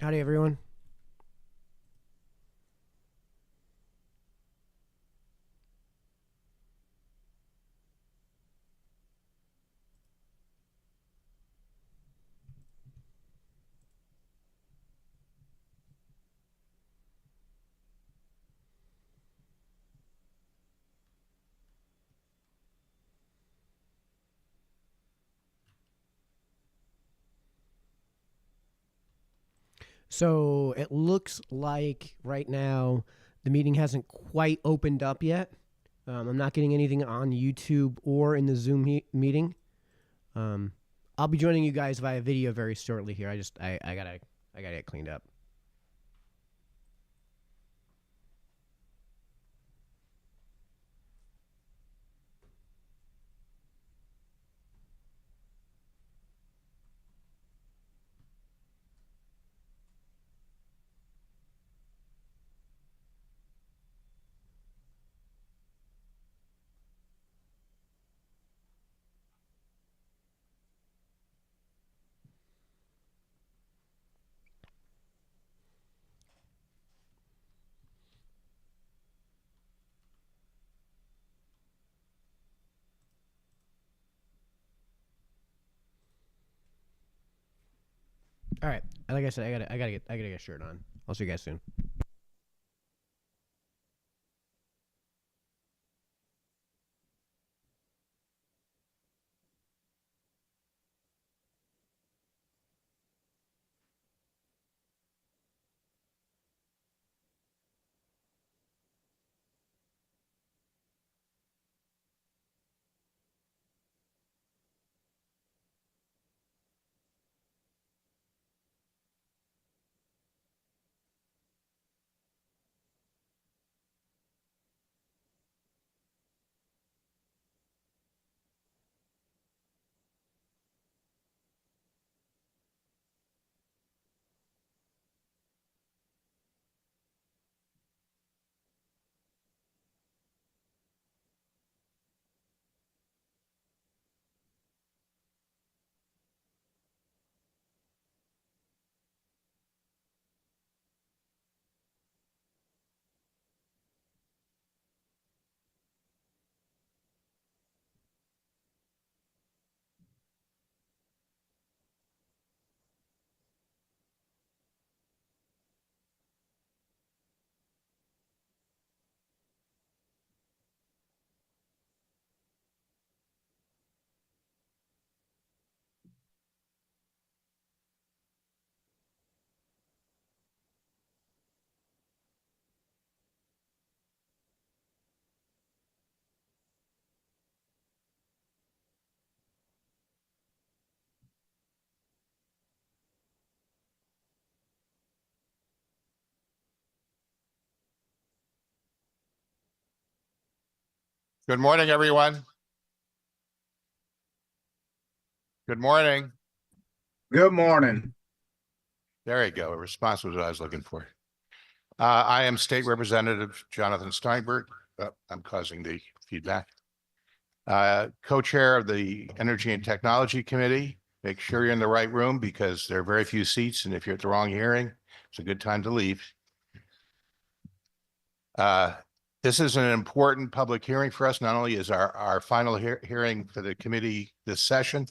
Howdy, everyone. So it looks like right now the meeting hasn't quite opened up yet. I'm not getting anything on YouTube or in the Zoom meeting. Um, I'll be joining you guys via video very shortly here. I gotta get cleaned up. All right. Like I said, I gotta get a shirt on. I'll see you guys soon. Good morning, everyone. Good morning. Good morning. There you go. A response was what I was looking for. I am State Representative Jonathan Steinberg. I'm causing the feedback. Co-chair of the Energy and Technology Committee. Make sure you're in the right room because there are very few seats, and if you're at the wrong hearing, it's a good time to leave. This is an important public hearing for us. Not only is our final hearing for the committee this session,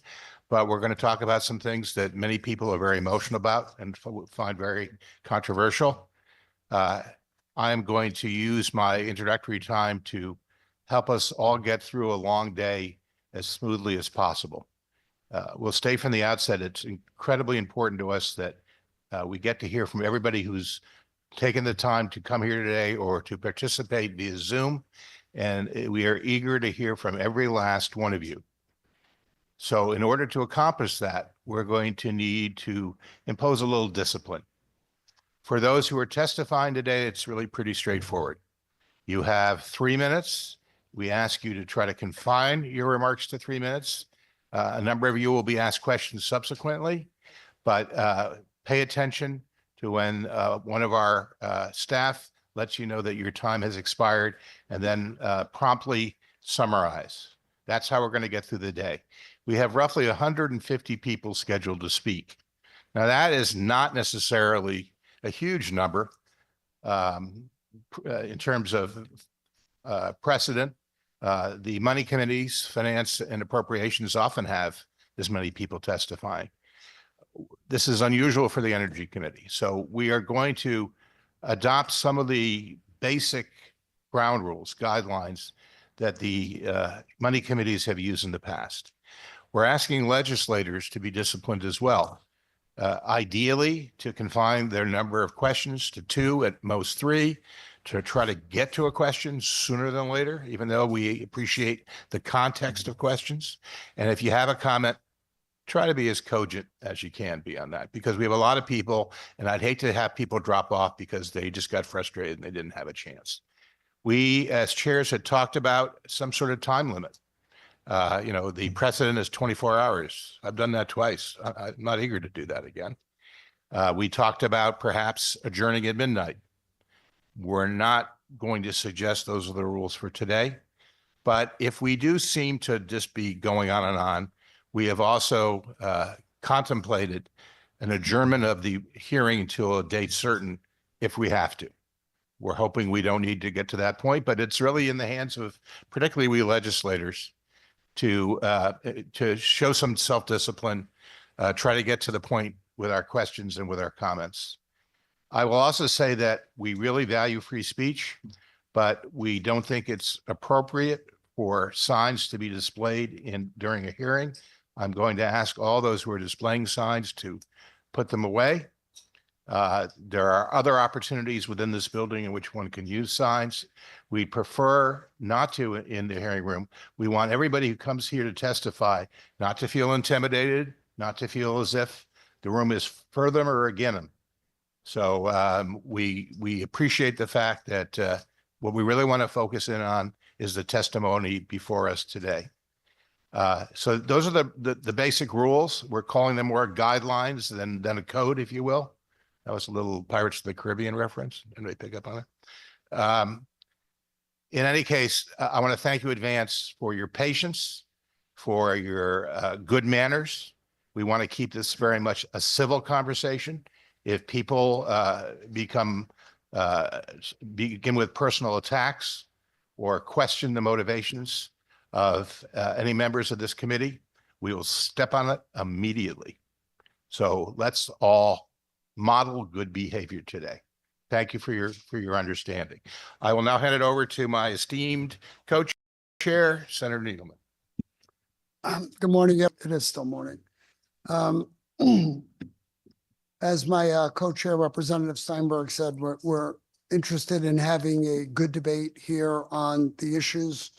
but we're going to talk about some things that many people are very emotional about and find very controversial. I am going to use my introductory time to help us all get through a long day as smoothly as possible. We'll state from the outset, it's incredibly important to us that we get to hear from everybody who's taken the time to come here today or to participate via Zoom. And we are eager to hear from every last one of you. So in order to accomplish that, we're going to need to impose a little discipline. For those who are testifying today, it's really pretty straightforward. You have 3 minutes. We ask you to try to confine your remarks to 3 minutes. A number of you will be asked questions subsequently, but pay attention to when one of our staff lets you know that your time has expired, and then promptly summarize. That's how we're going to get through the day. We have roughly 150 people scheduled to speak. Now, that is not necessarily a huge number in terms of precedent. The money committees, finance and appropriations often have this many people testifying. This is unusual for the Energy Committee. So we are going to adopt some of the basic ground rules, guidelines that the money committees have used in the past. We're asking legislators to be disciplined as well. Ideally, to confine their number of questions to 2, at most 3, to try to get to a question sooner than later, even though we appreciate the context of questions. And if you have a comment, try to be as cogent as you can be on that, because we have a lot of people, and I'd hate to have people drop off because they just got frustrated and they didn't have a chance. We, as chairs, had talked about some sort of time limit. The precedent is 24 hours. I've done that twice. I'm not eager to do that again. We talked about perhaps adjourning at midnight. We're not going to suggest those are the rules for today. But if we do seem to just be going on and on, we have also contemplated an adjournment of the hearing until a date certain if we have to. We're hoping we don't need to get to that point, but it's really in the hands of particularly we legislators to show some self-discipline, try to get to the point with our questions and with our comments. I will also say that we really value free speech, but we don't think it's appropriate for signs to be displayed during a hearing. I'm going to ask all those who are displaying signs to put them away. There are other opportunities within this building in which one can use signs. We prefer not to in the hearing room. We want everybody who comes here to testify not to feel intimidated, not to feel as if the room is for them or against them. So we appreciate the fact that what we really want to focus in on is the testimony before us today. So those are the basic rules. We're calling them more guidelines than a code, if you will. That was a little Pirates of the Caribbean reference. Anybody pick up on it? In any case, I want to thank you in advance for your patience, for your good manners. We want to keep this very much a civil conversation. If people begin with personal attacks or question the motivations of any members of this committee, we will step on it immediately. So let's all model good behavior today. Thank you for your understanding. I will now hand it over to my esteemed co-chair, Senator Needleman. Good morning. Yep, it is still morning. As my co-chair, Representative Steinberg, said, we're interested in having a good debate here on the issues.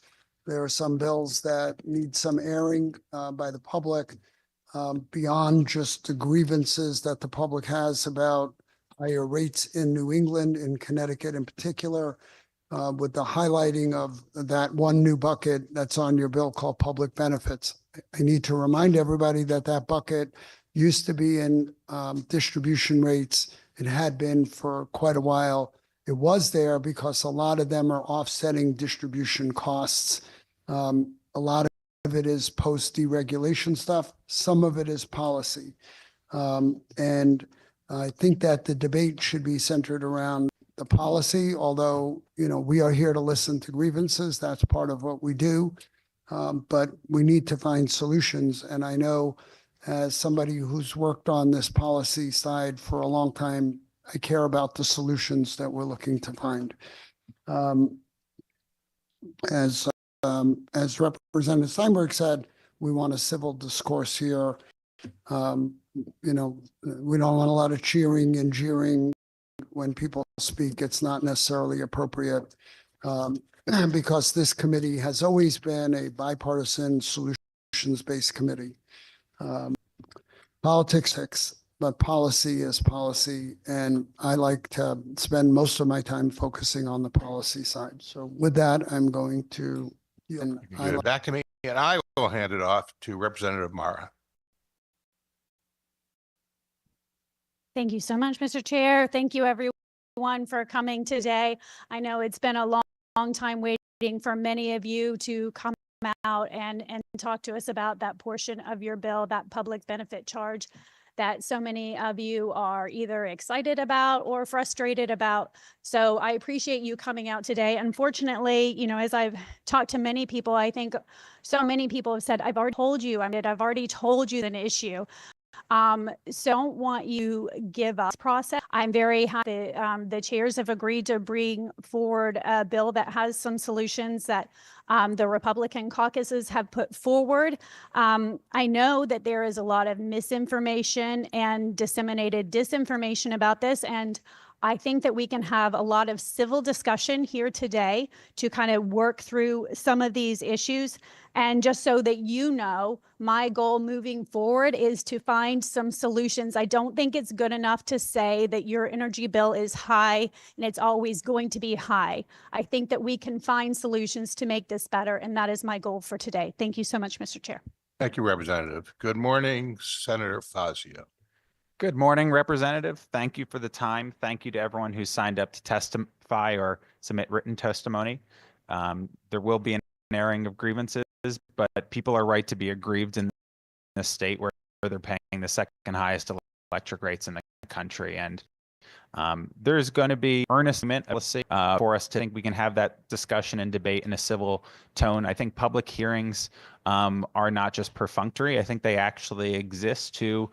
There are some bills that need some airing by the public beyond just the grievances that the public has about higher rates in New England, in Connecticut in particular, with the highlighting of that one new bucket that's on your bill called public benefits. I need to remind everybody that that bucket used to be in distribution rates. It had been for quite a while. It was there because a lot of them are offsetting distribution costs. A lot of it is post-deregulation stuff. Some of it is policy. And I think that the debate should be centered around the policy, although, we are here to listen to grievances. That's part of what we do. But we need to find solutions. And I know as somebody who's worked on this policy side for a long time, I care about the solutions that we're looking to find. As Representative Steinberg said, we want a civil discourse here. We don't want a lot of cheering and jeering when people speak. It's not necessarily appropriate because this committee has always been a bipartisan solutions-based committee. Politics, but policy is policy. And I like to spend most of my time focusing on the policy side. So with that, I'm going to Give it back to me, and I will hand it off to Representative Mara. Thank you so much, Mr. Chair. Thank you, everyone, for coming today. I know it's been a long time waiting for many of you to come out and talk to us about that portion of your bill, that public benefit charge. that so many of you are either excited about or frustrated about. So I appreciate you coming out today. Unfortunately, you know, as I've talked to many people, I think so many people have said, I've already told you, I've already told you an issue. So I don't want you give up process. I'm very happy the chairs have agreed to bring forward a bill that has some solutions that the Republican caucuses have put forward. I know that there is a lot of misinformation and disseminated disinformation about this, and I think that we can have a lot of civil discussion here today to kind of work through some of these issues. And just so that you know, my goal moving forward is to find some solutions. I don't think it's good enough to say that your energy bill is high and it's always going to be high. I think that we can find solutions to make this better, and that is my goal for today. Thank you so much, Mr. Chair. Thank you, Representative. Good morning, Senator Fazio. Good morning, Representative. Thank you for the time. Thank you to everyone who signed up to testify or submit written testimony. There will be an airing of grievances, but people are right to be aggrieved in this state where they're paying the second highest electric rates in the country. And there's going to be earnest for us to think we can have that discussion and debate in a civil tone. I think public hearings are not just perfunctory. I think they actually exist to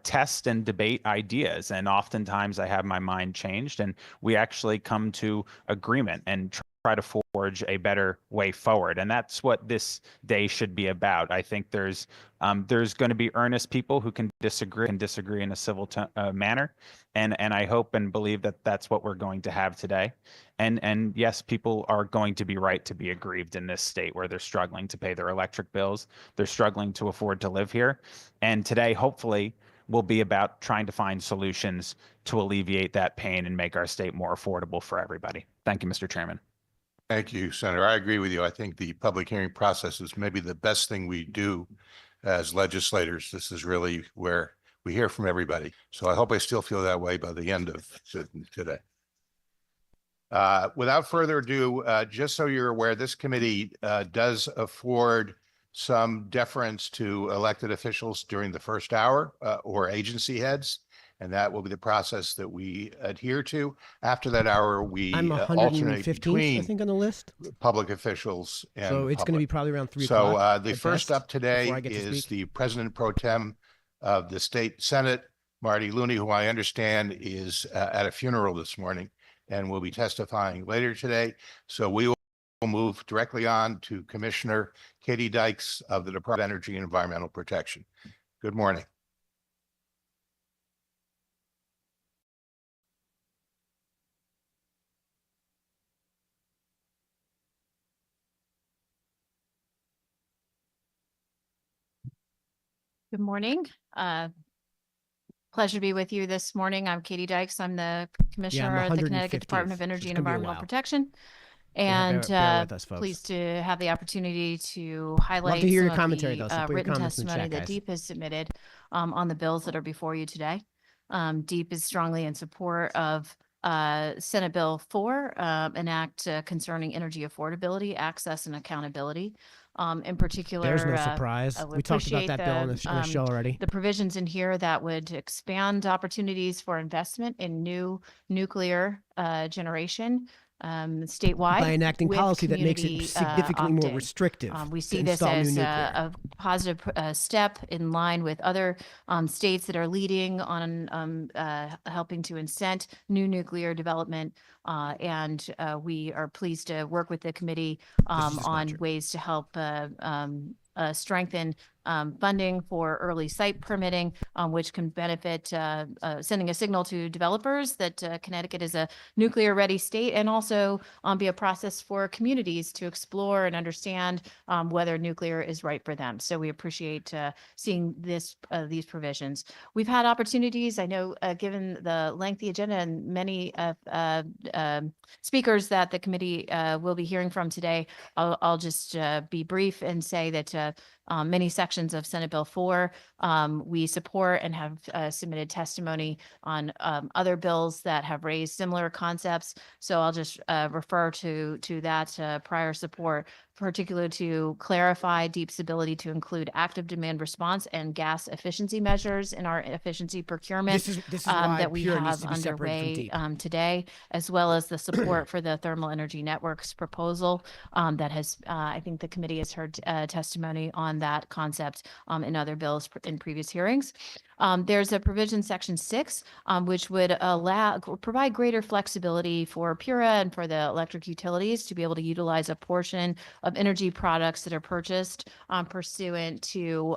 test and debate ideas. And oftentimes I have my mind changed and we actually come to agreement and try to forge a better way forward. And that's what this day should be about. I think there's going to be earnest people who can disagree in a civil manner. And I hope and believe that that's what we're going to have today. And yes, people are going to be right to be aggrieved in this state where they're struggling to pay their electric bills. They're struggling to afford to live here. And today, hopefully, will be about trying to find solutions to alleviate that pain and make our state more affordable for everybody. Thank you, Mr. Chairman. Thank you, Senator. I agree with you. I think the public hearing process is maybe the best thing we do as legislators. This is really where we hear from everybody. So I hope I still feel that way by the end of today. Without further ado, just so you're aware, this committee does afford some deference to elected officials during the first hour or agency heads. And that will be the process that we adhere to. After that hour, we I'm alternate 115th, between I think, on the list. public officials and So it's going to be public. probably around 3 So o'clock. the at first best, up today before I get to is speak. the President Pro Tem of the State Senate, Marty Looney, who I understand is at a funeral this morning and will be testifying later today. So we will move directly on to Commissioner Katie Dykes of the Department of Energy and Environmental Protection. Good morning. Good morning. Pleasure to be with you this morning. I'm Katie Dykes. I'm the Commissioner at the Connecticut 115th, Department of so Energy it's and gonna be a Environmental while. Protection. Yeah, And bear with us, folks. pleased to have the opportunity to highlight hear some your of commentary, the though, so put your written comments in the testimony chat, that guys. DEEP has submitted on the bills that are before you today. DEEP is strongly in support of Senate Bill 4, an act concerning energy affordability, access, and accountability. In particular, There's no surprise. I would We talked about appreciate that bill in the show already. the provisions in here that would expand opportunities for investment in new nuclear generation statewide. By enacting with policy that makes it community, significantly more opt-in. restrictive. We to see this install new as nuclear. a positive step in line with other states that are leading on helping to incent new nuclear development. And we are pleased to work with the committee This is not on true. ways to help strengthen funding for early site permitting, which can benefit sending a signal to developers that Connecticut is a nuclear ready state, and also be a process for communities to explore and understand whether nuclear is right for them. So we appreciate seeing these provisions. We've had opportunities, I know, given the lengthy agenda and many speakers that the committee will be hearing from today. I'll just be brief and say that many sections of Senate Bill 4 we support and have submitted testimony on other bills that have raised similar concepts. So I'll just refer to that prior support particularly to clarify DEEP's ability to include active demand response and gas efficiency measures in our efficiency procurement This is why that we Pure needs have to be separated from underway Deep. today, as well as the support for the Thermal Energy Networks proposal that has, I think the committee has heard testimony on that concept in other bills in previous hearings. There's a provision, Section 6, which would provide greater flexibility for PURA and for the electric utilities to be able to utilize a portion of energy products that are purchased pursuant to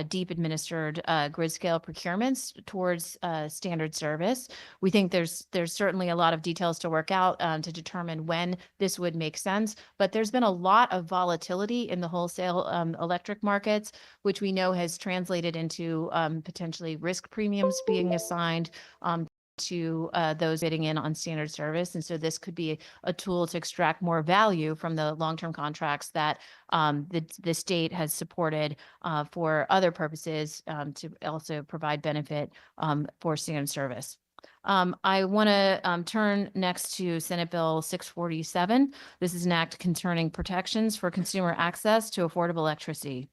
DEEP administered grid scale procurements towards standard service. We think there's certainly a lot of details to work out to determine when this would make sense, but there's been a lot of volatility in the wholesale electric markets, which we know has translated into potentially risk premiums being assigned to those bidding in on standard service. And so this could be a tool to extract more value from the long-term contracts that the state has supported for other purposes to also provide benefit for standard service. I want to turn next to Senate Bill 647. This is an act concerning protections for consumer access to affordable electricity.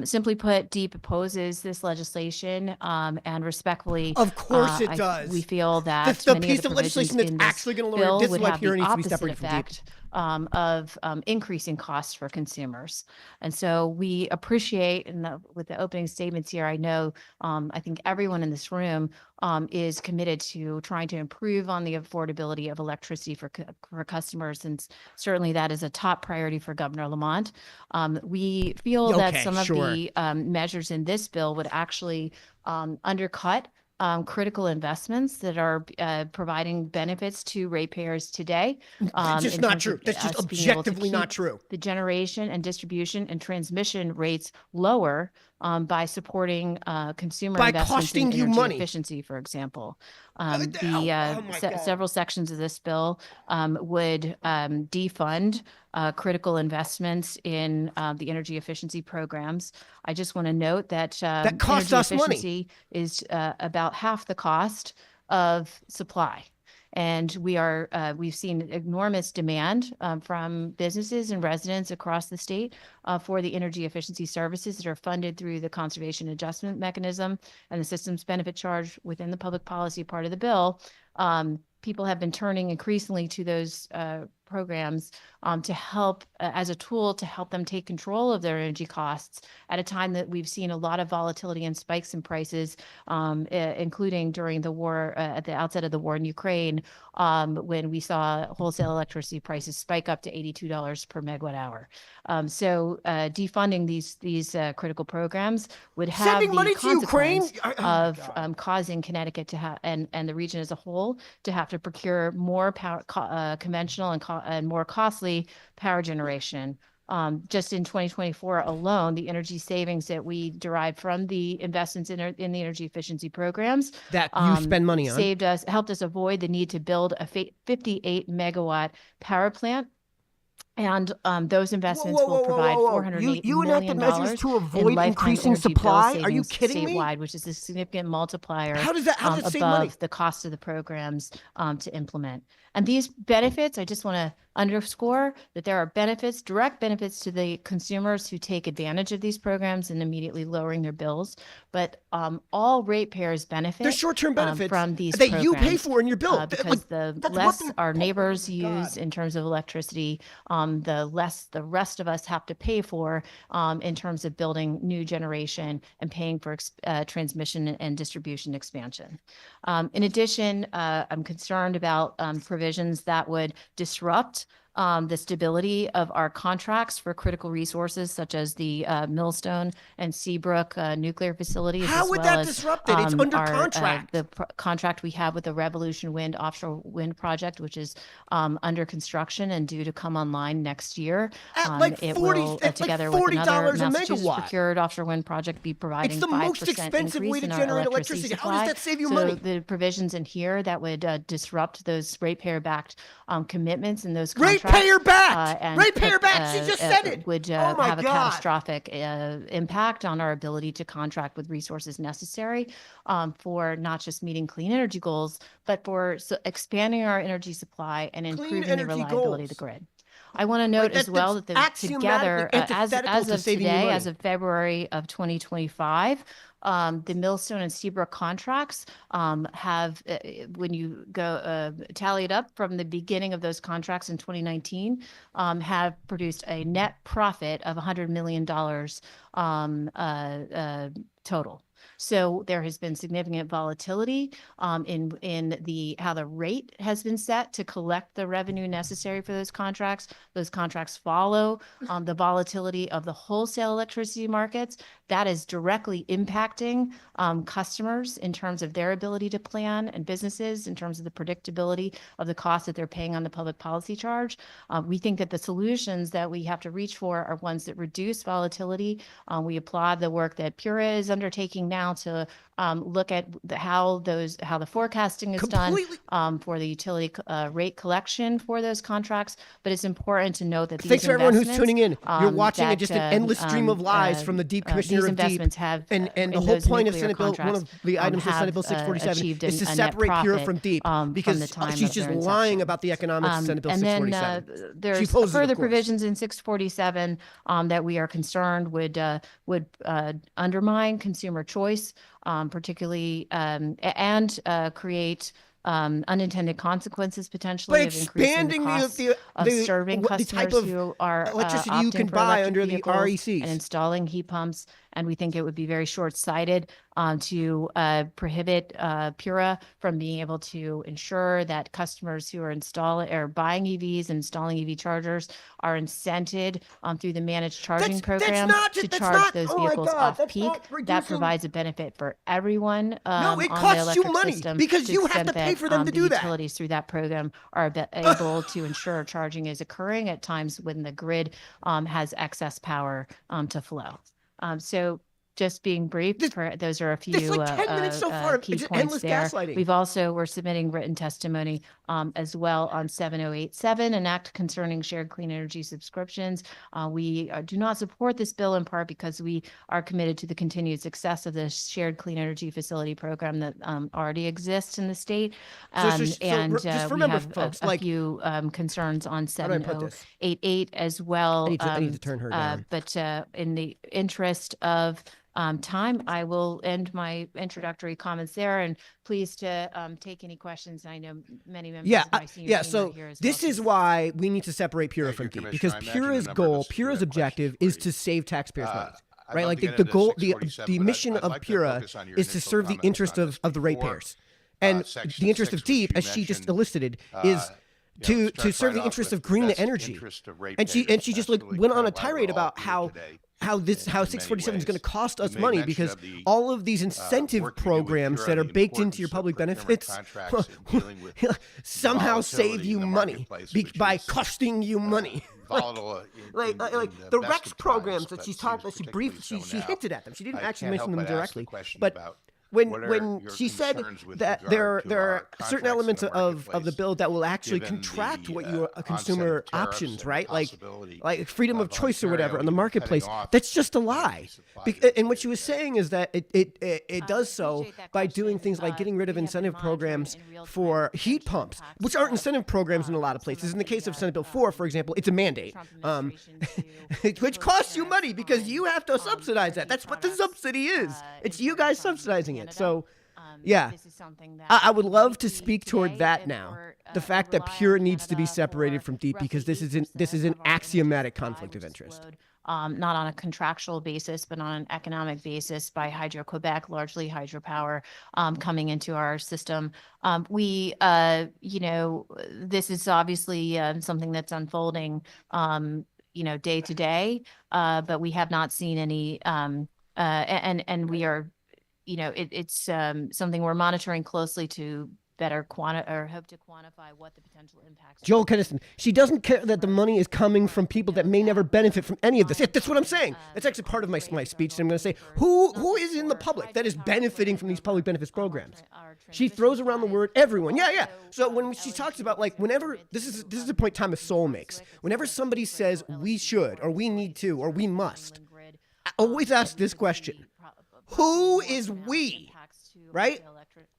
Simply put, DEEP opposes this legislation and respectfully. Of course it does. We feel that The many piece of of the legislation provisions that's in actually this going to lower bill this is would why have Pure the needs to be opposite separated from Deep. effect of increasing costs for consumers. And so we appreciate, with the opening statements here, I know, I think everyone in this room is committed to trying to improve on the affordability of electricity for customers. And certainly that is a top priority for Governor Lamont. We feel that Okay, some of sure. the measures in this bill would actually undercut critical investments that are providing benefits to ratepayers today. It's just in not terms true. of That's just us being able to objectively not keep true. the generation and distribution and transmission rates lower by supporting consumer By investments costing in you energy money. efficiency, for example. oh my God. Several sections of this bill would defund critical investments in the energy efficiency programs. I just want to note that costs energy us money. efficiency is about half the cost of supply. And we've seen enormous demand from businesses and residents across the state for the energy efficiency services that are funded through the Conservation Adjustment Mechanism and the Systems Benefit Charge within the public policy part of the bill. People have been turning increasingly to those programs to help as a tool to help them take control of their energy costs at a time that we've seen a lot of volatility and spikes in prices, including during the war, at the outset of the war in Ukraine, when we saw wholesale electricity prices spike up to $82 per megawatt hour. So defunding these critical programs would have Sending the money to Ukraine consequence of causing Connecticut to have and the region as a whole to have to procure more power, conventional and more costly power generation. Just in 2024 alone, the energy savings that we derived from the investments in the energy efficiency programs that you spend money on helped us avoid the need to build a 58 megawatt power plant. And those investments will provide $408 You enacted million measures to in avoid lifetime increasing energy bill supply? Are you savings kidding me? statewide, which is a significant multiplier How does that save above money? the cost of the programs to implement. And these benefits, I just want to underscore that there are benefits, direct benefits to the consumers who take advantage of these programs and immediately lowering their bills. But all ratepayers benefit There's short-term benefits from these that you pay programs, for in your bill. because the that's less what our neighbors God. use in terms of electricity, the less the rest of us have to pay for in terms of building new generation and paying for transmission and distribution expansion. In addition, I'm concerned about provisions that would disrupt the stability of our contracts for critical resources such as the Millstone and Seabrook nuclear facilities. How as would well that as, disrupt it? It's under our, contract. The contract we have with the Revolution Wind offshore wind project, which is under construction and due to come online next year. At like it 40 will, at together like with another $40 a Massachusetts megawatt. procured offshore wind project, be providing It's the 5% most expensive way increase to in our generate electricity electricity. How supply. does that save you So money? the provisions in here that would disrupt those ratepayer-backed commitments in those contracts. Ratepayer-backed! And Ratepayer-backed! She just said it! Would Oh my have a God. catastrophic impact on our ability to contract with resources necessary for not just meeting clean energy goals, but for expanding our energy supply and improving the energy reliability of the goals. grid. I want to note Like, as well that's that together, axiomatically as antithetical to of saving you today, money. as of February of 2025, the Millstone and Seabrook contracts have, when you go tally it up from the beginning of those contracts in 2019, have produced a net profit of $100 million total. So there has been significant volatility in the how the rate has been set to collect the revenue necessary for those contracts. Those contracts follow the volatility of the wholesale electricity markets. That is directly impacting customers in terms of their ability to plan, and businesses in terms of the predictability of the costs that they're paying on the public policy charge. We think that the solutions that we have to reach for are ones that reduce volatility. We applaud the work that Pura is undertaking now to look at how the forecasting is Completely. done for the utility rate collection for those contracts. But it's important to note that these Thanks for everyone who's investments, tuning in. You're watching that, just an endless stream of lies from the deep commissioner these of deep. investments have, And the in whole those point of nuclear Senate Bill, one of contracts, the items of Senate Bill have, 647 achieved is to a net separate Pura profit, from deep from because the time she's of just their lying inception. about the economics of Senate Bill And 647. then there's opposes it, further of course. provisions in 647 that we are concerned would undermine consumer choice, particularly and create unintended consequences potentially But of increasing expanding the costs the of serving the type customers of who are electricity you opting can for buy electric under the vehicles RECs. and installing heat pumps. And we think it would be very short-sighted to prohibit Pura from being able to ensure that customers who are installing or buying EVs and installing EV chargers are incented through the managed charging program to charge those vehicles off peak. That provides a benefit for everyone No, it on the costs you electric money system because to you the have to extent pay that, for them to the do that. utilities through that program are able to ensure charging is occurring at times when the grid has excess power to flow. So just being brief, those are a few It's like 10 minutes so far. key It's points endless there. gaslighting. We're submitting written testimony as well on 7087, an act concerning shared clean energy subscriptions. We do not support this bill in part because we are committed to the continued success of the shared clean energy facility program that already exists in the state. Just We remember, have folks, a like, few concerns on how do I put this? 7088 as well. I need to turn her down. But in the interest of time, I will end my introductory comments there, and pleased to take any questions. I know many members of my senior team are so here as this well. is why we need to separate Pura Thank from you, deep, Commissioner. because I imagine Pura's a number of goal, us do Pura's have objective questions is for to you. save taxpayers money. I'd Right, love like to the get into goal, 647, the but mission I'd of like to Pura focus on your is to initial serve the comments interest on this of the before, ratepayers. And Section the interest 6, of deep, which as you she just mentioned, elicited, you is know, to starts serve right the off interest with of green best energy. interest of And she ratepayers. just That's like really went kind on a of why we're tirade all about here how today how in many 647 is going to ways. cost You us made money mention because of the, all of these incentive working with programs Pura, that are the baked into your importance of public procurement benefits contracts and dealing with somehow save volatility you in the money marketplace, which by is, costing you money. volatile Like in the best Rex of programs times, that but she's seems talking, particularly so she now. hinted at them. She didn't I actually can't mention help them but ask the directly. question But about when what are when your she said concerns with that regard to there our are certain contracts in elements the of the marketplace, bill that will actually given contract the, what your onset of consumer tariffs options, and the right? possibility Like freedom of of choice or whatever Ontario on the even marketplace. cutting off That's just a energy lie. supply And what she was today. saying is that it does so appreciate that by doing question. things like getting rid of We have been incentive monitoring programs in real time for heat potential pumps, impacts which aren't of, incentive programs in a lot of some places. of In the case the, of Senate Bill 4, for example, it's a mandate, Trump administration to which impose costs you tariffs money because on, you have to subsidize that. heat That's what the products, subsidy is. It's you imported guys from subsidizing it. Canada. So yeah. This is something that I would love to we speak toward today, that if now. we're, The fact that rely Pure on needs to be Canada separated for from deep because roughly this is 8% an of our energy axiomatic supply, conflict of which is interest. flowed, not on a contractual basis, but on an economic basis by Hydro-Quebec, largely hydropower, coming into our system. This is obviously something that's unfolding, day to day, but we have not seen any, and we are, it's something we're monitoring closely to better hope to quantify what the potential impacts. Joel Kennison, she doesn't care that the money is coming from people that may never benefit from any of this. Yeah, that's what I'm saying. That's actually part of my speech. And I'm going to say, who is in the public that is benefiting from these public benefits programs? She throws around the word everyone. Yeah. So when she talks about whenever, this is a point Thomas Sowell makes. Whenever somebody says we should or we need to or we must, I always ask this question. Who is we? Right?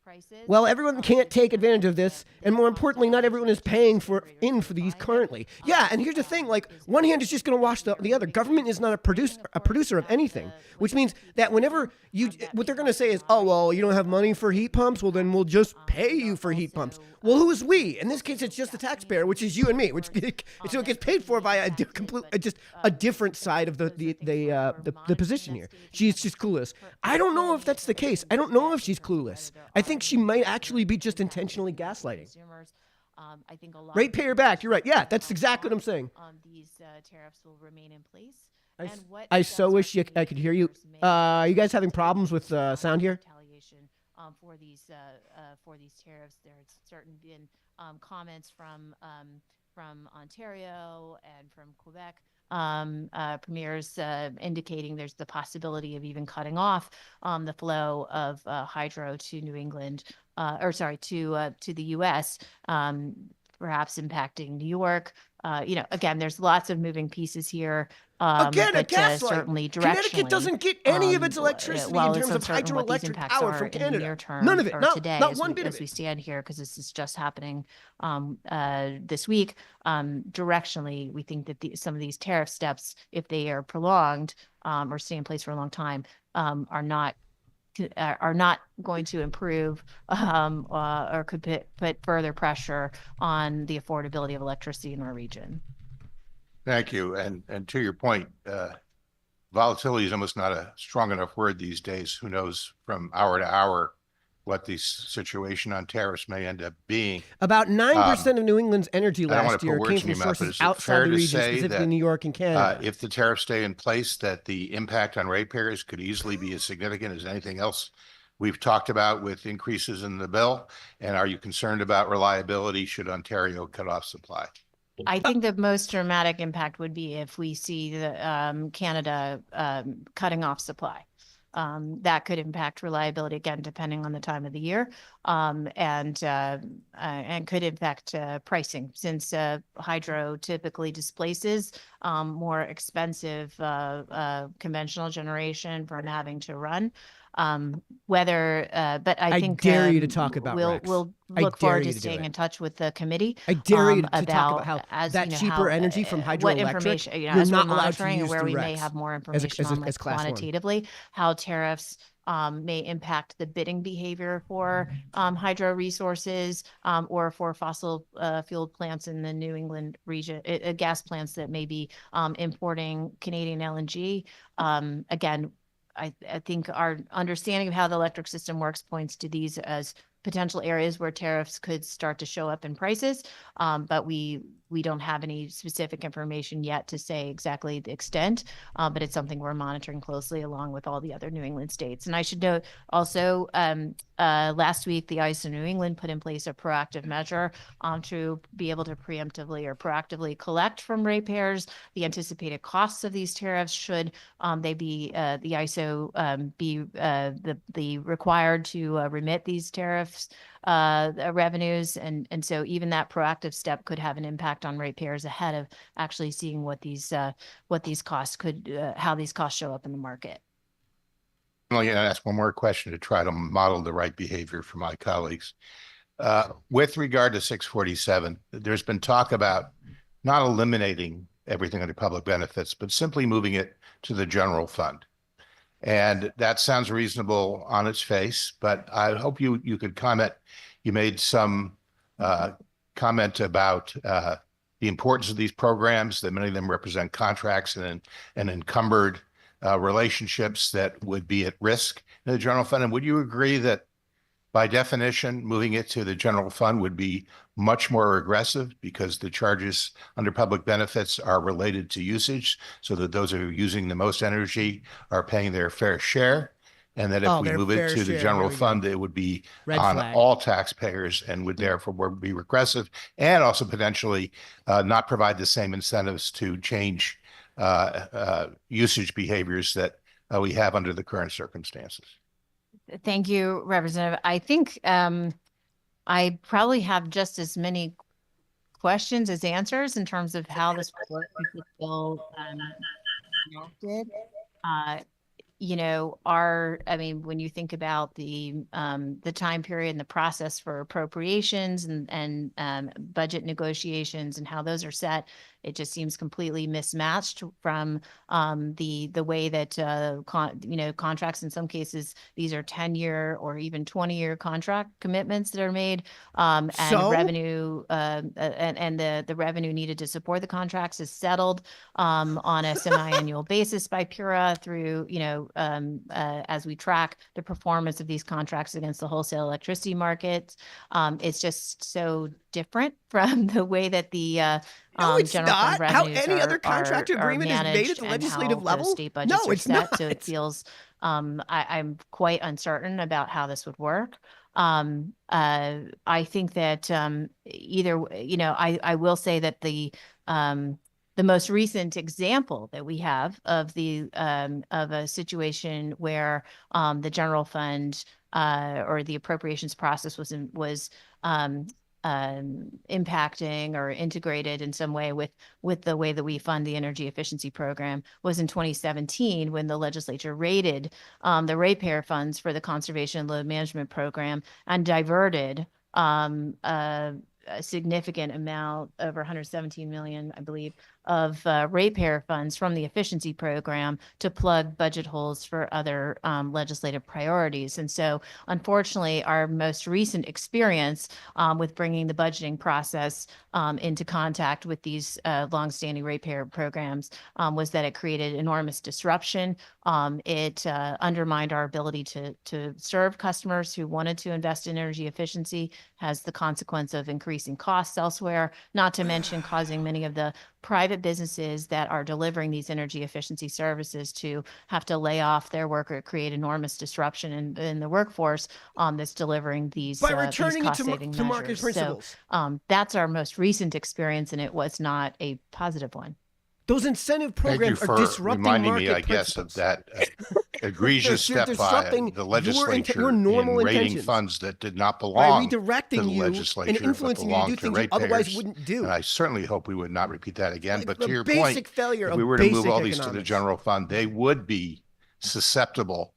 prices. Well, everyone can't take advantage of this, and more importantly, not everyone is paying for these currently. Yeah, and here's the thing: like one hand is just going to wash the other. Government is not a producer of anything, which means that whenever what they're going to say is, oh well, you don't have money for heat pumps, well then we'll just pay you for heat pumps. Well, who is we? In this case, it's just the taxpayer, which is you and me, which so it gets paid for by just a different side of the position here. She's just clueless. I don't know if that's the case. I don't know if she's clueless. I think she might actually be just intentionally gaslighting. I think a lot Ratepayer backed. You're right. Yeah, that's exactly what I'm saying. These tariffs will remain in place. I so wish I could hear you. Are you guys having problems with sound here? Retaliation for these tariffs. There's certain been comments from Ontario and from Quebec premiers indicating there's the possibility of even cutting off the flow of hydro to New England, to the U.S., perhaps impacting New York. Again, there's lots of moving pieces here. Again, but a gaslight. certainly directionally, Connecticut doesn't get any of its electricity in terms of hydroelectric power from Canada. None of it. Not one bit of as we it. stand here, because this is just happening this week. Directionally, we think that some of these tariff steps, if they are prolonged or stay in place for a long time, are not going to improve or could put further pressure on the affordability of electricity in our region. Thank you. And to your point, volatility is almost not a strong enough word these days. Who knows from hour to hour what the situation on tariffs may end up being. About 9% of New England's energy I don't wanna last put year words came in from your mouth, but sources is it outside fair the to region, say specifically that, New York and Canada. if the tariffs stay in place, that the impact on ratepayers could easily be as significant as anything else we've talked about with increases in the bill? And are you concerned about reliability should Ontario cut off supply? I think the most dramatic impact would be if we see the Canada cutting off supply. That could impact reliability again, depending on the time of the year, and could impact pricing, since hydro typically displaces more expensive conventional generation from having to run. But I think dare you to talk about we'll Rex. we'll I look dare forward you to to do staying it. in touch with the committee. I dare you to talk about how as, that cheaper how, energy from what hydroelectric, information, you're as we're not allowed to monitoring, and use where through we may Rex have more as information on, like, as class one. quantitatively, how tariffs may impact the bidding behavior for hydro resources or for fossil fuel plants in the New England region, gas plants that may be importing Canadian LNG. Again, I think our understanding of how the electric system works points to these as potential areas where tariffs could start to show up in prices. But we don't have any specific information yet to say exactly the extent, but it's something we're monitoring closely along with all the other New England states. And I should note also, last week, the ISO New England put in place a proactive measure to be able to preemptively or proactively collect from ratepayers the anticipated costs of these tariffs should they be the ISO be the required to remit these tariffs revenues, and so even that proactive step could have an impact on ratepayers ahead of actually seeing what these costs could how these costs show up in the market. I'm going to ask one more question to try to model the right behavior for my colleagues. With regard to 647, there's been talk about not eliminating everything under public benefits, but simply moving it to the general fund. And that sounds reasonable on its face, but I hope you could comment. You made some comment about the importance of these programs, that many of them represent contracts and encumbered relationships that would be at risk in the general fund. And would you agree that by definition, moving it to the general fund would be much more aggressive because the charges under public benefits are related to usage, so that those who are using the most energy are paying their fair share? And that if we move it to the general fund, it would be on all taxpayers and would therefore be regressive, and also potentially not provide the same incentives to change usage behaviors that we have under the current circumstances. Thank you, Representative. I think I probably have just as many questions as answers in terms of how this would work if the bill enacted. you know, I mean, when you think about the time period and the process for appropriations and budget negotiations and how those are set, it just seems completely mismatched from the way that you know, contracts, in some cases these are 10-year or even 20-year contract commitments that are made, and So? revenue and the revenue needed to support the contracts is settled on a semi-annual basis by PURA through, you know, as we track the performance of these contracts against the wholesale electricity markets. It's just so different from the way that the No, it's general fund not. How revenues any other are contract agreement is made at managed the and legislative how level? those state No, budgets are it's set. So not. it feels, I'm quite uncertain about how this would work. I think that either, you know, I will say that the most recent example that we have of of a situation where the general fund or the appropriations process was impacting or integrated in some way with the way that we fund the energy efficiency program was in 2017, when the legislature raided the ratepayer funds for the conservation and load management program and diverted a significant amount, over 117 million, I believe, of ratepayer funds from the efficiency program to plug budget holes for other legislative priorities. And so, unfortunately, our most recent experience with bringing the budgeting process into contact with these longstanding ratepayer programs was that it created enormous disruption. It undermined our ability to serve customers who wanted to invest in energy efficiency, has the consequence of increasing costs elsewhere, not to mention causing many of the private businesses that are delivering these energy efficiency services to have to lay off their worker, create enormous disruption in the workforce that's delivering these By returning it cost-saving to market measures. principles. So that's our most recent experience, and it was not a positive one. Those incentive Thank you programs are for disrupting reminding market me, I guess, principles. of that egregious They're step by disrupting the your legislature normal in raiding intentions. funds that did not By belong to redirecting the you and legislature, but influencing you to do belong to things you otherwise ratepayers. wouldn't do. And I certainly hope we would not repeat that again. Like But the to your basic point, failure if of we were to move basic all these to the economics. general fund, they would be susceptible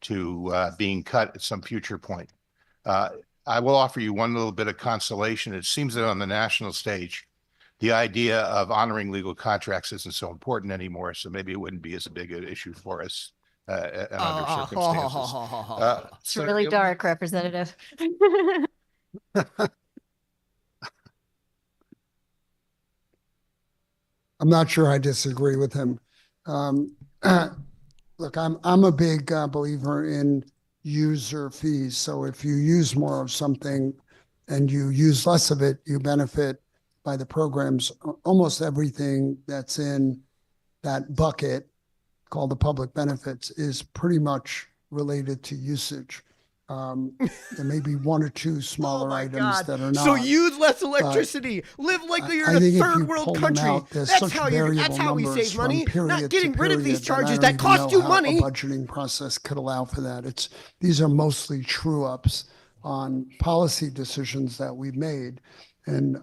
to being cut at some future point. I will offer you one little bit of consolation. It seems that on the national stage, the idea of honoring legal contracts isn't so important anymore, so maybe it wouldn't be as big an issue for us under circumstances. It's really dark, Representative. I'm not sure I disagree with him. Look, I'm a big believer in user fees. So if you use more of something and you use less of it, you benefit by the programs. Almost everything that's in that bucket called the public benefits is pretty much related to usage. There may be one or two smaller my items God. that are not. So use less electricity. Live like you're in a think if third you world pull them country. out, there's That's such how variable we numbers save from money. period Not to getting rid of these period that I charges don't that even cost know you how money. A budgeting process could allow for that. These are mostly true ups on policy decisions that we've made. And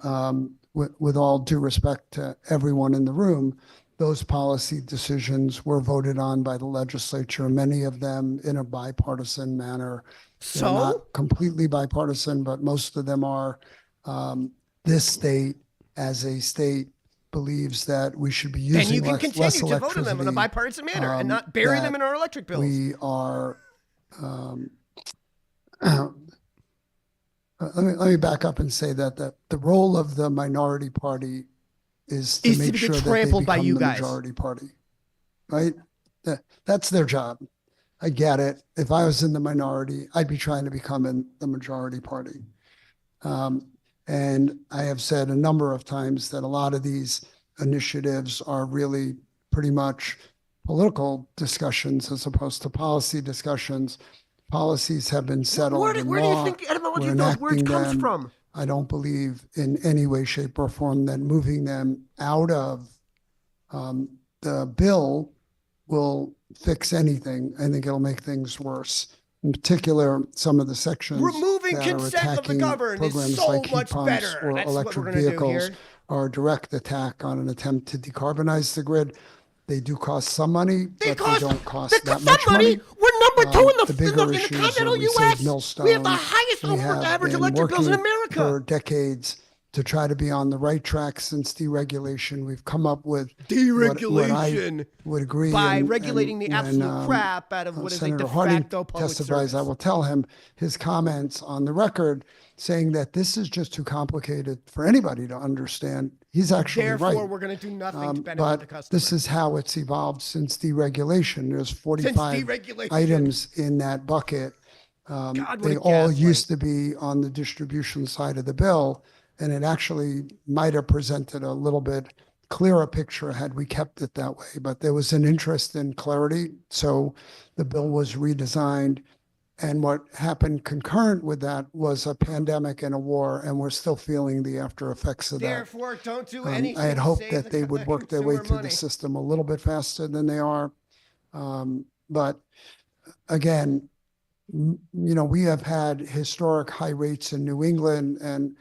with all due respect to everyone in the room, those policy decisions were voted on by the legislature, many of them in a bipartisan manner. They're So not completely bipartisan, but most of them are. This state, as a state, believes that we should be then using you can less continue to vote on electricity. them in a bipartisan manner and not bury them that in our electric bills. We are. Let me back up and say that the role of the minority party is to Is to make get sure that they trampled by become you the guys. majority party, right? That's their job. I get it. If I was in the minority, I'd be trying to become in the majority party. And I have said a number of times that a lot of these initiatives are really pretty much political discussions as opposed to policy discussions. Policies have been settled Where in do you law. think We're those words enacting comes them. from? I don't believe in any way, shape, or form that moving them out of the bill will fix anything. I think it'll make things worse. In particular, some of the sections Removing that are consent of the attacking governed is programs so like heat much pumps better. or That's what we're electric gonna do vehicles here. are a direct attack on an attempt to decarbonize the grid. They do cost some money, They but they cost- don't They cost that cost much some money. money. We're number two in The the bigger in the issues are continental we U.S. save Millstone. We have the highest We over have average been electric bills in working America. for decades to try to be on the right track since deregulation. We've come up with what I Deregulation would agree. by and regulating the when, absolute crap out of what is a Senator de Harding facto public testifies, I service. will tell him his comments on the record saying that this is just too complicated for anybody to understand. He's actually Therefore, right. we're going to do nothing to benefit But the customer. this is how it's evolved since deregulation. There's Since 45 deregulation. items in that bucket. God, what They a all gaslight. used to be on the distribution side of the bill, and it actually might have presented a little bit clearer picture had we kept it that way. But there was an interest in clarity, so the bill was redesigned. And what happened concurrent with that was a pandemic and a war, and we're still feeling the after effects of that. Therefore, don't do anything. I had to hoped save that the they would work their way consumer through money. the system a little bit faster than they are. But again, we have had historic high rates in New England, and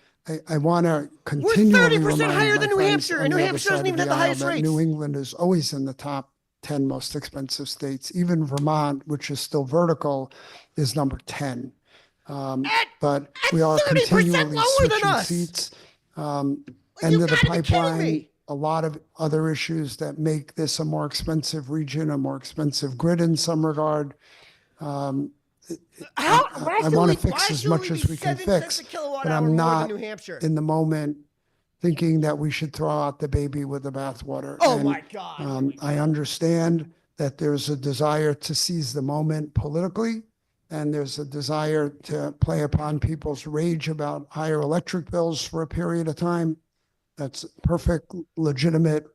I want to continually 30% remind higher my than New friends Hampshire, on and New the other Hampshire doesn't side of even have the aisle highest that rates. New England is always in the top 10 most expensive states. Even Vermont, which is still vertical, is number 10. But we are 30% continually lower than switching us. seats. You End of the gotta be kidding pipeline, me. a lot of other issues that make this a more expensive region, a more expensive grid in some regard. How, I want to fix as much as we can fix, but I'm not New Hampshire. in the moment thinking that we should throw out the baby with the bathwater. Oh And, my God. I understand that there's a desire to seize the moment politically, and there's a desire to play upon people's rage about higher electric bills for a period of time. That's perfect, legitimate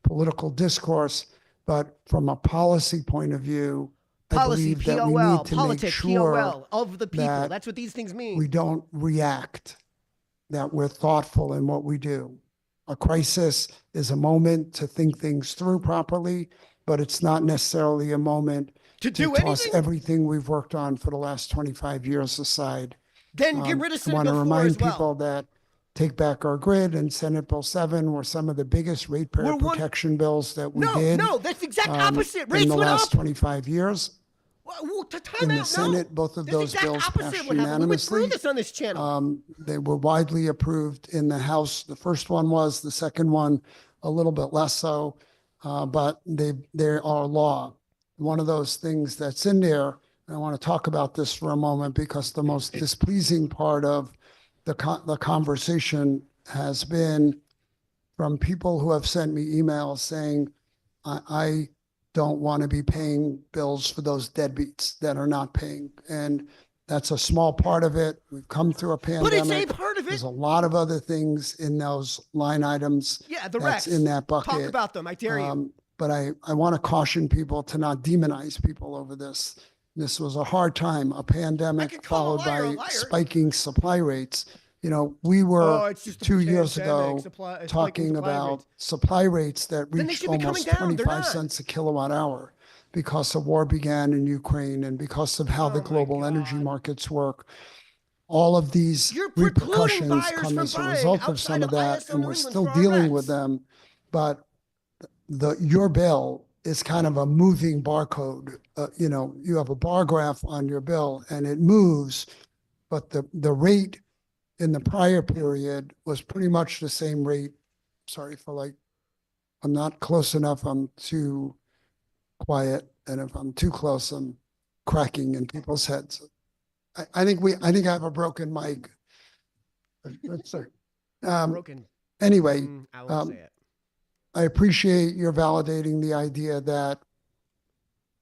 political discourse. But from a policy point of view, I Policy, believe that we POL, need to politics, make sure POL, of the people. that That's what these things mean. we don't react, that we're thoughtful in what we do. A crisis is a moment to think things through properly, but it's not necessarily a moment to to do toss anything, everything we've worked on for the last 25 years aside. then get rid of I Senate want to Bill 4 remind as well. people that Take Back Our Grid and Senate Bill 7 were some of the biggest ratepayer We're one- protection bills that we No, did no, that's the exact opposite. in Rates the went last up. 25 years. Well, to time In the out, no. Senate, both of That's the those exact bills opposite passed what happened. We went through unanimously. this on this channel. They were widely approved in the House. The first one was, the second one a little bit less so, but they are law. One of those things that's in there, and I want to talk about this for a moment because the most displeasing part of the conversation has been from people who have sent me emails saying, I don't want to be paying bills for those deadbeats that are not paying. And that's a small part of it. We've come through a But it's a pandemic. part of There's it. a lot of other things in those line items Yeah, the that's Rex. in that bucket. Talk about them. I dare you. But I want to caution people to not demonize people over this. This was a hard time, a I pandemic could call a followed liar a by liar. spiking supply rates. We Oh, were it's just a 2 years pandemic, ago spiking talking supply about rates. supply rates that Then they reached should be coming almost down. They're 25 not. cents a kilowatt hour because the war began in Ukraine and because of how Oh the my global energy God. markets work. All of these You're precluding repercussions buyers come from as a buying result of outside some of of that, ISO and New we're England still for our dealing with reps. them. But your bill is kind of a moving barcode. You have a bar graph on your bill and it moves, but the rate in the prior period was pretty much the same rate. Sorry for I'm not close enough, I'm too quiet, and if I'm too close, I'm cracking in people's heads. I think I have a broken mic. Let's see. Broken. Anyway, I won't say it. I appreciate your validating the idea that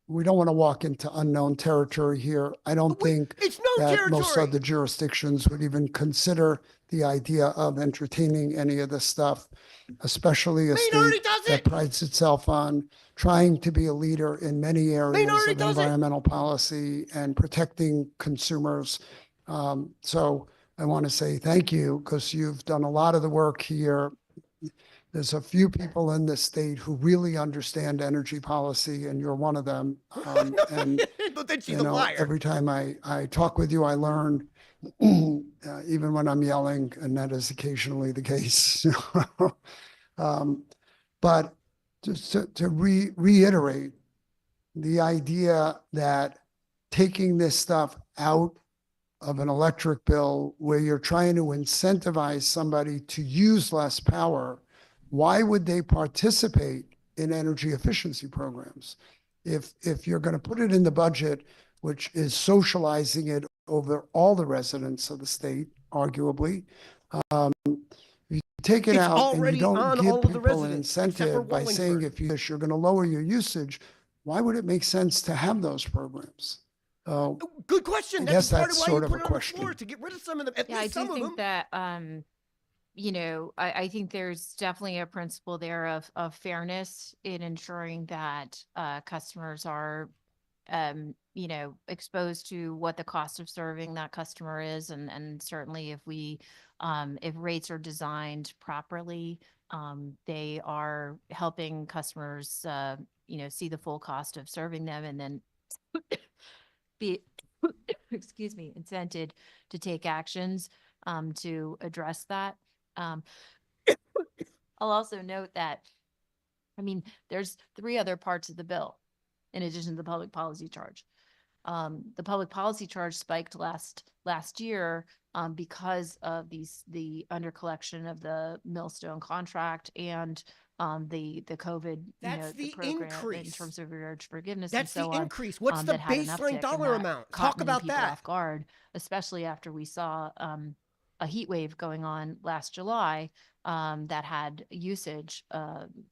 we don't want to walk into unknown territory here. I don't think It's no that territory. most other jurisdictions would even consider the idea of entertaining any of this stuff, especially a Maine already state does that it. prides itself on trying to be a leader in many areas already of does it. environmental policy and protecting consumers. So I want to say thank you because you've done a lot of the work here. There's a few people in this state who really understand energy policy, and you're one of them. And But then she's a liar. every time I talk with you, I learn, even when I'm yelling, and that is occasionally the case. But just to reiterate the idea that taking this stuff out of an electric bill where you're trying to incentivize somebody to use less power, why would they participate in energy efficiency programs? If you're going to put it in the budget, which is socializing it over all the residents of the state, arguably, you take it It's out and already you don't on give all of the people an residents, except for incentive by saying Wallingford. if you're going to lower your usage, why would it make sense to have those programs? Good question. I That's guess part that's of why you sort of put a it on the floor, question. to get rid of some of them, at Yeah, I least do some of think them. that, you know, I think there's definitely a principle there of fairness in ensuring that customers are, you know, exposed to what the cost of serving that customer is. And certainly if if rates are designed properly, they are helping customers, you know, see the full cost of serving them and then be, excuse me, incented to take actions to address that. Um, I'll also note that, I mean, there's 3 other parts of the bill in addition to the public policy charge. The public policy charge spiked last year because of the under collection of the Millstone contract and the COVID, you That's know, the program in increase. terms of arrears forgiveness and That's the so on. increase. What's the That had an baseline uptick, dollar and that amount? caught Talk many about people that. off guard, especially after we saw a heat wave going on last July that had usage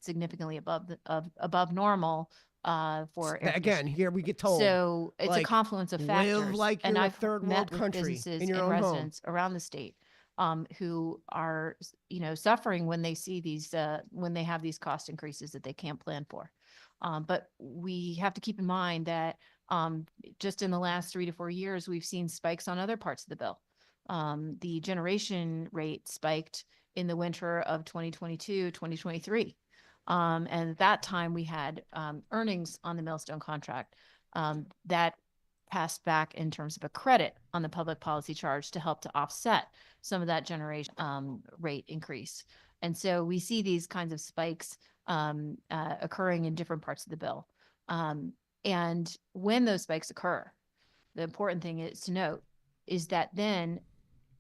significantly above normal for air Again, conditioning. here we get told. So it's a like, confluence of live factors. like And you're a I've third met world with country businesses in your and own home. residents around the state who are, you know, suffering when they see these, when they have these cost increases that they can't plan for. But we have to keep in mind that just in the last 3 to 4 years, we've seen spikes on other parts of the bill. The generation rate spiked in the winter of 2022, 2023. And at that time we had earnings on the Millstone contract that passed back in terms of a credit on the public policy charge to help to offset some of that generation rate increase. And so we see these kinds of spikes occurring in different parts of the bill. And when those spikes occur, the important thing is to note is that then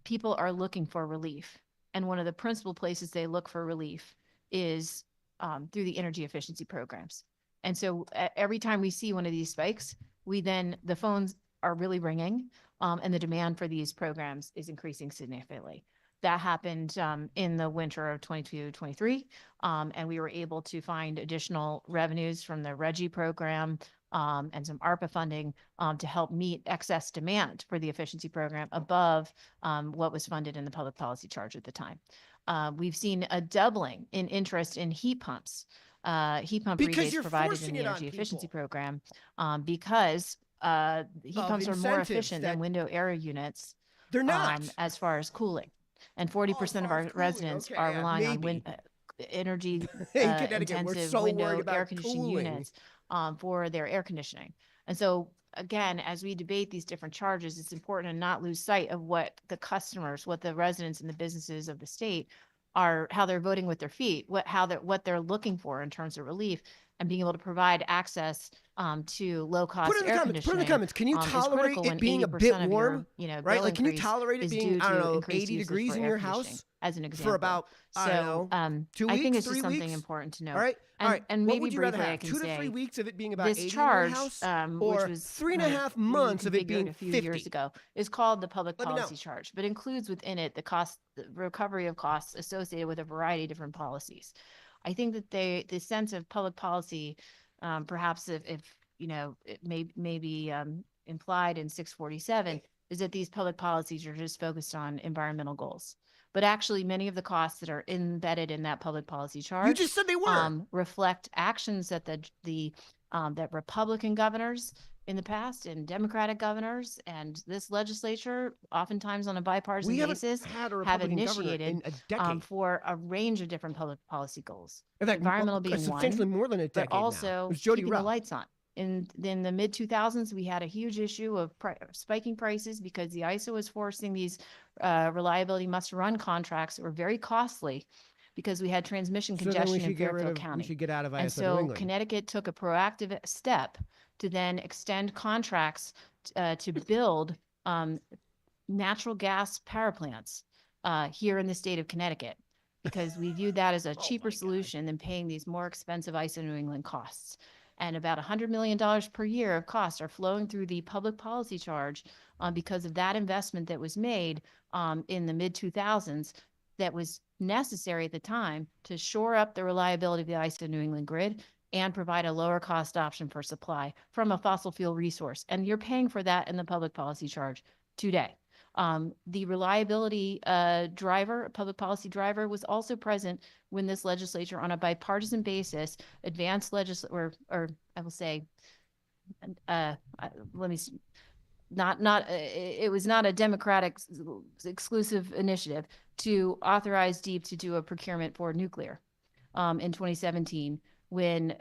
people are looking for relief. And one of the principal places they look for relief is through the energy efficiency programs. And so every time we see one of these spikes, the phones are really ringing and the demand for these programs is increasing significantly. That happened in the winter of 22-23, and we were able to find additional revenues from the RGGI program and some ARPA funding to help meet excess demand for the efficiency program above what was funded in the public policy charge at the time. We've seen a doubling in interest in heat pumps, heat pump Because rebates you're provided in forcing the it on energy efficiency people. program because heat Of pumps are more incentives efficient than that- window air units They're not. as far as cooling. And 40% of far our as cooling, residents okay, are yeah, relying on maybe. energy In Connecticut, we're intensive so worried window about air conditioning cooling. units for their air conditioning. And so again, as we debate these different charges, it's important to not lose sight of what the customers, what the residents and the businesses of the state are, how they're voting with their feet, what they're looking for in terms of relief and being able to provide access to low cost Put in the air comments. Put in the conditioning. comments. Can you is tolerate critical it when being a 80% bit of your, warm? you know, Right? bill Like, can you increase tolerate it is being, due I don't to know, increased 80 usage degrees for in air your conditioning, house as an example. for about, I don't know, 2 I think weeks, it's 3 just something weeks? important to note. All right. All right. And What maybe would you rather briefly I have? can 2 to 3 say weeks of it being about this 80 charge, in your house, which or was 3.5 months of it reconfigured being a few 50? years ago, is called the public Let me know. policy charge, but includes within it the recovery of costs associated with a variety of different policies. I think that the sense of public policy, perhaps if you know, it may be implied in 647, is that these public policies are just focused on environmental goals. But actually, many of the costs that are embedded in that public policy charge You just said they were. reflect actions that that Republican governors in the past and Democratic governors and this legislature, oftentimes on a bipartisan We haven't basis, had a have Republican governor initiated in a decade. for a range of different public policy goals. In fact, environmental being substantially one, more than a but decade now. It also was Jody keeping the Rauh. lights on. In the mid 2000s, we had a huge issue of spiking prices because the ISO was forcing these reliability must run contracts that were very costly because we had transmission So then we congestion in should get rid Fairfield of, County. we should get out of And ISO New so England. Connecticut took a proactive step to then extend contracts to build natural gas power plants here in the state of Connecticut, because we viewed that as a cheaper solution than paying these more expensive ISO New England costs. And about $100 million per year of costs are flowing through the public policy charge because of that investment that was made in the mid-2000s that was necessary at the time to shore up the reliability of the ISO New England grid and provide a lower cost option for supply from a fossil fuel resource. And you're paying for that in the public policy charge today. The reliability public policy driver, was also present when this legislature, on a bipartisan basis, advanced or I will say, it was not a Democratic exclusive initiative to authorize DEEP to do a procurement for nuclear in 2017. When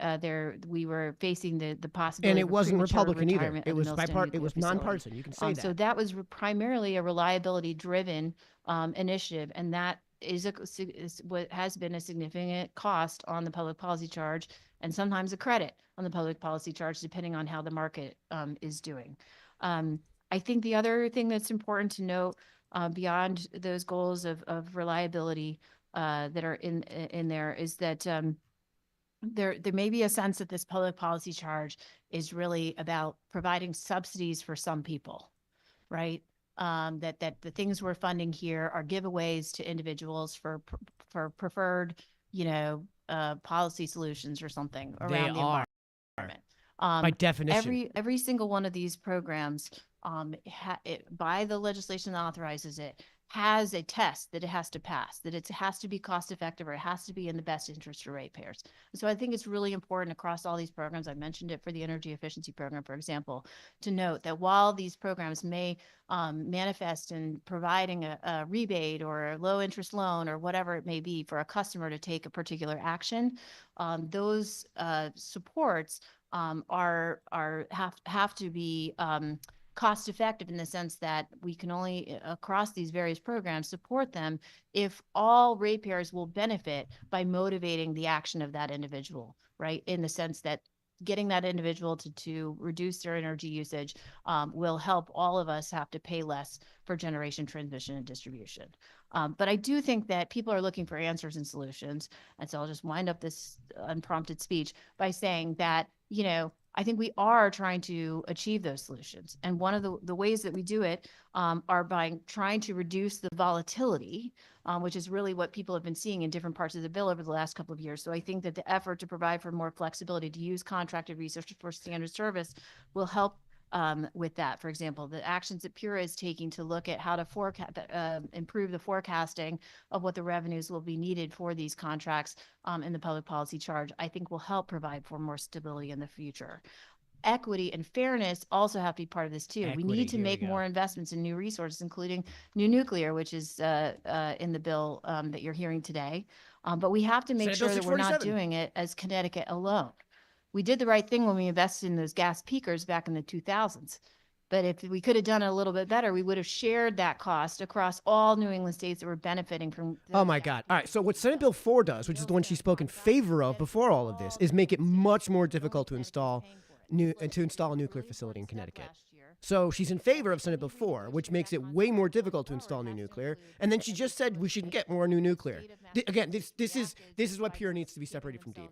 we were facing the possibility, And it of a wasn't premature Republican either. retirement It of the was Millstone it nuclear was facility. nonpartisan. You can say that. So that was primarily a reliability driven initiative, and that is what has been a significant cost on the public policy charge, and sometimes a credit on the public policy charge, depending on how the market is doing. I think the other thing that's important to note beyond those goals of reliability that are in there is that there may be a sense that this public policy charge is really about providing subsidies for some people, right? That the things we're funding here are giveaways to individuals for preferred, policy solutions or something around the environment. By definition. Every single one of these programs, by the legislation that authorizes it, has a test that it has to pass, that it has to be cost effective, or it has to be in the best interest of ratepayers. So I think it's really important across all these programs. I mentioned it for the energy efficiency program, for example, to note that while these programs may manifest in providing a rebate or a low interest loan or whatever it may be for a customer to take a particular action, those supports have to be cost effective in the sense that we can only, across these various programs, support them if all ratepayers will benefit by motivating the action of that individual, right? In the sense that getting that individual to reduce their energy usage will help all of us have to pay less for generation, transmission, and distribution. But I do think that people are looking for answers and solutions. And so I'll just wind up this unprompted speech by saying that, I think we are trying to achieve those solutions. And one of the ways that we do it are by trying to reduce the volatility, which is really what people have been seeing in different parts of the bill over the last couple of years. So I think that the effort to provide for more flexibility to use contracted research for standard service will help with that. For example, the actions that PURA is taking to look at how to improve the forecasting of what the revenues will be needed for these contracts in the public policy charge, I think will help provide for more stability in the future. Equity and fairness also have to be part of this too. We need to make more investments in new resources, including new nuclear, which is in the bill that you're hearing today. But we have to make sure that we're not doing it as Connecticut alone. We did the right thing when we invested in those gas peakers back in the 2000s. But if we could have done it a little bit better, we would have shared that cost across all New England states that were benefiting from. Oh my God. All right. So what Senate Bill 4 does, which is the one she spoke in favor of before all of this, is make it much more difficult to install a nuclear facility in Connecticut. So she's in favor of Senate Bill 4, which makes it way more difficult to install new nuclear. And then she just said we should get more new nuclear. Again, this is what PURA needs to be separated from DEEP.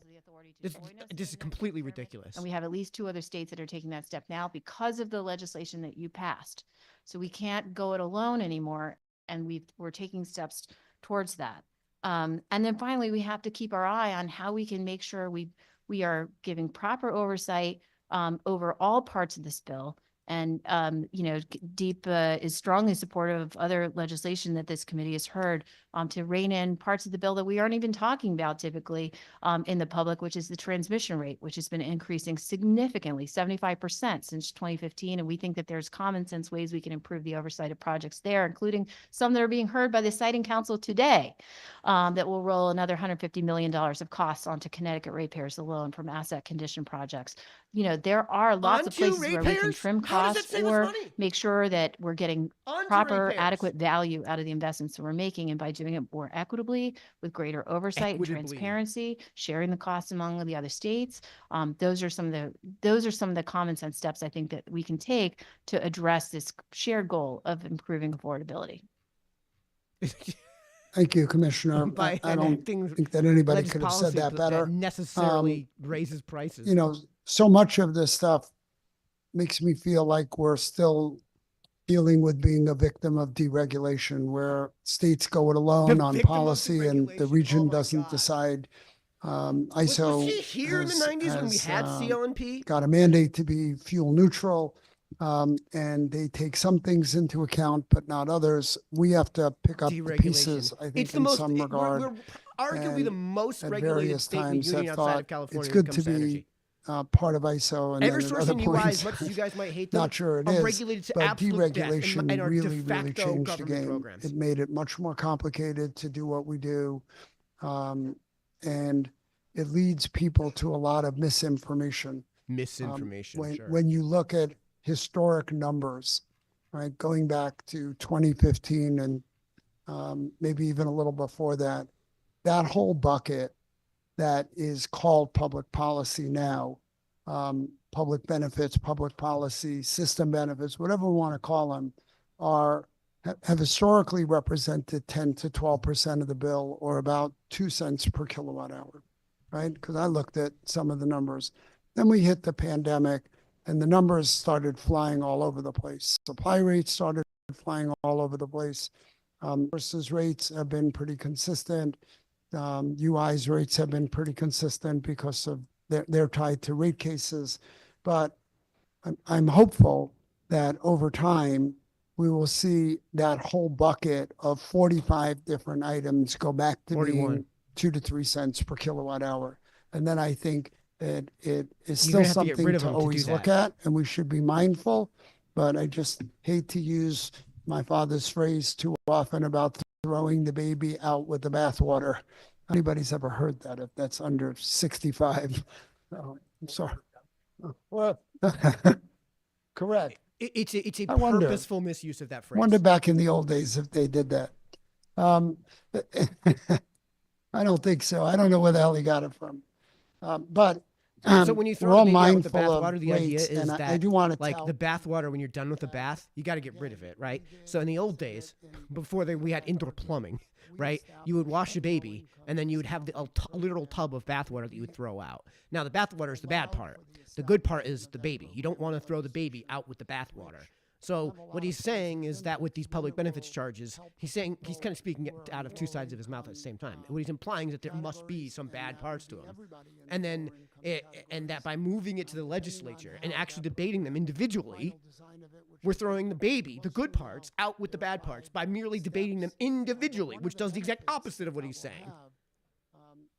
This is completely ridiculous. And we have at least 2 other states that are taking that step now because of the legislation that you passed. So we can't go it alone anymore. And we're taking steps towards that. And then finally, we have to keep our eye on how we can make sure we are giving proper oversight over all parts of this bill. And, DEEP is strongly supportive of other legislation that this committee has heard to rein in parts of the bill that we aren't even talking about typically in the public, which is the transmission rate, which has been increasing significantly, 75% since 2015. And we think that there's common sense ways we can improve the oversight of projects there, including some that are being heard by the Siting Council today that will roll another $150 million of costs onto Connecticut ratepayers alone from asset condition projects. there are lots of Onto places where we can ratepayers? trim How does that costs save us or money? make sure that we're getting Onto proper, ratepayers. adequate value out of the investments that we're making. And by doing it more equitably, with greater oversight and Equitably. transparency, sharing the costs among the other states, those are some of the common sense steps I think that we can take to address this shared goal of improving affordability. Thank you, Commissioner. By I don't enacting think that anybody alleged could have said policies that better. necessarily raises prices. So much of this stuff makes me feel like we're still dealing with being a victim of deregulation, where states go it alone The on victim of policy and the deregulation. Oh region my doesn't God. decide. Was ISO she here in the 90s when we had CLNP? got a mandate to be fuel neutral. And they take some things into account, but not others. We have to pick up the pieces, I It's think, the in most, some regard. we're arguably the and most at regulated various state in the times union I've outside thought of California it's when it good to comes to be energy. part of ISO, and then at Eversource other and UI, points, as much as you guys might hate them, not sure it are is. regulated to But absolute death deregulation and are really, de really facto changed the government game. programs. It made it much more complicated to do what we do. And it leads people to a lot of misinformation. Misinformation, sure. When you look at historic numbers, right, going back to 2015 and maybe even a little before that, that whole bucket that is called public policy now, public benefits, public policy, system benefits, whatever we want to call them, have historically represented 10 to 12% of the bill, or about 2 cents per kilowatt hour, right? Because I looked at some of the numbers. Then we hit the pandemic and the numbers started flying all over the place. Supply rates started flying all over the place. Versus rates have been pretty consistent. UI's rates have been pretty consistent because of they're tied to rate cases. But I'm hopeful that over time, we will see that whole bucket of 45 different items go back to 41. being 2 to 3 cents per kilowatt hour. And then I think that it is You're still gonna have to get something rid of to them to do always look that. at, and we should be mindful. But I just hate to use my father's phrase too often about throwing the baby out with the bathwater. Anybody's ever heard that, if that's under 65. Oh, I'm sorry. Well, correct. It's a I wonder. purposeful misuse of that phrase. Wonder back in the old days if they did that. I don't think so. I don't know where the hell he got it from. But So when you we're throw all the baby out with the mindful of bathwater, the idea rates, is and that I do want to like tell. the bathwater, when you're done with the bath, you got to get rid of it, right? So in the old days, before we had indoor plumbing, right? You would wash the baby, and then you would have a literal tub of bathwater that you would throw out. Now the bathwater is the bad part. The good part is the baby. You don't want to throw the baby out with the bathwater. So what he's saying is that with these public benefits charges, he's kind of speaking out of two sides of his mouth at the same time. What he's implying is that there must be some bad parts to him, and then and that by moving it to the legislature and actually debating them individually, we're throwing the baby, the good parts, out with the bad parts by merely debating them individually, which does the exact opposite of what he's saying.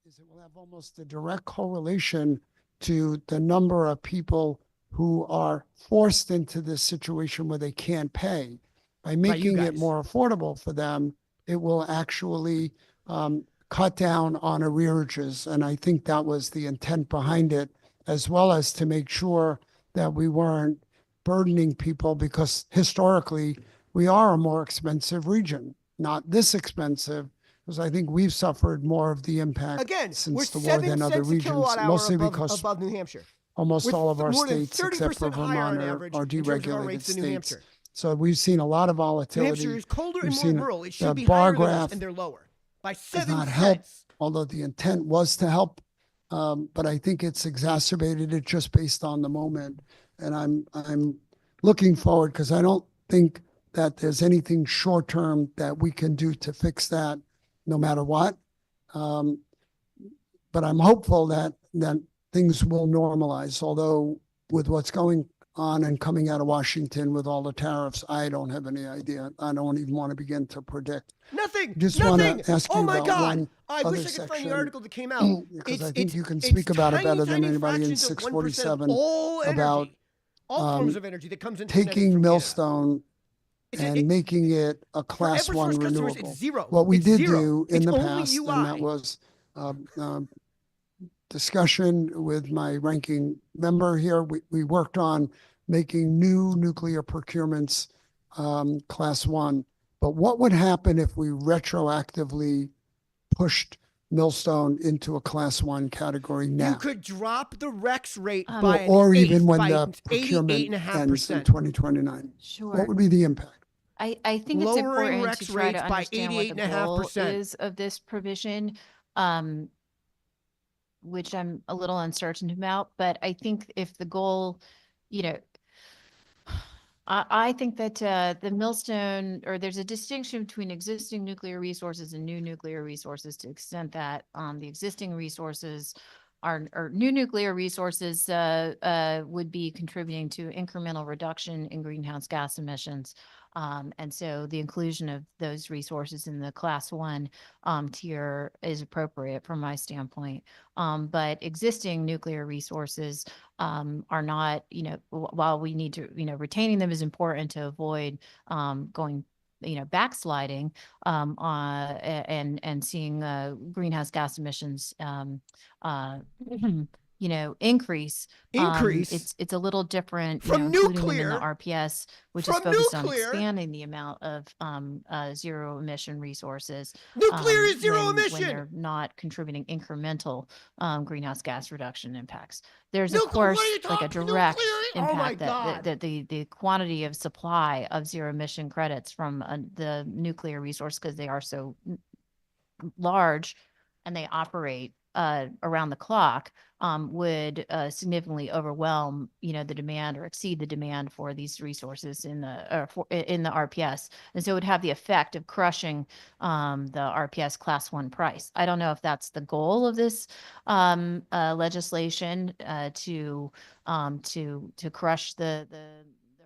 Is it will have almost a direct correlation to the number of people who are forced into this situation where they can't pay. By making it guys. more affordable for them, it will actually cut down on arrearages. And I think that was the intent behind it, as well as to make sure that we weren't burdening people, because historically we are a more expensive region, not this expensive, because I think we've suffered more of the impact Again, we're since the war 7 than other cents a regions, kilowatt hour mostly above, because above New Hampshire. almost We're all of our more than states, except for 30% higher on Vermont, average are in terms of our deregulated rates than New states. Hampshire. So we've seen a lot of New volatility. Hampshire is colder We've and more seen rural. It the should be bar higher than us, graph and they're lower by does 7 not help, cents. although the intent was to help. But I think it's exacerbated it just based on the moment. And I'm looking forward, because I don't think that there's anything short term that we can do to fix that, no matter what. But I'm hopeful that things will normalize, although with what's going on and coming out of Washington with all the tariffs, I don't have any idea. I don't even want to begin to predict. Nothing. Just want Nothing. to ask Oh you my about God. one I other wish I could find section, the article that came out. because I think It's- you can it's speak about it tiny, better than tiny anybody in fractions of 1% of 647 all energy, about, all forms um, of energy that comes into the network taking from Canada. Millstone and making it a for class Eversource one customers, renewable. it's zero. What we It's did zero. do in It's the only past, UI. and that was discussion with my ranking member here. We worked on making new nuclear procurements class 1. But what would happen if we retroactively pushed Millstone into a class 1 category now? You could drop the REX rate Um, by an Or eighth, even when by the procurement ends in 88.5%. 2029. Sure. What would be the impact? I think it's Lowering important REX to try to rates by understand what the goal 88.5%. is of this provision, which I'm a little uncertain about. But I think if the goal, you know, I think that the Millstone, or there's a distinction between existing nuclear resources and new nuclear resources, to the extent that the existing resources or new nuclear resources would be contributing to incremental reduction in greenhouse gas emissions. And so the inclusion of those resources in the class 1 tier is appropriate from my standpoint. But existing nuclear resources are not, while we need to, retaining them is important to avoid going, backsliding and seeing greenhouse gas emissions increase. Increase It's a little different from including them in nuclear, the RPS, which is from focused on nuclear. expanding the amount of zero emission resources. Nuclear is zero when emission. they're not contributing incremental greenhouse gas reduction impacts. There's of Nuclear, what course are you like a talking- direct nuclear? Oh my impact God. that the quantity of supply of zero emission credits from the nuclear resource, because they are so large and they operate around the clock, would significantly overwhelm, the demand or exceed the demand for these resources in the RPS, and so it would have the effect of crushing the RPS class 1 price. I don't know if that's the goal of this legislation to crush the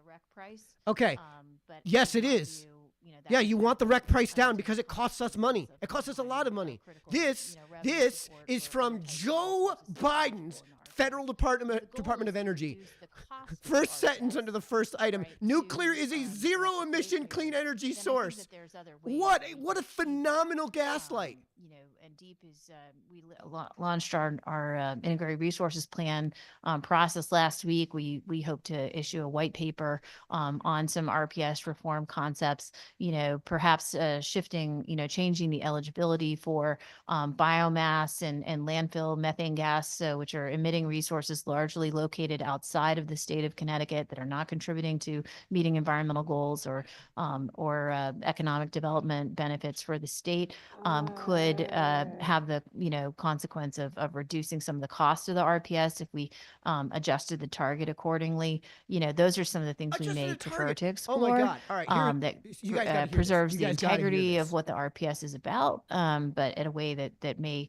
REC price. Okay. But Yes, in it my is. view, Yeah, that's you want the REC price down kind of because it costs us money. It costs us a lot of money. critical, This revenue this support is for from other types of Joe resources that Biden's support an RPS. Federal The Department goal of is to Energy. reduce the cost of First RPS, sentence under the first item. right, Nuclear to, is a direct zero emission away clean from it. energy And I think source. that there's other ways What that we what a can achieve that. phenomenal gaslight. And DEEP is, we launched our integrated resources plan process last week. We hope to issue a white paper on some RPS reform concepts, perhaps shifting, changing the eligibility for biomass and landfill methane gas, which are emitting resources largely located outside of the state of Connecticut that are not contributing to meeting environmental goals or economic development benefits for the state, could have the consequence of reducing some of the cost of the RPS if we adjusted the target accordingly. Those are some of the things we Adjusted may the prefer target. to Oh explore. my God. All right. Here, That you guys gotta hear this. preserves You the guys gotta hear integrity this. of what the RPS is about, but in a way that may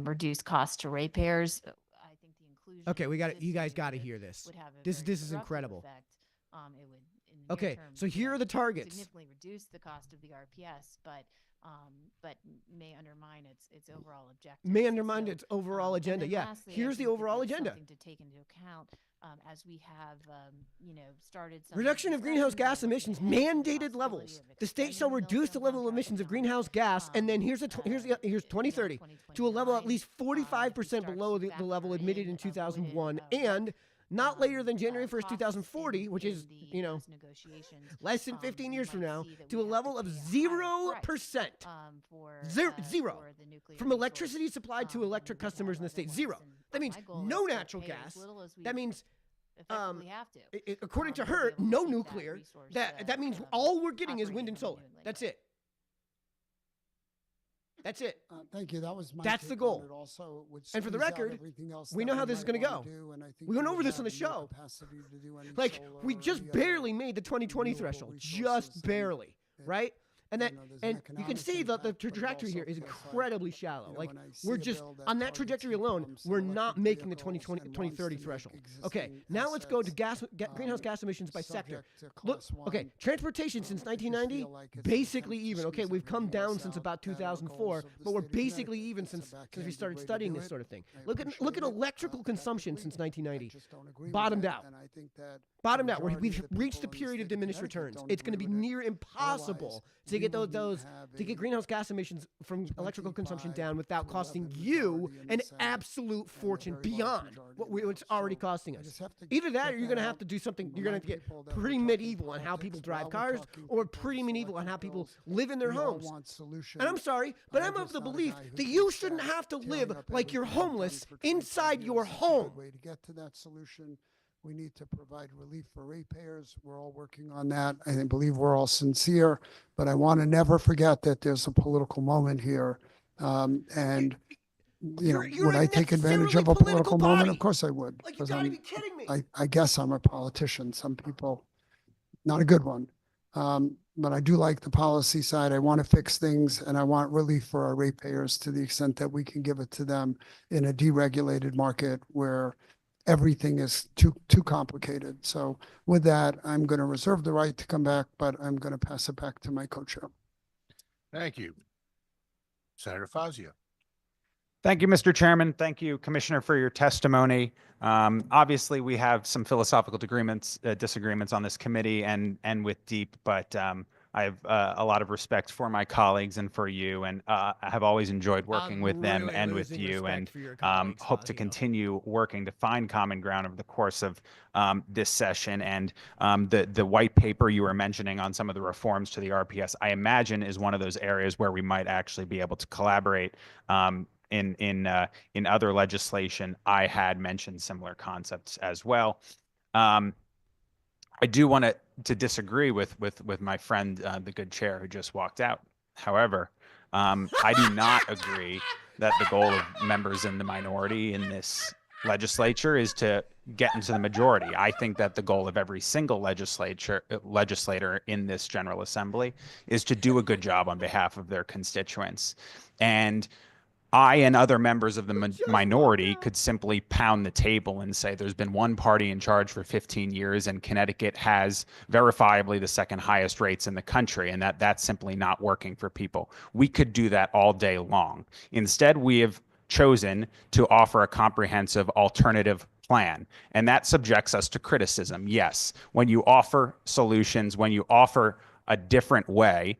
reduce costs to ratepayers. I think the inclusion. Okay, of we got it. You existing guys got to nuclear hear this. would have a This very this is disruptive incredible. effect. It would, in the near Okay, term, so here are the targets. significantly reduce the cost of the RPS, but may undermine its overall objectives. May undermine So, its overall and agenda. then Yeah. lastly, I Here's the think that overall that's agenda. something to take into account as we have, started some Reduction of greenhouse discussions gas and emissions, looking ahead to the mandated possibility levels. of The state shall extending the reduce the Millstone level of contract emissions of beyond, greenhouse gas, and then here's 2030 to a level at 2029, least 45% start below to the level factor admitted in in avoided, 2001, and not later than January 1st, costs 2040, which in is, those negotiations. less than 15 we years from might now, see that to we a have level of pay a higher 0%. price, for, Zero for the nuclear from resource, electricity supplied to than electric we have customers in the state. otherwise. Zero. And That means my goal no is to natural pay as gas. little as we That means effectively have to. according to to be her, able to no keep that nuclear. resource, That means um, all we're getting is operating wind and from a solar. New England That's grid. it. That's it. Thank you. That was my That's the take on goal. it also. It would And for the squeeze out record, everything else we that know how this is might gonna wanna go. do, and I think We went we over would this on the have no show. capacity to do any Like, we solar or just any other barely made the 2020 renewable threshold. Just resources, barely, and, right? And you that, know, there's an and you can economic see that the impact, but it trajectory here also is feels like, incredibly shallow. you know, Like, when I see we're a just bill that on that targets trajectory heat alone, pumps, we're not electric making the vehicles, 2020, and 2030 wants to threashold. make Okay, existing now let's go to assets, greenhouse gas emissions by sector. subject to Look, class okay, one. transportation since I just 1990, feel like it's an basically attempt to even. Okay, squeeze we've come everything down else since out about at our 2004, goals of the but we're state of basically Connecticut. even It's a since we backhanded started way to studying do this it. sort of thing. I Look at appreciate it, electrical consumption respectfully. since I 1990. just don't agree with Bottomed that, out. and I think that Bottomed the out. We've majority of the reached the people in period of state diminished Connecticut returns. don't It's going to agree be with it. near impossible to get to get we those wouldn't to have get a greenhouse gas emissions from electrical consumption 25 down without to costing 11 you majority in the an Senate absolute and a fortune very large beyond majority what in the it's House. already So costing I us. just have to Either that, get or you're going to that have out to do something. and You're going to remind get people that we're pretty talking medieval on how politics people while drive we're cars, talking or proposed pretty medieval on how electric people bills. live in their We all homes. want solutions. And I'm sorry, but I'm of just the not a belief guy who that you thinks shouldn't that have to tearing live up like you're everything we've done homeless for 25 inside your years is a good home. way to get to that solution. We need to provide relief for ratepayers. We're all working on that. I believe we're all sincere, but I want to never forget that there's a political moment here. And, you know, You're would I take advantage of a unnecessarily political political moment? body. Of course I would. Like, you 'Cause gotta I'm- be kidding me. I guess I'm a politician. Some people, not a good one. But I do like the policy side. I want to fix things and I want relief for our ratepayers to the extent that we can give it to them in a deregulated market where everything is too complicated. So with that, I'm going to reserve the right to come back, but I'm going to pass it back to my co-chair. Thank you. Senator Fazio. Thank you, Mr. Chairman. Thank you, Commissioner, for your testimony. Obviously, we have some philosophical disagreements on this committee and with DEEP, but I have a lot of respect for my colleagues and for you, and I have always enjoyed working with them really and with losing you, respect and for your colleagues, hope to Fazio. continue working to find common ground over the course of this session. And the white paper you were mentioning on some of the reforms to the RPS, I imagine, is one of those areas where we might actually be able to collaborate. In other legislation, I had mentioned similar concepts as well. I do want to disagree with my friend, the good chair who just walked out. However, I do not agree that the goal of members in the minority in this legislature is to get into the majority. I think that the goal of every single legislator in this General Assembly is to do a good job on behalf of their constituents. And I and other members of the minority could simply pound the table and say there's been one party in charge for 15 years and Connecticut has verifiably the second highest rates in the country, and that's simply not working for people. We could do that all day long. Instead, we have chosen to offer a comprehensive alternative plan, and that subjects us to criticism. Yes, when you offer solutions, when you offer a different way,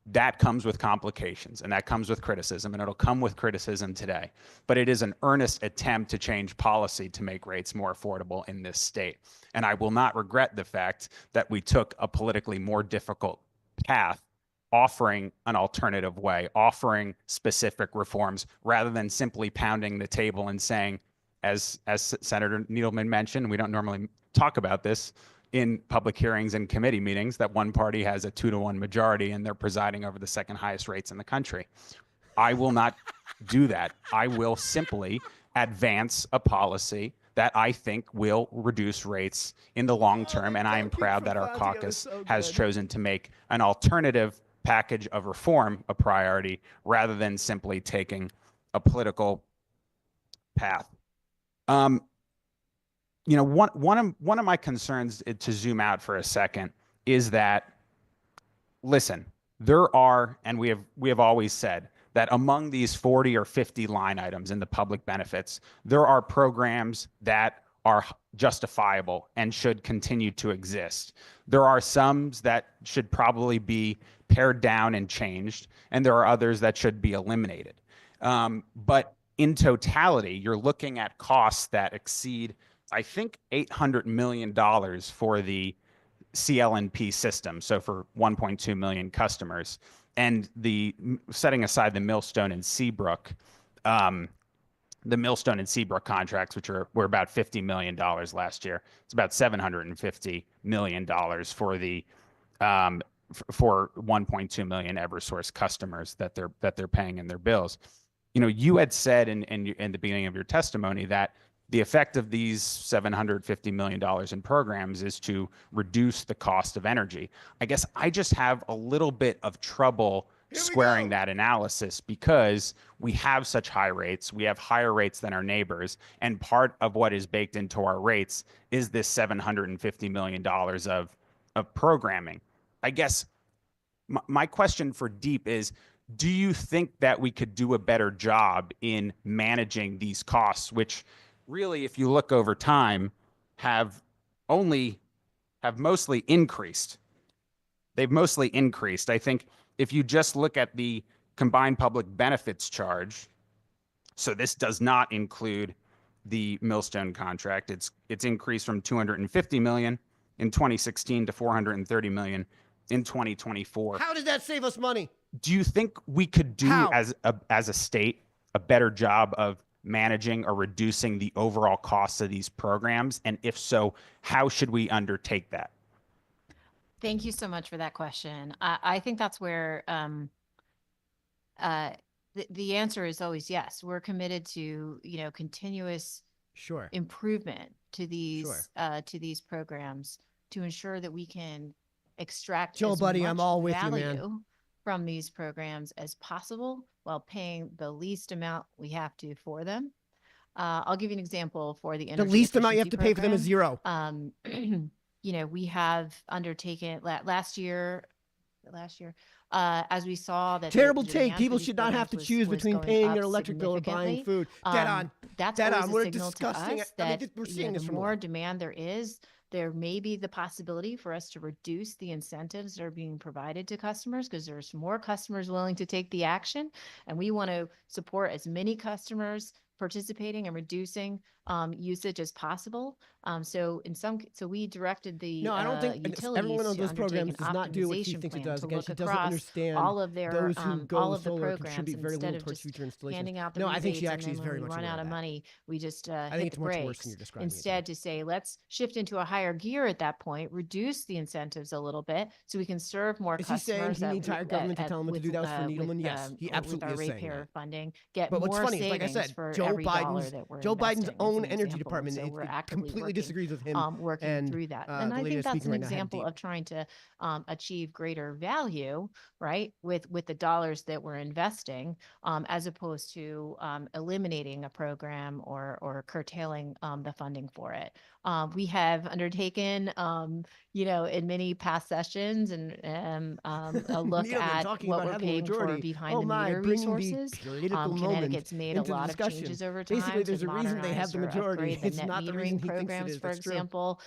that comes with complications and that comes with criticism, and it'll come with criticism today. But it is an earnest attempt to change policy to make rates more affordable in this state. And I will not regret the fact that we took a politically more difficult path, offering an alternative way, offering specific reforms, rather than simply pounding the table and saying, as Senator Needleman mentioned, we don't normally talk about this in public hearings and committee meetings, that one party has a 2-to-1 majority and they're presiding over the second highest rates in the country. I will not do that. I will simply advance a policy that I think will reduce rates in the long term. And I am proud that our caucus has chosen to make an alternative package of reform a priority rather than simply taking a political path. You know, one of my concerns, to zoom out for a second, is that, listen, there are, and we have always said that among these 40 or 50 line items in the public benefits, there are programs that are justifiable and should continue to exist. There are some that should probably be pared down and changed, and there are others that should be eliminated. But in totality, you're looking at costs that exceed, I think, $800 million for the CLNP system, so for 1.2 million customers. And setting aside the Millstone and Seabrook, contracts, which were about $50 million last year, it's about $750 million for the for 1.2 million Eversource customers that they're paying in their bills. You know, you had said in the beginning of your testimony that the effect of these $750 million in programs is to reduce the cost of energy. I guess I just have a little bit of trouble squaring that analysis, because we have such high rates. We have higher rates than our neighbors. And part of what is baked into our rates is this $750 million of programming. I guess my question for DEEP is, do you think that we could do a better job in managing these costs, which really, if you look over time, have mostly increased? they've mostly increased. I think if you just look at the combined public benefits charge, so this does not include the Millstone contract. It's increased from 250 million in 2016 to 430 million in 2024. How does that save us money? Do you think we could do How? as a state a better job of managing or reducing the overall costs of these programs? And if so, how should we undertake that? Thank you so much for that question. I think that's where the answer is always yes. We're committed to, continuous Sure. improvement to these programs to ensure that we can extract Joe, as buddy, I'm much all with you, man. value from these programs as possible while paying the least amount we have to for them. I'll give you an example for the The energy least amount you have to efficiency pay for them is program. zero. We have undertaken last year, as we saw that Terrible the take. demand for People these should not have programs to was- choose was between going paying up their electric bill or buying significantly. food. Dead on. That's Dead always on. a We're signal to disgusting. us I mean, that we're seeing this the from a more lot. demand there is, there may be the possibility for us to reduce the incentives that are being provided to customers because there's more customers willing to take the action. And we want to support as many customers participating and reducing usage as possible. So we directed the No, I don't think utilities everyone on to those undertake programs an does not do what he optimization thinks it plan does. to Again, look she doesn't across understand all of their those who go all of the solar programs contribute very instead little of towards just future installations. handing out the No, I think rebates, she and actually then is very when we much run aware out of of that. money, we just I think hit it's the much worse than brakes. you're describing it, though. Instead, to say, let's shift into a higher gear at that point, reduce the incentives a little bit so we can serve more Is he saying customers. he needs higher government to tell him what to do? That was for Needleman? Yes, he with absolutely our is saying ratepayer that. funding, get But what's more funny is, like I savings said, for Joe every dollar Biden's that we're Joe Biden's investing, as own an energy example. And department so we're actively completely working, disagrees with him. working and, through that. the And I lady think that's that's speaking an right now, Head example Deep. of trying to achieve greater value, right, with the dollars that we're investing, as opposed to eliminating a program or curtailing the funding for it. We have undertaken, in many past sessions and a look Needleman at talking what about we're having a paying for majority. behind Oh the my, meter bringing resources. the political moment Connecticut's made a into the lot of discussion. changes over time Basically, to there's a reason they have modernize the or majority. upgrade the It's net not the metering reason he thinks it programs, is. for That's true. example,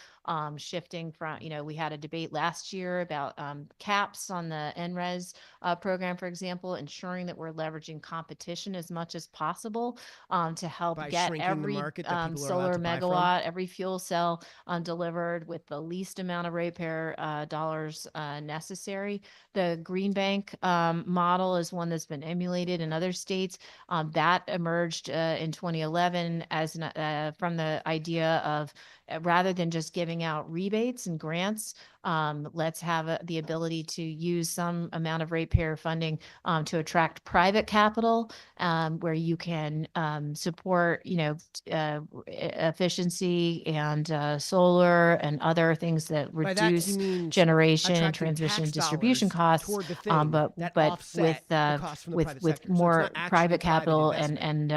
shifting from, we had a debate last year about caps on the NRES program, for example, ensuring that we're leveraging competition as much as possible to help By get shrinking the every market that people are solar allowed to buy from. megawatt, every fuel cell delivered with the least amount of ratepayer dollars necessary. The Green Bank model is one that's been emulated in other states. That emerged in 2011 as from the idea of rather than just giving out rebates and grants, let's have the ability to use some amount of ratepayer funding to attract private capital, where you can support, efficiency and solar and other things that By that, he reduce means generation and attracting transmission tax distribution dollars costs. toward the thing But that with offset the costs from the private with sector. So it's more not actually private capital investment.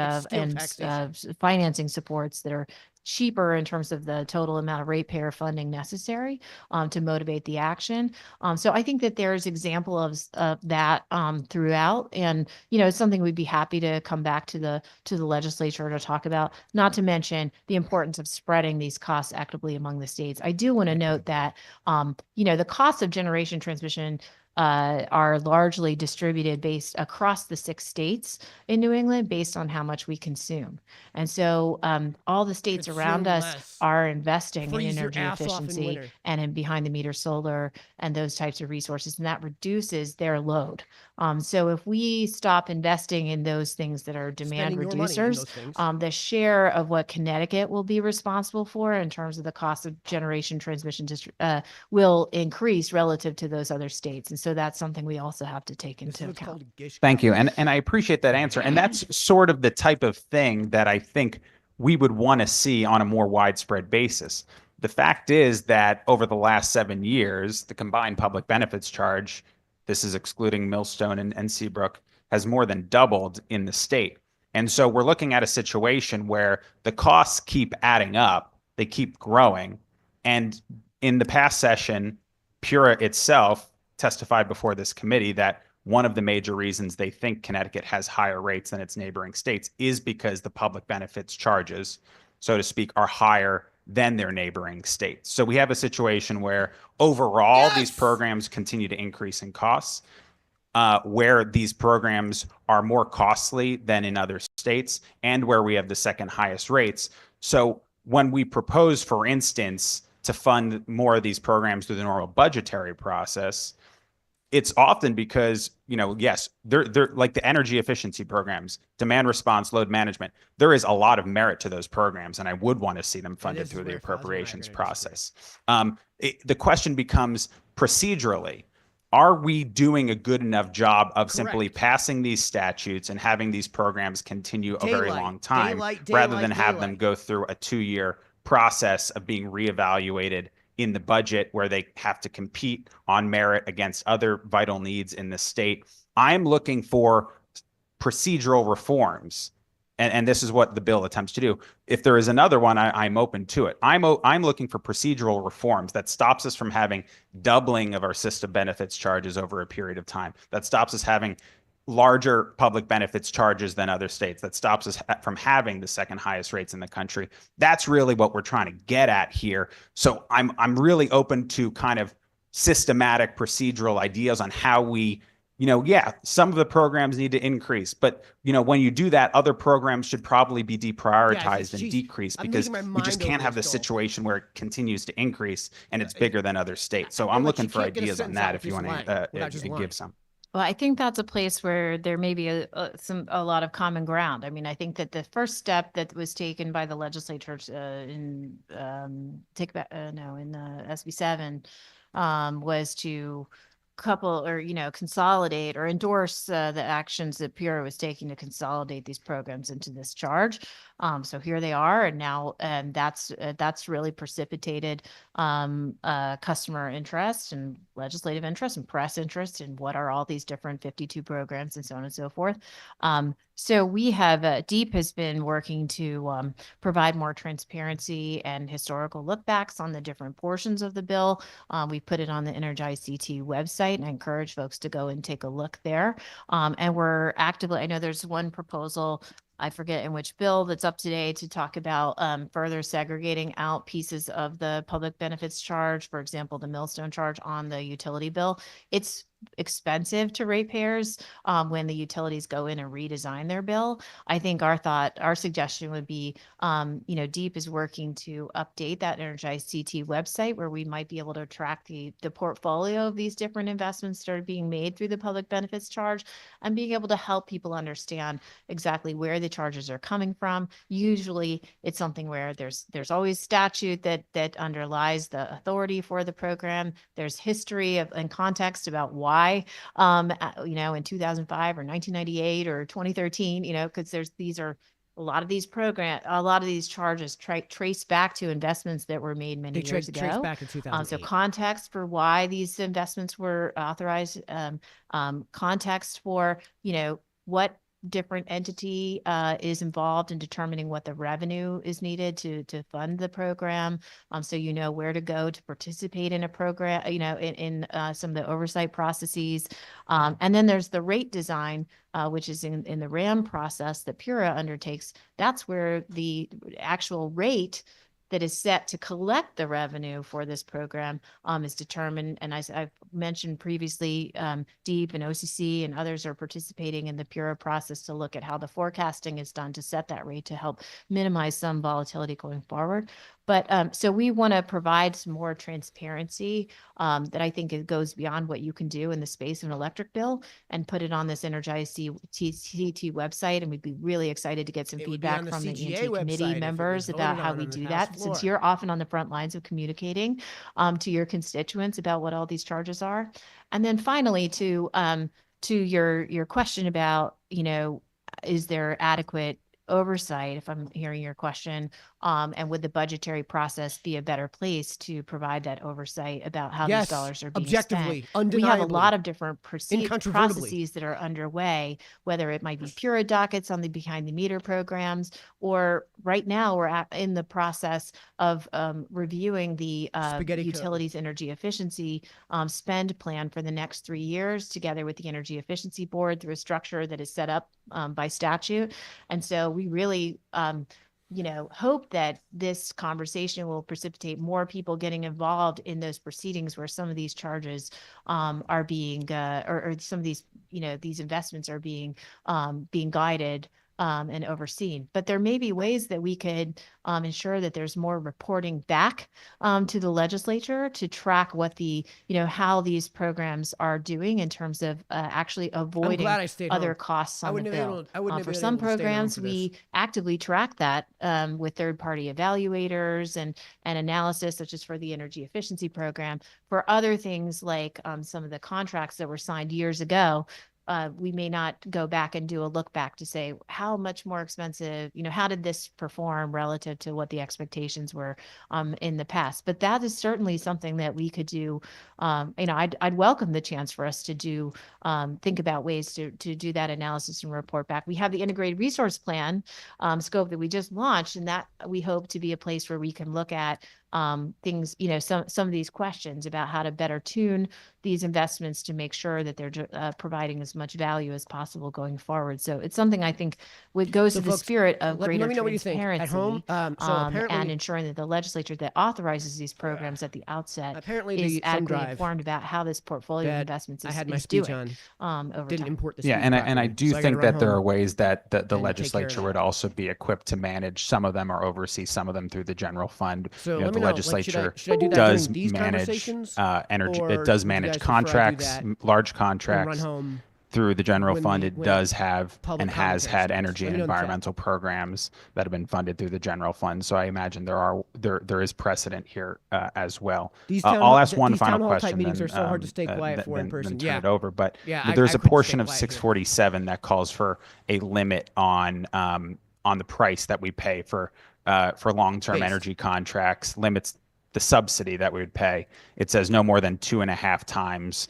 It's still taxation. financing supports that are cheaper in terms of the total amount of ratepayer funding necessary to motivate the action. So I think that there's example of that throughout, and it's something we'd be happy to come back to the legislature to talk about. Not to mention the importance of spreading these costs equitably among the states. I do want to note that the cost of generation transmission are largely distributed based across the 6 states in New England based on how much we consume. And so all the states around Consume us less. are investing in Freeze your energy ass off in efficiency winter. and in behind the meter solar and those types of resources, and that reduces their load. So if we stop investing in those things that are demand Spending your money in reducers, those things. the share of what Connecticut will be responsible for in terms of the cost of generation transmission will increase relative to those other states. And so that's something we also have to take This is into what's account. called a gish. Thank you. And I appreciate that answer. And that's sort of the type of thing that I think we would want to see on a more widespread basis. The fact is that over the last 7 years, the combined public benefits charge, this is excluding Millstone and Seabrook, has more than doubled in the state. And so we're looking at a situation where the costs keep adding up, they keep growing. And in the past session, Pura itself testified before this committee that one of the major reasons they think Connecticut has higher rates than its neighboring states is because the public benefits charges, so to speak, are higher than their neighboring states. So we have a situation where overall these programs continue to increase in costs, where these programs are more costly than in other states, and where we have the second highest rates. So when we propose, for instance, to fund more of these programs through the normal budgetary process, it's often because, yes, they're like the energy efficiency programs, demand response, load management. There is a lot of merit to those programs, and I would want to see them funded this is through the where Fozzie and I are appropriations gonna process. The question becomes procedurally, are we doing a good enough job of simply Correct. passing these statutes and having these programs continue a very Daylight, long time rather than have them go through a 2-year process of being reevaluated in the budget where they have to compete on merit against other vital needs in the state? I'm looking for procedural reforms. And this is what the bill attempts to do. If there is another one, I'm open to it. I'm looking for procedural reforms that stops us from having doubling of our system benefits charges over a period of time. That stops us having larger public benefits charges than other states. That stops us from having the second highest rates in the country. That's really what we're trying to get at here. So I'm really open to kind of systematic procedural ideas on how we, some of the programs need to increase, but when you do that, other programs should probably be deprioritized and decreased, because we just can't have the situation where it continues to increase and it's bigger than other states. So I'm looking for ideas on that if you want to give some. Well, I think that's a place where there may be a lot of common ground. I mean, I think that the first step that was taken by the legislature in SB7 was to couple or consolidate or endorse the actions that PURA was taking to consolidate these programs into this charge. So here they are, and now that's really precipitated customer interest and legislative interest and press interest in what are all these different 52 programs and so on and so forth. So we have DEEP has been working to provide more transparency and historical lookbacks on the different portions of the bill. We put it on the Energize CT website, and I encourage folks to go and take a look there. And we're actively, I know there's one proposal, I forget in which bill, that's up today to talk about further segregating out pieces of the public benefits charge. For example, the millstone charge on the utility bill. It's expensive to ratepayers when the utilities go in and redesign their bill. I think our suggestion would be, DEEP is working to update that Energize CT website where we might be able to track the portfolio of these different investments that are being made through the public benefits charge, and being able to help people understand exactly where the charges are coming from. Usually it's something where there's always statute that underlies the authority for the program. There's history and context about why, in 2005 or 1998 or 2013, because a lot of these charges trace back to investments that were made many years ago. Trace back in 2008. So context for why these investments were authorized, context for, what different entity is involved in determining what the revenue is needed to fund the program. So where to go to participate in a program, in some of the oversight processes. And then there's the rate design, which is in the RAM process that PURA undertakes. That's where the actual rate that is set to collect the revenue for this program is determined. And as I've mentioned previously, DEEP and OCC and others are participating in the PURA process to look at how the forecasting is done to set that rate to help minimize some volatility going forward. But so we want to provide some more transparency that I think it goes beyond what you can do in the space of an electric bill, and put it on this Energize CT website. And we'd be really excited to get some feedback from the ENT committee members about how we do that, since you're often on the front lines of communicating to your constituents about what all these charges are. And then finally, to your question about, is there adequate oversight, if I'm hearing your question, and would the budgetary process be a better place to provide that oversight about how these dollars are being objectively, spent? undeniably, we have a lot of different incontrovertibly processes that are underway, whether it might be PURA dockets on the behind the meter programs, or right now we're in the process of reviewing the utilities energy efficiency spend plan for the next 3 years, together with the Energy Efficiency Board, through a structure that is set up by statute. And so we really hope that this conversation will precipitate more people getting involved in those proceedings where some of these charges are being, or some of these, these investments are being guided and overseen. But there may be ways that we could ensure that there's more reporting back to the legislature to track what how these programs are doing in terms of actually I'm avoiding glad I stayed other home. costs I on the wouldn't have bill. able, I wouldn't have For been some able to stay home programs, for this. we actively track that with third-party evaluators and analysis, such as for the energy efficiency program. For other things like some of the contracts that were signed years ago, we may not go back and do a look back to say how much more expensive, how did this perform relative to what the expectations were in the past. But that is certainly something that we could do. I'd welcome the chance for us to do, think about ways to do that analysis and report back. We have the integrated resource plan scope that we just launched, and that we hope to be a place where we can look at things, some of these questions about how to better tune these investments to make sure that they're providing as much value as possible going forward. So it's something I think goes So to the folks, spirit of let greater me know what you think. transparency At home, so and apparently, ensuring that the legislature that authorizes these programs at the outset apparently is the thumb adequately drive informed about how this portfolio of that investments I is, had my is speech doing over didn't time. import the Yeah, speech and I properly, do so I gotta think run that there are home. ways that the and take care of legislature that. would also be equipped to manage some of them or oversee some of them through the general fund. So You know, let the me know, like, legislature should I do that does during these manage conversations, energy. or It does would you manage guys prefer I do contracts, that large and run contracts home through the general when fund. the- It when does have public and has commentary had starts? energy Let and me know in the chat. environmental programs that have been funded through the general fund. So I imagine there is precedent here as well. These I'll ask one these final town hall type question, meetings then, are so hard to stay quiet for in then person. turn Yeah, it over. But yeah, there's I a couldn't portion stay of quiet here. 647 that calls for a limit on the price that we pay for long-term Based. energy contracts, limits the subsidy that we would pay. It says no more than 2.5 times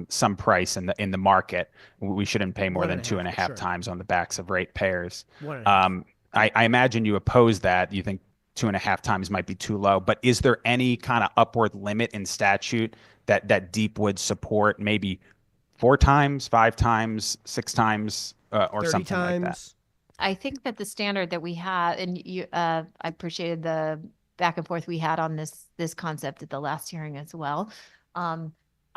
some price in the market. We shouldn't pay more than 2.5 sure. times on the backs of ratepayers. 1.5. I imagine you oppose that. You think 2.5 times might be too low, but is there any kind of upward limit in statute that DEEP would support? Maybe 4 times, 5 times, 6 times, or 30 something like that. times. I think that the standard that we have, and I appreciated the back and forth we had on this concept at the last hearing as well.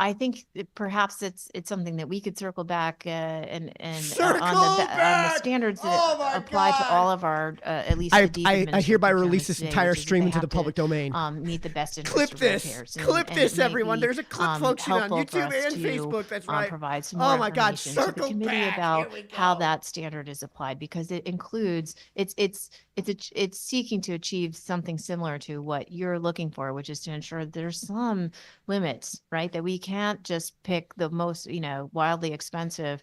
I think perhaps it's something that we could circle back and on the standards that apply to all of our at least the DEEP I administered hereby procurements release this today, entire which is that stream they into have the public domain. meet the best interest Clip of this. ratepayers. Clip And this, it may everyone. be, There's a clip function on helpful for YouTube us and to, Facebook. That's right. provide some Oh more my God, information to the circle committee back. about Here we how go. that standard is applied, because it includes it's seeking to achieve something similar to what you're looking for, which is to ensure that there's some limits, right? That we can't just pick the most, wildly expensive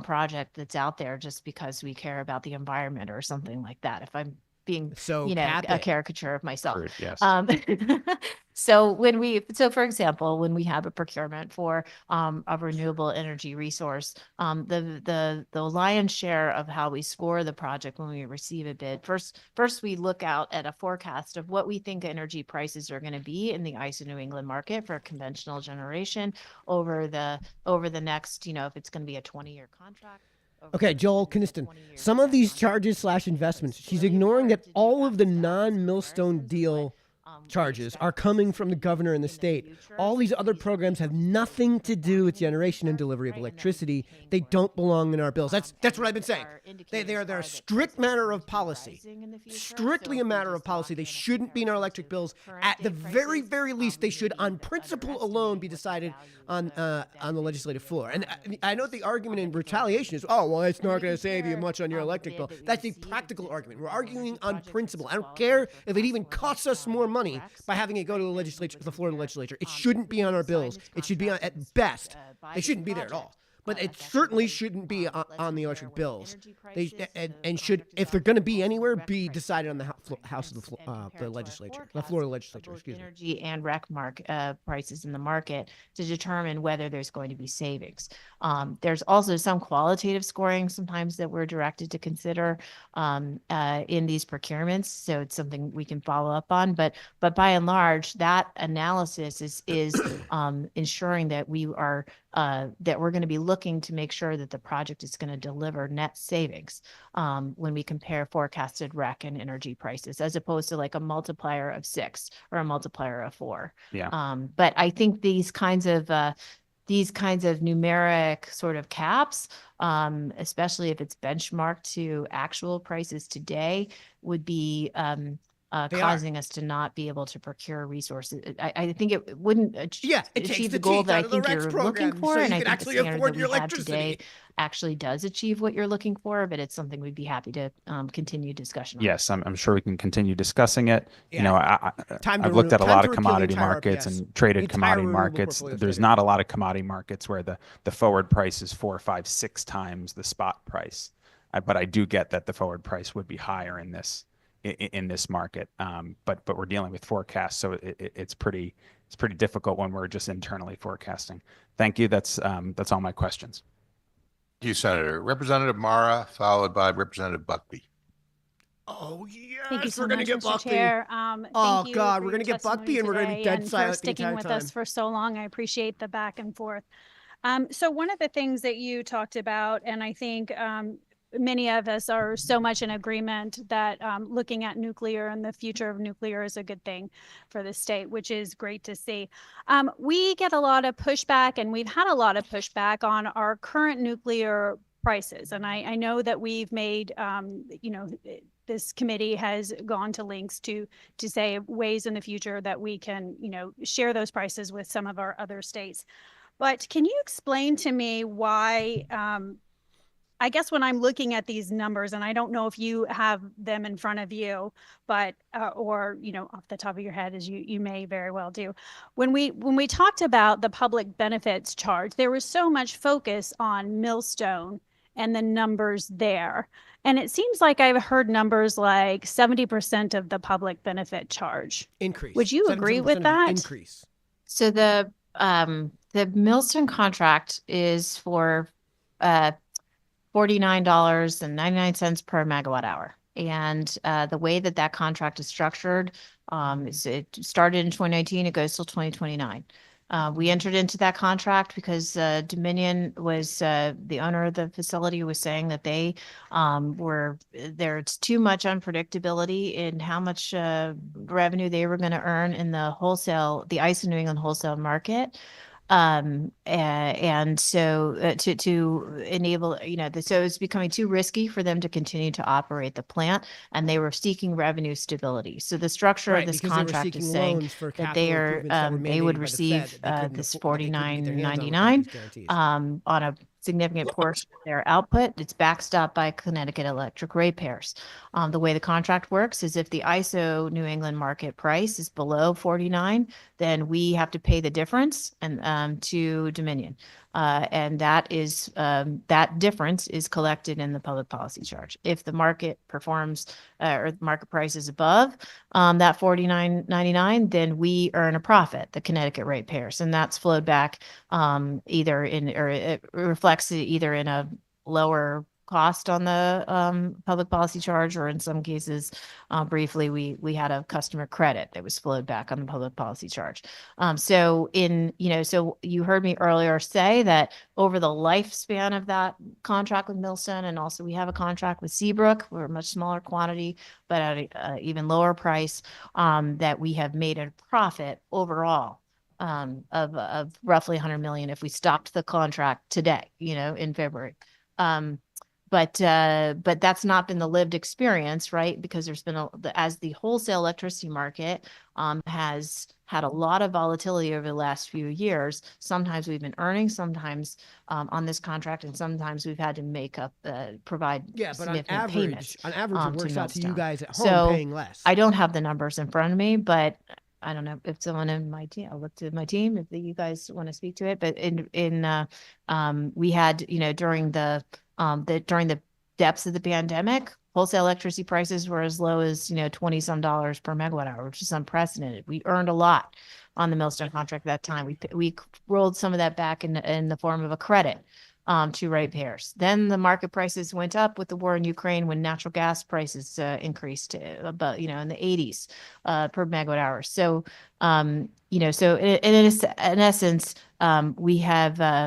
project that's out there just because we care about the environment or something like that. If I'm being, So cap a it. caricature of myself. Rude, yes. So for example, when we have a procurement for a renewable energy resource, the lion's share of how we score the project when we receive a bid, first we look out at a forecast of what we think energy prices are going to be in the ISO New England market for conventional generation over the next, if it's going to be a 20-year contract. Okay, Joel Kniston. Some of these charges / investments, she's ignoring that all of the non-Millstone deal charges are coming from the governor and the state. All these other programs have nothing to do with generation and delivery of electricity. They don't belong in our bills. That's what I've been saying. They're a strict matter of policy. Strictly a matter of policy. They shouldn't be in our electric bills. At the very, very least, they should, on principle alone, be decided on the legislative floor. And I know the argument in retaliation is, oh, well, it's not going to save you much on your electric bill. That's a practical argument. We're arguing on principle. I don't care if it even costs us more money by having it go to the legislature, the Florida legislature. It shouldn't be on our bills. It should be on, at best. They shouldn't be there at all. But it certainly shouldn't be on the electric bills. They and should, if they're going to be anywhere, be decided on the House of the legislature, the Florida legislature. Excuse me. Energy and rec prices in the market to determine whether there's going to be savings. There's also some qualitative scoring sometimes that we're directed to consider in these procurements. So it's something we can follow up on. But by and large, that analysis is ensuring that we are that we're going to be looking to make sure that the project is going to deliver net savings when we compare forecasted REC and energy prices, as opposed to like a multiplier of 6 or a multiplier of 4. Yeah. But I think these kinds of numeric sort of caps, especially if it's benchmarked to actual prices today, would be They are. causing us to not be able to procure resources. I think it wouldn't Yeah, it takes achieve the the goal teeth that I out of the think RECs you're program looking for. so And you I can think the actually standard afford that your we have today electricity. actually does achieve what you're looking for, but it's something we'd be happy to continue discussion on. Yes, I'm sure we can continue discussing it. You know, Time to I've looked at a time lot to of repeal the commodity entire markets RPS, and traded entire commodity renewable markets. portfolio There's standard. not a lot of commodity markets where the forward price is 4, 5, 6 times the spot price. But I do get that the forward price would be higher in this market. But we're dealing with forecasts, so it's pretty difficult when we're just internally forecasting. Thank you. That's all my questions. Thank you, Senator. Representative Mara, followed by Representative Buckby. Oh yes, Thank you so we're gonna much, get Mr. Buckby. Chair. Oh, Thank you God, for we're your gonna get testimony Buckby and we're gonna be today dead and for silent the sticking entire with time. us for so long. I appreciate the back and forth. So one of the things that you talked about, and I think many of us are so much in agreement that looking at nuclear and the future of nuclear is a good thing for the state, which is great to see. We get a lot of pushback, and we've had a lot of pushback on our current nuclear prices. And I know that we've made, this committee has gone to lengths to say ways in the future that we can, share those prices with some of our other states. But can you explain to me why, I guess when I'm looking at these numbers, and I don't know if you have them in front of you, but, or, off the top of your head, as you may very well do. When we talked about the public benefits charge, there was so much focus on Millstone and the numbers there. And it seems like I've heard numbers like 70% of the public benefit charge. Increase. Would you agree 77% with of that? Increase. So the Millstone contract is for $49.99 per megawatt hour. And the way that contract is structured is it started in 2019, it goes till 2029. We entered into that contract because Dominion was the owner of the facility, was saying that they there's too much unpredictability in how much revenue they were going to earn in the ISO New England wholesale market. And so to enable, so it's becoming too risky for them to continue to operate the plant, and they were seeking revenue stability. So the structure of this contract is saying that they would receive this $49.99 on a significant portion of their output. It's backstopped by Connecticut Electric ratepayers. The way the contract works is if the ISO New England market price is below 49, then we have to pay the difference and to Dominion. And that difference is collected in the public policy charge. If the market performs or the market price is above that $49.99, then we earn a profit, the Connecticut ratepayers, and that's flowed back either it reflects either in a lower cost on the public policy charge, or in some cases, briefly, we had a customer credit that was flowed back on the public policy charge. So you heard me earlier say that over the lifespan of that contract with Millstone, and also we have a contract with Seabrook, we're a much smaller quantity, but at an even lower price, that we have made a profit overall of roughly 100 million if we stopped the contract today, in February. But that's not been the lived experience, right? Because there's been as the wholesale electricity market has had a lot of volatility over the last few years. Sometimes we've been earning, sometimes on this contract, and sometimes we've had to provide significant payments. On average, it works out to you guys at home So paying less. I don't have the numbers in front of me, but I don't know if someone in my team, I'll look to my team if you guys want to speak to it. But we had, during the depths of the pandemic, wholesale electricity prices were as low as, $20 some per megawatt hour, which is unprecedented. We earned a lot on the Millstone contract at that time. We rolled some of that back in the form of a credit to ratepayers. Then the market prices went up with the war in Ukraine, when natural gas prices increased about, in the 80s per megawatt hour. So so in essence, we've had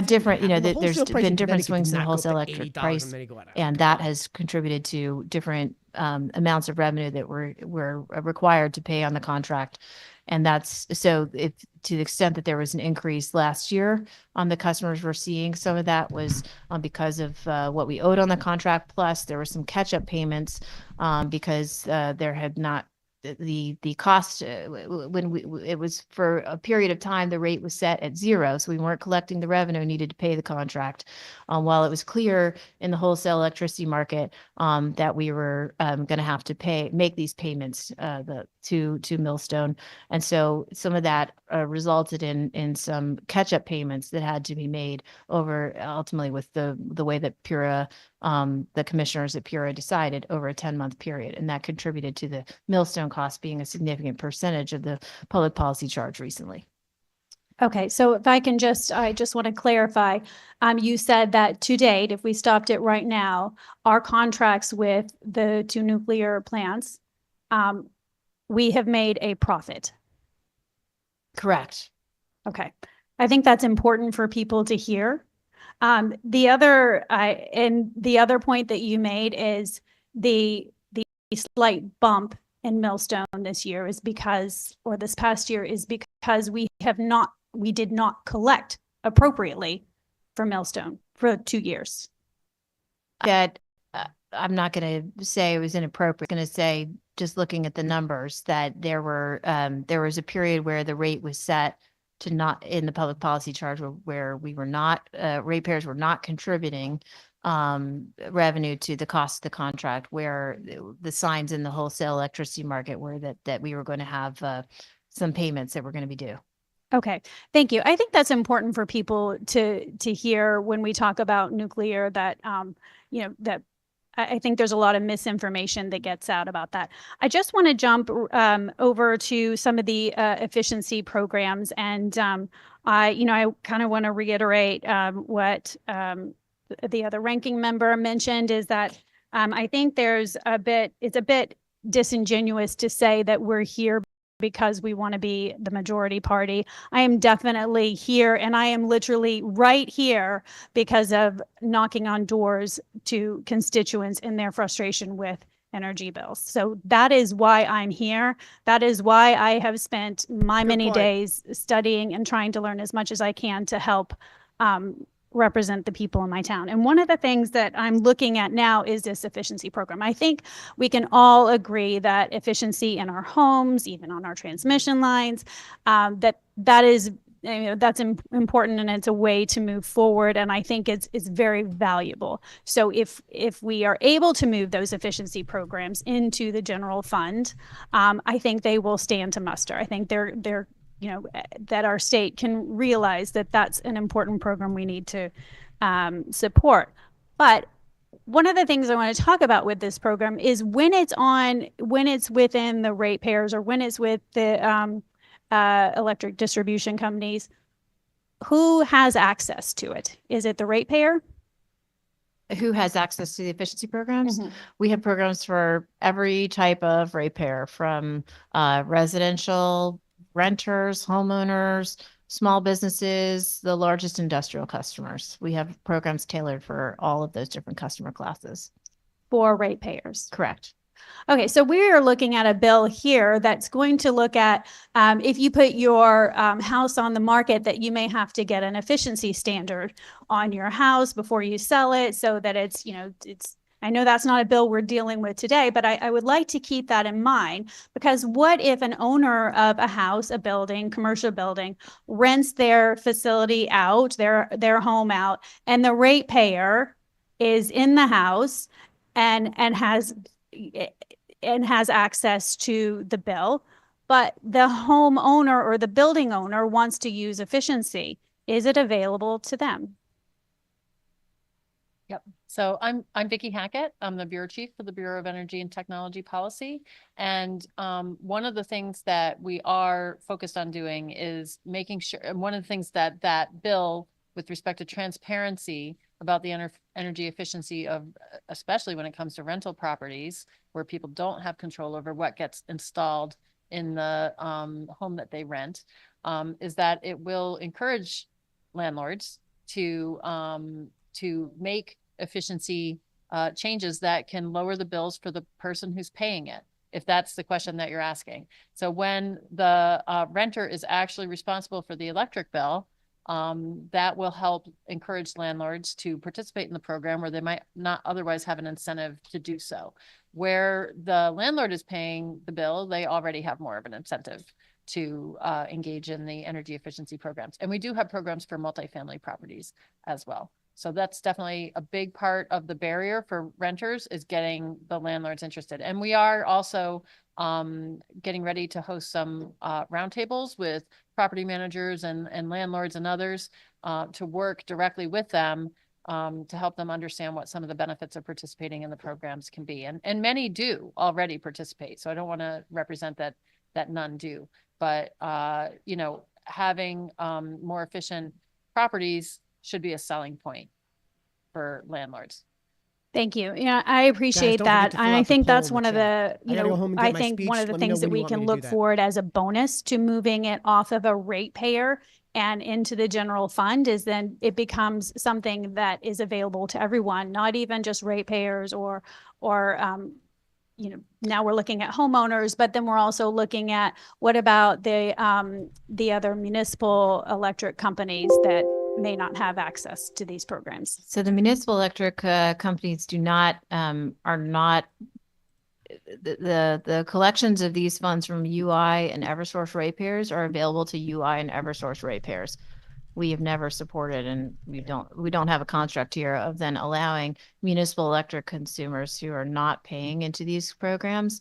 different, The there's wholesale price been in different Connecticut swings did in the not go up to wholesale electric $80 a price. megawatt hour. And that has contributed to different amounts of revenue that we're required to pay on the contract. And that's, so if, to the extent that there was an increase last year, the customers were seeing some of that was because of what we owed on the contract. Plus there were some catch-up payments because there had not, the cost when it was for a period of time, the rate was set at 0. So we weren't collecting the revenue needed to pay the contract. While it was clear in the wholesale electricity market that we were going to have to make these payments to Millstone. And so some of that resulted in some catch-up payments that had to be made over ultimately with the way that PURA, the commissioners at PURA decided over a 10-month period. And that contributed to the Millstone cost being a significant percentage of the public policy charge recently. Okay, so if I just want to clarify, you said that to date, if we stopped it right now, our contracts with the 2 nuclear plants, we have made a profit. Correct. Okay. I think that's important for people to hear. The other point that you made is the slight bump in Millstone this year is because, or this past year is because we did not collect appropriately for Millstone for 2 years. That I'm not going to say it was inappropriate. I'm going to say, just looking at the numbers, that there was a period where the rate was set to not in the public policy charge where we were not, ratepayers were not contributing revenue to the cost of the contract, where the signs in the wholesale electricity market were that we were going to have some payments that were going to be due. Okay, thank you. I think that's important for people to hear when we talk about nuclear, that that I think there's a lot of misinformation that gets out about that. I just want to jump over to some of the efficiency programs, and I kind of want to reiterate what the other ranking member mentioned, is that I think it's a bit disingenuous to say that we're here because we want to be the majority party. I am definitely here, and I am literally right here because of knocking on doors to constituents in their frustration with energy bills. So that is why I'm here. That is why I have spent my many days studying and trying to learn as much as I can to help represent the people in my town. And one of the things that I'm looking at now is this efficiency program. I think we can all agree that efficiency in our homes, even on our transmission lines, that is, that's important, and it's a way to move forward. And I think it's very valuable. So if we are able to move those efficiency programs into the general fund, I think they will stand to muster. I think they're that our state can realize that that's an important program we need to support. But one of the things I want to talk about with this program is when it's within the ratepayers, or when it's with the electric distribution companies, who has access to it? Is it the ratepayer? Who has access to the efficiency programs? Mhm. We have programs for every type of ratepayer, from residential, renters, homeowners, small businesses, the largest industrial customers. We have programs tailored for all of those different customer classes. For ratepayers. Correct. Okay, so we are looking at a bill here that's going to look at if you put your house on the market, that you may have to get an efficiency standard on your house before you sell it, so that it's, I know that's not a bill we're dealing with today, but I would like to keep that in mind, because what if an owner of a house, a building, commercial building, rents their facility out, their home out, and the ratepayer is in the house and has access to the bill, but the homeowner or the building owner wants to use efficiency? Is it available to them? Yep. So I'm Vicki Hackett. I'm the Bureau Chief for the Bureau of Energy and Technology Policy. And one of the things that we are focused on doing is making sure, and one of the things that bill with respect to transparency about the energy efficiency of, especially when it comes to rental properties, where people don't have control over what gets installed in the home that they rent, is that it will encourage landlords to make efficiency changes that can lower the bills for the person who's paying it, if that's the question that you're asking. So when the renter is actually responsible for the electric bill, that will help encourage landlords to participate in the program where they might not otherwise have an incentive to do so. Where the landlord is paying the bill, they already have more of an incentive to engage in the energy efficiency programs. And we do have programs for multifamily properties as well. So that's definitely a big part of the barrier for renters, is getting the landlords interested. And we are also getting ready to host some roundtables with property managers and landlords and others to work directly with them to help them understand what some of the benefits of participating in the programs can be. And many do already participate. So I don't want to represent that none do, but you know, having more efficient properties should be a selling point for landlords. Thank you. Yeah, I appreciate don't forget that. to fill And I out the think poll that's in the one of chat. the, I gotta go home and I get my think one speech. of the Let me know things that when you we want me can to do look that. forward as a bonus to moving it off of a ratepayer and into the general fund is then it becomes something that is available to everyone, not even just ratepayers or you know, now we're looking at homeowners, but then we're also looking at what about the other municipal electric companies that may not have access to these programs. So the municipal electric companies do not are not the collections of these funds from UI and Eversource ratepayers are available to UI and Eversource ratepayers. We have never supported, and we don't have a construct here of then allowing municipal electric consumers who are not paying into these programs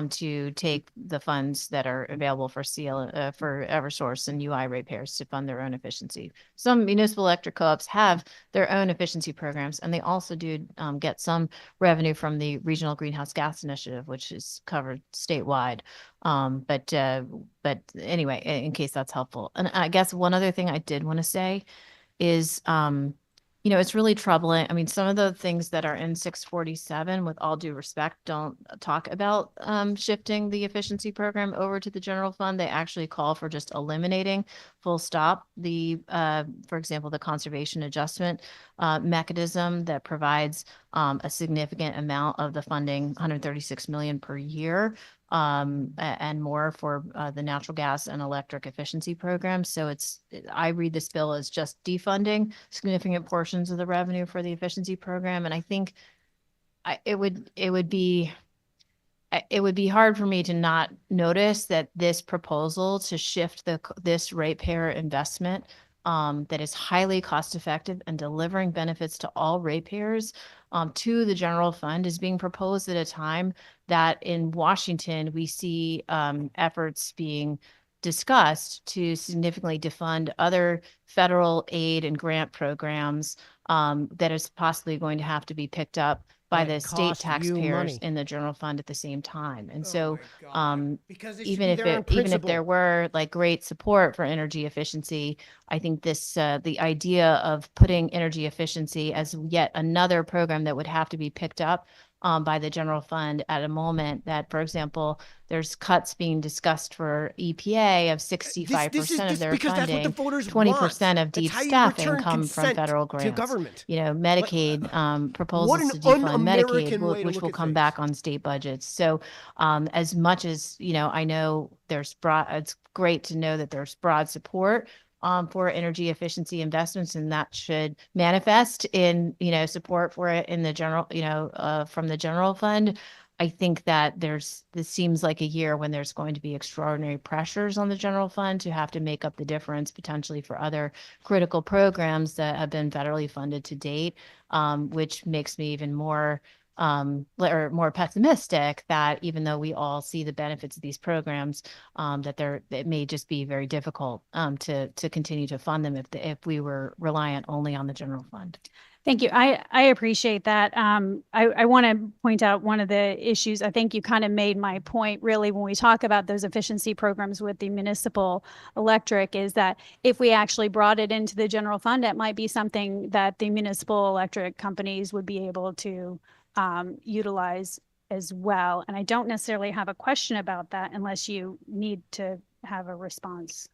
to take the funds that are available for for Eversource and UI ratepayers to fund their own efficiency. Some municipal electric co-ops have their own efficiency programs, and they also do get some revenue from the Regional Greenhouse Gas Initiative, which is covered statewide. But anyway, in case that's helpful. And I guess one other thing I did want to say is, you know, it's really troubling. I mean, some of the things that are in 647, with all due respect, don't talk about shifting the efficiency program over to the general fund. They actually call for just eliminating full stop for example, the conservation adjustment mechanism that provides a significant amount of the funding, 136 million per year, and more for the natural gas and electric efficiency programs. So I read this bill as just defunding significant portions of the revenue for the efficiency program. And I think it would be hard for me to not notice that this proposal to shift this ratepayer investment that is highly cost effective and delivering benefits to all ratepayers to the general fund is being proposed at a time that in Washington we see efforts being discussed to significantly defund other federal aid and grant programs that is possibly going to have to be picked up by That the state cost you taxpayers money. in the general fund at the same time. And Oh so my God. Because it should even be if there on even if there principle. were like great support for energy efficiency, I think the idea of putting energy efficiency as yet another program that would have to be picked up by the general fund at a moment that, for example, there's cuts being discussed for EPA of 65% of their because that's what the funding, voters 20% want. of deep That's how you staffing return come from consent federal to grants. government. You know, Medicaid proposals an to defund un-American Medicaid, way to which look will at come things. back on state budgets. So as much as, you know, I know it's great to know that there's broad support for energy efficiency investments, and that should manifest in, you know, support for it in the general, you know, from the general fund. I think that this seems like a year when there's going to be extraordinary pressures on the general fund to have to make up the difference potentially for other critical programs that have been federally funded to date, which makes me even more or more pessimistic that even though we all see the benefits of these programs, that it may just be very difficult to continue to fund them if we were reliant only on the general fund. Thank you. I appreciate that. I want to point out one of the issues. I think you kind of made my point really when we talk about those efficiency programs with the municipal electric is that if we actually brought it into the general fund, it might be something that the municipal electric companies would be able to utilize as well. And I don't necessarily have a question about that unless you need to have a response.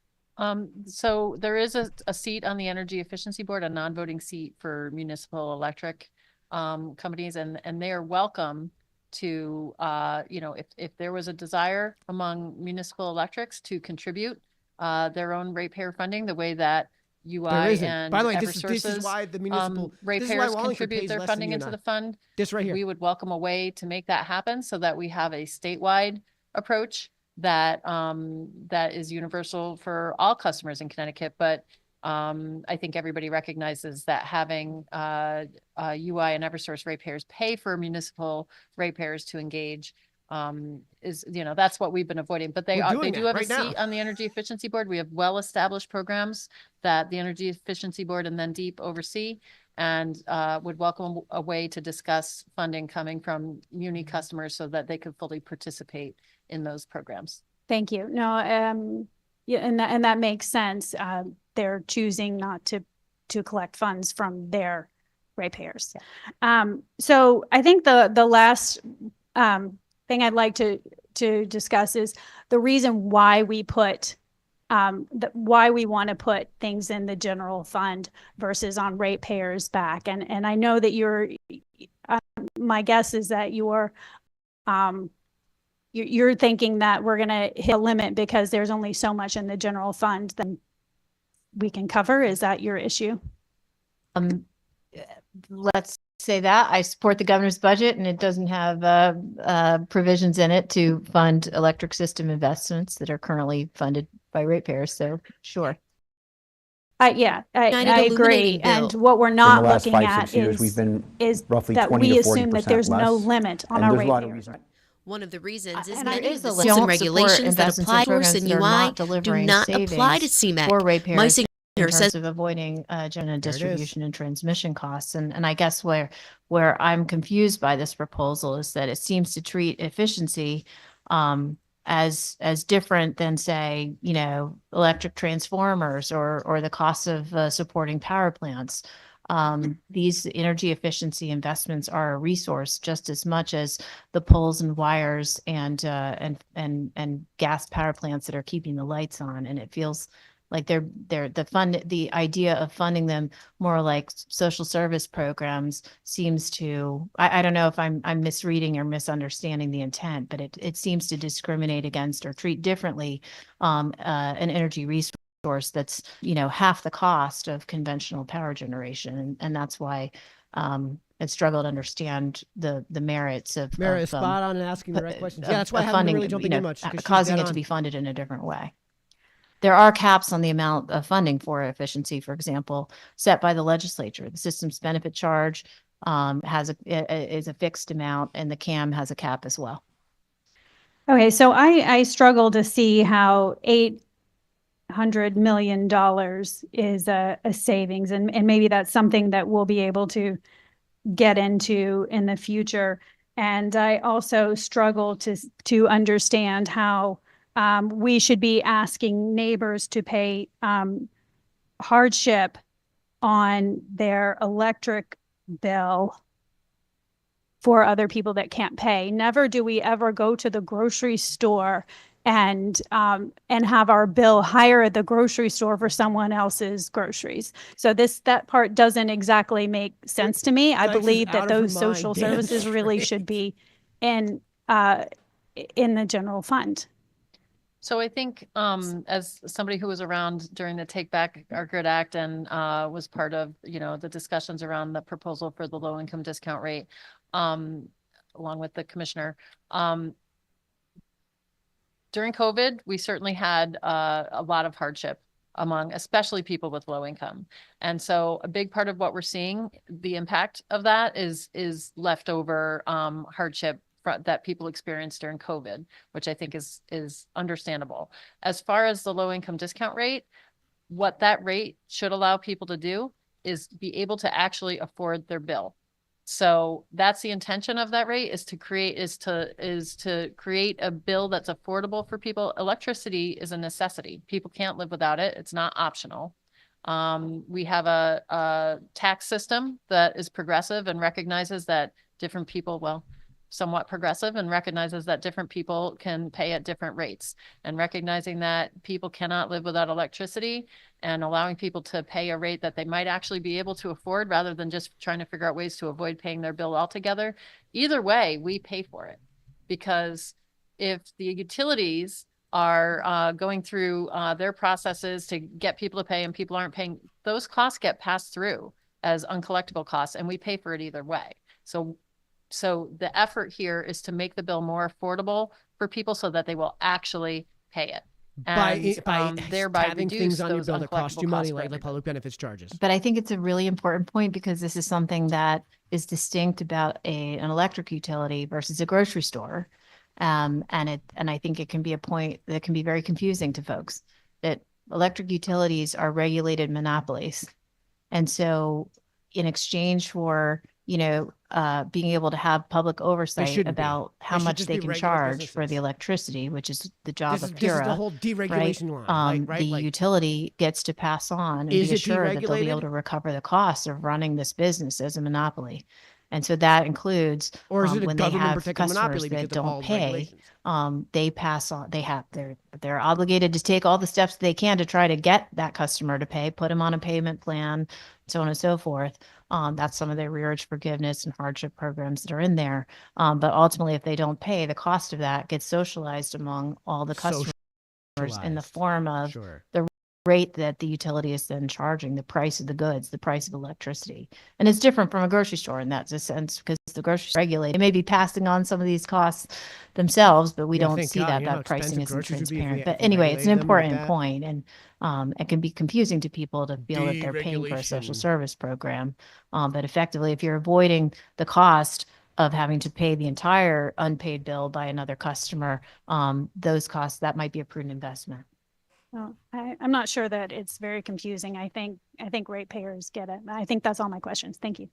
So there is a seat on the Energy Efficiency Board, a non-voting seat for municipal electric companies, and they are welcome to, if there was a desire among municipal electrics to contribute their own ratepayer funding, the way that UI There isn't. and By the way, this is Eversource's, why the municipal, this is why ratepayers Wallingford contribute pays their less than funding you and into I. the fund. This right here. We would welcome a way to make that happen so that we have a statewide approach that that is universal for all customers in Connecticut. But I think everybody recognizes that having UI and Eversource ratepayers pay for municipal ratepayers to engage is, that's what we've been avoiding. But they We're are, doing they do that have a right now. seat on the Energy Efficiency Board. We have well-established programs that the Energy Efficiency Board and then DEEP oversee, and would welcome a way to discuss funding coming from muni customers so that they could fully participate in those programs. Thank you. No, yeah, and that makes sense. They're choosing not to collect funds from their ratepayers. So I think the last thing I'd like to discuss is the reason why we put why we want to put things in the general fund versus on ratepayers back. And I know that my guess is that you're thinking that we're going to hit a limit because there's only so much in the general fund that we can cover. Is that your issue? Let's say that I support the governor's budget and it doesn't have provisions in it to fund electric system investments that are currently funded by ratepayers. So sure. Yeah, I agree. illuminating And bill. what we're In not the last looking 5-6 at years, we've been is roughly that 20 we to assume that 40% there's no less. limit on And our there's a lot of ratepayers. reasons. One of the reasons is And I many of is the a laws limit. and regulations that apply to us in UI do not apply to CMEC. Or My ratepayers in signature says terms of avoiding general is. distribution and transmission costs. And I guess where I'm confused by this proposal is that it seems to treat efficiency as different than, say, electric transformers or the cost of supporting power plants. These energy efficiency investments are a resource just as much as the poles and wires and gas power plants that are keeping the lights on. And it feels like the idea of funding them more like social service programs seems to, I don't know if I'm misreading or misunderstanding the intent, but it seems to discriminate against or treat differently an energy resource that's, half the cost of conventional power generation. And that's why I struggle to understand the merits of Mara is spot on and asking the right questions. Yeah, that's why I haven't funding, really jumping in much. 'cause she's causing dead it to on. be funded in a different way. There are caps on the amount of funding for efficiency, for example, set by the legislature. The system's benefit charge is a fixed amount, and the CAM has a cap as well. Okay, so I struggle to see how $800 million is a savings, and maybe that's something that we'll be able to get into in the future. And I also struggle to understand how we should be asking neighbors to pay hardship on their electric bill for other people that can't pay. Never do we ever go to the grocery store and have our bill higher at the grocery store for someone else's groceries. So that part doesn't exactly make sense to me. I Dice is believe out that of her those social mind, damn services really straight. should be in the general fund. So I think as somebody who was around during the Take Back Our Grid Act and was part of, the discussions around the proposal for the low income discount rate, along with the commissioner, during COVID, we certainly had a lot of hardship among especially people with low income. And so a big part of what we're seeing, the impact of that is leftover hardship that people experienced during COVID, which I think is understandable. As far as the low income discount rate, what that rate should allow people to do is be able to actually afford their bill. So that's the intention of that rate, is to create a bill that's affordable for people. Electricity is a necessity. People can't live without it. It's not optional. We have a tax system that is progressive and recognizes that different people, somewhat progressive and recognizes that different people can pay at different rates, and recognizing that people cannot live without electricity, and allowing people to pay a rate that they might actually be able to afford rather than just trying to figure out ways to avoid paying their bill altogether. Either way, we pay for it, because if the utilities are going through their processes to get people to pay and people aren't paying, those costs get passed through as uncollectible costs, and we pay for it either way. So the effort here is to make the bill more affordable for people so that they will actually pay it. And thereby having things reduce on your those bill that cost uncollectible you money, costs for like the everybody. public benefits charges. But I think it's a really important point because this is something that is distinct about an electric utility versus a grocery store. And I think it can be a point that can be very confusing to folks, that electric utilities are regulated monopolies. And so in exchange for, being able to have public oversight shouldn't be. about how They should much just they be can regular charge for the businesses. electricity, which is the job This is of the PURA, whole deregulation line, right? the Like, utility gets to pass on and Is be it assured that they'll be deregulated? able to recover the costs of running this business as a monopoly. And so that includes or is it a when they government have protected customers monopoly because that of all don't the pay, regulations? they pass on, they're obligated to take all the steps they can to try to get that customer to pay, put them on a payment plan, so on and so forth. That's some of their rearage forgiveness and hardship programs that are in there. But ultimately, if they don't pay, the cost of that gets socialized among all the customers in the Socialized. form of Sure. rate that the utility is then charging, the price of the goods, the price of electricity. And it's different from a grocery store in that sense, because the grocery store regulated. They may be passing on some of these costs themselves, but we Yeah, don't thank see God, that. you know how That pricing expensive isn't groceries would be if we- transparent. if But we anyway, it's an regulated them like important that. point, and it can be confusing to people to feel that they're paying for a social Deregulation. service program. But effectively, if you're avoiding the cost of having to pay the entire unpaid bill by another customer, those costs, that might be a prudent investment. Well, I'm not sure that it's very confusing. I think ratepayers get it. I think that's all my questions. Thank you.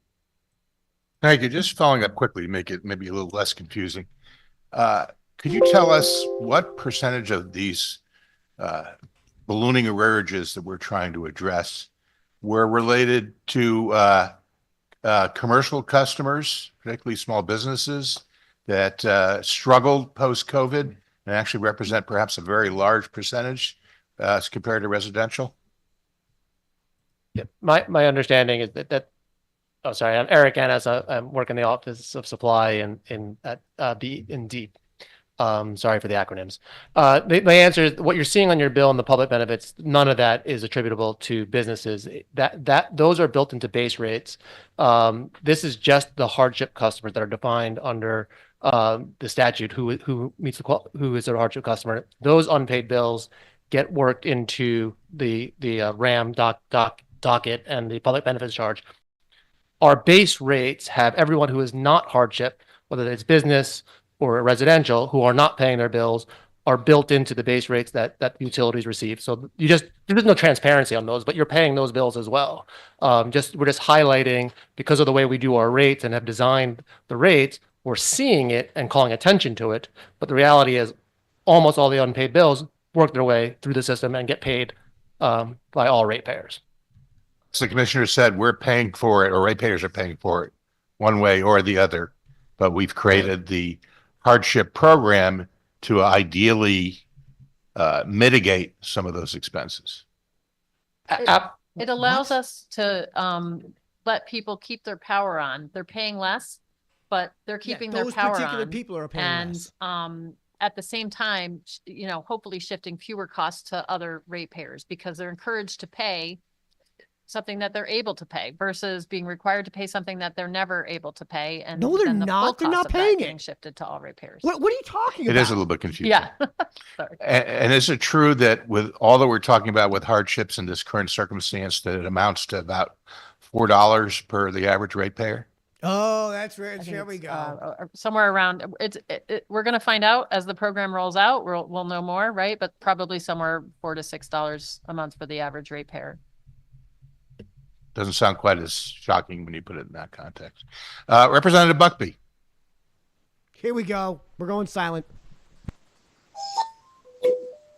Thank you. Just following up quickly to make it maybe a little less confusing. Could you tell us what percentage of these ballooning arrearages that we're trying to address were related to commercial customers, particularly small businesses that struggled post-COVID and actually represent perhaps a very large percentage as compared to residential? Yeah, my understanding is that oh, sorry, I'm Eric Annis. I work in the Office of Supply at DEEP. Sorry for the acronyms. The answer is what you're seeing on your bill and the public benefits, none of that is attributable to businesses. Those are built into base rates. This is just the hardship customers that are defined under the statute who is a hardship customer. Those unpaid bills get worked into the RAM docket and the public benefits charge. Our base rates have everyone who is not hardship, whether it's business or residential, who are not paying their bills, are built into the base rates that utilities receive. So there's no transparency on those, but you're paying those bills as well. We're just highlighting, because of the way we do our rates and have designed the rates, we're seeing it and calling attention to it. But the reality is almost all the unpaid bills work their way through the system and get paid by all ratepayers. So the commissioner said we're paying for it, or ratepayers are paying for it one way or the other, but we've created the hardship program to ideally mitigate some of those expenses. It allows us to let people keep their power on. They're paying less, but they're keeping their those power particular on. people are paying And less. at the same time, hopefully shifting fewer costs to other ratepayers, because they're encouraged to pay something that they're able to pay versus being required to pay something that they're never able to pay. And No, they're then the full not. They're cost not of that paying being it. shifted to all ratepayers. What are you talking It about? is a little bit confusing. Yeah. Sorry. And is it true that with all that we're talking about with hardships in this current circumstance, that it amounts to about $4 per the average ratepayer? Oh, that's right. I think Here we it's, go. somewhere around we're going to find out as the program rolls out. We'll know more, right? But probably somewhere $4 to $6 a month for the average ratepayer. Doesn't sound quite as shocking when you put it in that context. Representative Buckby. Here we go. We're going silent.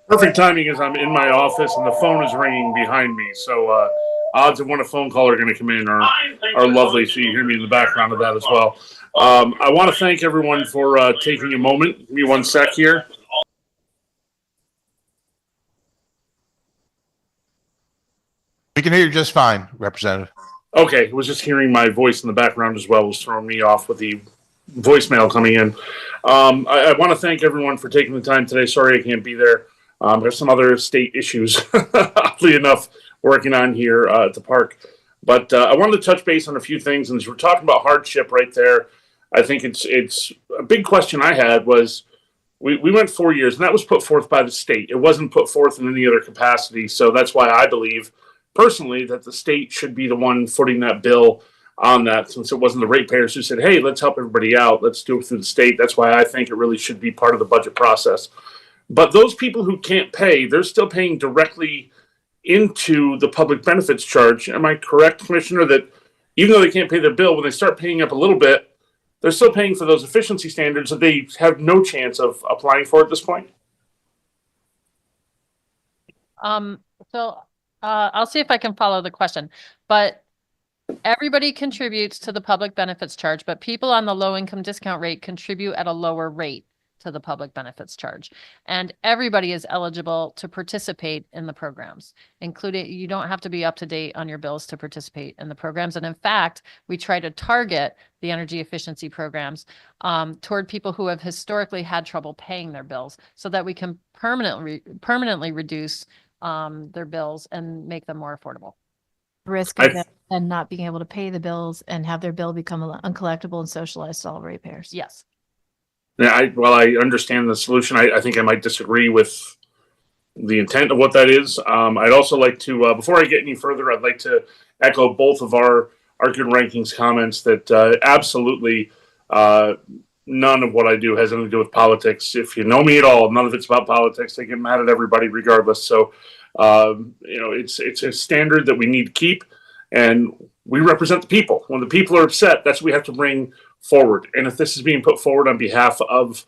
Perfect timing as I'm in my office and the phone is ringing behind me. So odds of when a phone call are going to come in are lovely. So you hear me in the background of that as well. I want to thank everyone for taking a moment. Give me one sec here. We can hear you just fine, Representative. Okay, I was just hearing my voice in the background as well. It was throwing me off with the voicemail coming in. I want to thank everyone for taking the time today. Sorry I can't be there. There's some other state issues, oddly enough, working on here at the park. But I wanted to touch base on a few things. And as we're talking about hardship right there, I think it's a big question I had was we went 4 years, and that was put forth by the state. It wasn't put forth in any other capacity. So that's why I believe personally that the state should be the one footing that bill on that, since it wasn't the ratepayers who said, hey, let's help everybody out. Let's do it through the state. That's why I think it really should be part of the budget process. But those people who can't pay, they're still paying directly into the public benefits charge. Am I correct, Commissioner, that even though they can't pay their bill, when they start paying up a little bit, they're still paying for those efficiency standards that they have no chance of applying for at this point? I'll see if I can follow the question, but everybody contributes to the public benefits charge, but people on the low income discount rate contribute at a lower rate to the public benefits charge. And everybody is eligible to participate in the programs, including, you don't have to be up to date on your bills to participate in the programs. And in fact, we try to target the energy efficiency programs toward people who have historically had trouble paying their bills so that we can permanently reduce their bills and make them more affordable. Risk of them and not being able to pay the bills and have their bill become uncollectible and socialized to all ratepayers. Yes. Yeah, I understand the solution. I think I might disagree with the intent of what that is. I'd also like to, before I get any further, I'd like to echo both of our good rankings comments that absolutely none of what I do has anything to do with politics. If you know me at all, none of it's about politics. I get mad at everybody regardless. So, it's a standard that we need to keep, and we represent the people. When the people are upset, that's what we have to bring forward. And if this is being put forward on behalf of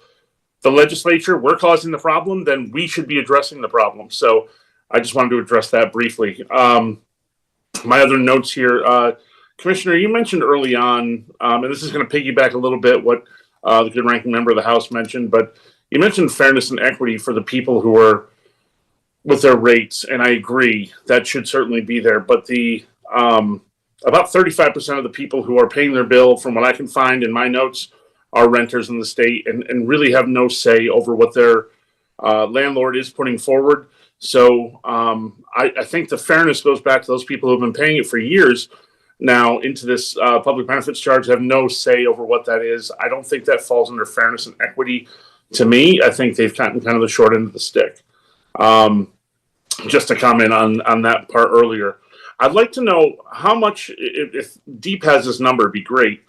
the legislature, we're causing the problem, then we should be addressing the problem. So I just wanted to address that briefly. My other notes here, Commissioner, you mentioned early on, and this is going to piggyback a little bit what the good ranking member of the House mentioned, but you mentioned fairness and equity for the people who are with their rates. And I agree that should certainly be there. But the about 35% of the people who are paying their bill, from what I can find in my notes, are renters in the state and really have no say over what their landlord is putting forward. So I think the fairness goes back to those people who have been paying it for years now into this public benefits charge, have no say over what that is. I don't think that falls under fairness and equity to me. I think they've gotten kind of the short end of the stick. Just to comment on that part earlier. I'd like to know how much, if DEEP has this number, it'd be great.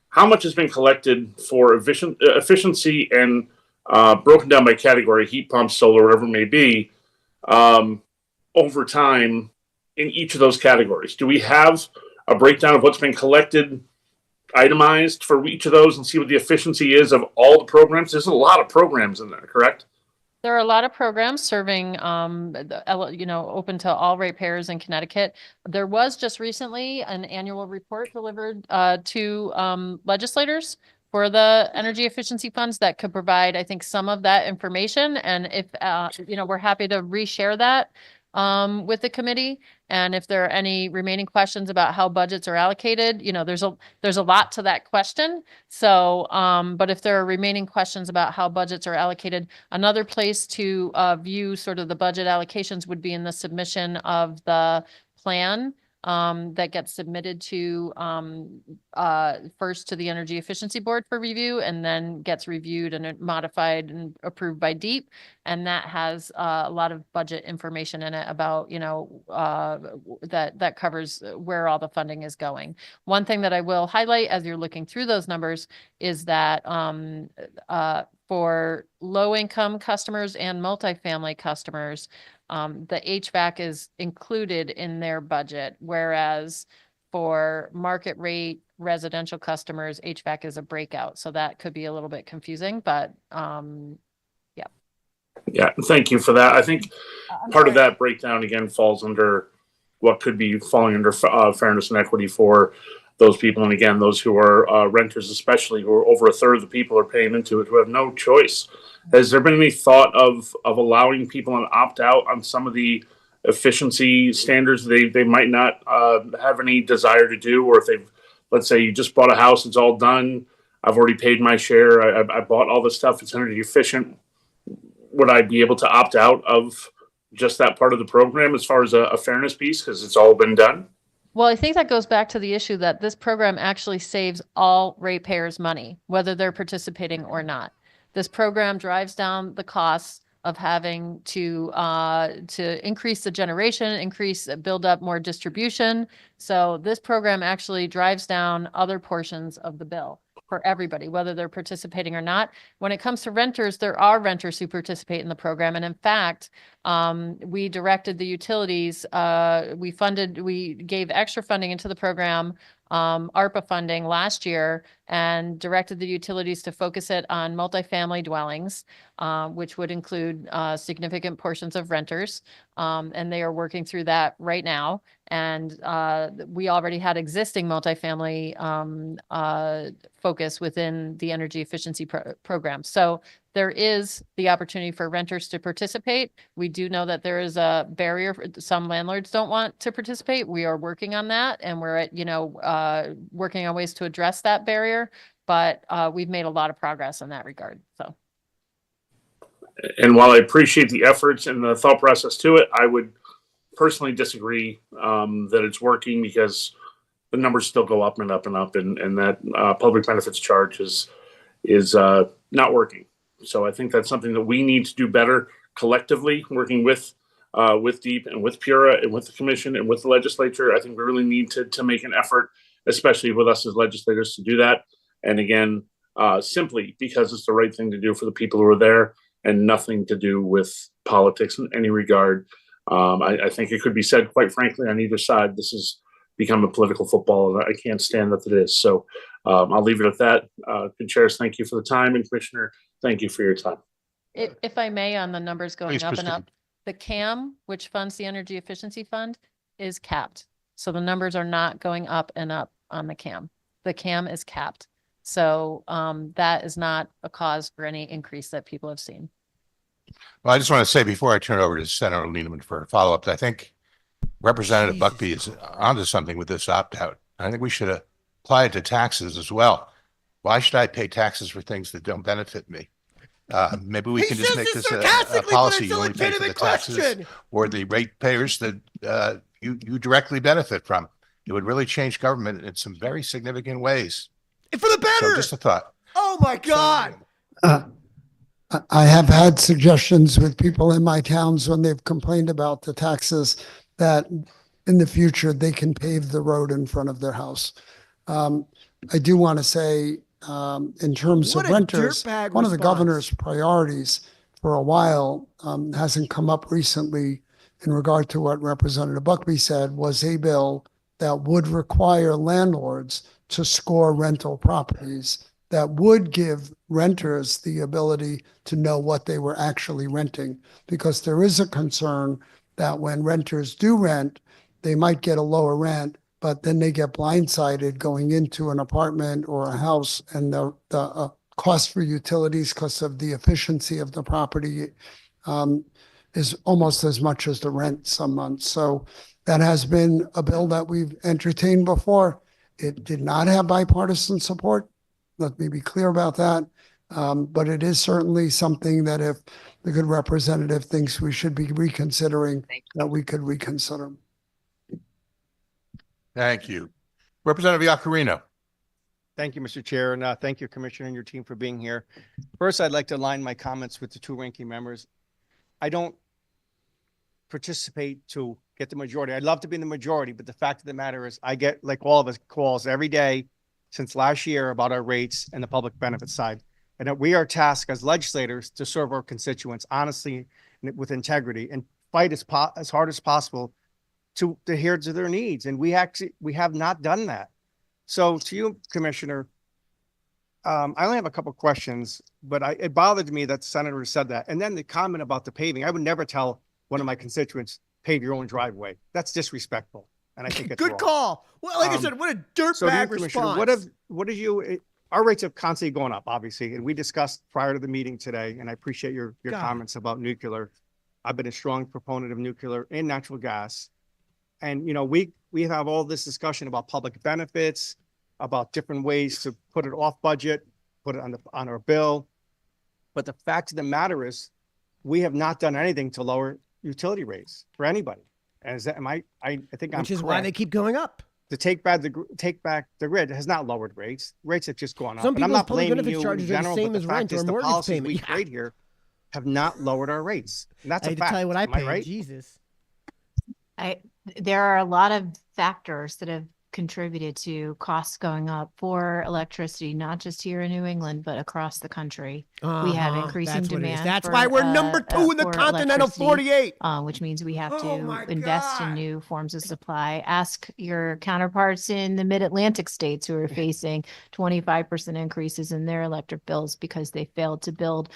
How much has been collected for efficiency and broken down by category, heat pumps, solar, whatever it may be, over time in each of those categories? Do we have a breakdown of what's been collected, itemized for each of those, and see what the efficiency is of all the programs? There's a lot of programs in there, correct? There are a lot of programs serving, open to all ratepayers in Connecticut. There was just recently an annual report delivered to legislators for the energy efficiency funds that could provide, I think, some of that information. And if, we're happy to reshare that with the committee. And if there are any remaining questions about how budgets are allocated, there's a lot to that question. So, but if there are remaining questions about how budgets are allocated, another place to view sort of the budget allocations would be in the submission of the plan that gets submitted to first to the Energy Efficiency Board for review, and then gets reviewed and modified and approved by DEEP. And that has a lot of budget information in it about, that covers where all the funding is going. One thing that I will highlight as you're looking through those numbers is that for low income customers and multifamily customers, the HVAC is included in their budget, whereas for market rate residential customers, HVAC is a breakout. So that could be a little bit confusing, but yeah, thank you for that. I think part of that breakdown again falls under what could be falling under fairness and equity for those people. And again, those who are renters, especially, who are over a third of the people are paying into it, who have no choice. Has there been any thought of allowing people to opt out on some of the efficiency standards they might not have any desire to do? Or if they've, let's say you just bought a house, it's all done, I've already paid my share, I bought all this stuff, it's energy efficient, would I be able to opt out of just that part of the program as far as a fairness piece, because it's all been done? Well, I think that goes back to the issue that this program actually saves all ratepayers money, whether they're participating or not. This program drives down the costs of having to increase the generation, build up more distribution. So this program actually drives down other portions of the bill for everybody, whether they're participating or not. When it comes to renters, there are renters who participate in the program. And in fact, we directed the utilities, we gave extra funding into the program, ARPA funding last year, and directed the utilities to focus it on multifamily dwellings, which would include significant portions of renters. And they are working through that right now. And we already had existing multifamily focus within the energy efficiency program. So there is the opportunity for renters to participate. We do know that there is a barrier. Some landlords don't want to participate. We are working on that, and we're working on ways to address that barrier. But we've made a lot of progress in that regard. So. And while I appreciate the efforts and the thought process to it, I would personally disagree that it's working, because the numbers still go up and up and up, and that public benefits charge is not working. So I think that's something that we need to do better collectively, working with DEEP and with PURA and with the commission and with the legislature. I think we really need to make an effort, especially with us as legislators, to do that. And again, simply because it's the right thing to do for the people who are there, and nothing to do with politics in any regard. I think it could be said, quite frankly, on either side, this has become a political football, and I can't stand that it is. So I'll leave it at that. Good chairs, thank you for the time, and Commissioner, thank you for your time. If I may, on the numbers going Please up and proceed. up, the CAM, which funds the Energy Efficiency Fund, is capped. So the numbers are not going up and up on the CAM. The CAM is capped. So that is not a cause for any increase that people have seen. Well, I just want to say before I turn it over to Senator Lieneman for a follow-up, I think Representative Buckby is onto something with this opt-out. I think we should apply it to taxes as well. Why should I pay taxes for things that don't benefit me? Maybe we can just make this a policy. You only pay for the taxes or the ratepayers that you directly benefit from. It would really change government in some very significant ways. And for the better. So just a thought. Oh my God. I have had suggestions with people in my towns when they've complained about the taxes that in the future they can pave the road in front of their house. I do want to say, in terms of renters, one of the governor's priorities for a while hasn't come up recently in regard to what Representative Buckby said, was a bill that would require landlords to score rental properties, that would give renters the ability to know what they were actually renting. Because there is a concern that when renters do rent, they might get a lower rent, but then they get blindsided going into an apartment or a house, and the cost for utilities because of the efficiency of the property is almost as much as the rent some months. So that has been a bill that we've entertained before. It did not have bipartisan support. Let me be clear about that. But it is certainly something that if the good representative thinks we should be reconsidering, that we could reconsider. Thank you. Representative Yacarino. Thank you, Mr. Chair, and thank you, Commissioner, and your team for being here. First, I'd like to align my comments with the two ranking members. I don't participate to get the majority. I'd love to be in the majority, but the fact of the matter is I get, like all of us, calls every day since last year about our rates and the public benefit side. And that we are tasked as legislators to serve our constituents honestly and with integrity and fight as hard as possible to adhere to their needs. And we have not done that. So to you, Commissioner, I only have a couple of questions, but it bothered me that the senator said that. And then the comment about the paving, I would never tell one of my constituents pave your own driveway. That's disrespectful. And I think it's Good wrong. call. Well, like I Um, said, what a So to you, dirtbag Commissioner, response. what did you, our rates have constantly gone up, obviously, and we discussed prior to the meeting today, and I appreciate your God. comments about nuclear. I've been a strong proponent of nuclear and natural gas. And, you know, we have all this discussion about public benefits, about different ways to put it off budget, put it on our bill. But the fact of the matter is, we have not done anything to lower utility rates for anybody. And is that, I think I'm Which is why they correct. keep going up. To take back the grid has not lowered rates. Rates have just gone up. Some And I'm people's not public blaming benefits you in charges are the general, same but as the rent fact or is a the mortgage policies payment. we Yeah. create here have not lowered our rates. And that's I a hate to fact. tell you what I Am I pay. right? Jesus. There are a lot of factors that have contributed to costs going up for electricity, not just here in New England, but across the country. We have Uh-huh. increasing That's what it is. demand. That's for, why we're number 2 in the for continental electricity, 48. which means we have Oh my to invest God. in new forms of supply. Ask your counterparts in the mid-Atlantic states who are facing 25% increases in their electric bills because they failed to build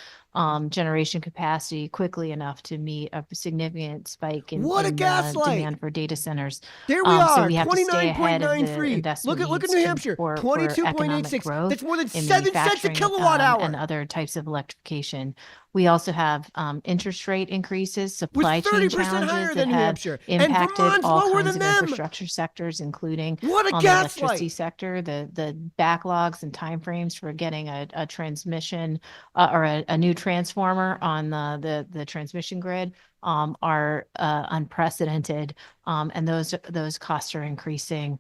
generation capacity quickly enough to meet a significant spike in, What a gaslight. demand for data centers. There we So are, we have to stay ahead of the 29.93. investment Look at needs New to- Hampshire, for 22.86. economic growth That's more than in 7 cents a manufacturing, kilowatt hour. and other types of electrification. We also have interest rate increases, With supply chain 30% higher challenges that than New have Hampshire. And impacted Vermont's all lower kinds than of them. infrastructure sectors, including What a the electricity gaslight. sector. The backlogs and timeframes for getting a transmission or a new transformer on the transmission grid are unprecedented, and those costs are increasing.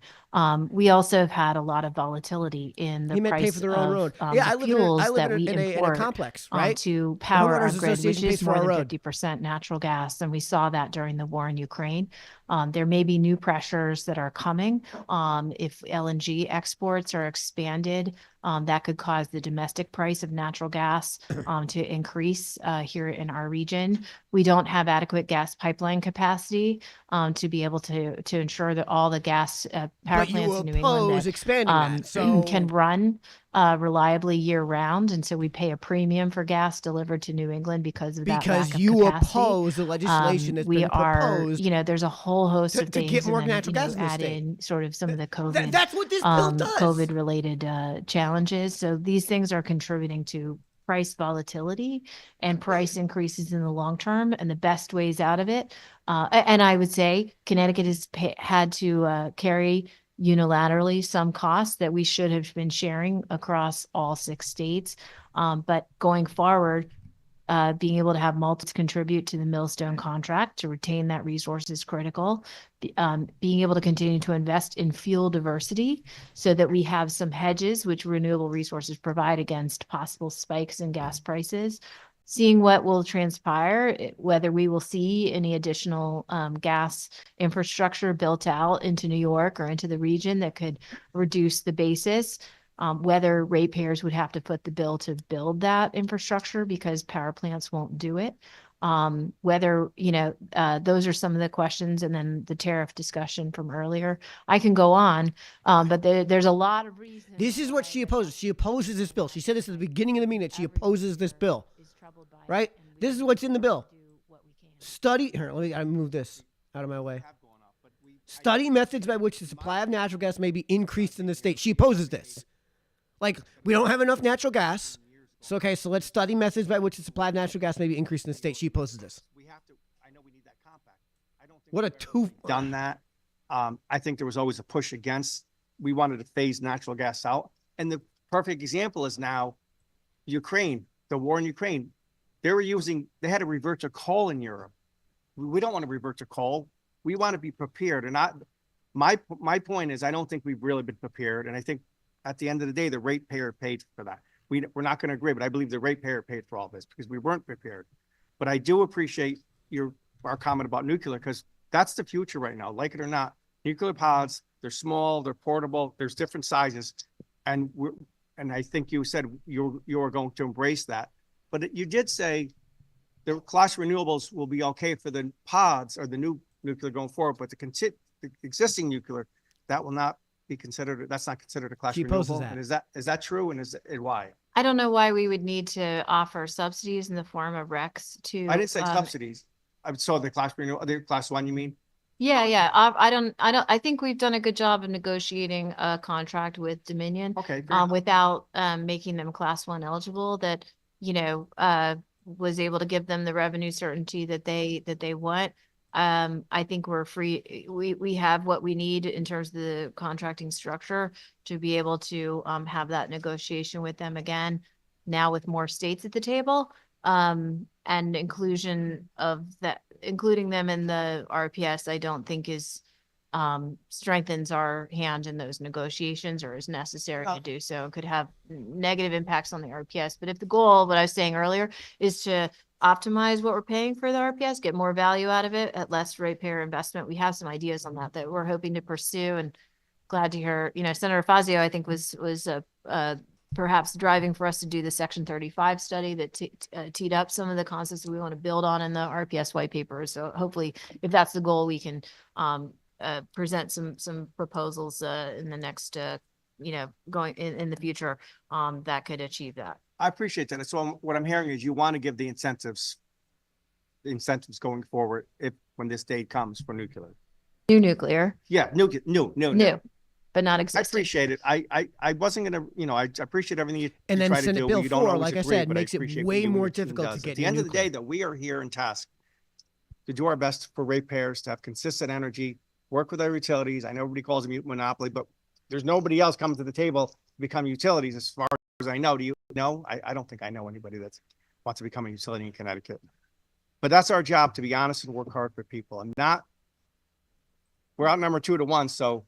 We also have had a lot of volatility in the He meant price pay for their own of road. Yeah, I the live in fuels I that live we in a import complex, right? to power our Homeowners grid, which Association pays is for more our than road. 50% natural gas. And we saw that during the war in Ukraine. There may be new pressures that are coming. If LNG exports are expanded, that could cause the domestic price of natural gas to increase here in our region. We don't have adequate gas pipeline capacity to be able to ensure that all the gas power But you plants in New England oppose that expanding that. So can run reliably year round. And so we pay a premium for gas delivered to New England because of that lack because of you capacity. oppose the legislation that's We been proposed there's a whole host to of things. get more and then, natural gas in the add state. in sort of some of the COVID, that's what this bill does. COVID related challenges. So these things are contributing to price volatility and price increases in the long term, and the best ways out of it. And I would say Connecticut has had to carry unilaterally some costs that we should have been sharing across all 6 states. But going forward, being able to have multis contribute to the Millstone contract to retain that resource is critical. Being able to continue to invest in fuel diversity so that we have some hedges, which renewable resources provide against possible spikes in gas prices. Seeing what will transpire, whether we will see any additional gas infrastructure built out into New York or into the region that could reduce the basis. Whether ratepayers would have to foot the bill to build that infrastructure because power plants won't do it. Whether, those are some of the questions, and then the tariff discussion from earlier. I can go on, but there's a lot of reasons. This is what she opposes. She opposes this bill. She said this at the beginning of the meeting that she opposes this bill. Right? This is what's in the bill. Study here. Let me move this out of my way. Study methods by which the supply of natural gas may be increased in the state. She opposes this. Like, we don't have enough natural gas. So let's study methods by which the supply of natural gas may be increased in the state. She opposes this. I know we need that compact. I don't think What a we've ever two. done that. I think there was always a push against. We wanted to phase natural gas out. And the perfect example is now Ukraine, the war in Ukraine. They had to revert to coal in Europe. We don't want to revert to coal. We want to be prepared. And my point is, I don't think we've really been prepared. And I think at the end of the day, the ratepayer paid for that. We're not going to agree, but I believe the ratepayer paid for all this because we weren't prepared. But I do appreciate our comment about nuclear, because that's the future right now. Like it or not, nuclear pods, they're small, they're portable, there's different sizes. And I think you said you are going to embrace that. But you did say the class renewables will be okay for the pods or the new nuclear going forward, but the existing nuclear, that will not be considered. That's not considered a class She opposes renewable. that. And is that true? And why? I don't know why we would need to offer subsidies in the form of RECs to. I didn't say subsidies. So the class renewal, the class one, you mean? Yeah, yeah. I think we've done a good job of negotiating a contract with Dominion. Okay, great. Without making them class one eligible, that, was able to give them the revenue certainty that they want. I think we're free. We have what we need in terms of the contracting structure to be able to have that negotiation with them again, now with more states at the table. And inclusion of that, including them in the RPS, I don't think is strengthens our hand in those negotiations or is necessary to do so. It could have negative impacts on the RPS. But if the goal, what I was saying earlier, is to optimize what we're paying for the RPS, get more value out of it at less ratepayer investment, we have some ideas on that we're hoping to pursue. And glad to hear, Senator Fazio, I think was perhaps driving for us to do the Section 35 study that teed up some of the concepts that we want to build on in the RPS white paper. So hopefully, if that's the goal, we can present some proposals in the next, going in the future that could achieve that. I appreciate that. So what I'm hearing is you want to give the incentives going forward when this date comes for nuclear. New nuclear. Yeah, new. But not I existing. appreciate it. I wasn't gonna, I appreciate everything you And then try to Senate do. Bill We don't 4, always like I agree, said, but makes it appreciate way what you more and your team difficult to does. get At the new end of the day, nuclear. though, we are here in task to do our best for ratepayers, to have consistent energy, work with our utilities. I know everybody calls them monopoly, but there's nobody else coming to the table to become utilities as far as I know. Do you know? I don't think I know anybody that wants to become a utility in Connecticut. But that's our job, to be honest and work hard for people, and we're outnumbered 2-1, so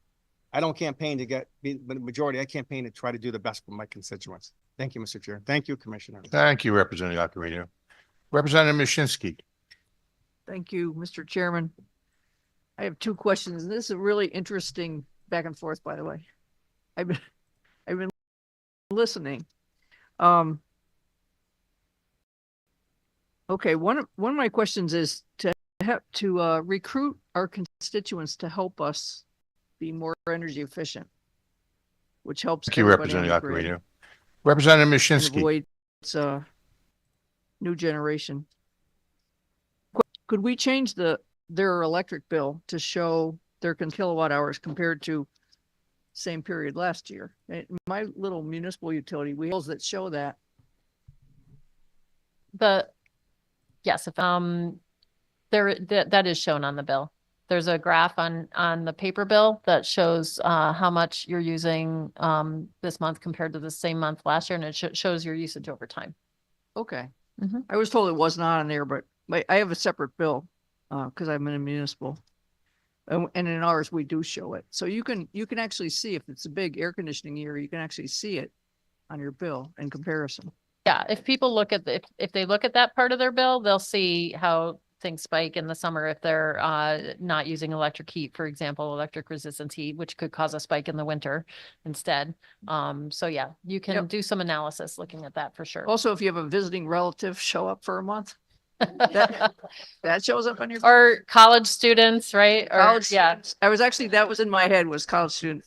I don't campaign to be the majority. I campaign to try to do the best for my constituents. Thank you, Mr. Chair. Thank you, Commissioner. Thank you, Representative Iaccarino. Representative Mashinsky. Thank you, Mr. Chairman. I have two questions. This is a really interesting back and forth, by the way. I've been listening. Okay, one of my questions is to recruit our constituents to help us be more energy efficient, which helps. Thank you, everybody on Representative the grid Iaccarino. Representative and Mashinsky. avoids new generation. Could we change their electric bill to show their kilowatt hours compared to same period last year? In my little municipal utility, we have that show that. Yes, if that is shown on the bill. There's a graph on the paper bill that shows how much you're using this month compared to the same month last year, and it shows your usage over time. Okay. Mhm. I was told it was not on there, but I have a separate bill because I'm in a municipal. And in ours, we do show it. So you can actually see if it's a big air conditioning year, you can actually see it on your bill in comparison. Yeah, if people look at if they look at that part of their bill, they'll see how things spike in the summer if they're not using electric heat, for example, electric resistance heat, which could cause a spike in the winter instead. So yeah, you can do some analysis looking at that for sure. Also, if you have a visiting relative show up for a month, that shows up on your Or college students, right? Or college. yeah. Students. That was in my head, was college student.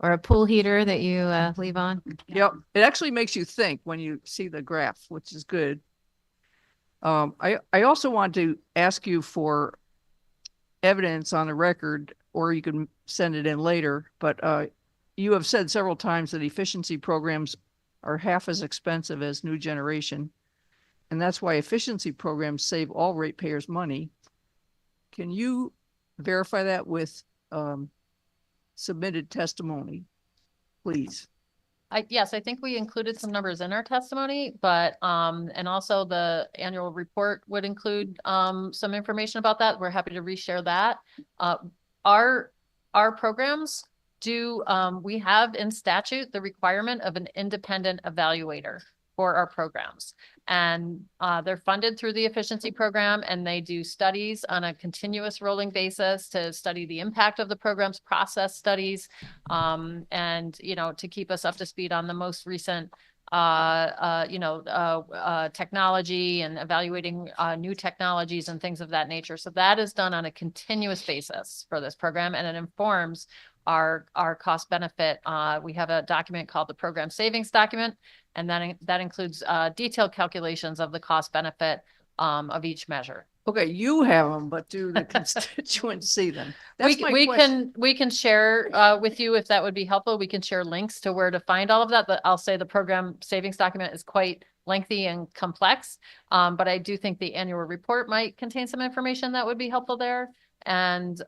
Or a pool heater that you leave on. Yep. It actually makes you think when you see the graph, which is good. I also want to ask you for evidence on the record, or you can send it in later, but you have said several times that efficiency programs are half as expensive as new generation. And that's why efficiency programs save all ratepayers money. Can you verify that with submitted testimony, please? Yes, I think we included some numbers in our testimony, but and also the annual report would include some information about that. We're happy to reshare that. Our programs do, we have in statute the requirement of an independent evaluator for our programs. And they're funded through the efficiency program, and they do studies on a continuous rolling basis to study the impact of the program's process studies, and, to keep us up to speed on the most recent, technology and evaluating new technologies and things of that nature. So that is done on a continuous basis for this program, and it informs our cost benefit. We have a document called the program savings document, and that includes detailed calculations of the cost benefit of each measure. Okay, you have them, but do the constituents see them? That's my We question. we can share with you if that would be helpful. We can share links to where to find all of that. But I'll say the program savings document is quite lengthy and complex. But I do think the annual report might contain some information that would be helpful there. And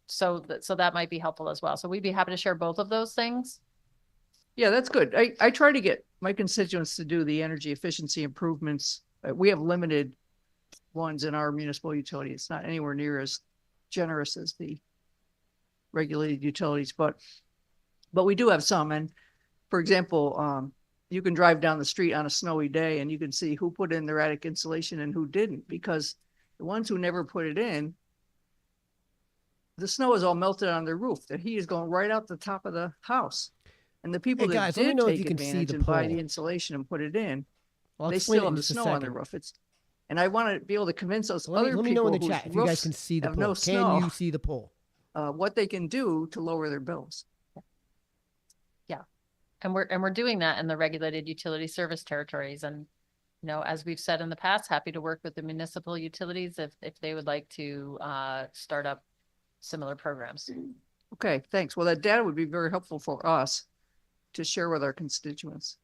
so that might be helpful as well. So we'd be happy to share both of those things. Yeah, that's good. I try to get my constituents to do the energy efficiency improvements. We have limited ones in our municipal utility. It's not anywhere near as generous as the regulated utilities, but we do have some. And for example, you can drive down the street on a snowy day and you can see who put in their attic insulation and who didn't, because the ones who never put it in, the snow is all melted on their roof. The heat is going right out the top of the house. And the people Hey, that guys, let me did know if take you can see advantage the and buy poll. the insulation and put it in, I'll they explain still it in have the just a snow on their second. roof. And I want to be able to convince those other Let me know people in the whose chat if you guys roofs can see the have poll. no Can snow, you see the poll? what they can do to lower their bills. And we're doing that in the regulated utility service territories. And, as we've said in the past, happy to work with the municipal utilities if they would like to start up similar programs. Okay, thanks. Well, that data would be very helpful for us to share with our constituents.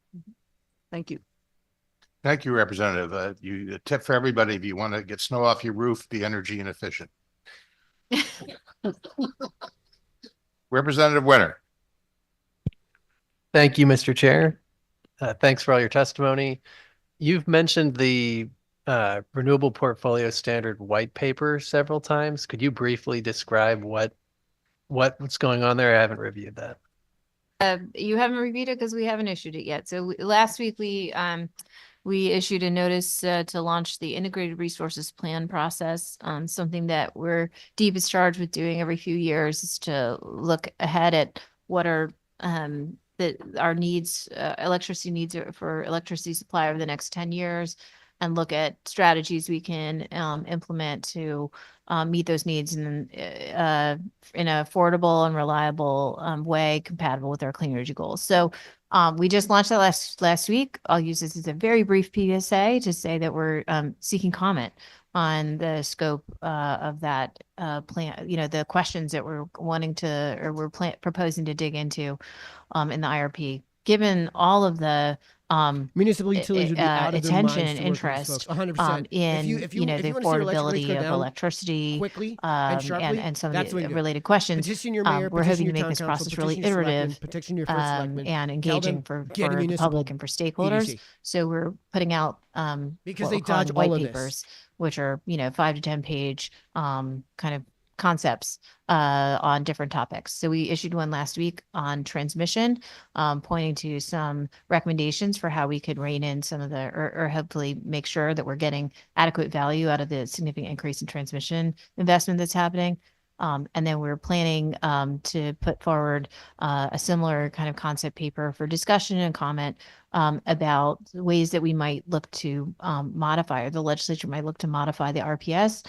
Thank you. Thank you, Representative. A tip for everybody, if you want to get snow off your roof, be energy inefficient. Representative Winter. Thank you, Mr. Chair. Thanks for all your testimony. You've mentioned the Renewable Portfolio Standard white paper several times. Could you briefly describe what's going on there? I haven't reviewed that. You haven't reviewed it because we haven't issued it yet. So last week we issued a notice to launch the integrated resources plan process. Something that we're deepest charged with doing every few years is to look ahead at what are our needs, electricity needs for electricity supply over the next 10 years, and look at strategies we can implement to meet those needs in an affordable and reliable way compatible with our clean energy goals. So we just launched that last week. I'll use this as a very brief PSA to say that we're seeking comment on the scope of that plan, the questions that we're proposing to dig into in the IRP. Given all of the municipal utilities would be out of their minds attention and to work with these interest folks. 100%. in you the want to see your electric affordability go of down electricity quickly and sharply, and some that's of when the you related questions. petition your mayor, We're petition hoping to your make town this council, process really petition your selectmen, iterative petition your first selectmen, and tell engaging them, for get a the municipal public and for stakeholders. PDC. So we're putting out Because what they we're calling dodge white all of this. papers, which are 5 to 10 page kind of concepts on different topics. So we issued one last week on transmission, pointing to some recommendations for how we could rein in some of the, or hopefully make sure that we're getting adequate value out of the significant increase in transmission investment that's happening. And then we're planning to put forward a similar kind of concept paper for discussion and comment about ways that we might look to modify, or the legislature might look to modify the RPS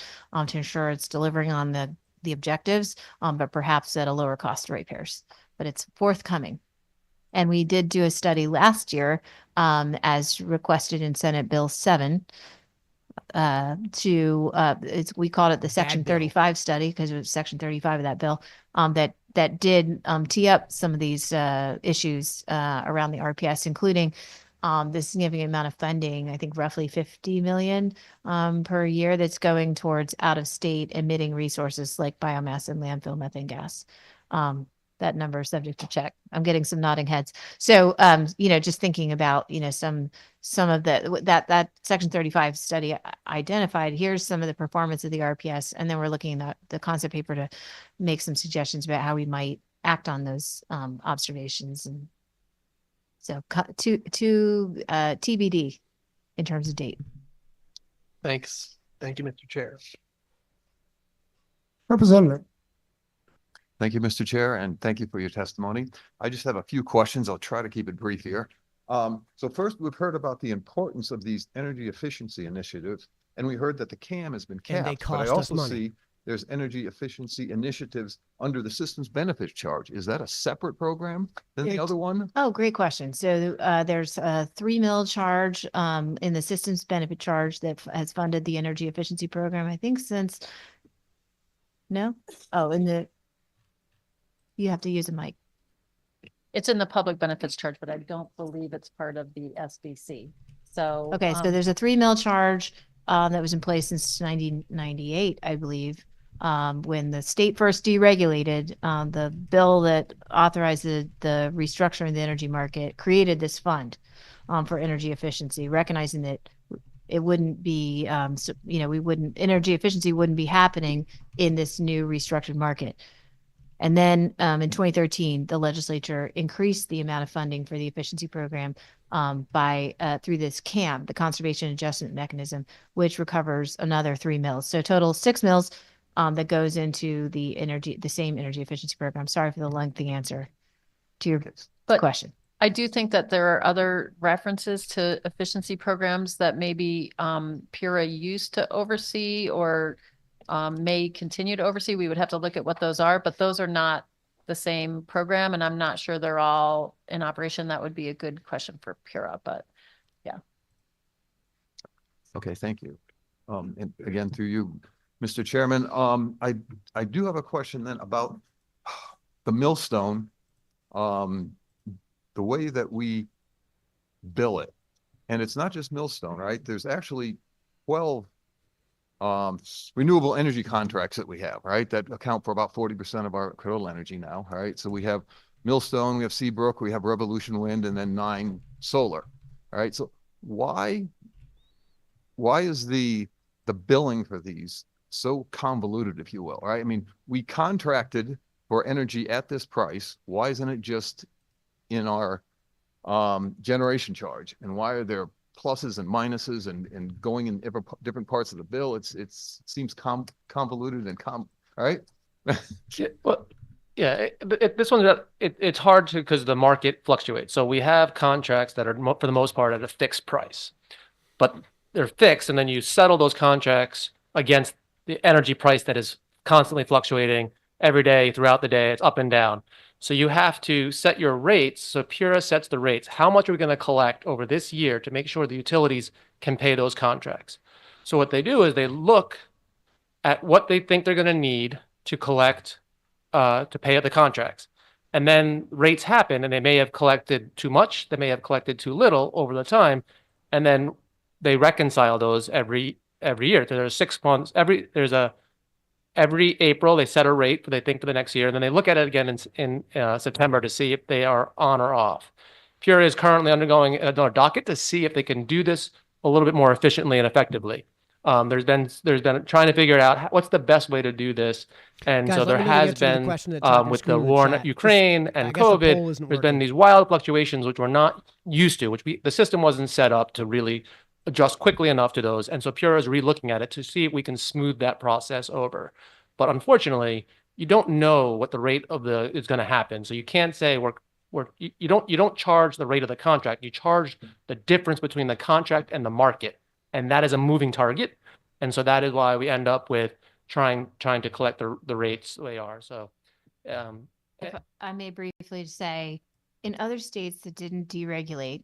to ensure it's delivering on the objectives, but perhaps at a lower cost to ratepayers. But it's forthcoming. And we did do a study last year as requested in Senate Bill 7 we called it the Section 35 study because it was Section 35 of that bill that did tee up some of these issues around the RPS, including the significant amount of funding, I think roughly 50 million per year that's going towards out-of-state emitting resources like biomass and landfill methane gas. That number is subject to check. I'm getting some nodding heads. So, just thinking about, some of that Section 35 study identified, here's some of the performance of the RPS. And then we're looking at the concept paper to make some suggestions about how we might act on those observations. And so to TBD in terms of date. Thanks. Thank you, Mr. Chair. Representative. Thank you, Mr. Chair, and thank you for your testimony. I just have a few questions. I'll try to keep it brief here. So first, we've heard about the importance of these energy efficiency initiatives, and we heard that the CAM has been And they capped, but I cost us also money. see there's energy efficiency initiatives under the systems benefits charge. Is that a separate program than the other one? Oh, great question. So there's a 3 mil charge in the systems benefit charge that has funded the energy efficiency program, I think since, no? Oh, you have to use a mic. It's in the public benefits charge, but I don't believe it's part of the SBC. So. Okay, so there's a 3 mil charge that was in place since 1998, I believe. When the state first deregulated, the bill that authorized the restructuring of the energy market created this fund for energy efficiency, recognizing that it wouldn't be, energy efficiency wouldn't be happening in this new restructured market. And then in 2013, the legislature increased the amount of funding for the efficiency program through this CAM, the Conservation Adjustment Mechanism, which recovers another 3 mils. So total 6 mils that goes into the same energy efficiency program. Sorry for the lengthy answer to your question. I do think that there are other references to efficiency programs that maybe PURA used to oversee or may continue to oversee. We would have to look at what those are, but those are not the same program, and I'm not sure they're all in operation. That would be a good question for PURA, but yeah. Okay, thank you. And again, through you, Mr. Chairman, I do have a question then about the millstone, the way that we bill it. And it's not just millstone, right? There's actually 12 renewable energy contracts that we have, right? That account for about 40% of our total energy now, right? So we have Millstone, we have Seabrook, we have Revolution Wind, and then 9 solar, all right? So why is the billing for these so convoluted, if you will, right? I mean, we contracted for energy at this price. Why isn't it just in our generation charge? And why are there pluses and minuses and going in different parts of the bill? It seems convoluted and all right. Well, yeah, this one, it's hard to, because the market fluctuates. So we have contracts that are for the most part at a fixed price, but they're fixed, and then you settle those contracts against the energy price that is constantly fluctuating every day throughout the day. It's up and down. So you have to set your rates. So PURA sets the rates. How much are we going to collect over this year to make sure the utilities can pay those contracts? So what they do is they look at what they think they're going to need to collect, to pay the contracts. And then rates happen, and they may have collected too much. They may have collected too little over the time. And then they reconcile those every year. So there's 6 months, every April, they set a rate they think for the next year, and then they look at it again in September to see if they are on or off. PURA is currently undergoing another docket to see if they can do this a little bit more efficiently and effectively. There's been trying to figure out what's the best way to do this, and Guys, so there has been with the war in Ukraine and COVID, there's been these wild fluctuations which we're not used to, the system wasn't set up to really adjust quickly enough to those. And so PURA is re-looking at it to see if we can smooth that process over. But unfortunately, you don't know what the rate of is going to happen. So you can't say you don't charge the rate of the contract. You charge the difference between the contract and the market. And that is a moving target. And so that is why we end up with trying to collect the rates they are. So if I may briefly say, in other states that didn't deregulate,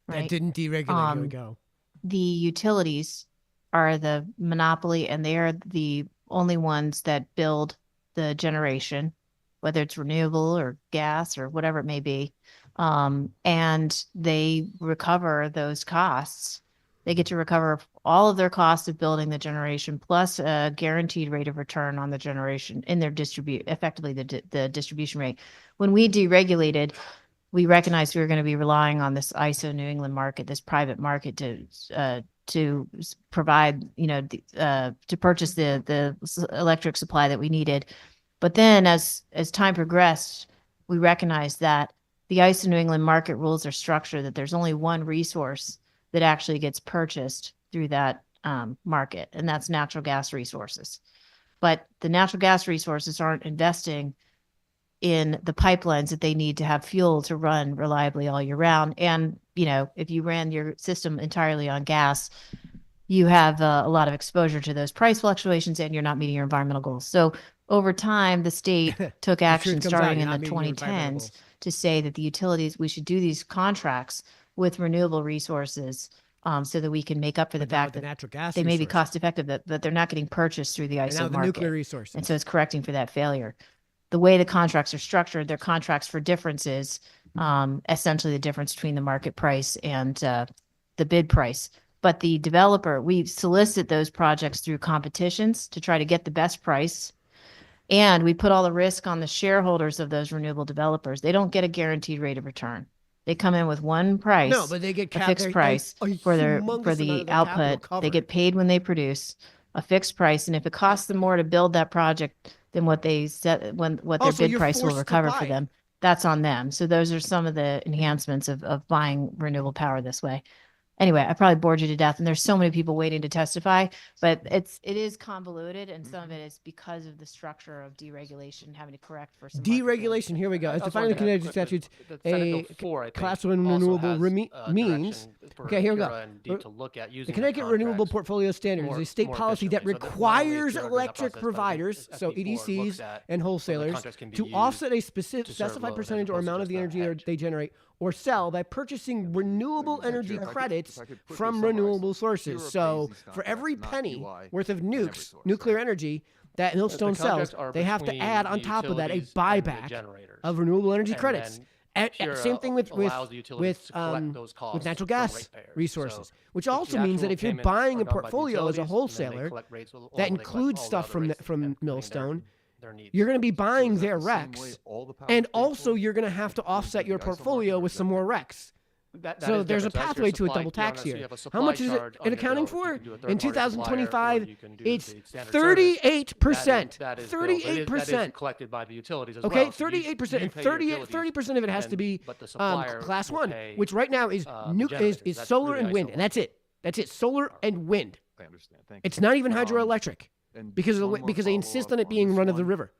right? That didn't deregulate, here we go. The utilities are the monopoly, and they are the only ones that build the generation, whether it's renewable or gas or whatever it may be. And they recover those costs. They get to recover all of their costs of building the generation, plus a guaranteed rate of return on the generation in their effectively the distribution rate. When we deregulated, we recognized we were going to be relying on this ISO New England market, this private market to provide, to purchase the electric supply that we needed. But then as time progressed, we recognized that the ISO New England market rules are structured that there's only one resource that actually gets purchased through that market, and that's natural gas resources. But the natural gas resources aren't investing in the pipelines that they need to have fuel to run reliably all year round. And, if you ran your system entirely on gas, you have a lot of exposure to those price fluctuations and you're not meeting your environmental goals. So over time, the state took action starting in the 2010s to say that the utilities, we should do these contracts with renewable resources so that we can make up for the fact that natural gas they may be resources. cost effective, but they're not getting purchased through the And now ISO the nuclear market. resources. And so it's correcting for that failure. The way the contracts are structured, they're contracts for differences, essentially the difference between the market price and the bid price. But the developer, we solicit those projects through competitions to try to get the best price. And we put all the risk on the shareholders of those renewable developers. They don't get a guaranteed rate of return. They come in with one price, No, but they get a fixed price for the output. They get paid when they produce a fixed price. And if it costs them more to build that project than what they set, what their bid price will recover for them, that's on them. So those are some of the enhancements of buying renewable power this way. Anyway, I probably bored you to death, and there's so many people waiting to testify, but it is convoluted, and some of it is because of the structure of deregulation, having to correct for some market Deregulation, here we go. As I was defined in wondering, Connecticut statutes, the Senate Bill a 4, I think, class 1 also renewable has, means. direction for Okay, here we go. PURA and DEEP to look at using The Connecticut Renewable contracts Portfolio Standard is more- a state more policy that efficiently. So that not only is requires PURA doing that electric process, but I think providers, so SB4 looks EDCs at and the wholesalers, contracts can be to used offset a to specific serve specified load as percentage or opposed to amount of just the that energy hedge. they generate or sell by purchasing renewable energy If I could- credits if I could quickly from summarize renewable this. sources. PURA So pays these for every contracts, not penny UI worth of and nukes, Eversource, nuclear right? energy that Millstone sells, contracts are they have to between add on the top of that a utilities and the buyback generators. of renewable energy And credits. then And PURA same thing with allows the utilities to collect those with costs natural from gas ratepayers. resources, So which the also means that actual if you're payments buying are a done by the portfolio as a utilities, and then they wholesaler collect rates with- that well, they collect includes all the stuff other from rates from including Millstone, their needs. you're going to be buying is that their the same way RECs, all the power and is paid also for? you're going to have to offset your the ISO market, portfolio or with is some that more different? RECs. That So is there's a different. So actually pathway to a supply- double to be tax honest, you here. have a How supply much is it charge on in your accounting bill. You for? can do a In third-party supplier, or 2025, you can do it's the standard service. 38%. That is billed. That is 38%. collected by the utilities as Okay, well. So you 38%. pay And your 38, utilities, 30% of it has to and- be but the supplier class will 1, pay, which right now is the nuke generators. is That's solar through the and wind, ISO and that's it. That's it. Solar and wind. I understand. Thank you. It's not even Um, hydroelectric And because of the, one more because they insist on follow-up it being this run of the one. river.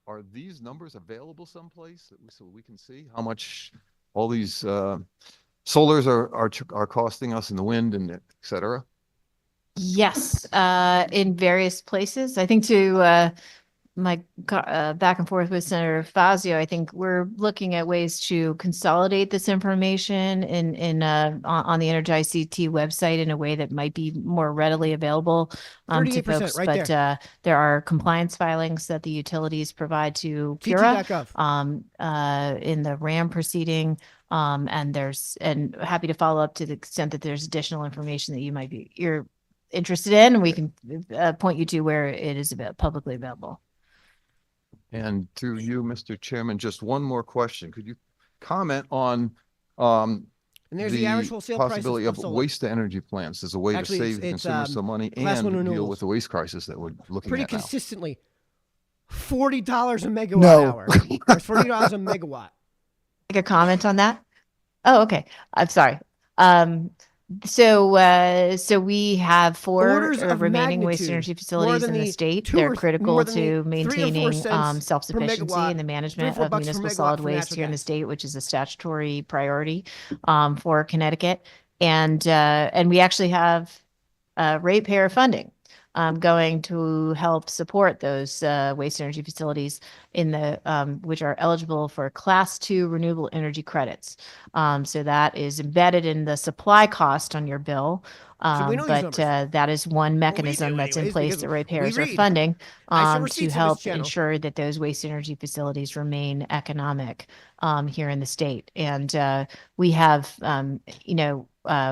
Are these numbers available someplace so we can see how much all these solars are costing us in the wind and et cetera? Yes, in various places. I think to my back and forth with Senator Fazio, I think we're looking at ways to consolidate this information on the Energy ICT website in a way that might be more readily available to 38% folks. right But there. there are compliance filings that the utilities provide to PURA TT.gov. in the RAM proceeding. And happy to follow up to the extent that there's additional information that you're interested in, and we can point you to where it is publicly available. And through you, Mr. Chairman, just one more question. Could you comment on And there's the average the wholesale price possibility of solar. waste to energy plants as a way Actually, to it's- save the it's, consumers some money class one and deal renewables. with the waste crisis that we're looking Pretty at now? consistently, $40 a megawatt No. hour. Or $40 a megawatt. Make a comment on that? Oh, okay. I'm sorry. So we have four Orders of remaining waste magnitude energy more facilities than in the the state. two They're or critical more than the to 3 or 4 maintaining cents per self-sufficiency megawatt, in the 3 or management 4 of bucks per municipal megawatt solid for waste natural here in the gas. state, which is a statutory priority for Connecticut. And we actually have ratepayer funding going to help support those waste energy facilities in the which are eligible for Class 2 renewable energy credits. So that is embedded in the supply cost on your bill. So we know these But numbers. that is one mechanism do that's in anyways, place because that we ratepayers are read. funding I show to receipts in this help channel. ensure that those waste energy facilities remain economic here in the state. And we have,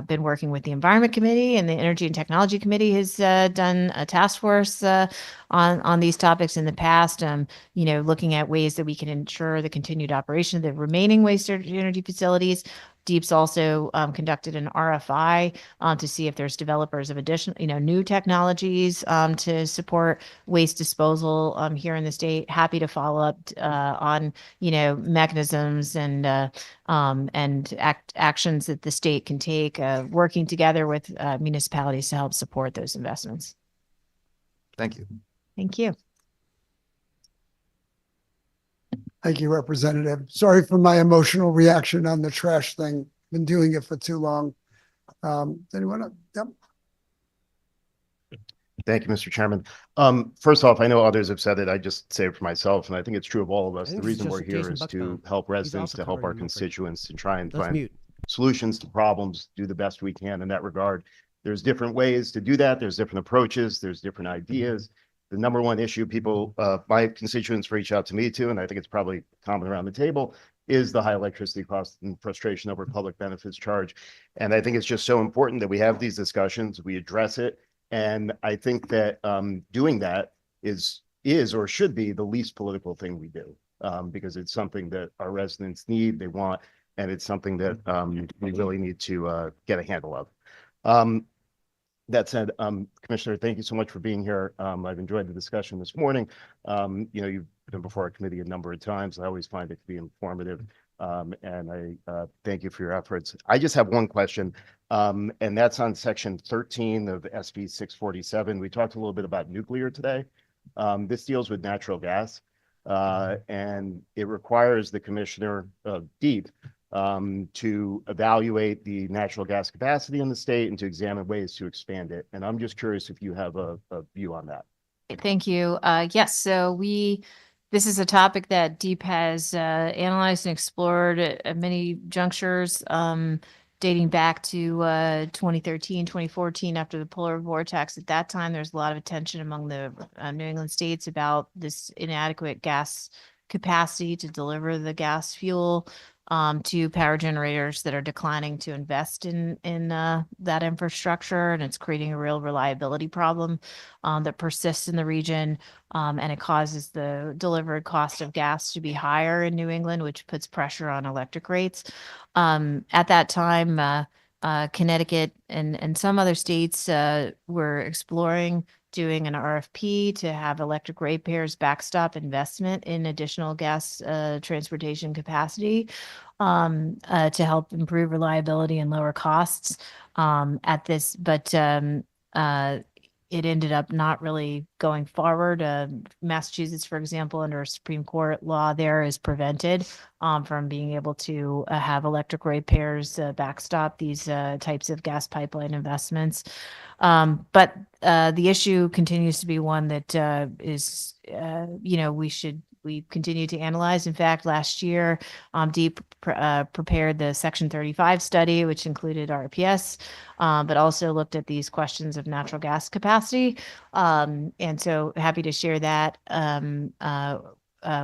been working with the Environment Committee, and the Energy and Technology Committee has done a task force on these topics in the past. Looking at ways that we can ensure the continued operation of the remaining waste energy facilities. DEEP's also conducted an RFI to see if there's developers of additional, new technologies to support waste disposal here in the state. Happy to follow up on, mechanisms and actions that the state can take, working together with municipalities to help support those investments. Thank you. Thank you. Thank you, Representative. Sorry for my emotional reaction on the trash thing. Been doing it for too long. Anyone? Yep. Thank you, Mr. Chairman. First off, I know others have said it. I just say it for myself, and I think it's true of all of us. The reason we're here is to help residents, to help our constituents, and try and find solutions to problems, do the best we can in that regard. There's different ways to do that. There's different approaches. There's different ideas. The number one issue people, my constituents reach out to me to, and I think it's probably common around the table, is the high electricity cost and frustration over public benefits charge. And I think it's just so important that we have these discussions, we address it. And I think that doing that is or should be the least political thing we do, because it's something that our residents need, they want, and it's something that we really need to get a handle of. That said, Commissioner, thank you so much for being here. I've enjoyed the discussion this morning. You know, you've been before our committee a number of times. I always find it to be informative. And I thank you for your efforts. I just have one question, and that's on section 13 of SB 647. We talked a little bit about nuclear today. This deals with natural gas, and it requires the commissioner of DEEP to evaluate the natural gas capacity in the state and to examine ways to expand it. And I'm just curious if you have a view on that. Thank you. Yes, so this is a topic that DEEP has analyzed and explored at many junctures, dating back to 2013, 2014, after the polar vortex. At that time, there's a lot of attention among the New England states about this inadequate gas capacity to deliver the gas fuel to power generators that are declining to invest in that infrastructure, and it's creating a real reliability problem that persists in the region, and it causes the delivered cost of gas to be higher in New England, which puts pressure on electric rates. At that time, Connecticut and some other states were exploring doing an RFP to have electric ratepayers backstop investment in additional gas transportation capacity to help improve reliability and lower costs at this. But it ended up not really going forward. Massachusetts, for example, under a Supreme Court law there is prevented from being able to have electric ratepayers backstop these types of gas pipeline investments. But the issue continues to be one that is, you know, we continue to analyze. In fact, last year, DEEP prepared the Section 35 study, which included RPS, but also looked at these questions of natural gas capacity. And so happy to share that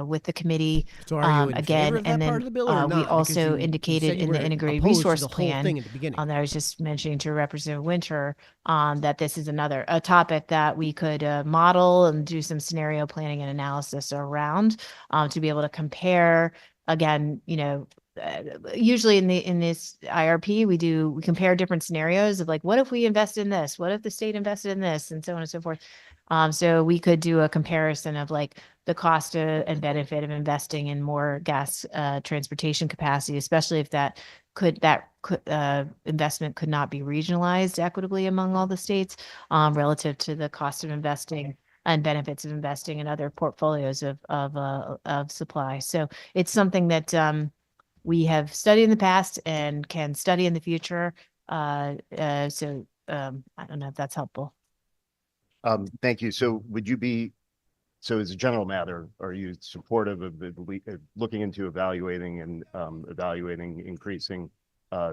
with the committee So are you in again. favor of that And part then of the bill or we not? Because also you indicated said you in were the integrated opposed to resource the whole plan thing at the beginning. that I was just mentioning to Representative Winter that this is a topic that we could model and do some scenario planning and analysis around to be able to compare. Again, you know, usually in this IRP, we compare different scenarios of like, what if we invest in this? What if the state invested in this? And so on and so forth. So we could do a comparison of like the cost and benefit of investing in more gas transportation capacity, especially if that investment could not be regionalized equitably among all the states relative to the cost of investing and benefits of investing in other portfolios of supply. So it's something that we have studied in the past and can study in the future. So I don't know if that's helpful. Thank you. So as a general matter, are you supportive of looking into evaluating increasing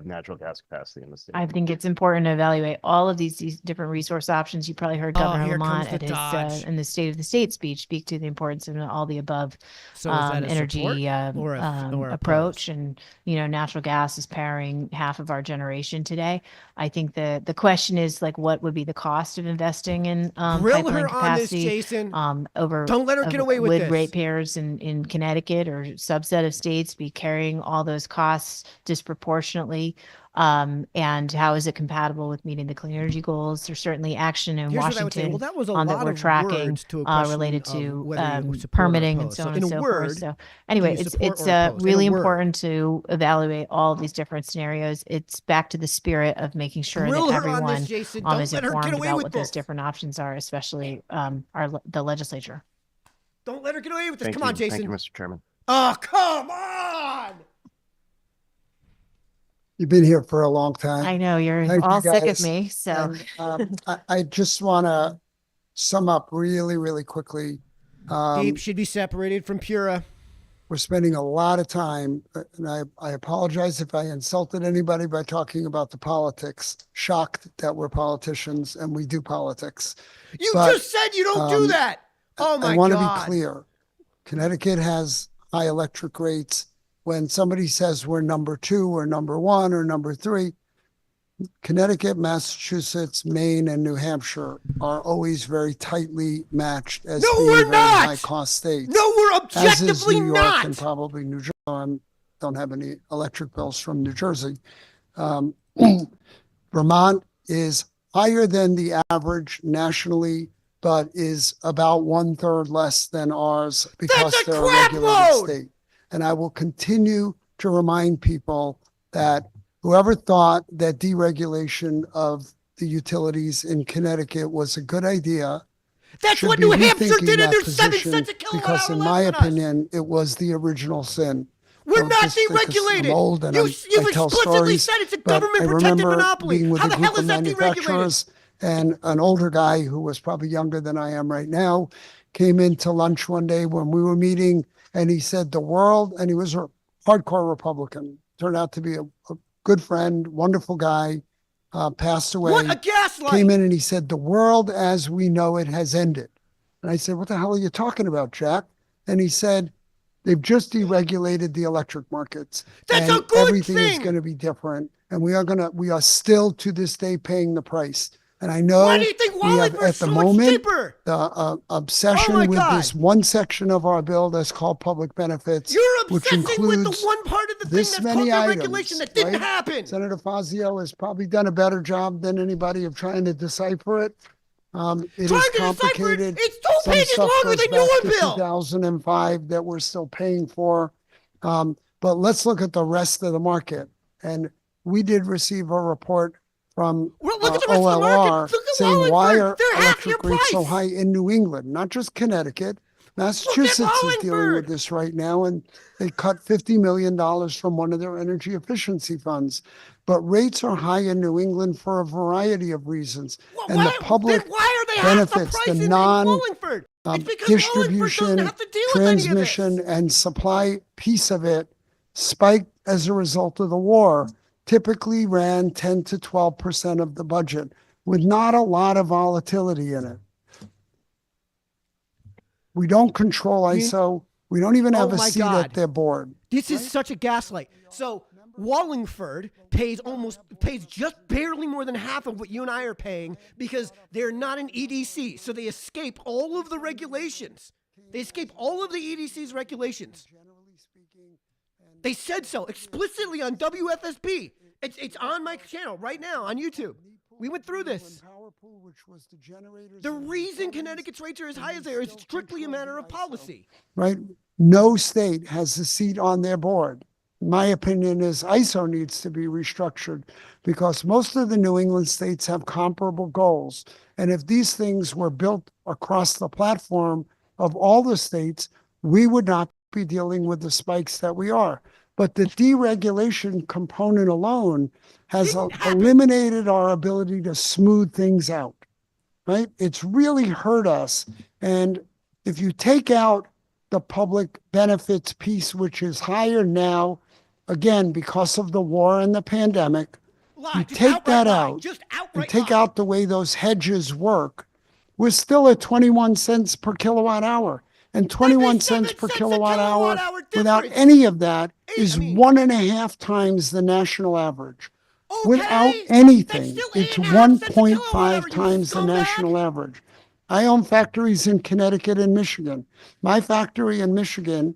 natural gas capacity in the state? I think it's important to evaluate all of these different resource options. You probably heard Governor here Lamont comes at the his dodge. in the State of the State speech speak to the importance of all the above So is that a energy support or approach. And you know, natural gas is powering half of our generation today. I think the question is like, what would be the cost of investing in Grill pipeline her on this, capacity Jason. over? Don't let her get away with would this. ratepayers in Connecticut or subset of states be carrying all those costs disproportionately? And how is it compatible with meeting the clean energy goals? There's certainly action in Here's what I would say. Washington Well, that was a that lot we're of tracking words to a question related of to whether you support or permitting and oppose. so So on in and a so word, forth. So do anyway, you it's support or oppose? In really a word. important to evaluate all these different scenarios. It's back to the spirit of making sure Grill that her on everyone this, Jason. Don't is let her get informed away about with what those this. different options are, especially the legislature. Don't let her get away with this. Thank Come you. on, Jason. Thank you, Mr. Chairman. Oh, come on. You've been here for a long time. I know you're Thank you, all sick of guys. me, so And, I just want to sum up really, really quickly. Deep should be separated from Pura. We're spending a lot of time, and I apologize if I insulted anybody by talking about the politics. Shocked that we're politicians and we do politics. You But, just said you don't do that. Oh my I want to God. be clear. Connecticut has high electric rates. When somebody says we're number 2 or number 1 or number 3, Connecticut, Massachusetts, Maine, and New Hampshire are always very tightly matched as No, being we're very not. high-cost states. No, we're As is objectively New York not. and probably New Jersey. I don't have any electric bills from New Jersey. Vermont is higher than the average nationally, but is about 1/3 less than ours because That's a they're a crap regulated load. state. And I will continue to remind people that whoever thought that deregulation of the utilities in Connecticut was a good idea That's should what be New Hampshire rethinking did, and that they're 7 position, cents a kilowatt because hour in less my than us. opinion, it was the original sin. We're Well, not just because deregulated. I'm old and You've I tell explicitly stories, said it's a but I government-protected remember monopoly. being with How a the group hell of is that deregulated? manufacturers, and an older guy who was probably younger than I am right now came into lunch one day when we were meeting, and he said the world, and he was a hardcore Republican, turned out to be a good friend, wonderful guy, passed away. What a gaslight! Came in and he said, the world as we know it has ended. And I said, what the hell are you talking about, Jack? And he said, they've just deregulated the electric markets. That's and a good everything is thing. going to be different. And we are still to this day paying the price. And I know Why do you think we have Wallingford's at the so much moment cheaper? the obsession Oh my with God. this one section of our bill that's called public benefits, You're which obsessing with includes the one part of the thing this that's called many deregulation items, that didn't right? happen. Senator Fazio has probably done a better job than anybody of trying to decipher it. It Trying is to decipher it, complicated. it's 2 Some pages stuff longer goes than back your to bill. 2005 that we're still paying for. But let's look at the rest of the market. And we did receive a report from Well, look at the rest of the market. OLR Look at saying why Wallingford. are They're half your electric rates so price. high in New England, not just Connecticut. Massachusetts is dealing with Wallingford. this right now, and they cut $50 million from one of their energy efficiency funds. But rates are high in New England for a variety of reasons. And the public Then why are they half the benefits, price the in Wallingford? It's because Wallingford distribution, doesn't have to deal with any of this. transmission, and supply piece of it spiked as a result of the war, typically ran 10 to 12% of the budget with not a lot of volatility in it. We don't control ISO. We don't even have Oh a my seat God. at their board. This is such a gaslight. So Wallingford pays just barely more than half of what you and I are paying because they're not an EDC. So they escape all of the regulations. They escape all of the EDC's regulations. They said so explicitly on WFSB. It's on my channel right now on YouTube. We went through this. The reason Connecticut's rates are as high as they are is strictly a matter of policy. Right? No state has a seat on their board. My opinion is ISO needs to be restructured because most of the New England states have comparable goals. And if these things were built across the platform of all the states, we would not be dealing with the spikes that we are. But the deregulation component alone has eliminated our ability to smooth things out, right? It's really hurt us. And if you take out the public benefits piece, which is higher now, again, because of the war and the pandemic, you take that out and take out the way those hedges work, we're still at 21 cents per kilowatt hour. And 21 cents per kilowatt hour without any of that is 1.5 times the national average. Without anything, it's 1.5 times the national average. I own factories in Connecticut and Michigan. My factory in Michigan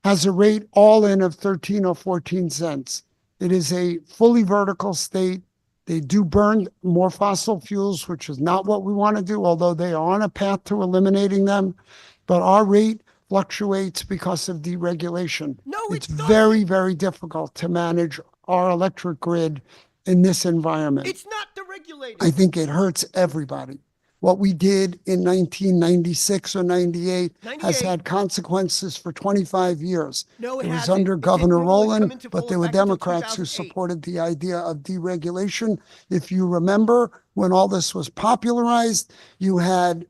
has a rate all in of 13 or 14 cents. It is a fully vertical state. They do burn more fossil fuels, which is not what we want to do, although they are on a path to eliminating them. But our rate fluctuates because of deregulation. It's very, very difficult to manage our electric grid in this environment. It's not deregulated. I think it hurts everybody. What we did in 1996 or 98 has 98. had consequences for 25 years. No, it It was hasn't. under It didn't Governor really come Rowland, into but full there were effect until Democrats who 2008. supported the idea of deregulation. If you remember, when all this was popularized, you had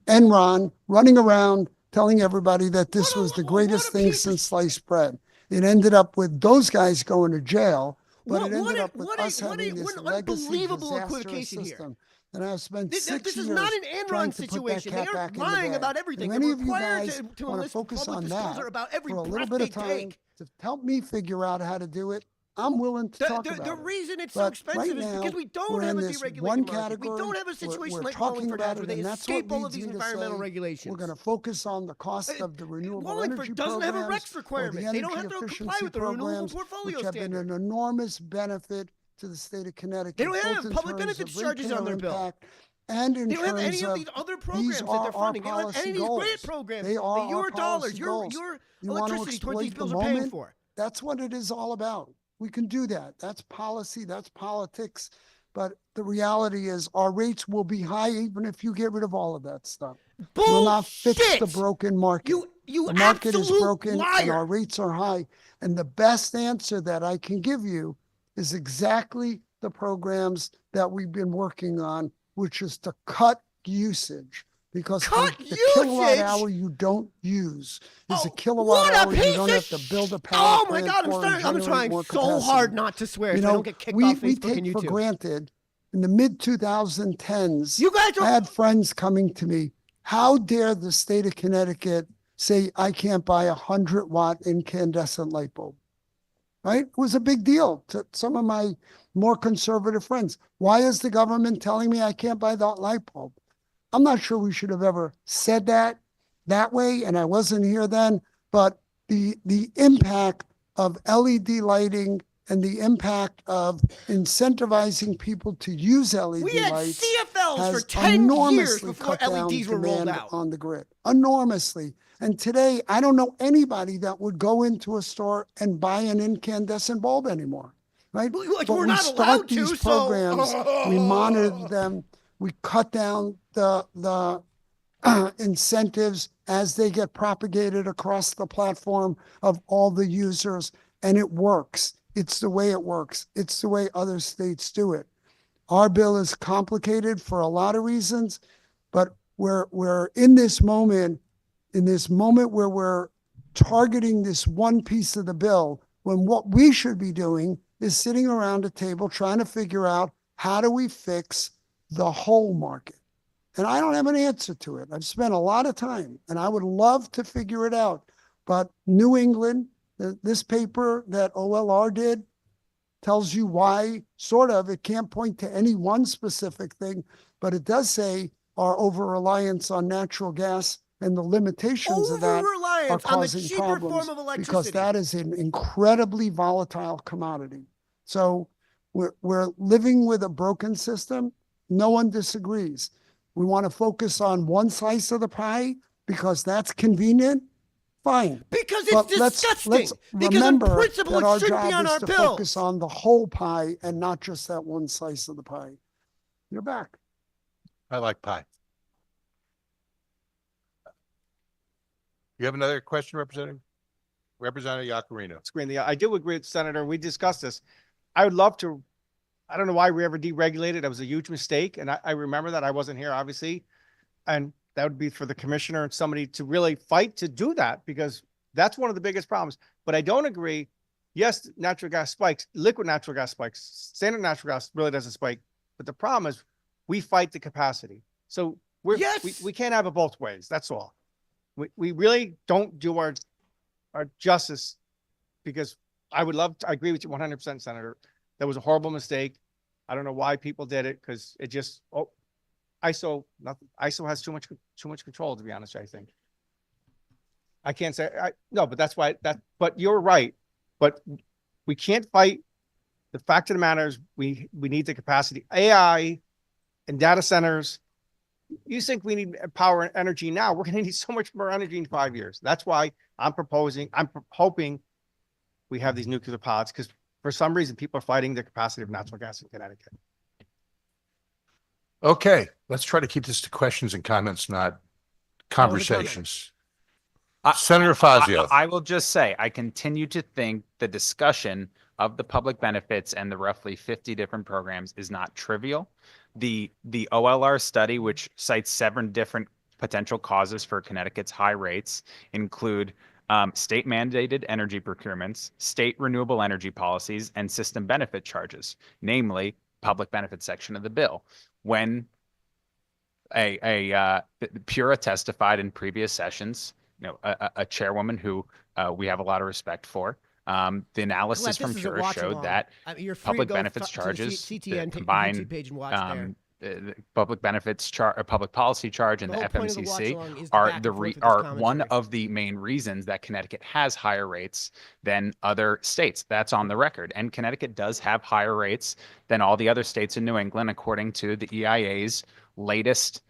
Enron running around telling everybody that this was the greatest thing since sliced bread. It ended up with those guys going to jail, but it ended up with us having this legacy unbelievable disastrous equivocation here. system. And I've spent This 6 is years not an trying Enron to put that situation. cat They are back in the lying bag. about everything. If They're any of you required guys to want to enlist focus public on disclosure that about every for a little breath bit of they time take. to help me figure out how to do it, I'm willing to talk about The it. reason it's so But expensive right is because now, we don't we're have in a this deregulated one market. We category. don't have a situation We're like talking Wallingford about has where it, they and that's what escape all of leads these me to environmental say regulations. we're going to focus on the cost of the renewable Wallingford energy doesn't have a programs REX or requirement. the They don't energy have to comply efficiency with the renewable programs, portfolio which have been standard. an enormous benefit to the state of Connecticut. They don't both have in public terms benefits of charges on their ratepayer bill. impact and in They don't have terms any of of these other these programs that are they're our funding. They don't have policy any of these grant goals. programs They are that your our dollars, policy your goals. You want to electricity towards these exploit the bills are paying moment? for. That's what it is all about. We can do that. That's policy, that's politics. But the reality is our rates will be high even if you get rid of all of that stuff. We'll not fix the broken market. You The market is absolute broken and liar. our rates are high. And the best answer that I can give you is exactly the programs that we've been working on, which is to cut usage. Because the kilowatt hour you don't use is a kilowatt hour you don't have to build a power Oh my plant God, for and I'm generate trying more so capacity. hard not to swear You so I know, don't get kicked we off Facebook take and for YouTube. granted in the mid 2010s, You guys I had friends coming to me. How dare the state of Connecticut say I can't buy a 100-watt incandescent light bulb? Right? It was a big deal to some of my more conservative friends. Why is the government telling me I can't buy that light bulb? I'm not sure we should have ever said that way, and I wasn't here then, but the impact of LED lighting and the impact of incentivizing people to use LED We had lights CFLs for has 10 years enormously before cut down LEDs were rolled demand out. on the grid. Enormously. And today, I don't know anybody that would go into a store and buy an incandescent bulb anymore, right? Like, But we're we not start allowed to, these so- programs, we monitor them, we cut down the incentives as they get propagated across the platform of all the users, and it works. It's the way it works. It's the way other states do it. Our bill is complicated for a lot of reasons, but we're in this moment where we're targeting this one piece of the bill, when what we should be doing is sitting around a table trying to figure out how do we fix the whole market. And I don't have an answer to it. I've spent a lot of time and I would love to figure it out. But New England, this paper that OLR did tells you why, sort of, it can't point to any one specific thing, but it does say our over-reliance on natural gas and the limitations of that are Over-reliance on the causing cheaper problems form of electricity. because that is an incredibly volatile commodity. So we're living with a broken system. No one disagrees. We want to focus on one slice of the pie because that's convenient. Fine. Because it's But disgusting. let's Because remember in principle, that our it shouldn't be job on is our to bill. focus on the whole pie and not just that one slice of the pie. You're back. I like pie. You have another question, Representative? Representative Yacarino. I do agree with Senator. We discussed this. I would love to, I don't know why we ever deregulated. That was a huge mistake. And I remember that. I wasn't here, obviously. And that would be for the commissioner and somebody to really fight to do that, because that's one of the biggest problems. But I don't agree. Yes, natural gas spikes, liquid natural gas spikes, standard natural gas really doesn't spike. But the problem is we fight the capacity. So we can't have it both ways. That's all. We really don't do our justice, because I agree with you 100%, Senator. That was a horrible mistake. I don't know why people did it, because it just, ISO has too much control, to be honest, I think. I can't say, no, but that's why but you're right. But we can't fight. The fact of the matter is we need the capacity. AI and data centers, you think we need power and energy now, we're going to need so much more energy in 5 years. That's why I'm hoping we have these nuclear pods, because for some reason people are fighting the capacity of natural gas in Connecticut. Okay, let's try to keep this to questions and comments, not conversations. Senator Fazio. I will just say, I continue to think the discussion of the public benefits and the roughly 50 different programs is not trivial. The OLR study, which cites 7 different potential causes for Connecticut's high rates, include state mandated energy procurements, state renewable energy policies, and system benefit charges, namely public benefits section of the bill. When Pura testified in previous sessions, a chairwoman who we have a lot of respect for. The analysis from Pura showed that public benefits charges combine the public benefits charge, or public policy charge, and the FMCC are one of the main reasons that Connecticut has higher rates than other states. That's on the record, and Connecticut does have higher rates than all the other states in New England, according to the EIA's latest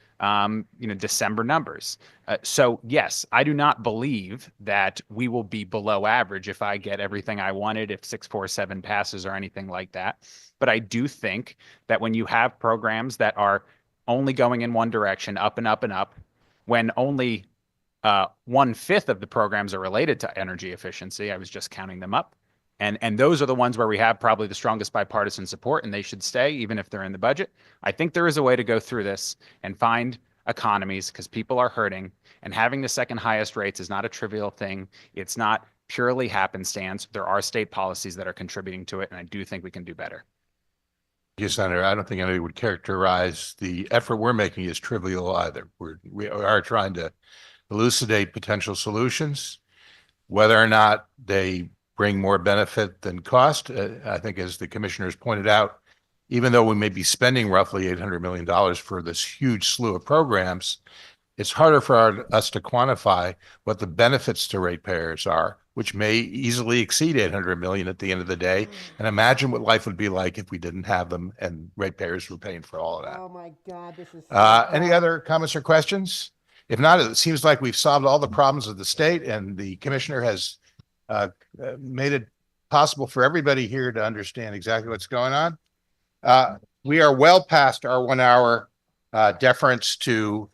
December numbers. So yes, I do not believe that we will be below average if I get everything I wanted, if 647 passes or anything like that. But I do think that when you have programs that are only going in one direction, up and up and up, when only 1/5 of the programs are related to energy efficiency, I was just counting them up. And those are the ones where we have probably the strongest bipartisan support, and they should stay even if they're in the budget. I think there is a way to go through this and find economies, because people are hurting, and having the second highest rates is not a trivial thing. It's not purely happenstance. There are state policies that are contributing to it, and I do think we can do better. Yes, Senator, I don't think anybody would characterize the effort we're making as trivial either. We are trying to elucidate potential solutions, whether or not they bring more benefit than cost. I think, as the commissioners pointed out, even though we may be spending roughly $800 million for this huge slew of programs, it's harder for us to quantify what the benefits to ratepayers are, which may easily exceed 800 million at the end of the day. And imagine what life would be like if we didn't have them and ratepayers were paying for all of that. Oh my God, this is. Any other comments or questions? If not, it seems like we've solved all the problems of the state, and the commissioner has made it possible for everybody here to understand exactly what's going on. We are well past our 1 hour deference to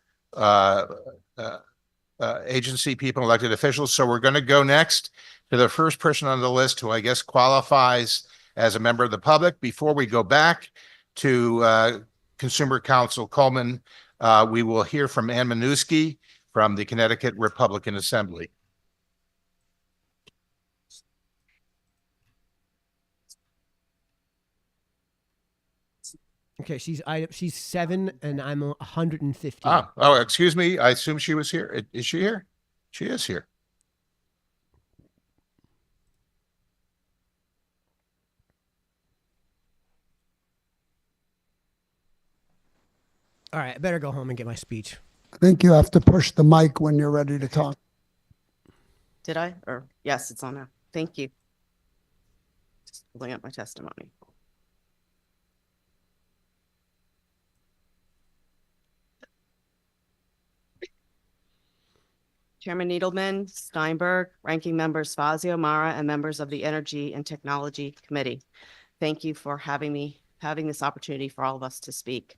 agency people, elected officials. So we're going to go next to the first person on the list who I guess qualifies as a member of the public. Before we go back to Consumer Counsel Coleman, we will hear from Ann Manusky from the Connecticut Republican Assembly. Okay, she's 7 and I'm 150. Oh, excuse me. I assume she was here. Is she here? She is here. All right, I better go home and get my speech. I think you have to push the mic when you're ready to talk. Did I? Or yes, it's on now. Thank you. Just pulling up my testimony. Chairman Needleman, Steinberg, Ranking Members Fazio, Mara, and members of the Energy and Technology Committee. Thank you for having this opportunity for all of us to speak.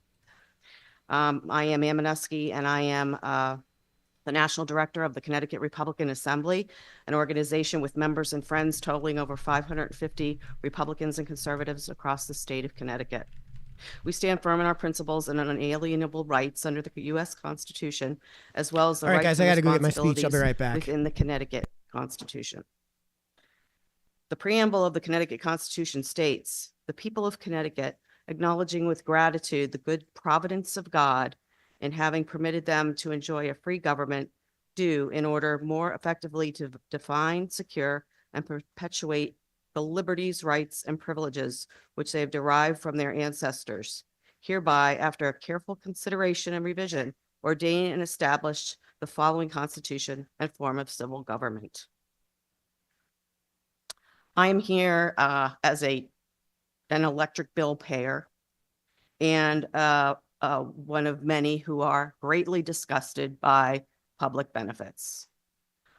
I am Ann Manusky, and I am the National Director of the Connecticut Republican Assembly, an organization with members and friends totaling over 550 Republicans and conservatives across the state of Connecticut. We stand firm in our principles and unalienable rights under the U.S. Constitution, as well as the All right, guys, I got to go get my speech. I'll be right back. Within the Connecticut Constitution. The preamble of the Connecticut Constitution states, "The people of Connecticut, acknowledging with gratitude the good providence of God in having permitted them to enjoy a free government, do in order more effectively to define, secure, and perpetuate the liberties, rights, and privileges which they have derived from their ancestors. Hereby, after a careful consideration and revision, ordain and establish the following constitution and form of civil government." I am here as an electric bill payer and one of many who are greatly disgusted by public benefits.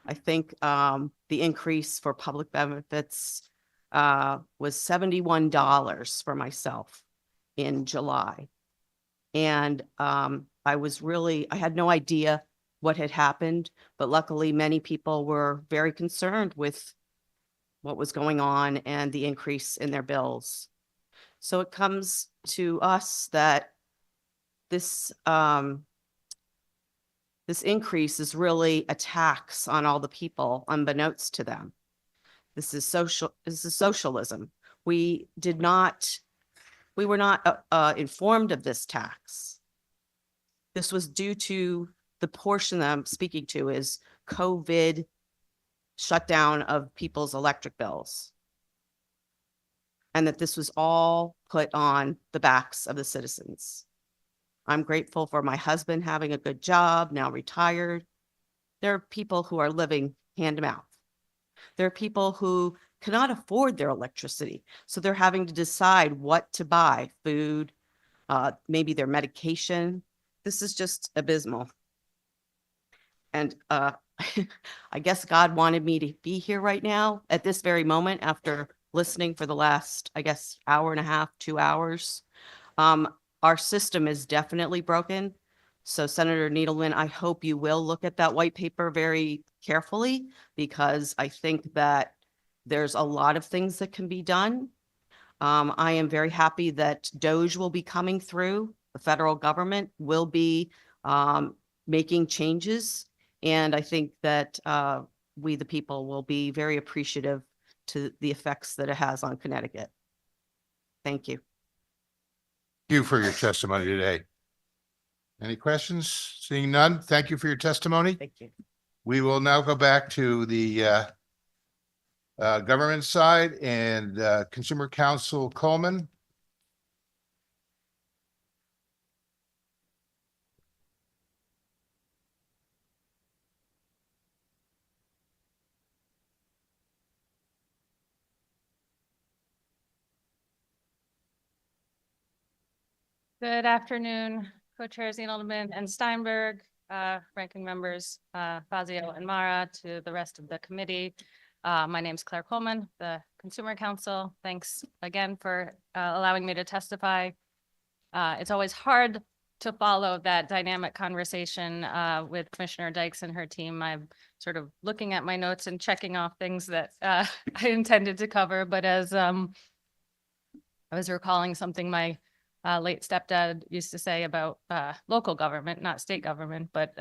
I think the increase for public benefits was $71 for myself in July. And I had no idea what had happened, but luckily many people were very concerned with what was going on and the increase in their bills. So it comes to us that this increase is really a tax on all the people, unbeknownst to them. This is socialism. We were not informed of this tax. This was due to the portion that I'm speaking to is COVID shutdown of people's electric bills. And that this was all put on the backs of the citizens. I'm grateful for my husband having a good job, now retired. There are people who are living hand to mouth. There are people who cannot afford their electricity. So they're having to decide what to buy, food, maybe their medication. This is just abysmal. And I guess God wanted me to be here right now at this very moment after listening for the last, I guess, hour and a half, 2 hours. Our system is definitely broken. So Senator Needleman, I hope you will look at that white paper very carefully, because I think that there's a lot of things that can be done. I am very happy that DOGE will be coming through. The federal government will be making changes. And I think that we, the people, will be very appreciative to the effects that it has on Connecticut. Thank you. Thank you for your testimony today. Any questions? Seeing none, thank you for your testimony. Thank you. We will now go back to the government side and Consumer Counsel Coleman. Good afternoon, Co-Chairs Edelman and Steinberg, ranking members Fazio and Mara, to the rest of the committee. My name is Claire Coleman, the Consumer Counsel. Thanks again for allowing me to testify. It's always hard to follow that dynamic conversation with Commissioner Dykes and her team. I'm sort of looking at my notes and checking off things that I intended to cover, but as I was recalling something my late stepdad used to say about local government, not state government, but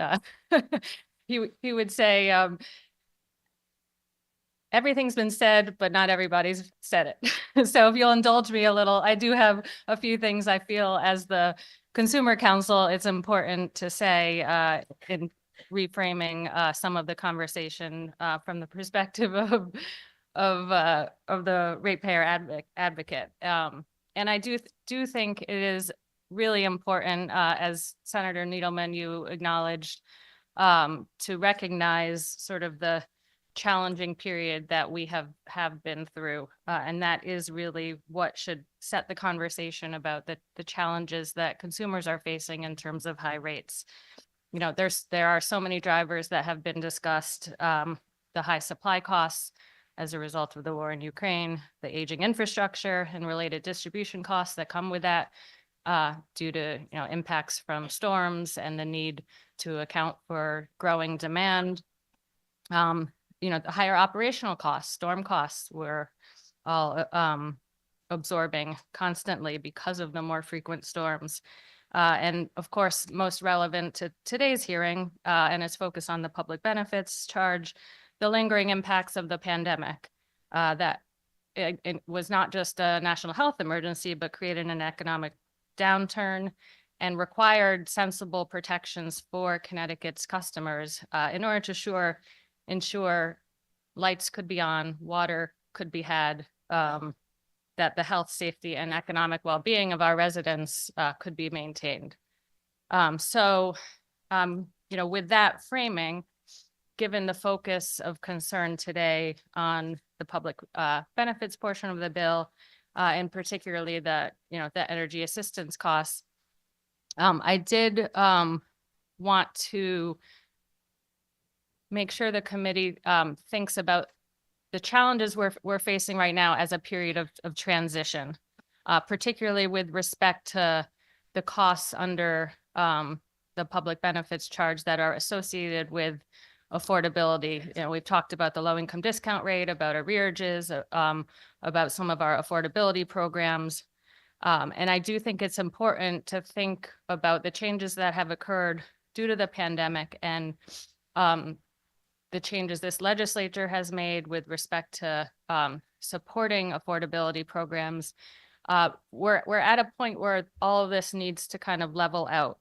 he would say, everything's been said, but not everybody's said it. So if you'll indulge me a little, I do have a few things I feel as the Consumer Counsel it's important to say in reframing some of the conversation from the perspective of the ratepayer advocate. And I do think it is really important, as Senator Needleman, you acknowledged, to recognize sort of the challenging period that we have been through. And that is really what should set the conversation about the challenges that consumers are facing in terms of high rates. You know, there are so many drivers that have been discussed, the high supply costs as a result of the war in Ukraine, the aging infrastructure and related distribution costs that come with that, due to, you know, impacts from storms and the need to account for growing demand. You know, the higher operational costs, storm costs, we're all absorbing constantly because of the more frequent storms. And of course, most relevant to today's hearing and its focus on the public benefits charge, the lingering impacts of the pandemic, that it was not just a national health emergency, but created an economic downturn and required sensible protections for Connecticut's customers in order to ensure lights could be on, water could be had, that the health, safety, and economic well-being of our residents could be maintained. You know, with that framing, given the focus of concern today on the public benefits portion of the bill, and particularly the energy assistance costs, I did want to make sure the committee thinks about the challenges we're facing right now as a period of transition, particularly with respect to the costs under the public benefits charge that are associated with affordability. You know, we've talked about the low income discount rate, about arrearages, about some of our affordability programs. And I do think it's important to think about the changes that have occurred due to the pandemic and the changes this legislature has made with respect to supporting affordability programs. We're at a point where all of this needs to kind of level out.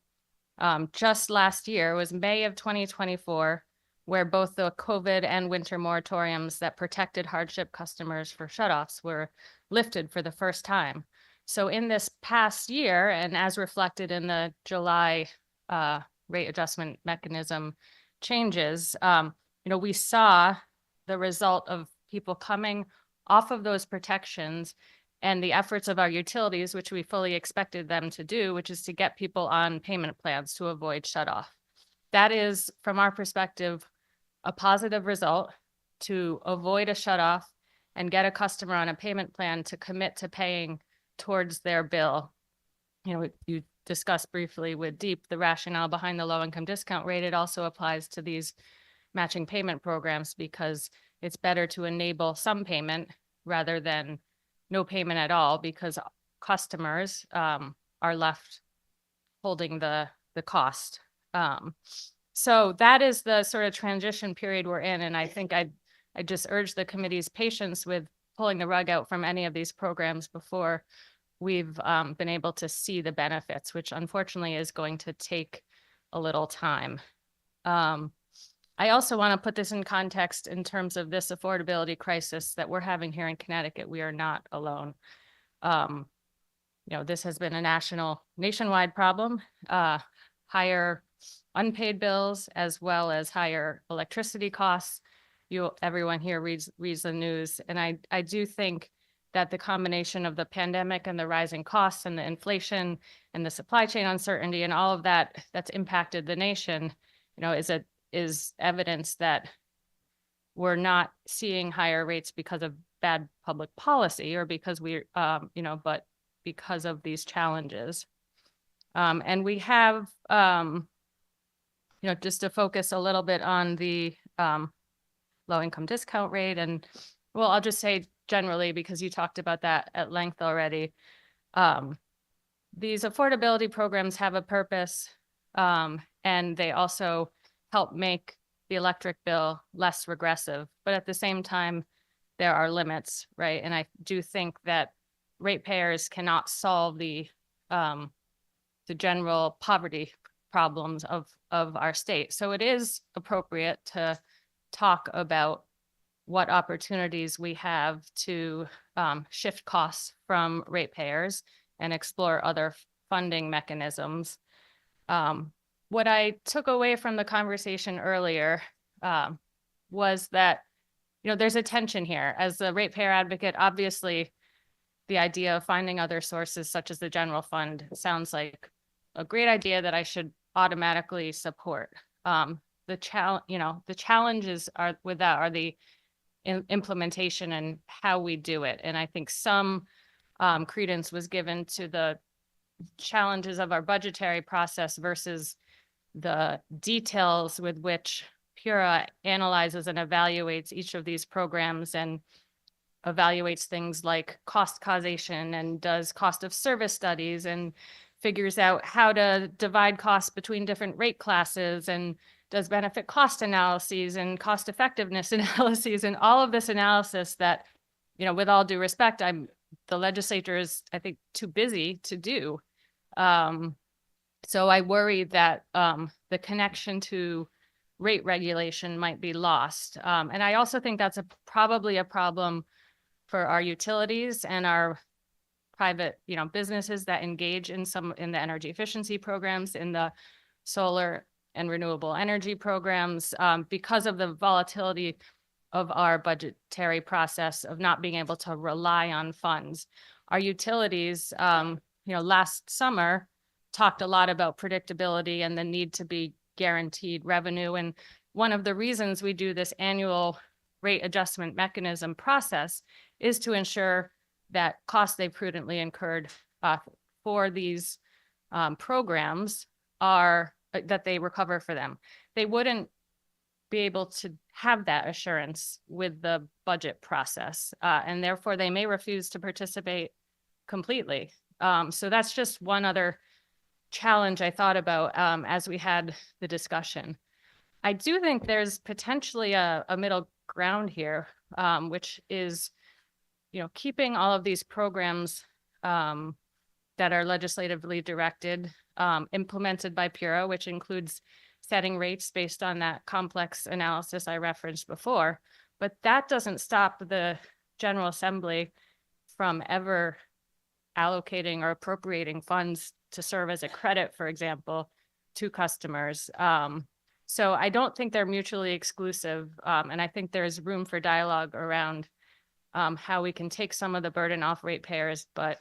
Just last year was May of 2024, where both the COVID and winter moratoriums that protected hardship customers for shutoffs were lifted for the first time. So in this past year, and as reflected in the July rate adjustment mechanism changes, we saw the result of people coming off of those protections and the efforts of our utilities, which we fully expected them to do, which is to get people on payment plans to avoid shutoff. That is, from our perspective, a positive result to avoid a shutoff and get a customer on a payment plan to commit to paying towards their bill. You discussed briefly with Deep the rationale behind the low income discount rate. It also applies to these matching payment programs because it's better to enable some payment rather than no payment at all, because customers are left holding the cost. So that is the sort of transition period we're in. And I think I just urge the committee's patience with pulling the rug out from any of these programs before we've been able to see the benefits, which unfortunately is going to take a little time. I also want to put this in context in terms of this affordability crisis that we're having here in Connecticut. We are not alone. This has been a nationwide problem, higher unpaid bills, as well as higher electricity costs. Everyone here reads the news. And I do think that the combination of the pandemic and the rising costs and the inflation and the supply chain uncertainty and all of that that's impacted the nation, is evidence that we're not seeing higher rates because of bad public policy or because but because of these challenges. And we have, just to focus a little bit on the low income discount rate. And well, I'll just say generally, because you talked about that at length already, these affordability programs have a purpose, and they also help make the electric bill less regressive. But at the same time, there are limits, right? And I do think that ratepayers cannot solve the general poverty problems of our state. So it is appropriate to talk about what opportunities we have to shift costs from ratepayers and explore other funding mechanisms. What I took away from the conversation earlier was that, there's a tension here. As a ratepayer advocate, obviously, the idea of finding other sources such as the general fund sounds like a great idea that I should automatically support. The challenges are the implementation and how we do it. And I think some credence was given to the challenges of our budgetary process versus the details with which PURA analyzes and evaluates each of these programs and evaluates things like cost causation and does cost of service studies and figures out how to divide costs between different rate classes and does benefit cost analyses and cost effectiveness analyses and all of this analysis that, with all due respect, the legislature is, I think, too busy to do. So I worry that the connection to rate regulation might be lost. And I also think that's probably a problem for our utilities and our private, businesses that engage in the energy efficiency programs, in the solar and renewable energy programs, because of the volatility of our budgetary process of not being able to rely on funds. Our utilities, last summer talked a lot about predictability and the need to be guaranteed revenue. And one of the reasons we do this annual rate adjustment mechanism process is to ensure that costs they prudently incurred for these programs are that they recover for them. They wouldn't be able to have that assurance with the budget process, and therefore they may refuse to participate completely. So that's just one other challenge I thought about as we had the discussion. I do think there's potentially a middle ground here, which is, keeping all of these programs that are legislatively directed, implemented by PURA, which includes setting rates based on that complex analysis I referenced before. But that doesn't stop the General Assembly from ever allocating or appropriating funds to serve as a credit, for example, to customers. So I don't think they're mutually exclusive. And I think there's room for dialogue around how we can take some of the burden off ratepayers, but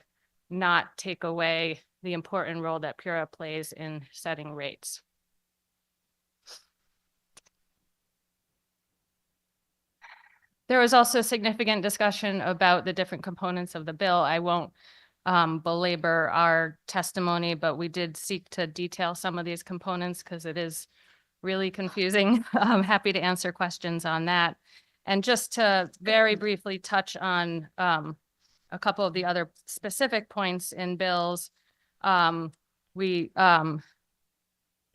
not take away the important role that PURA plays in setting rates. There was also significant discussion about the different components of the bill. I won't belabor our testimony, but we did seek to detail some of these components because it is really confusing. I'm happy to answer questions on that. And just to very briefly touch on a couple of the other specific points in bills, we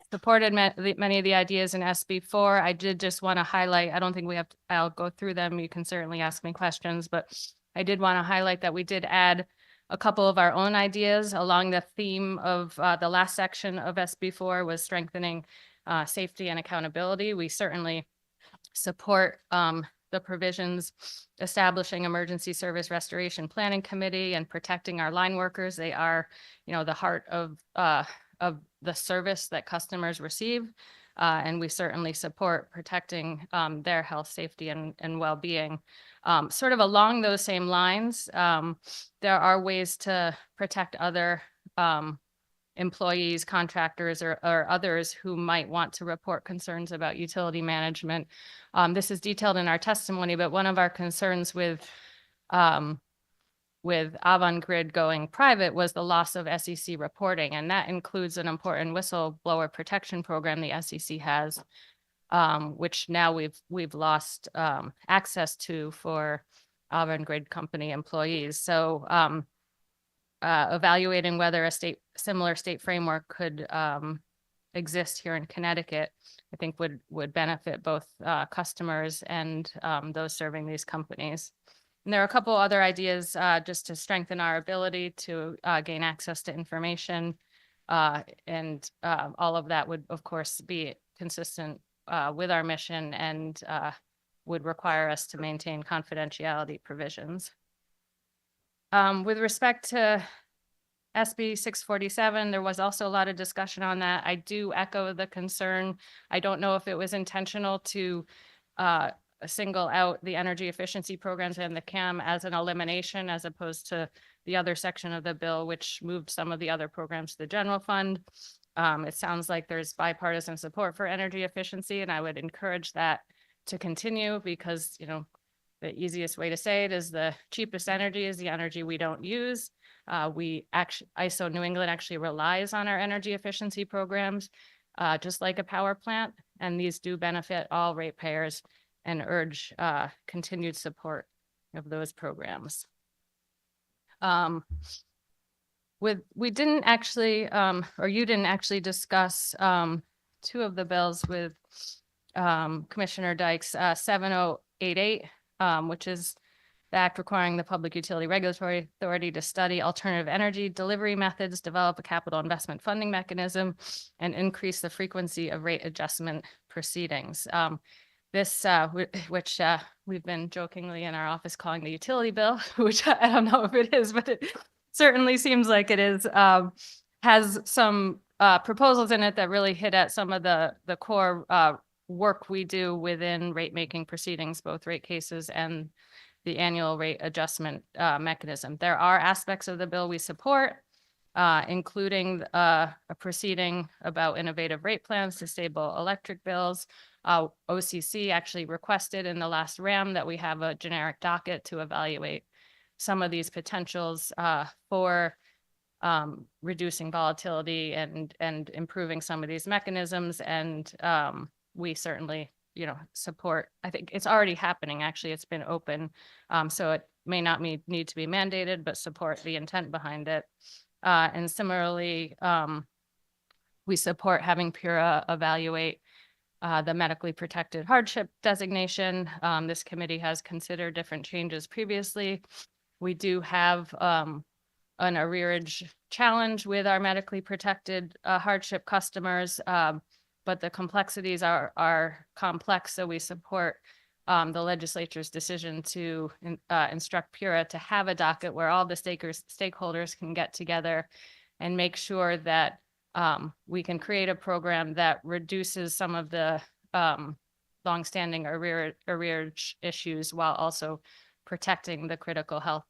supported many of the ideas in SB4. I did just want to highlight, I don't think we have, I'll go through them. You can certainly ask me questions, but I did want to highlight that we did add a couple of our own ideas along the theme of the last section of SB4 was strengthening safety and accountability. We certainly support the provisions establishing emergency service restoration planning committee and protecting our line workers. They are, the heart of the service that customers receive. And we certainly support protecting their health, safety, and well-being. Sort of along those same lines, there are ways to protect other employees, contractors, or others who might want to report concerns about utility management. This is detailed in our testimony, but one of our concerns with Avangrid going private was the loss of SEC reporting, and that includes an important whistleblower protection program the SEC has, which now we've lost access to for Avangrid company employees. So evaluating whether a similar state framework could exist here in Connecticut, I think would benefit both customers and those serving these companies. And there are a couple other ideas just to strengthen our ability to gain access to information. And all of that would, of course, be consistent with our mission and would require us to maintain confidentiality provisions. With respect to SB 647, there was also a lot of discussion on that. I do echo the concern. I don't know if it was intentional to single out the energy efficiency programs and the CAM as an elimination, as opposed to the other section of the bill, which moved some of the other programs to the general fund. It sounds like there's bipartisan support for energy efficiency, and I would encourage that to continue because, the easiest way to say it is the cheapest energy is the energy we don't use. ISO New England actually relies on our energy efficiency programs, just like a power plant, and these do benefit all ratepayers and urge continued support of those programs. We didn't actually, or you didn't actually discuss two of the bills with Commissioner Dykes, 7088, which is the act requiring the Public Utility Regulatory Authority to study alternative energy delivery methods, develop a capital investment funding mechanism, and increase the frequency of rate adjustment proceedings. This, which we've been jokingly in our office calling the utility bill, which I don't know if it is, but it certainly seems like it is, has some proposals in it that really hit at some of the core work we do within rate making proceedings, both rate cases and the annual rate adjustment mechanism. There are aspects of the bill we support, including a proceeding about innovative rate plans to stable electric bills. OCC actually requested in the last RAM that we have a generic docket to evaluate some of these potentials for reducing volatility and improving some of these mechanisms. And we certainly, support, I think it's already happening. Actually, it's been open. So it may not need to be mandated, but support the intent behind it. And similarly, we support having PURA evaluate the medically protected hardship designation. This committee has considered different changes previously. We do have an arrearage challenge with our medically protected hardship customers, but the complexities are complex. So we support the legislature's decision to instruct PURA to have a docket where all the stakeholders can get together and make sure that we can create a program that reduces some of the longstanding arrearage issues while also protecting the critical health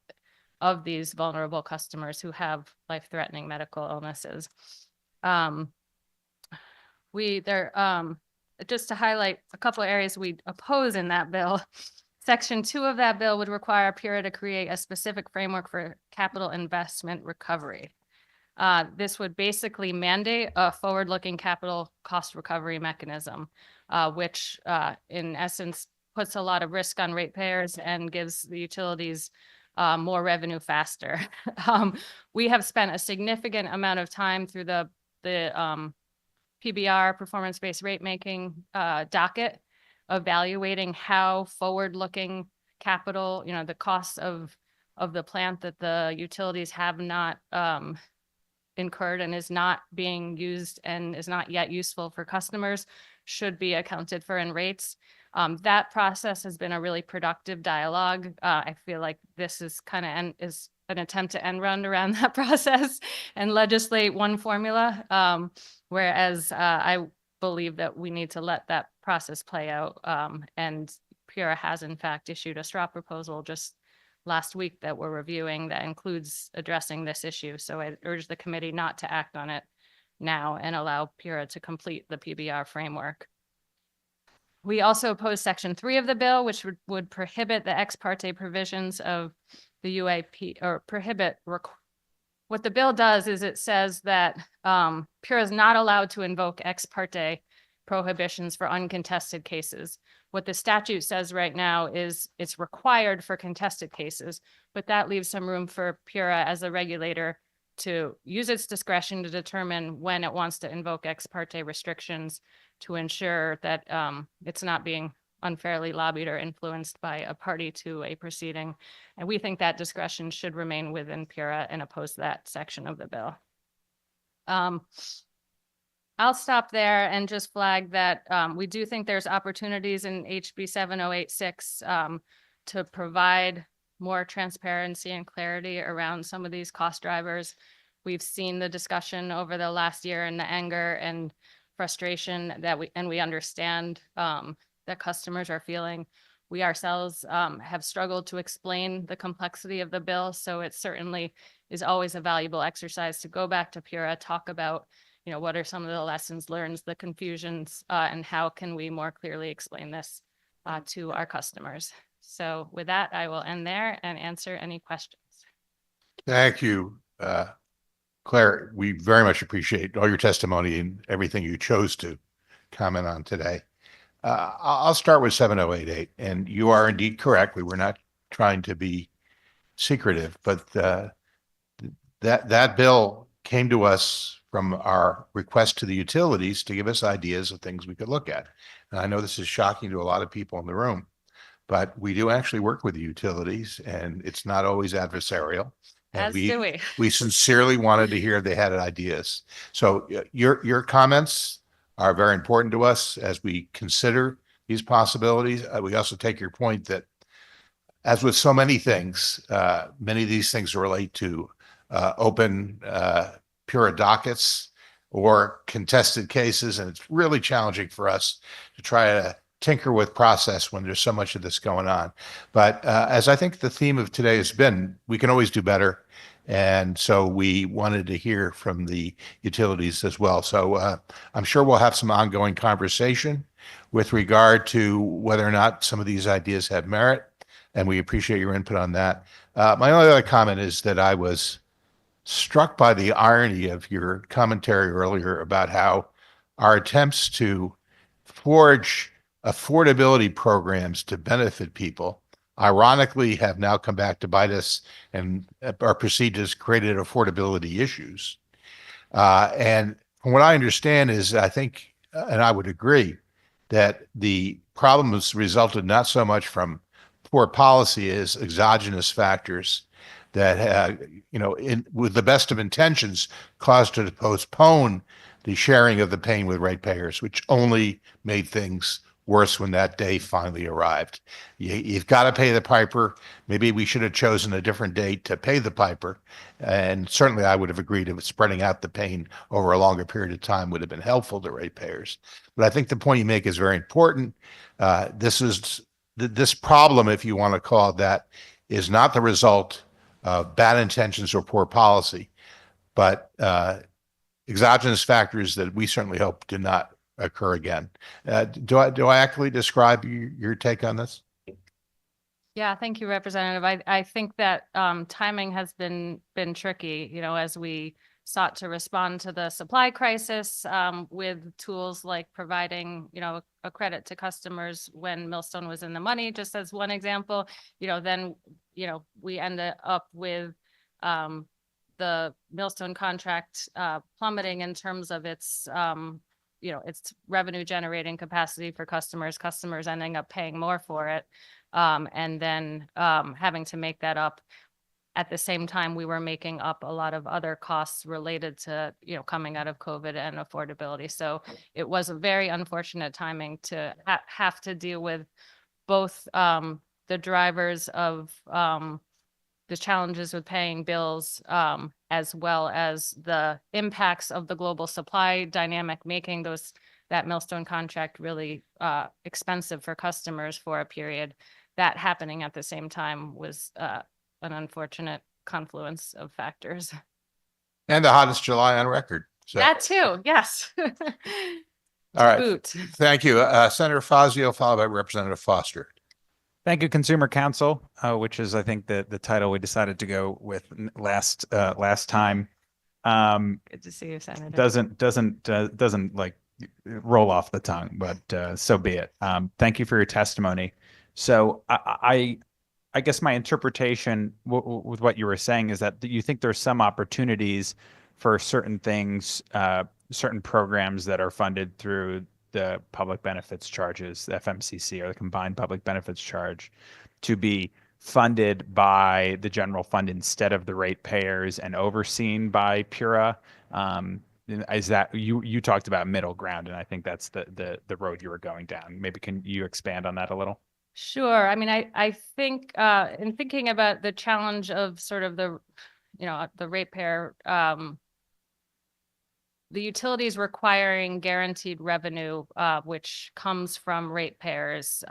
of these vulnerable customers who have life-threatening medical illnesses. Just to highlight a couple of areas we oppose in that bill. Section 2 of that bill would require PURA to create a specific framework for capital investment recovery. This would basically mandate a forward-looking capital cost recovery mechanism, which in essence puts a lot of risk on ratepayers and gives the utilities more revenue faster. We have spent a significant amount of time through the PBR, performance-based rate making docket, evaluating how forward-looking capital, the costs of the plant that the utilities have not incurred and is not being used and is not yet useful for customers should be accounted for in rates. That process has been a really productive dialogue. I feel like this is is an attempt to end run around that process and legislate one formula. Whereas I believe that we need to let that process play out. And PURA has in fact issued a straw proposal just last week that we're reviewing that includes addressing this issue. So I urge the committee not to act on it now and allow PURA to complete the PBR framework. We also oppose Section 3 of the bill, which would prohibit the ex parte provisions of the UIP or prohibit. What the bill does is it says that PURA is not allowed to invoke ex parte prohibitions for uncontested cases. What the statute says right now is it's required for contested cases, but that leaves some room for PURA as a regulator to use its discretion to determine when it wants to invoke ex parte restrictions to ensure that it's not being unfairly lobbied or influenced by a party to a proceeding. And we think that discretion should remain within PURA and oppose that section of the bill. I'll stop there and just flag that we do think there's opportunities in HB 7086 to provide more transparency and clarity around some of these cost drivers. We've seen the discussion over the last year and the anger and frustration that we understand that customers are feeling. We ourselves have struggled to explain the complexity of the bill. So it certainly is always a valuable exercise to go back to PURA, talk about, what are some of the lessons learned, the confusions, and how can we more clearly explain this to our customers. So with that, I will end there and answer any questions. Thank you, Claire. We very much appreciate all your testimony and everything you chose to comment on today. I'll start with 7088, and you are indeed correct. We were not trying to be secretive, but that bill came to us from our request to the utilities to give us ideas of things we could look at. And I know this is shocking to a lot of people in the room, but we do actually work with the utilities, and it's not always adversarial. And As do we. We sincerely wanted to hear they had ideas. So your comments are very important to us as we consider these possibilities. We also take your point that, as with so many things, many of these things relate to open PURA dockets or contested cases, and it's really challenging for us to try to tinker with process when there's so much of this going on. But as I think the theme of today has been, we can always do better. And so we wanted to hear from the utilities as well. So I'm sure we'll have some ongoing conversation with regard to whether or not some of these ideas have merit. And we appreciate your input on that. My only other comment is that I was struck by the irony of your commentary earlier about how our attempts to forge affordability programs to benefit people, ironically, have now come back to bite us and are perceived as created affordability issues. And from what I understand is, I think, and I would agree, that the problem has resulted not so much from poor policy as exogenous factors that, with the best of intentions, caused to postpone the sharing of the pain with ratepayers, which only made things worse when that day finally arrived. You've got to pay the piper. Maybe we should have chosen a different date to pay the piper. And certainly I would have agreed if spreading out the pain over a longer period of time would have been helpful to ratepayers. But I think the point you make is very important. This problem, if you want to call it that, is not the result of bad intentions or poor policy, but exogenous factors that we certainly hope do not occur again. Do I accurately describe your take on this? Yeah, thank you, Representative. I think that timing has been tricky, as we sought to respond to the supply crisis with tools like providing, a credit to customers when Millstone was in the money, just as one example. Then, we ended up with the Millstone contract plummeting in terms of its its revenue generating capacity for customers ending up paying more for it. And then having to make that up. At the same time, we were making up a lot of other costs related to, coming out of COVID and affordability. So it was a very unfortunate timing to have to deal with both the drivers of the challenges with paying bills, as well as the impacts of the global supply dynamic, making that Millstone contract really expensive for customers for a period. That happening at the same time was an unfortunate confluence of factors. And the hottest July on record. So. That too, yes. All right. Thank you. Senator Fazio, followed by Representative Foster. Thank you, Consumer Council, which is, I think, the title we decided to go with last time. Good to see you, Senator. Doesn't like roll off the tongue, but so be it. Thank you for your testimony. So I guess my interpretation with what you were saying is that you think there's some opportunities for certain things, certain programs that are funded through the public benefits charges, the FMCC, or the combined public benefits charge, to be funded by the general fund instead of the ratepayers and overseen by PURA. Is that you talked about middle ground, and I think that's the road you were going down. Maybe can you expand on that a little? Sure. I mean, I think in thinking about the challenge of sort of the ratepayer, the utilities requiring guaranteed revenue, which comes from ratepayers,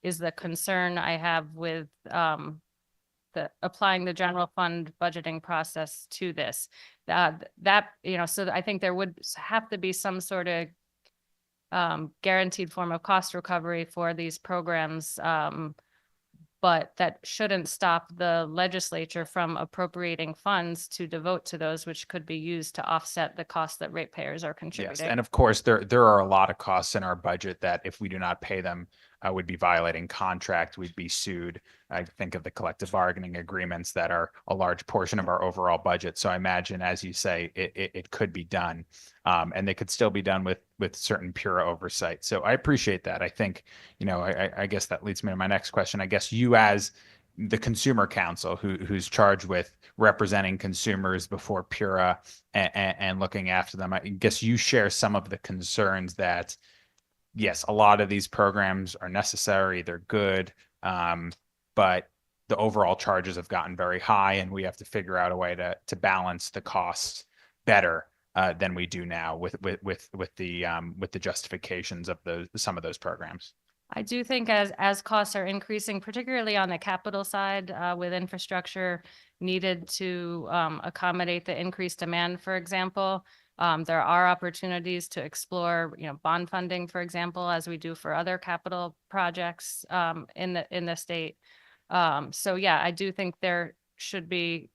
is the concern I have with applying the general fund budgeting process to this. So I think there would have to be some sort of guaranteed form of cost recovery for these programs, but that shouldn't stop the legislature from appropriating funds to devote to those, which could be used to offset the costs that ratepayers are contributing. Yes, and of course, there are a lot of costs in our budget that if we do not pay them, would be violating contract, we'd be sued. I think of the collective bargaining agreements that are a large portion of our overall budget. So I imagine, as you say, it could be done, and they could still be done with certain PURA oversight. So I appreciate that. I think, I guess that leads me to my next question. I guess you, as the Consumer Council, who's charged with representing consumers before PURA and looking after them, I guess you share some of the concerns that, yes, a lot of these programs are necessary, they're good, but the overall charges have gotten very high, and we have to figure out a way to balance the costs better than we do now with the justifications of some of those programs. I do think as costs are increasing, particularly on the capital side, with infrastructure needed to accommodate the increased demand, for example, there are opportunities to explore, bond funding, for example, as we do for other capital projects in the state. So yeah, I do think there should be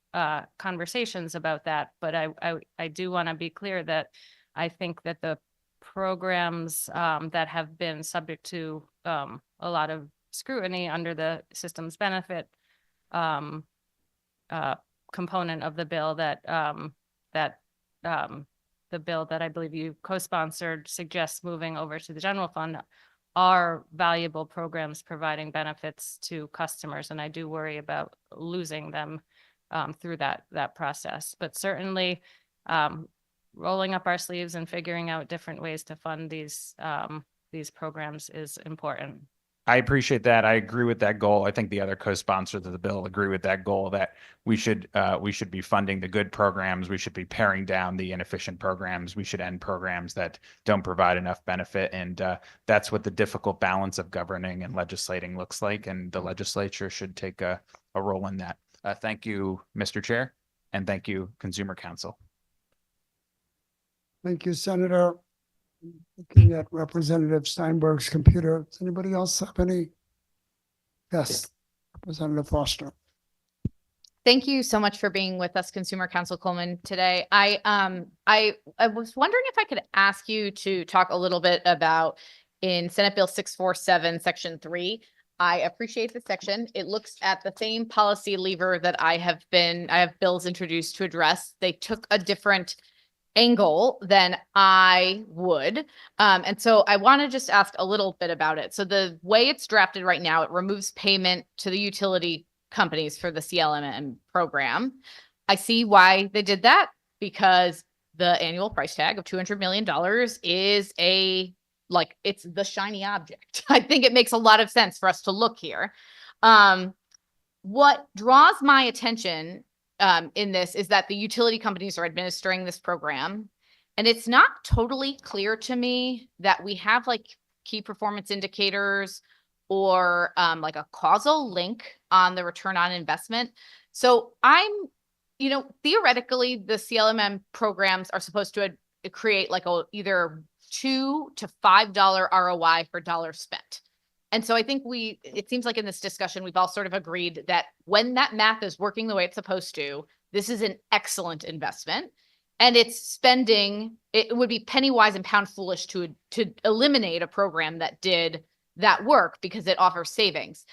conversations about that. But I do want to be clear that I think that the programs that have been subject to a lot of scrutiny under the systems benefit component of the bill that the bill that I believe you co-sponsored suggests moving over to the general fund are valuable programs providing benefits to customers. And I do worry about losing them through that process. But certainly rolling up our sleeves and figuring out different ways to fund these programs is important. I appreciate that. I agree with that goal. I think the other co-sponsors of the bill agree with that goal, that we should be funding the good programs. We should be paring down the inefficient programs. We should end programs that don't provide enough benefit. And that's what the difficult balance of governing and legislating looks like. And the legislature should take a role in that. Thank you, Mr. Chair, and thank you, Consumer Council. Thank you, Senator. Looking at Representative Steinberg's computer. Does anybody else have any? Yes, Representative Foster. Thank you so much for being with us, Consumer Council Coleman, today. I was wondering if I could ask you to talk a little bit about in Senate Bill 647, Section 3. I appreciate the section. It looks at the same policy lever that I have bills introduced to address. They took a different angle than I would. And so I want to just ask a little bit about it. So the way it's drafted right now, it removes payment to the utility companies for the CLMM program. I see why they did that, because the annual price tag of $200 million is it's the shiny object. I think it makes a lot of sense for us to look here. What draws my attention in this is that the utility companies are administering this program. And it's not totally clear to me that we have key performance indicators or a causal link on the return on investment. So theoretically, the CLMM programs are supposed to create either $2 to $5 ROI for dollar spent. And so I think it seems like in this discussion, we've all sort of agreed that when that math is working the way it's supposed to, this is an excellent investment. And it would be penny wise and pound foolish to eliminate a program that did that work because it offers savings.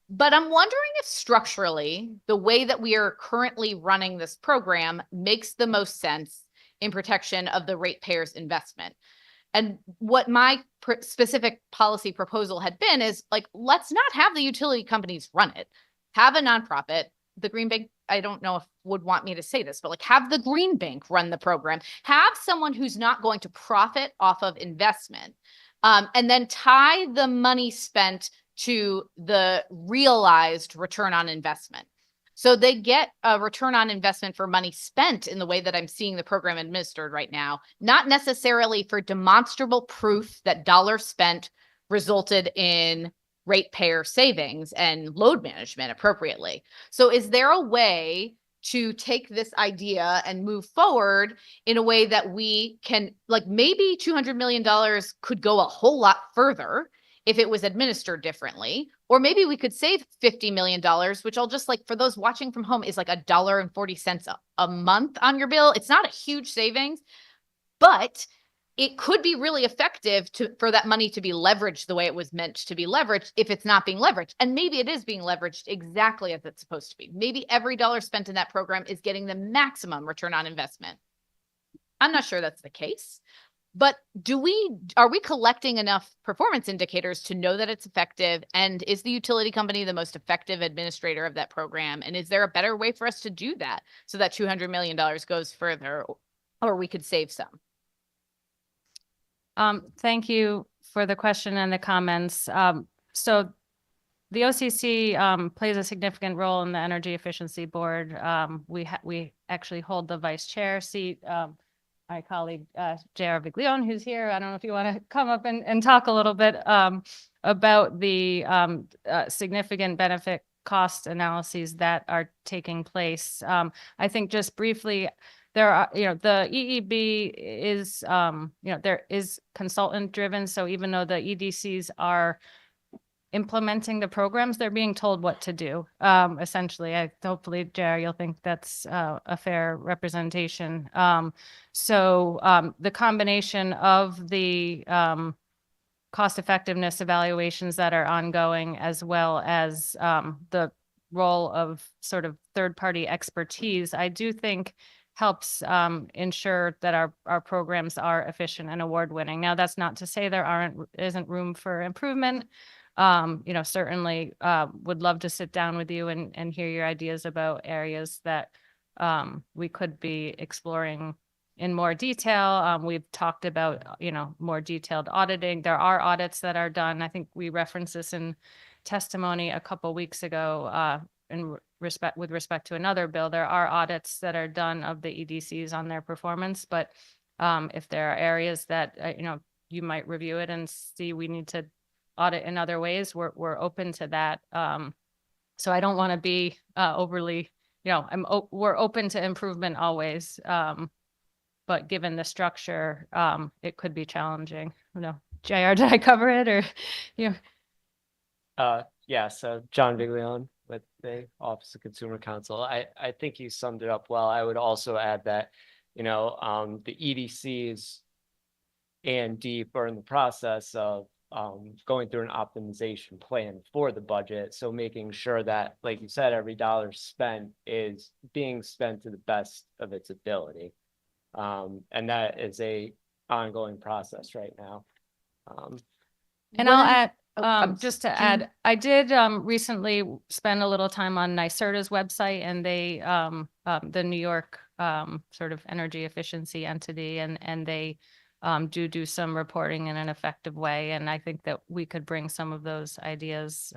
But I'm wondering if structurally, the way that we are currently running this program makes the most sense in protection of the ratepayers' investment. And what my specific policy proposal had been is let's not have the utility companies run it. Have a nonprofit, the Green Bank, I don't know if would want me to say this, but have the Green Bank run the program. Have someone who's not going to profit off of investment, and then tie the money spent to the realized return on investment. So they get a return on investment for money spent in the way that I'm seeing the program administered right now, not necessarily for demonstrable proof that dollars spent resulted in ratepayer savings and load management appropriately. So is there a way to take this idea and move forward in a way that we can, maybe $200 million could go a whole lot further if it was administered differently, or maybe we could save $50 million, which I'll just for those watching from home is $1.40 a month on your bill. It's not a huge savings, but it could be really effective for that money to be leveraged the way it was meant to be leveraged if it's not being leveraged. And maybe it is being leveraged exactly as it's supposed to be. Maybe every dollar spent in that program is getting the maximum return on investment. I'm not sure that's the case. But are we collecting enough performance indicators to know that it's effective? And is the utility company the most effective administrator of that program? And is there a better way for us to do that so that $200 million goes further, or we could save some? Thank you for the question and the comments. So the OCC plays a significant role in the Energy Efficiency Board. We actually hold the vice chair seat. My colleague, J.R. Viglione, who's here. I don't know if you want to come up and talk a little bit about the significant benefit cost analyses that are taking place. I think just briefly, there are, the EEB is, there is consultant driven. So even though the EDCs are implementing the programs, they're being told what to do. Essentially, hopefully, Jerry, you'll think that's a fair representation. So the combination of the cost effectiveness evaluations that are ongoing, as well as the role of sort of third-party expertise, I do think helps ensure that our programs are efficient and award-winning. Now, that's not to say there isn't room for improvement. Certainly would love to sit down with you and hear your ideas about areas that we could be exploring in more detail. We've talked about, more detailed auditing. There are audits that are done. I think we referenced this in testimony a couple weeks ago with respect to another bill. There are audits that are done of the EDCs on their performance, but if there are areas that, you might review it and see we need to audit in other ways, we're open to that. So I don't want to be overly, we're open to improvement always. But given the structure, it could be challenging. JR, did I cover it or you? Yeah, so John Viglione with the Office of Consumer Counsel. I think you summed it up well. I would also add that, the EDCs and DEEP are in the process of going through an optimization plan for the budget. So making sure that, like you said, every dollar spent is being spent to the best of its ability. And that is a ongoing process right now. And I'll add, just to add, I did recently spend a little time on NYSERDA's website, and they, the New York sort of energy efficiency entity, and they do some reporting in an effective way. And I think that we could bring some of those ideas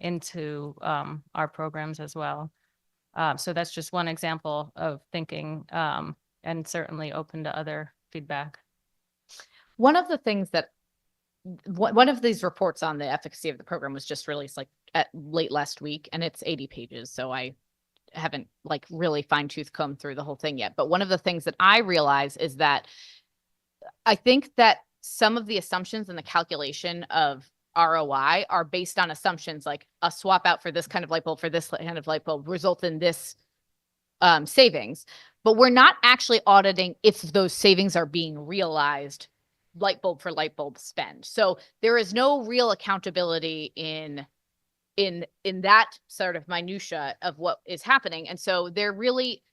into our programs as well. So that's just one example of thinking, and certainly open to other feedback. One of the things that one of these reports on the efficacy of the program was just released late last week, and it's 80 pages. So I haven't really fine-tooth combed through the whole thing yet. But one of the things that I realize is that I think that some of the assumptions in the calculation of ROI are based on assumptions like a swap out for this kind of light bulb for this kind of light bulb results in this savings. But we're not actually auditing if those savings are being realized light bulb for light bulb spend. So there is no real accountability in that sort of minutia of what is happening. And so there really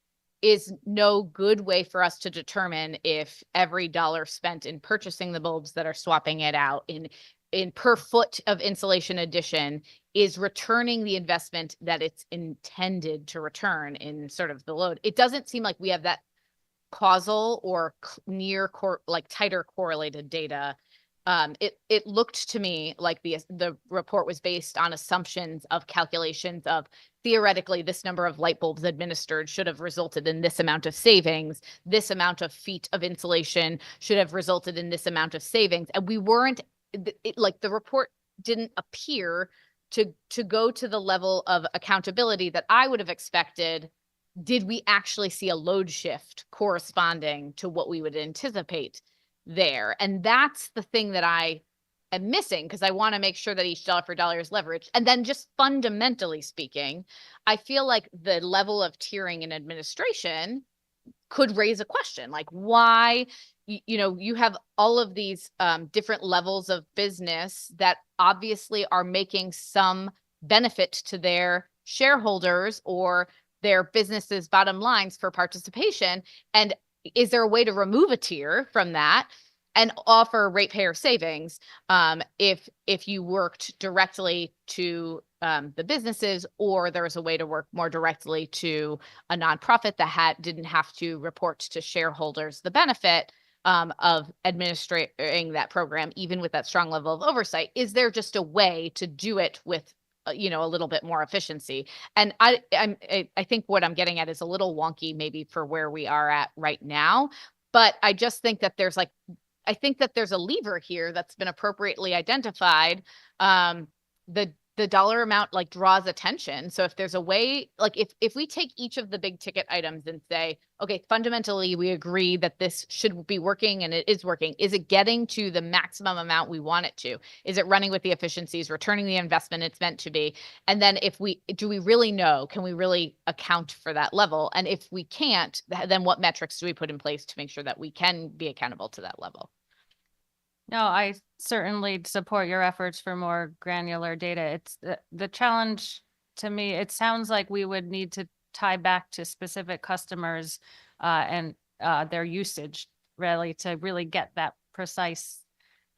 is no good way for us to determine if every dollar spent in purchasing the bulbs that are swapping it out in per foot of insulation addition is returning the investment that it's intended to return in sort of the load. It doesn't seem like we have that causal or tighter correlated data. It looked to me like the report was based on assumptions of calculations of theoretically this number of light bulbs administered should have resulted in this amount of savings. This amount of feet of insulation should have resulted in this amount of savings. And we weren't the report didn't appear to go to the level of accountability that I would have expected. Did we actually see a load shift corresponding to what we would anticipate there? And that's the thing that I am missing, because I want to make sure that each dollar for dollar is leveraged. And then just fundamentally speaking, I feel like the level of tiering in administration could raise a question, like why, you have all of these different levels of business that obviously are making some benefit to their shareholders or their businesses' bottom lines for participation. And is there a way to remove a tier from that and offer ratepayer savings if you worked directly to the businesses, or there was a way to work more directly to a nonprofit that didn't have to report to shareholders the benefit of administering that program, even with that strong level of oversight? Is there just a way to do it with a little bit more efficiency? And I think what I'm getting at is a little wonky maybe for where we are at right now, but I just think that there's a lever here that's been appropriately identified. The the dollar amount like draws attention. So if there's a way, like if we take each of the big ticket items and say, okay, fundamentally, we agree that this should be working and it is working. Is it getting to the maximum amount we want it to? Is it running with the efficiencies, returning the investment it's meant to be? And then do we really know, can we really account for that level? And if we can't, then what metrics do we put in place to make sure that we can be accountable to that level? No, I certainly support your efforts for more granular data. It's the challenge to me. It sounds like we would need to tie back to specific customers and their usage really to really get that precise.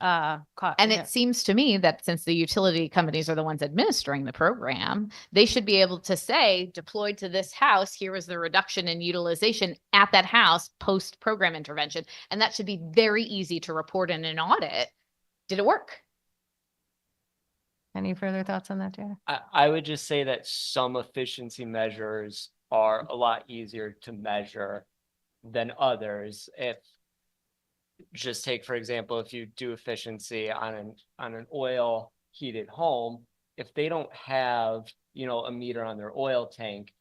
And it seems to me that since the utility companies are the ones administering the program, they should be able to say, deployed to this house, here is the reduction in utilization at that house post program intervention. And that should be very easy to report in an audit. Did it work? Any further thoughts on that, Jared? I would just say that some efficiency measures are a lot easier to measure than others. If just take, for example, if you do efficiency on an oil heated home, if they don't have, a meter on their oil tank,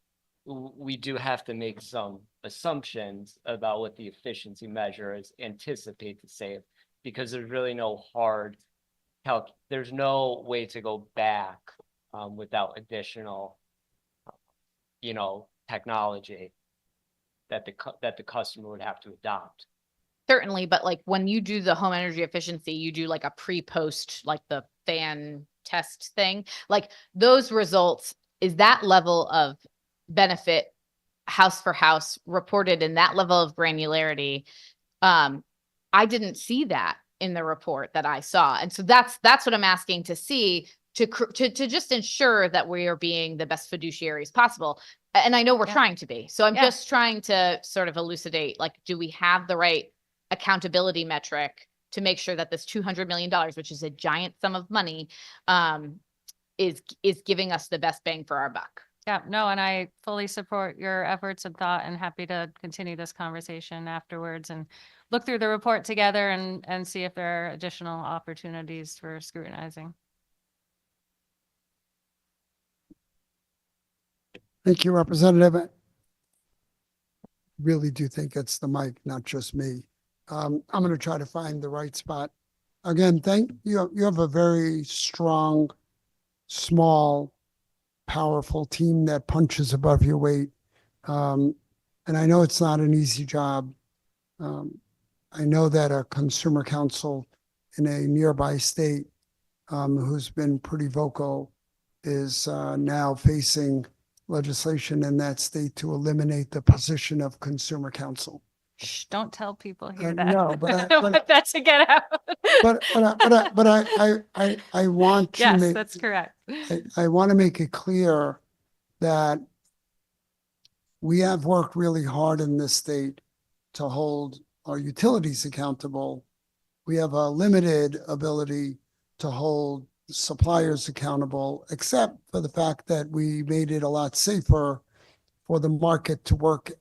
we do have to make some assumptions about what the efficiency measures anticipate to save, because there's really no hard there's no way to go back without additional, technology that the customer would have to adopt. Certainly, but like when you do the home energy efficiency, you do like a pre-post, like the fan test thing, like those results, is that level of benefit house for house reported in that level of granularity? I didn't see that in the report that I saw. And so that's what I'm asking to see to just ensure that we are being the best fiduciaries possible. And I know we're trying to be, so I'm just trying to sort of elucidate, like, do we have the right accountability metric to make sure that this $200 million, which is a giant sum of money, is giving us the best bang for our buck? Yeah, no, and I fully support your efforts and thought, and happy to continue this conversation afterwards and look through the report together and see if there are additional opportunities for scrutinizing. Thank you, Representative. I really do think it's the mic, not just me. I'm going to try to find the right spot. Again, thank you. You have a very strong, small, powerful team that punches above your weight. And I know it's not an easy job. I know that a consumer counsel in a nearby state who's been pretty vocal is now facing legislation in that state to eliminate the position of consumer counsel. Shh, don't tell people here that. No, but that's to get out. but I want to yes, make, that's correct. I want to make it clear that we have worked really hard in this state to hold our utilities accountable. We have a limited ability to hold suppliers accountable, except for the fact that we made it a lot safer for the market to work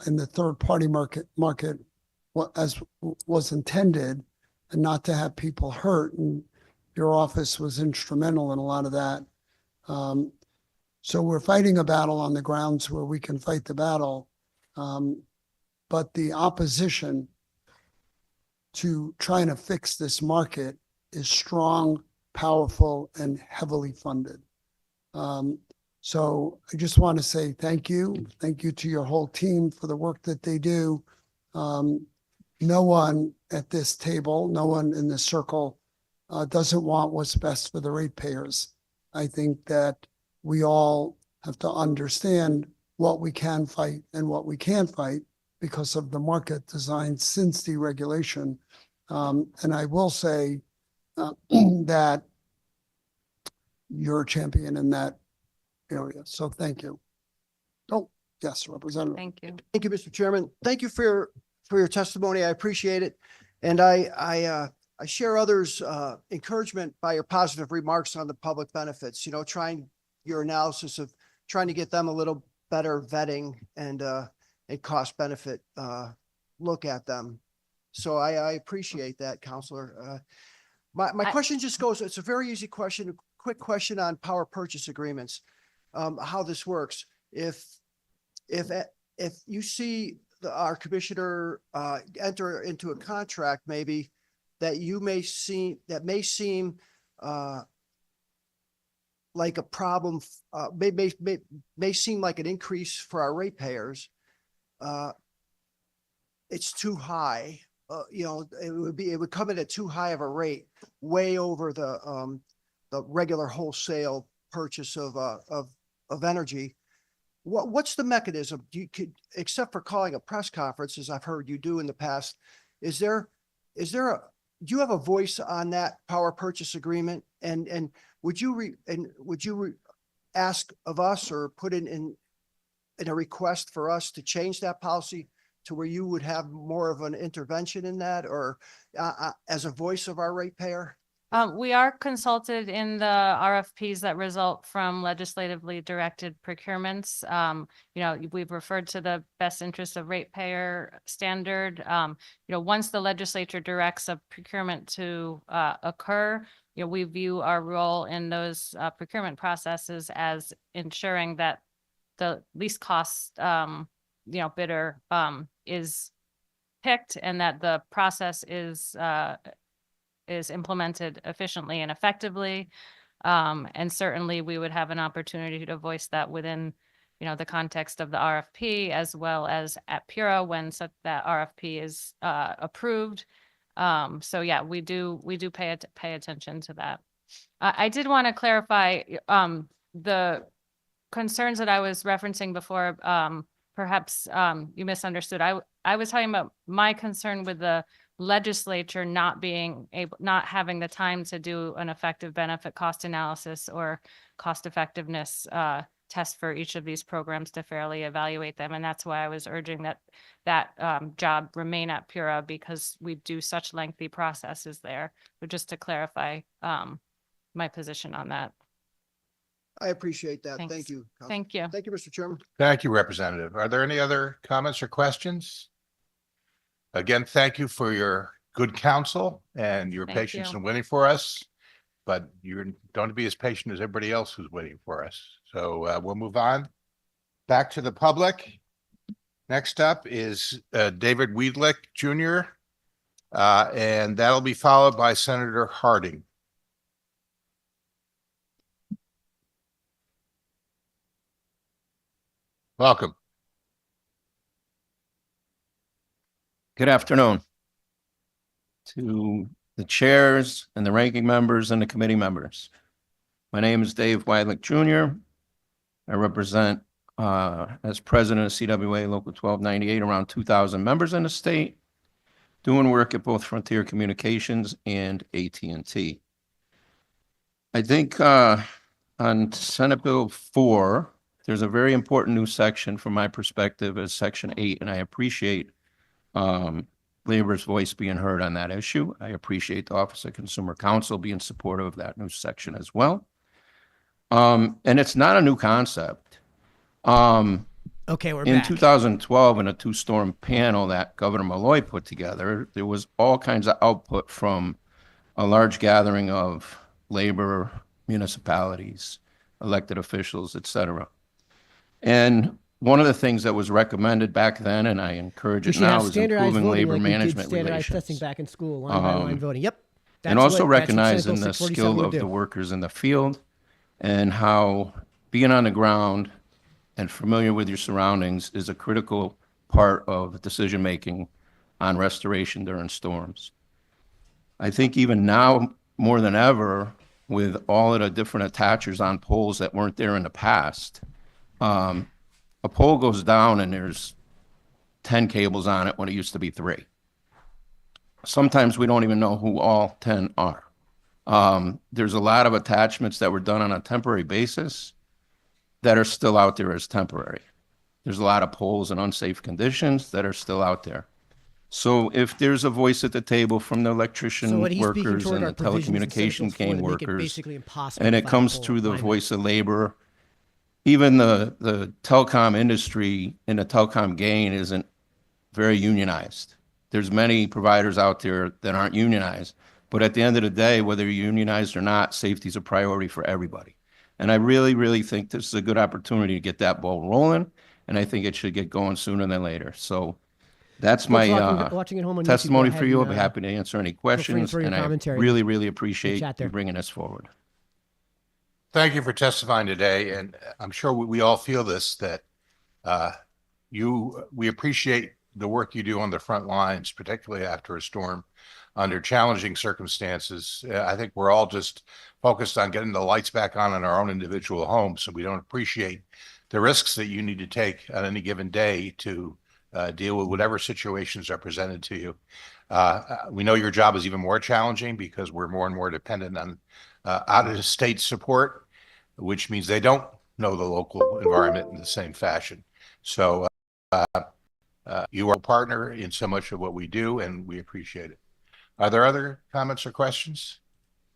in the third-party market as was intended, and not to have people hurt. And your office was instrumental in a lot of that. So we're fighting a battle on the grounds where we can fight the battle. But the opposition to trying to fix this market is strong, powerful, and heavily funded. So I just want to say thank you. Thank you to your whole team for the work that they do. No one at this table, no one in this circle doesn't want what's best for the ratepayers. I think that we all have to understand what we can fight and what we can't fight because of the market design since deregulation. And I will say that you're a champion in that area. So thank you. Oh, yes, Representative. Thank you. Thank you, Mr. Chairman. Thank you for your testimony. I appreciate it. And I share others' encouragement by your positive remarks on the public benefits, trying your analysis of trying to get them a little better vetting and a cost benefit look at them. So I appreciate that, Counselor. My question just goes, it's a very easy question. quick question on power purchase agreements, how this works. If you see our commissioner enter into a contract maybe that may seem like a problem, may seem like an increase for our ratepayers, it's too high. It would come in at too high of a rate, way over the regular wholesale purchase of energy. What's the mechanism? Except for calling a press conference, as I've heard you do in the past, do you have a voice on that power purchase agreement? And would you ask of us or put in a request for us to change that policy to where you would have more of an intervention in that, or as a voice of our ratepayer? We are consulted in the RFPs that result from legislatively directed procurements. We've referred to the best interest of ratepayer standard. Once the legislature directs a procurement to occur, we view our role in those procurement processes as ensuring that the least cost, bidder is picked, and that the process is implemented efficiently and effectively. And certainly we would have an opportunity to voice that within, the context of the RFP, as well as at PURA when that RFP is approved. So yeah, we do pay attention to that. I did want to clarify the concerns that I was referencing before. Perhaps you misunderstood. I was talking about my concern with the legislature not having the time to do an effective benefit cost analysis or cost effectiveness test for each of these programs to fairly evaluate them. And that's why I was urging that job remain at PURA, because we do such lengthy processes there. But just to clarify my position on that. I appreciate that. Thanks. Thank you. Thank you. Thank you, Mr. Chairman. Thank you, Representative. Are there any other comments or questions? Again, thank you for your good counsel and your Thank patience you. in waiting for us. But you don't be as patient as everybody else who's waiting for us. So we'll move on. Back to the public. Next up is David Weidlich Jr. And that'll be followed by Senator Harding. Welcome. Good afternoon to the chairs and the ranking members and the committee members. My name is Dave Weidlich Jr. I represent, as president of CWA Local 1298, around 2,000 members in the state, doing work at both Frontier Communications and AT&T. I think on Senate Bill 4, there's a very important new section from my perspective as Section 8, and I appreciate labor's voice being heard on that issue. I appreciate the Office of Consumer Counsel being supportive of that new section as well. And it's not a new concept. Okay, we're in back. 2012, in a two-storm panel that Governor Malloy put together, there was all kinds of output from a large gathering of labor, municipalities, elected officials, et cetera. And one of the things that was recommended back then, and I encourage it now, is improving labor management standardized testing relations. back in school, line by line voting. Yep. And also that's what recognizing Senate Bill the 647 skill would of do. the workers in the field and how being on the ground and familiar with your surroundings is a critical part of decision-making on restoration during storms. I think even now, more than ever, with all of the different attachers on poles that weren't there in the past, a pole goes down and there's 10 cables on it when it used to be 3. Sometimes we don't even know who all 10 are. There's a lot of attachments that were done on a temporary basis that are still out there as temporary. There's a lot of poles in unsafe conditions that are still out there. So if there's a voice at the table from the electrician workers and the telecommunication cane workers, and it comes through the voice of labor, even the telecom industry and the telecom gain isn't very unionized. There's many providers out there that aren't unionized, But at the end of the day, whether you're unionized or not, safety is a priority for everybody. And I really, really think this is a good opportunity to get that ball rolling, and I think it should get going sooner than later. So that's Folks my watching at home on YouTube, go testimony ahead for you. I'll and, be happy to answer any free to questions, throw your and I commentary really, in really the appreciate chat there. you bringing us forward. Thank you for testifying today, and I'm sure we all feel this, that we appreciate the work you do on the front lines, particularly after a storm, under challenging circumstances. I think we're all just focused on getting the lights back on in our own individual homes, so we don't appreciate the risks that you need to take on any given day to deal with whatever situations are presented to you. We know your job is even more challenging because we're more and more dependent on out-of-state support, which means they don't know the local environment in the same fashion. So you are a partner in so much of what we do, and we appreciate it. Are there other comments or questions?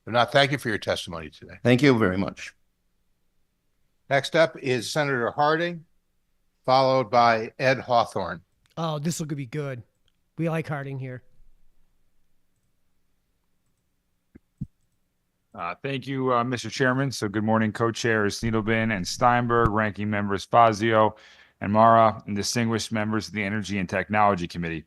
If not, thank you for your testimony today. Thank you very much. Next up is Senator Harding, followed by Ed Hawthorne. Oh, this will be good. We like Harding here. Thank you, Mr. Chairman. So good morning, co-chairs Needleman and Steinberg, ranking members Fazio and Mara, and distinguished members of the Energy and Technology Committee.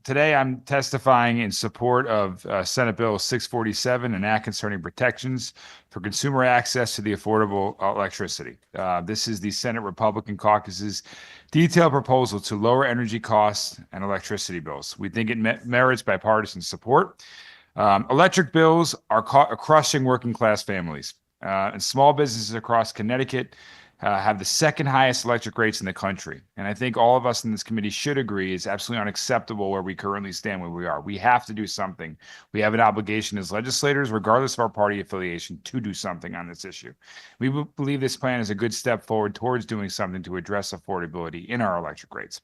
Today, I'm testifying in support of Senate Bill 647, an act concerning protections for consumer access to the affordable electricity. This is the Senate Republican Caucus's detailed proposal to lower energy costs and electricity bills. We think it merits bipartisan support. Electric bills are crushing working class families, and small businesses across Connecticut have the second highest electric rates in the country. And I think all of us in this committee should agree it's absolutely unacceptable where we currently stand, where we are. We have to do something. We have an obligation as legislators, regardless of our party affiliation, to do something on this issue. We believe this plan is a good step forward towards doing something to address affordability in our electric rates.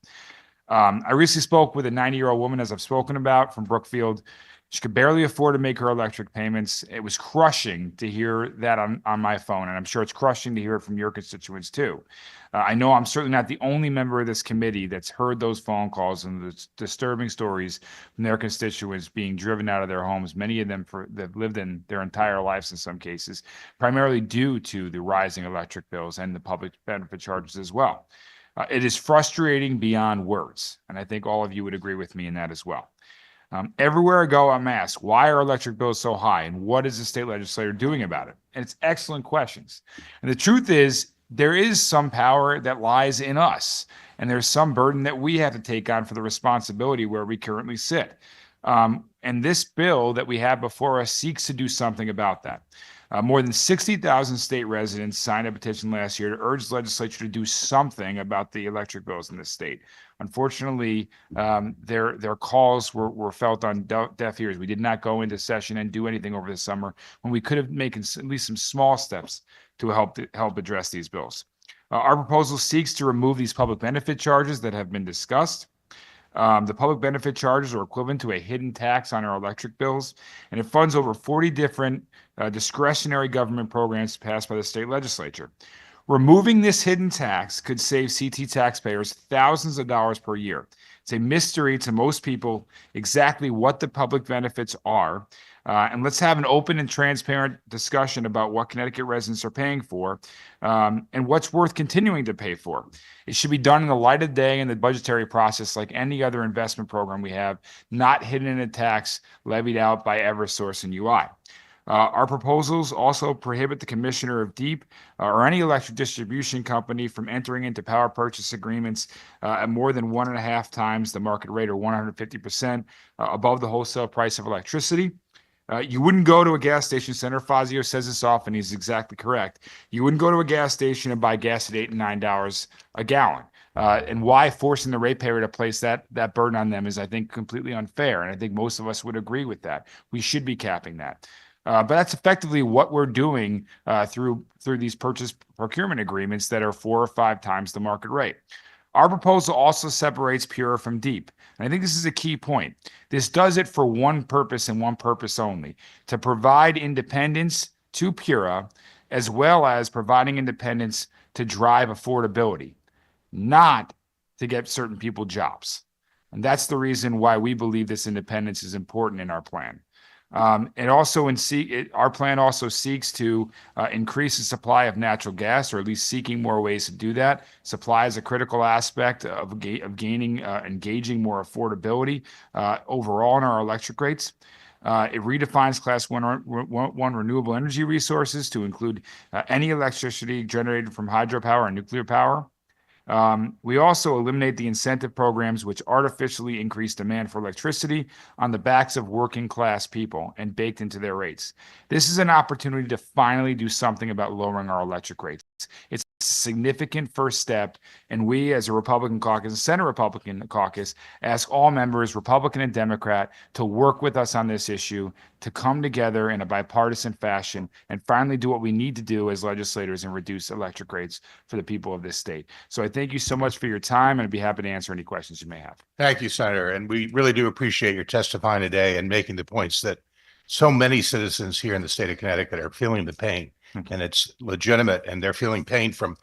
I recently spoke with a 90-year-old woman, as I've spoken about, from Brookfield. She could barely afford to make her electric payments. It was crushing to hear that on my phone, and I'm sure it's crushing to hear it from your constituents too. I know I'm certainly not the only member of this committee that's heard those phone calls and the disturbing stories from their constituents being driven out of their homes, many of them that lived in their entire lives in some cases, primarily due to the rising electric bills and the public benefit charges as well. It is frustrating beyond words, and I think all of you would agree with me in that as well. Everywhere I go, I'm asked, why are electric bills so high, and what is the state legislature doing about it? And it's excellent questions. And the truth is, there is some power that lies in us, and there's some burden that we have to take on for the responsibility where we currently sit. And this bill that we have before us seeks to do something about that. More than 60,000 state residents signed a petition last year to urge the legislature to do something about the electric bills in the state. Unfortunately, their calls were felt on deaf ears. We did not go into session and do anything over the summer when we could have made at least some small steps to help address these bills. Our proposal seeks to remove these public benefit charges that have been discussed. The public benefit charges are equivalent to a hidden tax on our electric bills, and it funds over 40 different discretionary government programs passed by the state legislature. Removing this hidden tax could save CT taxpayers thousands of dollars per year. It's a mystery to most people exactly what the public benefits are. And let's have an open and transparent discussion about what Connecticut residents are paying for and what's worth continuing to pay for. It should be done in the light of day in the budgetary process like any other investment program we have, not hidden in a tax levied out by Eversource and UI. Our proposals also prohibit the commissioner of DEEP or any electric distribution company from entering into power purchase agreements at more than 1.5 times the market rate or 150% above the wholesale price of electricity. You wouldn't go to a gas station, Senator Fazio says this often, he's exactly correct. You wouldn't go to a gas station and buy gas at $8 and $9 a gallon. And why forcing the ratepayer to place that burden on them is, I think, completely unfair. And I think most of us would agree with that. We should be capping that. But that's effectively what we're doing through these purchase procurement agreements that are 4 or 5 times the market rate. Our proposal also separates PURA from DEEP. And I think this is a key point. This does it for one purpose and one purpose only, to provide independence to PURA, as well as providing independence to drive affordability, not to get certain people jobs. And that's the reason why we believe this independence is important in our plan. Our plan also seeks to increase the supply of natural gas, or at least seeking more ways to do that. Supply is a critical aspect of engaging more affordability overall in our electric rates. It redefines Class 1 renewable energy resources to include any electricity generated from hydropower and nuclear power. We also eliminate the incentive programs which artificially increase demand for electricity on the backs of working class people and baked into their rates. This is an opportunity to finally do something about lowering our electric rates. It's a significant first step, and we as a Republican caucus, a Senate Republican caucus, ask all members, Republican and Democrat, to work with us on this issue, to come together in a bipartisan fashion and finally do what we need to do as legislators and reduce electric rates for the people of this state. So I thank you so much for your time, and I'd be happy to answer any questions you may have. Thank you, Senator. And we really do appreciate your testifying today and making the points that so many citizens here in the state of Connecticut are feeling the pain, and it's legitimate, and they're feeling pain from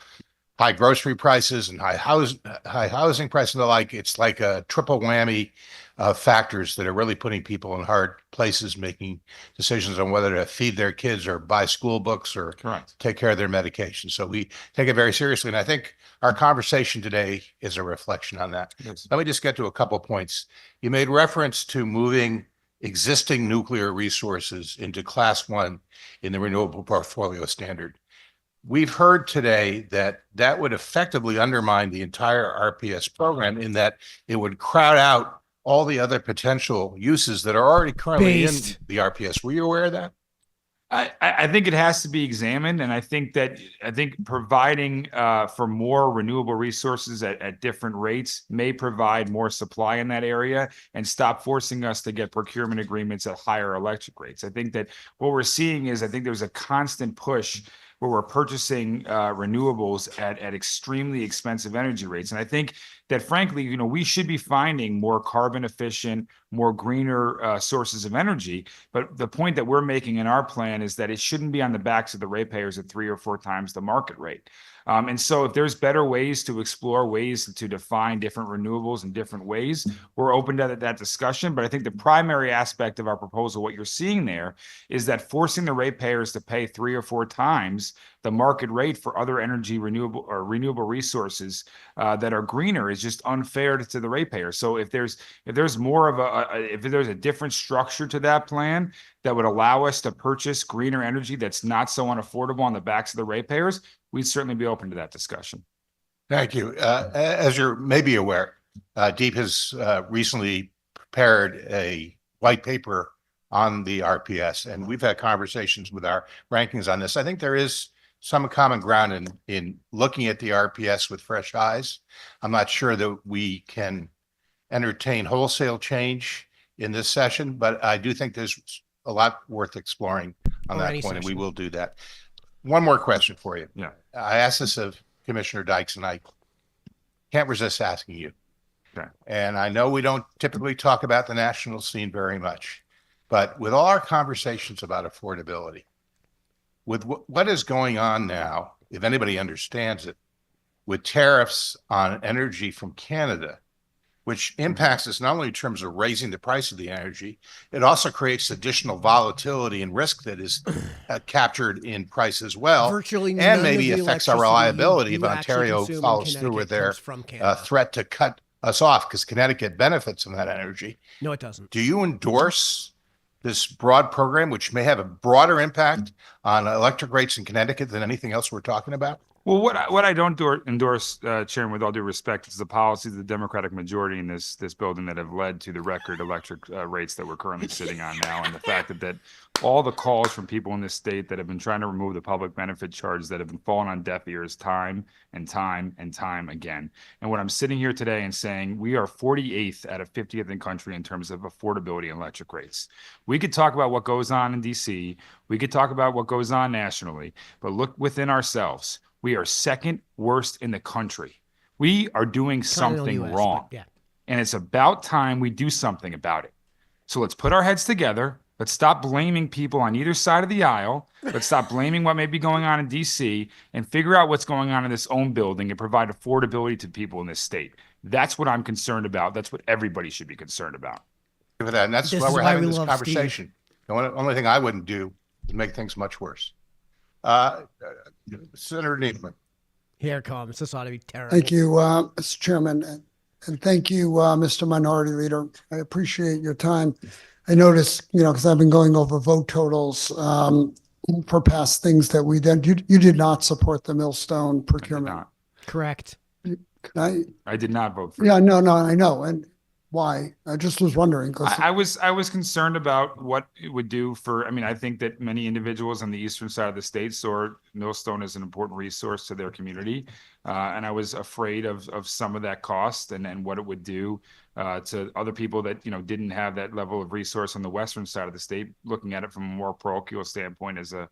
high grocery prices and high housing prices and the like. It's like a triple whammy of factors that are really putting people in hard places, making decisions on whether to feed their kids or buy school books or take care of their medication. So we take it very seriously. And I think our conversation today is a reflection on that. Yes. Let me just get to a couple of points. You made reference to moving existing nuclear resources into Class 1 in the renewable portfolio standard. We've heard today that that would effectively undermine the entire RPS program in that it would crowd out all the other potential uses that are already currently in the RPS. Were you aware of that? I think it has to be examined, and I think providing for more renewable resources at different rates may provide more supply in that area and stop forcing us to get procurement agreements at higher electric rates. I think that what we're seeing is there's a constant push where we're purchasing renewables at extremely expensive energy rates. And I think that frankly, we should be finding more carbon efficient, more greener sources of energy. But the point that we're making in our plan is that it shouldn't be on the backs of the ratepayers at 3 or 4 times the market rate. And so if there's better ways to explore ways to define different renewables in different ways, we're open to that discussion. But I think the primary aspect of our proposal, what you're seeing there, is that forcing the ratepayers to pay 3 or 4 times the market rate for other energy renewable resources that are greener is just unfair to the ratepayers. So if there's more of if there's a different structure to that plan that would allow us to purchase greener energy that's not so unaffordable on the backs of the ratepayers, we'd certainly be open to that discussion. Thank you. As you're maybe aware, DEEP has recently prepared a white paper on the RPS, and we've had conversations with our rankings on this. I think there is some common ground in looking at the RPS with fresh eyes. I'm not sure that we can entertain wholesale change in this session, but I do think there's a lot worth exploring on that point, and we will do that. One more question for you. Yeah. I asked this of Commissioner Dykes, and I can't resist asking you. Okay. And I know we don't typically talk about the national scene very much, but with all our conversations about affordability, with what is going on now, if anybody understands it, with tariffs on energy from Canada, which impacts us not only in terms of raising the price of the energy, it also creates additional volatility and risk that is captured in price as well. Virtually none and of maybe the affects our electricity reliability you if actually Ontario consume in follows through with their Connecticut comes from Canada. threat to cut us off, because Connecticut benefits from that energy. No, it doesn't. Do you endorse this broad program, which may have a broader impact on electric rates in Connecticut than anything else we're talking about? Well, what I don't endorse, Chairman, with all due respect, is the policies of the Democratic majority in this building that have led to the record electric rates that we're currently sitting on now, and the fact that all the calls from people in this state that have been trying to remove the public benefit charges that have been falling on deaf ears time and time and time again. And what I'm sitting here today and saying, we are 48th out of 50th in the country in terms of affordability in electric rates. We could talk about what goes on in DC. We could talk about what goes on nationally, but look within ourselves. We are second worst in the country. We are doing something wrong. Yeah. And it's about time we do something about it. So let's put our heads together. Let's stop blaming people on either side of the aisle. Let's stop blaming what may be going on in DC and figure out what's going on in this own building and provide affordability to people in this state. That's what I'm concerned about. That's what everybody should be concerned about. For that. And that's why we're having this conversation. The only thing I wouldn't do is make things much worse. Senator Needleman. Here it comes. This ought to be terrible. Thank you, Mr. Chairman, and thank you, Mr. Minority Leader. I appreciate your time. I noticed, because I've been going over vote totals for past things that we did. You did not support the Millstone procurement. Correct. I did not vote for Yeah, no, I know. And why? I just was wondering. I was concerned about what it would do for, I think that many individuals on the eastern side of the state saw Millstone as an important resource to their community. And I was afraid of some of that cost and what it would do to other people that, didn't have that level of resource on the western side of the state, looking at it from a more parochial standpoint as a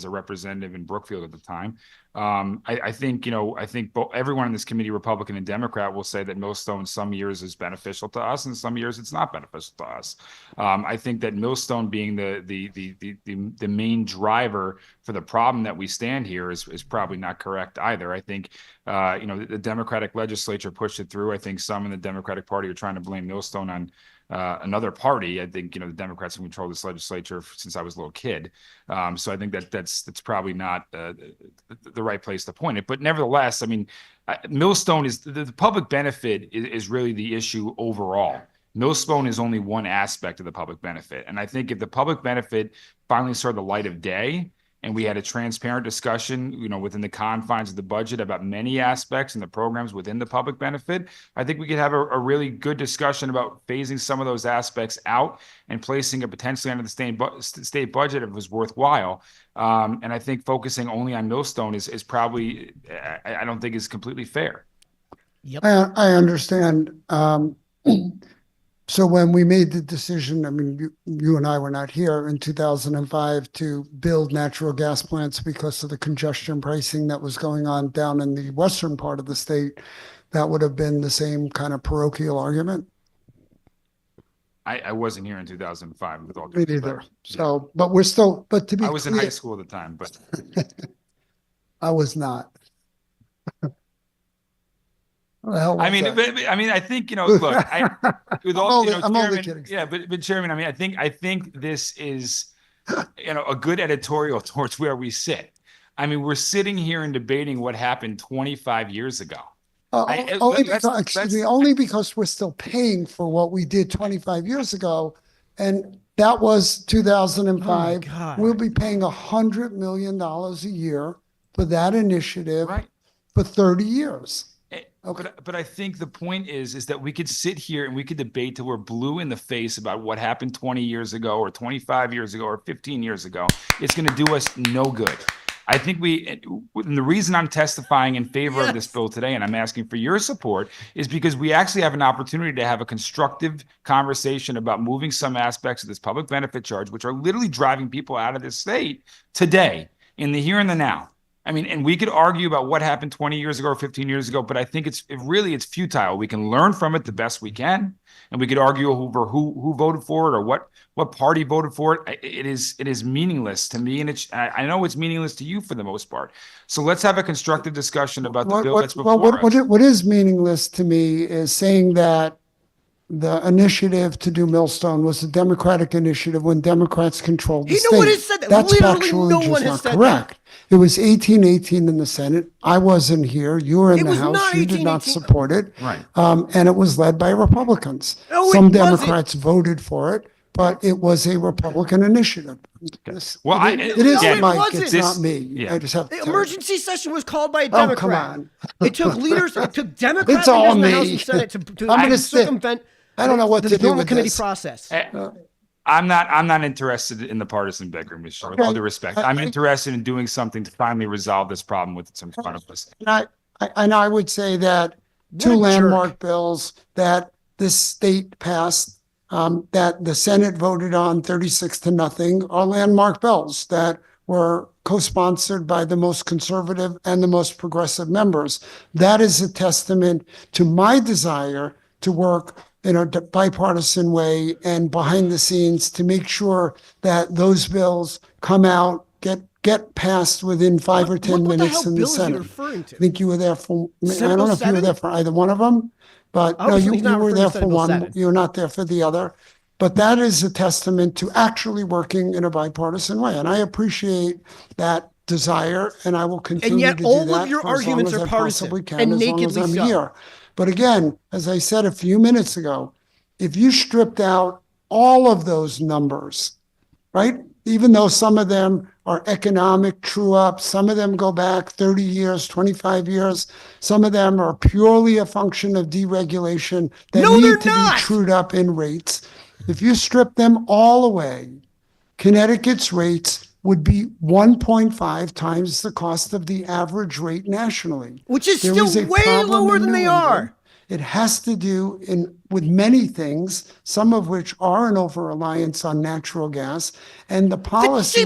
representative in Brookfield at the time. I think everyone in this committee, Republican and Democrat, will say that Millstone some years is beneficial to us and some years it's not beneficial to us. I think that Millstone being the main driver for the problem that we stand here is probably not correct either. I think the Democratic legislature pushed it through. I think some in the Democratic Party are trying to blame Millstone on another party. I think, the Democrats have controlled this legislature since I was a little kid. So I think that's probably not the right place to point it. But nevertheless, Millstone is the public benefit is really the issue overall. Millstone is only one aspect of the public benefit. And I think if the public benefit finally saw the light of day, and we had a transparent discussion, within the confines of the budget about many aspects and the programs within the public benefit, I think we could have a really good discussion about phasing some of those aspects out and placing it potentially under the state budget if it was worthwhile. And I think focusing only on Millstone is probably, I don't think is completely fair. Yep. I understand. So when we made the decision, you and I were not here in 2005 to build natural gas plants because of the congestion pricing that was going on down in the western part of the state, that would have been the same kind of parochial argument. I wasn't here in 2005 with all due Me respect. neither. So, but to be I was in clear, high school at the time, but I was not. What the hell was that? I think, look, with all, I'm only Chairman, kidding. yeah, but Chairman, I think this is, a good editorial towards where we sit. We're sitting here and debating what happened 25 years ago. Only because we're still paying for what we did 25 years ago. And that was 2005. God. We'll be paying $100 million a year for that initiative for 30 years. Okay. But I think the point is that we could sit here and we could debate till we're blue in the face about what happened 20 years ago or 25 years ago or 15 years ago. It's going to do us no good. I think and the reason I'm testifying in favor of this bill today, and I'm asking for your support, is because we actually have an opportunity to have a constructive conversation about moving some aspects of this public benefit charge, which are literally driving people out of this state today, in the here and the now. And we could argue about what happened 20 years ago or 15 years ago, but I think it's futile. We can learn from it the best we can, and we could argue over who voted for it or what party voted for it. It is meaningless to me, and I know it's meaningless to you for the most part. So let's have a constructive discussion about the bill that's before us. What is meaningless to me is saying that the initiative to do Millstone was a Democratic initiative when Democrats controlled the state. No one has said that. That's Literally factually no just one has not said correct. It was 18-18 in the Senate. I wasn't here. You were in the House. You did not support it. Right. And it was led by Republicans. No, Some it wasn't. Democrats voted for it, but it was a Republican initiative. Well, it is, No, it Mike. wasn't. It's not me. Yeah. I just have to The tell you. emergency session was called by a Oh, come Democrat. on. It took leaders, it took Democrats It's all in the House me. and Senate to I'm gonna sit. circumvent I don't know what the to do normal with committee this. process. I'm not interested in the partisan bickering, Mr. Chair, with all due respect. I'm interested in doing something to finally resolve this problem with what's in front of us. And I would say that two landmark bills that this state passed, that the Senate voted on 36-0, are landmark bills that were co-sponsored by the most conservative and the most progressive members. That is a testament to my desire to work in a bipartisan way and behind the scenes to make sure that those bills come out, get passed within 5 or 10 what the minutes hell in the bill is he Senate. referring to? I think you were there for, I Simple don't know if you were 7? there for either one of them, but no, Obviously, he's you not were referring to there for Senate Bill one, 7. you were not there for the other. But that is a testament to actually working in a bipartisan way. And I appreciate that desire, and I will continue yet to do all that of your for as long arguments as are I partisan, possibly can, and as long as nakedly I'm so. here. But again, as I said a few minutes ago, if you stripped out all of those numbers, right? Even though some of them are economic true ups, some of them go back 30 years, 25 years, some of them are purely a function of deregulation that need to be trued up in rates. If you strip them all away, Connecticut's rates would be 1.5 times the cost of the average rate nationally. Which is There still is a way problem lower in than New they England. are. It has to do with many things, some of which are an over-reliance on natural gas, and the policies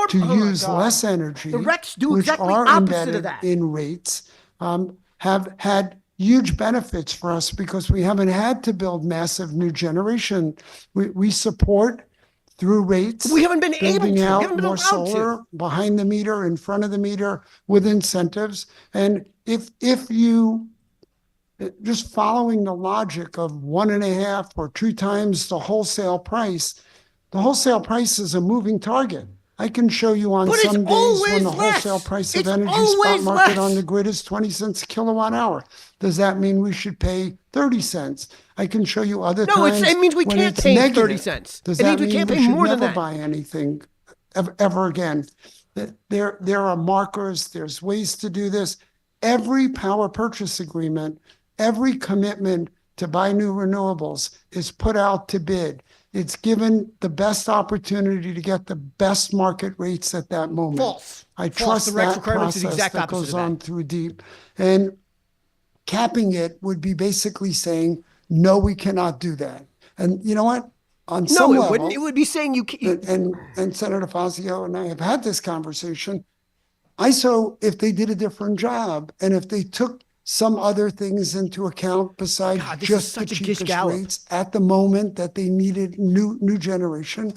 to use less energy, The Recs do which exactly are opposite of embedded that. in rates, have had huge benefits for us because we haven't had to build massive new generation. We support through rates. We haven't been able building to. We out haven't been more allowed solar to. behind the meter, in front of the meter, with incentives. And if you just following the logic of 1.5 or 2 times the wholesale price is a moving target. I can show you on But it's some days when the always less. wholesale price of It's energy spot always market on less. the grid is 20 cents a kilowatt hour. Does that mean we should pay 30 cents? I can show you other No, times it means we when can't it's pay negative. 30 cents. Does It that means we mean can't we pay should more than never that. buy anything ever again? There are markers, there's ways to do this. Every power purchase agreement, every commitment to buy new renewables is put out to bid. It's given the best opportunity to get the best market rates at that moment. False. I False. trust The Recs that requirements is the process exact that opposite goes of that. on through deep. And capping it would be basically saying, no, we cannot do that. And you know what? On some No, it level, wouldn't. It would be saying you can't. and Senator Fazio and I have had this conversation. If they did a different job and if they took some other things into account besides God, this is just the such a gish cheapest gallop. rates at the moment that they needed new generation,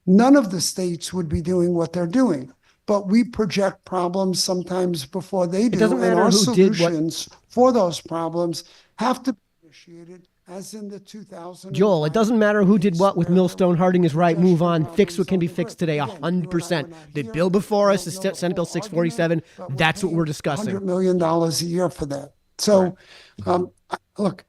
none of the states would be doing what they're doing. But we project problems sometimes before they do. doesn't And matter our who did what- solutions for those problems have to be initiated as in the 2000. Joel, it doesn't matter who did what with Millstone. Harding is right. Move on. Fix what can be fixed today. 100%. The bill before us is Senate Bill 647. That's what we're discussing. $100 million a year for that. So, look,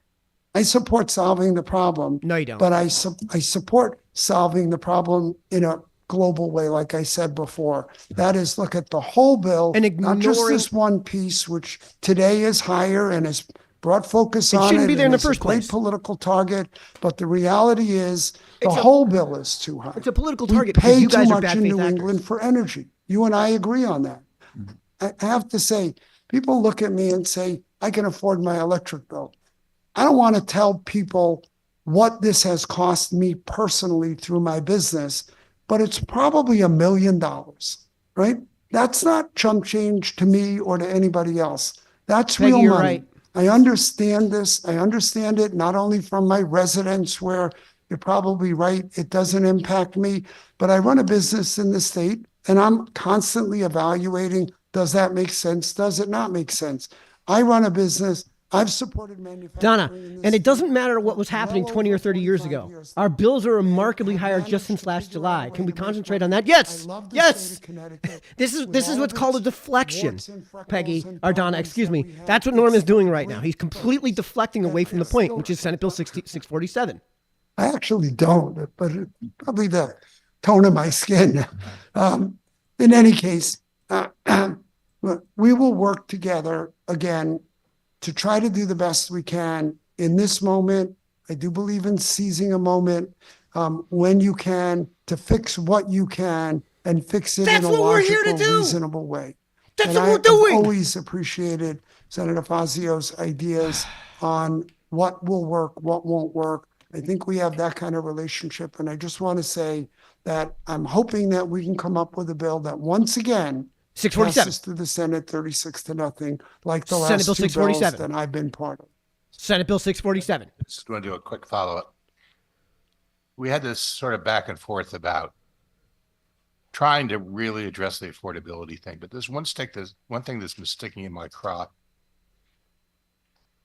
I support solving the problem. No, you don't. But I support solving the problem in a global way, like I said before. That is, look at the whole bill, And not just ignoring- this one piece, which today is higher and has brought focus It on shouldn't it. be there in and the it's a first great place. political target, but the reality is the It's a- whole bill is too high. It's a political We target because pay you too guys are much bad in faith New actors. England for energy. You and I agree on that. I have to say, people look at me and say, I can afford my electric bill. I don't want to tell people what this has cost me personally through my business, but it's probably $1 million, right? That's not chump change to me or to anybody else. That's Peggy, real you're money. right. I understand this. I understand it not only from my residents where you're probably right, it doesn't impact me, but I run a business in the state and I'm constantly evaluating, does that make sense? Does it not make sense? I run a business. I've supported manufacturing. Donna, in this and it state doesn't matter what for was happening well 20 or over 30 years 45 ago. years. Our bills are remarkably higher just since last July. Can we concentrate on that? Yes. Yes. This is what's called a deflection, Peggy, or Donna, excuse me. That's what Norm is doing right now. He's completely deflecting away from the point, which is Senate Bill 647. I actually don't, but it's probably the tone of my skin. In any case, we will work together again to try to do the best we can in this moment. I do believe in seizing a moment when you can to fix what you can and fix it That's in a what we're here to logical, do. reasonable way. That's And what we're I've doing. always appreciated Senator Fazio's ideas on what will work, what won't work. I think we have that kind of relationship. And I just want to say that I'm hoping that we can come up with a bill that once again 647. passes through the Senate 36-0, like the Senate last Bill two bills 647. that I've been part of. Senate Bill 647. Just want to do a quick follow-up. We had this sort of back and forth about trying to really address the affordability thing, but there's one thing that's been sticking in my craw.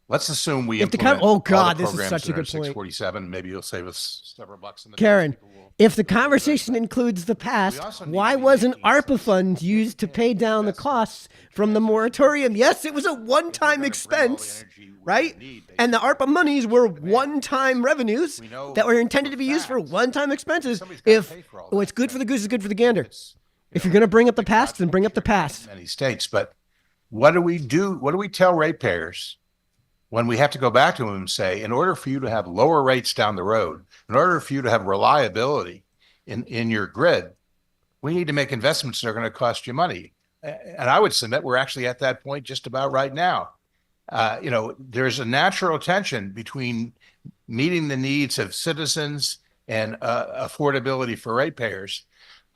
Let's assume we If the implement oh all God, the this is programs such a that are good point. 647. Maybe you'll save us several bucks in the Karen, if the conversation includes the past, why wasn't ARPA funds used to pay down the costs from the moratorium? Yes, it was a one-time expense, right? And the ARPA monies were one-time revenues that were intended to be used for one-time expenses. If what's good for the goose is good for the gander. If you're going to bring up the past, then bring up the past. Many states, but what do we do? What do we tell ratepayers when we have to go back to them and say, in order for you to have lower rates down the road, in order for you to have reliability in your grid, we need to make investments that are going to cost you money. And I would submit we're actually at that point just about right now. There's a natural tension between meeting the needs of citizens and affordability for ratepayers.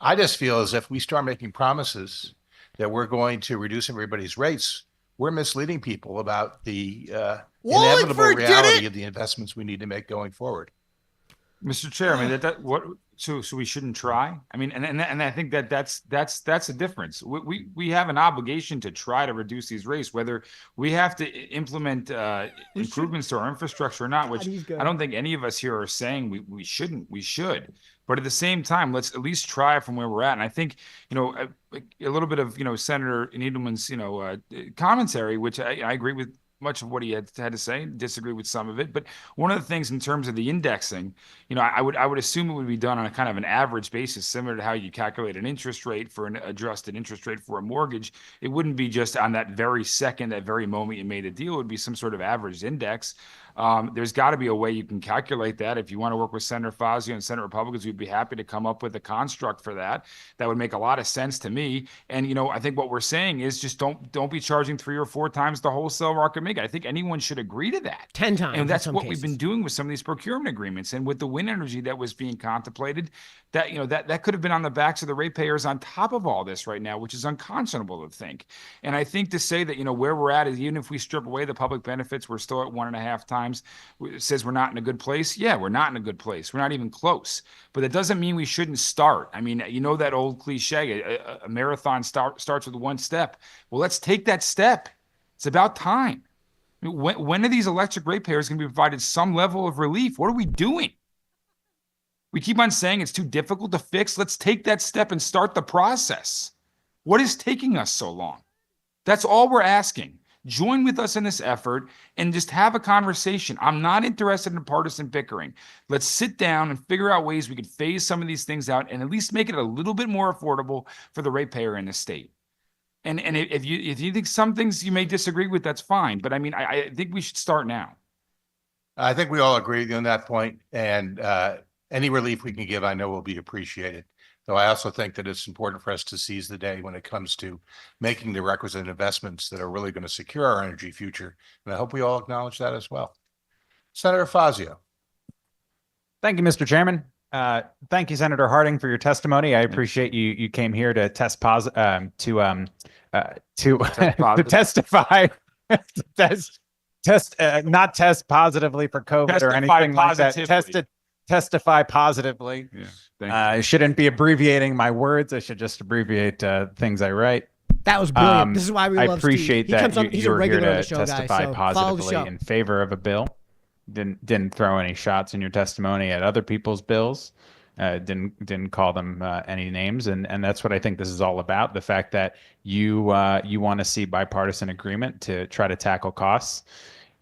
I just feel as if we start making promises that we're going to reduce everybody's rates, we're misleading people about the inevitable reality of the investments we need to make going forward. Mr. Chairman, so we shouldn't try? I mean, and I think that's a difference. We have an obligation to try to reduce these rates, whether we have to implement improvements to our infrastructure or not, which I don't think any of us here are saying we shouldn't. We should. But at the same time, let's at least try from where we're at. And I think, a little bit of, Senator Needleman's, commentary, which I agree with much of what he had to say, disagree with some of it. But one of the things in terms of the indexing, I would assume it would be done on a kind of an average basis, similar to how you calculate an interest rate for an adjusted interest rate for a mortgage. It wouldn't be just on that very second, that very moment you made a deal. It would be some sort of average index. There's got to be a way you can calculate that. If you want to work with Senator Fazio and Senate Republicans, we'd be happy to come up with a construct for that. That would make a lot of sense to me. And, I think what we're saying is just don't be charging 3 or 4 times the wholesale market maker. I think anyone should agree to that. 10 times. And that's what we've been doing with some of these procurement agreements. And with the wind energy that was being contemplated, that could have been on the backs of the ratepayers on top of all this right now, which is unconscionable to think. And I think to say that, where we're at is even if we strip away the public benefits, we're still at 1.5 times. It says we're not in a good place. Yeah, we're not in a good place. We're not even close. But that doesn't mean we shouldn't start. I mean, that old cliche, a marathon starts with one step. Well, let's take that step. It's about time. I mean, when are these electric ratepayers going to be provided some level of relief? What are we doing? We keep on saying it's too difficult to fix. Let's take that step and start the process. What is taking us so long? That's all we're asking. Join with us in this effort and just have a conversation. I'm not interested in partisan bickering. Let's sit down and figure out ways we could phase some of these things out and at least make it a little bit more affordable for the ratepayer in the state. And if you think some things you may disagree with, that's fine. But I mean, I think we should start now. I think we all agree on that point, and any relief we can give, I know will be appreciated. Though I also think that it's important for us to seize the day when it comes to making the requisite investments that are really going to secure our energy future. And I hope we all acknowledge that as well. Senator Fazio. Thank you, Mr. Chairman. Thank you, Senator Harding, for your testimony. I appreciate you came here to testify not test positively for COVID or anything like that. Testify positively. Yeah, I shouldn't be abbreviating my words. I should just abbreviate things I write. That was brilliant. This is why we love Steve. I appreciate that you're here to show, testify positively in favor of a bill. Didn't throw any shots in your testimony at other people's bills. Didn't call them any names, and that's what I think this is all about. The fact that you want to see bipartisan agreement to try to tackle costs.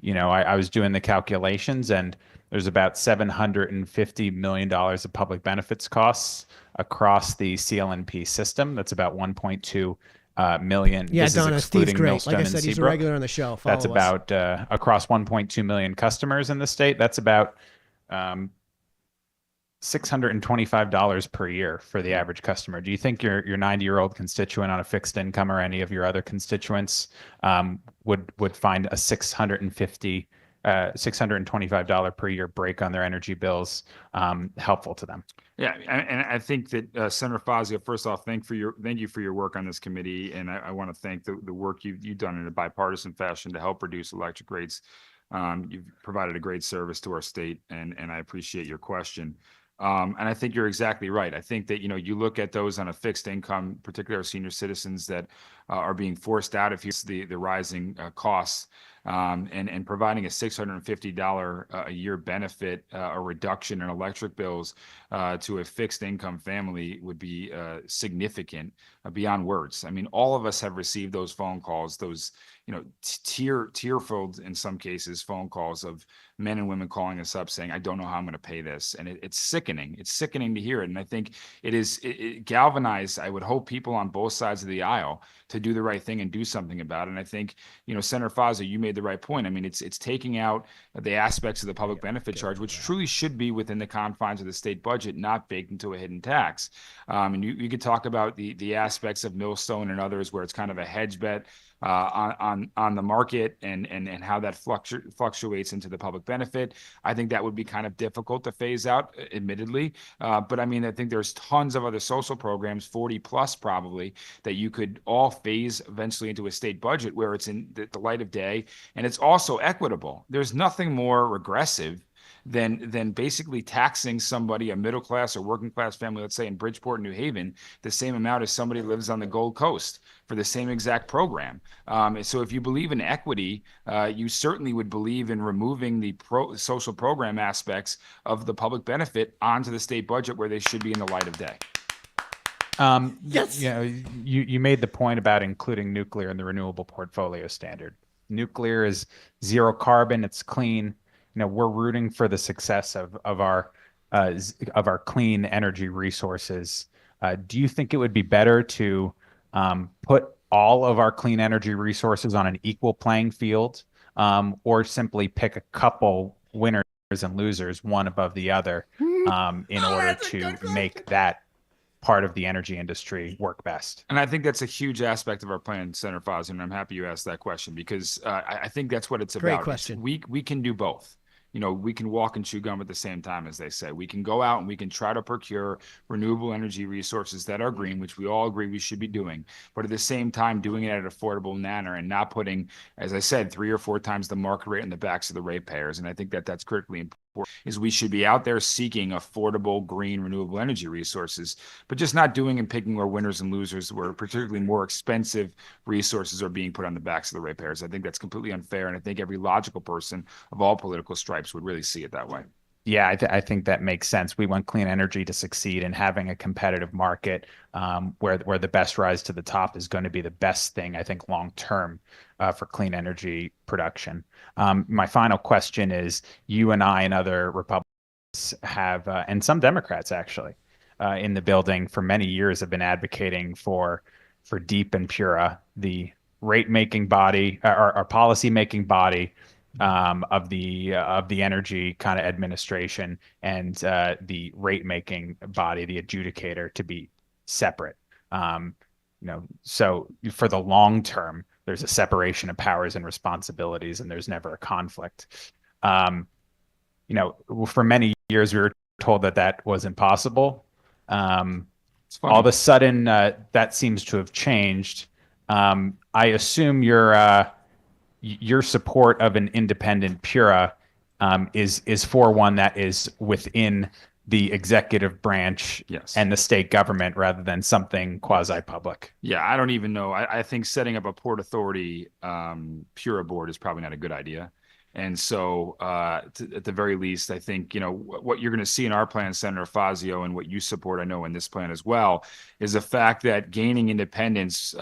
I was doing the calculations, and there's about $750 million of public benefits costs across the CLNP system. That's about 1.2 million. Yeah, this Donna, is excluding Steve's great. Millstone Like I and said, he's a Seabrook. regular on the show. That's Follow us. about across 1.2 million customers in the state. That's about $625 per year for the average customer. Do you think your 90-year-old constituent on a fixed income or any of your other constituents would find a $625 per year break on their energy bills helpful to them? Yeah, and I think that Senator Fazio, first off, thank you for your work on this committee, and I want to thank the work you've done in a bipartisan fashion to help reduce electric rates. You've provided a great service to our state, and I appreciate your question. And I think you're exactly right. I think that, you look at those on a fixed income, particularly our senior citizens that are being forced out of here, the rising costs, and providing a $650 a year benefit, a reduction in electric bills to a fixed income family would be significant beyond words. I mean, all of us have received those phone calls, those, tear-filled in some cases phone calls of men and women calling us up saying, I don't know how I'm going to pay this. And it's sickening. It's sickening to hear it. And I think it galvanized, I would hope, people on both sides of the aisle to do the right thing and do something about it. And I think, Senator Fazio, you made the right point. I mean, it's taking out the aspects of the public benefit charge, which truly should be within the confines of the state budget, not baked into a hidden tax. And you could talk about the aspects of Millstone and others where it's kind of a hedge bet on the market and how that fluctuates into the public benefit. I think that would be kind of difficult to phase out, admittedly. But I mean, I think there's tons of other social programs, 40 plus probably, that you could all phase eventually into a state budget where it's in the light of day. And it's also equitable. There's nothing more regressive than basically taxing somebody, a middle class or working class family, let's say in Bridgeport, New Haven, the same amount as somebody who lives on the Gold Coast for the same exact program. So if you believe in equity, you certainly would believe in removing the social program aspects of the public benefit onto the state budget where they should be in the light of day. Yes. You made the point about including nuclear in the renewable portfolio standard. Nuclear is zero carbon. It's clean. We're rooting for the success of our clean energy resources. Do you think it would be better to put all of our clean energy resources on an equal playing field, or simply pick a couple winners and losers, one above the other, in order to make that part of the energy industry work best? And I think that's a huge aspect of our plan, Senator Fazio, and I'm happy you asked that question because I think that's what it's about. Great question. We can do both. We can walk and chew gum at the same time, as they say. We can go out and we can try to procure renewable energy resources that are green, which we all agree we should be doing, but at the same time doing it at an affordable manner and not putting, as I said, 3 or 4 times the market rate in the backs of the ratepayers. And I think that's critically important. Is we should be out there seeking affordable, green, renewable energy resources, but just not doing and picking where winners and losers, where particularly more expensive resources are being put on the backs of the ratepayers. I think that's completely unfair, and I think every logical person of all political stripes would really see it that way. Yeah, I think that makes sense. We want clean energy to succeed, and having a competitive market where the best rise to the top is going to be the best thing, I think, long term for clean energy production. My final question is, you and I and other Republicans have, and some Democrats actually, in the building for many years have been advocating for DEEP and PURA, the rate-making body, or policy-making body of the energy kind of administration, and the rate-making body, the adjudicator, to be separate. So for the long term, there's a separation of powers and responsibilities, and there's never a conflict. For many years, we were told that was impossible. All of a sudden, that seems to have changed. I assume your support of an independent PURA is for one that is within the executive branch, yes, and the state government, rather than something quasi-public. Yeah, I don't even know. I think setting up a Port Authority PURA board is probably not a good idea. And so at the very least, I think, what you're going to see in our plan, Senator Fazio, and what you support, I know, in this plan as well, is the fact that gaining independence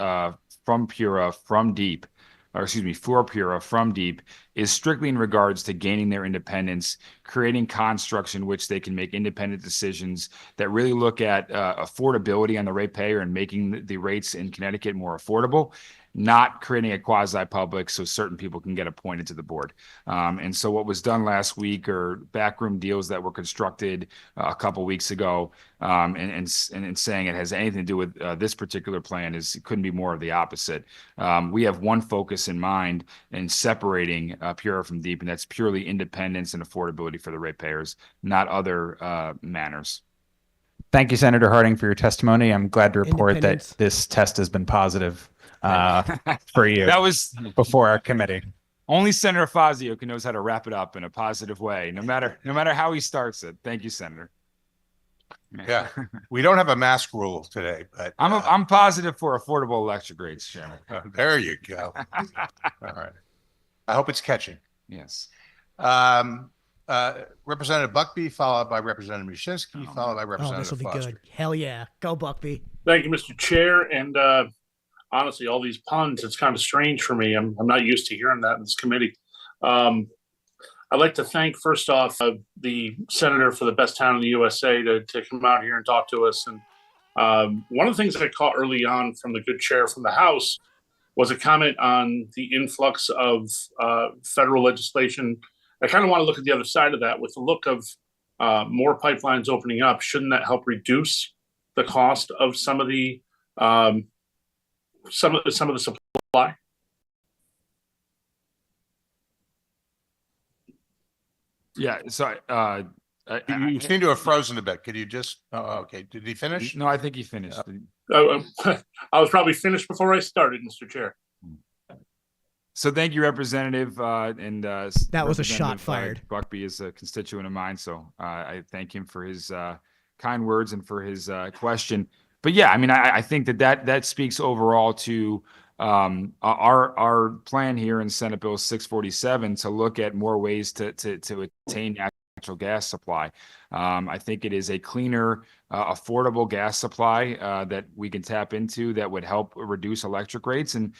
from PURA, from DEEP, for PURA from DEEP, is strictly in regards to gaining their independence, creating constructs in which they can make independent decisions that really look at affordability on the ratepayer and making the rates in Connecticut more affordable, not creating a quasi-public so certain people can get appointed to the board. And so what was done last week are backroom deals that were constructed a couple weeks ago, and saying it has anything to do with this particular plan it couldn't be more of the opposite. We have one focus in mind in separating PURA from DEEP, and that's purely independence and affordability for the ratepayers, not other manners. Thank you, Senator Harding, for your testimony. I'm glad to report that this test has been positive for you. That was before our committee. Only Senator Fazio knows how to wrap it up in a positive way, no matter how he starts it. Thank you, Senator. Yeah, we don't have a mask rule today, but I'm positive for affordable electric rates, Chairman. there you go. All right. I hope it's catching. Yes. Representative Buckby, followed by Representative Mushinski, followed by Oh, Representative this will be Foster. good. Hell yeah. Go Buckby. Thank you, Mr. Chair. And honestly, all these puns, it's kind of strange for me. I'm not used to hearing that in this committee. I'd like to thank, first off, the senator for the best town in the USA to come out here and talk to us. And one of the things I caught early on from the good chair from the House was a comment on the influx of federal legislation. I kind of want to look at the other side of that with the look of more pipelines opening up. Shouldn't that help reduce the cost of some of the supply? Yeah. So, you seem to have frozen a bit. Could you just? Oh, okay. Did he finish? No, I think he finished. I was probably finished before I started, Mr. Chair. So thank you, Representative. That was a shot fired. Buckby is a constituent of mine, so I thank him for his kind words and for his question. But yeah, I mean, I think that speaks overall to our plan here in Senate Bill 647 to look at more ways to attain natural gas supply. I think it is a cleaner, affordable gas supply that we can tap into that would help reduce electric rates. And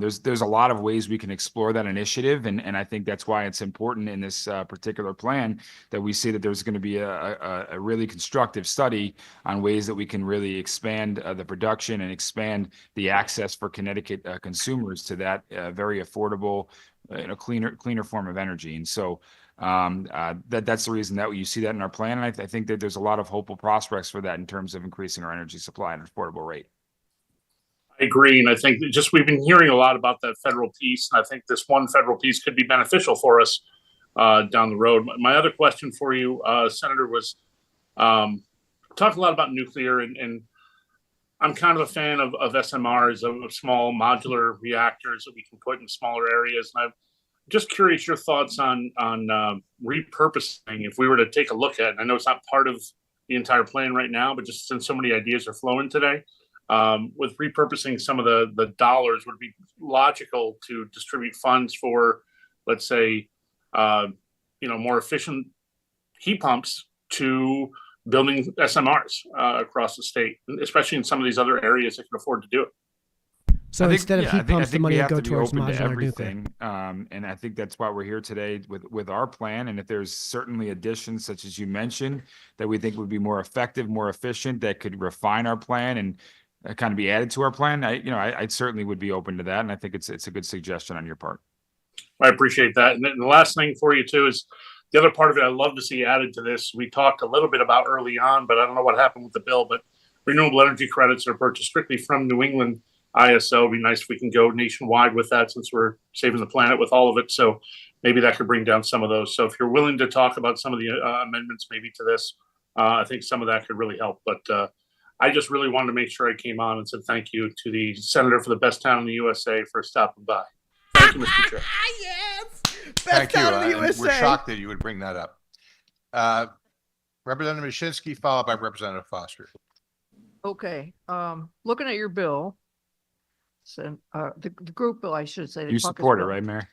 there's a lot of ways we can explore that initiative. And I think that's why it's important in this particular plan that we see that there's going to be a really constructive study on ways that we can really expand the production and expand the access for Connecticut consumers to that very affordable, cleaner form of energy. And so that's the reason that you see that in our plan. And I think that there's a lot of hopeful prospects for that in terms of increasing our energy supply at an affordable rate. I agree. And I think that just we've been hearing a lot about that federal piece. And I think this one federal piece could be beneficial for us down the road. My other question for you, Senator, was talked a lot about nuclear, and I'm kind of a fan of SMRs, of small modular reactors that we can put in smaller areas. And I'm just curious your thoughts on repurposing. If we were to take a look at, and I know it's not part of the entire plan right now, but just since so many ideas are flowing today, with repurposing some of the dollars, would it be logical to distribute funds for, let's say, more efficient heat pumps to building SMRs across the state, especially in some of these other areas that can afford to do it? So instead of heat pumps, the money would go towards modular nuclear. And I think that's why we're here today with our plan. And if there's certainly additions, such as you mentioned, that we think would be more effective, more efficient, that could refine our plan and kind of be added to our plan, I certainly would be open to that. And I think it's a good suggestion on your part. I appreciate that. And then the last thing for you too is the other part of it I'd love to see added to this. We talked a little bit about early on, but I don't know what happened with the bill, but renewable energy credits are purchased strictly from New England ISO. It'd be nice if we can go nationwide with that, since we're saving the planet with all of it. So maybe that could bring down some of those. So if you're willing to talk about some of the amendments maybe to this, I think some of that could really help. But I just really wanted to make sure I came on and said thank you to the senator for the best town in the USA for stopping by. Thank you, Mr. Chair. Yes! Thank you. We're shocked that you would bring that up. Representative Mushinski, followed by Representative Foster. Okay, looking at your bill, so, the group bill, I should say. You support it, right, Mayor?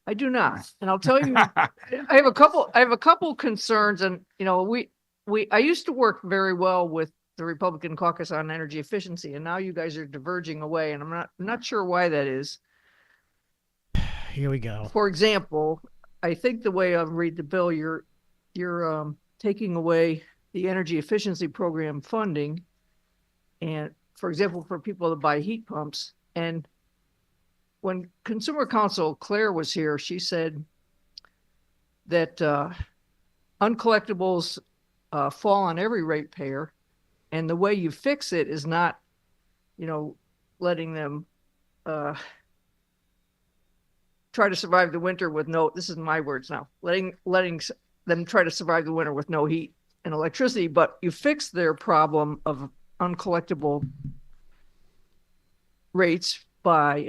I do not, and I'll tell you, I have a couple concerns, and I used to work very well with the Republican caucus on energy efficiency, and now you guys are diverging away, and I'm not sure why that is. Here we go. For example, I think the way I read the bill, you're taking away the energy efficiency program funding, and for example, for people that buy heat pumps. And when Consumer Counsel Claire was here, she said that uncollectibles fall on every ratepayer, and the way you fix it is not, letting them try to survive the winter with this is my words now, letting them try to survive the winter with no heat and electricity, but you fix their problem of uncollectible rates by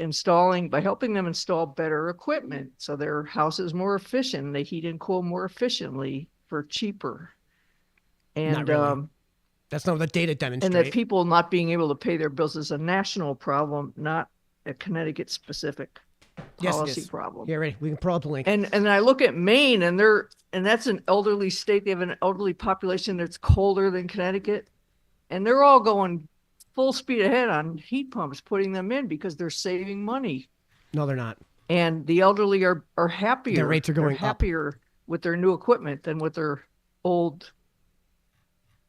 helping them install better equipment so their house is more efficient. They heat and cool more efficiently for cheaper. And That's not what the data And demonstrate. that people not being able to pay their bills is a national problem, not a Connecticut specific Yes, it policy is. problem. Yeah, ready. We can pull up the link. And I look at Maine and that's an elderly state. They have an elderly population that's colder than Connecticut. And they're all going full speed ahead on heat pumps, putting them in because they're saving money. No, they're not. And the elderly are happier. Their rates are going They're happier with their new equipment than with their old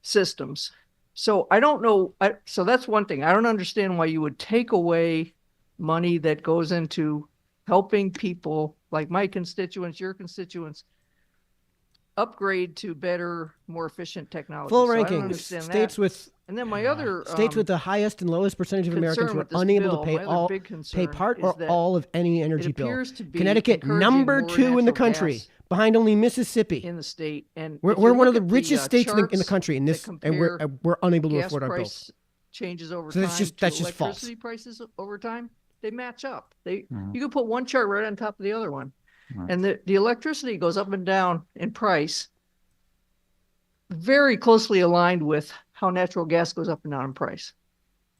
systems. So I don't know. So that's one thing. I don't understand why you would take away money that goes into helping people like my constituents, your constituents, upgrade to better, more efficient technology. Full So I don't rankings. understand States that. with And then my other states with the highest and lowest percentage of Americans concern who are with this unable bill, to pay my other big pay concern part is or that all of any energy it bill. appears to be Connecticut, encouraging number more 2 in the natural country, gas behind only Mississippi. in the state. And We're if you one of look the at richest states in the charts country, and that this and we're compare unable to gas afford our price bills. changes over So time that's just to false. electricity prices over time, they match up. Mhm. You can put one chart right on top of the other one. Right. And the electricity goes up and down in price, very closely aligned with how natural gas goes up and down in price.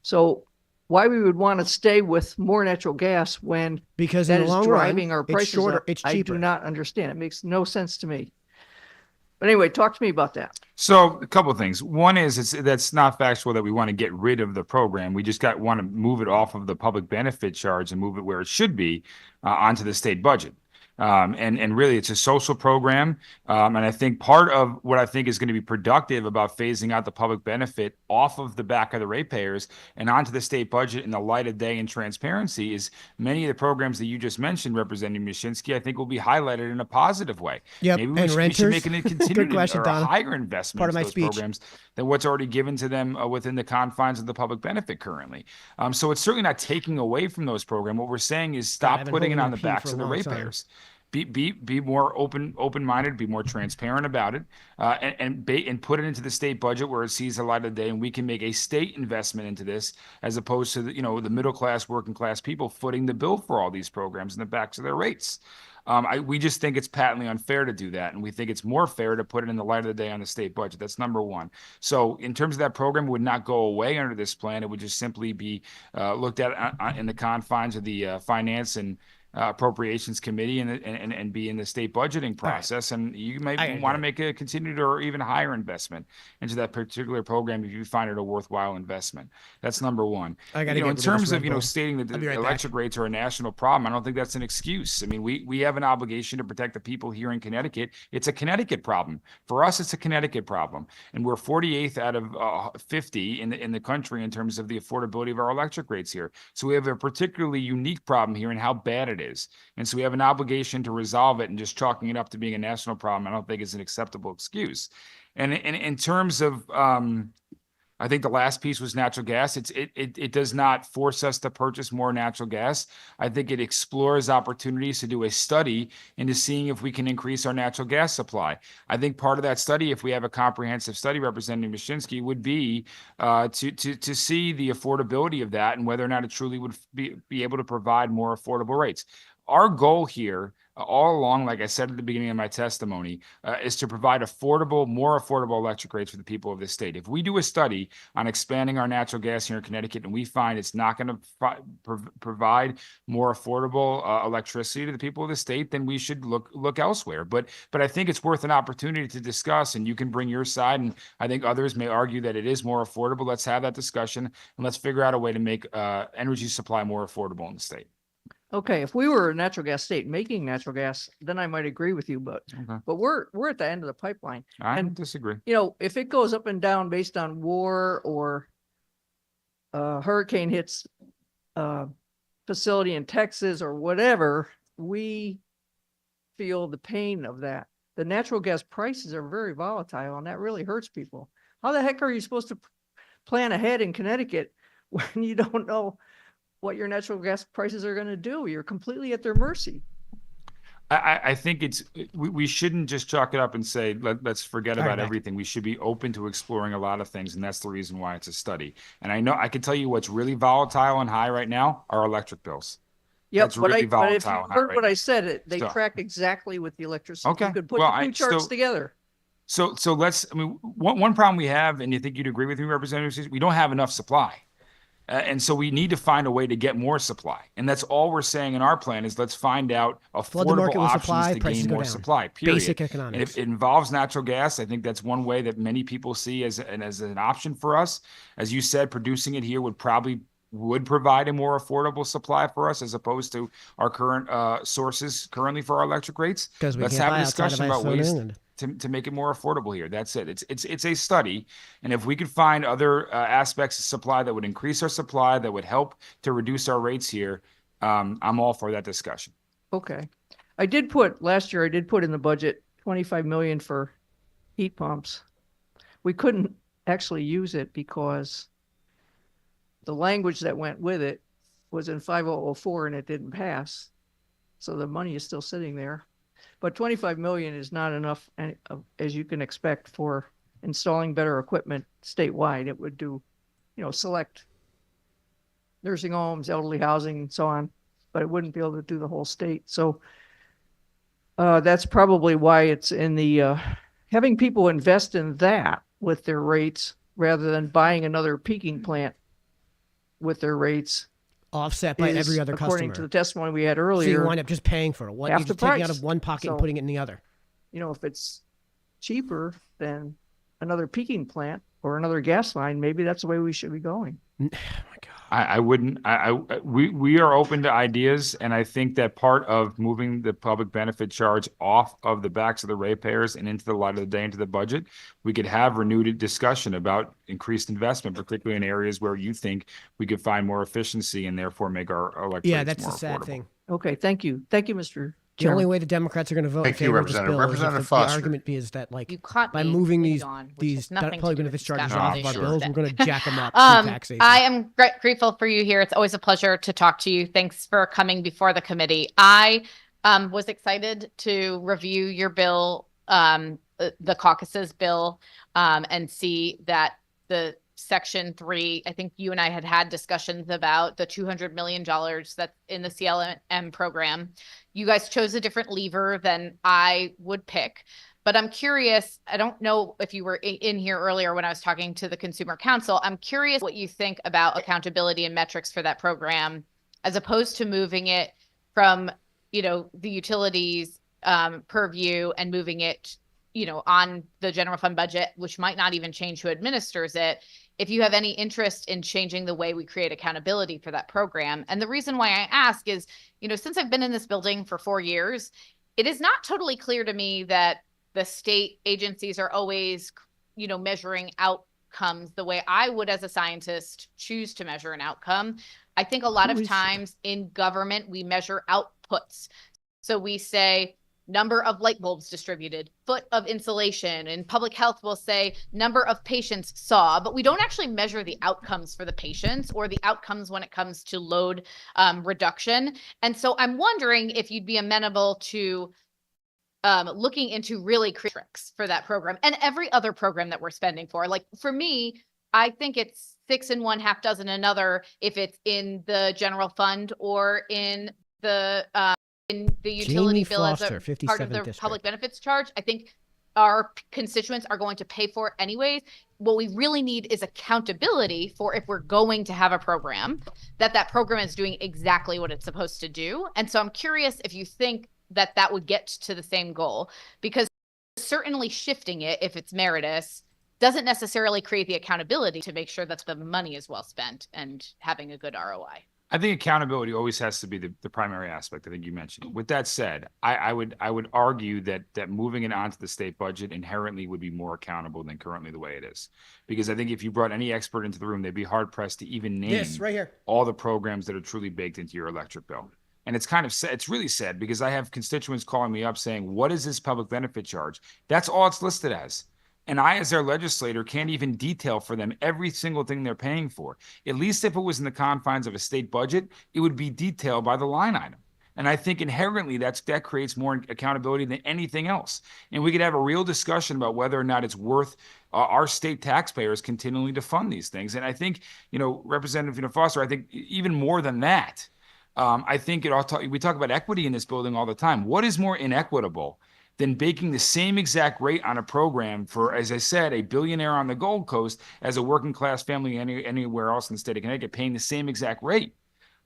So why we would want to stay with more natural gas when Because in that the is long driving run, our it's prices shorter, up, it's I cheaper. do not understand. It makes no sense to me. But anyway, talk to me about that. So a couple of things. One is that's not factual that we want to get rid of the program. We just want to move it off of the public benefit charge and move it where it should be onto the state budget. And really it's a social program. And I think part of what I think is going to be productive about phasing out the public benefit off of the back of the ratepayers and onto the state budget in the light of day and transparency is many of the programs that you just mentioned, Representative Mashinsky, I think will be highlighted in a positive way. Yep, Maybe and we should renters. make a Good continued question, or a Donna. higher investment Part of in my those speech. programs than what's already given to them within the confines of the public benefit currently. So it's certainly not taking away from those programs. What we're saying is stop been putting it holding on my the pee backs for a of the long time. ratepayers. Be more open-minded, be more transparent about it, and put it into the state budget where it sees the light of the day, and we can make a state investment into this as opposed to the middle class, working class people footing the bill for all these programs in the backs of their rates. We just think it's patently unfair to do that, and we think it's more fair to put it in the light of the day on the state budget. That's number one. So in terms of that program, it would not go away under this plan. It would just simply be looked at in the confines of the finance and appropriations committee and be in the state budgeting process. And you might want to make a continued or even higher investment into that particular program if you find it a worthwhile investment. That's number one. I gotta get In rid of this terms of, Red Bull. stating that I'll be the right back. electric rates are a national problem, I don't think that's an excuse. I mean, we have an obligation to protect the people here in Connecticut. It's a Connecticut problem. For us, it's a Connecticut problem. And we're 48th out of 50 in the country in terms of the affordability of our electric rates here. So we have a particularly unique problem here in how bad it is. And so we have an obligation to resolve it, and just chalking it up to being a national problem, I don't think is an acceptable excuse. And in terms of, I think the last piece was natural gas. It does not force us to purchase more natural gas. I think it explores opportunities to do a study into seeing if we can increase our natural gas supply. I think part of that study, if we have a comprehensive study, Representative Mashinsky, would be to see the affordability of that and whether or not it truly would be able to provide more affordable rates. Our goal here all along, like I said at the beginning of my testimony, is to provide more affordable electric rates for the people of this state. If we do a study on expanding our natural gas here in Connecticut and we find it's not going to provide more affordable electricity to the people of the state, then we should look elsewhere. But I think it's worth an opportunity to discuss, and you can bring your side, and I think others may argue that it is more affordable. Let's have that discussion, and let's figure out a way to make energy supply more affordable in the state. Okay, if we were a natural gas state making natural gas, then I might agree with you, but we're at the end of the pipeline. I And, disagree. if it goes up and down based on war or hurricane hits facility in Texas or whatever, we feel the pain of that. The natural gas prices are very volatile, and that really hurts people. How the heck are you supposed to plan ahead in Connecticut when you don't know what your natural gas prices are going to do? You're completely at their mercy. I think we shouldn't just chalk it up and say, let's forget about everything. We should be open to exploring a lot of things, and that's the reason why it's a study. And I can tell you what's really volatile and high right now are electric bills. Yep, That's but really if you volatile and high heard right what now. I said, they So- track exactly with the electricity. Okay, You could put well, the two charts together. So let's, I mean, one problem we have, and you think you'd agree with me, Representative, is we don't have enough supply. And so we need to find a way to get more supply. And that's all we're saying in our plan is let's find out Flood the market affordable with options supply, to prices gain go more down. supply, period. Basic And economics. if it involves natural gas, I think that's one way that many people see as an option for us. As you said, producing it here would provide a more affordable supply for us as opposed to our current sources currently for our electric rates. Because we Let's can't have a buy outside of discussion about Iceland ways and England. to make it more affordable here. That's it. It's a study. And if we could find other aspects of supply that would increase our supply, that would help to reduce our rates here, I'm all for that discussion. Okay. Last year I did put in the budget 25 million for heat pumps. We couldn't actually use it because the language that went with it was in 5004 and it didn't pass. So the money is still sitting there. But 25 million is not enough, as you can expect, for installing better equipment statewide. It would do, select nursing homes, elderly housing, and so on, but it wouldn't be able to do the whole state. So that's probably why it's in the having people invest in that with their rates rather than buying another peaking plant with their rates. Offset by is, every other according customer. to the testimony we had earlier. So you wind up just paying for it. What half you're the just taking out price. of one pocket and So, putting it in the other. If it's cheaper than another peaking plant or another gas line, maybe that's the way we should be going. I wouldn't, we are open to ideas. And I think that part of moving the public benefit charge off of the backs of the ratepayers and into the light of the day, into the budget, we could have renewed discussion about increased investment, particularly in areas where you think we could find more efficiency and therefore make our electric Yeah, rates that's more the sad affordable. thing. Okay, thank you. Thank you, Mr. The Chairman. only way the Democrats are going to vote in Thank you, favor of this Representative. bill is if Representative the Foster. argument is that, like, You caught by me moving late these on, which these has nothing to public do benefit with charges discussion off on of our the bills, issue we're going to jack them up through taxation. I am grateful for you here. It's always a pleasure to talk to you. Thanks for coming before the committee. I was excited to review your bill, the caucus's bill, and see that the Section 3, I think you and I had discussions about the $200 million that's in the CLM program. You guys chose a different lever than I would pick. But I'm curious, I don't know if you were in here earlier when I was talking to the Consumer Council. I'm curious what you think about accountability and metrics for that program, as opposed to moving it from, the utilities purview and moving it, on the general fund budget, which might not even change who administers it. If you have any interest in changing the way we create accountability for that program. And the reason why I ask is, since I've been in this building for 4 years, it is not totally clear to me that the state agencies are always, measuring outcomes the way I would as a scientist choose to measure an outcome. I think a lot of times in government, we measure outputs. So we say number of light bulbs distributed, foot of insulation, and public health will say number of patients saw, but we don't actually measure the outcomes for the patients or the outcomes when it comes to load reduction. And so I'm wondering if you'd be amenable to looking into really tricks for that program and every other program that we're spending for. Like for me, I think it's 6 and 1/2 dozen another if it's in the general fund or in the utility Jamie bill as a Foster, part of 57th the district. public benefits charge. I think our constituents are going to pay for it anyways. What we really need is accountability for if we're going to have a program, that program is doing exactly what it's supposed to do. And so I'm curious if you think that would get to the same goal, because certainly shifting it, if it's meritorious, doesn't necessarily create the accountability to make sure that the money is well spent and having a good ROI. I think accountability always has to be the primary aspect. I think you mentioned. With that said, I would argue that moving it onto the state budget inherently would be more accountable than currently the way it is. Because I think if you brought any expert into the room, they'd be hard pressed to even name This right here. all the programs that are truly baked into your electric bill. And it's kind of sad. It's really sad because I have constituents calling me up saying, "What is this public benefit charge?" That's all it's listed as. And I, as their legislator, can't even detail for them every single thing they're paying for. At least if it was in the confines of a state budget, it would be detailed by the line item. And I think inherently that creates more accountability than anything else. And we could have a real discussion about whether or not it's worth our state taxpayers continually to fund these things. And I think, Representative Foster, I think even more than that, I think we talk about equity in this building all the time. What is more inequitable than baking the same exact rate on a program for, as I said, a billionaire on the Gold Coast as a working class family anywhere else in the state of Connecticut paying the same exact rate.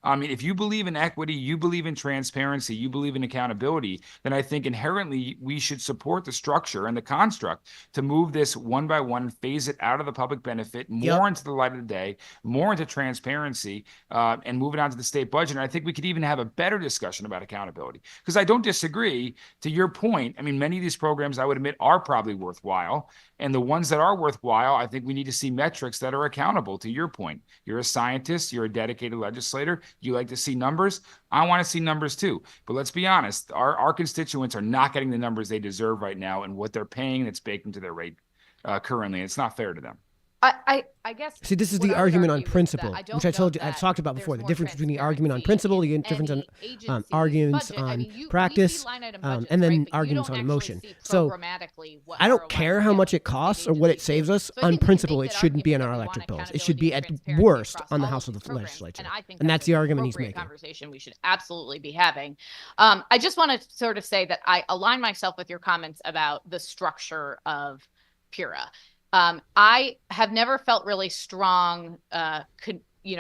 I mean, if you believe in equity, you believe in transparency, you believe in accountability, then I think inherently we should support the structure and the construct to move this one by one, phase it out of the public benefit, more into the light of the day, more into transparency, and move it on to the state budget. And I think we could even have a better discussion about accountability. Because I don't disagree, to your point, I mean, many of these programs, I would admit, are probably worthwhile. And the ones that are worthwhile, I think we need to see metrics that are accountable, to your point. You're a scientist, you're a dedicated legislator, you like to see numbers. I want to see numbers too. But let's be honest, our constituents are not getting the numbers they deserve right now and what they're paying that's baked into their rate currently. It's not fair to them. I guess. See, this is the argument on principle, which I told you, I've talked about before. The difference between the argument on principle, the difference on arguments on practice, and then arguments on emotion. So I don't care how much it costs or what it saves us. On principle, it shouldn't be in our electric bills. It should be at worst on the House of the Legislature. And that's the argument he's making. Conversation we should absolutely be having. I just want to sort of say that I align myself with your comments about the structure of PURA. I have never felt really strong,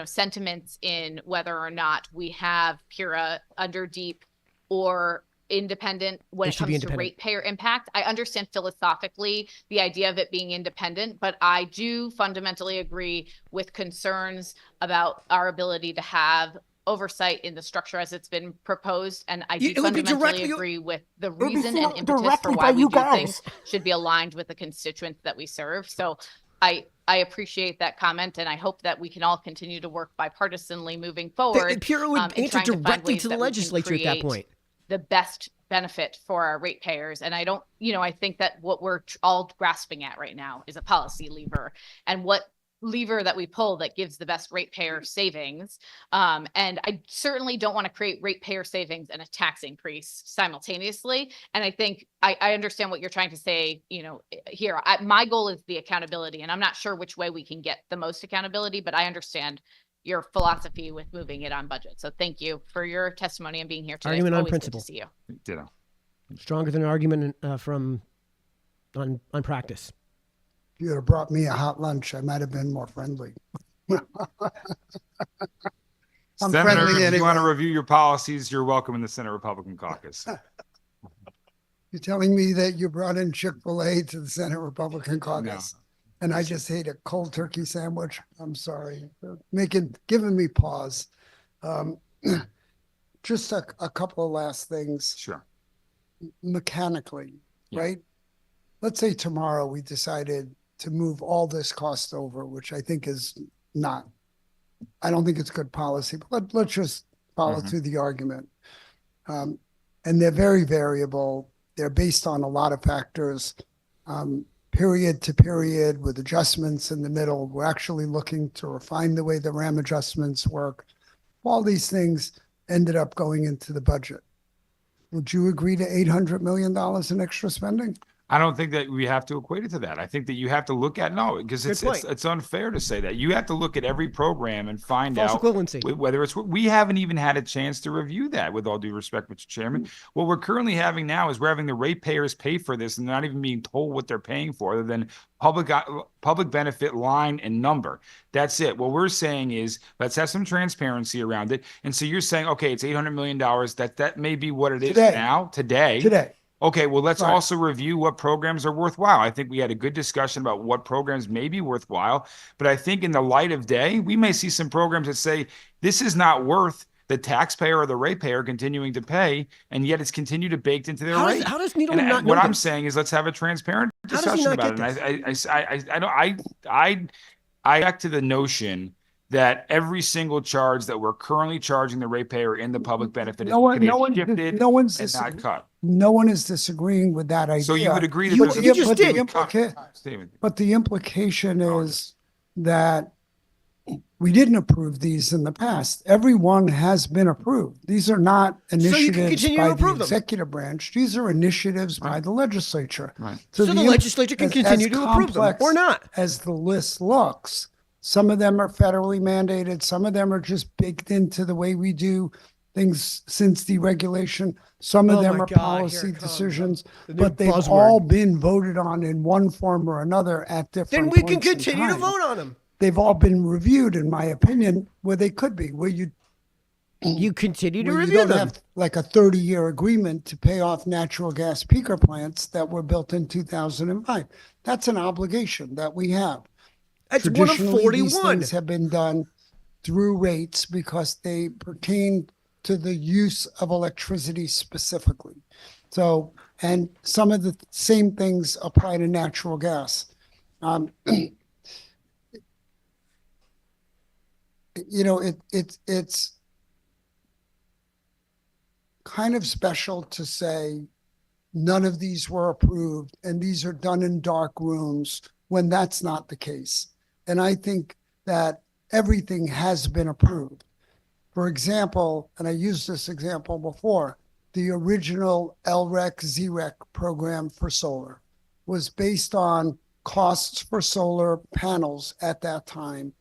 sentiments in whether or not we have PURA under DEEP or independent when it comes to ratepayer impact. I understand philosophically the idea of it being independent, but I do fundamentally agree with concerns about our ability to have oversight in the structure as it's been proposed. And I do fundamentally agree with the reason and impetus for why we do things should be aligned with the constituents that we serve. So I appreciate that comment, and I hope that we can all continue to work bipartisanly moving forward. PURA would answer directly to the legislature at that point. The best benefit for our ratepayers. And I don't, I think that what we're all grasping at right now is a policy lever, and what lever that we pull that gives the best ratepayer savings. And I certainly don't want to create ratepayer savings and a tax increase simultaneously. And I think I understand what you're trying to say, here. My goal is the accountability, and I'm not sure which way we can get the most accountability, but I understand your philosophy with moving it on budget. So thank you for your testimony and being here today. Argument on principle. Good to see you. Ditto. Stronger than an argument on practice. If you had brought me a hot lunch, I might have been more friendly. I'm Senator, friendly if anyway. you want to review your policies, you're welcome in the Senate Republican Caucus. You're telling me that you brought in Chick-fil-A to the Senate Republican Caucus? And I just ate a cold turkey sandwich. I'm sorry, giving me pause. Just a couple of last things. Sure. Mechanically, right? Let's say tomorrow we decided to move all this cost over, which I think is not, I don't think it's good policy, but let's just follow through the argument. And they're very variable. They're based on a lot of factors. Period to period with adjustments in the middle. We're actually looking to refine the way the RAM adjustments work. All these things ended up going into the budget. Would you agree to $800 million in extra spending? I don't think that we have to equate it to that. I think that you have to look at, because it's unfair to say that. You have to look at every program and find out whether it's, we haven't even had a chance to review that, with all due respect, Mr. Chairman. What we're currently having now is we're having the ratepayers pay for this and not even being told what they're paying for, other than public benefit line and number. That's it. What we're saying is, let's have some transparency around it. And so you're saying, okay, it's $800 million. That may be what it is now, today. Okay, well, let's also review what programs are worthwhile. I think we had a good discussion about what programs may be worthwhile, but I think in the light of day, we may see some programs that say this is not worth the taxpayer or the ratepayer continuing to pay, and yet it's continued to baked into their rate. How does Needleman not know what I'm this? saying is, let's have a transparent discussion about it. And I back to the notion that every single charge that we're currently charging the ratepayer in the public benefit is shifted and not cut. No one is disagreeing with that idea. So you would agree that you just did. But the implication is that we didn't approve these in the past. Every one has been approved. These are not initiatives by the executive branch. These are initiatives by the legislature. So the legislature can continue to approve them or not. As the list looks, some of them are federally mandated. Some of them are just baked into the way we do things since deregulation. Some of Oh them my are God, here policy it comes. decisions, The new but they've buzzword. all been voted on in one form or another at different Then we can points in continue to time. vote on them. They've all been reviewed, in my opinion, where they could be, where you continue to where you review don't them. have like a 30-year agreement to pay off natural gas peaker plants that were built in 2005. That's an obligation that we have. That's one of Traditionally, these 41. things have been done through rates because they pertain to the use of electricity specifically. So, and some of the same things apply to natural gas. You know, it's kind of special to say none of these were approved and these are done in dark rooms when that's not the case. And I think that everything has been approved. For example, and I used this example before, the original LREC ZREC program for solar was based on costs for solar panels at that time.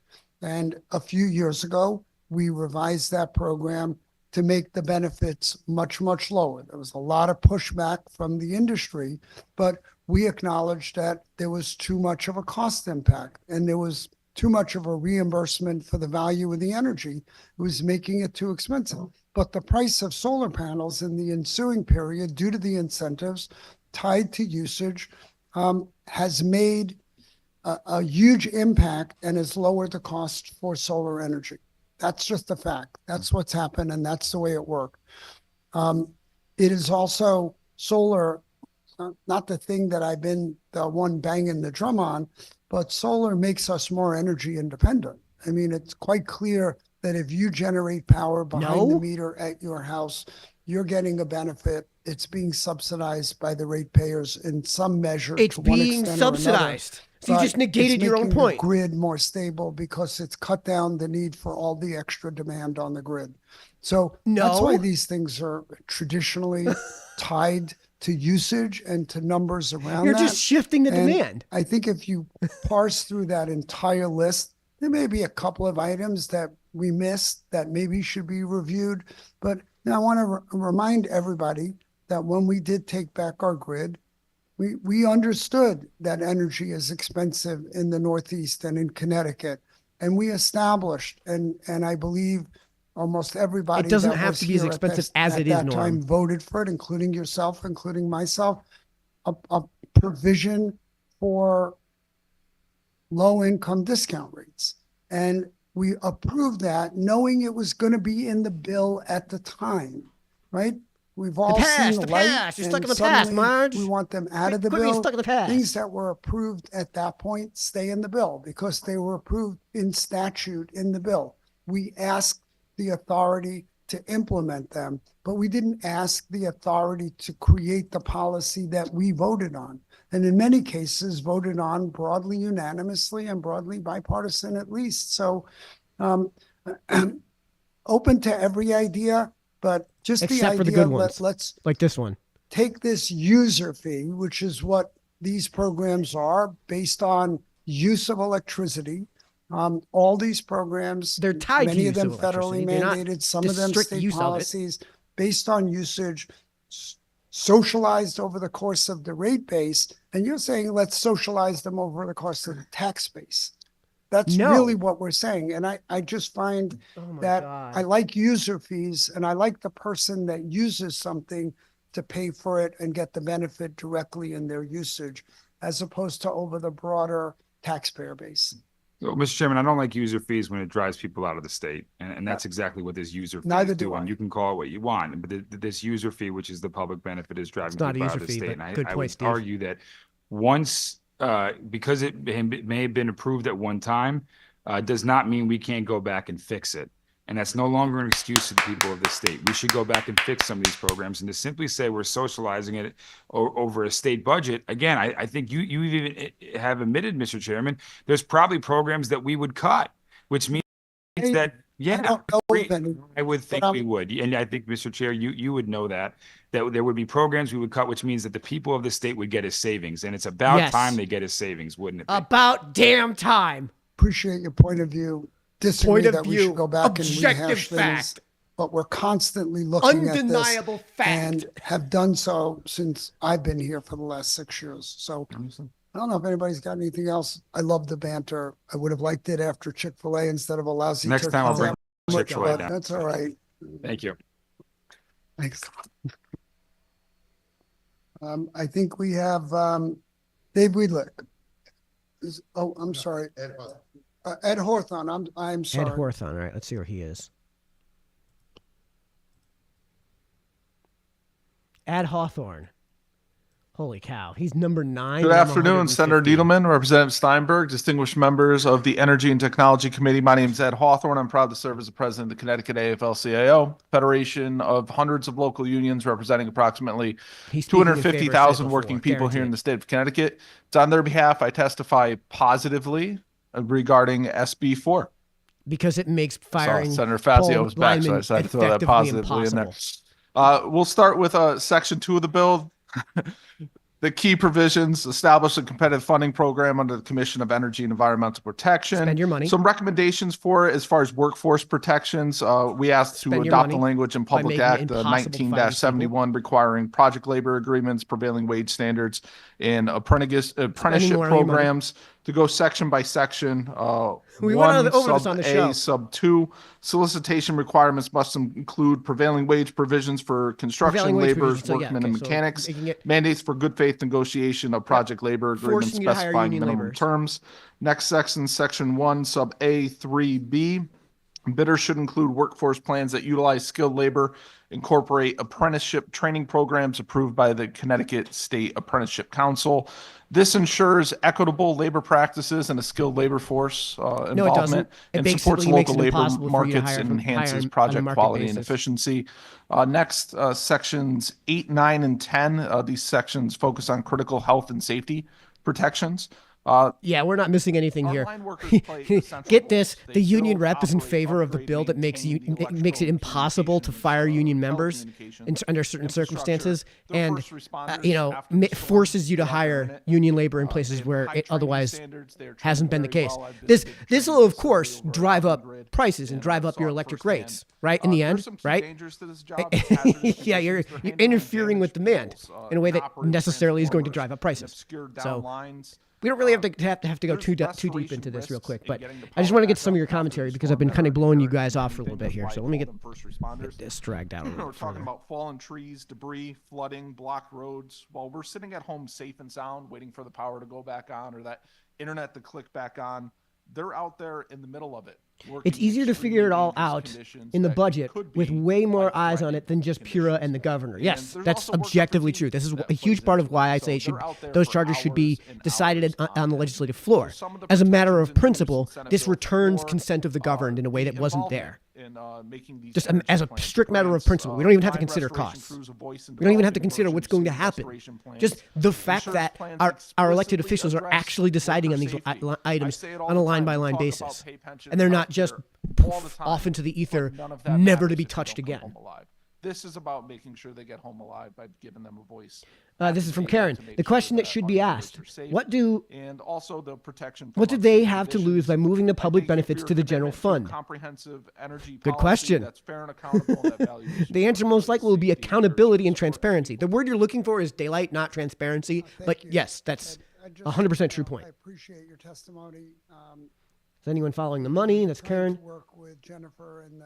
And a few years ago, we revised that program to make the benefits much, much lower. There was a lot of pushback from the industry, but we acknowledged that there was too much of a cost impact and there was too much of a reimbursement for the value of the energy. It was making it too expensive. But the price of solar panels in the ensuing period, due to the incentives tied to usage, has made a huge impact and has lowered the cost for solar energy. That's just a fact. That's what's happened, and that's the way it worked. It is also solar, not the thing that I've been the one banging the drum on, but solar makes us more energy independent. I mean, it's quite clear that if you generate power behind the meter at your house, you're getting a benefit. It's being subsidized by the ratepayers in some measure. It's to one being extent or another. subsidized. So you But just negated it's your own making the point. grid more stable because it's cut down the need for all the extra demand on the grid. So that's why No. these things are traditionally tied to usage and to numbers around You're that. just shifting the And demand. I think if you parse through that entire list, there may be a couple of items that we missed that maybe should be reviewed. But I want to remind everybody that when we did take back our grid, we understood that energy is expensive in the Northeast and in Connecticut. And we established, and I believe almost everybody It doesn't that have was to be as here at expensive that- as at it is, that time Norm. voted for it, including yourself, including myself, a provision for low-income discount rates. And we approved that knowing it was going to be in the bill at the time, right? We've all past, seen the the light. past. You're stuck and in the past, suddenly Marge. We want them out of the Quit being bill. stuck in the past. Things that were approved at that point stay in the bill because they were approved in statute in the bill. We asked the authority to implement them, but we didn't ask the authority to create the policy that we voted on. And in many cases voted on broadly unanimously and broadly bipartisan at least. So open to every idea, but just the Except for the idea, good ones. let's Like this one. take this user fee, which is what these programs are based on use of electricity. All these programs, They're tied to many of use them of federally electricity. They're not mandated, some just of them strict state use of it. policies based on usage, socialized over the course of the rate base. And you're saying, let's socialize them over the course of the tax base. That's No. really what we're saying. And I just find Oh my that God. I like user fees and I like the person that uses something to pay for it and get the benefit directly in their usage, as opposed to over the broader taxpayer base. So, Mr. Chairman, I don't like user fees when it drives people out of the state, and that's exactly what this user fee Neither is do doing. I. You can call it what you want, but this user fee, which is the public benefit, is driving It's not a people out user of the fee, state. but And good I point, would Steve. argue that once, because it may have been approved at one time, does not mean we can't go back and fix it. And that's no longer an excuse to the people of the state. We should go back and fix some of these programs, and to simply say we're socializing it over a state budget. Again, I think you even have admitted, Mr. Chairman, there's probably programs that we would cut, which means that, yeah, don't know of any, I would think we would. And I think, Mr. Chair, you would know that there would be programs we would cut, which means that the people of the state would get a savings. And it's about Yes. time they get a savings, wouldn't it be? About damn time. Appreciate your point of view. Disagree Point of that we view. should go back and Objective rehash things fact. but we're constantly looking at this. Undeniable fact. And have done so since I've been here for the last 6 years. So I don't know if anybody's got anything else. I love the banter. I would have liked it after Chick-fil-A instead of a lousy. Next time I'll bring Chick-fil-A, Chick-fil-A but down. that's all right. Thank you. Thanks. I think we have, Dave Weidlich. Oh, I'm sorry. Ed Hawthorne, I'm sorry. Ed Hawthorne. All right, let's see where he is. Ed Hawthorne. Holy cow, he's number 9. Good afternoon, Senator Needleman, Representative Steinberg, distinguished members of the Energy and Technology Committee. My name is Ed Hawthorne. I'm proud to serve as the president of the Connecticut AFL-CIO, federation of hundreds of local unions representing approximately He's speaking in favor of 250,000 Cycle working 4, people here in guaranteed. the state of Connecticut. It's on their behalf I testify positively regarding SB 4. Because it makes firing Senator Fazio coal was back, so I linemen decided to throw that effectively positively in there. impossible. We'll start with section 2 of the bill. The key provisions establish a competitive funding program under the Commission of Energy and Environmental Protection. Spend your money. Some recommendations for it as far as workforce protections. We asked to Spend your adopt the money language in by Public making it Act impossible to fire these 19-71 requiring project labor agreements, prevailing wage standards, and apprenticeship more of your money. programs to go section by section. We went over this sub on the A, show. sub 2, solicitation requirements must include prevailing wage provisions for construction Prevailing wage laborers, provisions, so yeah, workmen, and okay, so mechanics, making it- mandates for good faith negotiation of project labor agreements Forcing you to hire specifying union minimum laborers. terms. Next section, section 1, sub A, 3B. Bidders should include workforce plans that utilize skilled labor, incorporate apprenticeship training programs approved by the Connecticut State Apprenticeship Council. This ensures equitable labor practices and a skilled labor force doesn't. involvement It and basically supports makes local it labor impossible for you to markets hire and from- enhances hire on a project market quality and basis. efficiency. Next, sections 8, 9, and 10. These sections focus on critical health and safety protections. Yeah, we're not missing anything here. Line workers play essential Get this: roles. the They union build, rep is in operate, favor of the upgrade, bill that makes you maintain the it makes it impossible to fire union members under certain circumstances, and forces you to hire union labor in places where it otherwise hasn't been the case. This will of course drive up prices and drive up your electric rates, right? In the end, right? Yeah, you're interfering with demand in a way that necessarily is going to drive up prices. So we don't really have to go too deep into this real quick, but I just want to get some of your commentary because I've been kind of blowing you guys off for a little bit here. So let me get this dragged out a little We're bit talking further. about fallen trees, debris, flooding, blocked roads. While we're sitting at home safe and sound, waiting for the power to go back on or that internet to click back on, they're out there in the middle of it. It's easier to figure it all out in the budget with way more eyes on it than just Pura and the governor. Yes, that's objectively true. This is a huge part of why I say those charges should be decided on the legislative floor. As a matter of principle, this returns consent of the governed in a way that wasn't there. Just as a strict matter of principle, we don't even have to consider costs. We don't even have to consider what's going to happen. Just the fact that our elected officials are actually deciding on these items on a line-by-line basis. And they're not just poof, off into the ether, never to be touched again. This is about making sure they get home alive by giving them a voice. This is from Karen. The question that should be asked: What do they have to lose by moving the public benefits to the general fund? Good question. The answer most likely will be accountability and transparency. The word you're looking for is daylight, not transparency. But yes, that's 100% true point. I appreciate your testimony. Is anyone following the money? That's Karen. Work with Jennifer and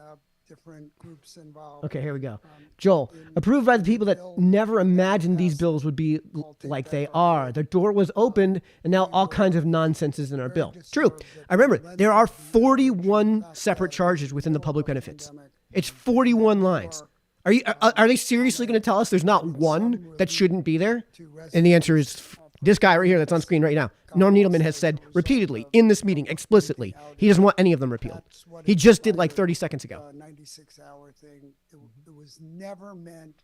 different groups involved. Okay, here we go. Joel, approved by the people that never imagined these bills would be like they are. The door was opened, and now all kinds of nonsense is in our bill. True. I remember, there are 41 separate charges within the public benefits. It's 41 lines. Are they seriously going to tell us there's not one that shouldn't be there? And the answer is this guy right here that's on screen right now. Norm Needleman has said repeatedly in this meeting explicitly he doesn't want any of them repealed. He just did like 30 seconds ago. 96-hour thing. It was never meant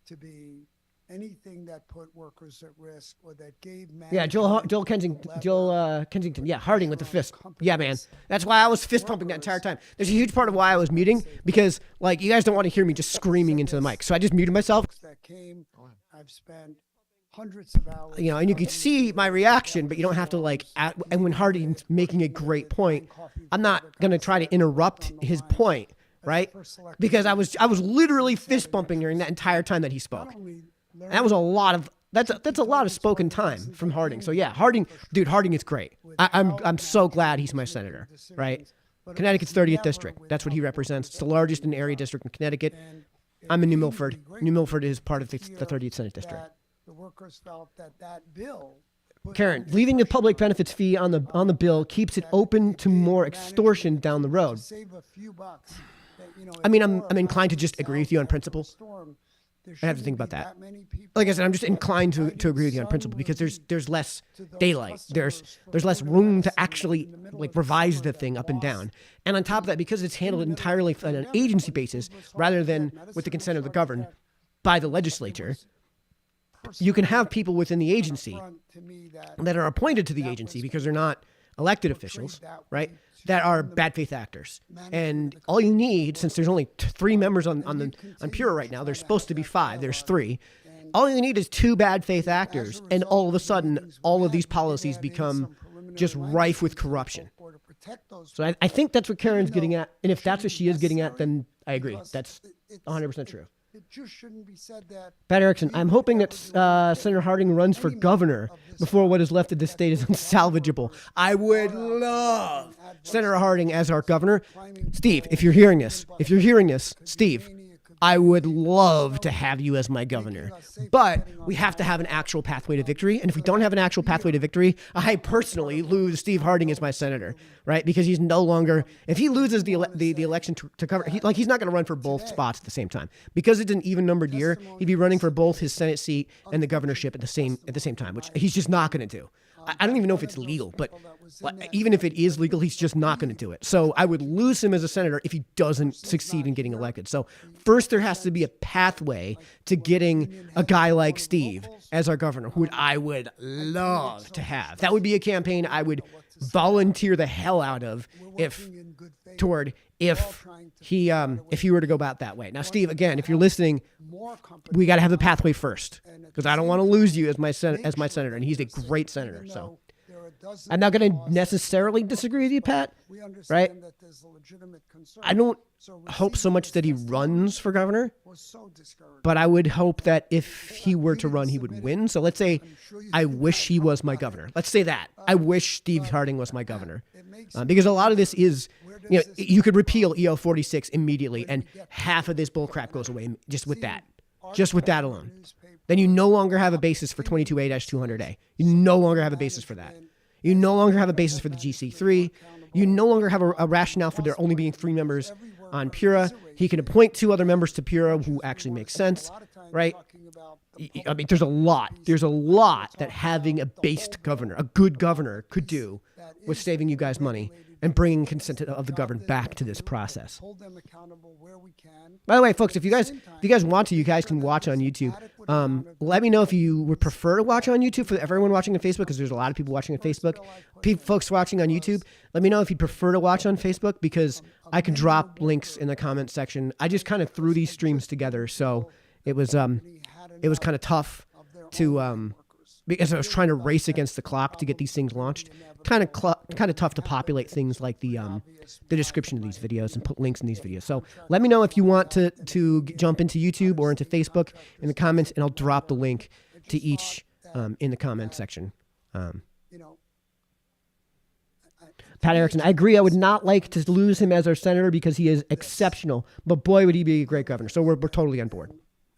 to be anything that put workers at risk or that gave Joel Kensington. Yeah, Harding with the fist. Yeah, man. That's why I was fist pumping that entire time. There's a huge part of why I was muting because like you guys don't want to hear me just screaming into the mic. So I just muted myself. I've spent hundreds of hours. And you can see my reaction, but you don't have to and when Harding's making a great point, I'm not going to try to interrupt his point right? Because I was literally fist bumping during that entire time that he spoke. And that was a lot of that's a lot of spoken time from Harding. So yeah, Harding is great. I'm so glad he's my senator, right? Connecticut's 30th district. That's what he represents. It's the largest in area district in Connecticut. I'm in New Milford. New Milford is part of the 30th Senate district. The workers felt that bill. Karen, leaving the public benefits fee on the bill keeps it open to more extortion down the road. I mean, I'm inclined to just agree with you on principle. I have to think about that. Like I said, I'm just inclined to agree with you on principle because there's less daylight. There's less room to actually like revise the thing up and down. And on top of that, because it's handled entirely on an agency basis rather than with the consent of the governed by the legislature, you can have people within the agency that are appointed to the agency because they're not elected officials, right? That are bad faith actors. And all you need, since there's only 3 members on Pura right now, there's supposed to be 5, there's 3. All you need is 2 bad faith actors, and all of a sudden, all of these policies become just rife with corruption. So I think that's what Karen's getting at, and if that's what she is getting at, then I agree. That's 100% true. It just shouldn't be said that. Pat Erickson, I'm hoping that Senator Harding runs for governor before what is left of the state is unsalvageable. I would love Senator Harding as our governor. Steve, if you're hearing this, Steve, I would love to have you as my governor. But we have to have an actual pathway to victory. And if we don't have an actual pathway to victory, I personally lose Steve Harding as my senator, right? Because he's no longer, if he loses the election to cover, he's not going to run for both spots at the same time. Because it's an even numbered year, he'd be running for both his Senate seat and the governorship at the same time, which he's just not going to do. I don't even know if it's legal, but even if it is legal, he's just not going to do it. So I would lose him as a senator if he doesn't succeed in getting elected. So first there has to be a pathway to getting a guy like Steve as our governor, who I would love to have. That would be a campaign I would volunteer the hell out of if he were to go about that way. Now, Steve, again, if you're listening, we got to have the pathway first because I don't want to lose you as my senator, and he's a great senator. So I'm not going to necessarily disagree with you, Pat, right? I don't hope so much that he runs for governor, but I would hope that if he were to run, he would win. So let's say I wish he was my governor. Let's say that. I wish Steve Harding was my governor because a lot of this is, you could repeal EO 46 immediately and half of this bull crap goes away just with that alone. Then you no longer have a basis for 22A-200A. You no longer have a basis for that. You no longer have a basis for the GC3. You no longer have a rationale for there only being 3 members on Pura. He can appoint 2 other members to Pura who actually make sense, right? I mean, there's a lot that having a based governor, a good governor, could do with saving you guys money and bringing consent of the governed back to this process. By the way, folks, if you guys want to, you guys can watch on YouTube. Let me know if you would prefer to watch on YouTube for everyone watching on Facebook, because there's a lot of people watching on Facebook. Folks watching on YouTube, let me know if you'd prefer to watch on Facebook, because I can drop links in the comment section. I just kind of threw these streams together, so it was kind of tough to because I was trying to race against the clock to get these things launched. Kind of tough to populate things like the description of these videos and put links in these videos. So let me know if you want to jump into YouTube or into Facebook in the comments, and I'll drop the link to each in the comment section. Pat Erickson, I agree. I would not like to lose him as our senator because he is exceptional, but boy, would he be a great governor. So we're totally on board.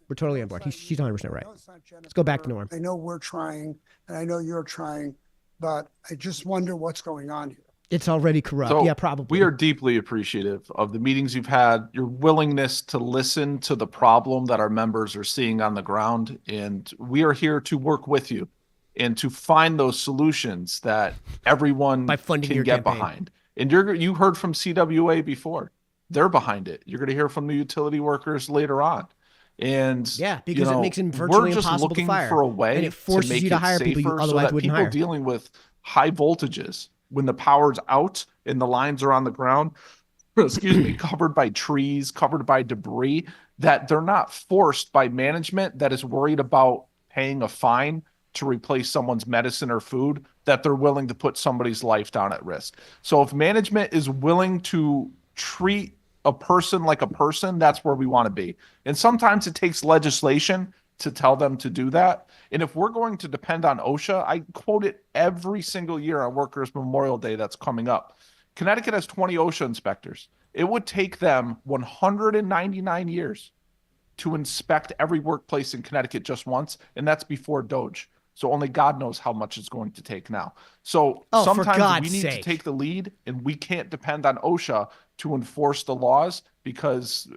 We're totally on board. She's 100% right. Let's go back to Norm. I know we're trying, and I know you're trying, but I just wonder what's going on here. It's already corrupt. So yeah, probably. We are deeply appreciative of the meetings you've had, your willingness to listen to the problem that our members are seeing on the ground. And we are here to work with you and to find those solutions that everyone can get campaign behind. And you heard from CWA before. They're behind it. You're going to hear from the utility workers later on. And yeah, because it makes it virtually impossible to fire. We're just looking for a way and it forces to make you to it hire people you safer otherwise so that wouldn't people hire. dealing with high voltages, when the power's out and the lines are on the ground, covered by trees, covered by debris, that they're not forced by management that is worried about paying a fine to replace someone's medicine or food, that they're willing to put somebody's life down at risk. So if management is willing to treat a person like a person, that's where we want to be. And sometimes it takes legislation to tell them to do that. And if we're going to depend on OSHA, I quote it every single year on Workers' Memorial Day that's coming up. Connecticut has 20 OSHA inspectors. It would take them 199 years to inspect every workplace in Connecticut just once, and that's before Doge. So only God knows how much it's going to take now. So sometimes we need to take the lead, and we can't depend on OSHA to enforce the laws, because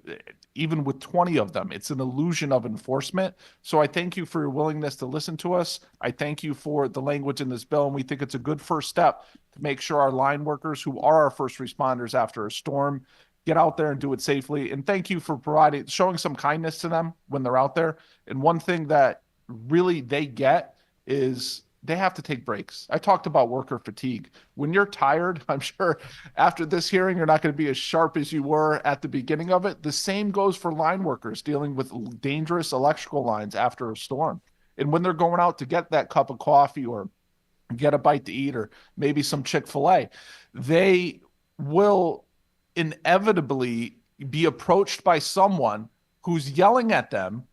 even with 20 of them, it's an illusion of enforcement. So I thank you for your willingness to listen to us. I thank you for the language in this bill, and we think it's a good first step to make sure our line workers, who are our first responders after a storm, get out there and do it safely. And thank you for showing some kindness to them when they're out there. And one thing that really they get is they have to take breaks. I talked about worker fatigue. When you're tired, I'm sure after this hearing, you're not going to be as sharp as you were at the beginning of it. The same goes for line workers dealing with dangerous electrical lines after a storm. And when they're going out to get that cup of coffee or get a bite to eat or maybe some Chick-fil-A, they will inevitably be approached by someone who's yelling at them,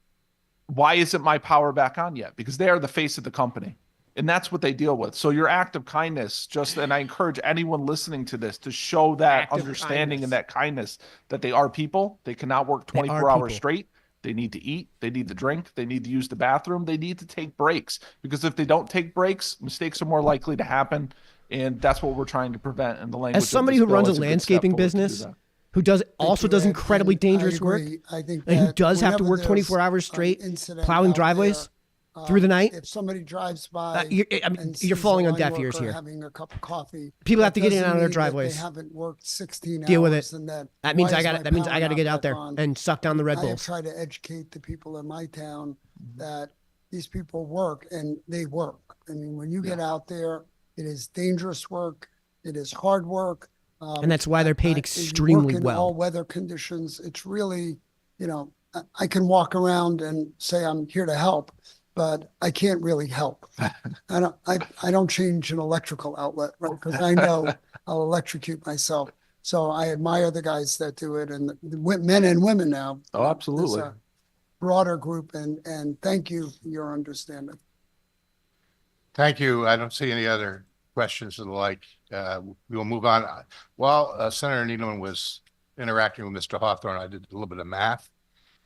"Why isn't my power back on yet?" Because they are the face of the company. And that's what they deal with. So your act of kindness, and I encourage anyone listening to this to show that understanding and that kindness, that they are people. They cannot work 24 hours straight. They need to eat. They need to drink. They need to use the bathroom. They need to take breaks, because if they don't take breaks, mistakes are more likely to happen. And that's what we're trying to prevent in the language. As somebody who runs a landscaping business, who does incredibly dangerous work, and who does have to work 24 hours straight, plowing driveways through the night. If somebody drives by, you're falling on deaf ears here. Having a cup of coffee, people have to get in and out of their driveways. They haven't worked 16 Deal with hours, it. and That means I got to get out there and suck down the Red I Bulls. try to educate the people in my town that these people work, and they work. I mean, when you get out there, it is dangerous work. It is hard work. And that's why they're paid you extremely work in well. all weather conditions. It's really, I can walk around and say I'm here to help, but I can't really help. I don't change an electrical outlet, right? Because I know I'll electrocute myself. So I admire the guys that do it, and the men and women now. Oh, absolutely. There's a broader group, and thank you for your understanding. Thank you. I don't see any other questions and the like. We will move on. While Senator Needleman was interacting with Mr. Hawthorne, I did a little bit of math,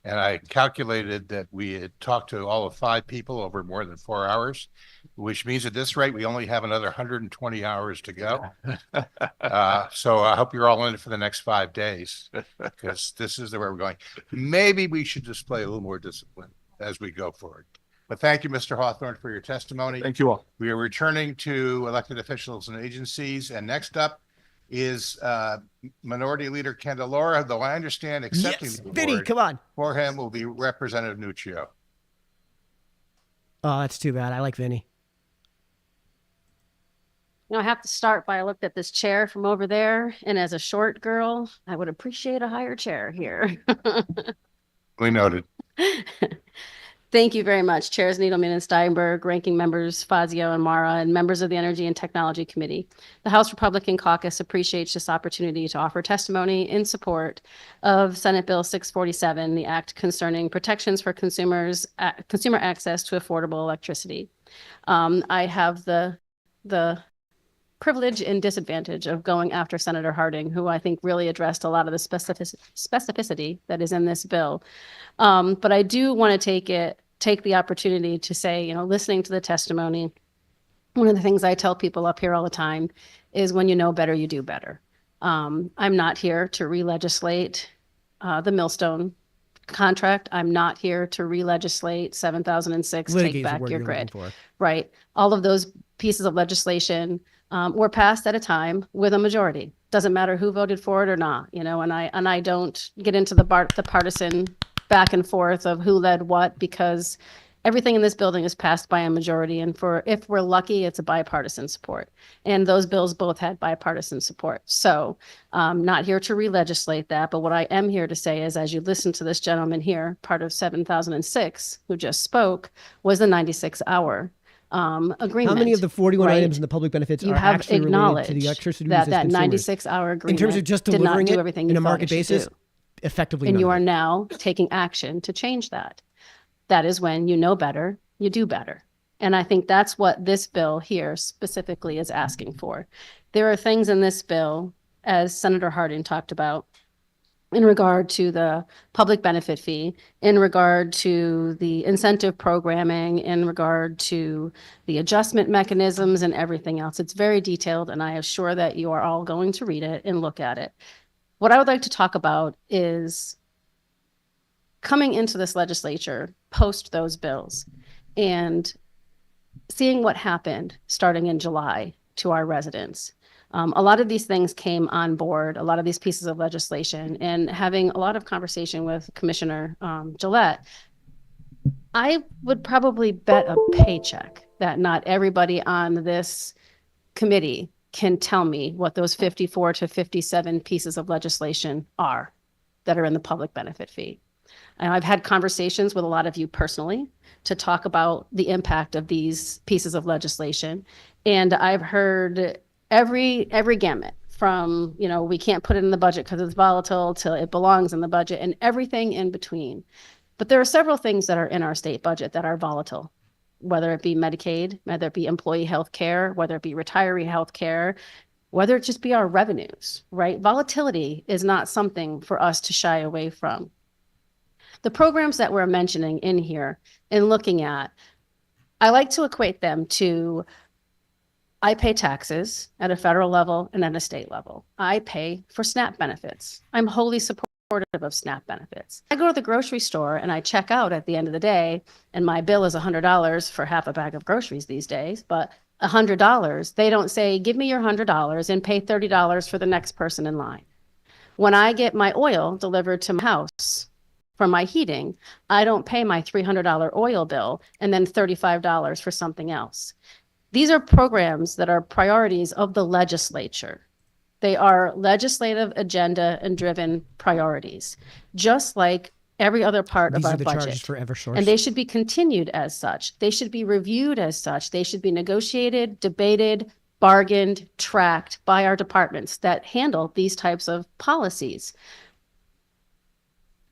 and I calculated that we had talked to all of 5 people over more than 4 hours, which means at this rate, we only have another 120 hours to go. So I hope you're all in it for the next 5 days, because this is the way we're going. Maybe we should display a little more discipline as we go forward. But thank you, Mr. Hawthorne, for your testimony. Thank you all. We are returning to elected officials and agencies. And next up is Minority Leader Candelora, though I understand accepting Yes, the Vinny, award come on. for him will be Representative Nuccio. Oh, that's too bad. I like Vinny. I have to start by I looked at this chair from over there, and as a short girl, I would appreciate a higher chair here. We noted. Thank you very much, Chairs Needleman and Steinberg, Ranking Members Fazio and Mara, and members of the Energy and Technology Committee. The House Republican Caucus appreciates this opportunity to offer testimony in support of Senate Bill 647, the act concerning protections for consumer access to affordable electricity. I have the privilege and disadvantage of going after Senator Harding, who I think really addressed a lot of the specificity that is in this bill. But I do want to take the opportunity to say, listening to the testimony, one of the things I tell people up here all the time is when you know better, you do better. I'm not here to re-legislate the Millstone contract. I'm not here to re-legislate 7006, take back your grid. Right. All of those pieces of legislation were passed at a time with a majority. Doesn't matter who voted for it or not, and I don't get into the partisan back and forth of who led what, because everything in this building is passed by a majority, and if we're lucky, it's a bipartisan support. And those bills both had bipartisan support. So not here to re-legislate that, but what I am here to say is, as you listen to this gentleman here, part of 7006, who just spoke, was the 96-hour agreement. How many of the 41 right? items in the public benefits You are have actually related acknowledged to the electricity that resistant consumers? 96-hour agreement in terms of just did not delivering do it everything in you a thought market it should basis? do. Effectively, And none you of are it. now taking action to change that. That is when you know better, you do better. And I think that's what this bill here specifically is asking for. There are things in this bill, as Senator Harding talked about, in regard to the public benefit fee, in regard to the incentive programming, in regard to the adjustment mechanisms and everything else. It's very detailed, and I am sure that you are all going to read it and look at it. What I would like to talk about is coming into this legislature post those bills and seeing what happened starting in July to our residents. A lot of these things came on board, a lot of these pieces of legislation, and having a lot of conversation with Commissioner Gillette, I would probably bet a paycheck that not everybody on this committee can tell me what those 54 to 57 pieces of legislation are that are in the public benefit fee. And I've had conversations with a lot of you personally to talk about the impact of these pieces of legislation. And I've heard every gamut from, you know, we can't put it in the budget because it's volatile till it belongs in the budget and everything in between. But there are several things that are in our state budget that are volatile, whether it be Medicaid, whether it be employee health care, whether it be retiree health care, whether it just be our revenues, right? Volatility is not something for us to shy away from. The programs that we're mentioning in here and looking at, I like to equate them to I pay taxes at a federal level and at a state level. I pay for SNAP benefits. I'm wholly supportive of SNAP benefits. I go to the grocery store and I check out at the end of the day, and my bill is $100 for half a bag of groceries these days, but $100, they don't say, give me your $100 and pay $30 for the next person in line. When I get my oil delivered to my house for my heating, I don't pay my $300 oil bill and then $35 for something else. These are programs that are priorities of the legislature. They are legislative agenda and driven priorities, just like every other part These of are our the budget. charges for Eversource. And they should be continued as such. They should be reviewed as such. They should be negotiated, debated, bargained, tracked by our departments that handle these types of policies.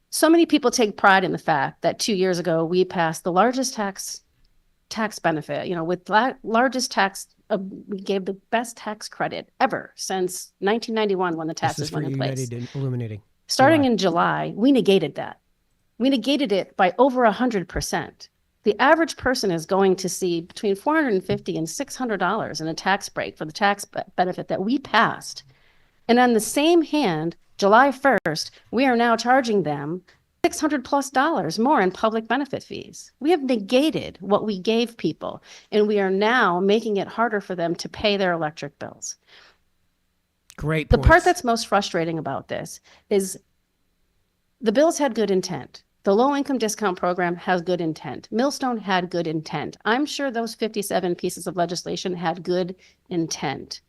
So many people take pride in the fact that 2 years ago, we passed the largest tax benefit, you know, with largest tax, we gave the best tax credit ever since 1991 when the taxes went in place. United Illuminating. Starting in July, we negated that. We negated it by over 100%. The average person is going to see between $450 and $600 in a tax break for the tax benefit that we passed. And on the same hand, July 1st, we are now charging them $600+ more in public benefit fees. We have negated what we gave people, and we are now making it harder for them to pay their electric bills. Great The points. part that's most frustrating about this is the bills had good intent. The low income discount program has good intent. Millstone had good intent. I'm sure those 57 pieces of legislation had good intent.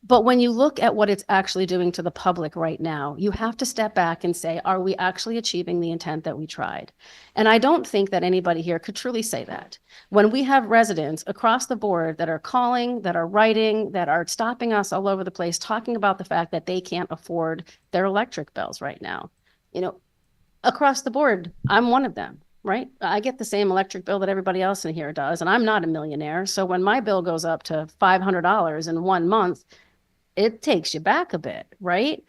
But when you look at what it's actually doing to the public right now, you have to step back and say, are we actually achieving the intent that we tried? And I don't think that anybody here could truly say that. When we have residents across the board that are calling, that are writing, that are stopping us all over the place, talking about the fact that they can't afford their electric bills right now, you know, across the board, I'm one of them. Right? I get the same electric bill that everybody else in here does, and I'm not a millionaire. So when my bill goes up to $500 in 1 month, it takes you back a bit, right?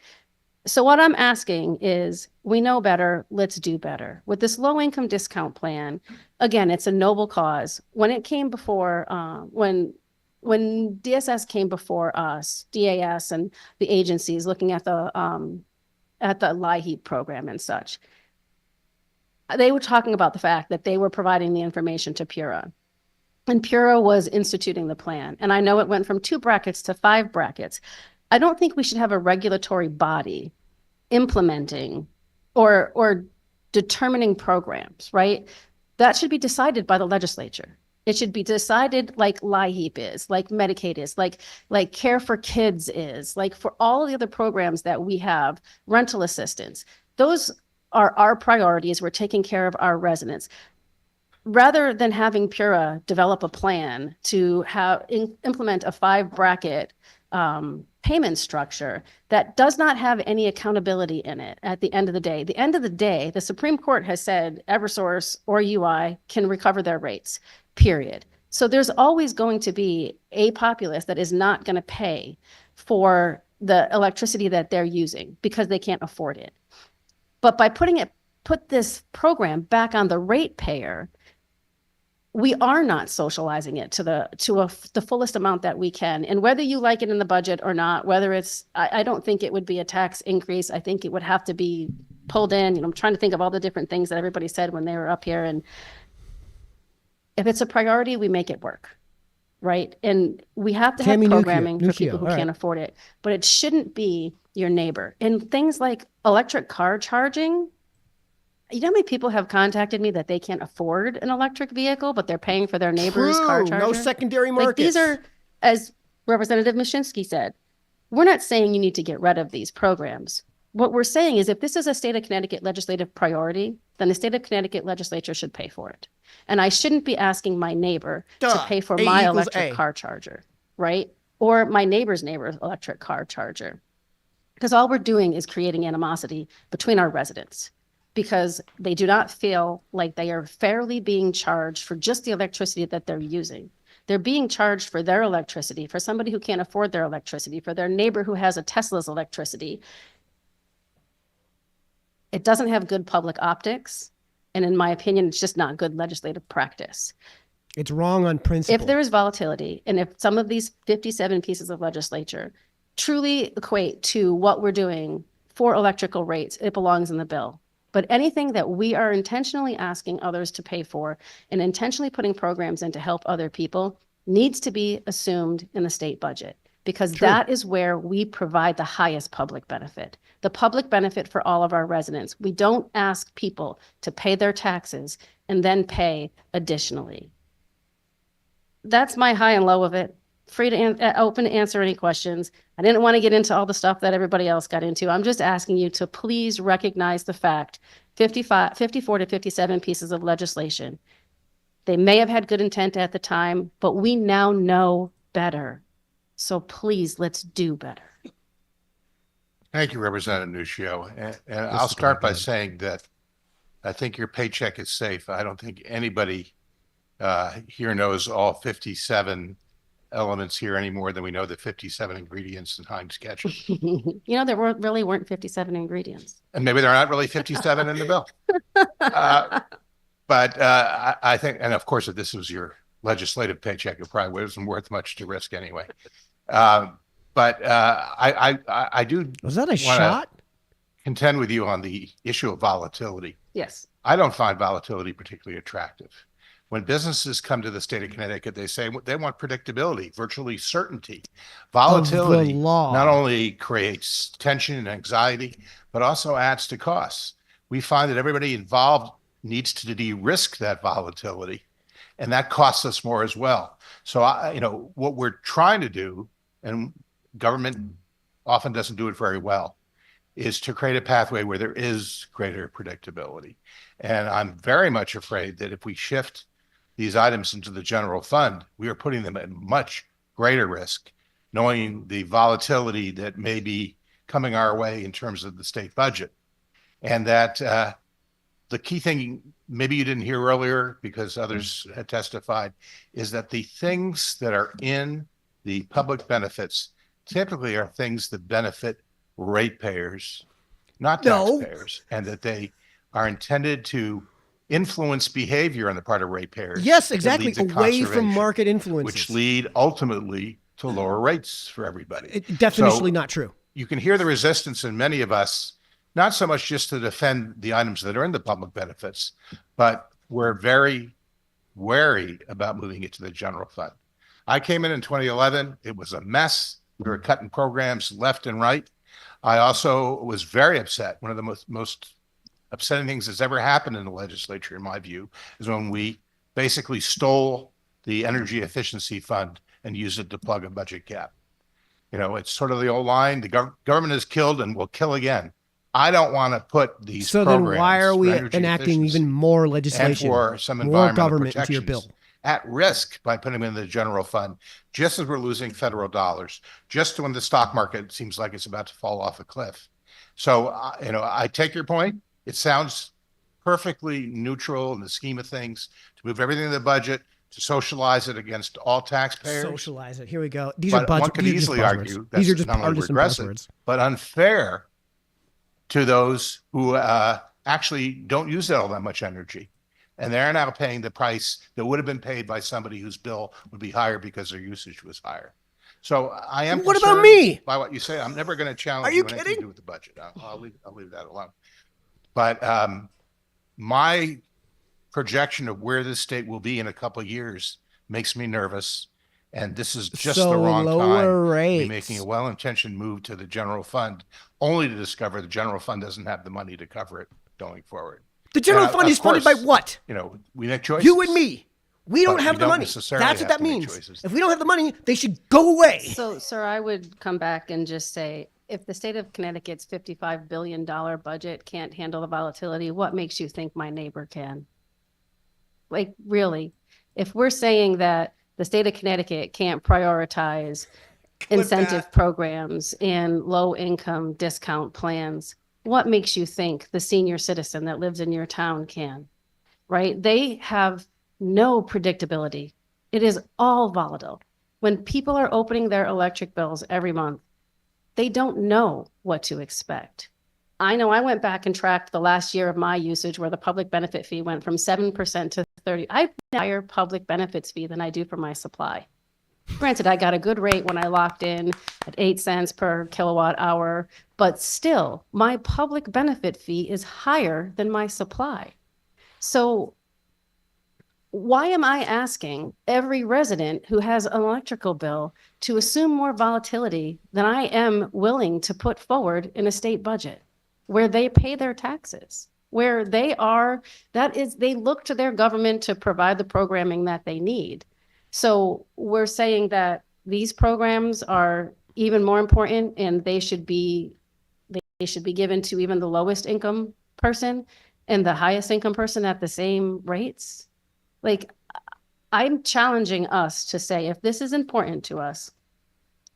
So what I'm asking is, we know better, let's do better. With this low income discount plan, again, it's a noble cause. When it came before, when DSS came before us, DAS and the agencies looking at the LIHEAP program and such, they were talking about the fact that they were providing the information to PURA. And PURA was instituting the plan. And I know it went from 2 brackets to 5 brackets. I don't think we should have a regulatory body implementing or determining programs, right? That should be decided by the legislature. It should be decided like LIHEAP is, like Medicaid is, like Care for Kids is, like for all the other programs that we have, rental assistance. Those are our priorities. We're taking care of our residents. rather than having Pura develop a plan to implement a 5-bracket payment structure that does not have any accountability in it at the end of the day. The end of the day, the Supreme Court has said Eversource or UI can recover their rates, period. So there's always going to be a populace that is not going to pay for the electricity that they're using because they can't afford it. But by put this program back on the ratepayer, we are not socializing it to the fullest amount that we can. And whether you like it in the budget or not, whether it's, I don't think it would be a tax increase. I think it would have to be pulled in. You know, I'm trying to think of all the different things that everybody said when they were up here. And if it's a priority, we make it work, right? And we have to have programming for people who can't afford it, but it shouldn't be your neighbor. And things like electric car charging, you know how many people have contacted me that they can't afford an electric vehicle, but they're paying for their neighbor's car charger? No secondary markets. Like these are, as Representative Mashinsky said, we're not saying you need to get rid of these programs. What we're saying is if this is a state of Connecticut legislative priority, then the state of Connecticut legislature should pay for it. And I shouldn't be asking my neighbor to pay for my electric car charger, right? Or my neighbor's electric car charger. Because all we're doing is creating animosity between our residents because they do not feel like they are fairly being charged for just the electricity that they're using. They're being charged for their electricity, for somebody who can't afford their electricity, for their neighbor who has a Tesla's electricity. It doesn't have good public optics. And in my opinion, it's just not good legislative practice. It's wrong on principle. If there is volatility, and if some of these 57 pieces of legislature truly equate to what we're doing for electrical rates, it belongs in the bill. But anything that we are intentionally asking others to pay for and intentionally putting programs in to help other people needs to be assumed in the state budget, because that is where we provide the highest public benefit, the public benefit for all of our residents. We don't ask people to pay their taxes and then pay additionally. That's my high and low of it. Free to open to answer any questions. I didn't want to get into all the stuff that everybody else got into. I'm just asking you to please recognize the fact 54 to 57 pieces of legislation. They may have had good intent at the time, but we now know better. So please, let's do better. Thank you, Representative Nuccio. And I'll start by saying that I think your paycheck is safe. I don't think anybody here knows all 57 elements here any more than we know the 57 ingredients in Heinz ketchup. You know, there really weren't 57 ingredients. And maybe there are not really 57 in the bill. But I think, and of course, if this was your legislative paycheck, it probably wasn't worth much to risk anyway. But I do. Was that a shot? Contend with you on the issue of volatility. Yes. I don't find volatility particularly attractive. When businesses come to the state of Connecticut, they say they want predictability, virtually certainty. Volatility not only creates tension and anxiety, but also adds to costs. We find that everybody involved needs to de-risk that volatility, and that costs us more as well. So, what we're trying to do, and government often doesn't do it very well, is to create a pathway where there is greater predictability. And I'm very much afraid that if we shift these items into the general fund, we are putting them at much greater risk, knowing the volatility that may be coming our way in terms of the state budget. And that the key thing, maybe you didn't hear earlier because others had testified, is that the things that are in the public benefits typically are things that benefit ratepayers, not taxpayers, and that they are intended to influence behavior on the part of ratepayers. Yes, exactly. Away from market influences, which lead ultimately to lower rates for everybody. Definitionally not true. You can hear the resistance in many of us, not so much just to defend the items that are in the public benefits, but we're very wary about moving it to the general fund. I came in 2011. It was a mess. We were cutting programs left and right. I also was very upset. One of the most upsetting things that's ever happened in the legislature, in my view, is when we basically stole the energy efficiency fund and used it to plug a budget gap. It's sort of the old line, the government is killed and will kill again. I don't want to put these So then why are programs we for energy enacting efficiency even more and legislation, for some more environmental government into your bill? protections at risk by putting them in the general fund, just as we're losing federal dollars, just when the stock market seems like it's about to fall off a cliff. So, I take your point. It sounds perfectly neutral in the scheme of things to move everything in the budget, to socialize it against all taxpayers. Socialize it. Here we go. These But are budget. one could these are just easily buzzwords. argue These are that's just not only partisan regressive, buzzwords. but unfair to those who actually don't use all that much energy. And they're now paying the price that would have been paid by somebody whose bill would be higher because their usage was higher. So I am What about concerned me? by what you say. I'm never going to challenge Are you anything to kidding? do with the budget. I'll leave that alone. But my projection of where this state will be in a couple of years makes me nervous. And this is just the So wrong lower time to be rates. making a well-intentioned move to the general fund, only to discover the general fund doesn't have the money to cover it going forward. The general And, fund of is funded by course, what? We make choices. You and me. We don't But have we the don't money. necessarily That's what have that to make means. choices. If we don't have the money, they should go away. So, sir, I would come back and just say, if the state of Connecticut's $55 billion budget can't handle the volatility, what makes you think my neighbor can? Like, really? If we're saying that the state of Connecticut can't prioritize incentive programs and low-income discount plans, what makes you think the senior citizen that lives in your town can? Right? They have no predictability. It is all volatile. When people are opening their electric bills every month, they don't know what to expect. I know I went back and tracked the last year of my usage where the public benefit fee went from 7% to 30%. I have a higher public benefits fee than I do for my supply. Granted, I got a good rate when I locked in at 8 cents per kilowatt hour, but still my public benefit fee is higher than my supply. So why am I asking every resident who has an electrical bill to assume more volatility than I am willing to put forward in a state budget where they pay their taxes, where they look to their government to provide the programming that they need? So we're saying that these programs are even more important and they should be given to even the lowest income person and the highest income person at the same rates. Like, I'm challenging us to say, if this is important to us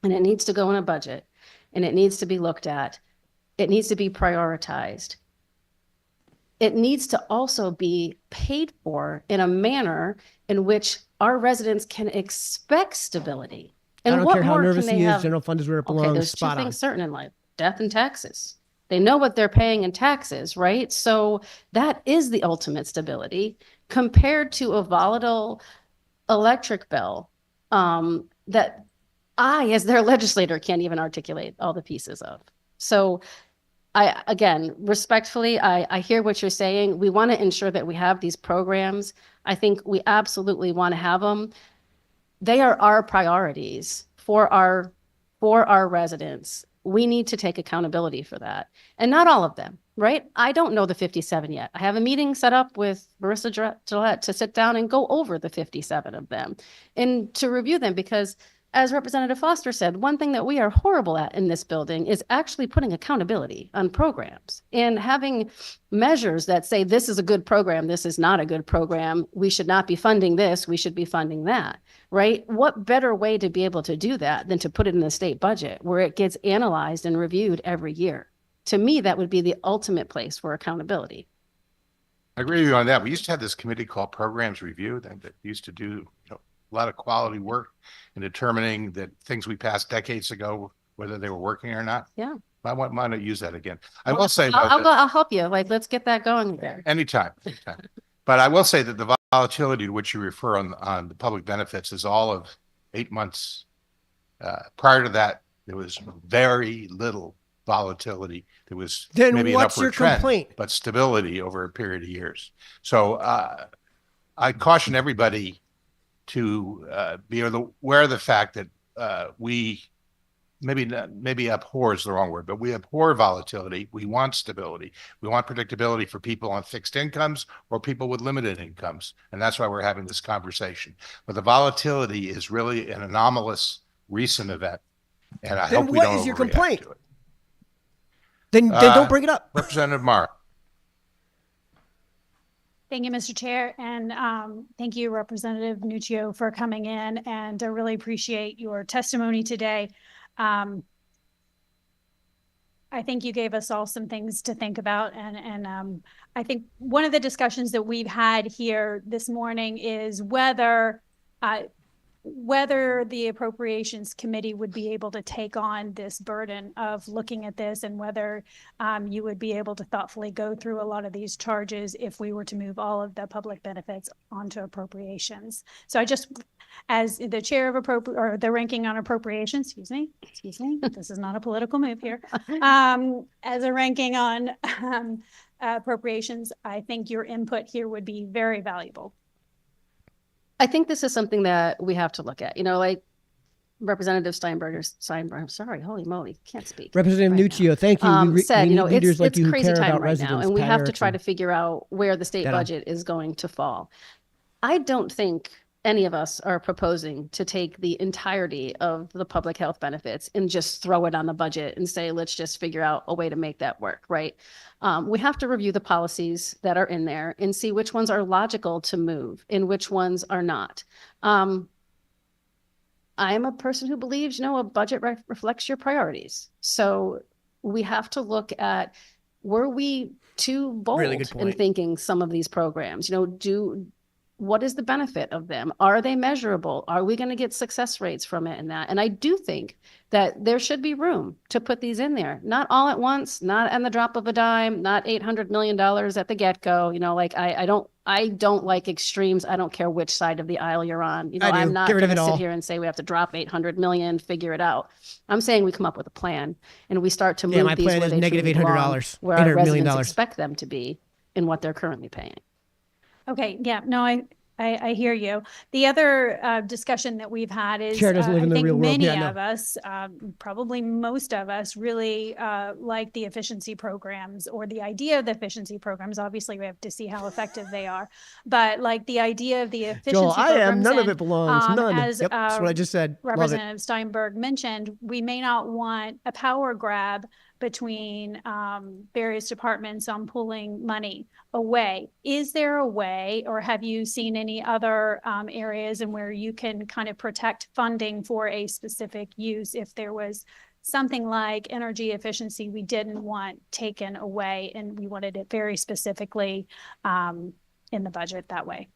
and it needs to go in a budget and it needs to be looked at, it needs to be prioritized. It needs to also be paid for in a manner in which our residents can expect stability. And I don't what care how more nervous can they he is. have? General fund is where it Okay, belongs. there's two Spot on. things certain in life: death and taxes. They know what they're paying in taxes, right? So that is the ultimate stability compared to a volatile electric bill that I, as their legislator, can't even articulate all the pieces of. So again, respectfully, I hear what you're saying. We want to ensure that we have these programs. I think we absolutely want to have them. They are our priorities for our residents. We need to take accountability for that. And not all of them, right? I don't know the 57 yet. I have a meeting set up with Marissa Gillette to sit down and go over the 57 of them and to review them, because as Representative Foster said, one thing that we are horrible at in this building is actually putting accountability on programs and having measures that say this is a good program, this is not a good program, we should not be funding this, we should be funding that, right? What better way to be able to do that than to put it in the state budget where it gets analyzed and reviewed every year? To me, that would be the ultimate place for accountability. I agree with you on that. We used to have this committee called Programs Review that used to do a lot of quality work in determining that things we passed decades ago, whether they were working or not. Yeah. I want to use that again. I will say, I'll help you. Like, let's get that going there. anytime. But I will say that the volatility to which you refer on the public benefits is all of 8 months. Prior to that, there was very little volatility. There was Then maybe what's an your upward trend, complaint? but stability over a period of years. So I caution everybody to be aware of the fact that we maybe abhor is the wrong word, but we abhor volatility. We want stability. We want predictability for people on fixed incomes or people with limited incomes. And that's why we're having this conversation. But the volatility is really an anomalous recent event. And I Then hope we what don't is your overreact complaint? to it. Then don't bring it up. Representative Marr. Thank you, Mr. Chair, and thank you, Representative Nuccio, for coming in, and I really appreciate your testimony today. I think you gave us all some things to think about, and I think one of the discussions that we've had here this morning is whether the Appropriations Committee would be able to take on this burden of looking at this, and whether you would be able to thoughtfully go through a lot of these charges if we were to move all of the public benefits onto appropriations. So I just, as the chair of or the ranking on appropriations, excuse me, this is not a political move here. As a ranking on appropriations, I think your input here would be very valuable. I think this is something that we have to look at, like Representative Steinberg, sorry, holy moly, can't speak. Representative Nuccio, thank you. Said, we need leaders it's like you who crazy care time about right now, residents. and we Pat have to try Erickson. to figure out where the state Dead on. budget is going to fall. I don't think any of us are proposing to take the entirety of the public health benefits and just throw it on the budget and say, let's just figure out a way to make that work, right? We have to review the policies that are in there and see which ones are logical to move and which ones are not. I am a person who believes, a budget reflects your priorities. So we have to look at, were we too bold Really good in point. thinking some of these programs? What is the benefit of them? Are they measurable? Are we going to get success rates from it and that? And I do think that there should be room to put these in there, not all at once, not on the drop of a dime, not $800 million at the get-go. I don't like extremes. I don't care which side of the aisle you're on. I do. I'm not Get rid going of to it sit all. here and say we have to drop 800 million, figure it out. I'm saying we come up with a plan and we start to move my these plan where is they negative truly belong, $800, where our $800 million. residents expect them to be in what they're currently paying. Okay, yeah, no, I hear you. The other discussion that we've had is, Chair doesn't live I in the think real world. many Yeah, no. of us, probably most of us, really like the efficiency programs, or the idea of the efficiency programs. Obviously, we have to see how effective they are, but like the idea of the efficiency Joel, I am. programs. None of and, it belongs. None. As Yep, that's what I just said. Love it. Representative Steinberg mentioned, we may not want a power grab between various departments on pulling money away. Is there a way, or have you seen any other areas in where you can kind of protect funding for a specific use if there was something like energy efficiency we didn't want taken away and we wanted it very specifically in the budget that way?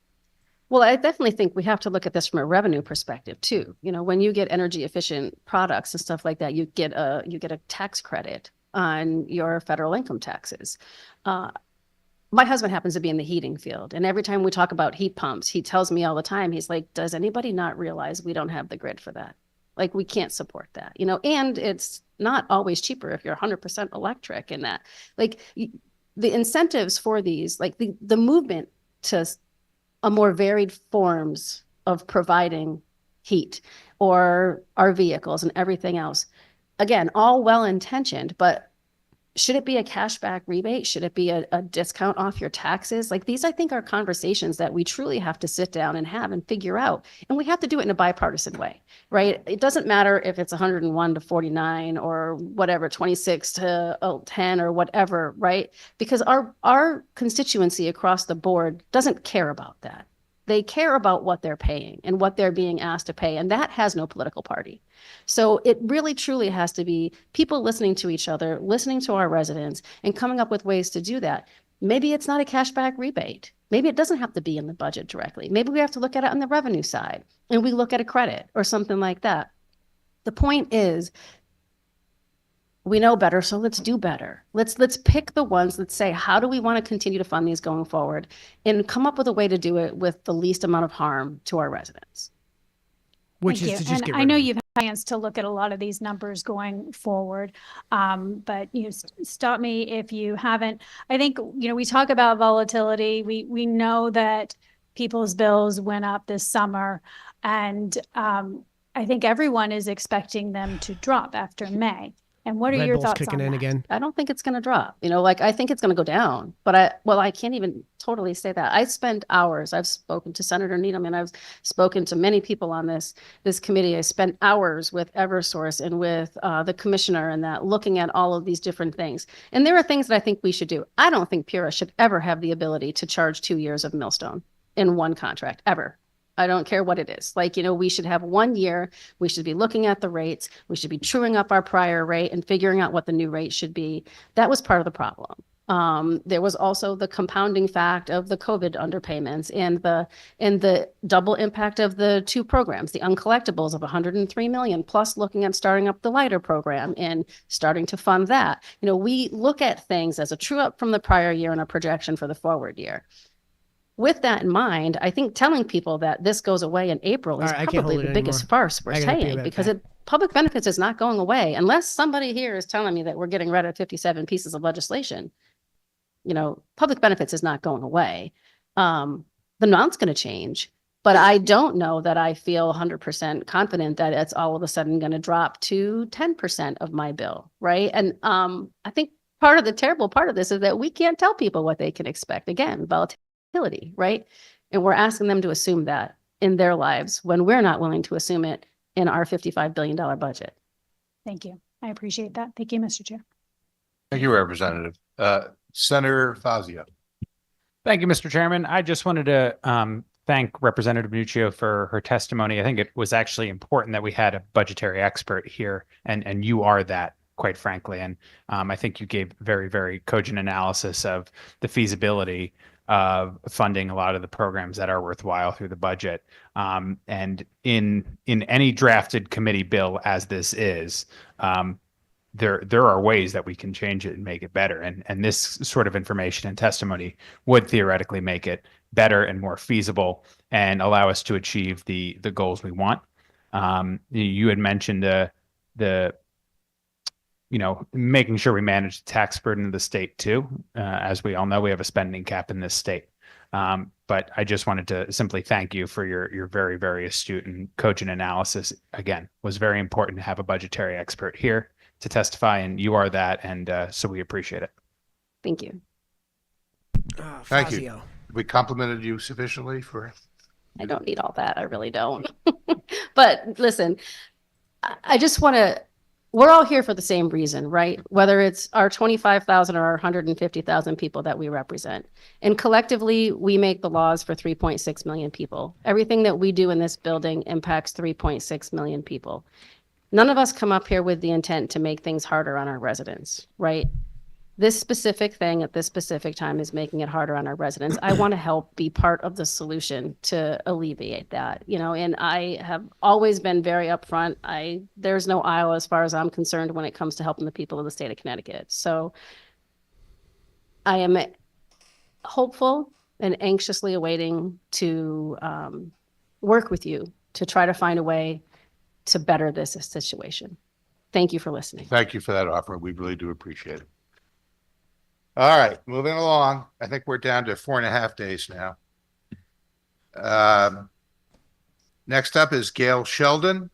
Well, I definitely think we have to look at this from a revenue perspective too. When you get energy efficient products and stuff like that, you get a tax credit on your federal income taxes. My husband happens to be in the heating field, and every time we talk about heat pumps, he tells me all the time, he's like, does anybody not realize we don't have the grid for that? Like, we can't support that, and it's not always cheaper if you're 100% electric in that. Like, the incentives for these, like the movement to a more varied forms of providing heat or our vehicles and everything else. Again, all well-intentioned, but should it be a cashback rebate? Should it be a discount off your taxes? Like, these, I think, are conversations that we truly have to sit down and have and figure out. And we have to do it in a bipartisan way, right? It doesn't matter if it's 101 to 49 or whatever, 26 to 10 or whatever, right? Because our constituency across the board doesn't care about that. They care about what they're paying and what they're being asked to pay, and that has no political party. So it really truly has to be people listening to each other, listening to our residents, and coming up with ways to do that. Maybe it's not a cashback rebate. Maybe it doesn't have to be in the budget directly. Maybe we have to look at it on the revenue side, and we look at a credit or something like that. The point is, we know better, so let's do better. Let's pick the ones that say, how do we want to continue to fund these going forward, and come up with a way to do it with the least amount of harm to our residents. Which Thank is you. to just And get I rid know of them. you've had a chance to look at a lot of these numbers going forward, but stop me if you haven't. I think, we talk about volatility. We know that people's bills went up this summer, and I think everyone is expecting them to drop after May. And what are Red your Bull's thoughts kicking on in that? again. I don't think it's going to drop. Like I think it's going to go down, but I can't even totally say that. I spend hours. I've spoken to Senator Needleman. I've spoken to many people on this committee. I spent hours with Eversource and with the commissioner and that looking at all of these different things. And there are things that I think we should do. I don't think Pura should ever have the ability to charge 2 years of Millstone in one contract ever. I don't care what it is. We should have 1 year. We should be looking at the rates. We should be truing up our prior rate and figuring out what the new rate should be. That was part of the problem. There was also the compounding fact of the COVID underpayments and the double impact of the two programs, the uncollectibles of 103 million, plus looking at starting up the lighter program and starting to fund that. We look at things as a true up from the prior year and a projection for the forward year. With that in mind, I think telling people that this goes away in April is probably the biggest farce we're saying, because public benefits is not going away unless somebody here is telling me that we're getting rid of 57 pieces of legislation. Public benefits is not going away. The amount's going to change, but I don't know that I feel 100% confident that it's all of a sudden going to drop to 10% of my bill, right? And I think part of the terrible part of this is that we can't tell people what they can expect. Again, volatility, right? And we're asking them to assume that in their lives when we're not willing to assume it in our $55 billion budget. Thank you. I appreciate that. Thank you, Mr. Chair. Thank you, Representative. Senator Fazio. Thank you, Mr. Chairman. I just wanted to thank Representative Minuccio for her testimony. I think it was actually important that we had a budgetary expert here, and you are that, quite frankly. And I think you gave very, very cogent analysis of the feasibility of funding a lot of the programs that are worthwhile through the budget. And in any drafted committee bill, as this is, there are ways that we can change it and make it better. And this sort of information and testimony would theoretically make it better and more feasible and allow us to achieve the goals we want. You had mentioned making sure we manage the tax burden of the state too. As we all know, we have a spending cap in this state. But I just wanted to simply thank you for your very, very astute and cogent analysis. Again, it was very important to have a budgetary expert here to testify, and you are that, and so we appreciate it. Thank you. Thank you. We complimented you sufficiently for. I don't need all that. I really don't. But listen, I just want to. We're all here for the same reason, right? Whether it's our 25,000 or our 150,000 people that we represent. And collectively, we make the laws for 3.6 million people. Everything that we do in this building impacts 3.6 million people. None of us come up here with the intent to make things harder on our residents, right? This specific thing at this specific time is making it harder on our residents. I want to help be part of the solution to alleviate that, and I have always been very upfront. There's no aisle as far as I'm concerned when it comes to helping the people of the state of Connecticut. So I am hopeful and anxiously awaiting to work with you to try to find a way to better this situation. Thank you for listening. Thank you for that offer. We really do appreciate it. All right, moving along. I think we're down to 4.5 days now. Next up is Gail Sheldon,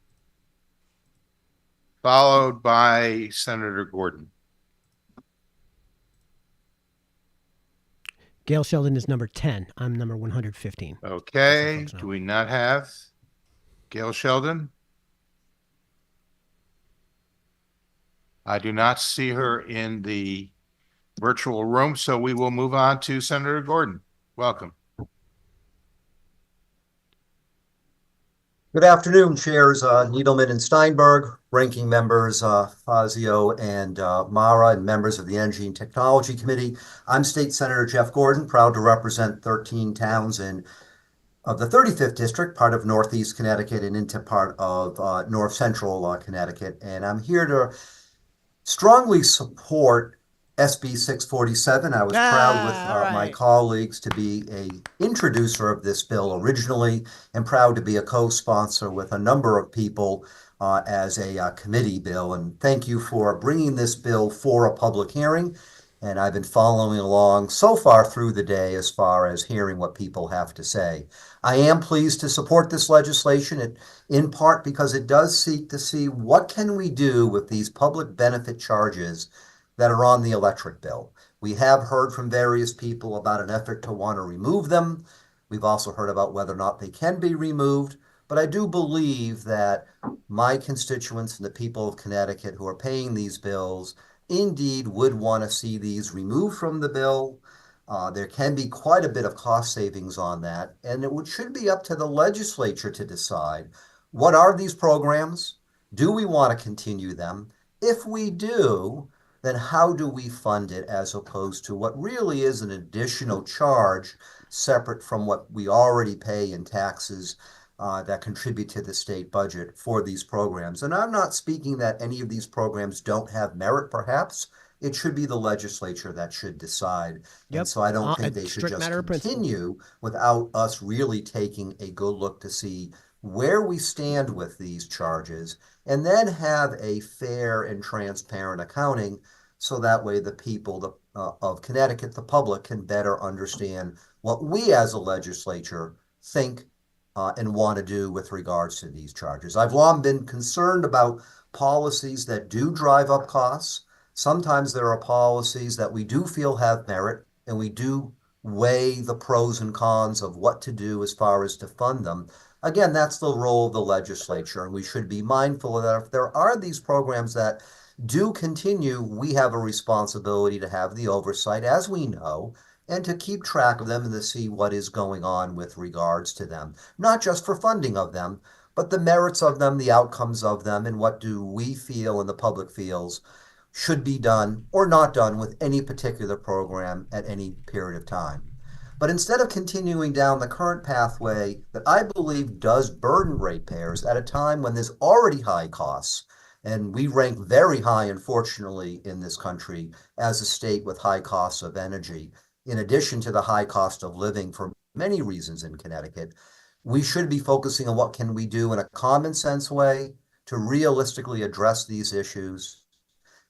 followed by Senator Gordon. Gail Sheldon is number 10. I'm number 115. Okay, do we not have Gail Sheldon? I do not see her in the virtual room, so we will move on to Senator Gordon. Welcome. Good afternoon, Chairs Needleman and Steinberg, ranking members Fazio and Mara, and members of the Energy and Technology Committee. I'm State Senator Jeff Gordon, proud to represent 13 towns of the 35th District, part of Northeast Connecticut and into part of North Central Connecticut. And I'm here to strongly support SB 647. I was proud with my colleagues to be an introducer of this bill originally, and proud to be a co-sponsor with a number of people as a committee bill. And thank you for bringing this bill for a public hearing. And I've been following along so far through the day as far as hearing what people have to say. I am pleased to support this legislation in part because it does seek to see what can we do with these public benefit charges that are on the electric bill. We have heard from various people about an effort to want to remove them. We've also heard about whether or not they can be removed. But I do believe that my constituents and the people of Connecticut who are paying these bills indeed would want to see these removed from the bill. There can be quite a bit of cost savings on that, and should be up to the legislature to decide what are these programs? Do we want to continue them? If we do, then how do we fund it as opposed to what really is an additional charge separate from what we already pay in taxes that contribute to the state budget for these programs. And I'm not speaking that any of these programs don't have merit, perhaps. It should be the legislature that should decide. Yep. And so I don't think they should strict just matter of principle. continue without us really taking a good look to see where we stand with these charges and then have a fair and transparent accounting so that way the people of Connecticut, the public, can better understand what we as a legislature think and want to do with regards to these charges. I've long been concerned about policies that do drive up costs. Sometimes there are policies that we do feel have merit, and we do weigh the pros and cons of what to do as far as to fund them. Again, that's the role of the legislature, and we should be mindful of that. If there are these programs that do continue, we have a responsibility to have the oversight, as we know, and to keep track of them and to see what is going on with regards to them, not just for funding of them, but the merits of them, the outcomes of them, and what do we feel and the public feels should be done or not done with any particular program at any period of time. But instead of continuing down the current pathway that I believe does burden ratepayers at a time when there's already high costs, and we rank very high, unfortunately, in this country as a state with high costs of energy, in addition to the high cost of living for many reasons in Connecticut, we should be focusing on what can we do in a common sense way to realistically address these issues,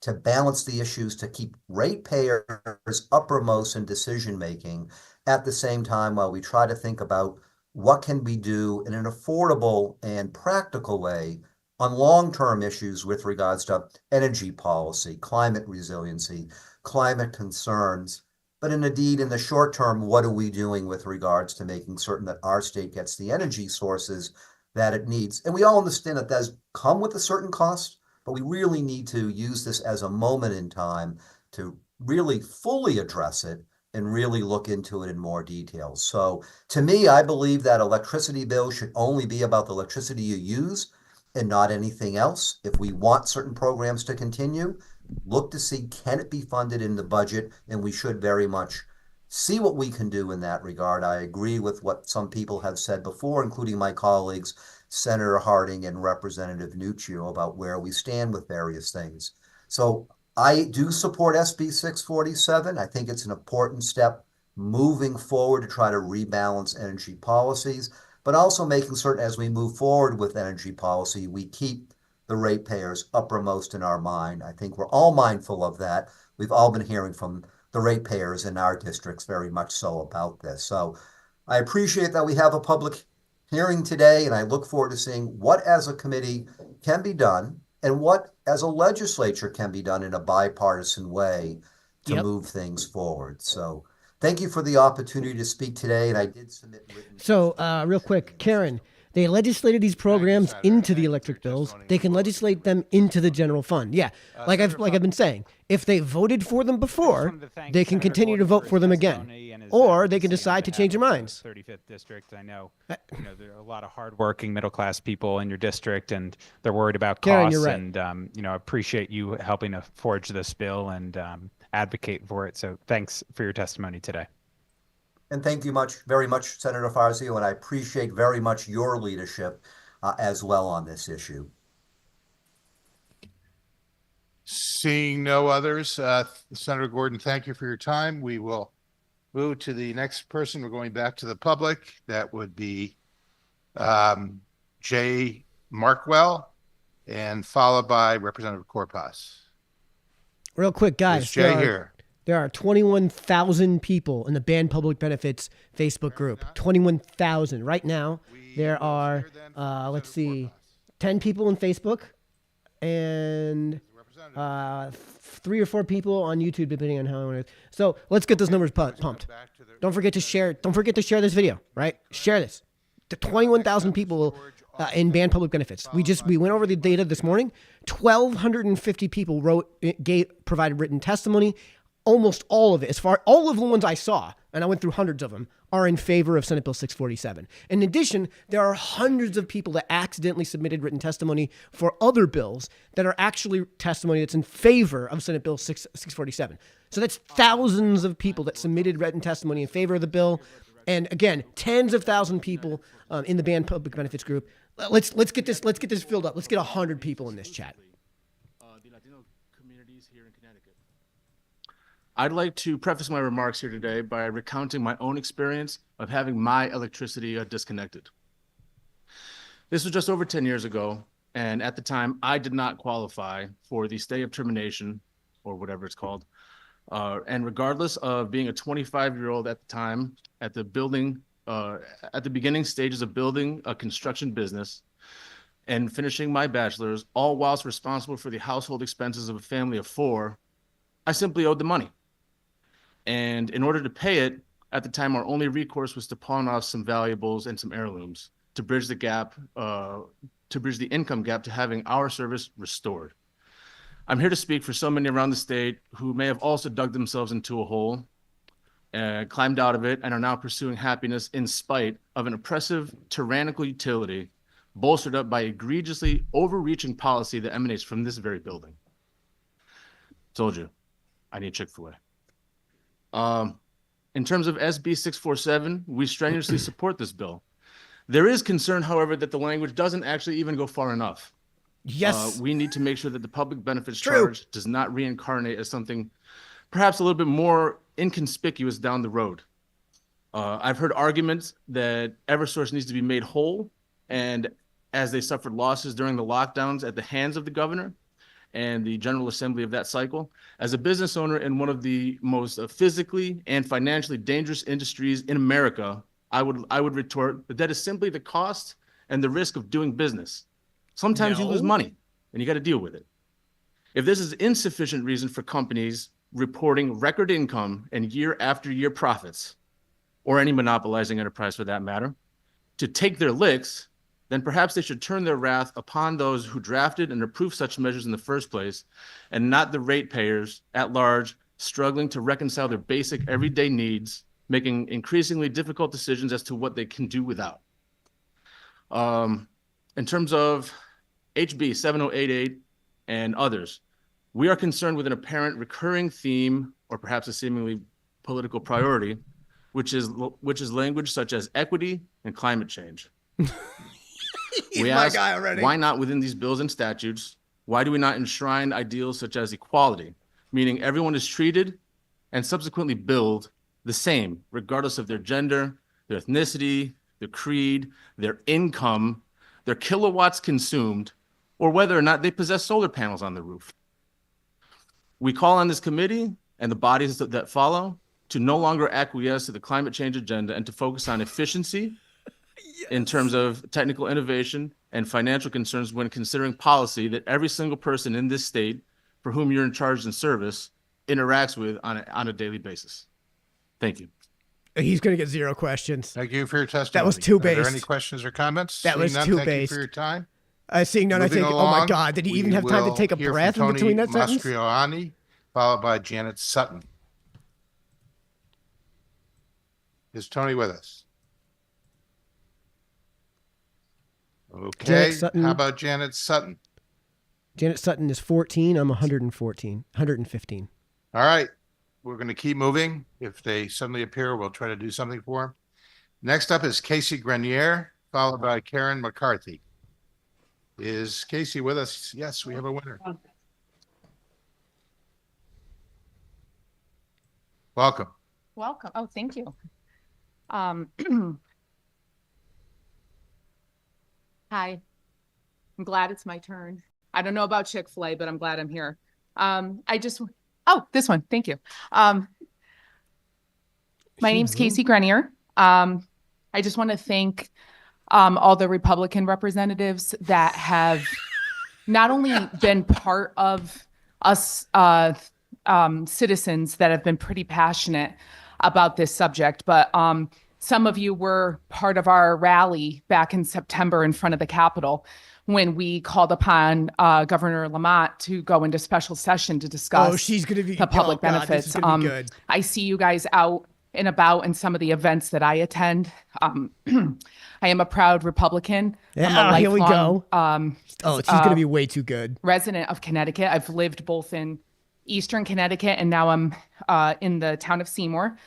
to balance the issues, to keep ratepayers uppermost in decision making at the same time while we try to think about what can we do in an affordable and practical way on long-term issues with regards to energy policy, climate resiliency, climate concerns. But indeed, in the short term, what are we doing with regards to making certain that our state gets the energy sources that it needs? And we all understand that does come with a certain cost, but we really need to use this as a moment in time to really fully address it and really look into it in more detail. So to me, I believe that electricity bill should only be about the electricity you use and not anything else. If we want certain programs to continue, look to see, can it be funded in the budget? And we should very much see what we can do in that regard. I agree with what some people have said before, including my colleagues, Senator Harding and Representative Nuccio, about where we stand with various things. So I do support SB 647. I think it's an important step moving forward to try to rebalance energy policies, but also making certain as we move forward with energy policy, we keep the ratepayers uppermost in our mind. I think we're all mindful of that. We've all been hearing from the ratepayers in our districts very much so about this. So I appreciate that we have a public hearing today, and I look forward to seeing what as a committee can be done and what as a legislature can be done in a bipartisan way to move things forward. So thank you for the opportunity to speak today, and I did submit written. So real quick, Karen, they legislated these programs into the electric bills. They can legislate them into the general fund. Yeah, like I've been saying, if they voted for them before, they can continue to vote for them again, or they can decide to change their minds. 35th district. I know, there are a lot of hardworking middle-class people in your district, and they're worried about Karen, costs. you're right. And appreciate you helping to forge this bill and advocate for it. So thanks for your testimony today. And thank you very much, Senator Fazio, and I appreciate very much your leadership as well on this issue. Seeing no others, Senator Gordon, thank you for your time. We will move to the next person. We're going back to the public. That would be Jay Markwell, and followed by Representative Corpas. Real quick, guys. Is Jay here? There are 21,000 people in the Banned Public Benefits Facebook group. 21,000. Right now, there are, let's see, 10 people in Facebook and 3 or 4 people on YouTube, depending on how I want to. So let's get those numbers pumped. Don't forget to share. Don't forget to share this video, right? Share this. The 21,000 people in Banned Public Benefits. We went over the data this morning. 1,250 people provided written testimony. Almost all of it, all of the ones I saw, and I went through hundreds of them, are in favor of Senate Bill 647. In addition, there are hundreds of people that accidentally submitted written testimony for other bills that are actually testimony that's in favor of Senate Bill 647. So that's thousands of people that submitted written testimony in favor of the bill. And again, tens of thousands of people in the Banned Public Benefits group. Let's get this filled up. Let's get 100 people in this chat. The Latino communities here in Connecticut. I'd like to preface my remarks here today by recounting my own experience of having my electricity disconnected. This was just over 10 years ago, and at the time, I did not qualify for the stay of termination, or whatever it's called. And regardless of being a 25-year-old at the time, at the beginning stages of building a construction business and finishing my bachelor's, all whilst responsible for the household expenses of a family of 4, I simply owed the money. And in order to pay it, at the time, our only recourse was to pawn off some valuables and some heirlooms to bridge the gap, to bridge the income gap to having our service restored. I'm here to speak for so many around the state who may have also dug themselves into a hole, climbed out of it, and are now pursuing happiness in spite of an oppressive, tyrannical utility bolstered up by egregiously overreaching policy that emanates from this very building. Told you, I need Chick-fil-A. In terms of SB 647, we strenuously support this bill. There is concern, however, that the language doesn't actually even go far enough. Yes. We need to make sure that the public benefits charge does not reincarnate as something perhaps a little bit more inconspicuous down the road. I've heard arguments that Eversource needs to be made whole, and as they suffered losses during the lockdowns at the hands of the governor and the General Assembly of that cycle. As a business owner in one of the most physically and financially dangerous industries in America, I would retort that is simply the cost and the risk of doing business. Sometimes you lose money and you got to deal with it. If this is insufficient reason for companies reporting record income and year after year profits, or any monopolizing enterprise for that matter, to take their licks, then perhaps they should turn their wrath upon those who drafted and approved such measures in the first place, and not the ratepayers at large struggling to reconcile their basic everyday needs, making increasingly difficult decisions as to what they can do without. In terms of HB 7088 and others, we are concerned with an apparent recurring theme, or perhaps a seemingly political priority, which is language such as equity and climate change. We ask, why not within these bills and statutes? Why do we not enshrine ideals such as equality, meaning everyone is treated and subsequently billed the same, regardless of their gender, their ethnicity, their creed, their income, their kilowatts consumed, or whether or not they possess solar panels on the roof? We call on this committee and the bodies that follow to no longer acquiesce to the climate change agenda and to focus on efficiency in terms of technical innovation and financial concerns when considering policy that every single person in this state for whom you're in charge and service interacts with on a daily basis. Thank you. He's going to get 0 questions. Thank you for your testimony. That was too Are there based. any questions or comments? That was Seeing none, too thank you based. for your time. Seeing none, I Moving think, oh my along, God, did he even we have time to will take a hear from breath in Tony between that sentence? Mastriani, followed by Janet Sutton. Is Tony with us? Okay, Janet Sutton. how about Janet Sutton? Janet Sutton is 14. I'm 115. All right, we're going to keep moving. If they suddenly appear, we'll try to do something for them. Next up is Casey Grenier, followed by Karen McCarthy. Is Casey with us? Yes, we have a winner. Welcome. Welcome. Oh, thank you. Hi. I'm glad it's my turn. I don't know about Chick-fil-A, but I'm glad I'm here. Oh, this one. Thank you. My name's Casey Grenier. I just want to thank all the Republican representatives that have not only been part of us citizens that have been pretty passionate about this subject, but some of you were part of our rally back in September in front of the Capitol when we called upon Governor Lamont to go into special session to discuss she's gonna be the public oh, God, this benefits. is gonna be good. I see you guys out and about in some of the events that I attend. I am a proud Republican. I'm a here we lifelong, go. She's gonna be way too good. resident of Connecticut. I've lived both in Eastern Connecticut and now I'm in the town of Seymour.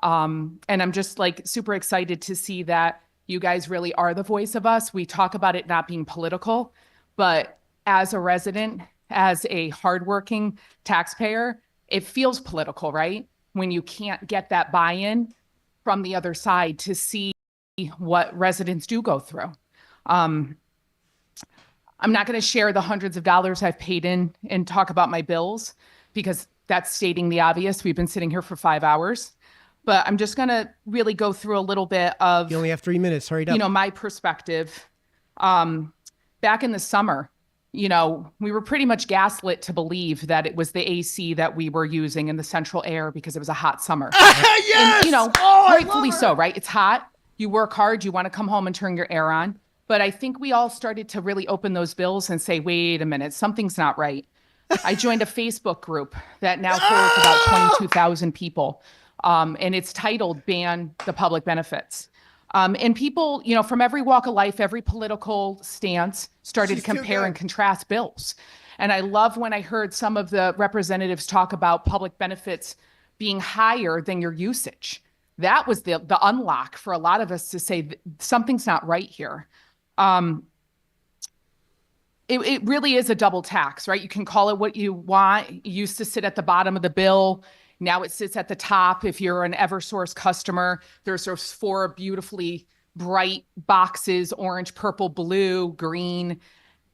And I'm just like super excited to see that you guys really are the voice of us. We talk about it not being political, but as a resident, as a hardworking taxpayer, it feels political, right? When you can't get that buy-in from the other side to see what residents do go through. I'm not going to share the hundreds of dollars I've paid in and talk about my bills because that's stating the obvious. We've been sitting here for 5 hours, but I'm just going to really go through a little bit of, You only have 3 minutes. Hurry up. my perspective. Back in the summer, we were pretty much gaslit to believe that it was the AC that we were using in the central air because it was a hot summer. Yes! And, rightfully so, right? It's hot. You work hard. You want to come home and turn your air on. But I think we all started to really open those bills and say, wait a minute, something's not right. I joined a Facebook group that now holds about 22,000 people. And it's titled Ban the Public Benefits. And people, from every walk of life, every political stance started to compare and contrast bills. And I love when I heard some of the representatives talk about public benefits being higher than your usage. That was the unlock for a lot of us to say something's not right here. It really is a double tax, right? You can call it what you want. It used to sit at the bottom of the bill. Now it sits at the top. If you're an Eversource customer, there's those 4 beautifully bright boxes, orange, purple, blue, green.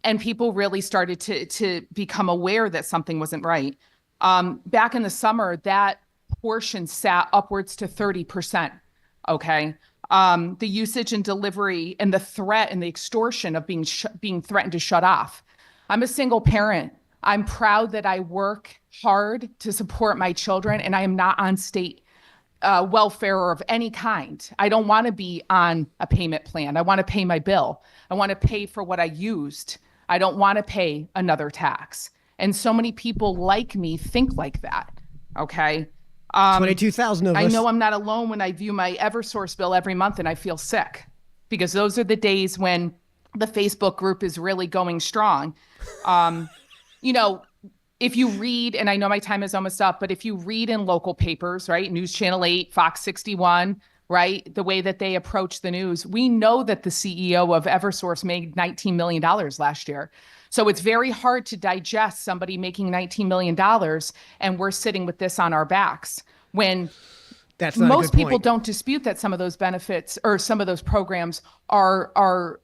And people really started to become aware that something wasn't right. Back in the summer, that portion sat upwards to 30%, okay? The usage and delivery and the threat and the extortion of being threatened to shut off. I'm a single parent. I'm proud that I work hard to support my children and I am not on state welfare or of any kind. I don't want to be on a payment plan. I want to pay my bill. I want to pay for what I used. I don't want to pay another tax. And so many people like me think like that, okay? 22,000 of us. I know I'm not alone when I view my Eversource bill every month and I feel sick because those are the days when the Facebook group is really going strong. If you read, and I know my time is almost up, but if you read in local papers, right, News Channel 8, Fox 61, right, the way that they approach the news, we know that the CEO of Eversource made $19 million last year. So it's very hard to digest somebody making $19 million and we're sitting with this on our backs when That's not a most good people point. don't dispute that some of those benefits or some of those programs are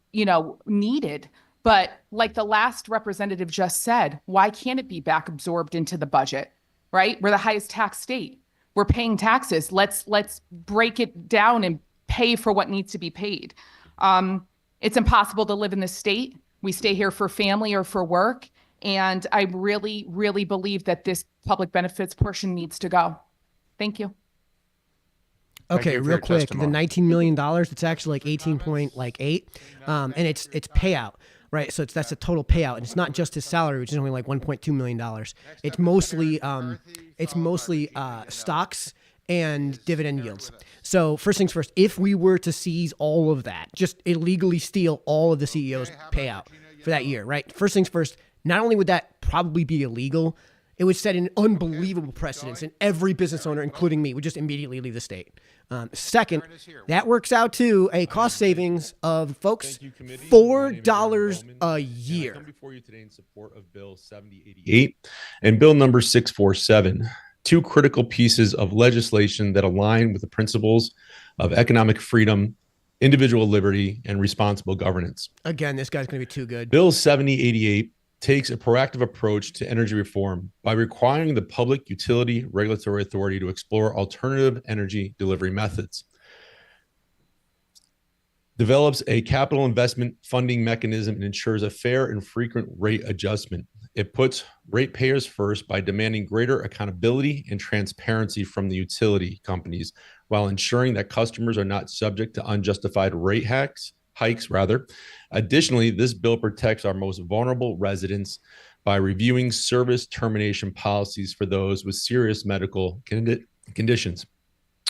needed. But like the last representative just said, why can't it be back absorbed into the budget, right? We're the highest tax state. We're paying taxes. Let's break it down and pay for what needs to be paid. It's impossible to live in this state. We stay here for family or for work. And I really, really believe that this public benefits portion needs to go. Thank you. Okay, real quick, the $19 million, it's actually like 18.8, and it's payout, right? So that's a total payout, and it's not just his salary, which is only like $1.2 million. It's mostly stocks and dividend yields. So first things first, if we were to seize all of that, just illegally steal all of the CEO's payout for that year, right? First things first, not only would that probably be illegal, it would set an unbelievable precedence, and every business owner, including me, would just immediately leave the state. Second, that works out to a cost savings of, folks, $4 a year. I come before you today in support of Bill 7088 and Bill number 647, two critical pieces of legislation that align with the principles of economic freedom, individual liberty, and responsible governance. Again, this guy's going to be too good. Bill 7088 takes a proactive approach to energy reform by requiring the Public Utility Regulatory Authority to explore alternative energy delivery methods, develops a capital investment funding mechanism, and ensures a fair and frequent rate adjustment. It puts ratepayers first by demanding greater accountability and transparency from the utility companies, while ensuring that customers are not subject to unjustified rate hikes. Additionally, this bill protects our most vulnerable residents by reviewing service termination policies for those with serious medical conditions,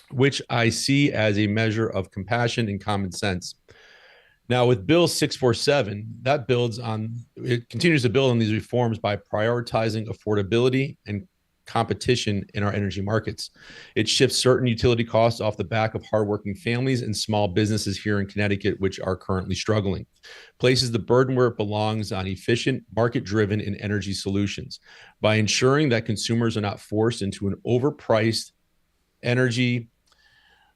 which I see as a measure of compassion and common sense. Now, with Bill 647, it continues to build on these reforms by prioritizing affordability and competition in our energy markets. It shifts certain utility costs off the back of hardworking families and small businesses here in Connecticut, which are currently struggling. Places the burden where it belongs on efficient, market-driven and energy solutions. By ensuring that consumers are not forced into an overpriced energy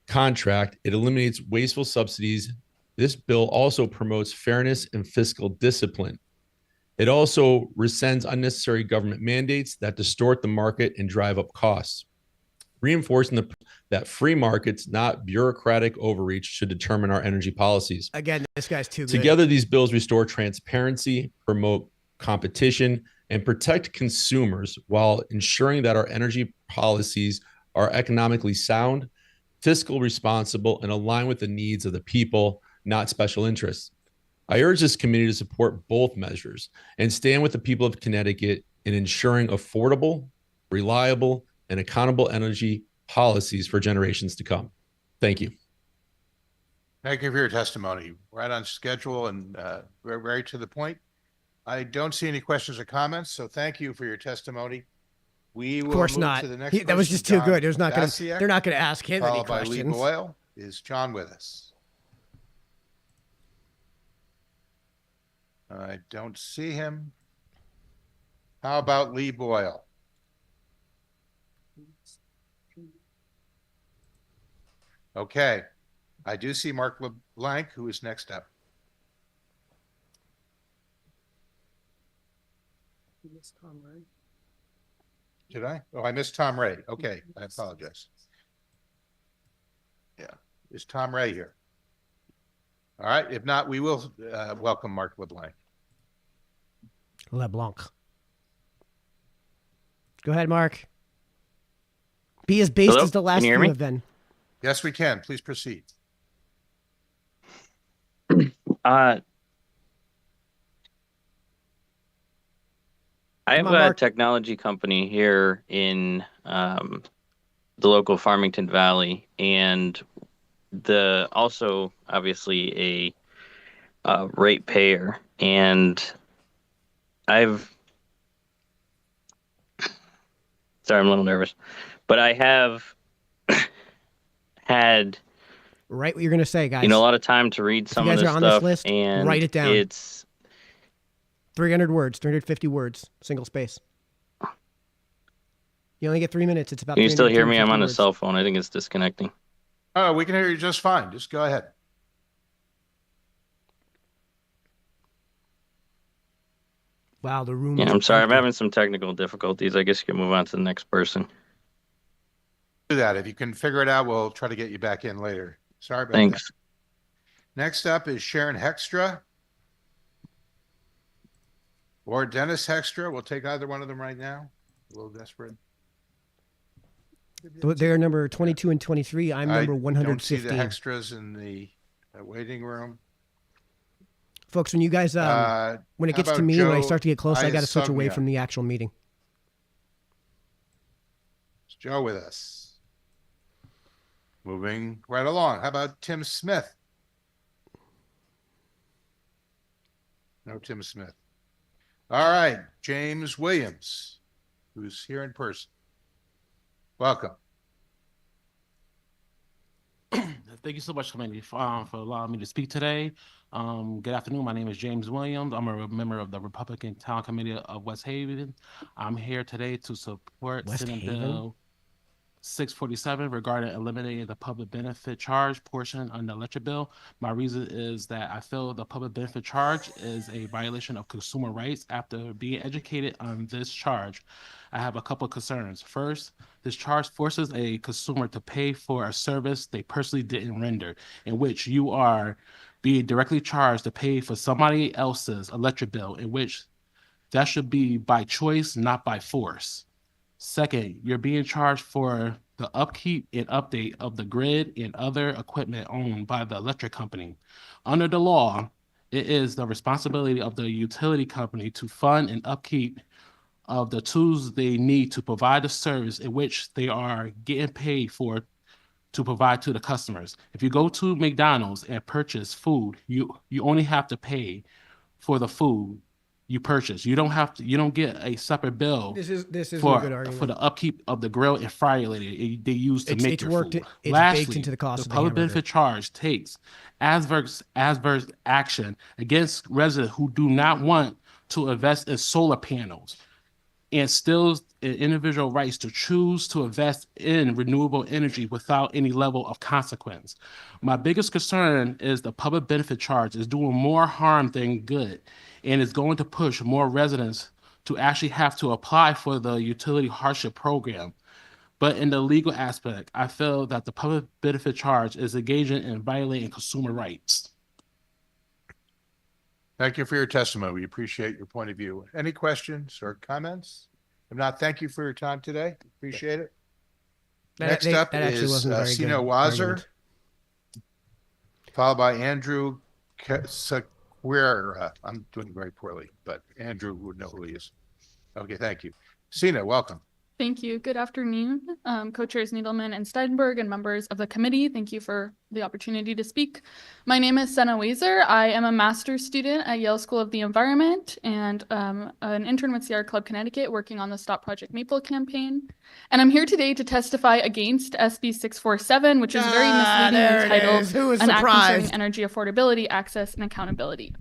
contract, it eliminates wasteful subsidies. This bill also promotes fairness and fiscal discipline. It also rescinds unnecessary government mandates that distort the market and drive up costs, reinforcing that free markets, not bureaucratic overreach, should determine our energy policies. Again, this guy's too good. Together, these bills restore transparency, promote competition, and protect consumers while ensuring that our energy policies are economically sound, fiscally responsible, and aligned with the needs of the people, not special interests. I urge this committee to support both measures and stand with the people of Connecticut in ensuring affordable, reliable, and accountable energy policies for generations to come. Thank you. Thank you for your testimony. Right on schedule and very to the point. I don't see any questions or comments, so thank you for your testimony. We will Of course move not. to the next That was person, just too John good. They're not going Dasiak, to ask him any followed by Lee questions. Boyle. Is John with us? I don't see him. How about Lee Boyle? Okay, I do see Mark LeBlanc, who is next up. Did I? Oh, I missed Tom Ray. Okay, I apologize. Yeah, is Tom Ray here? All right, if not, we will welcome Mark LeBlanc. LeBlanc. Go ahead, Mark. Be as based as the last few have been. Yes, we can. Please proceed. I have a technology company here in the local Farmington Valley, and also obviously a ratepayer. And sorry, I'm a little nervous, but I have had Write what you're going to say, guys. a lot of time to read some of this on stuff, this list, and write it down. It's 300 words, 350 words, single space. You only get 3 minutes. It's about. Can you still hear me? I'm 350 on a words. cell phone. I think it's disconnecting. Oh, we can hear you just fine. Just go ahead. Wow, the room. Yeah, is I'm sorry. I'm empty. having some technical difficulties. I guess you can move on to the next person. Do that. If you can figure it out, we'll try to get you back in later. Sorry about Thanks. that. Next up is Sharon Hextra or Dennis Hextra. We'll take either one of them right now. A little desperate. They're number 22 and 23. I'm number I don't see 115. the Hextras in the waiting room. Folks, when you guys, when it how gets to about me, when I Joe start to get close, I got to switch away Iasogna? from the actual meeting. Is Joe with us? Moving right along. How about Tim Smith? No Tim Smith. All right, James Williams, who's here in person. Welcome. Thank you so much, Committee, for allowing me to speak today. Good afternoon. My name is James Williams. I'm a member of the Republican Town Committee of West Haven. I'm here today to support West Senate Haven? Bill 647 regarding eliminating the public benefit charge portion on the electric bill. My reason is that I feel the public benefit charge is a violation of consumer rights. After being educated on this charge, I have a couple of concerns. First, this charge forces a consumer to pay for a service they personally didn't render, in which you are being directly charged to pay for somebody else's electric bill, in which that should be by choice, not by force. Second, you're being charged for the upkeep and update of the grid and other equipment owned by the electric company. Under the law, it is the responsibility of the utility company to fund and upkeep of the tools they need to provide the service in which they are getting paid for to provide to the customers. If you go to McDonald's and purchase food, you only have to pay for the food you purchase. You don't get a separate bill. This is a for, good argument. for the upkeep of the grill and fryer later they use to make your food. It's Lastly, baked into the cost of the public hamburger. benefit charge takes adverse action against residents who do not want to invest in solar panels, and still individual rights to choose to invest in renewable energy without any level of consequence. My biggest concern is the public benefit charge is doing more harm than good, and is going to push more residents to actually have to apply for the utility hardship program. But in the legal aspect, I feel that the public benefit charge is engaging in violating consumer rights. Thank you for your testimony. We appreciate your point of view. Any questions or comments? If not, thank you for your time today. Appreciate it. Next up that actually is wasn't a very Sino good Wazer, argument. followed by Andrew Sequeira. I'm doing very poorly, but Andrew would know who he is. Okay, thank you. Sina, welcome. Thank you. Good afternoon, co-chairs Needleman and Steinberg and members of the committee. Thank you for the opportunity to speak. My name is Senna Wazer. I am a master's student at Yale School of the Environment and an intern with Sierra Club Connecticut working on the Stop Project Maple campaign. And I'm here today to testify against SB 647, which is very misleading and titled Who was An Act Concerning surprised? Energy Affordability, Access, and Accountability.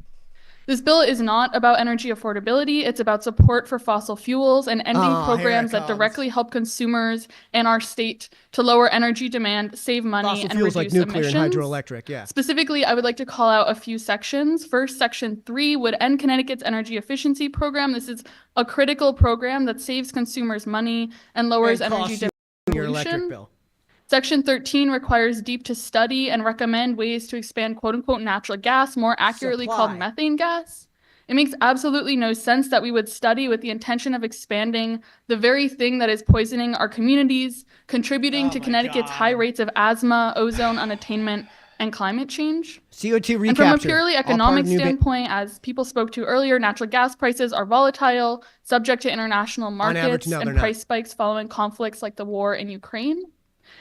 This bill is not about energy affordability. It's about support for fossil fuels and ending Oh, here it programs that comes. directly help consumers and our state to lower energy demand, save money, Fossil and fuels reduce like nuclear emissions. and hydroelectric, yeah. Specifically, I would like to call out a few sections. First, Section 3 would end Connecticut's energy efficiency program. This is a critical program that saves consumers money and lowers And energy costs you your electric distribution. bill. Section 13 requires DEEP to study and recommend ways to expand quote-unquote natural gas, more accurately called Supply. methane gas. It makes absolutely no sense that we would study with the intention of expanding the very thing that is poisoning our communities, contributing to Connecticut's high rates of asthma, ozone unattainment, and climate change. CO2 recapture. And from a purely all part of economic new standpoint, as people spoke to earlier, natural gas prices are volatile, subject to international average, markets, no, they're and not. price spikes following conflicts like the war in Ukraine.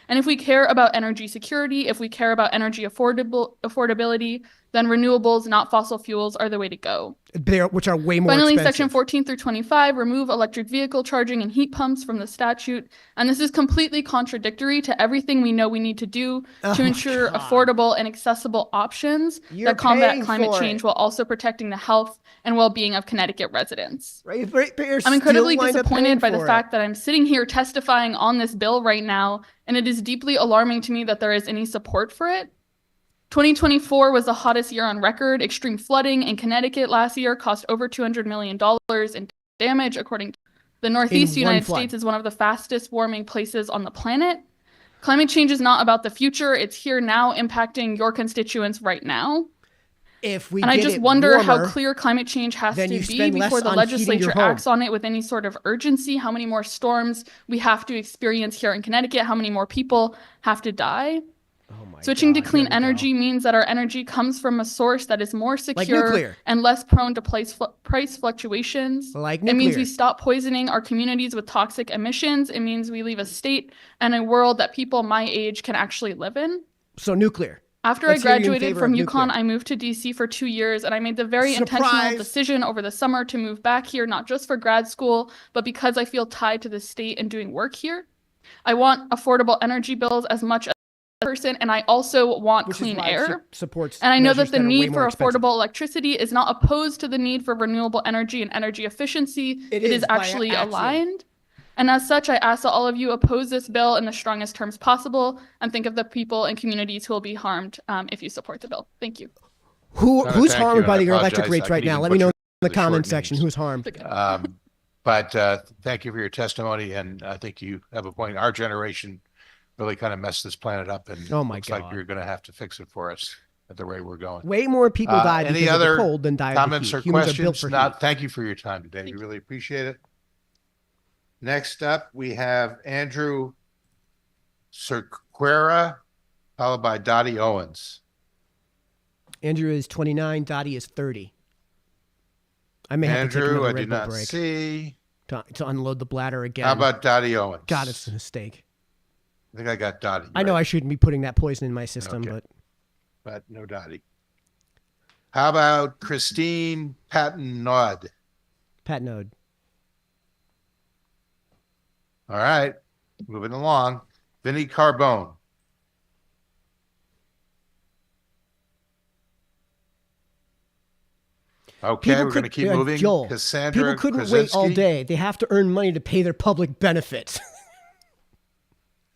And if we care about energy security, if we care about energy affordability, then renewables, not fossil fuels, are the way to go. Which are way more Finally, expensive. Section 14 through 25 remove electric vehicle charging and heat pumps from the statute. And this is completely contradictory to everything we know we need to do Oh to my ensure God. affordable and accessible options You're that combat paying climate for change it. while also protecting the health and well-being of Connecticut residents. Ratepayers I'm incredibly still wind up paying disappointed by the for it. fact that I'm sitting here testifying on this bill right now, and it is deeply alarming to me that there is any support for it. 2024 was the hottest year on record. Extreme flooding in Connecticut last year cost over $200 million in damage, according to the Northeast one United flood. States is one of the fastest warming places on the planet. Climate change is not about the future. It's here now, impacting your constituents right now. If we And I get just it wonder how warmer, clear climate change has then to you be spend less before the on heating your legislature home. acts on it with any sort of urgency, how many more storms we have to experience here in Connecticut, how many more people have to die. Switching to clean energy means that our energy comes from a source that is more secure nuclear. and less prone to price fluctuations. Like It means nuclear. we stop poisoning our communities with toxic emissions. It means we leave a state and a world that people my age can actually live in. So nuclear. After Let's I hear you in graduated favor from of UConn, nuclear. I moved to DC for 2 years, and I made the very intentional Surprise. decision over the summer to move back here, not just for grad school, but because I feel tied to the state and doing work here. I want affordable energy bills as much as a person, and I also want Which is clean why it air. supports And I know measures that the are way need more for expensive. affordable electricity is not opposed to the need for renewable energy and energy efficiency. It is by actually axiom. aligned. And as such, I ask that all of you oppose this bill in the strongest terms possible and think of the people and communities who will be harmed if you support the bill. Thank you. Who's thank you, harmed and by I the electric apologize. rates I right could now? even Let me know in butcher the comment short section names. who's harmed. But thank you for your testimony, and I think you have a point. Our generation really kind of messed this planet up, and Oh my looks like God. you're going to have to fix it for us at the rate we're going. Way more people died Any because of the other cold than died of the comments heat. or Humans are built questions? for Not. heat. Thank you for your time today. We really appreciate it. Next up, we have Andrew Cerquera, followed by Dottie Owens. Andrew is 29. Dottie is 30. I may have to take Andrew, another I Red did Bull not break see. to unload the bladder again. How about Dottie Owens? God, it's a mistake. I think I got Dottie. I know I shouldn't be putting that poison in my system, Okay. but But no Dottie. How about Christine Patton-Nod? Pat Node. All right, moving along. Vinnie Carbone. Okay, People we're going to could- keep moving. Joel, Cassandra people couldn't wait all Krasinski? day. They have to earn money to pay their public benefits.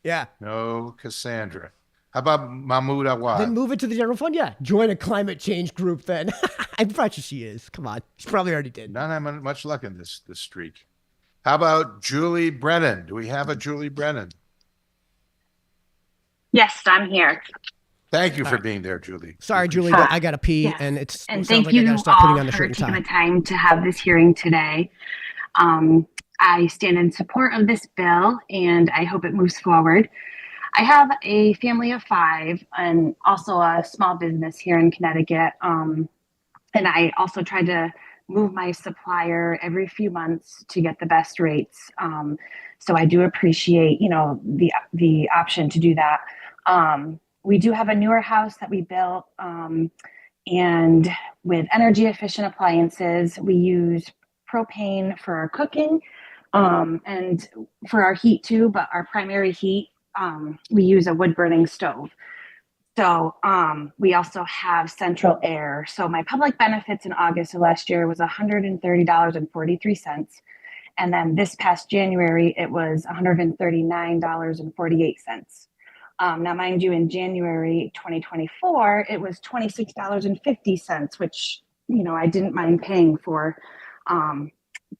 Yeah. No, Cassandra. How about Mahmoud Awad? Then move it to the general fund. Yeah. Join a climate change group then. I'm pretty sure she is. Come on. She probably already did. Not having much luck in this streak. How about Julie Brennan? Do we have a Julie Brennan? Yes, I'm here. Thank you for being there, Julie. Sorry, Julie, but I got to pee, Yes. and it And sounds thank like I got you to start putting all on the for shirt and taking tie. the time to have this hearing today. I stand in support of this bill, and I hope it moves forward. I have a family of 5 and also a small business here in Connecticut. And I also try to move my supplier every few months to get the best rates. So I do appreciate, the option to do that. We do have a newer house that we built, and with energy efficient appliances, we use propane for our cooking, and for our heat too, but our primary heat, we use a wood burning stove. So we also have central air. So my public benefits in August of last year was $130.43. And then this past January, it was $139.48. Now, mind you, in January 2024, it was $26.50, which, I didn't mind paying for.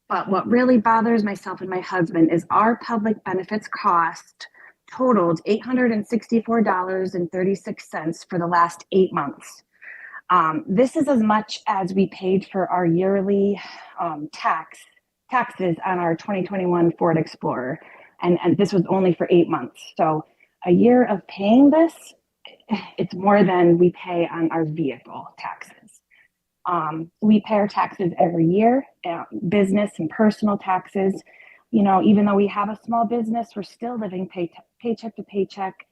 But what really bothers myself and my husband is our public benefits cost totaled $864.36 for the last 8 months. This is as much as we paid for our yearly taxes on our 2021 Ford Explorer. And this was only for 8 months. So a year of paying this, it's more than we pay on our vehicle taxes. We pay our taxes every year, business and personal taxes. Even though we have a small business, we're still living paycheck to paycheck,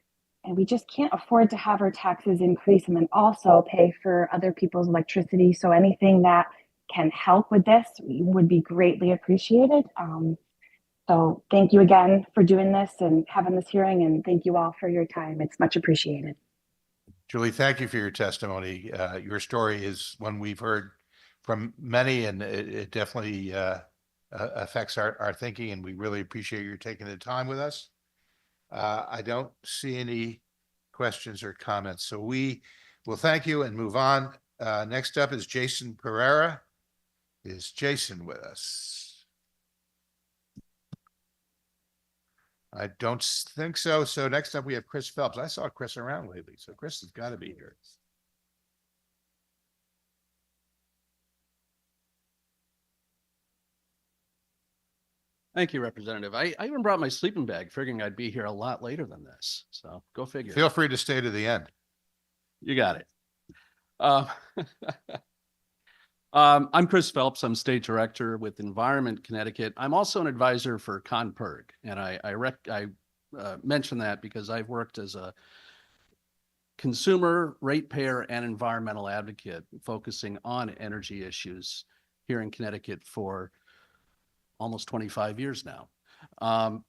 and we just can't afford to have our taxes increase and then also pay for other people's electricity. So anything that can help with this would be greatly appreciated. So thank you again for doing this and having this hearing, and thank you all for your time. It's much appreciated. Julie, thank you for your testimony. Your story is one we've heard from many, and it definitely affects our thinking, and we really appreciate you taking the time with us. I don't see any questions or comments, so we will thank you and move on. Next up is Jason Pereira. Is Jason with us? I don't think so. So next up we have Chris Phelps. I saw Chris around lately, so Chris has got to be here. Thank you, Representative. I even brought my sleeping bag, figuring I'd be here a lot later than this. So go figure. Feel free to stay to the end. You got it. I'm Chris Phelps. I'm State Director with Environment Connecticut. I'm also an advisor for ConPERG, and I mention that because I've worked as a consumer, ratepayer, and environmental advocate focusing on energy issues here in Connecticut for almost 25 years now. And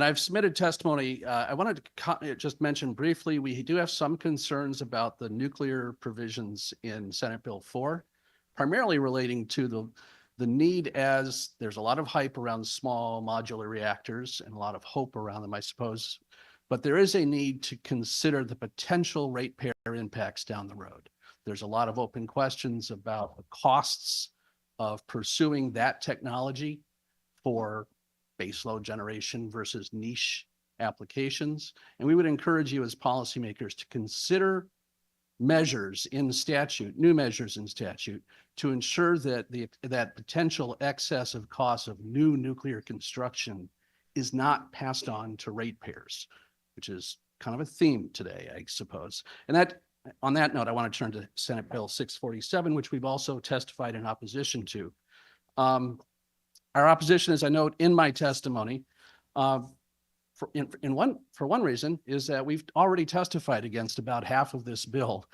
I've submitted testimony. I wanted to just mention briefly, we do have some concerns about the nuclear provisions in Senate Bill 4, primarily relating to the need, as there's a lot of hype around small modular reactors and a lot of hope around them, I suppose, but there is a need to consider the potential ratepayer impacts down the road. There's a lot of open questions about the costs of pursuing that technology for baseload generation versus niche applications. And we would encourage you as policymakers to consider measures in statute, new measures in statute, to ensure that that potential excess of costs of new nuclear construction is not passed on to ratepayers, which is kind of a theme today, I suppose. And that, on that note, I want to turn to Senate Bill 647, which we've also testified in opposition to. Our opposition, as I note in my testimony, for one reason is that we've already testified against about half of this bill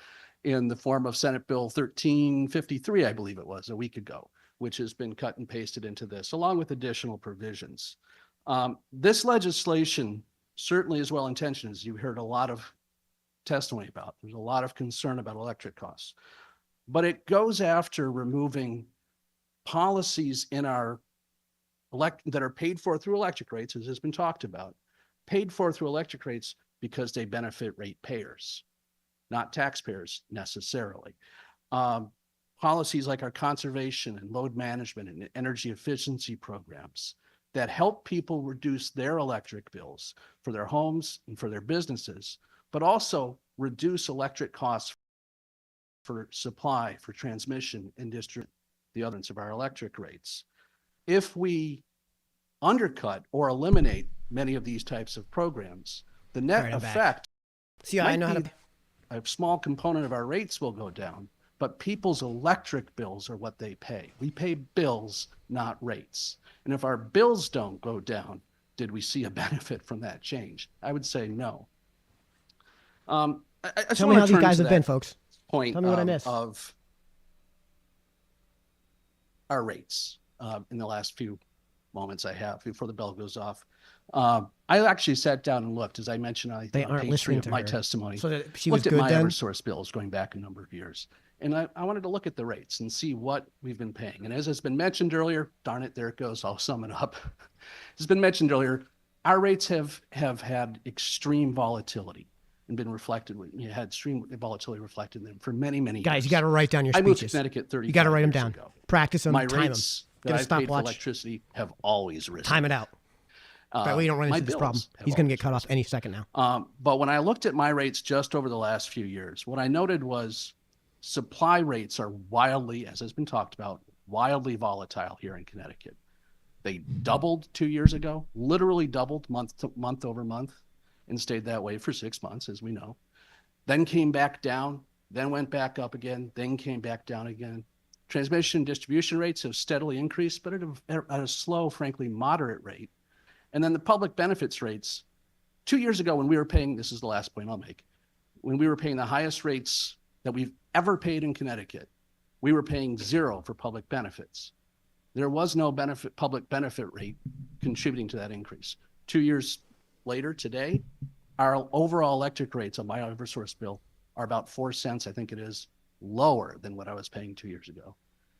in the form of Senate Bill 1353, I believe it was, a week ago, which has been cut and pasted into this, along with additional provisions. This legislation certainly is well-intentioned, as you heard a lot of testimony about. There's a lot of concern about electric costs, but it goes after removing policies in our that are paid for through electric rates, as has been talked about, paid for through electric rates because they benefit ratepayers, not taxpayers necessarily. Policies like our conservation and load management and energy efficiency programs that help people reduce their electric bills for their homes and for their businesses, but also reduce electric costs for supply, for transmission, and distribution, the others of our electric rates. If we undercut or eliminate many of these types of programs, the net effect might be a small component of our rates will go down, but people's electric bills are what they pay. We pay bills, not rates. And if our bills don't go down, did we see a benefit from that change? I would say no. Tell me how these guys have been, folks. Point Tell me what I missed. Of our rates in the last few moments I have before the bell goes off. I actually sat down and looked, as I mentioned, They aren't page 3 listening of to my her. testimony. So that she was looked at good my then? Eversource bills going back a number of years. And I wanted to look at the rates and see what we've been paying. And as has been mentioned earlier, darn it, there it goes, I'll sum it up. It's been mentioned earlier, our rates have had extreme volatility and been reflected, you had extreme volatility reflected in them for many, many years. Guys, you got to write down your I moved to speeches. Connecticut 30 You got to write them down. Practice them, My time them. rates Get that a I've paid for stopwatch. electricity have always risen. Time it out. That way you don't run my into this problem. bills have He's going to always get cut off any second now. But when I looked at my rates just over the last few years, what I noted was supply rates are wildly, as has been talked about, wildly volatile here in Connecticut. They doubled 2 years ago, literally doubled month over month, and stayed that way for 6 months, as we know. Then came back down, then went back up again, then came back down again. Transmission and distribution rates have steadily increased, but at a slow, frankly, moderate rate. And then the public benefits rates, 2 years ago when we were paying, this is the last point I'll make, when we were paying the highest rates that we've ever paid in Connecticut, we were paying 0 for public benefits. There was no public benefit rate contributing to that increase. 2 years later, today, our overall electric rates on my Eversource bill are about 4 cents, I think it is, lower than what I was paying 2 years ago.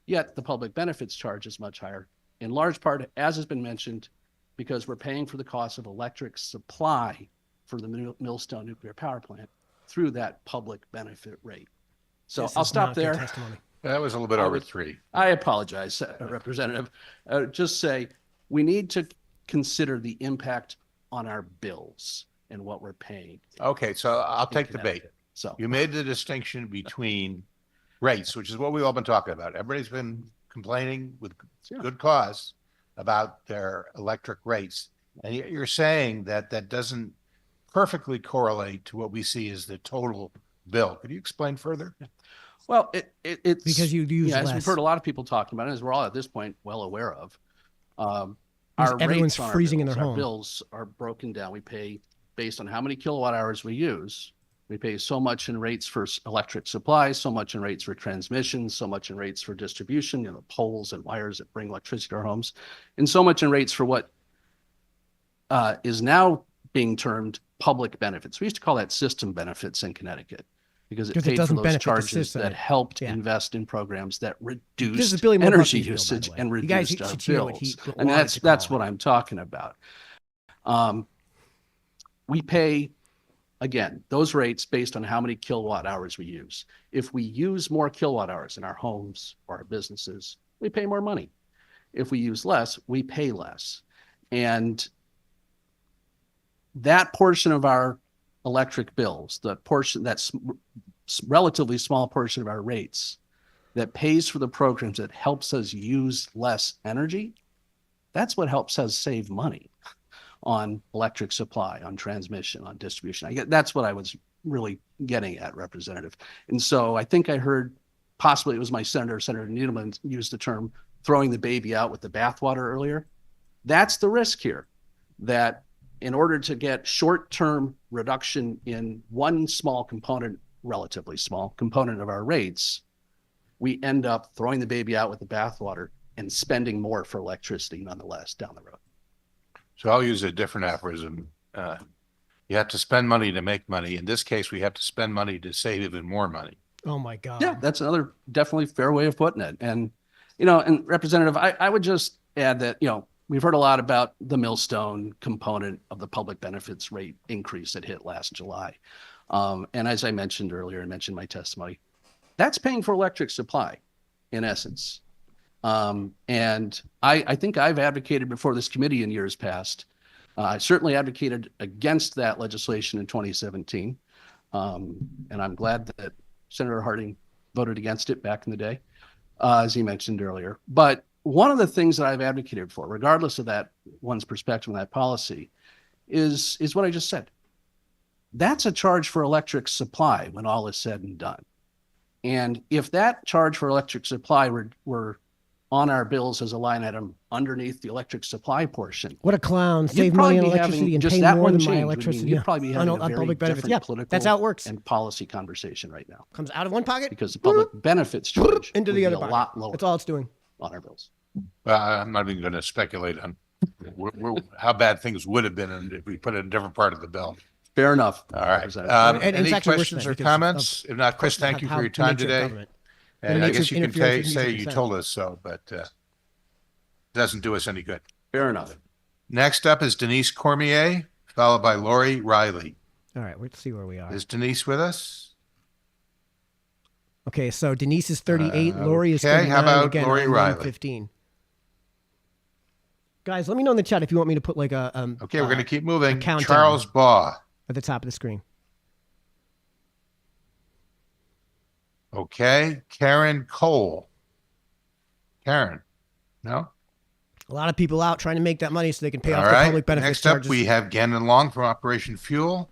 Yet the public benefits charge is much higher, in large part, as has been mentioned, because we're paying for the cost of electric supply for the Millstone nuclear power plant through that public benefit rate. So This I'll is stop not good there. testimony. That was a little bit over 3. I apologize, Representative. Just say, we need to consider the impact on our bills and what we're paying. Okay, so I'll take the bait. So you made the distinction between rates, which is what we've all been talking about. Everybody's been complaining with good cause about their electric rates. And you're saying that that doesn't perfectly correlate to what we see as the total bill. Could you explain further? Well, it's because you use as less. we've heard a lot of people talking about it, as we're all at this point well aware of. Our everyone's rates on freezing in our their bills, home. Our bills are broken down. We pay based on how many kilowatt hours we use. We pay so much in rates for electric supply, so much in rates for transmission, so much in rates for distribution, the poles and wires that bring electricity to our homes, and so much in rates for what is now being termed public benefits. We used to call that system benefits in Connecticut. because it 'Cause it paid for doesn't those benefit the charges system. that helped Yeah. invest in programs that This is reduced Billy Moore energy Buckley's bill, by the usage way. and You guys reduced our should hear what he bills. wanted And to that's call what I'm talking about. We pay, again, those rates based on how many kilowatt hours we use. If we use more kilowatt hours in our homes or our businesses, we pay more money. If we use less, we pay less. And that portion of our electric bills, the portion that's relatively small portion of our rates that pays for the programs that helps us use less energy, that's what helps us save money on electric supply, on transmission, on distribution. That's what I was really getting at, Representative. And so I think I heard, possibly it was my Senator Needleman, use the term throwing the baby out with the bathwater earlier. That's the risk here, that in order to get short-term reduction in one small component, relatively small component of our rates, we end up throwing the baby out with the bathwater and spending more for electricity nonetheless down the road. So I'll use a different aphorism. You have to spend money to make money. In this case, we have to spend money to save even more money. Oh my God. Yeah, that's another definitely fair way of putting it. And, and Representative, I would just add that, we've heard a lot about the millstone component of the public benefits rate increase that hit last July. And as I mentioned earlier, I mentioned my testimony, that's paying for electric supply in essence. And I think I've advocated before this committee in years past. I certainly advocated against that legislation in 2017. And I'm glad that Senator Harding voted against it back in the day, as he mentioned earlier. But one of the things that I've advocated for, regardless of that one's perspective on that policy, is what I just said. That's a charge for electric supply when all is said and done. And if that charge for electric supply were on our bills as a line item underneath the electric supply portion, What a clown. you'd Save probably money on be electricity having and just pay that more one than change my would mean electricity. you'd probably be having on a very public benefits. different Yeah, political that's how it works. and policy conversation right now, Comes out of one pocket because the public benefits charge into would the be other a pocket. lot lower That's all it's doing. on our bills. Well, I'm not even going to speculate on how bad things would have been if we put it in a different part of the bill. Fair enough. All right. And it's Any actually worse than questions that or because comments? If not, Chris, thank you how for your the time nature of today. government. And The I nature guess of you can interference with say music you consent. told us so, but doesn't do us any good. Fair enough. Next up is Denise Cormier, followed by Lori Riley. All right, let's see where we are. Is Denise with us? Okay, so Denise is 38, Lori is 39. Okay, how about Again, Lori I'm Riley? 15. Guys, let me know in the chat if you want me to put like a Okay, we're going to keep moving. countdown. Charles Baugh. At the top of the screen. Okay, Karen Cole. Karen, no? A lot of people out trying to make that money so they can pay All off their right. public benefits Next charges. up, we have Gannon Long from Operation Fuel.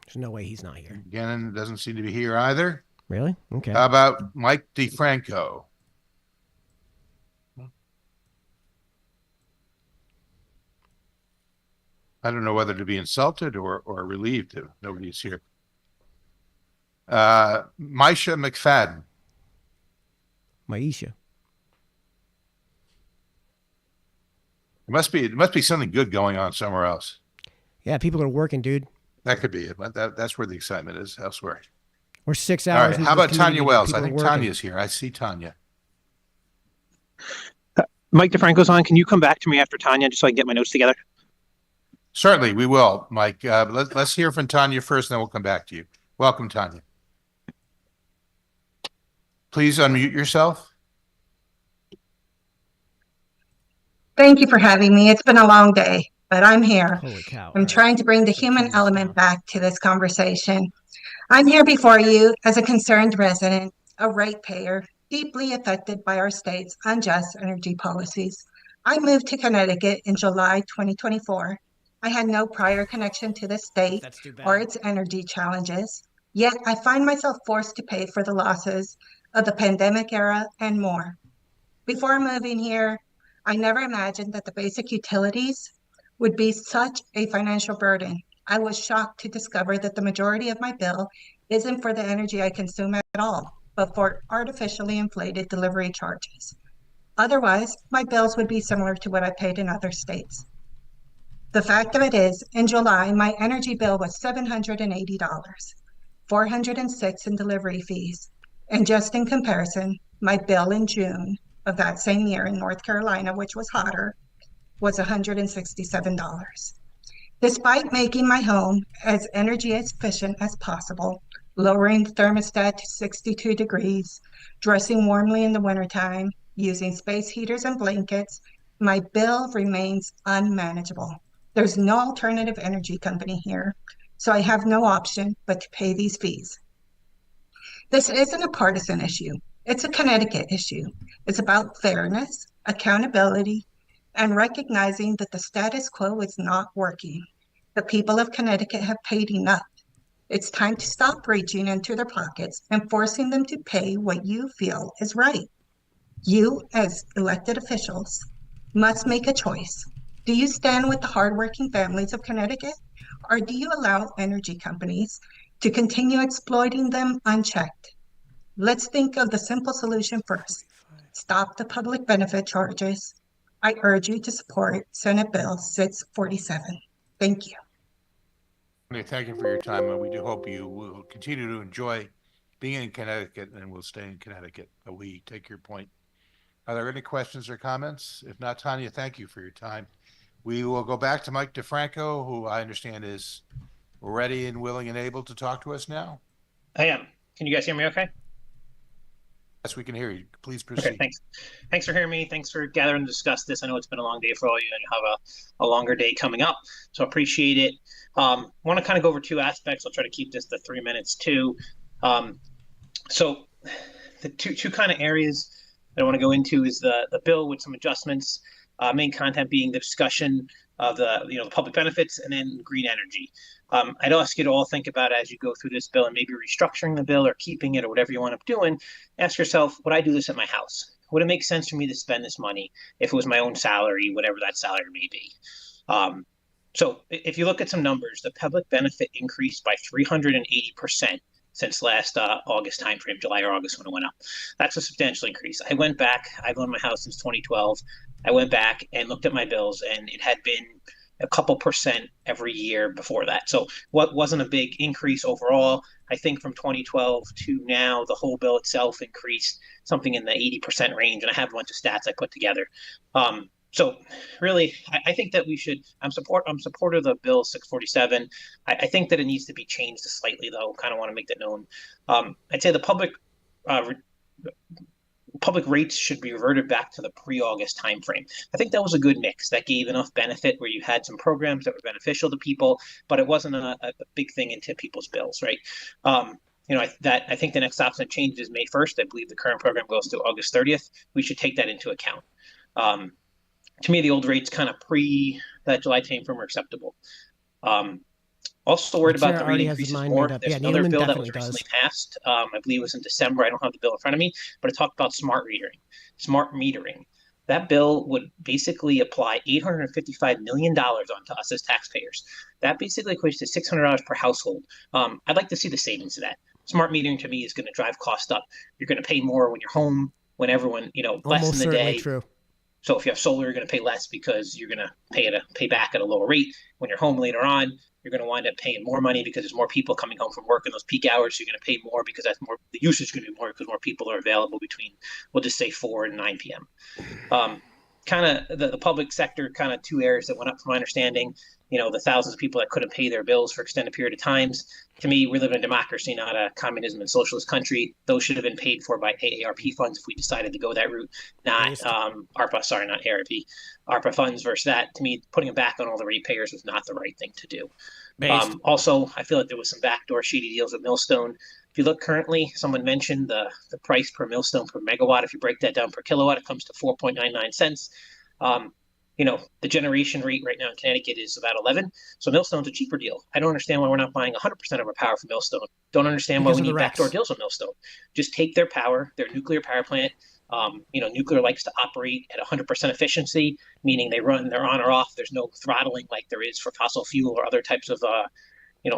There's no way he's not here. Gannon doesn't seem to be here either. Really? Okay. How about Mike DeFranco? I don't know whether to be insulted or relieved that nobody's here. Maisha McFadden. Maisha. It must be something good going on somewhere else. Yeah, people are working, dude. That could be it. But that's where the excitement is elsewhere. We're 6 All hours. right. into How the about community Tanya meeting. Wells? People I are think working. Tanya's here. I see Tanya. Mike DeFranco's on. Can you come back to me after Tanya just so I can get my notes together? Certainly, we will, Mike. Let's hear from Tanya first, and then we'll come back to you. Welcome, Tanya. Please unmute yourself. Thank you for having me. It's been a long day, but I'm here. Holy cow. I'm trying to bring the human element back to this conversation. I'm here before you as a concerned resident, a ratepayer, deeply affected by our state's unjust energy policies. I moved to Connecticut in July 2024. I had no prior connection to the state or its energy challenges, yet I find myself forced to pay for the losses of the pandemic era and more. Before moving here, I never imagined that the basic utilities would be such a financial burden. I was shocked to discover that the majority of my bill isn't for the energy I consume at all, but for artificially inflated delivery charges. Otherwise, my bills would be similar to what I paid in other states. The fact of it is, in July, my energy bill was $780, $406 in delivery fees. And just in comparison, my bill in June of that same year in North Carolina, which was hotter, was $167. Despite making my home as energy efficient as possible, lowering the thermostat to 62 degrees, dressing warmly in the wintertime, using space heaters and blankets, my bill remains unmanageable. There's no alternative energy company here, so I have no option but to pay these fees. This isn't a partisan issue. It's a Connecticut issue. It's about fairness, accountability, and recognizing that the status quo is not working. The people of Connecticut have paid enough. It's time to stop reaching into their pockets and forcing them to pay what you feel is right. You, as elected officials, must make a choice. Do you stand with the hardworking families of Connecticut, or do you allow energy companies to continue exploiting them unchecked? Let's think of the simple solution first. Stop the public benefit charges. I urge you to support Senate Bill 647. Thank you. Thank you for your time, and we do hope you will continue to enjoy being in Connecticut and will stay in Connecticut. But we take your point. Are there any questions or comments? If not, Tanya, thank you for your time. We will go back to Mike DeFranco, who I understand is ready and willing and able to talk to us now. I am. Can you guys hear me okay? Yes, we can hear you. Please proceed. Okay, thanks. Thanks for hearing me. Thanks for gathering to discuss this. I know it's been a long day for all you, and you have a longer day coming up, so appreciate it. Want to kind of go over two aspects. I'll try to keep this to 3 minutes too. So the two kind of areas that I want to go into is the bill with some adjustments. Main content being the discussion of the public benefits, and then green energy. I'd ask you to all think about as you go through this bill and maybe restructuring the bill or keeping it or whatever you want up doing. Ask yourself, would I do this at my house? Would it make sense for me to spend this money if it was my own salary, whatever that salary may be? So if you look at some numbers, the public benefit increased by 380% since last August timeframe, July or August when it went up. That's a substantial increase. I went back, I've owned my house since 2012. I went back and looked at my bills, and it had been a couple percent every year before that. So what wasn't a big increase overall. I think from 2012 to now, the whole bill itself increased something in the 80% range. And I have a bunch of stats I put together. So really, I think that we should, I'm supportive of the bill 647. I think that it needs to be changed slightly though. Kind of want to make that known. I'd say the public rates should be reverted back to the pre-August timeframe. I think that was a good mix. That gave enough benefit where you had some programs that were beneficial to people, but it wasn't a big thing into people's bills, right? I think the next option change is May 1st. I believe the current program goes to August 30th. We should take that into account. To me, the old rates kind of pre that July timeframe were acceptable. Also worried about the rate increases more. There's another bill that was recently passed. I believe it was in December. I don't have the bill in front of me, but it talked about smart metering. That bill would basically apply $855 million onto us as taxpayers. That basically equates to $600 per household. I'd like to see the savings of that. Smart metering to me is going to drive cost up. You're going to pay more when you're home, when everyone, less in the day. True. So if you have solar, you're going to pay less because you're going to pay back at a lower rate. When you're home later on, you're going to wind up paying more money because there's more people coming home from work in those peak hours. So you're going to pay more because the usage is going to be more because more people are available between, we'll just say 4 and 9 p.m. Kind of the public sector, kind of two areas that went up from my understanding. The thousands of people that couldn't pay their bills for extended period of times. To me, we live in a democracy, not a communism and socialist country. Those should have been paid for by AARP funds if we decided to go that route, not ARPA, not AARP. ARPA funds versus that. To me, putting it back on all the ratepayers was not the right thing to do. Also, I feel like there was some backdoor shady deals with Millstone. If you look currently, someone mentioned the price per Millstone per megawatt. If you break that down per kilowatt, it comes to 4.99 cents. The generation rate right now in Connecticut is about 11. So Millstone's a cheaper deal. I don't understand why we're not buying 100% of our power from Millstone. Don't understand why we need backdoor deals with Millstone. Just take their power, their nuclear power plant. Nuclear likes to operate at 100% efficiency, meaning they're on or off. There's no throttling like there is for fossil fuel or other types of,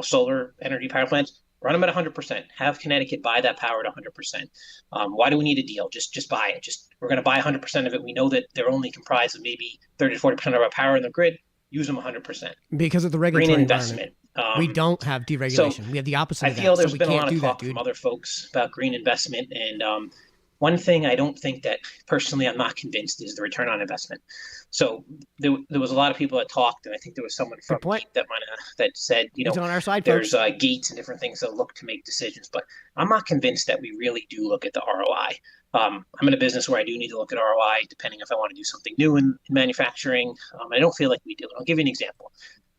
solar energy power plants. Run them at 100%. Have Connecticut buy that power at 100%. Why do we need a deal? Just buy it. We're going to buy 100% of it. We know that they're only comprised of maybe 30 to 40% of our power in the grid. use them 100%. Because of the Green regulatory investment. environment. We don't have deregulation. We have the opposite I of that. feel So there's we been a can't lot do of that, talk dude. from other folks about green investment. And one thing I don't think that personally I'm not convinced is the return on investment. So there was a lot of people that talked, and I think there was someone from GATE that said, you know, He's on our side, there's folks. gates and different things that look to make decisions, but I'm not convinced that we really do look at the ROI. I'm in a business where I do need to look at ROI depending if I want to do something new in manufacturing. I don't feel like we do. I'll give you an example.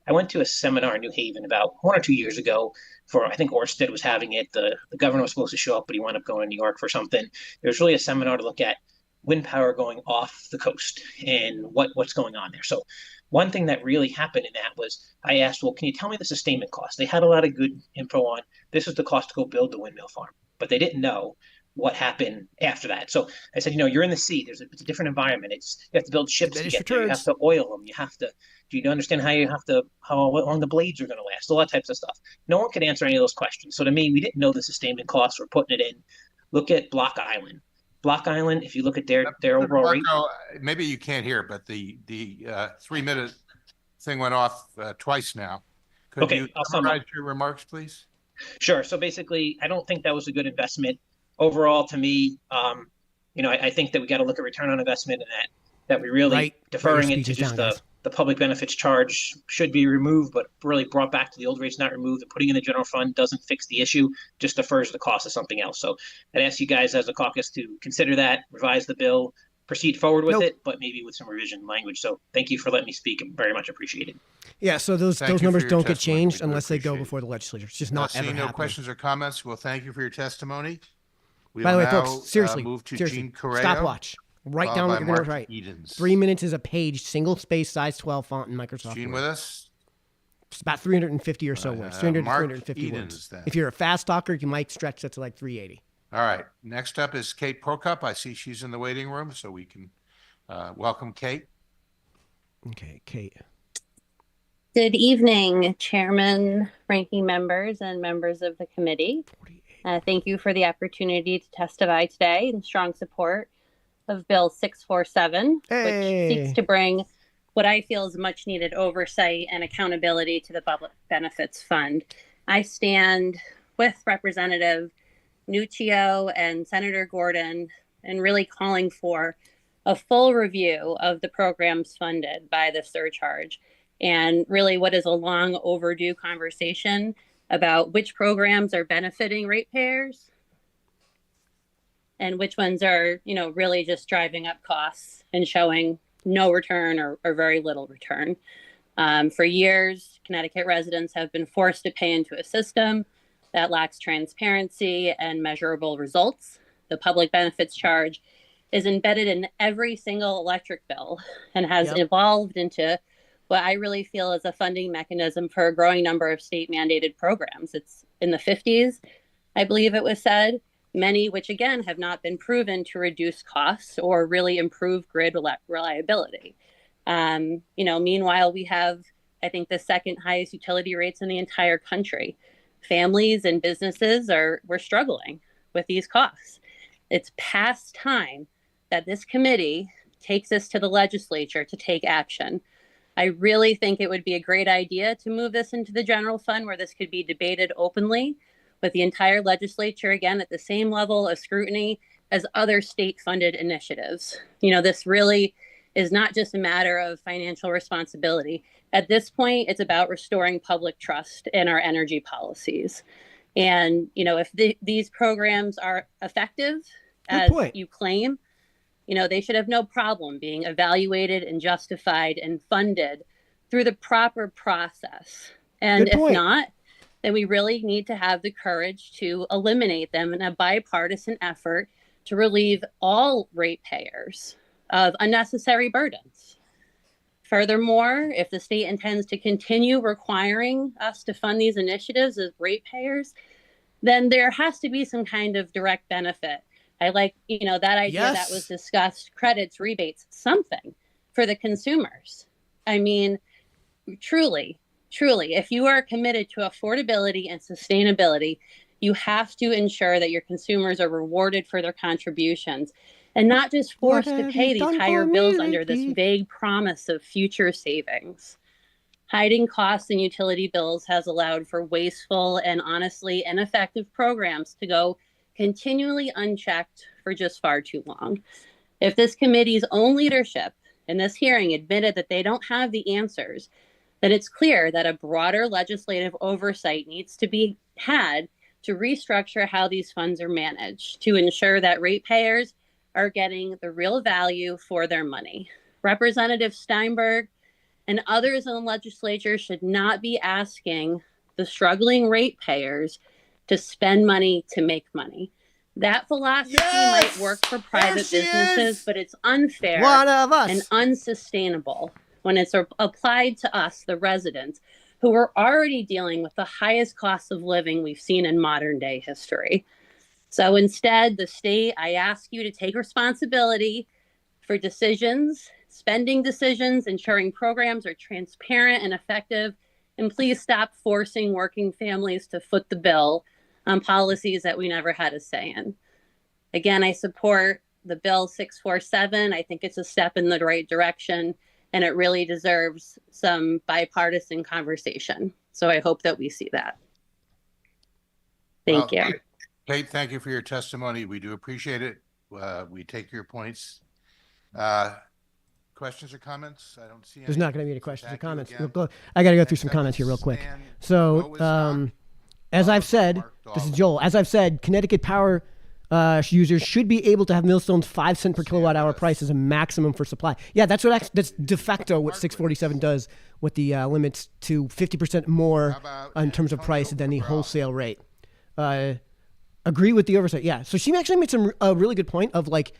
I went to a seminar in New Haven about 1 or 2 years ago for, I think Orsted was having it. The governor was supposed to show up, but he wound up going to New York for something. There was really a seminar to look at wind power going off the coast and what's going on there. So one thing that really happened in that was I asked, well, can you tell me the sustainment cost? They had a lot of good info on this is the cost to go build the windmill farm, but they didn't know what happened after that. So I said, you know, you're in the sea. It's a different environment. You have to build ships to get there. You have to oil them. Do you understand how long the blades are going to last? All that types of stuff. No one could answer any of those questions. So to me, we didn't know the sustainment costs. We're putting it in. Look at Block Island. Block Island, if you look at their overall rate. Marco, maybe you can't hear, but the 3-minute thing went off twice now. Could you summarize your remarks, please? Sure. So basically, I don't think that was a good investment. Overall, to me, you know, I think that we got to look at return on investment and that we really deferring it to just the public benefits charge should be removed, but really brought back to the old rates, not removed. And putting in the general fund doesn't fix the issue, just defers the cost of something else. So I'd ask you guys as a caucus to consider that, revise the bill, proceed forward with it, but maybe with some revision language. So thank you for letting me speak. I'm very much appreciated. Yeah, so those numbers don't get changed unless they go before the legislature. It's just not ever Seeing no happening. questions or comments, well, thank you for your testimony. We By the will way, now, folks, seriously, move to seriously, Jean Correa, stopwatch. Write down what followed you're by going to Mark write. Edens. 3 minutes is a page, single space, size 12 font in Microsoft Jean Word. with us? It's about 350 or so words, 300 to Mark 350 Edens, words. then. If you're a fast talker, you might stretch that to like 380. All right. Next up is Kate Prokop. I see she's in the waiting room, so we can welcome Kate. Okay, Kate. Good evening, Chairman, ranking members, and members of the committee. Thank you for the opportunity to testify today in strong support of Bill 647, which seeks to bring what I feel is much needed oversight and accountability to the Public Benefits Fund. I stand with Representative Nuccio and Senator Gordon and really calling for a full review of the programs funded by the surcharge and really what is a long overdue conversation about which programs are benefiting ratepayers and which ones are, you know, really just driving up costs and showing no return or very little return. For years, Connecticut residents have been forced to pay into a system that lacks transparency and measurable results. The public benefits charge is embedded in every single electric bill and has evolved into what I really feel is a funding mechanism for a growing number of state mandated programs. It's in the 50s, I believe it was said, many which again have not been proven to reduce costs or really improve grid reliability. You know, meanwhile, we have, I think, the second highest utility rates in the entire country. Families and businesses we're struggling with these costs. It's past time that this committee takes this to the legislature to take action. I really think it would be a great idea to move this into the general fund where this could be debated openly with the entire legislature, again, at the same level of scrutiny as other state-funded initiatives. You know, this really is not just a matter of financial responsibility. At this point, it's about restoring public trust in our energy policies. And, you know, if these programs are effective, as you claim, you know, they should have no problem being evaluated and justified and funded through the proper process. And if not, then we really need to have the courage to eliminate them in a bipartisan effort to relieve all ratepayers of unnecessary burdens. Furthermore, if the state intends to continue requiring us to fund these initiatives as ratepayers, then there has to be some kind of direct benefit. I like, you know, that idea that was discussed, credits, rebates, something for the consumers. I mean, truly, if you are committed to affordability and sustainability, you have to ensure that your consumers are rewarded for their contributions and not just forced to pay these higher bills under this vague promise of future savings. Hiding costs in utility bills has allowed for wasteful and honestly ineffective programs to go continually unchecked for just far too long. If this committee's own leadership in this hearing admitted that they don't have the answers, then it's clear that a broader legislative oversight needs to be had to restructure how these funds are managed to ensure that ratepayers are getting the real value for their money. Representative Steinberg and others in the legislature should not be asking the struggling ratepayers to spend money to make money. That philosophy might work for private businesses, but it's unfair One of us. and unsustainable when it's applied to us, the residents, who are already dealing with the highest cost of living we've seen in modern day history. So instead, the state, I ask you to take responsibility for decisions, spending decisions, ensuring programs are transparent and effective, and please stop forcing working families to foot the bill on policies that we never had a say in. Again, I support the bill 647. I think it's a step in the right direction, and it really deserves some bipartisan conversation. So I hope that we see that. Thank you. Kate, thank you for your testimony. We do appreciate it. We take your points. Questions or comments? I don't see any. There's not going to be any questions or Thank you comments. again. I got to go through some comments here real quick. So, as I've said, this is Joel. As I've said, Connecticut Power users should be able to have Millstone's 5 cent per kilowatt hour price as a maximum for supply. Yeah, that's de facto what 647 does with the limits to 50% more in terms of price than the wholesale rate. Agree with the oversight. Yeah. So she actually made a really good point of like,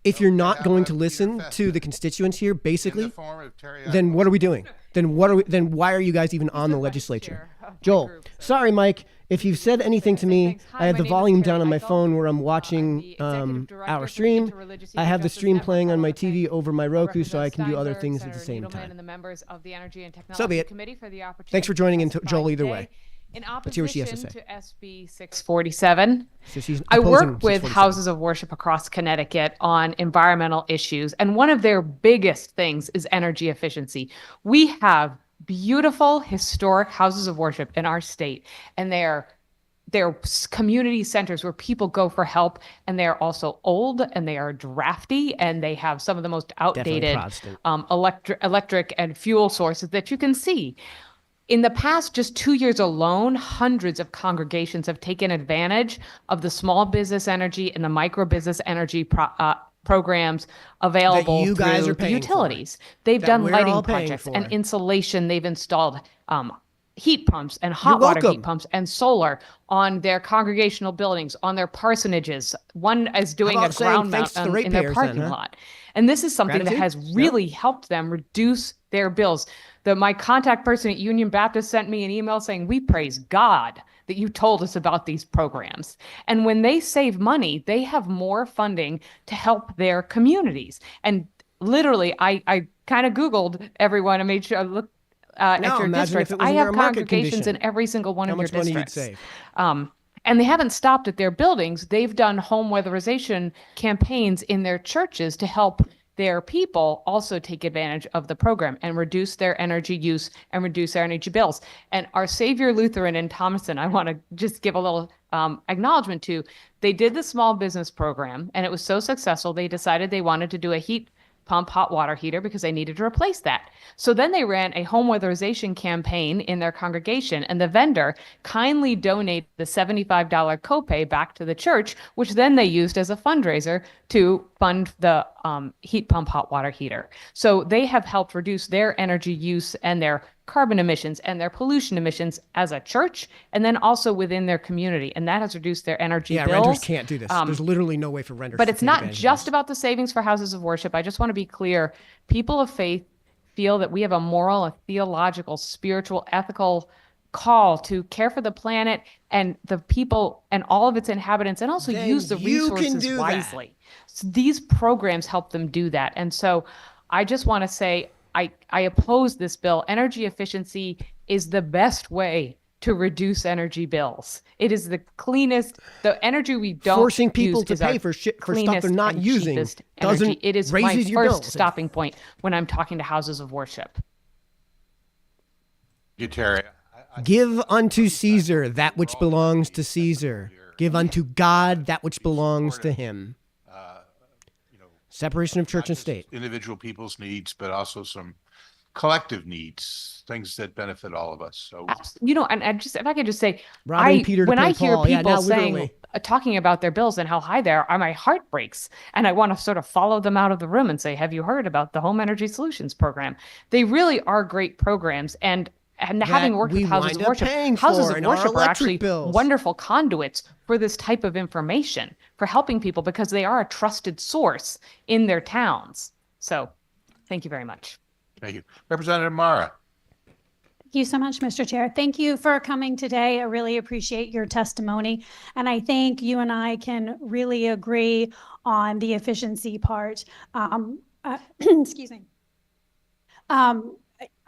if you're not going to listen to the constituents here, basically, then what are we doing? Then why are you guys even on the legislature? Joel, sorry, Mike, if you've said anything to me, I have the volume down on my phone where I'm watching our stream. I have the stream playing on my TV over my Roku, so I can do other things at the same time. And the members of the Energy and Technology So be it. Committee for the opportunity. Thanks for joining in, to Joel, either way. In Let's hear what she has to opposition say. to SB 647, So she's I opposing work with 647. houses of worship across Connecticut on environmental issues, and one of their biggest things is energy efficiency. We have beautiful historic houses of worship in our state, and they're community centers where people go for help, and they're also old and they are drafty, and they have some of the most outdated Protestant. electric and fuel sources that you can see. In the past, just 2 years alone, hundreds of congregations have taken advantage of the small business energy and the micro business energy programs available you guys through are the paying for. utilities. They've That done we're lighting all paying projects for. and insulation. They've installed heat pumps and hot You're water welcome. heat pumps and solar on their congregational buildings, on their parsonages. One is doing a about saying ground thanks mount to the in their ratepayers parking then, huh? lot. And this is something Gratitude? that has really helped them reduce their bills. My contact person at Union Baptist sent me an email saying, "We praise God that you told us about these programs." And when they save money, they have more funding to help their communities. And literally, I kind of Googled everyone and made sure I looked at Now your imagine if districts. it was I under have a market congregations condition. in every single one How of your much money you'd districts. save. And they haven't stopped at their buildings. They've done home weatherization campaigns in their churches to help their people also take advantage of the program and reduce their energy use and reduce their energy bills. And our Savior Lutheran in Thomaston, I want to just give a little acknowledgement to. They did the small business program, and it was so successful, they decided they wanted to do a heat pump hot water heater because they needed to replace that. So then they ran a home weatherization campaign in their congregation, and the vendor kindly donated the $75 copay back to the church, which then they used as a fundraiser to fund the heat pump hot water heater. So they have helped reduce their energy use and their carbon emissions and their pollution emissions as a church, and then also within their community. And that has reduced their energy Yeah, bills. renters can't do this. There's literally no way for renters But to it's take not advantage of just about the savings for houses of worship. I just want to be clear. People of faith feel that we have a moral, a theological, spiritual, ethical call to care for the planet and the people and all of its inhabitants, and also Then use the you can resources do that. wisely. So these programs help them do that. And so I just want to say I oppose this bill. Energy efficiency is the best way to reduce energy bills. It is the cleanest. The energy we don't Forcing people use to is our pay for stuff they're cleanest not and using cheapest doesn't energy. It is my raises your first bills. stopping point when I'm talking to houses of worship. You, Terry. Give unto Caesar that which belongs to Caesar. Give unto God that which belongs to him. Separation of church and state. Individual people's needs, but also some collective needs, things that benefit all of us. So, And I just, if I could just say, Robbing Peter to when pay I hear Paul. Yeah, people now saying, literally. talking about their bills and how high they are, my heart breaks. And I want to sort of follow them out of the room and say, have you heard about the Home Energy Solutions program? They really are great programs. And having worked we with houses wind of up worship, paying houses for of in our worship are electric actually bills. wonderful conduits for this type of information, for helping people because they are a trusted source in their towns. So thank you very much. thank you. Representative Mara. Thank you so much, Mr. Chair. Thank you for coming today. I really appreciate your testimony. And I think you and I can really agree on the efficiency part. Excuse me.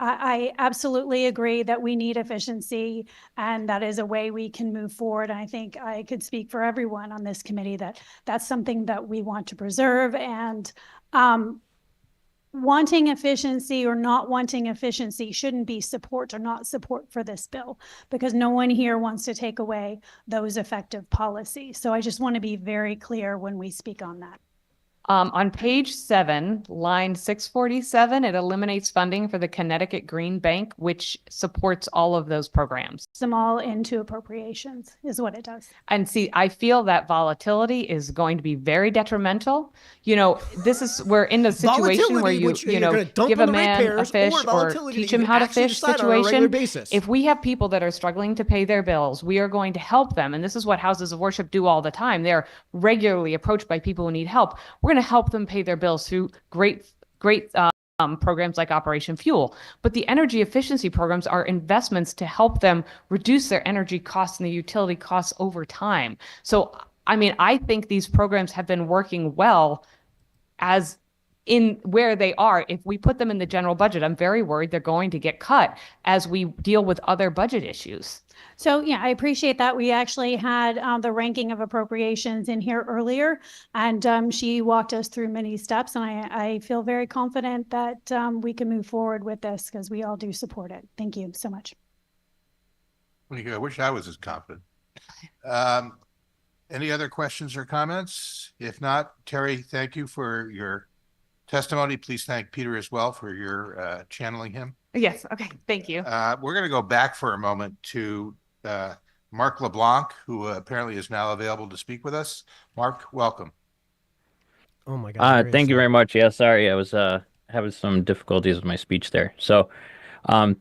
I absolutely agree that we need efficiency, and that is a way we can move forward. I think I could speak for everyone on this committee that that's something that we want to preserve. And wanting efficiency or not wanting efficiency shouldn't be support or not support for this bill, because no one here wants to take away those effective policies. So I just want to be very clear when we speak on that. On page 7, line 647, it eliminates funding for the Connecticut Green Bank, which supports all of those programs. Them all into appropriations is what it does. And see, I feel that volatility is going to be very detrimental. We're in a situation where you give a man a fish or teach him how to fish situation. If we have people that are struggling to pay their bills, we are going to help them. And this is what houses of worship do all the time. They're regularly approached by people who need help. We're going to help them pay their bills through great programs like Operation Fuel. But the energy efficiency programs are investments to help them reduce their energy costs and the utility costs over time. So, I think these programs have been working well as in where they are. If we put them in the general budget, I'm very worried they're going to get cut as we deal with other budget issues. So yeah, I appreciate that. We actually had the ranking of appropriations in here earlier, and she walked us through many steps, and I feel very confident that we can move forward with this because we all do support it. Thank you so much. I wish I was as confident. Any other questions or comments? If not, Terry, thank you for your testimony. Please thank Peter as well for your channeling him. Yes. Okay. Thank you. We're going to go back for a moment to Mark LeBlanc, who apparently is now available to speak with us. Mark, welcome. Oh my God. Thank you very much. Yeah, sorry, I was having some difficulties with my speech there. So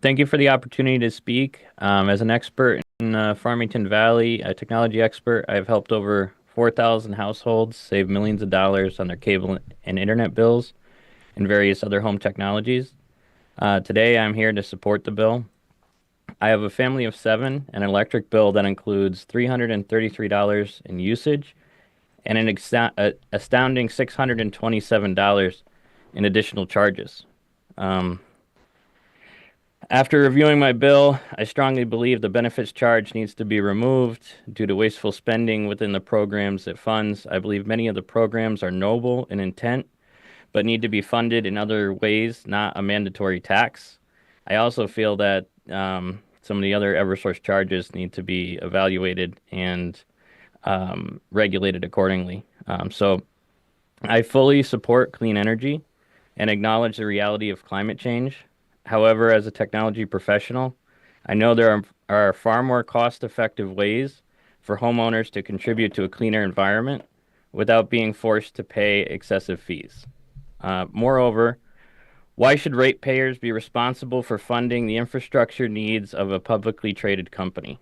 thank you for the opportunity to speak. As an expert in Farmington Valley, a technology expert, I've helped over 4,000 households save millions of dollars on their cable and internet bills and various other home technologies. Today, I'm here to support the bill. I have a family of 7, an electric bill that includes $333 in usage and an astounding $627 in additional charges. After reviewing my bill, I strongly believe the benefits charge needs to be removed due to wasteful spending within the programs it funds. I believe many of the programs are noble in intent, but need to be funded in other ways, not a mandatory tax. I also feel that some of the other Eversource charges need to be evaluated and regulated accordingly. So I fully support clean energy and acknowledge the reality of climate change. However, as a technology professional, I know there are far more cost-effective ways for homeowners to contribute to a cleaner environment without being forced to pay excessive fees. Moreover, why should ratepayers be responsible for funding the infrastructure needs of a publicly traded company?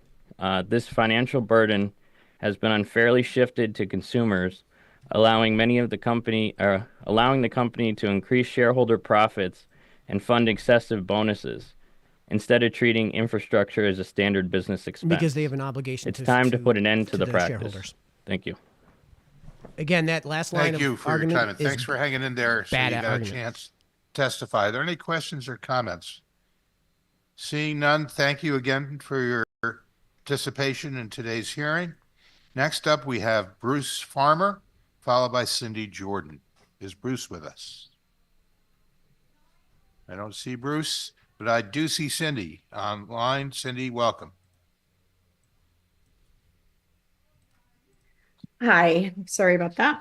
This financial burden has been unfairly shifted to consumers, allowing the company to increase shareholder profits and fund excessive bonuses instead of treating infrastructure as a standard business expense. Because they have an obligation. It's time to put an end to the practice. Shareholders. Thank you. Again, that last line Thank you for your time, and thanks for hanging in there so you got a chance to testify. Are there any questions or comments? Seeing none, thank you again for your participation in today's hearing. Next up, we have Bruce Farmer, followed by Cindy Jordan. Is Bruce with us? I don't see Bruce. but I do see Cindy online. Cindy, welcome. Hi, sorry about that.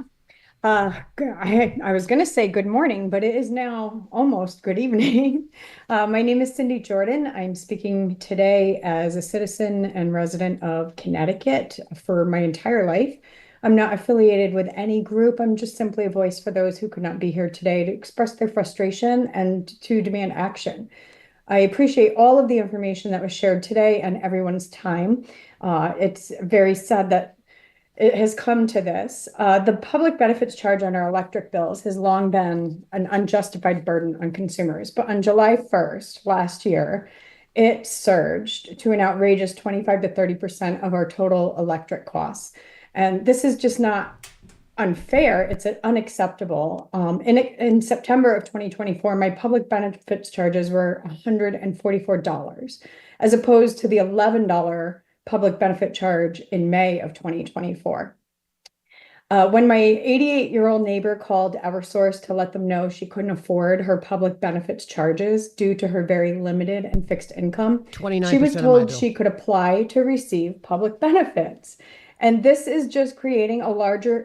I was going to say good morning, but it is now almost good evening. My name is Cindy Jordan. I'm speaking today as a citizen and resident of Connecticut for my entire life. I'm not affiliated with any group. I'm just simply a voice for those who could not be here today to express their frustration and to demand action. I appreciate all of the information that was shared today and everyone's time. It's very sad that it has come to this. The public benefits charge on our electric bills has long been an unjustified burden on consumers. But on July 1st last year, it surged to an outrageous 25 to 30% of our total electric costs. And this is just not unfair. It's unacceptable. In September of 2024, my public benefits charges were $144, as opposed to the $11 public benefit charge in May of 2024. When my 88-year-old neighbor called Eversource to let them know she couldn't afford her public benefits charges due to her very limited and fixed income, 29% she was of my told bill. she could apply to receive public benefits. And this is just creating a larger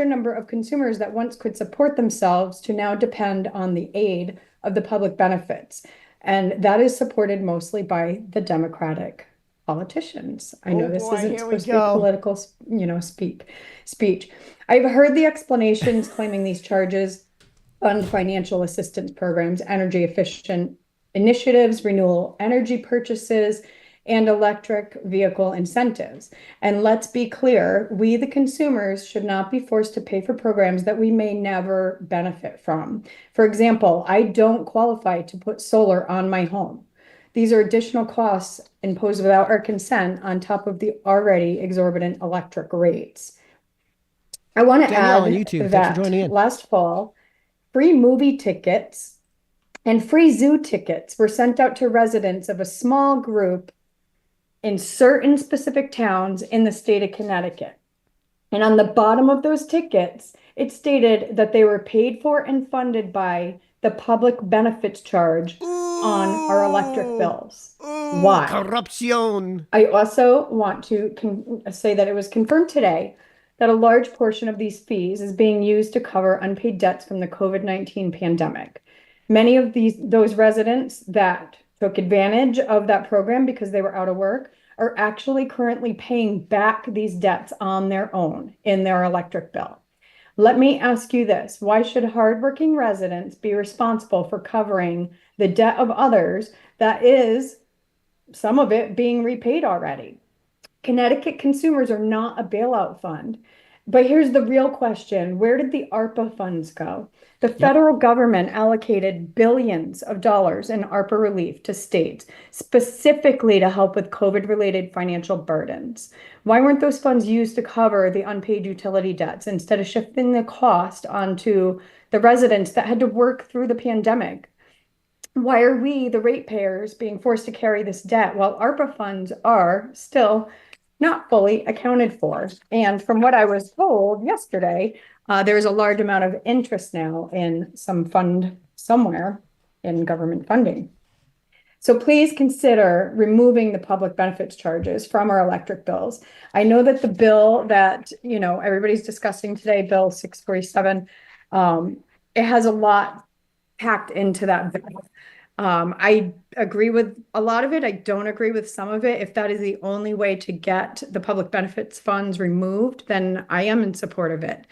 number of consumers that once could support themselves to now depend on the aid of the public benefits. And that is supported mostly by the Democratic politicians. I know this isn't supposed to be political, speech. I've heard the explanations claiming these charges fund financial assistance programs, energy efficient initiatives, renewable energy purchases, and electric vehicle incentives. And let's be clear, we, the consumers, should not be forced to pay for programs that we may never benefit from. For example, I don't qualify to put solar on my home. These are additional costs imposed without our consent on top of the already exorbitant electric rates. I want to Danielle on add YouTube, thanks for that joining in. last fall, free movie tickets and free zoo tickets were sent out to residents of a small group in certain specific towns in the state of Connecticut. And on the bottom of those tickets, it stated that they were paid for and funded by the public benefits charge on our electric bills. Why? Corruption. I also want to say that it was confirmed today that a large portion of these fees is being used to cover unpaid debts from the COVID-19 pandemic. Many of those residents that took advantage of that program because they were out of work are actually currently paying back these debts on their own in their electric bill. Let me ask you this: why should hardworking residents be responsible for covering the debt of others that is, some of it, being repaid already? Connecticut consumers are not a bailout fund. But here's the real question: where did the ARPA funds go? The federal government allocated billions of dollars in ARPA relief to states, specifically to help with COVID-related financial burdens. Why weren't those funds used to cover the unpaid utility debts instead of shifting the cost onto the residents that had to work through the pandemic? Why are we, the ratepayers, being forced to carry this debt while ARPA funds are still not fully accounted for? And from what I was told yesterday, there's a large amount of interest now in some fund somewhere in government funding. So please consider removing the public benefits charges from our electric bills. I know that the bill that, everybody's discussing today, Bill 647, it has a lot packed into that bill. I agree with a lot of it. I don't agree with some of it. If that is the only way to get the public benefits funds removed, then I am in support of it.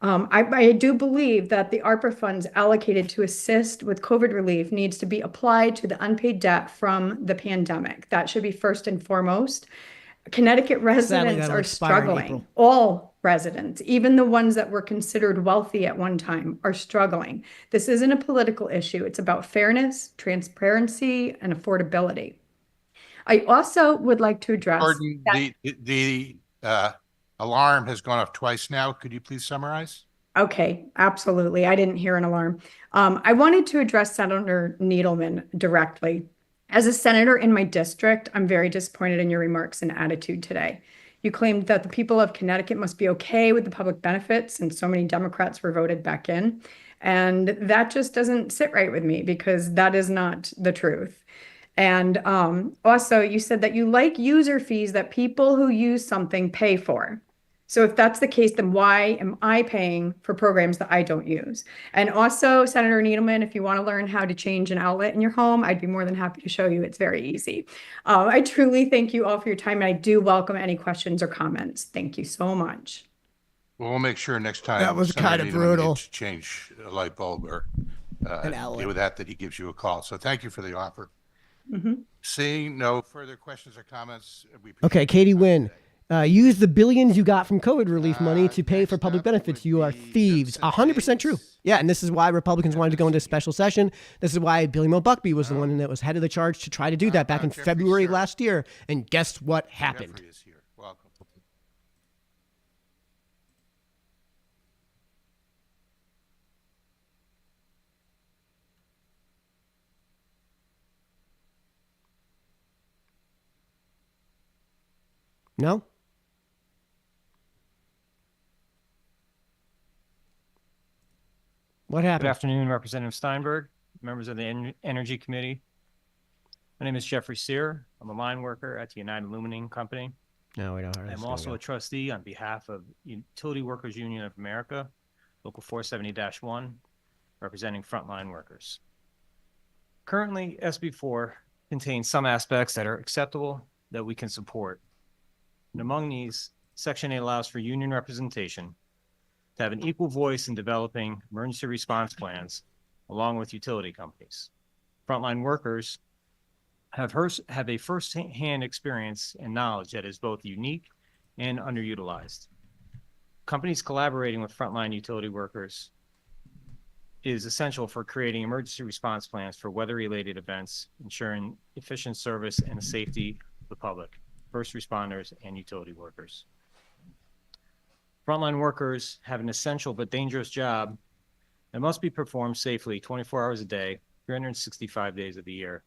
I do believe that the ARPA funds allocated to assist with COVID relief needs to be applied to the unpaid debt from the pandemic. That should be first and foremost. Connecticut residents that'll are expire in struggling. April. All residents, even the ones that were considered wealthy at one time, are struggling. This isn't a political issue. It's about fairness, transparency, and affordability. I also would like to address Gordon, that- the alarm has gone off twice now. Could you please summarize? Okay, absolutely. I didn't hear an alarm. I wanted to address Senator Needleman directly. As a senator in my district, I'm very disappointed in your remarks and attitude today. You claimed that the people of Connecticut must be okay with the public benefits, and so many Democrats were voted back in. And that just doesn't sit right with me because that is not the truth. And also, you said that you like user fees that people who use something pay for. So if that's the case, then why am I paying for programs that I don't use? And also, Senator Needleman, if you want to learn how to change an outlet in your home, I'd be more than happy to show you. It's very easy. I truly thank you all for your time, and I do welcome any questions or comments. Thank you so much. Well, we'll make sure next time. That was Senator kind of Needleman brutal. needs to change a light bulb or An outlet. deal with that he gives you a call. So thank you for the offer. Mm-hmm. Seeing no further questions or comments, we appreciate Okay, your Katie time Wynn. today. Use the billions you got from COVID relief money to pay for public benefits. You are thieves. 100% true. Yeah, and this is why Republicans wanted to go into special session. This is why Billy Mo Buckby was the one that was head of the charge to try to do that back in Jeffrey February Sir. last year. And guess what happened? Jeffrey is here. Welcome. No? What Good happened? afternoon, Representative Steinberg, members of the Energy Committee. My name is Jeffrey Sear. I'm a line worker at the United Illuminating Company. No, we don't. I'm also a trustee on behalf of Utility Workers Union of America, Local 470-1, representing frontline workers. Currently, SB4 contains some aspects that are acceptable that we can support. And among these, Section 8 allows for union representation to have an equal voice in developing emergency response plans along with utility companies. Frontline workers have a first-hand experience and knowledge that is both unique and underutilized. Companies collaborating with frontline utility workers is essential for creating emergency response plans for weather-related events, ensuring efficient service and the safety of the public, first responders, and utility workers. Frontline workers have an essential but dangerous job that must be performed safely 24 hours a day, 365 days of the year.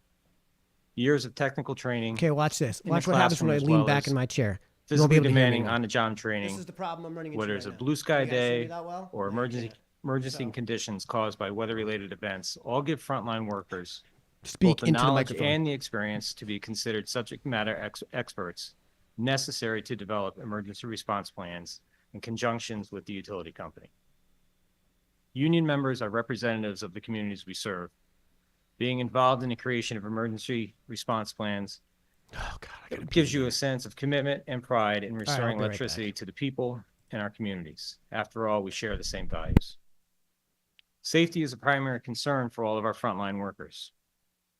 Years of technical training. Okay, watch this. in the Watch what happens when I classroom, as lean well back as in my chair. You won't be physically able to hear me demanding now. on-the-job training, This is the problem I'm running into whether it's right a now. blue sky You guys see me day that well? or emergency conditions caused by weather-related events, all give frontline workers Speak both the into the knowledge microphone. and the experience to be considered subject matter experts necessary to develop emergency response plans in conjunctions with the utility company. Union members are representatives of the communities we serve. Being involved in the creation of emergency response plans gives you a sense of commitment and pride in restoring I'll be right electricity to the people in our communities. After all, we share the same values. Safety is a primary concern for all of our frontline workers.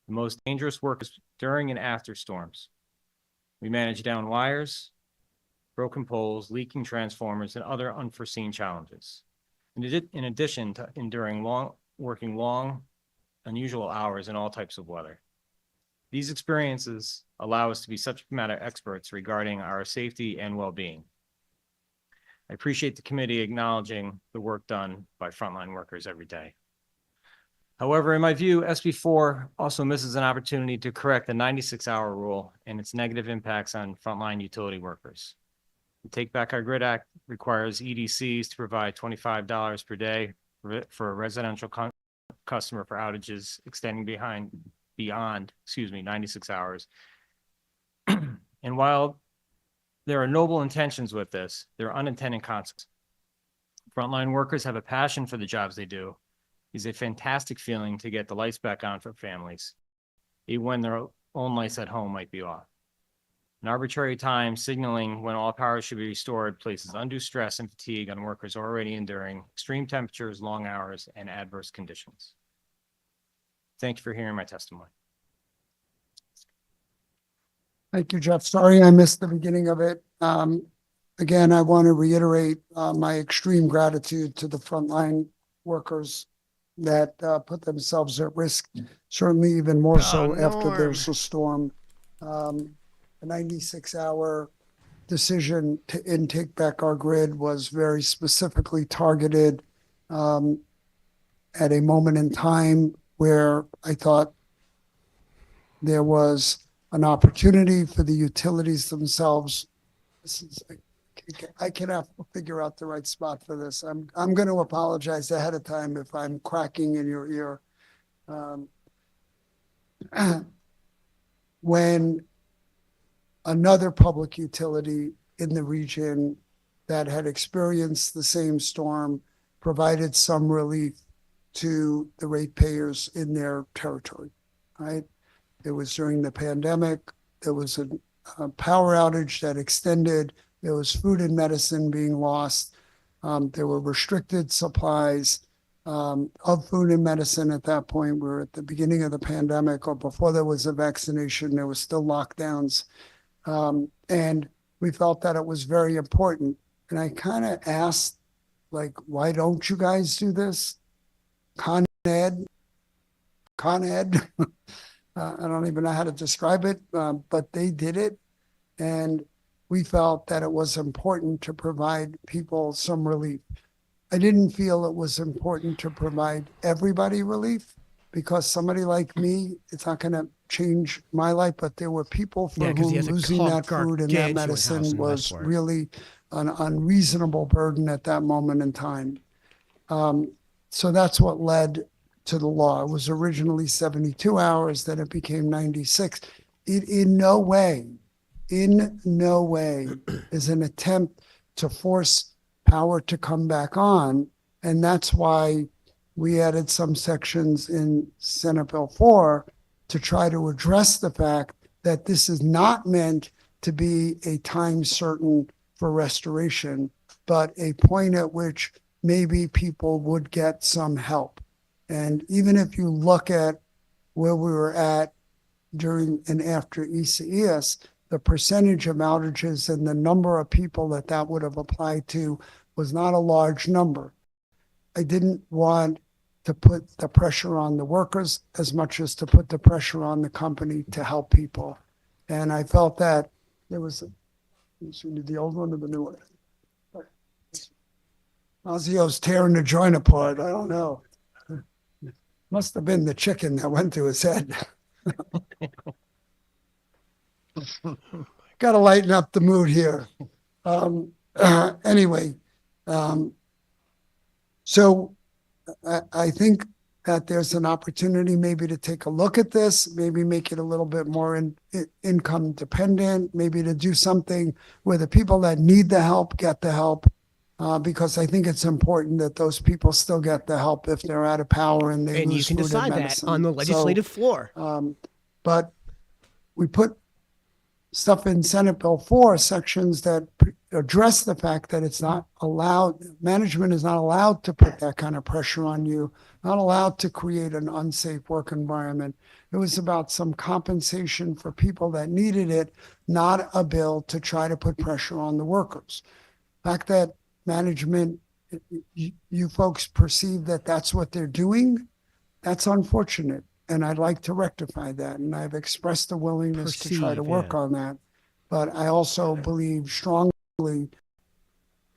The most dangerous work is during and after storms. We manage down wires, broken poles, leaking transformers, and other unforeseen challenges. In addition to working long, unusual hours in all types of weather. These experiences allow us to be subject matter experts regarding our safety and well-being. I appreciate the committee acknowledging the work done by frontline workers every day. However, in my view, SB4 also misses an opportunity to correct the 96-hour rule and its negative impacts on frontline utility workers. The Take Back Our Grid Act requires EDCs to provide $25 per day for a residential customer for outages extending beyond 96 hours. And while there are noble intentions with this, there are unintended consequences. Frontline workers have a passion for the jobs they do. It's a fantastic feeling to get the lights back on for families, even when their own lights at home might be off. An arbitrary time signaling when all power should be restored places undue stress and fatigue on workers already enduring extreme temperatures, long hours, and adverse conditions. Thank you for hearing my testimony. Thank you, Jeff. Sorry I missed the beginning of it. Again, I want to reiterate my extreme gratitude to the frontline workers that put themselves at risk, certainly even more so after there's a storm. The 96-hour decision to Take Back Our Grid was very specifically targeted at a moment in time where I thought there was an opportunity for the utilities themselves This is, I cannot figure out the right spot for this. I'm going to apologize ahead of time if I'm cracking in your ear. When another public utility in the region that had experienced the same storm provided some relief to the ratepayers in their territory, right? It was during the pandemic. There was a power outage that extended. There was food and medicine being lost. There were restricted supplies of food and medicine at that point. We were at the beginning of the pandemic, or before there was a vaccination, there was still lockdowns. And we felt that it was very important. And I kind of asked, like, why don't you guys do this? Con Ed. I don't even know how to describe it, but they did it. And we felt that it was important to provide people some relief. I didn't feel it was important to provide everybody relief, because somebody like me, it's not going to change my life, but there were people for whom losing that food and that medicine was really an unreasonable burden at that moment in time. So that's what led to the law. It was originally 72 hours, then it became 96. It in no way is an attempt to force power to come back on. And that's why we added some sections in Senate Bill 4 to try to address the fact that this is not meant to be a time certain for restoration, but a point at which maybe people would get some help. And even if you look at where we were at during and after Isaias, the percentage of outages and the number of people that would have applied to was not a large number. I didn't want to put the pressure on the workers as much as to put the pressure on the company to help people. And I felt that there was the old one or the new one. Ozio's tearing the joint apart. I don't know. Must have been the chicken that went to his head. Got to lighten up the mood here. Anyway, so I think that there's an opportunity maybe to take a look at this, maybe make it a little bit more income dependent, maybe to do something where the people that need the help get the help, because I think it's important that those people still get the help if they're out of power and they And you lose can food and decide that medicine. on the legislative floor. But we put stuff in Senate Bill 4, sections that address the fact that it's not allowed, management is not allowed to put that kind of pressure on you, not allowed to create an unsafe work environment. It was about some compensation for people that needed it, not a bill to try to put pressure on the workers. The fact that management, you folks perceive that that's what they're doing, that's unfortunate. And I'd like to rectify that. And I've expressed a willingness to try to work on that. But I also believe strongly the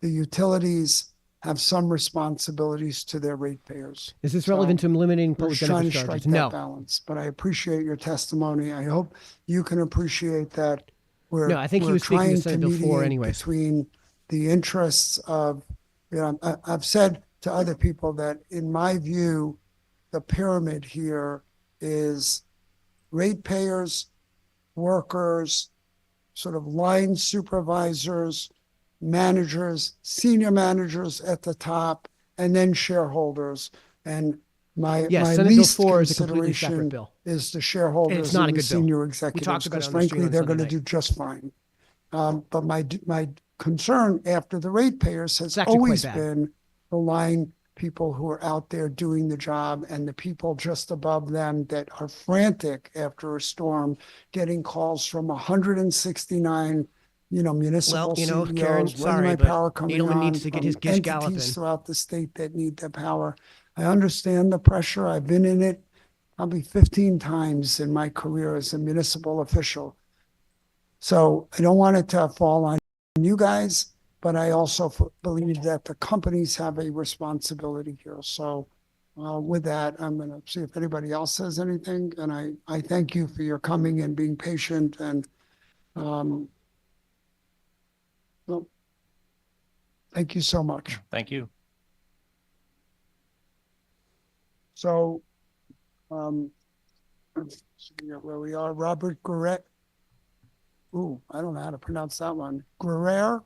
utilities have some responsibilities to their ratepayers. Is this relevant to eliminating We're public trying to benefit strike charges? that No. balance. But I appreciate your testimony. I hope you can appreciate that we're, No, I think he we're was speaking to trying to Senate Bill 4 mediate anyways. between the interests of, I've said to other people that in my view, the pyramid here is ratepayers, workers, sort of line supervisors, managers, senior managers at the top, and then shareholders. And my Yes, Senate Bill least 4 is a completely separate consideration bill. is the And shareholders it's not and a the good bill. senior We executives, talked about because it on the stream frankly, on they're Sunday going to night. do just fine. But my concern after the ratepayers has actually quite always bad. been the line people who are out there doing the job and the people just above them that are frantic after a storm, getting calls from 169, municipal CEOs. Karen, when's sorry, my but power coming Needleman on needs to get from his gish entities galloping. throughout the state that need the power. I understand the pressure. I've been in it probably 15 times in my career as a municipal official. So I don't want it to fall on you guys, but I also believe that the companies have a responsibility here. So with that, I'm going to see if anybody else says anything. And I thank you for your coming and being patient. And Well, thank you so much. Thank you. So, let's figure out where we are. Robert Guerrero. Ooh, I don't know how to pronounce that one. Guerrero,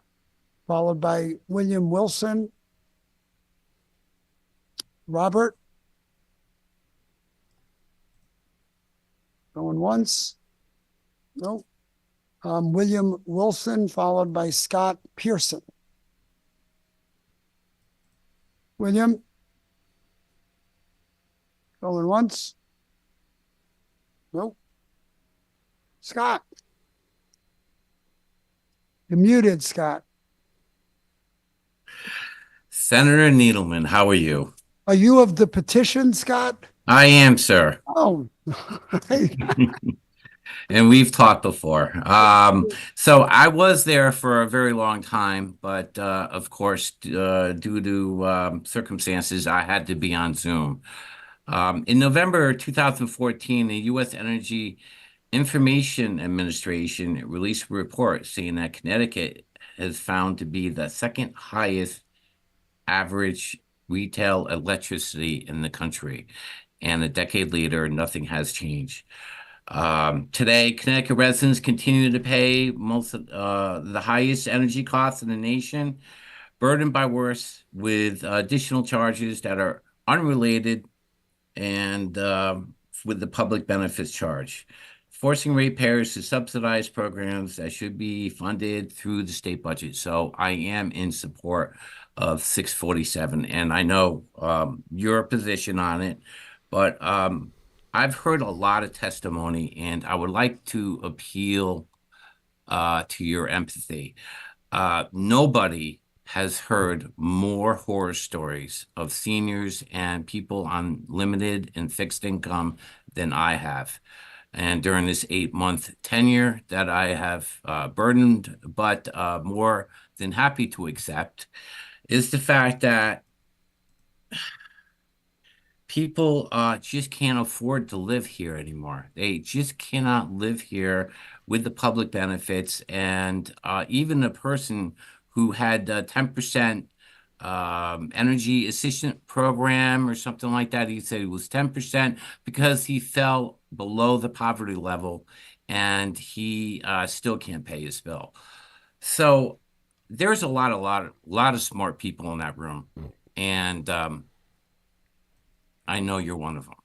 followed by William Wilson. Robert. Going once. Nope. William Wilson, followed by Scott Pearson. William. Going once. Nope. Scott. You're muted, Scott. Senator Needleman, how are you? Are you of the petition, Scott? I am, sir. Oh. And we've talked before. So I was there for a very long time, but of course, due to circumstances, I had to be on Zoom. In November 2014, the U.S. Energy Information Administration released a report saying that Connecticut has found to be the second highest average retail electricity in the country. And a decade later, nothing has changed. Today, Connecticut residents continue to pay most of the highest energy costs in the nation, burdened by worse with additional charges that are unrelated and with the public benefits charge, forcing ratepayers to subsidize programs that should be funded through the state budget. So I am in support of 647, and I know your position on it, but I've heard a lot of testimony, and I would like to appeal to your empathy. Nobody has heard more horror stories of seniors and people on limited and fixed income than I have. And during this 8-month tenure that I have burdened, but more than happy to accept, is the fact that people just can't afford to live here anymore. They just cannot live here with the public benefits. And even a person who had 10% energy assistant program or something like that, he said it was 10% because he fell below the poverty level and he still can't pay his bill. So there's a lot of smart people in that room. And I know you're one of them.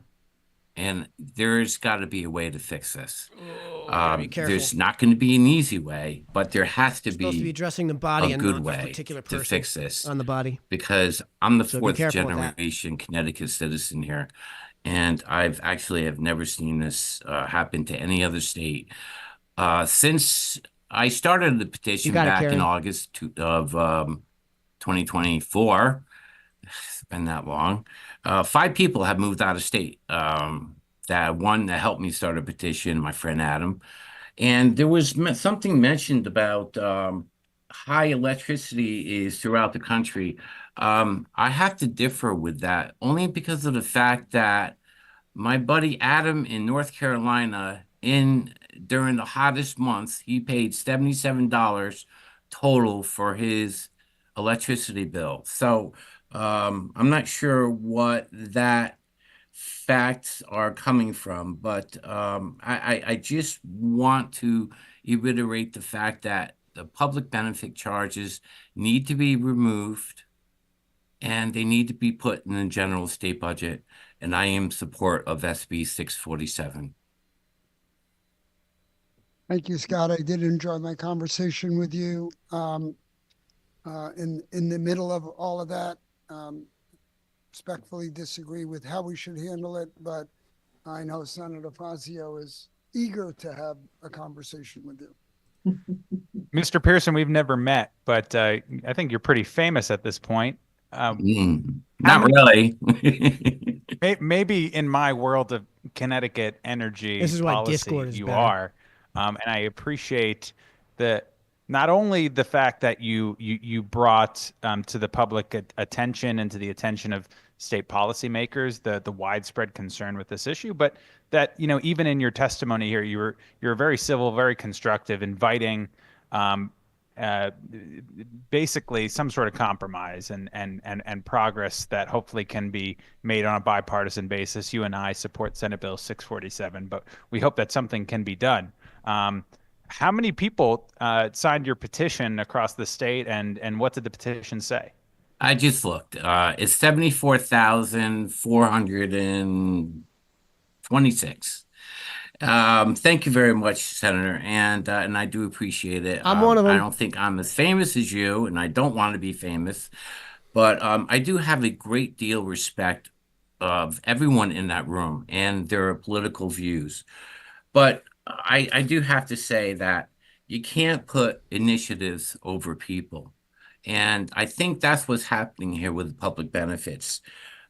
And there's got to be a way to fix this. Be careful. There's not going to be an easy way, but there has to Supposed to be be addressing the body a and good not the way particular to person fix this. on the body. Because I'm the So be fourth careful with that. generation Connecticut citizen here, and I've actually have never seen this happen to any other state. Since I started the petition got it, back in Carrie. August of 2024, it's been that long. 5 people have moved out of state. That one that helped me start a petition, my friend Adam. And there was something mentioned about high electricity is throughout the country. I have to differ with that only because of the fact that my buddy Adam in North Carolina, during the hottest months, he paid $77 total for his electricity bill. So I'm not sure what that facts are coming from, but I just want to reiterate the fact that the public benefit charges need to be removed and they need to be put in the general state budget. And I am in support of SB 647. Thank you, Scott. I did enjoy my conversation with you. In the middle of all of that, respectfully disagree with how we should handle it, but I know Senator Fazio is eager to have a conversation with you. Mr. Pearson, we've never met, but I think you're pretty famous at this point. Not really. Maybe in my world of Connecticut energy This is why policy, Discord is you better. are. And I appreciate not only the fact that you brought to the public attention and to the attention of state policymakers the widespread concern with this issue, but that even in your testimony here you're very civil, very constructive, inviting basically some sort of compromise and progress that hopefully can be made on a bipartisan basis. You and I support Senate Bill 647, but we hope that something can be done. How many people signed your petition across the state, and what did the petition say? I just looked. It's 74,426. Thank you very much, Senator, and I do appreciate it. I'm one of them. I don't think I'm as famous as you, and I don't want to be famous, but I do have a great deal of respect of everyone in that room and their political views. But I do have to say that you can't put initiatives over people. And I think that's what's happening here with public benefits.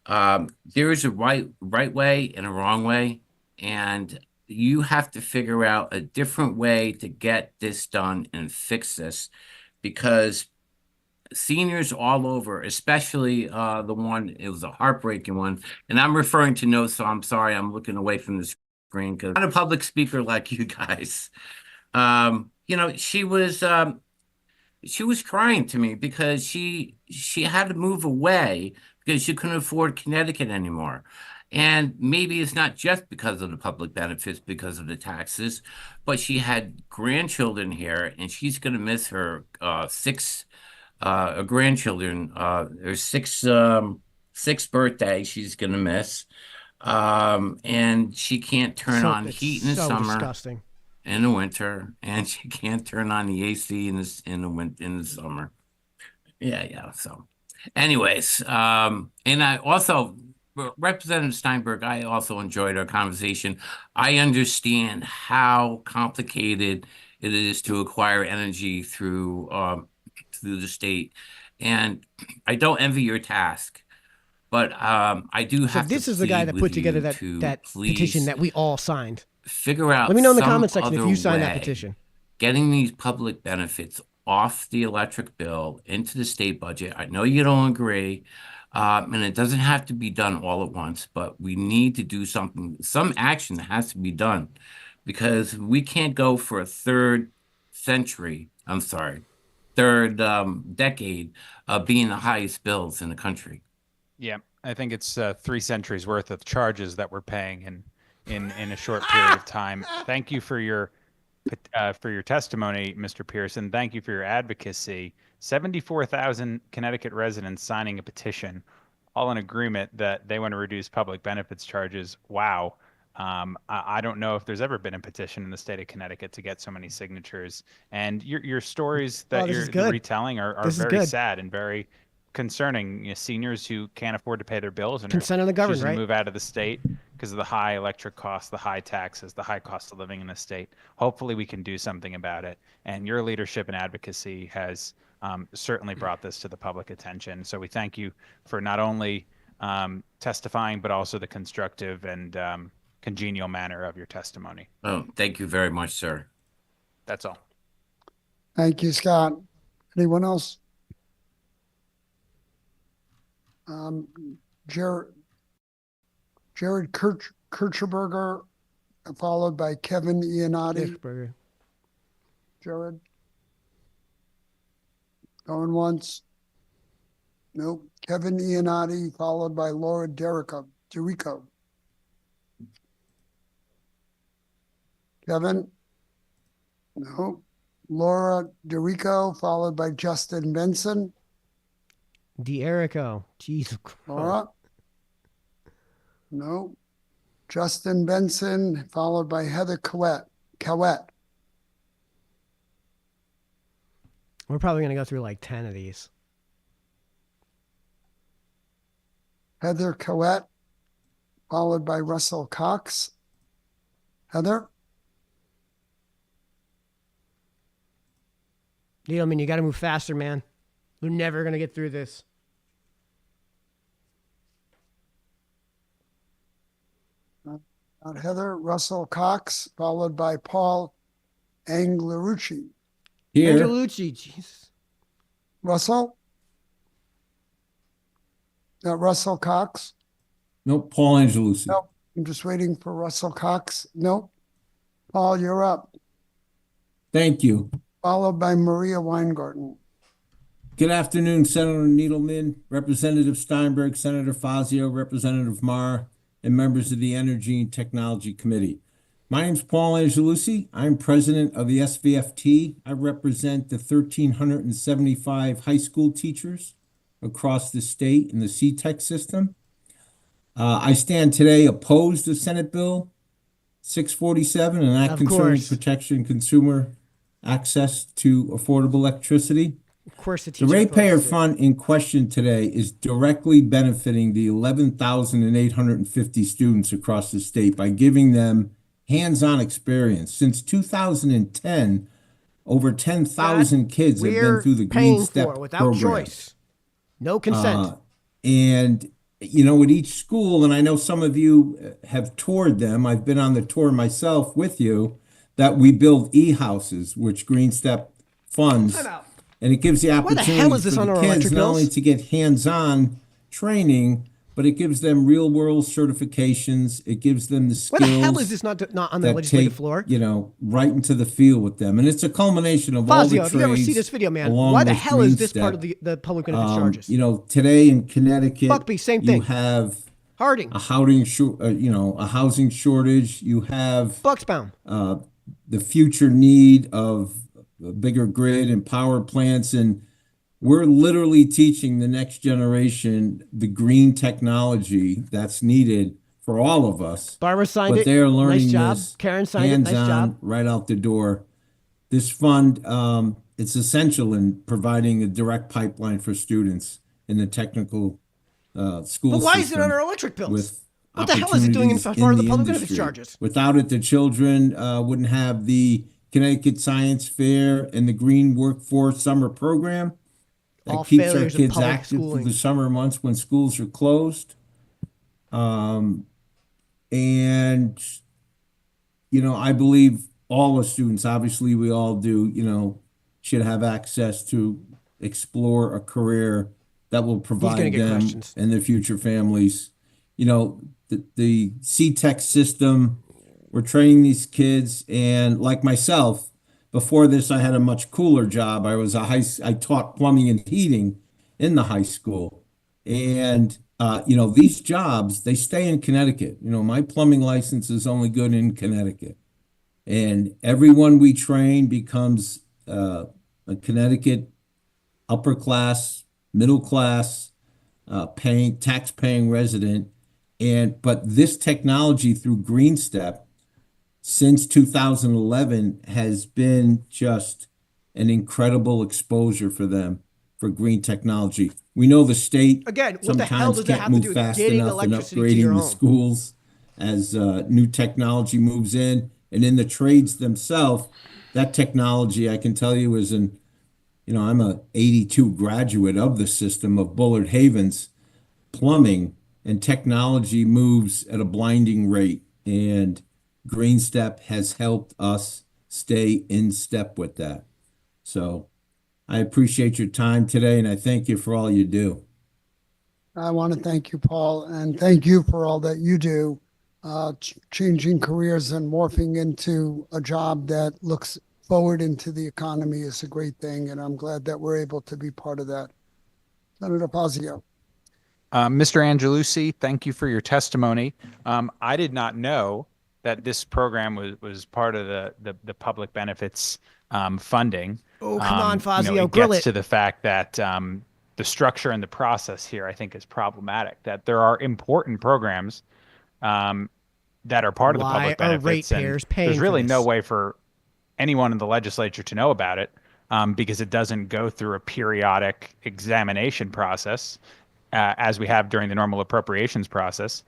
There is a right way and a wrong way, and you have to figure out a different way to get this done and fix this, because seniors all over, especially the one, it was a heartbreaking one, and I'm referring to notes, so I'm sorry, I'm looking away from the screen because I'm not a public speaker like you guys. You know, she was crying to me because she had to move away because she couldn't afford Connecticut anymore. And maybe it's not just because of the public benefits, because of the taxes, but she had grandchildren here, and she's going to miss her six grandchildren. Her sixth birthday she's going to miss, and she can't turn on heat in the summer. Disgusting. In the winter, and she can't turn on the AC in the summer. Yeah. So, anyways, and I also, Representative Steinberg, I also enjoyed our conversation. I understand how complicated it is to acquire energy through the state, and I don't envy your task. But I do have to. This is the guy that put together that petition that we all signed. Figure out. Let me know in the some comment section if other you signed that way, petition. Getting these public benefits off the electric bill into the state budget. I know you don't agree, and it doesn't have to be done all at once, but we need to do something. Some action has to be done, because we can't go for a third decade of being the highest bills in the country. Yeah, I think it's 3 centuries worth of charges that we're paying in a short period of time. Thank you for your testimony, Mr. Pearson. Thank you for your advocacy. 74,000 Connecticut residents signing a petition, all in agreement that they want to reduce public benefits charges. Wow. I don't know if there's ever been a petition in the state of Connecticut to get so many signatures. And your stories that you're retelling are very sad and very concerning. You know, seniors who can't afford to pay their bills and Consent of the government, choosing right? to move out of the state because of the high electric costs, the high taxes, the high cost of living in the state. Hopefully we can do something about it. And your leadership and advocacy has certainly brought this to the public attention. So we thank you for not only testifying, but also the constructive and congenial manner of your testimony. Oh, thank you very much, sir. That's all. Thank you, Scott. Anyone else? Jared Kirchberger, followed by Kevin Iannotti. Kirchberger. Jared. Going once. Nope. Kevin Iannotti, followed by Laura Derico. Kevin? No. Laura Derico, followed by Justin Benson. D'Erico. Jesus Christ. Laura? No. Justin Benson, followed by Heather Cowett. We're probably going to go through like 10 of these. Heather Cowett, followed by Russell Cox. Heather? You got to move faster, man. We're never going to get through this. Not Heather. Russell Cox, followed by Paul Anglerucci. Anglerucci, Jesus. Russell? Not Russell Cox? Nope, Paul Angelucci. Nope, I'm just waiting for Russell Cox. Nope. Paul, you're up. Thank you. followed by Maria Weingarten. Good afternoon, Senator Needleman, Representative Steinberg, Senator Fazio, Representative Marr, and members of the Energy and Technology Committee. My name is Paul Angelucci. I'm president of the SVFT. I represent the 1,375 high school teachers across the state in the CTEC system. I stand today opposed to Senate Bill 647, an act Of concerning course. protection consumer access to affordable electricity. Of course, the The teacher ratepayer opposed it. fund in question today is directly benefiting the 11,850 students across the state by giving them hands-on experience. Since 2010, over 10,000 kids have We're been through the paying Green Step for without program. choice. No consent. And, you know, at each school, and I know some of you have toured them, I've been on the tour myself with you, that we build e-houses, which Green Step funds. Time out. And it gives the Why the opportunity hell is this for on the our kids electric not only bills? to get hands-on training, but it gives them real-world certifications. It gives them the Why skills the hell is this not on the that legislative take, floor? you know, right into the field with them. And it's a culmination of all Fazio, the if you ever see trades this video, man, along why the with hell is Green this part of Step. the public benefits charges? You know, today in Connecticut, Buckby, same you thing. have Harding, a housing shortage. You have Bucksbaum. the future need of a bigger grid and power plants, and we're literally teaching the next generation the green technology that's needed for all of us. Barbara signed But it. they're learning Nice job. this Karen signed it. Nice hands-on job. right out the door. This fund, it's essential in providing a direct pipeline for students in the technical school But why is it system on our electric bills? with What the hell is it doing in opportunities part of in the public benefits industry. charges? Without it, the children wouldn't have the Connecticut Science Fair and the Green Workforce Summer Program that All keeps our failures of kids public active through schooling. the summer months when schools are closed. And, you know, I believe all the students, obviously we all do, you know, should have access to explore a career that will provide get them questions. and their future families. You know, the CTEC system, we're training these kids, and like myself, before this, I had a much cooler job. I taught plumbing and heating in the high school. And, you know, these jobs, they stay in Connecticut. You know, my plumbing license is only good in Connecticut. And everyone we train becomes a Connecticut upper class, middle class, tax paying resident. But this technology through Green Step since 2011 has been just an incredible exposure for them for green technology. We know the state Again, what the hell sometimes does that can't have to move do with fast getting enough in electricity to your upgrading the home? schools as new technology moves in, and in the trades themselves. That technology, I can tell you, I'm a 82 graduate of the system of Bullard Havens plumbing, and technology moves at a blinding rate. And Green Step has helped us stay in step with that. So I appreciate your time today, and I thank you for all you do. I want to thank you, Paul, and thank you for all that you do, changing careers and morphing into a job that looks forward into the economy is a great thing, and I'm glad that we're able to be part of that. Senator Fazio. Mr. Angelucci, thank you for your testimony. I did not know that this program was part of the public benefits funding. Oh, come on, Fazio, it grill gets it. to the fact that the structure and the process here, I think, is problematic. That there are important programs that are part of the Why public are benefits, and ratepayers paying there's for really no this? way for anyone in the legislature to know about it because it doesn't go through a periodic examination process as we have during the normal appropriations process.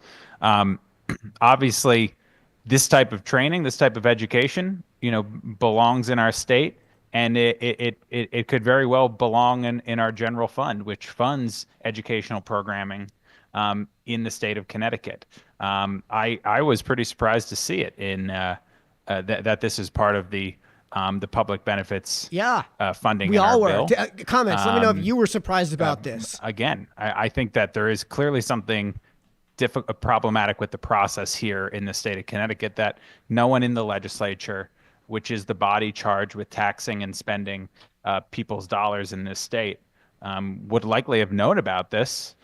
Obviously, this type of training, this type of education, belongs in our state, and it could very well belong in our general fund, which funds educational programming in the state of Connecticut. I was pretty surprised to see it in that this is part of the public benefits funding. We in all our were. bill. Comments. Let me know if you were surprised about this. Again, I think that there is clearly something problematic with the process here in the state of Connecticut that no one in the legislature which is the body charged with taxing and spending people's dollars in this state, would likely have known about this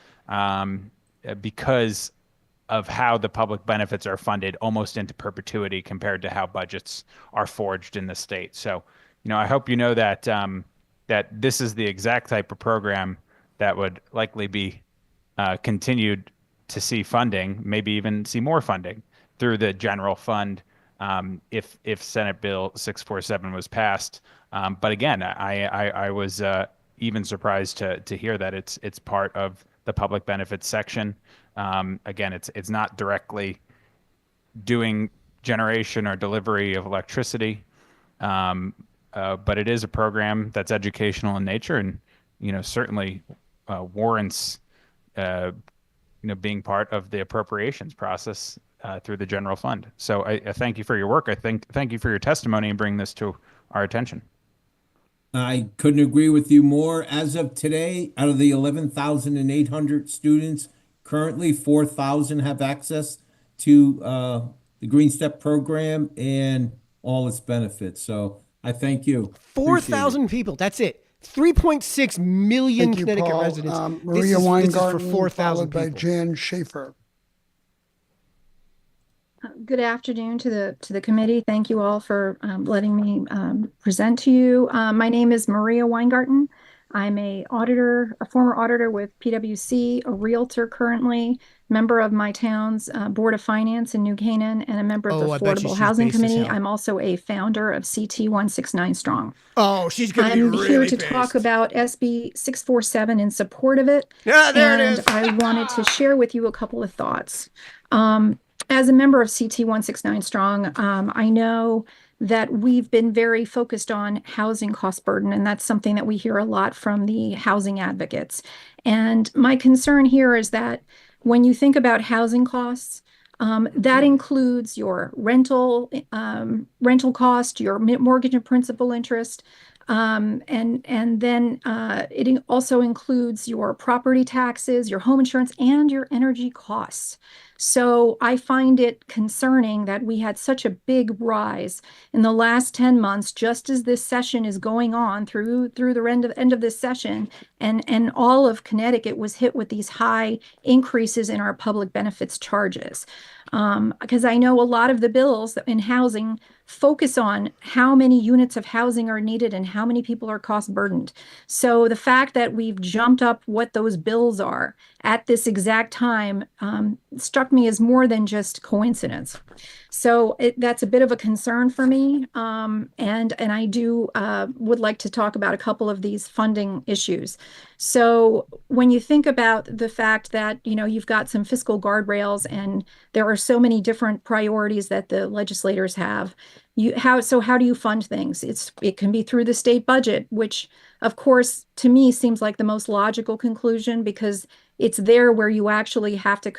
because of how the public benefits are funded almost into perpetuity compared to how budgets are forged in the state. So, I hope you know that that this is the exact type of program that would likely be continued to see funding, maybe even see more funding through the general fund if Senate Bill 647 was passed. But again, I was even surprised to hear that it's part of the public benefits section. Again, it's not directly doing generation or delivery of electricity, but it is a program that's educational in nature and certainly warrants being part of the appropriations process through the general fund. So I thank you for your work. Thank you for your testimony and bringing this to our attention. I couldn't agree with you more. As of today, out of the 11,800 students, currently 4,000 have access to the Green Step program and all its benefits. So I thank you. 4,000 people. That's it. 3.6 million Thank you, Connecticut Paul. residents. Maria this is for Weingarten, 4,000 followed by people. Jan Schaefer. Good afternoon to the committee. Thank you all for letting me present to you. My name is Maria Weingarten. I'm a former auditor with PwC, a realtor currently, member of my town's Board of Finance in New Canaan, and a member of the I bet you Affordable she's Housing based as Committee. hell. I'm also a founder of CT 169 Strong. Oh, she's going to be I'm really here to pissed. talk about SB 647 in support of it. Yeah, there it is. I wanted to share with you a couple of thoughts. As a member of CT 169 Strong, I know that we've been very focused on housing cost burden, and that's something that we hear a lot from the housing advocates. And my concern here is that when you think about housing costs, that includes your rental cost, your mortgage and principal interest, and then it also includes your property taxes, your home insurance, and your energy costs. So I find it concerning that we had such a big rise in the last 10 months, just as this session is going on through the end of this session, and all of Connecticut was hit with these high increases in our public benefits charges. Because I know a lot of the bills in housing focus on how many units of housing are needed and how many people are cost burdened. So the fact that we've jumped up what those bills are at this exact time struck me as more than just coincidence. So that's a bit of a concern for me. And I do would like to talk about a couple of these funding issues. So when you think about the fact that, you've got some fiscal guardrails and there are so many different priorities that the legislators have, how do you fund things? It can be through the state budget, which of course to me seems like the most logical conclusion, because it's there where you actually have to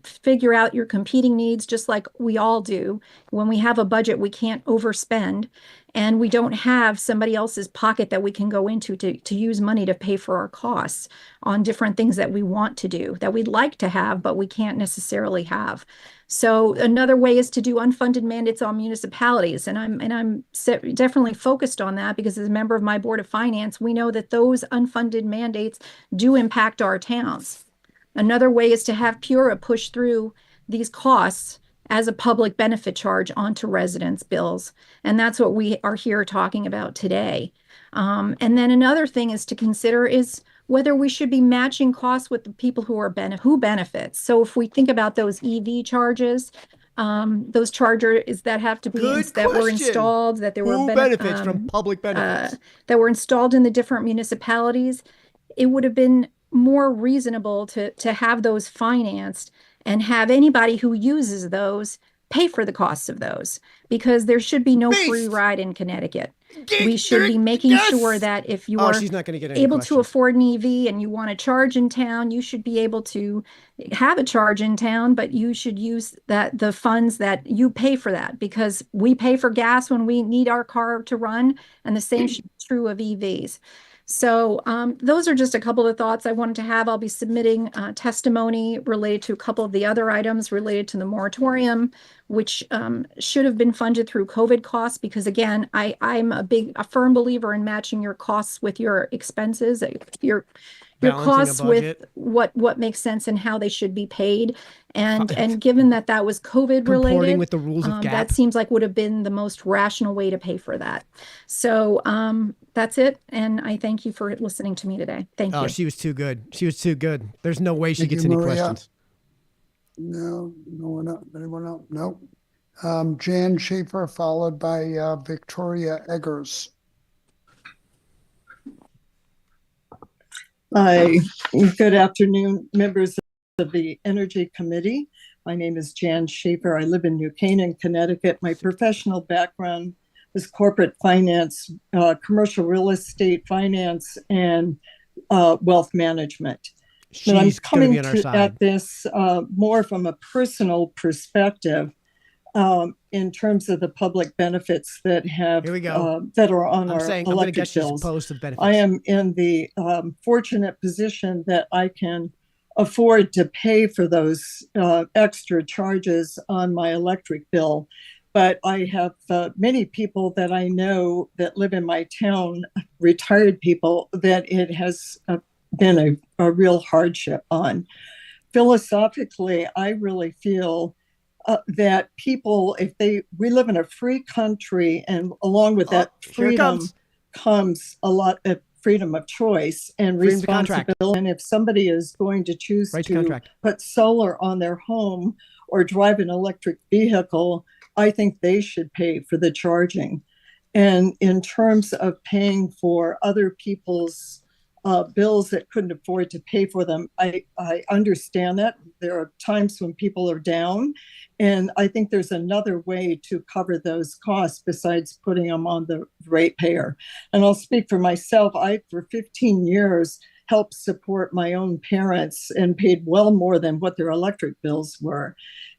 figure out your competing needs, just like we all do. When we have a budget, we can't overspend, and we don't have somebody else's pocket that we can go into to use money to pay for our costs on different things that we want to do, that we'd like to have, but we can't necessarily have. So another way is to do unfunded mandates on municipalities. And I'm definitely focused on that, because as a member of my Board of Finance, we know that those unfunded mandates do impact our towns. Another way is to have PURA push through these costs as a public benefit charge onto residents' bills. And that's what we are here talking about today. And then another thing is to consider is whether we should be matching costs with the people who benefit. So if we think about those EV charges, those chargers that have to be that were installed, that there were benefits from public benefits that were installed in the different municipalities, it would have been more reasonable to have those financed and have anybody who uses those pay for the costs of those, because there should be no free ride in Connecticut. We should be making sure that if you are she's not gonna get any able to questions. afford an EV and you want to charge in town, you should be able to have a charge in town, but you should use the funds that you pay for that, because we pay for gas when we need our car to run, and the same should be true of EVs. So those are just a couple of thoughts I wanted to have. I'll be submitting testimony related to a couple of the other items related to the moratorium, which should have been funded through COVID costs, because again, I'm a firm believer in matching your costs with your expenses, your Balancing a costs with budget. what makes sense and how they should be paid. And given that that was COVID Comporting related, with the rules of that GAAP. seems like would have been the most rational way to pay for that. So that's it. And I thank you for listening to me today. Thank Oh, you. she was too good. She was too good. There's no way she Thank gets you, any Maria. questions. No, no one else. Anyone else? No. Jan Schaefer, followed by Victoria Eggers. Hi, good afternoon, members of the Energy Committee. My name is Jan Schaefer. I live in New Canaan, Connecticut. My professional background is corporate finance, commercial real estate finance, and wealth management. But I'm She's gonna coming be on our side. at this more from a personal perspective in terms of the public benefits that have Here we go. that are on I'm our saying I'm gonna electric guess she's bills. opposed to benefits. I am in the fortunate position that I can afford to pay for those extra charges on my electric bill. But I have many people that I know that live in my town, retired people, that it has been a real hardship on. Philosophically, I really feel that people, we live in a free country, and along with that here it freedom comes a lot of freedom of choice and Freedom to contract. responsibility. And if somebody is going to choose Right to to contract. put solar on their home or drive an electric vehicle, I think they should pay for the charging. And in terms of paying for other people's bills that couldn't afford to pay for them, I understand that. There are times when people are down, and I think there's another way to cover those costs besides putting them on the ratepayer. And I'll speak for myself. I, for 15 years, helped support my own parents and paid well more than what their electric bills were.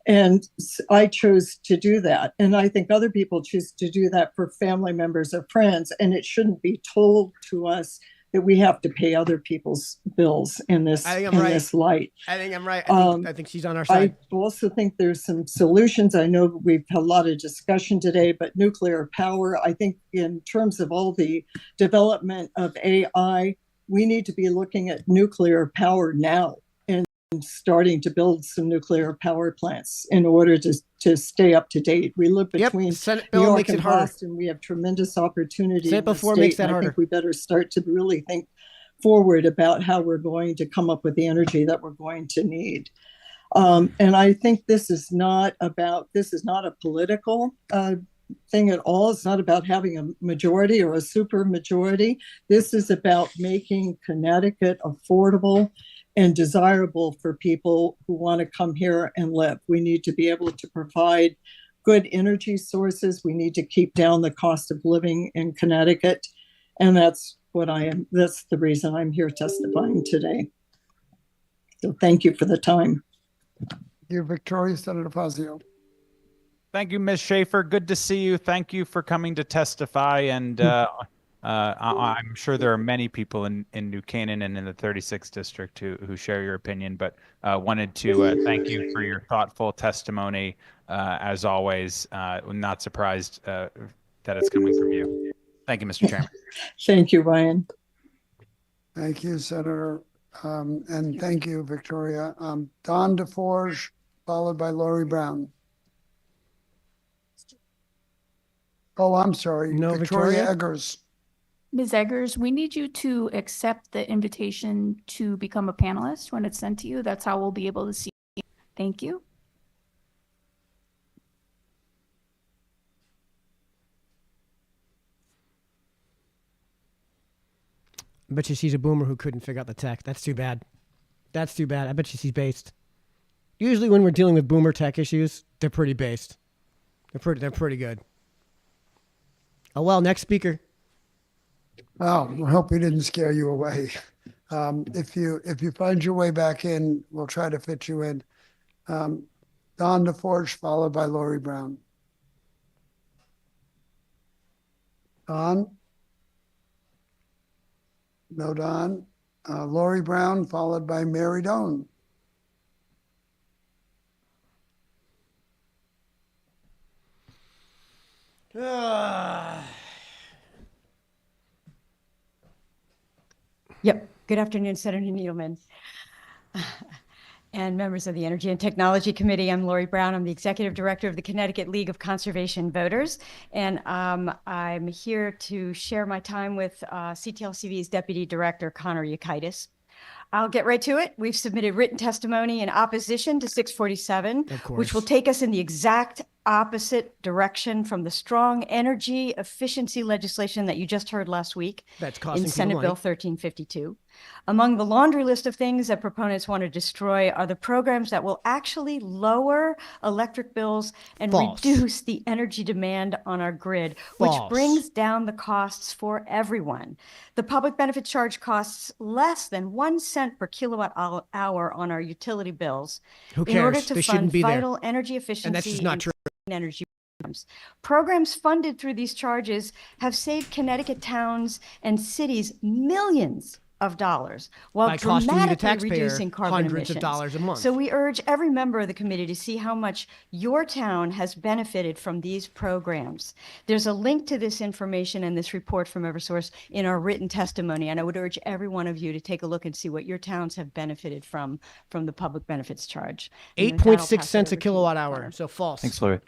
And I chose to do that. And I think other people choose to do that for family members or friends. And it shouldn't be told to us that we have to pay other people's bills in this, I think I'm in right. this light. I think I'm right. I think she's on our I side. also think there's some solutions. I know we've had a lot of discussion today, but nuclear power, I think in terms of all the development of AI, we need to be looking at nuclear power now and starting to build some nuclear power plants in order to stay up to date. We live between Senate New bill York makes it and harder. Boston. We have tremendous opportunity. Senate in the Bill 4 state, makes that and I harder. think we better start to really think forward about how we're going to come up with the energy that we're going to need. And I think this is not a political thing at all. It's not about having a majority or a super majority. This is about making Connecticut affordable and desirable for people who want to come here and live. We need to be able to provide good energy sources. We need to keep down the cost of living in Connecticut. And that's the reason I'm here testifying today. So thank you for the time. You, Victoria, Senator Fazio. Thank you, Ms. Schaefer. Good to see you. Thank you for coming to testify. And I'm sure there are many people in New Canaan and in the 36th district who share your opinion, but wanted to thank you for your thoughtful testimony. As always, not surprised that it's coming from you. Thank you, Mr. Chairman. Thank you, Ryan. Thank you, Senator. And thank you, Victoria. Don DeForge, followed by Lori Brown. Oh, I'm sorry. No, Victoria Victoria? Eggers. Ms. Eggers, we need you to accept the invitation to become a panelist when it's sent to you. That's how we'll be able to see you. Thank you. I bet you she's a boomer who couldn't figure out the tech. That's too bad. That's too bad. I bet you she's based. Usually when we're dealing with boomer tech issues, they're pretty based. They're pretty good. Oh well, next speaker. Oh, I hope we didn't scare you away. If you find your way back in, we'll try to fit you in. Don DeForge, followed by Lori Brown. Don? No Don. Lori Brown, followed by Mary Doan. Yep. Good afternoon, Senator Needleman and members of the Energy and Technology Committee. I'm Lori Brown. I'm the Executive Director of the Connecticut League of Conservation Voters. And I'm here to share my time with CTLCV's Deputy Director, Connor Yakaitis. I'll get right to it. We've submitted written testimony in opposition to 647, which will take us in the exact opposite direction from the strong energy efficiency legislation that you just heard last week. That's costing in Senate people Bill money. 1352. Among the laundry list of things that proponents want to destroy are the programs that will actually lower electric bills and False. reduce the energy demand on our grid, False. which brings down the costs for everyone. The public benefit charge costs less than 1 cent per kilowatt hour on our utility bills. Who In order cares? to They shouldn't fund be there. vital energy efficiency And that's just not and true. clean energy programs. Programs funded through these charges have saved Connecticut towns and cities millions of dollars while By costing you, the dramatically taxpayer, reducing carbon hundreds of emissions. dollars a month. So we urge every member of the committee to see how much your town has benefited from these programs. There's a link to this information and this report from Eversource in our written testimony, and I would urge every one of you to take a look and see what your towns have benefited from the public benefits charge. And with that, I'll 8.6 pass it cents a over to kilowatt you, hour. Connor. So false. Thanks, Lori.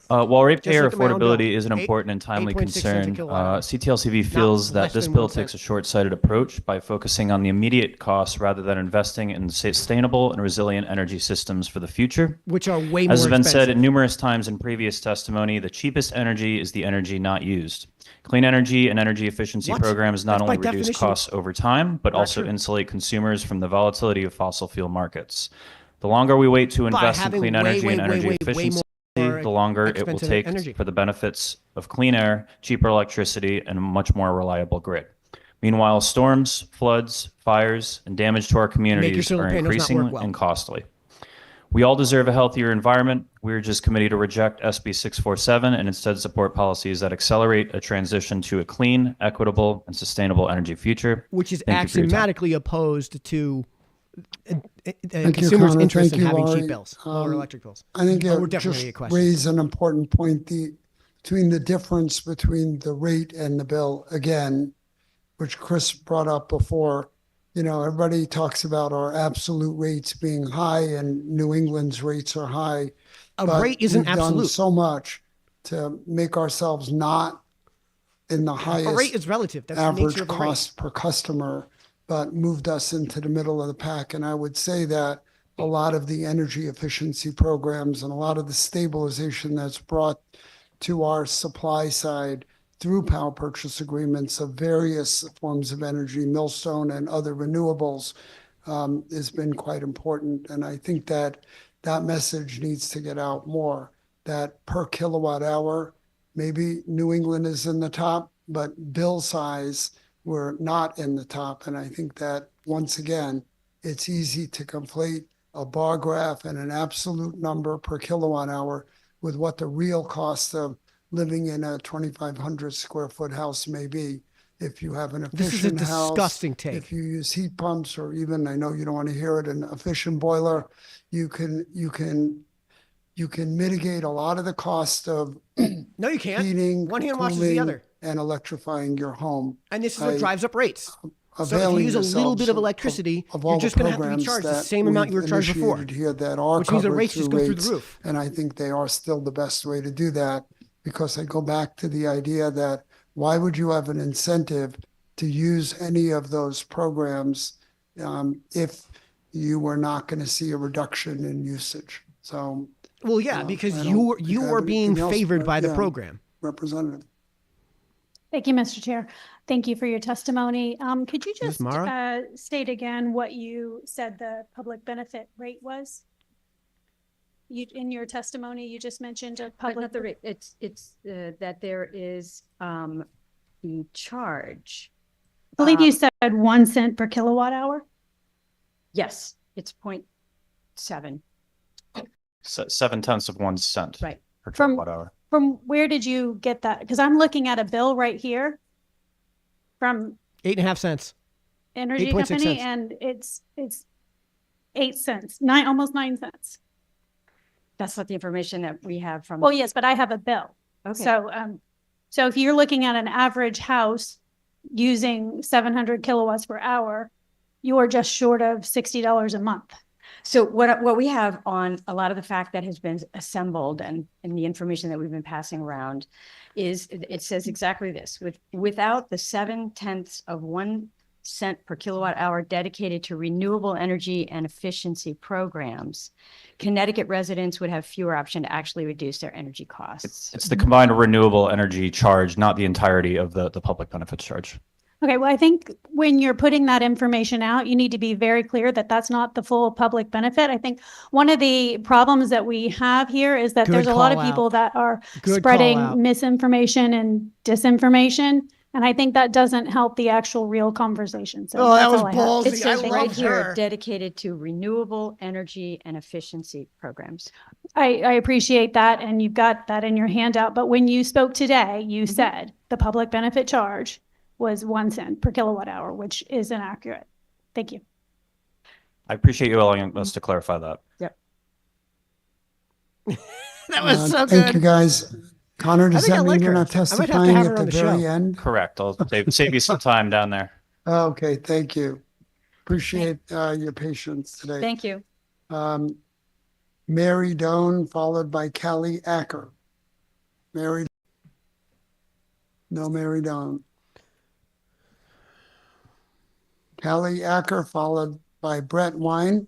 While ratepayer look at my own bill. affordability is an important and timely 8.6 cents a concern, kilowatt hour. CTLCV feels that less this than bill 1 cent. takes a short-sighted approach by focusing on the immediate costs rather than investing in sustainable and resilient energy systems for the future. Which are way more As has been said expensive. numerous times in previous testimony, the cheapest energy is the energy not used. Clean energy and energy efficiency What? programs not That's by only reduce definition costs over time, but not also true. insulate consumers from the volatility of fossil fuel markets. The longer we wait to By invest in having clean way, energy way, and way, energy way, way efficiency, more the longer it will expensive take energy. for the benefits of clean air, cheaper electricity, and a much more reliable grid. Meanwhile, storms, floods, fires, and damage to our communities solar are panels not work increasing well. and costly. We all deserve a healthier environment. We urge this committee to reject SB 647 and instead support policies that accelerate a transition to a clean, equitable, and sustainable energy future. Which is Thank you for your time. axiomatically opposed to Thank you, consumers' Connor. interest Thank in you, having Laurie. cheap bills, lower electric bills. I think Oh, it definitely a just question. raised an important point, between the difference between the rate and the bill, again, which Chris brought up before. You know, everybody talks about our absolute rates being high and New England's rates are high. A but rate isn't we've done absolute. so much to make ourselves not in the highest A rate is relative. That's the nature average of a rate. cost per customer, but moved us into the middle of the pack. And I would say that a lot of the energy efficiency programs and a lot of the stabilization that's brought to our supply side through power purchase agreements of various forms of energy, Millstone and other renewables, has been quite important. And I think that that message needs to get out more, that per kilowatt hour, maybe New England is in the top, but bill size, we're not in the top. And I think that, once again, it's easy to conflate a bar graph and an absolute number per kilowatt hour with what the real cost of living in a 2,500 square foot house may be. If you have an This is a efficient house, disgusting take. if you use heat pumps, or even, I know you don't want to hear it, an efficient boiler, you can mitigate a lot of the cost of No, you can't. heating, One hand washes the cooling, other. and electrifying your home. And this is what by drives up rates. So if you availing use a little yourselves bit of electricity, of you're all just the going to have to be programs charged the that same amount you were we've charged before. initiated here that are Which means the covered rates just through go through the rates. roof. And I think they are still the best way to do that, because I go back to the idea that why would you have an incentive to use any of those programs if you were not going to see a reduction in usage? So. Well, yeah, I because don't you think I are have being anything else, favored but by the yeah, program. Representative. Thank you, Mr. Chair. Thank you for your testimony. Could you Ms. just Mara? state again what you said the public benefit rate was? You, in your testimony, you just mentioned a public. Not the rate. It's that there is the charge. I believe you said 1 cent per kilowatt hour. Yes, it's 0.7. 0.7 of 1 cent Right. per From- kilowatt hour. From where did you get that? Because I'm looking at a bill right here from 8.5 cents. energy 8.6 company, cents. and it's 8 cents, almost 9 cents. That's not the information that we have from. Well, yes, but I have a bill. Okay. So if you're looking at an average house using 700 kilowatts per hour, you're just short of $60 a month. So what we have on a lot of the fact that has been assembled and the information that we've been passing around is it says exactly this: without the 0.7 of 1 cent per kilowatt hour dedicated to renewable energy and efficiency programs, Connecticut residents would have fewer options to actually reduce their energy costs. It's the combined renewable energy charge, not the entirety of the public benefits charge. Okay, well, I think when you're putting that information out, you need to be very clear that that's not the full public benefit. I think one of the problems that we have here is that there's a lot of people that are spreading misinformation and disinformation. And I think that doesn't help the actual real conversation. So Oh, that that's was all I have. ballsy. It says I right loved here, her. dedicated to renewable energy and efficiency programs. I appreciate that. And you've got that in your handout. But when you spoke today, you said the public benefit charge was 1 cent per kilowatt hour, which is inaccurate. Thank you. I appreciate you allowing us to clarify that. Yep. That was so good. Thank you, guys. Connor, does think I that mean like you're her. not I might have to testifying have at her the on the very show. end? Correct. I'll save you some time down there. Okay, thank you. Appreciate your patience today. Thank you. Mary Doan, followed by Kelly Acker. Mary. No, Mary Doan. Kelly Acker, followed by Brett Wine.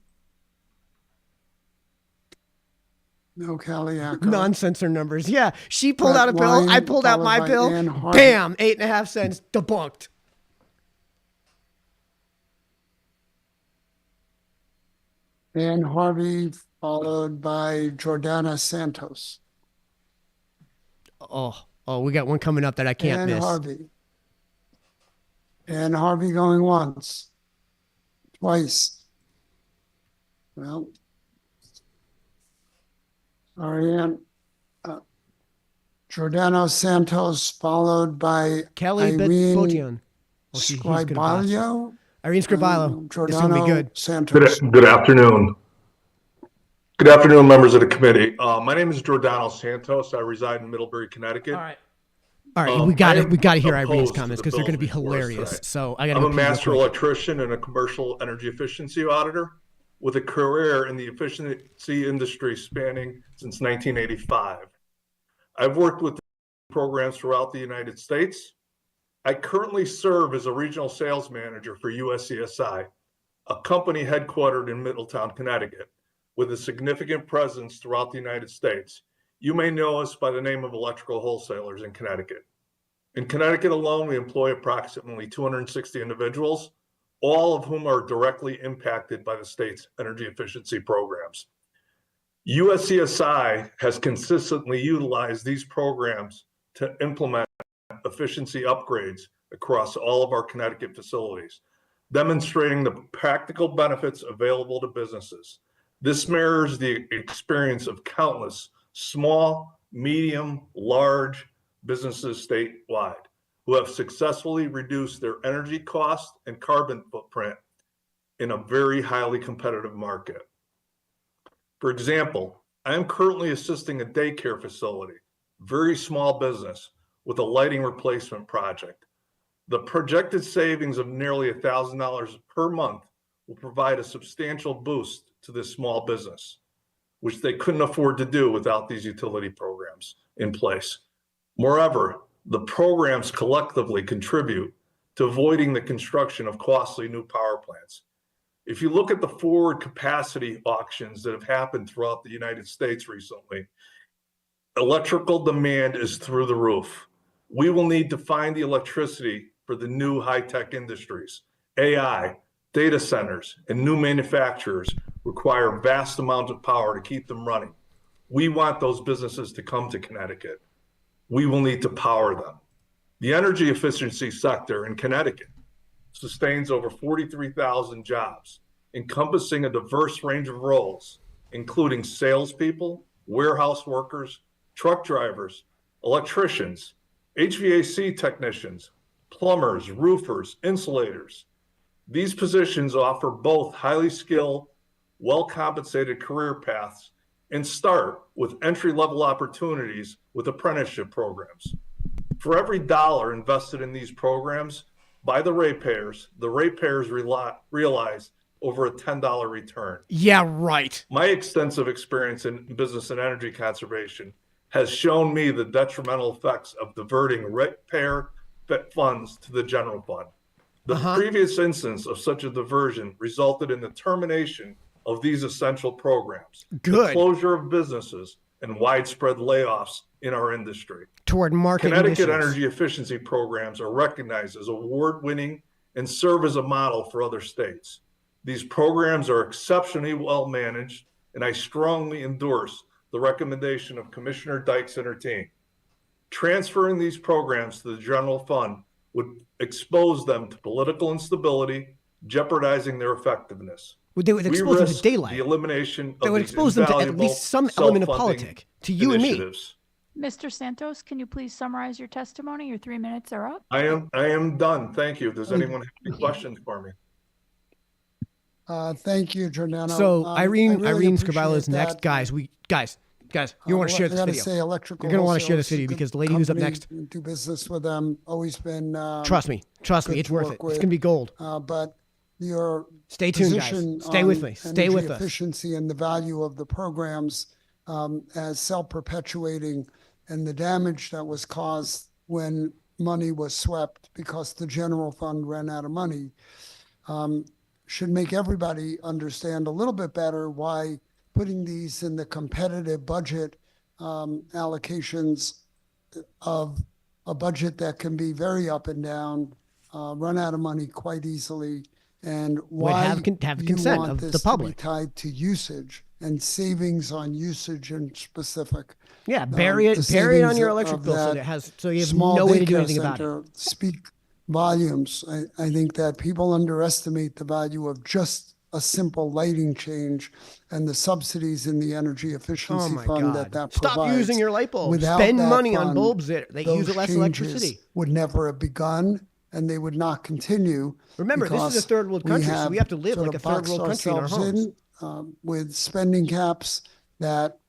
No, Kelly Acker. Nonsense or numbers. Yeah, she pulled Brett out a bill. I Wine, pulled out followed my by bill. Ann Harvey. Bam, 8.5 cents debunked. Ann Harvey, followed by Jordana Santos. Oh, we got one coming up that I can't Ann miss. Harvey. Ann Harvey going once, twice. Well, Ariane, Jordano Santos, followed by Kelly Irene Botion. Oh, he's gonna botch this. Scribalio. Irene Scriballo. This is gonna be Jordano good. Santos. Good afternoon. Good afternoon, members of the committee. My name is Jordano Santos. I reside in Middlebury, Connecticut. All right, we got to hear Irene's opposed to comments the because they're going to be bills before us hilarious. today. So I got to. I'm a master electrician and a commercial energy efficiency auditor with a career in the efficiency industry spanning since 1985. I've worked with programs throughout the United States. I currently serve as a regional sales manager for USCSI, a company headquartered in Middletown, Connecticut, with a significant presence throughout the United States. You may know us by the name of Electrical Wholesalers in Connecticut. In Connecticut alone, we employ approximately 260 individuals, all of whom are directly impacted by the state's energy efficiency programs. USCSI has consistently utilized these programs to implement efficiency upgrades across all of our Connecticut facilities, demonstrating the practical benefits available to businesses. This mirrors the experience of countless small, medium, large businesses statewide who have successfully reduced their energy cost and carbon footprint in a very highly competitive market. For example, I am currently assisting a daycare facility, very small business, with a lighting replacement project. The projected savings of nearly $1,000 per month will provide a substantial boost to this small business, which they couldn't afford to do without these utility programs in place. Moreover, the programs collectively contribute to avoiding the construction of costly new power plants. If you look at the forward capacity auctions that have happened throughout the United States recently, electrical demand is through the roof. We will need to find the electricity for the new high-tech industries. AI, data centers, and new manufacturers require vast amounts of power to keep them running. We want those businesses to come to Connecticut. We will need to power them. The energy efficiency sector in Connecticut sustains over 43,000 jobs, encompassing a diverse range of roles, including salespeople, warehouse workers, truck drivers, electricians, HVAC technicians, plumbers, roofers, insulators. These positions offer both highly skilled, well-compensated career paths and start with entry-level opportunities with apprenticeship programs. For every dollar invested in these programs by the ratepayers realize over a $10 return. Yeah, right. My extensive experience in business and energy conservation has shown me the detrimental effects of diverting ratepayer funds to the general fund. The previous instance of such a diversion resulted in the termination of these essential programs, the closure of businesses, and widespread layoffs in our industry. Toward market Connecticut initiatives. energy efficiency programs are recognized as award-winning and serve as a model for other states. These programs are exceptionally well managed, and I strongly endorse the recommendation of Commissioner Dykes and her team. Transferring these programs to the general fund would expose them to political instability, jeopardizing their effectiveness. Would they expose them to risk daylight? the elimination They of would these expose them to at invaluable least some element of self-funding politic to you and me. initiatives. Mr. Santos, can you please summarize your testimony? Your 3 minutes are up. I am done. Thank you. Does anyone have any questions for me? Thank you, Giordano. So I Irene really Scribello is appreciate next. that. Guys, you want to share this I gotta video. say, Electrical You're going to want to share Wholesale this is a video good because the lady who's up company. next, Do business with them. Always been. trust me, good it's to worth it. work It's with. going to be gold. But your Stay tuned, guys. position Stay with on me. Stay with energy us. efficiency and the value of the programs as self-perpetuating, and the damage that was caused when money was swept because the general fund ran out of money should make everybody understand a little bit better why putting these in the competitive budget allocations of a budget that can be very up and down, run out of money quite easily, and why have you consent want of this the to be public. tied to usage and savings on usage in specific. Yeah, bury it The on savings your electric of bill so that that it has so you have small no way to do daycare anything about it. center speak volumes. I think that people underestimate the value of just a simple lighting change and the subsidies in the energy efficiency Oh my fund God. that Stop provides. using your light bulbs. Without Spend that money on fund, bulbs that use those less changes electricity. would never have begun, and they would not continue. Remember, this is a because third world country, so we have to live sort like a of third boxed world country in our ourselves homes. in, with spending caps that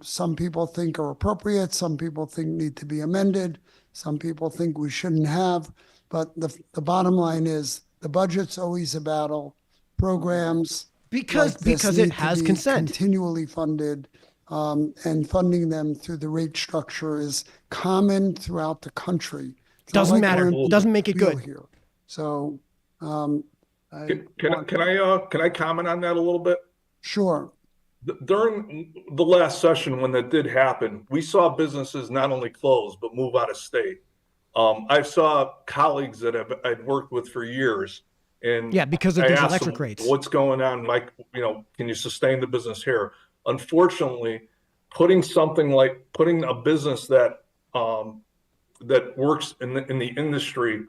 some people think are appropriate, some people think need to be amended, some people think we shouldn't have. But the bottom line is the budget's always a battle. Programs Because like this it need to has be consent. continually funded, and funding them through the rate structure is common throughout the country. It's not Doesn't like matter. we're Doesn't make it real good. here. So, I Can I comment on that a little bit? Sure. During the last session, when that did happen, we saw businesses not only close, but move out of state. I saw colleagues that I'd worked with for years, and Yeah, because of I these asked electric them, rates. what's going on? Like, can you sustain the business here? Unfortunately, putting a business that that works in the industry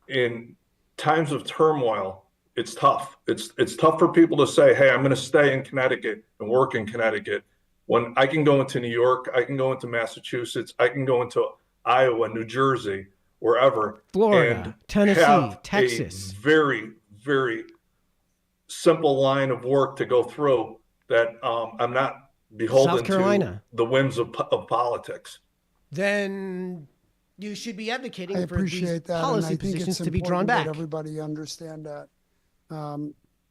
in times of turmoil, it's tough. It's tough for people to say, hey, I'm going to stay in Connecticut and work in Connecticut when I can go into New York, I can go into Massachusetts, I can go into Iowa, New Jersey, wherever. Florida, and Tennessee, have Texas. A very, very simple line of work to go through that I'm not beholden South Carolina. to the whims of politics. Then you should be advocating I for these appreciate that, and I policy think positions it's to be drawn important back. that everybody understand that.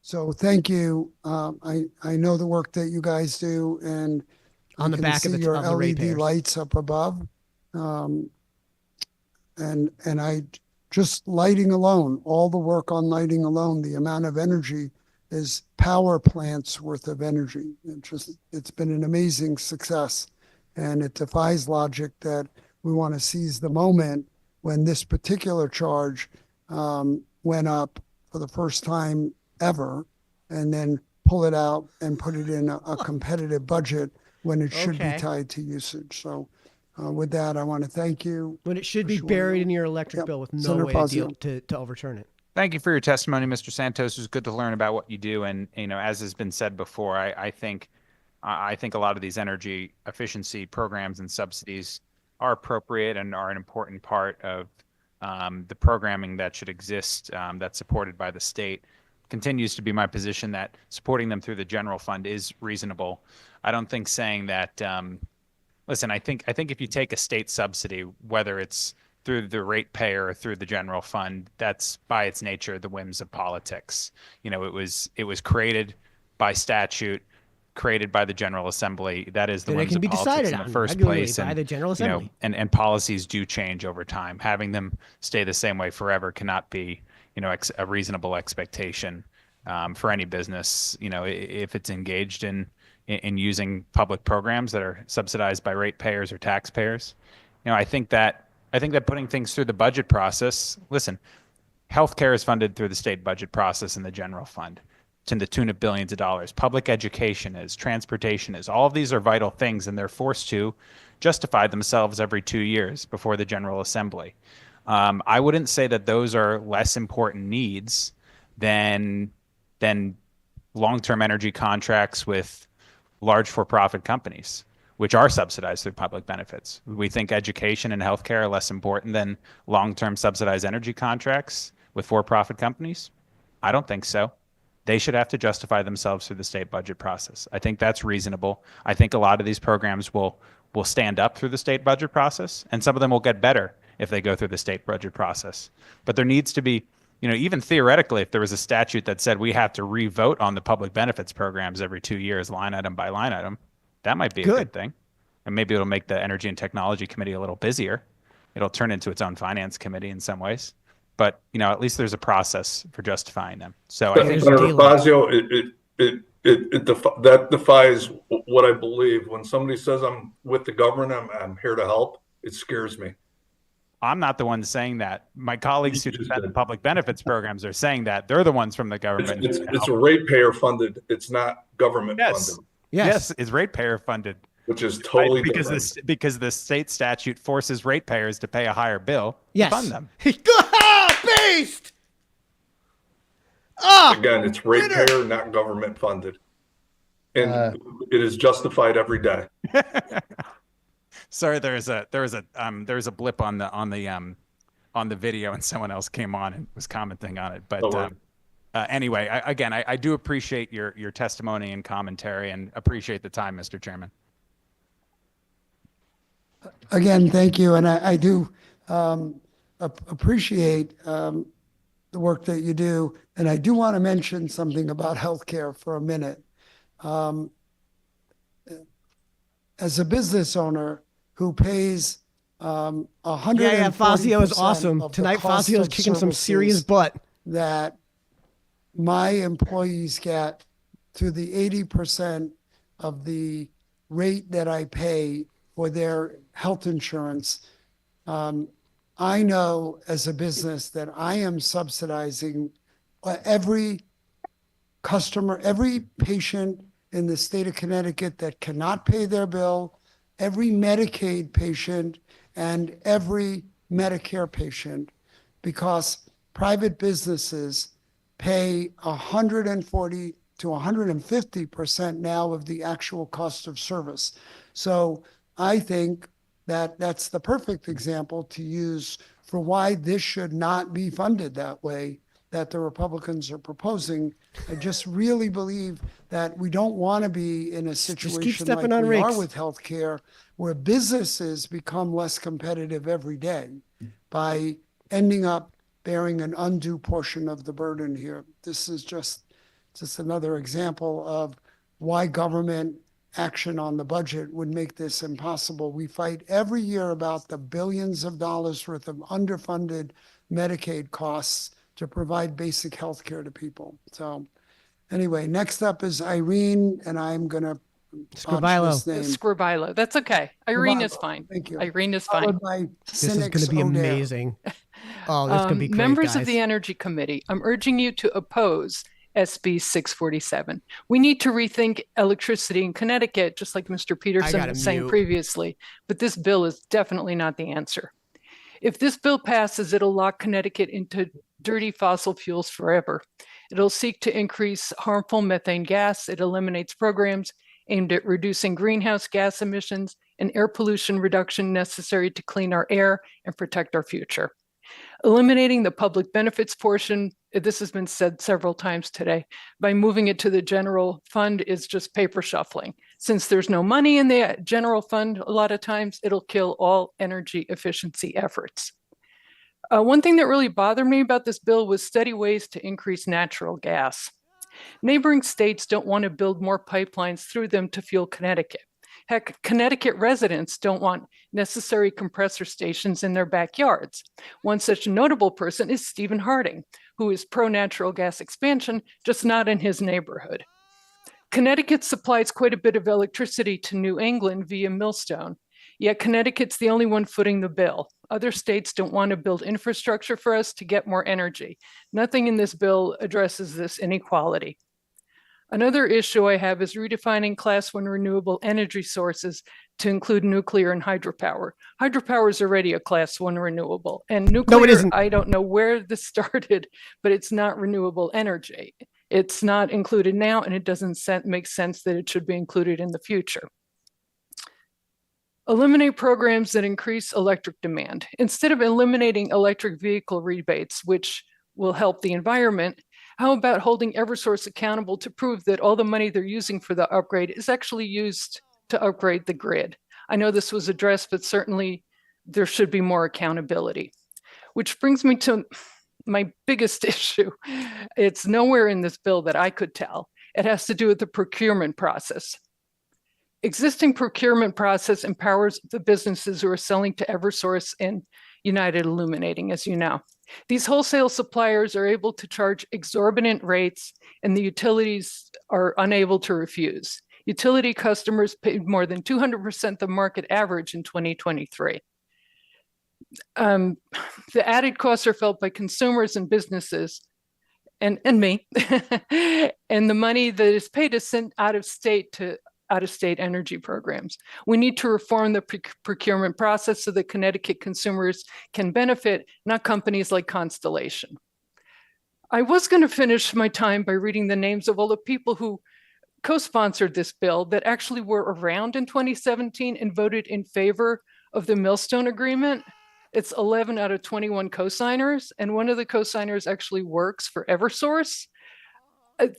So thank you. I know the work that you guys do, and On I the can back of see the- your of the LED ratepayers. lights up above. And I just lighting alone, all the work on lighting alone, the amount of energy is power plants worth of energy. It's been an amazing success, and it defies logic that we want to seize the moment when this particular charge went up for the first time ever, and then pull it out and put it in a competitive budget when it should Okay. be tied to usage. So with that, I want to thank you. When it should be sure. buried in your electric Yep. bill with no Senator way Fazio. to overturn it. Thank you for your testimony, Mr. Santos. It was good to learn about what you do. And, as has been said before, I think a lot of these energy efficiency programs and subsidies are appropriate and are an important part of the programming that should exist that's supported by the state. Continues to be my position that supporting them through the general fund is reasonable. I don't think saying that, listen, I think if you take a state subsidy, whether it's through the ratepayer or through the general fund, that's by its nature the whims of politics. You know, it was created by statute, created by the General Assembly. That is the Then it whims can of be politics decided in the on first regularly place. by the General Assembly. And policies do change over time. Having them stay the same way forever cannot be, a reasonable expectation for any business. If it's engaged in using public programs that are subsidized by ratepayers or taxpayers. I think that putting things through the budget process. Listen, healthcare is funded through the state budget process and the general fund to the tune of billions of dollars. Public education is, transportation is. All of these are vital things, and they're forced to justify themselves every 2 years before the General Assembly. I wouldn't say that those are less important needs than long-term energy contracts with large for-profit companies, which are subsidized through public benefits. We think education and healthcare are less important than long-term subsidized energy contracts with for-profit companies? I don't think so. They should have to justify themselves through the state budget process. I think that's reasonable. I think a lot of these programs will stand up through the state budget process, and some of them will get better if they go through the state budget process. But there needs to be, even theoretically, if there was a statute that said we have to re-vote on the public benefits programs every 2 years, line item by line item, that might be a good thing. And maybe it'll make the Energy and Technology Committee a little busier. It'll turn into its own finance committee in some ways. But, at least there's a process for justifying them. So I think Senator Fazio, that defies what I believe. When somebody says I'm with the government, I'm here to help, it scares me. I'm not the one saying that. My colleagues who defend the public benefits programs are saying that. They're the ones from the government. It's a ratepayer funded. It's not government funded. Yes, it's ratepayer funded. Which is totally because because the state statute forces ratepayers to pay a higher bill to fund them. Based. Again, it's ratepayer, not government funded, and it is justified every day. Sorry, there was a blip on the video, and someone else came on and was commenting on it. But anyway, I do appreciate your testimony and commentary, and appreciate the time, Mr. Chairman. Again, thank you. And I do appreciate the work that you do. And I do want to mention something about healthcare for a minute. As a business owner who pays 140% Fazio is awesome. of the Tonight, cost Fazio's of kicking some serious services butt. that my employees get to the 80% of the rate that I pay for their health insurance. I know as a business that I am subsidizing every customer, every patient in the state of Connecticut that cannot pay their bill, every Medicaid patient, and every Medicare patient, because private businesses pay 140 to 150% now of the actual cost of service. So I think that that's the perfect example to use for why this should not be funded that way that the Republicans are proposing. I just really believe that we don't want to be in a situation like stepping on we are rakes. with healthcare, where businesses become less competitive every day by ending up bearing an undue portion of the burden here. This is just another example of why government action on the budget would make this impossible. We fight every year about the billions of dollars worth of underfunded Medicaid costs to provide basic health care to people. So anyway, next up is Irene, and I'm going to Scribilo. That's okay. Irene is Scribalo. fine. Thank you. Irene is Followed fine. by This is Cynics going to be O'Dare. amazing. Oh, that's going to be great, Members guys. of the Energy Committee, I'm urging you to oppose SB 647. We need to rethink electricity in Connecticut, just like Mr. Peterson gotta was saying mute. previously, but this bill is definitely not the answer. If this bill passes, it'll lock Connecticut into dirty fossil fuels forever. It'll seek to increase harmful methane gas. It eliminates programs aimed at reducing greenhouse gas emissions and air pollution reduction necessary to clean our air and protect our future. Eliminating the public benefits portion, this has been said several times today, by moving it to the general fund is just paper shuffling. Since there's no money in the general fund, a lot of times it'll kill all energy efficiency efforts. One thing that really bothered me about this bill was steady ways to increase natural gas. Neighboring states don't want to build more pipelines through them to fuel Connecticut. Heck, Connecticut residents don't want necessary compressor stations in their backyards. One such notable person is Stephen Harding, who is pro-natural gas expansion, just not in his neighborhood. Connecticut supplies quite a bit of electricity to New England via Millstone, yet Connecticut's the only one footing the bill. Other states don't want to build infrastructure for us to get more energy. Nothing in this bill addresses this inequality. Another issue I have is redefining Class 1 renewable energy sources to include nuclear and hydropower. Hydropower is already a Class 1 renewable, and nuclear, isn't. I don't know where this started, but it's not renewable energy. It's not included now, and it doesn't make sense that it should be included in the future. Eliminate programs that increase electric demand. Instead of eliminating electric vehicle rebates, which will help the environment, how about holding Eversource accountable to prove that all the money they're using for the upgrade is actually used to upgrade the grid? I know this was addressed, but certainly there should be more accountability. Which brings me to my biggest issue. It's nowhere in this bill that I could tell. It has to do with the procurement process. Existing procurement process empowers the businesses who are selling to Eversource and United Illuminating, as you know. These wholesale suppliers are able to charge exorbitant rates, and the utilities are unable to refuse. Utility customers paid more than 200% the market average in 2023. The added costs are felt by consumers and businesses, and me, and the money that is paid is sent out of state to out-of-state energy programs. We need to reform the procurement process so that Connecticut consumers can benefit, not companies like Constellation. I was going to finish my time by reading the names of all the people who co-sponsored this bill that actually were around in 2017 and voted in favor of the Millstone Agreement. It's 11 out of 21 co-signers, and one of the co-signers actually works for Eversource.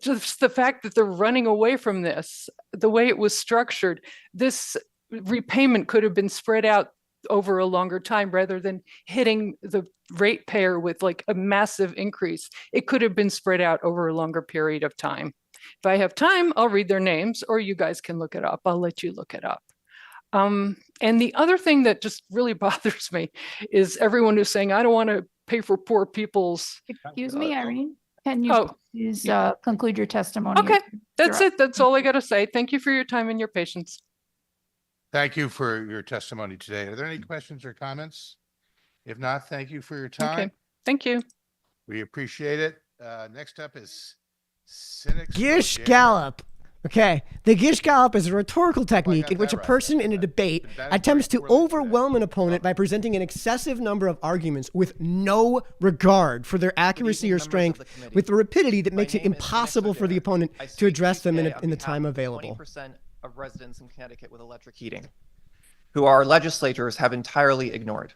Just the fact that they're running away from this, the way it was structured, this repayment could have been spread out over a longer time rather than hitting the ratepayer with like a massive increase. It could have been spread out over a longer period of time. If I have time, I'll read their names, or you guys can look it up. I'll let you look it up. And the other thing that just really bothers me is everyone who's saying, I don't want to pay for poor people's. Excuse me, Irene. Can you please conclude your testimony? Okay, that's it. That's all I got to say. Thank you for your time and your patience. Thank you for your testimony today. Are there any questions or comments? If not, thank you for your time. Okay, thank you. We appreciate it. Next up is Cynics. Gish Gallop. Okay, the Gish Gallop is a rhetorical technique in which a person in a debate attempts to overwhelm an opponent by presenting an excessive number of arguments with no regard for their accuracy or strength, with a rapidity that makes it impossible for the opponent to address them in the time available. 20% of residents in Connecticut with electric heating, who our legislators have entirely ignored.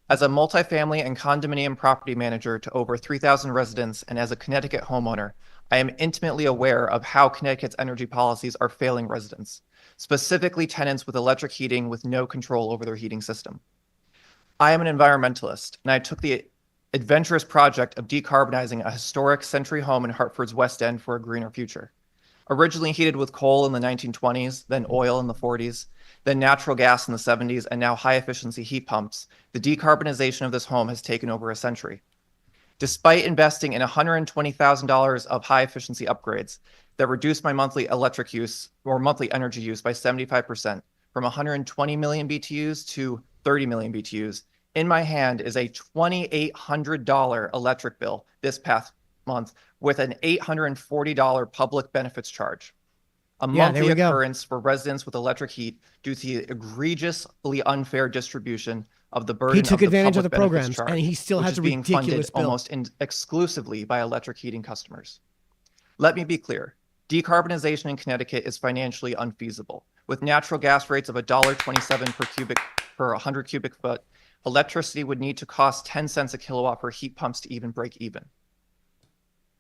As a multifamily and condominium property manager to over 3,000 residents and as a Connecticut homeowner, I am intimately aware of how Connecticut's energy policies are failing residents, specifically tenants with electric heating with no control over their heating system. I am an environmentalist, and I took the adventurous project of decarbonizing a historic Century home in Hartford's West End for a greener future. Originally heated with coal in the 1920s, then oil in the 40s, then natural gas in the 70s, and now high-efficiency heat pumps, the decarbonization of this home has taken over a century. Despite investing in $120,000 of high-efficiency upgrades that reduced my monthly electric use or monthly energy use by 75%, from 120 million BTUs to 30 million BTUs, in my hand is a $2,800 electric bill this past month with an $840 public benefits charge. A monthly occurrence for residents with electric heat due to the egregiously unfair distribution of the burden. He took advantage of the public programs, charge, and he still which has is a being ridiculous funded bill. almost exclusively by electric heating customers. Let me be clear. Decarbonization in Connecticut is financially unfeasible. With natural gas rates of $1.27 per 100 cubic foot electricity would need to cost 10 cents a kilowatt for heat pumps to even break even.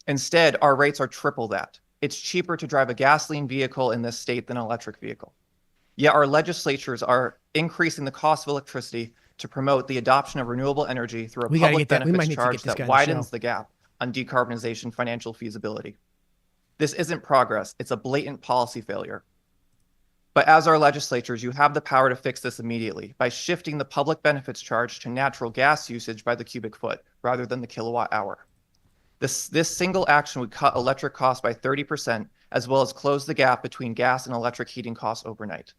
Instead, our rates are triple that. It's cheaper to drive a gasoline vehicle in this state than an electric vehicle. Yet our legislatures are increasing the cost of electricity to promote the adoption of renewable energy through a We gotta public get that. We might benefits need to charge get this guy that on the widens show. the gap on decarbonization financial feasibility. This isn't progress, it's a blatant policy failure. But as our legislatures, you have the power to fix this immediately by shifting the public benefits charge to natural gas usage by the cubic foot rather than the kilowatt hour. This single action would cut electric costs by 30%, as well as close the gap between gas and electric heating costs overnight.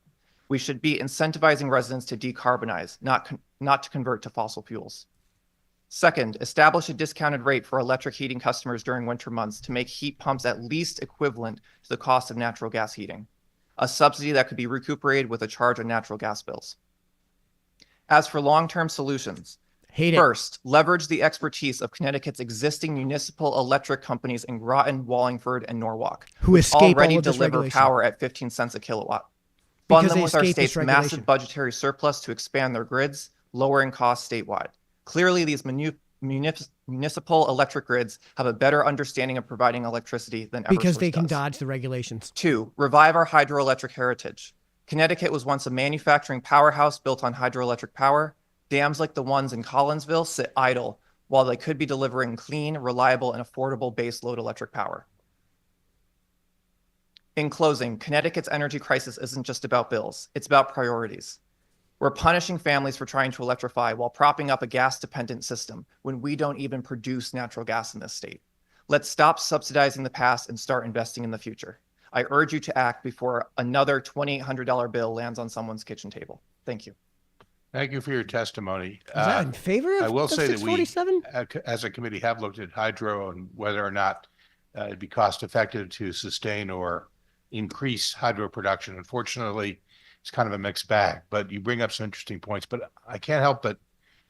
We should be incentivizing residents to decarbonize, not to convert to fossil fuels. Second, establish a discounted rate for electric heating customers during winter months to make heat pumps at least equivalent to the cost of natural gas heating, a subsidy that could be recuperated with a charge on natural gas bills. As for long-term solutions, first, leverage the expertise of Connecticut's existing municipal electric companies in Groton, Wallingford, and Norwalk, Who which escape already all of this deliver regulation. power at 15 cents a kilowatt. Fund Because them they with our escape this state's regulation. massive budgetary surplus to expand their grids, lowering costs statewide. Clearly, these municipal electric grids have a better understanding of providing electricity than Because Eversource they can does. dodge the regulations. 2, revive our hydroelectric heritage. Connecticut was once a manufacturing powerhouse built on hydroelectric power. Dams like the ones in Collinsville sit idle while they could be delivering clean, reliable, and affordable baseload electric power. In closing, Connecticut's energy crisis isn't just about bills, it's about priorities. We're punishing families for trying to electrify while propping up a gas-dependent system when we don't even produce natural gas in this state. Let's stop subsidizing the past and start investing in the future. I urge you to act before another $2,800 bill lands on someone's kitchen table. Thank you. Thank you for your testimony. Is that in favor of I will the say that we, 647? as a committee, have looked at hydro and whether or not it'd be cost effective to sustain or increase hydro production. Unfortunately, it's kind of a mixed bag, but you bring up some interesting points. But I can't help but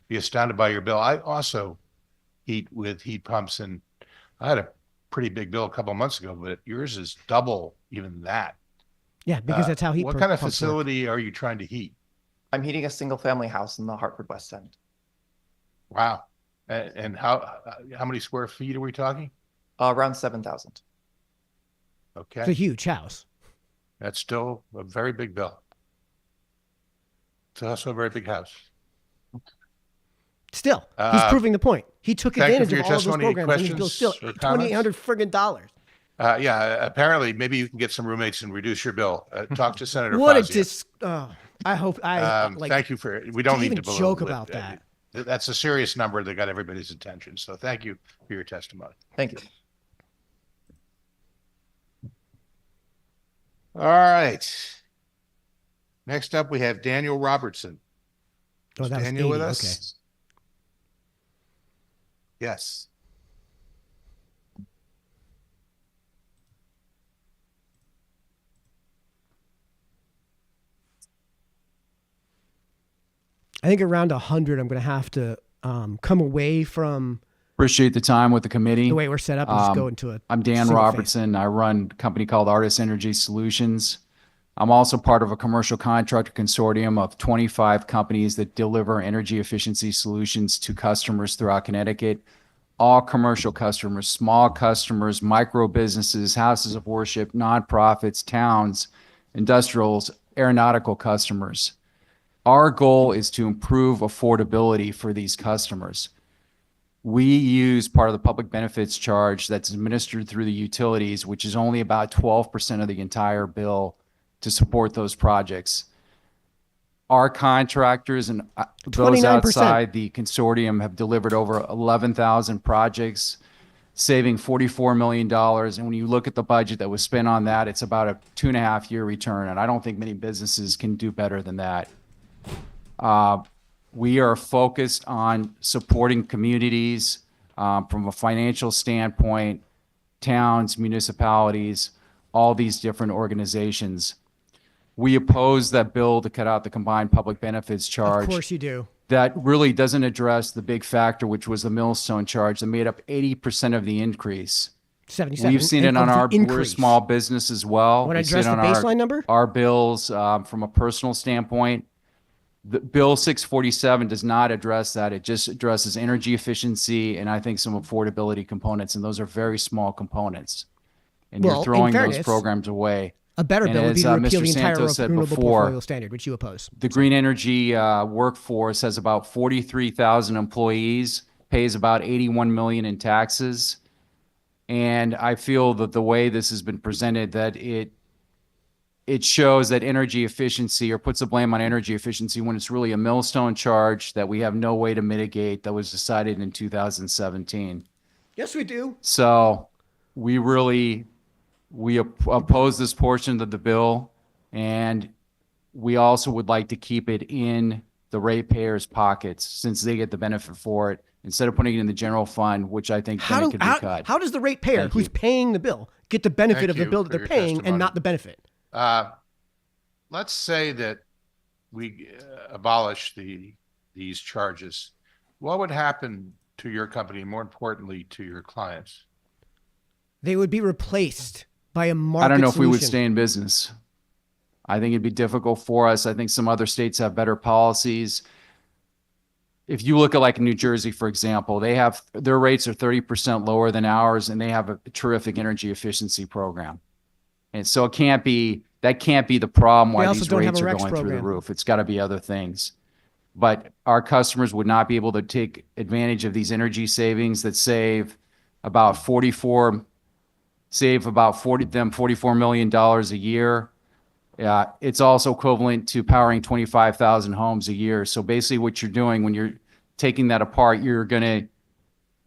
be astounded by your bill. I also heat with heat pumps, and I had a pretty big bill a couple of months ago, but yours is double even that. Yeah, because that's how heat What kind of pumps work. facility are you trying to heat? I'm heating a single-family house in the Hartford West End. Wow. And how many square feet are we talking? Around 7,000. Okay. It's a huge house. That's still a very big bill. It's also a very big house. Still, he's proving the point. He took thank you advantage for of your all of those testimony. Any programs, and his bill's still questions or comments? $2,800 friggin' dollars. Yeah, apparently, maybe you can get some roommates and reduce your bill. Talk to Senator What a Fazio. I hope I like. Thank you for, we don't need even to belittle joke it. about that. That's a serious number that got everybody's attention. So thank you for your testimony. Thank you. All right. Next up, we have Daniel Robertson. Oh, Is that was Daniel with 80, us? okay. Yes. I think around 100, I'm going to have to come away from Appreciate the time with the committee. the way we're set up and just go into a. I'm Dan single phase. Robertson. I run a company called Artis Energy Solutions. I'm also part of a commercial contractor consortium of 25 companies that deliver energy efficiency solutions to customers throughout Connecticut. All commercial customers, small customers, micro businesses, houses of worship, nonprofits, towns, industrials, aeronautical customers. Our goal is to improve affordability for these customers. We use part of the public benefits charge that's administered through the utilities, which is only about 12% of the entire bill to support those projects. Our contractors and those 29%. outside the consortium have delivered over 11,000 projects, saving $44 million. And when you look at the budget that was spent on that, it's about a 2.5-year return. And I don't think many businesses can do better than that. We are focused on supporting communities from a financial standpoint, towns, municipalities, all these different organizations. We oppose that bill to cut out the combined public benefits charge. Of course you do. That really doesn't address the big factor, which was the millstone charge that made up 80% of the increase. 77. We've seen it and on of the our, we're a increase. small business as well. Want to We see it address the on baseline number? our bills from a personal standpoint. The Bill 647 does not address that. It just addresses energy efficiency and I think some affordability components, and those are very small components. And Well, you're in throwing those fairness, programs away. A better And bill would be as, to repeal Mr. the entire Santos said renewable before, portfolio standard, which you oppose. the green energy workforce has about 43,000 employees, pays about 81 million in taxes. And I feel that the way this has been presented, that it shows that energy efficiency, or puts the blame on energy efficiency, when it's really a millstone charge that we have no way to mitigate, that was decided in 2017. Yes, we do. So we oppose this portion of the bill, and we also would like to keep it in the ratepayers' pockets, since they get the benefit for it, instead of putting it in the general fund, which I think then it could be cut. How does the ratepayer, Thank who's you. paying the bill, get the benefit Thank of the you bill for that they're your paying testimony. and not the benefit? Let's say that we abolish these charges. What would happen to your company, more importantly, to your clients? They would be replaced by a market I don't know if we would solution. stay in business. I think it'd be difficult for us. I think some other states have better policies. If you look at like New Jersey, for example, their rates are 30% lower than ours, and they have a terrific energy efficiency program. And so that can't be the problem They why also these don't have rates a are REX going through the program. roof. It's got to be other things. But our customers would not be able to take advantage of these energy savings that save about $44 million a year. It's also equivalent to powering 25,000 homes a year. So basically what you're doing when you're taking that apart, you're going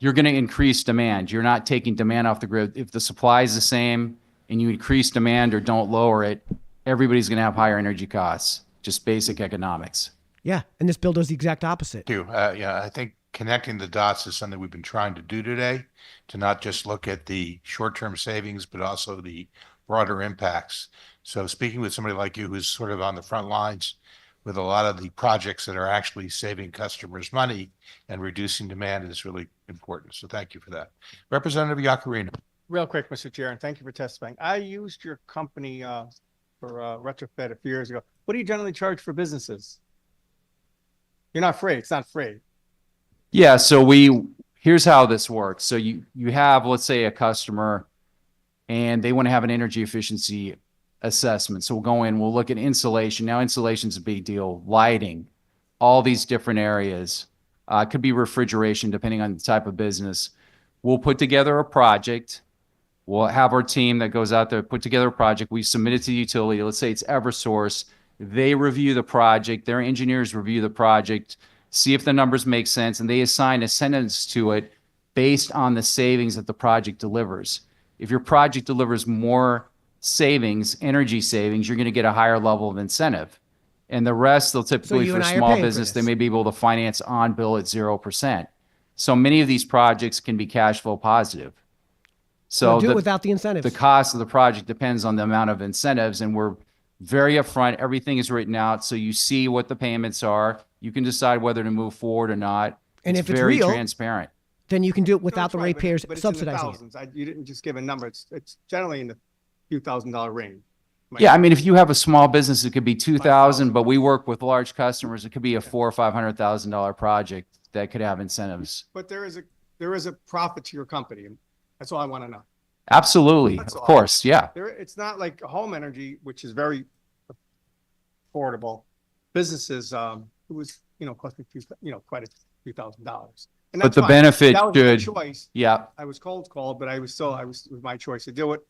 to increase demand. You're not taking demand off the grid. If the supply is the same and you increase demand or don't lower it, everybody's going to have higher energy costs. Just basic economics. Yeah, and this bill does the exact opposite. Thank you. Yeah, I think connecting the dots is something we've been trying to do today, to not just look at the short-term savings, but also the broader impacts. So speaking with somebody like you, who's sort of on the front lines with a lot of the projects that are actually saving customers money and reducing demand, is really important. So thank you for that. Representative Yacarino. Real quick, Mr. Chair, and thank you for testifying. I used your company for retrofit a few years ago. What do you generally charge for businesses? You're not free. It's not free. Yeah, so here's how this works. So you have, let's say, a customer, and they want to have an energy efficiency assessment. So we'll go in, we'll look at insulation. Now insulation's a big deal, lighting, all these different areas. It could be refrigeration, depending on the type of business. We'll put together a project. We'll have our team that goes out there, put together a project. We submit it to the utility. Let's say it's Eversource. They review the project. Their engineers review the project, see if the numbers make sense, and they assign incentives to it based on the savings that the project delivers. If your project delivers more savings, energy savings, you're going to get a higher level of incentive. And the rest, they'll typically, you for and I are small paying for business, they this. may be able to finance on bill at 0%. So many of these projects can be cash flow positive. So do it without the incentives. The cost of the project depends on the amount of incentives, and we're very upfront. Everything is written out, so you see what the payments are. You can decide whether to move forward or not. And if it's very real, transparent. Then you can do it without the Right, ratepayers but it's in the subsidizing it. thousands. You didn't just give a number. It's generally in the few $1,000s range. Yeah, I mean, if you have a small business, it could be 2,000, but we work with large customers. It could be a $400,000 or $500,000 project that could have incentives. But there is a profit to your company. That's all I want to know. Absolutely, That's of all. course, yeah. It's not like home energy, which is very affordable. Businesses, it was, cost me quite a few $1,000s. And But that's the fine. benefit That was my should- choice. yeah. I was cold called, but it was my choice to do it.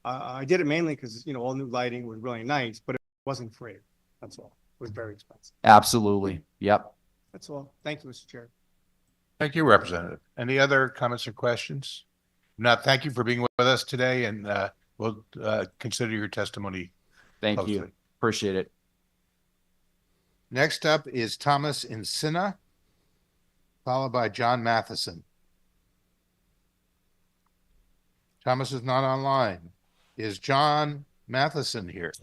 I did it mainly because, all new lighting was really nice, but it wasn't free. That's all. It was very expensive. Absolutely, yep. That's all. Thank you, Mr. Chair. Thank you, Representative. Any other comments or questions? Not, thank you for being with us today, and we'll consider your testimony. Thank you. closely. Appreciate it. Next up is Thomas Insina, followed by John Matheson. Thomas is not online. Is John Matheson here?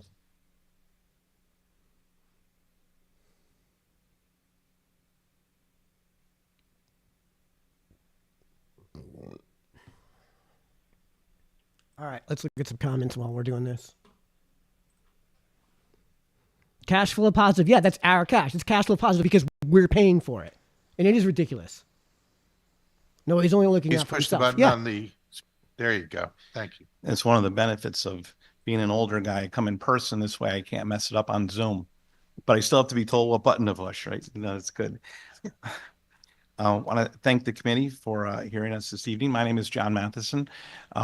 All right, let's look at some comments while we're doing this. Cash flow positive. Yeah, that's our cash. It's cash flow positive because we're paying for it. And it is ridiculous. No, he's only looking He's out for pushed the himself. button Yeah. on the, there you go. Thank you. It's one of the benefits of being an older guy. I come in person this way. I can't mess it up on Zoom, but I still have to be told what button to push, right? No, it's good. I want to thank the committee for hearing us this evening. My name is John Matheson.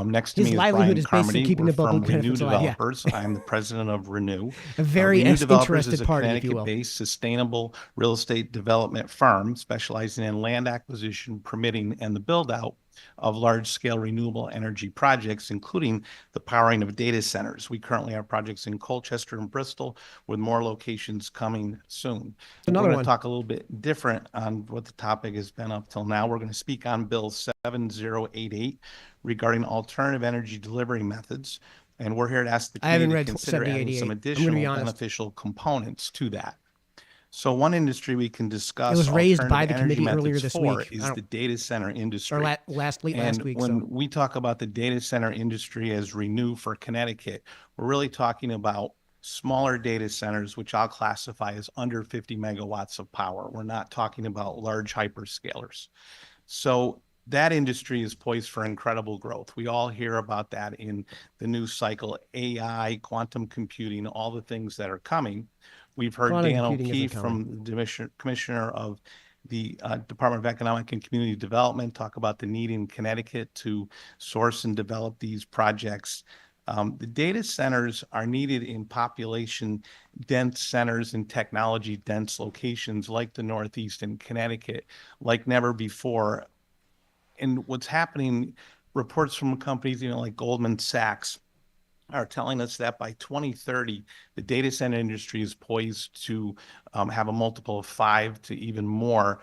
Next to His me is livelihood Brian is based on Carmody. keeping We're the public from Renew benefits alive. Yeah. Developers. I'm the president of Renew. A very Renew Developers interested is a party, if you will. Connecticut-based sustainable real estate development firm specializing in land acquisition, permitting, and the build-out of large-scale renewable energy projects, including the powering of data centers. We currently have projects in Colchester and Bristol, with more locations coming soon. Another We're going one. to talk a little bit different on what the topic has been up till now. We're going to speak on Bill 7088 regarding alternative energy delivery methods. And we're here to ask the I haven't committee to read consider adding 7088. some I'm gonna be additional honest. beneficial components to that. So one industry we can discuss It was raised by the alternative energy committee earlier methods this for week. is the data center industry. Or last And week. when So we talk about the data center industry as Renew for Connecticut, we're really talking about smaller data centers, which I'll classify as under 50 megawatts of power. We're not talking about large hyperscalers. So that industry is poised for incredible growth. We all hear about that in the news cycle, AI, quantum computing, all the things that are coming. We've heard Quantum Dan computing isn't O'Keefe from the commissioner of the Department of Economic and Community Development talk about the need in Connecticut to source and develop these projects. The data centers are needed in population dense centers and technology dense locations like the Northeast and Connecticut, like never before. And what's happening, reports from companies, like Goldman Sachs are telling us that by 2030, the data center industry is poised to have a multiple of 5 to even more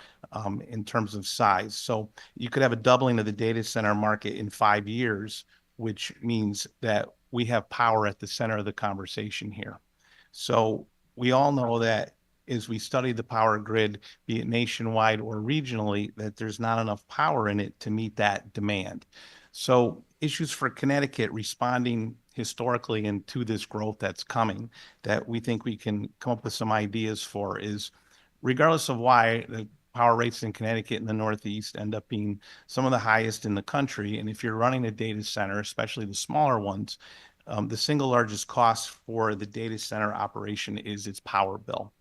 in terms of size. So you could have a doubling of the data center market in 5 years, which means that we have power at the center of the conversation here. So we all know that as we study the power grid, be it nationwide or regionally, that there's not enough power in it to meet that demand. So issues for Connecticut responding historically and to this growth that's coming that we think we can come up with some ideas for is, regardless of why the power rates in Connecticut and the Northeast end up being some of the highest in the country. And if you're running a data center, especially the smaller ones, the single largest cost for the data center operation is its power bill.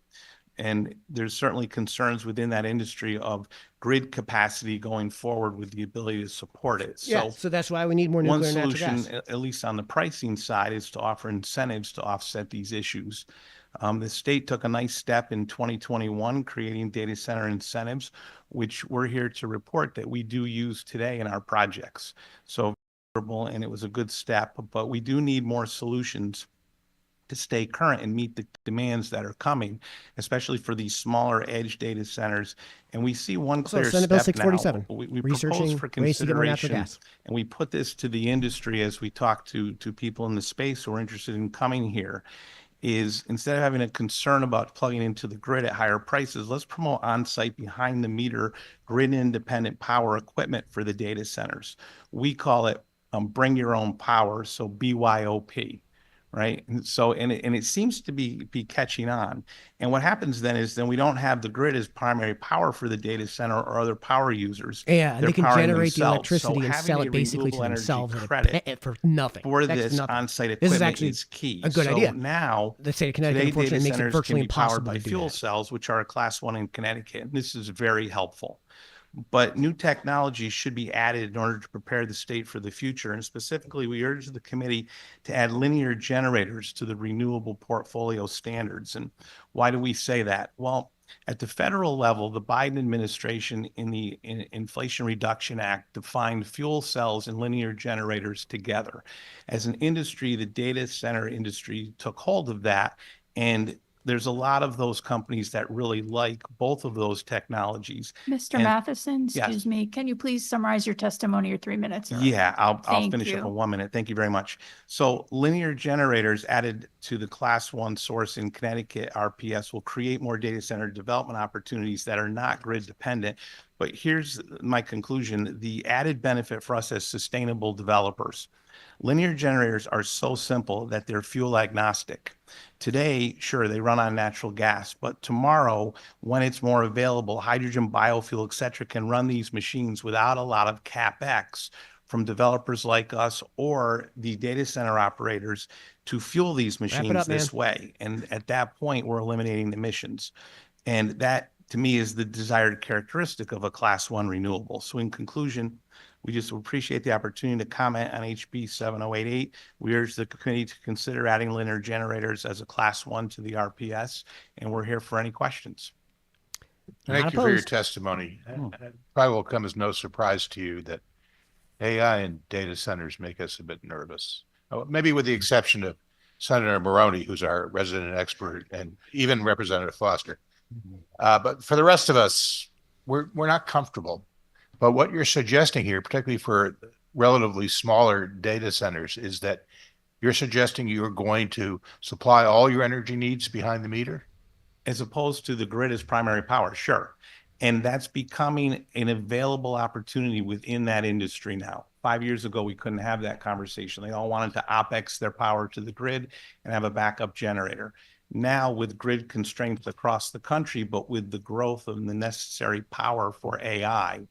And there's certainly concerns within that industry of grid capacity going forward with the ability to support it. yeah, so that's why we need more One nuclear and natural solution, gas. at least on the pricing side, is to offer incentives to offset these issues. The state took a nice step in 2021, creating data center incentives, which we're here to report that we do use today in our projects. So, and it was a good step, but we do need more solutions to stay current and meet the demands that are coming, especially for these smaller edge data centers. And we see one So clear Senate Bill step now. 647, We researching propose for ways to get more natural consideration, gas. and we put this to the industry as we talk to people in the space who are interested in coming here, is instead of having a concern about plugging into the grid at higher prices, let's promote on-site behind the meter grid independent power equipment for the data centers. We call it bring your own power, so BYOP. Right. And so, and it seems to be catching on. And what happens then is we don't have the grid as primary power for the data center or other power users. Yeah, They're they can powering generate the themselves. electricity So and having sell a it basically to renewable energy themselves at credit for nothing. for Next to this nothing. on-site This is equipment actually is key. a good So idea. now, The state of Connecticut, today unfortunately, data makes it centers virtually can be powered impossible by to do fuel that. cells, which are a class 1 in Connecticut. And this is very helpful. But new technology should be added in order to prepare the state for the future. And specifically, we urge the committee to add linear generators to the renewable portfolio standards. And why do we say that? Well, at the federal level, the Biden administration in the Inflation Reduction Act defined fuel cells and linear generators together. As an industry, the data center industry took hold of that, and there's a lot of those companies that really like both of those technologies. Mr. And- Matheson, Yes. excuse me, can you please summarize your testimony, your 3 minutes? are up. Yeah, I'll Thank finish up you. in 1 minute. Thank you very much. So linear generators added to the class 1 source in Connecticut RPS will create more data center development opportunities that are not grid dependent. But here's my conclusion. The added benefit for us as sustainable developers. Linear generators are so simple that they're fuel agnostic. Today, sure, they run on natural gas, but tomorrow, when it's more available, hydrogen, biofuel, et cetera, can run these machines without a lot of CapEx from developers like us or the data center operators to fuel these machines up, this man. way. And at that point, we're eliminating the emissions. And that, to me, is the desired characteristic of a Class 1 renewable. So in conclusion, we just appreciate the opportunity to comment on HB 7088. We urge the committee to consider adding linear generators as a Class 1 to the RPS, and we're here for any questions. Thank you for your testimony. It probably will come as no surprise to you that AI and data centers make us a bit nervous. Maybe with the exception of Senator Maroney, who's our resident expert, and even Representative Foster. But for the rest of us, we're not comfortable. But what you're suggesting here, particularly for relatively smaller data centers, is that you're suggesting you're going to supply all your energy needs behind the meter? As opposed to the grid as primary power, sure. And that's becoming an available opportunity within that industry now. 5 years ago, we couldn't have that conversation. They all wanted to OpEx their power to the grid and have a backup generator. Now, with grid constraints across the country, but with the growth of the necessary power for AI,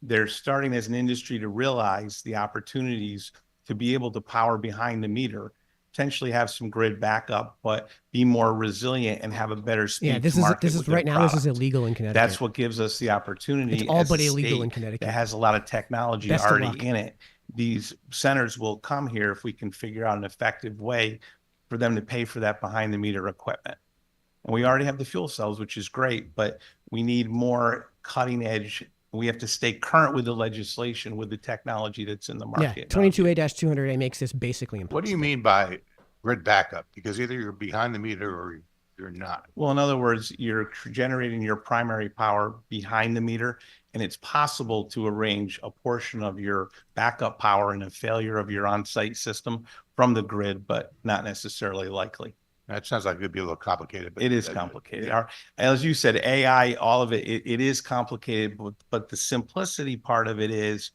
they're starting as an industry to realize the opportunities to be able to power behind the meter, potentially have some grid backup, but be more resilient and have a better speed. Yeah, this is right now. This is illegal in Connecticut. That's what gives us the opportunity. It's all as but a illegal in state Connecticut. that has a lot of technology Best of luck. already in it. These centers will come here if we can figure out an effective way for them to pay for that behind the meter equipment. And we already have the fuel cells, which is great, but we need more cutting edge. We have to stay current with the legislation, with the technology that's in the Yeah, market. 22A-200A makes this basically impossible. What do you mean by grid backup? Because either you're behind the meter or you're not. Well, in other words, you're generating your primary power behind the meter, and it's possible to arrange a portion of your backup power in a failure of your on-site system from the grid, but not necessarily likely. That sounds like it'd be a little complicated. But It is complicated. As you said, AI, all of it, it is complicated, but the simplicity part of it is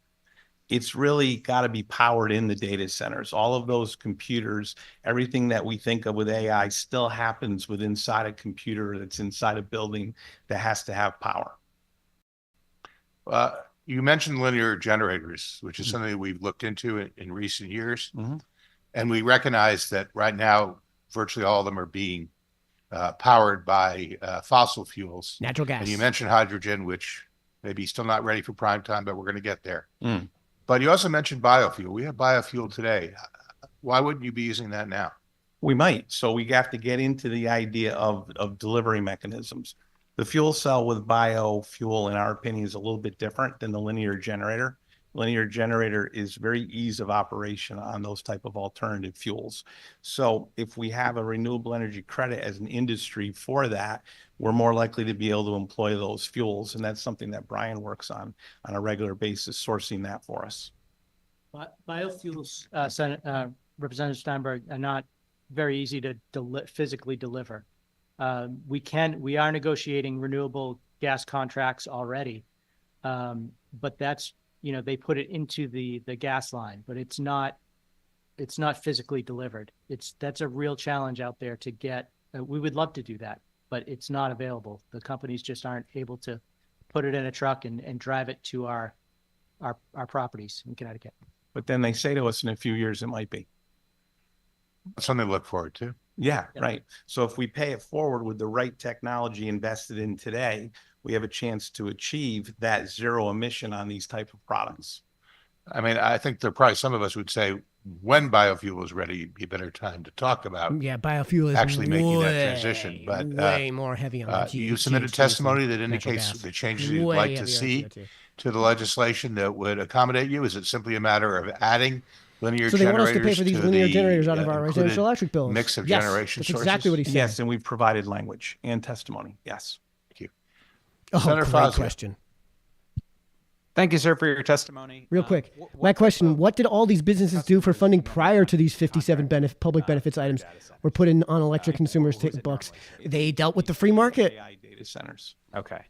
it's really got to be powered in the data centers. All of those computers, everything that we think of with AI still happens with inside a computer that's inside a building that has to have power. You mentioned linear generators, which is something that we've looked into in recent years. And we recognize that right now, virtually all of them are being powered by fossil fuels. Natural gas. And you mentioned hydrogen, which maybe still not ready for prime time, but we're going to get there. But you also mentioned biofuel. We have biofuel today. Why wouldn't you be using that now? We might. So we have to get into the idea of delivery mechanisms. The fuel cell with biofuel, in our opinion, is a little bit different than the linear generator. Linear generator is very ease of operation on those type of alternative fuels. So if we have a renewable energy credit as an industry for that, we're more likely to be able to employ those fuels. And that's something that Brian works on a regular basis, sourcing that for us. Biofuels, Representative Steinberg, are not very easy to physically deliver. We are negotiating renewable gas contracts already, but that's, they put it into the gas line, but it's not physically delivered. That's a real challenge out there to get. We would love to do that, but it's not available. The companies just aren't able to put it in a truck and drive it to our properties in Connecticut. But then they say to us in a few years, it might be. Something to look forward to. Yeah, right. So if we pay it forward with the right technology invested in today, we have a chance to achieve that zero emission on these type of products. I mean, I think there probably some of us would say when biofuel is ready, it'd be a better time to talk about. Yeah, biofuel is actually making that transition. But way more heavy on the you submitted testimony that indicates the changes you'd like to see to the legislation that would accommodate you. Is it simply a matter of adding linear so they want generators us to pay for these linear generators out of our residential electric bills? Mix of yes, generation that's sources? exactly what he said. Yes, and we've provided language and testimony. Yes. Thank you. Oh, Senator great Fazio. question. Thank you, sir, for your testimony. Real quick, my question, what did all these businesses do for funding prior to these 57 public benefits items were put in on electric consumers' books? They dealt with the free market. AI data centers. Okay.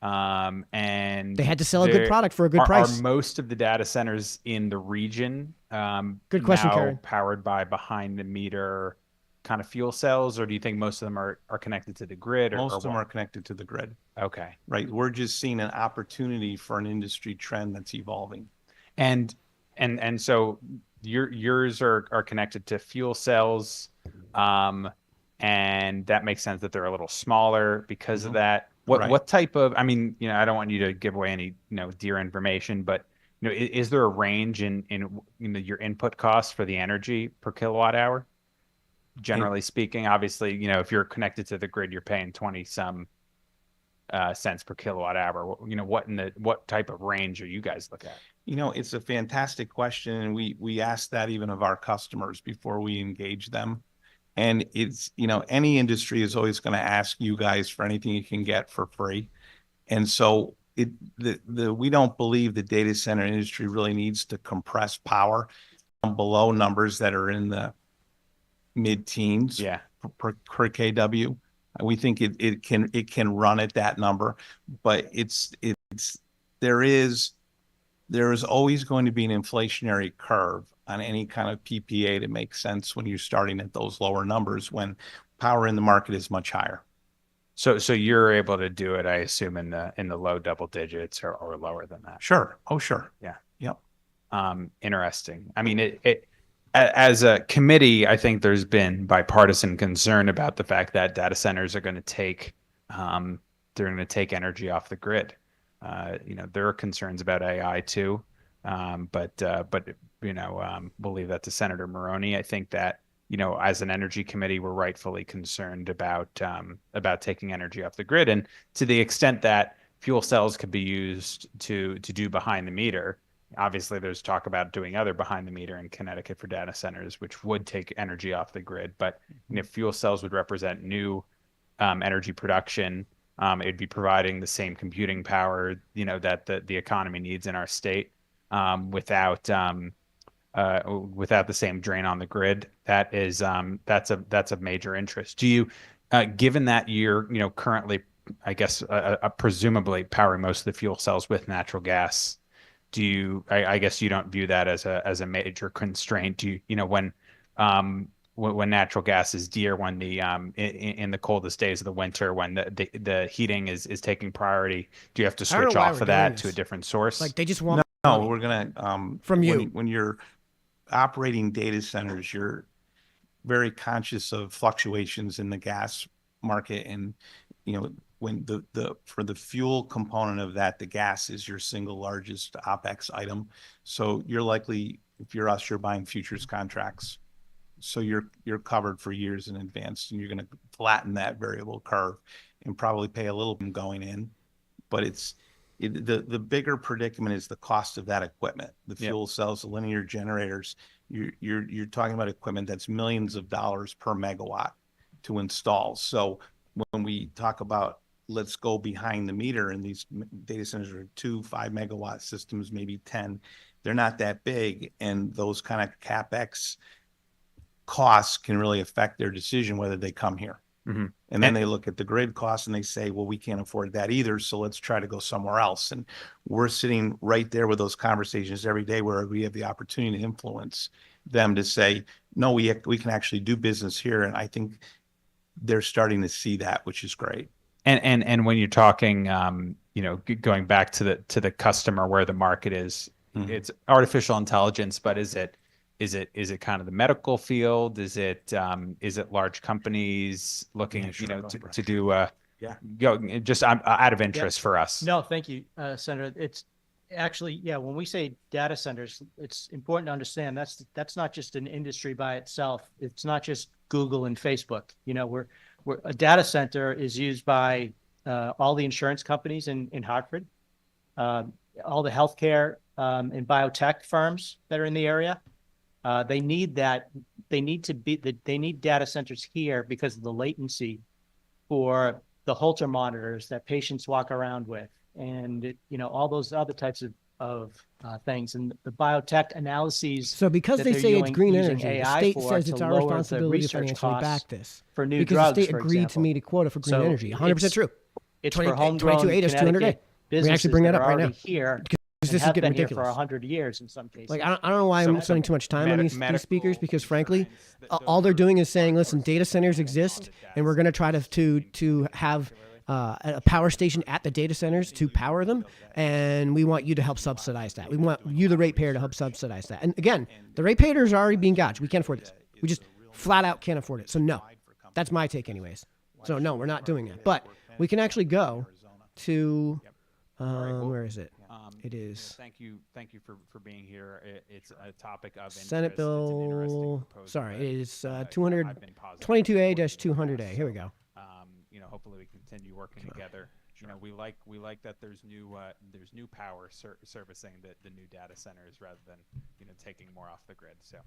They had to sell a good product for a good price. Are most of the data centers in the region Good question, now Karen. powered by behind the meter kind of fuel cells, or do you think most of them are connected to the grid? Most or of them what? are connected to the grid. Okay. Right. We're just seeing an opportunity for an industry trend that's evolving. And so yours are connected to fuel cells, and that makes sense that they're a little smaller because of that. What type of, I mean, I don't want you to give away any, dear information, but is there a range in your input costs for the energy per kilowatt hour? Generally speaking, obviously, if you're connected to the grid, you're paying 20 some cents per kilowatt hour. What type of range are you guys looking at? It's a fantastic question, and we ask that even of our customers before we engage them. And it's, any industry is always going to ask you guys for anything you can get for free. And so we don't believe the data center industry really needs to compress power below numbers that are in the mid-teens per kW. We think it can run at that number, but there is always going to be an inflationary curve on any kind of PPA to make sense when you're starting at those lower numbers when power in the market is much higher. So you're able to do it, I assume, in the low double digits or lower than that. Sure. Oh, sure. Yeah. Yep. Interesting. I mean, as a committee, I think there's been bipartisan concern about the fact that data centers are going to take energy off the grid. There are concerns about AI too, but we'll leave that to Senator Maroney. I think that as an energy committee, we're rightfully concerned about taking energy off the grid, and to the extent that fuel cells could be used to do behind the meter. Obviously, there's talk about doing other behind the meter in Connecticut for data centers, which would take energy off the grid. But fuel cells would represent new energy production. It'd be providing the same computing power, that the economy needs in our state, without the same drain on the grid. That's a major interest. Do you, given that you're currently, I guess, presumably powering most of the fuel cells with natural gas, I guess you don't view that as a major constraint? Do you, when natural gas is dear, when in the coldest days of the winter, when the heating is taking priority, do you have to switch off of that to a different source? Like they just want no, we're gonna from you. When you're operating data centers, you're very conscious of fluctuations in the gas market, and when for the fuel component of that, the gas is your single largest OpEx item. So you're likely, if you're us, you're buying futures contracts. So you're covered for years in advance, and you're going to flatten that variable curve and probably pay a little bit going in. But the bigger predicament is the cost of that equipment, the fuel cells, the linear generators. You're talking about equipment that's millions of dollars per megawatt to install. So when we talk about let's go behind the meter, and these data centers are 2 5-megawatt systems, maybe 10, they're not that big, and those kind of CapEx costs can really affect their decision whether they come here. Mm-hmm. And then they look at the grid costs and they say, well, we can't afford that either, so let's try to go somewhere else. And we're sitting right there with those conversations every day where we have the opportunity to influence them to say, no, we can actually do business here. And I think they're starting to see that, which is great. And when you're talking, going back to the customer where the market is, it's artificial intelligence, but is it kind of the medical field? Is it large companies looking, to do just out of interest for us? No, thank you, Senator. It's actually, when we say data centers, it's important to understand that's not just an industry by itself. It's not just Google and Facebook. A data center is used by all the insurance companies in Hartford, all the healthcare and biotech firms that are in the area. They need that. They need data centers here because of the latency for the Holter monitors that patients walk around with, and all those other types of things, and the biotech analyses. So because they say it's green energy, the AI state says it's our responsibility to financially back this. For new because drugs, the state for agreed to example. meet a quota for green So energy. 100% true. It's 20 for homegrown 22A dash 200A. Connecticut We can actually businesses bring that that up are right now. already here Because and this is have getting been here for ridiculous. 100 years in some cases. Like, I don't know why I'm spending too much time on these speakers, because frankly, all they're doing is saying, listen, data centers exist, and we're going to try to have a power station at the data centers to power them, and we want you to help subsidize that. We want you, the ratepayer, to help subsidize that. And again, the ratepayers are already being gouged. We can't afford this. We just flat out can't afford it. So no, that's my take anyways. So no, we're not doing that. But we can actually go to, where is it? It is Thank you for being here. It's a topic of interest. Senate It's an interesting Bill, proposal sorry, that, it is I've 200, been positive 22A-200A. Here we go. You know, hopefully we continue working together. You know, we like that there's new power servicing the new data centers rather than, you know, taking more off the grid. So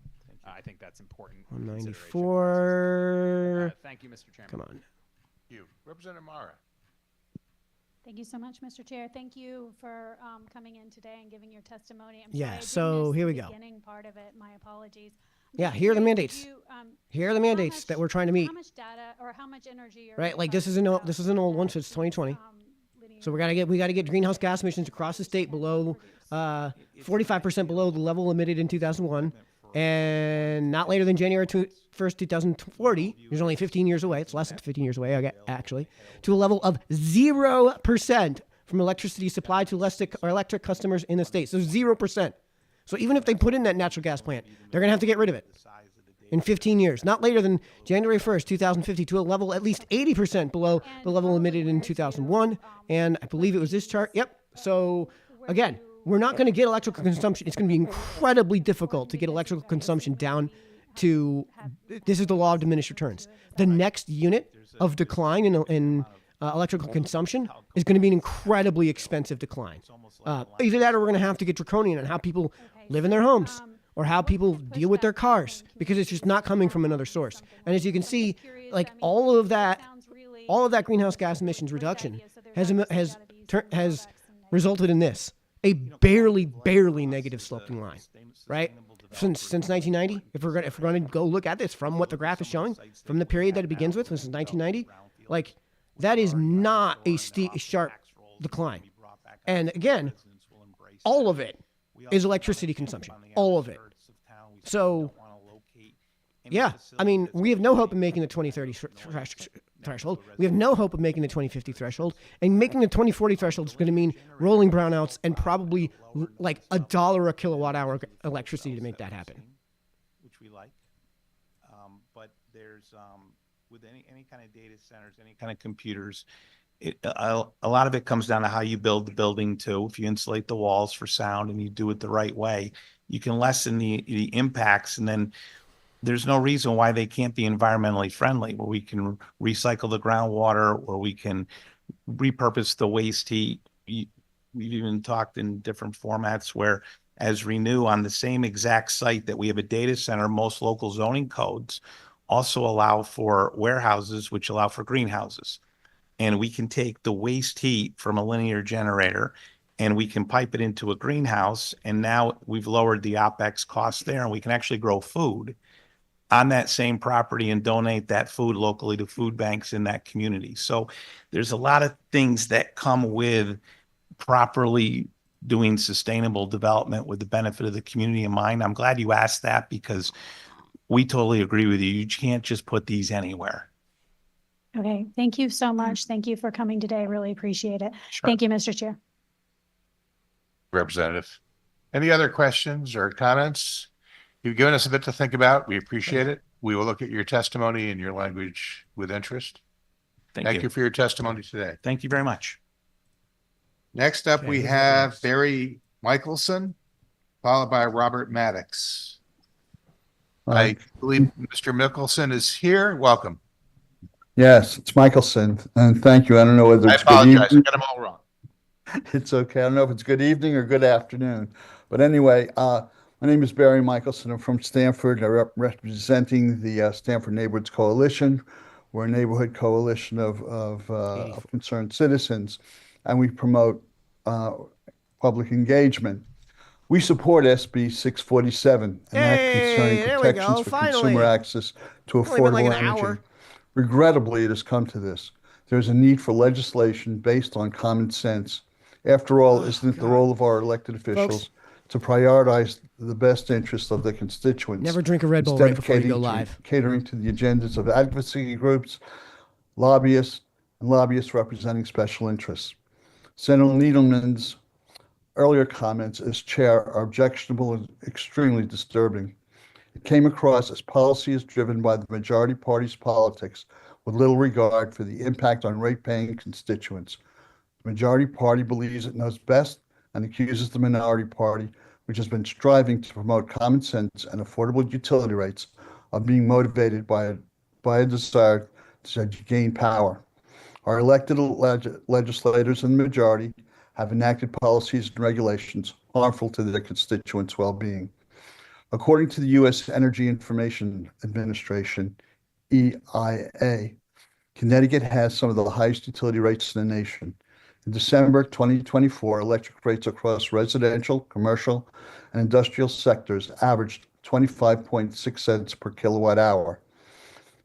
I think that's important. 194. Thank you, Mr. Chairman. Come on. You, Representative Mara. Thank you so much, Mr. Chair. Thank you for coming in today and giving your testimony. I'm Yeah, sorry I did so miss here the we go. beginning part of it. My apologies. Yeah, here are the mandates. Here are the mandates that we're trying to meet. How much data or how much energy? Right, like this is an old one, so it's 2020. So we gotta get greenhouse gas emissions across the state below 45% below the level emitted in 2001, and not later than January 1st, 2040. There's only 15 years away. It's less than 15 years away, actually, to a level of 0% from electricity supplied to electric customers in the state. So 0%. So even if they put in that natural gas plant, they're gonna have to get rid of it in 15 years, not later than January 1st, 2050, to a level at least 80% below the level emitted in 2001. And I believe it was this chart. Yep. So again, we're not going to get electrical consumption. It's going to be incredibly difficult to get electrical consumption down to, this is the law of diminished returns. The next unit of decline in electrical consumption is going to be an incredibly expensive decline. Either that or we're going to have to get draconian on how people live in their homes, or how people deal with their cars, because it's just not coming from another source. And as you can see, like all of that greenhouse gas emissions reduction has resulted in this, a barely negative sloping line, right? Since 1990, if we're going to go look at this from what the graph is showing, from the period that it begins with, which is 1990, like that is not a sharp decline. And again, all of it is electricity consumption, all of it. So, yeah, I mean, we have no hope of making the 2030 threshold. We have no hope of making the 2050 threshold. And making the 2040 threshold is going to mean rolling brownouts and probably like $1 a kilowatt hour electricity to make that happen. Which we like. But there's, with any kind of data centers, any kind of computers, a lot of it comes down to how you build the building too. If you insulate the walls for sound and you do it the right way, you can lessen the impacts. And then there's no reason why they can't be environmentally friendly, where we can recycle the groundwater, or we can repurpose the waste heat. We've even talked in different formats where, as Renew, on the same exact site that we have a data center, most local zoning codes also allow for warehouses, which allow for greenhouses. And we can take the waste heat from a linear generator and we can pipe it into a greenhouse. And now we've lowered the OpEx cost there, and we can actually grow food on that same property and donate that food locally to food banks in that community. So there's a lot of things that come with properly doing sustainable development with the benefit of the community in mind. I'm glad you asked that, because we totally agree with you. You can't just put these anywhere. Okay, thank you so much. Thank you for coming today. Really appreciate it. Sure. Thank you, Mr. Chair. Representative. Any other questions or comments? You've given us a bit to think about. We appreciate it. We will look at your testimony and your language with interest. Thank you for your testimony today. Thank you very much. Next up, we have Barry Michelson, followed by Robert Maddox. I believe Mr. Mickelson is here. Welcome. Yes, it's Michelson, and thank you. I don't know whether I it's apologize. good I evening. got them all wrong. It's okay. I don't know if it's good evening or good afternoon. But anyway, my name is Barry Michelson. I'm from Stamford. I'm representing the Stamford Neighborhoods Coalition. We're a neighborhood coalition of concerned citizens, and we promote public engagement. We support SB 647, and that concerning protections for consumer access to Only been affordable like an energy. hour. Regrettably, it has come to this. There's a need for legislation based on common sense. After all, isn't it the role of our elected officials to prioritize the best interests of the constituents? Never drink a Red Bull instead right of before you go catering to- live. Catering to the agendas of advocacy groups, lobbyists, and lobbyists representing special interests. Senator Needleman's earlier comments as chair are objectionable and extremely disturbing. It came across as policy is driven by the majority party's politics with little regard for the impact on rate-paying constituents. The majority party believes it knows best and accuses the minority party, which has been striving to promote common sense and affordable utility rates, of being motivated by a desire to gain power. Our elected legislators in the majority have enacted policies and regulations harmful to their constituents' well-being. According to the U.S. Energy Information Administration, EIA, Connecticut has some of the highest utility rates in the nation. In December 2024, electric rates across residential, commercial, and industrial sectors averaged 25.6 cents per kilowatt hour,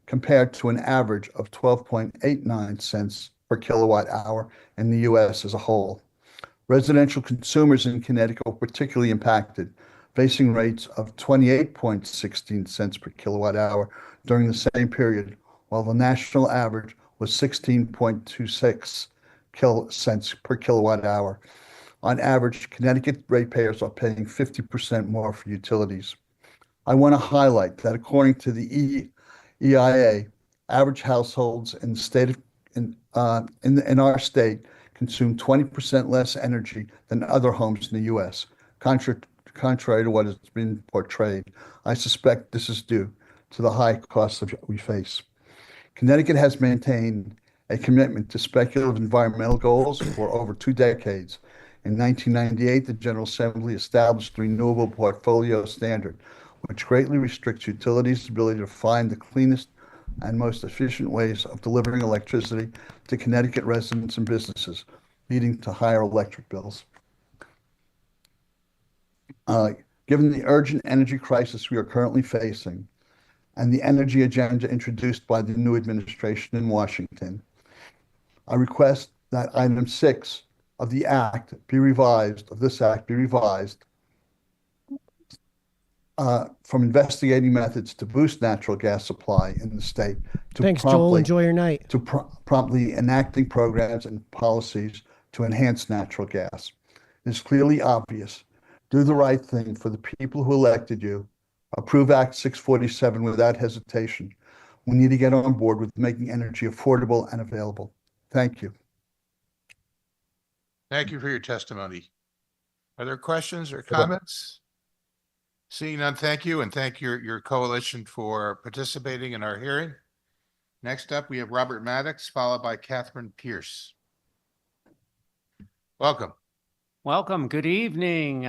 compared to an average of 12.89 cents per kilowatt hour in the U.S. as a whole. Residential consumers in Connecticut were particularly impacted, facing rates of 28.16 cents per kilowatt hour during the same period, while the national average was 16.26 cents per kilowatt hour. On average, Connecticut ratepayers are paying 50% more for utilities. I want to highlight that according to the EIA, average households in the state of, in our state consume 20% less energy than other homes in the U.S., contrary to what has been portrayed. I suspect this is due to the high costs we face. Connecticut has maintained a commitment to speculative environmental goals for over 2 decades. In 1998, the General Assembly established the Renewable Portfolio Standard, which greatly restricts utilities' ability to find the cleanest and most efficient ways of delivering electricity to Connecticut residents and businesses, leading to higher electric bills. Given the urgent energy crisis we are currently facing and the energy agenda introduced by the new administration in Washington, I request that item 6 of the act be revised, from investigating methods to boost natural gas supply in the state to Thanks, Joel. Enjoy your night. To promptly enacting programs and policies to enhance natural gas. It is clearly obvious. Do the right thing for the people who elected you. Approve Act 647 without hesitation. We need to get on board with making energy affordable and available. Thank you. Thank you for your testimony. Are there questions or comments? Seeing none, thank you, and thank your coalition for participating in our hearing. Next up, we have Robert Maddox, followed by Catherine Pierce. Welcome. Welcome. Good evening,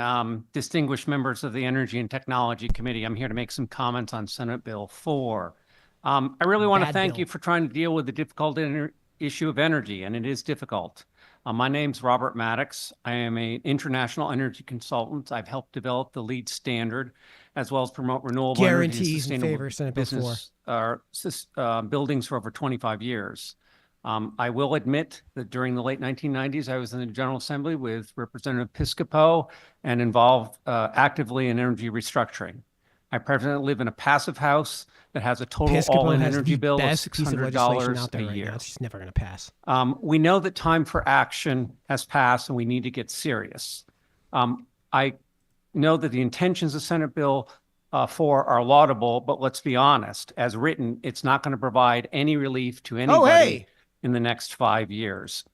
distinguished members of the Energy and Technology Committee. I'm here to make some comments on Senate Bill 4. I really want to thank you for trying to deal with the difficult issue of energy, and it is difficult. My name's Robert Maddox. I am an international energy consultant. I've helped develop the LEED standard, as well as promote renewable energy and sustainable business buildings for over 25 years. I will admit that during the late 1990s, I was in the General Assembly with Representative Piscopo and involved actively in energy restructuring. I presently live in a passive house that has a total all-in energy bill of $600 a year. It's just never going to pass. We know that time for action has passed and we need to get serious. I know that the intentions of Senate Bill 4 are laudable, but let's be honest, as written, it's not going to provide any relief to anybody in the next 5 years.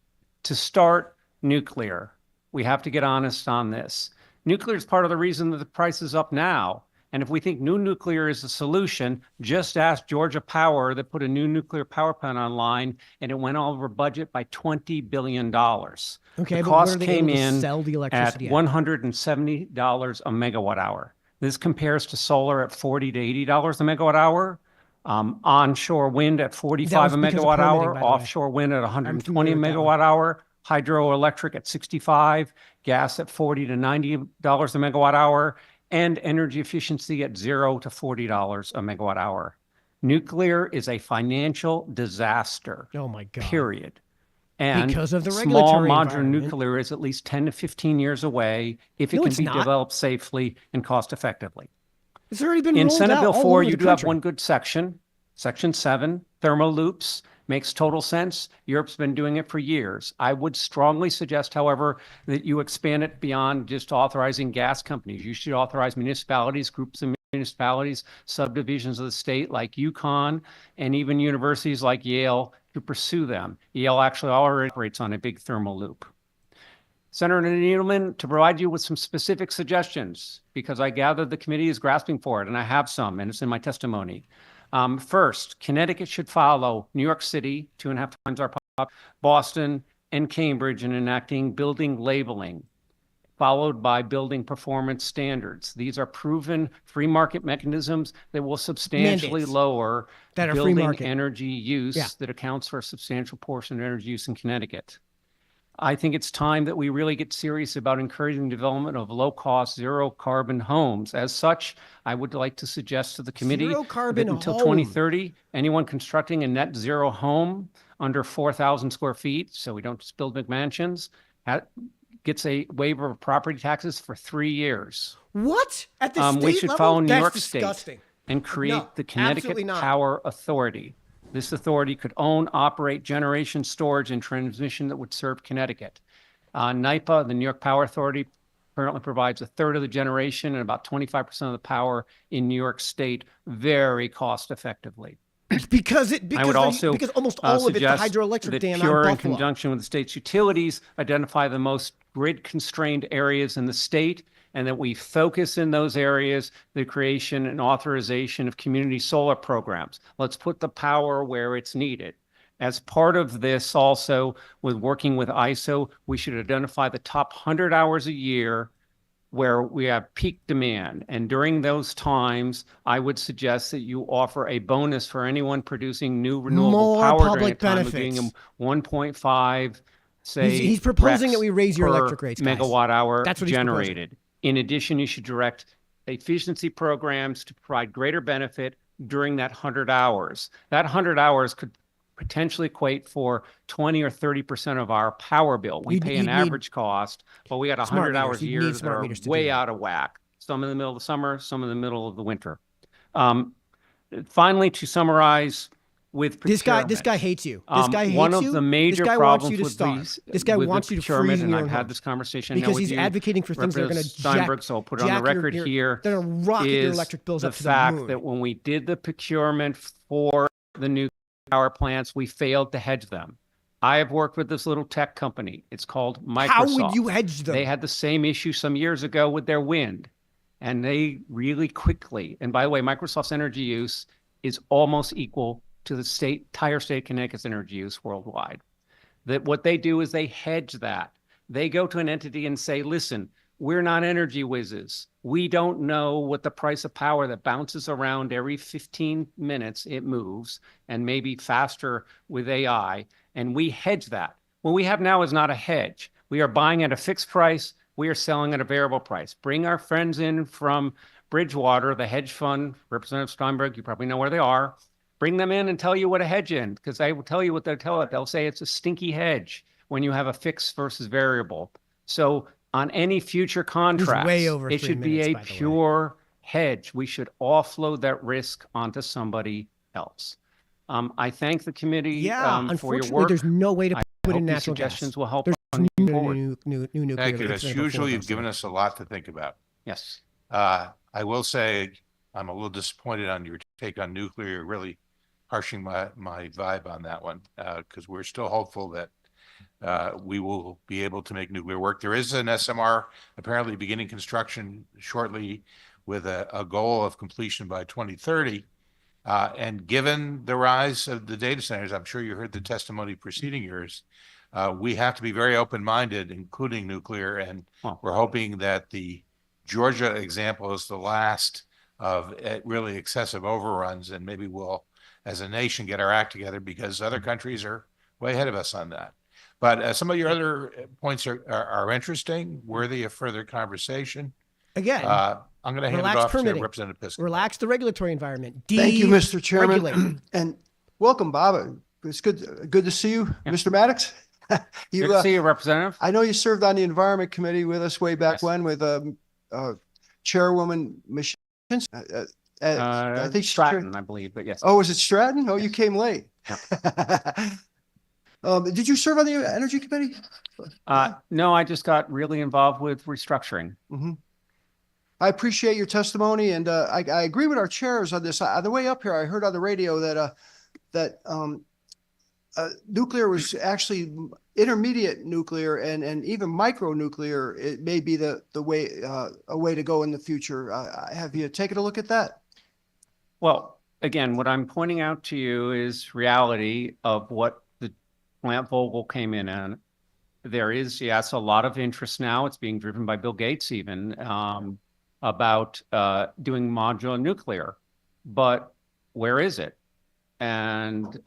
To start, nuclear. We have to get honest on this. Nuclear is part of the reason that the price is up now. And if we think new nuclear is a solution, just ask Georgia Power that put a new nuclear power plant online and it went over budget by $20 billion. Okay, the but cost what are they came able to in sell the at electricity at? $170 a megawatt hour. This compares to solar at $40 to $80 a megawatt hour. Onshore wind at 45 a megawatt hour, offshore wind at 120 a megawatt hour, hydroelectric at 65, gas at $40 to $90 a megawatt hour, and energy efficiency at $0 to $40 a megawatt hour. Nuclear is a financial disaster. Oh my God. Period. And Because of the small regulatory modular environment. nuclear is at least 10 to 15 years away if it No, can it's be not. developed safely and cost effectively. It's already been In rolled Senate out Bill all 4, over you the do have country. one good section, Section 7, thermal loops. Makes total sense. Europe's been doing it for years. I would strongly suggest, however, that you expand it beyond just authorizing gas companies. You should authorize municipalities, groups of municipalities, subdivisions of the state like Yukon, and even universities like Yale to pursue them. Yale actually already operates on a big thermal loop. Senator Needleman, to provide you with some specific suggestions, because I gather the committee is grasping for it, and I have some, and it's in my testimony. First, Connecticut should follow New York City, 2.5 times our pop, Boston, and Cambridge in enacting building labeling, followed by building performance standards. These are proven free market mechanisms that will substantially Mandates lower that are free building market. energy use Yeah. that accounts for a substantial portion of energy use in Connecticut. I think it's time that we really get serious about encouraging development of low-cost, zero-carbon homes. As such, I would like to suggest to the committee Zero-carbon that until home. 2030, anyone constructing a net zero home under 4,000 square feet, so we don't just build McMansions, gets a waiver of property taxes for 3 years. What? At the state We should level? follow New That's York disgusting. State and create No, the Connecticut absolutely not. Power Authority. This authority could own, operate generation, storage, and transmission that would serve Connecticut. NYPA, the New York Power Authority, currently provides a third of the generation and about 25% of the power in New York State very cost effectively. Because I would also because almost all of it's the suggest hydroelectric that dam Pure, on in Buffalo. conjunction with the state's utilities, identify the most grid-constrained areas in the state, and that we focus in those areas the creation and authorization of community solar programs. Let's put the power where it's needed. As part of this, also with working with ISO, we should identify the top 100 hours a year where we have peak demand. And during those times, I would suggest that you offer a bonus for anyone producing new renewable More power during a public time of benefits. giving them 1.5, say, He's proposing that recs we raise your per electric rates, guys. megawatt hour That's what he's proposing. generated. In addition, you should direct efficiency programs to provide greater benefit during that 100 hours. That 100 hours could potentially equate for 20 or 30% of our power bill. We pay an you'd need average cost, but we got smart 100 meters. hours a You'd year need that smart are meters to do way that. out of whack. Some in the middle of the summer, some in the middle of the winter. Finally, to summarize, with This guy procurement, hates you. This guy hates one you. of the This major guy wants problems you to with starve. these, This guy with the wants you to procurement, freeze in and your I've own had home. this conversation now Because with he's you, advocating for things that are going to Representative Steinberg, so I'll put it on the jack your- record your- here, they're gonna rocket your is electric bills the up to the fact moon. that when we did the procurement for the new power plants, we failed to hedge them. I have worked with this little tech company. It's called Microsoft. How would you hedge them? They had the same issue some years ago with their wind. And they really quickly, and by the way, Microsoft's energy use is almost equal to the entire state of Connecticut's energy use worldwide. That what they do is they hedge that. They go to an entity and say, listen, we're not energy whizzes. We don't know what the price of power that bounces around every 15 minutes it moves, and maybe faster with AI, and we hedge that. What we have now is not a hedge. We are buying at a fixed price. We are selling at a variable price. Bring our friends in from Bridgewater, the hedge fund, Representative Steinberg, you probably know where they are. Bring them in and tell you what a hedge is, because they will tell you what they'll tell it. They'll say it's a stinky hedge when you have a fixed versus variable. So on any future contract, way over it 3 should be minutes, a by the way. pure hedge. We should offload that risk onto somebody else. I thank the committee Yeah, for your unfortunately, work. there's no way to I put hope in these natural gas. suggestions will help There's on no forward. new nuclear. Thank you. that's As gonna go usual, forward you've on given that. us a lot to think about. Yes. I will say I'm a little disappointed on your take on nuclear, really harshing my vibe on that one, because we're still hopeful that we will be able to make nuclear work. There is an SMR apparently beginning construction shortly with a goal of completion by 2030. And given the rise of the data centers, I'm sure you heard the testimony preceding yours, we have to be very open-minded, including nuclear. And we're hoping that the Georgia example is the last of really excessive overruns, and maybe we'll, as a nation, get our act together, because other countries are way ahead of us on that. But some of your other points are interesting, worthy of further conversation. Again, I'm going to hand it Relax off to permitting. Representative Piskin. Relax the regulatory environment. Thank you, Mr. Chairman. Deregulate. And welcome, Bob. It's good to see you, Mr. Maddox. Good to see you, Representative. I know you served on the Environment Committee with us way back when with Chairwoman Michelle. I think Stratton, I believe, but yes. Oh, was it Stratton? Oh, you came late. Did you serve on the Energy Committee? No, I just got really involved with restructuring. I appreciate your testimony, and I agree with our chairs on this. On the way up here, I heard on the radio that nuclear was actually intermediate nuclear and even micronuclear. It may be the way a way to go in the future. Have you taken a look at that? Well, again, what I'm pointing out to you is reality of what the plant Vogtle came in on. There is, yes, a lot of interest now. It's being driven by Bill Gates even about doing modular nuclear. But where is it? And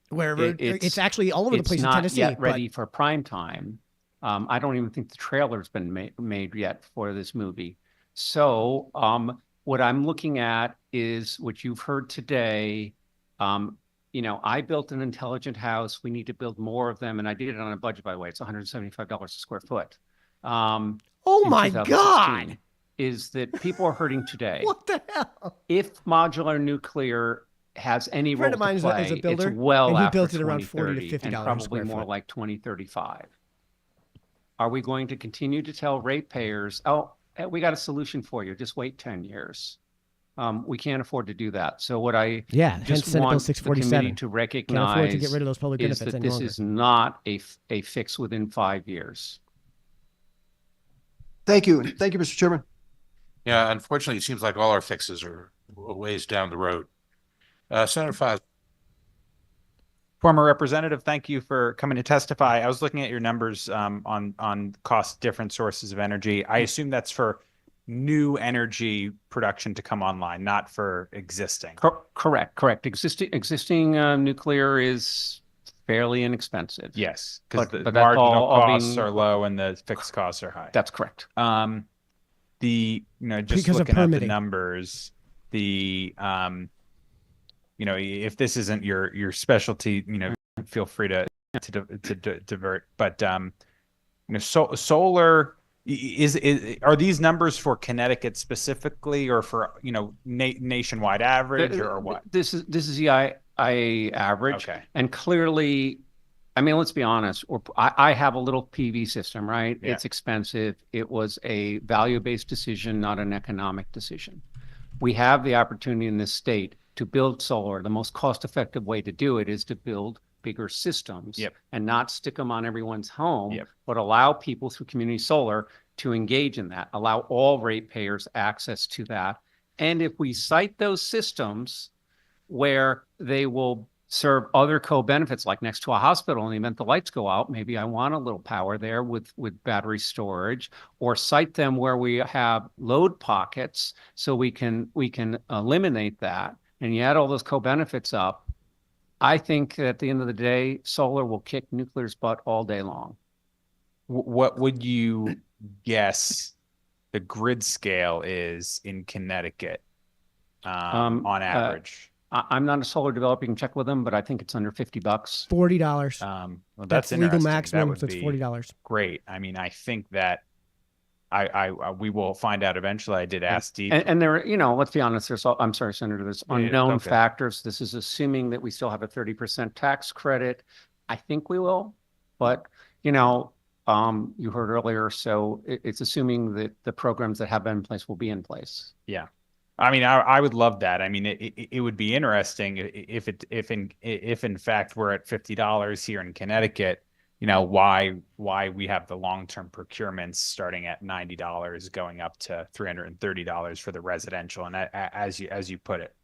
wherever it's actually all over the place in Tennessee. It's not yet ready for prime time. I don't even think the trailer's been made yet for this movie. So what I'm looking at is what you've heard today. You know, I built an intelligent house. We need to build more of them. And I did it on a budget, by the way. It's $175 a square foot. Oh my God. Is that people are hurting today. What the hell? If modular nuclear has any role to play, is a builder, it's well and he after built it around $40 to 2030 $50 and a probably square more foot. like 2035. Are we going to continue to tell ratepayers, oh, we got a solution for you, just wait 10 years? We can't afford to do that. So what I hence just Senate Bill want the 647. committee to Can't recognize afford to get rid of those public is benefits that any this longer. is not a fix within 5 years. Thank you. Thank you, Mr. Chairman. Yeah, unfortunately, it seems like all our fixes are a ways down the road. Senator Foz. Former Representative, thank you for coming to testify. I was looking at your numbers on cost different sources of energy. I assume that's for new energy production to come online, not for existing. Correct. Existing nuclear is fairly inexpensive. Yes, because the that's marginal all costs being- are low and the fixed costs are high. That's correct. Just Because of looking at the permitting. numbers, if this isn't your specialty, feel free to divert. But solar are these numbers for Connecticut specifically, or for nationwide average, or what? This is the IA average. Okay. And clearly, I mean, let's be honest. I have a little PV system, right? Yeah. It's expensive. It was a value-based decision, not an economic decision. We have the opportunity in this state to build solar. The most cost-effective way to do it is to build bigger systems and not stick them on everyone's home, but allow people through community solar to engage in that, allow all ratepayers access to that. And if we site those systems where they will serve other co-benefits, like next to a hospital, in the event the lights go out, maybe I want a little power there with battery storage, or site them where we have load pockets so we can eliminate that. And you add all those co-benefits up, I think at the end of the day, solar will kick nuclear's butt all day long. What would you guess the grid scale is in Connecticut on average? I'm not a solar developer. You can check with them, but I think it's under $50. $40. Well, That's legal interesting. maximum, That so would it's be $40. Great. I mean, I think that we will find out eventually. I did ask Deep. And there, let's be honest, I'm sorry, Senator, there's unknown okay. factors. This is assuming that we still have a 30% tax credit. I think we will, but, you heard earlier, so it's assuming that the programs that have been in place will be in place. Yeah. I mean, I would love that. I mean, it would be interesting if in fact we're at $50 here in Connecticut, why we have the long-term procurements starting at $90 going up to $330 for the residential. And as you put it,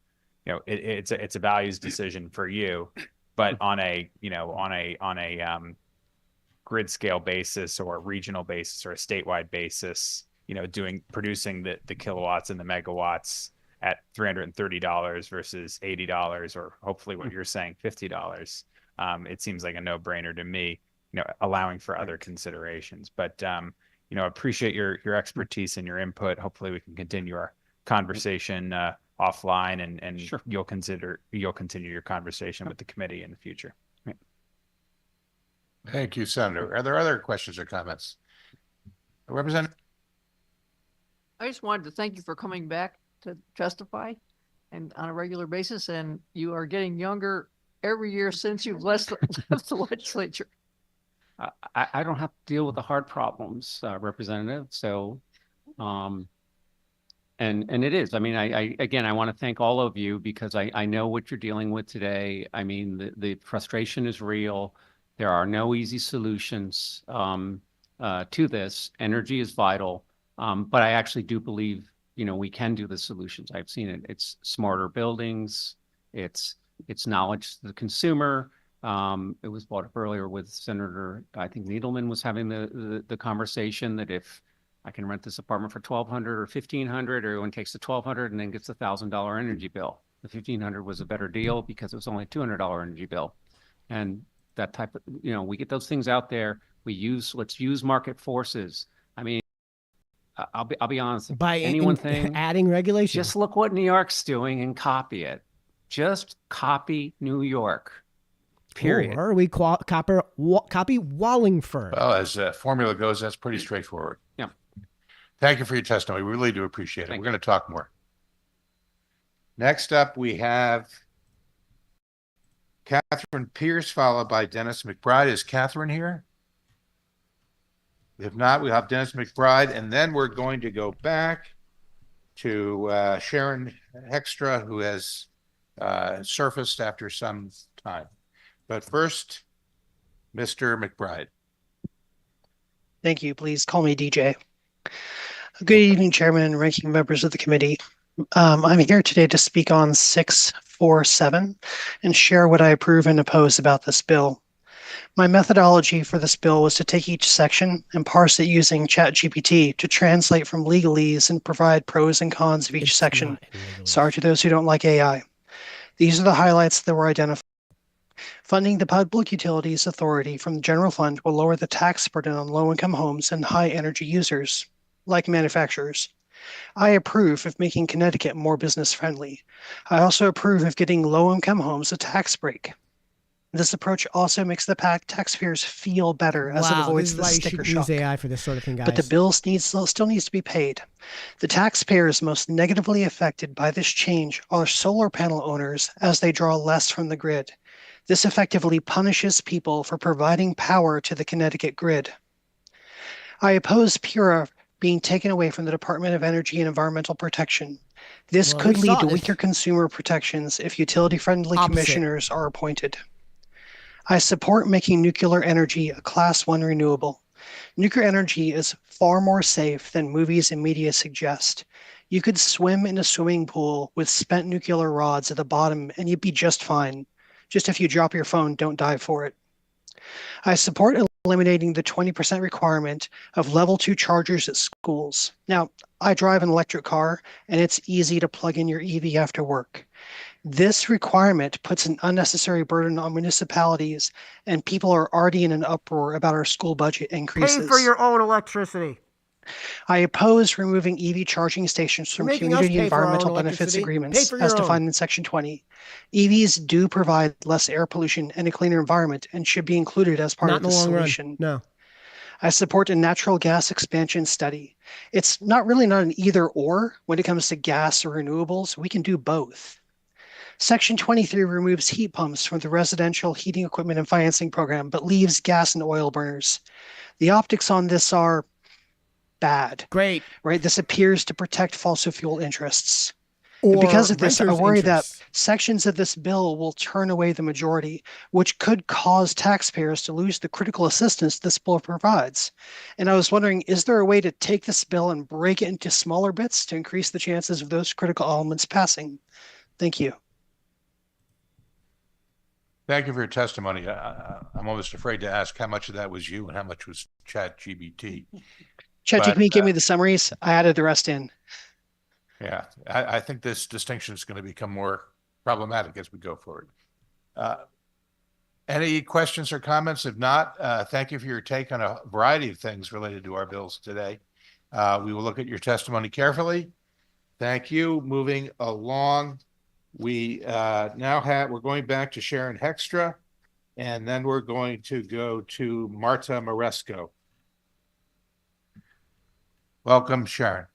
it's a values decision for you, but on a grid scale basis or a regional basis or a statewide basis, producing the kilowatts and the megawatts at $330 versus $80, or hopefully what you're saying, $50. It seems like a no-brainer to me, allowing for other considerations. But appreciate your expertise and your input. Hopefully we can continue our conversation offline, and Sure. you'll continue your conversation with the committee in the future. Right. Thank you, Senator. Are there other questions or comments? Representative? I just wanted to thank you for coming back to testify and on a regular basis, and you are getting younger every year since you've left the legislature. I don't have to deal with the hard problems, Representative. So, and it is. I mean, I want to thank all of you because I know what you're dealing with today. I mean, the frustration is real. There are no easy solutions to this. Energy is vital, but I actually do believe we can do the solutions. I've seen it. It's smarter buildings. It's knowledge to the consumer. It was brought up earlier with Senator, I think Needleman was having the conversation that if I can rent this apartment for $1,200 or $1,500, everyone takes the $1,200 and then gets a $1,000 energy bill. The $1,500 was a better deal because it was only a $200 energy bill. And that type of, we get those things out there. Let's use market forces. I mean, I'll be honest. By thing, adding regulation. Just look what New York's doing and copy it. Just copy New York. Period. Or we copy Wallingford. Well, as formula goes, that's pretty straightforward. Yeah. Thank you for your testimony. We really do appreciate it. We're going to talk more. Next up, we have Catherine Pierce, followed by Dennis McBride. Is Catherine here? If not, we'll have Dennis McBride, and then we're going to go back to Sharon Hextra, who has surfaced after some time. But first, Mr. McBride. Thank you. Please call me DJ. Good evening, Chairman and ranking members of the committee. I'm here today to speak on 647 and share what I approve and oppose about this bill. My methodology for this bill was to take each section and parse it using ChatGPT to translate from legalese and provide pros and cons of each section. Sorry to those who don't like AI. These are the highlights that were identified. Funding the Public Utilities Authority from the general fund will lower the tax burden on low-income homes and high-energy users, like manufacturers. I approve of making Connecticut more business-friendly. I also approve of getting low-income homes a tax break. This approach also makes the taxpayers feel better as it avoids the sticker shock. Use AI for this sort of thing, guys. But the bill still needs to be paid. The taxpayers most negatively affected by this change are solar panel owners as they draw less from the grid. This effectively punishes people for providing power to the Connecticut grid. I oppose PURA being taken away from the Department of Energy and Environmental Protection. This could lead to weaker consumer protections if utility-friendly commissioners are appointed. I support making nuclear energy a Class 1 renewable. Nuclear energy is far more safe than movies and media suggest. You could swim in a swimming pool with spent nuclear rods at the bottom and you'd be just fine. Just if you drop your phone, don't dive for it. I support eliminating the 20% requirement of level 2 chargers at schools. Now, I drive an electric car and it's easy to plug in your EV after work. This requirement puts an unnecessary burden on municipalities and people are already in an uproar about our school budget increases. Pay for your own electricity. I oppose removing EV charging stations from community environmental benefits agreements as defined in Section 20. EVs do provide less air pollution and a cleaner environment and should be included as part of the solution. No. I support a natural gas expansion study. It's not an either or when it comes to gas or renewables. We can do both. Section 23 removes heat pumps from the residential heating equipment and financing program, but leaves gas and oil burners. The optics on this are bad. Great. Right? This appears to protect fossil fuel interests. Or and because of this, I worry interests. that sections of this bill will turn away the majority, which could cause taxpayers to lose the critical assistance this bill provides. And I was wondering, is there a way to take this bill and break it into smaller bits to increase the chances of those critical elements passing? Thank you. Thank you for your testimony. I'm almost afraid to ask how much of that was you and how much was ChatGPT. ChatGPT gave me the summaries. I added the rest in. Yeah, I think this distinction is going to become more problematic as we go forward. Any questions or comments? If not, thank you for your take on a variety of things related to our bills today. We will look at your testimony carefully. Thank you. Moving along, we're going back to Sharon Hextra, and then we're going to go to Marta Moresco. Welcome, Sharon.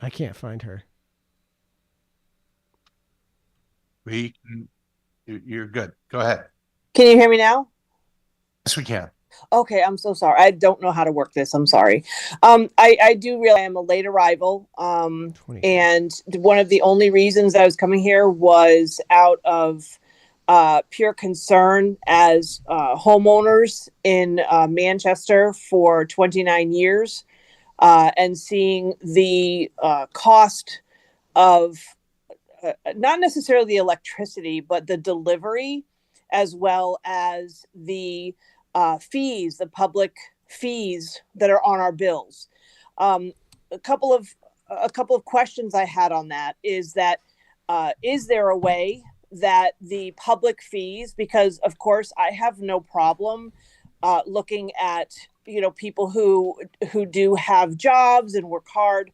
I can't find her. You're good. Go ahead. Can you hear me now? Yes, we can. Okay, I'm so sorry. I don't know how to work this. I'm sorry. I do realize I am a late arrival. And one of the only reasons I was coming here was out of pure concern as homeowners in Manchester for 29 years and seeing the cost of not necessarily the electricity, but the delivery, as well as the fees, the public fees that are on our bills. A couple of questions I had on that is that is there a way that the public fees, because of course I have no problem looking at people who do have jobs and work hard,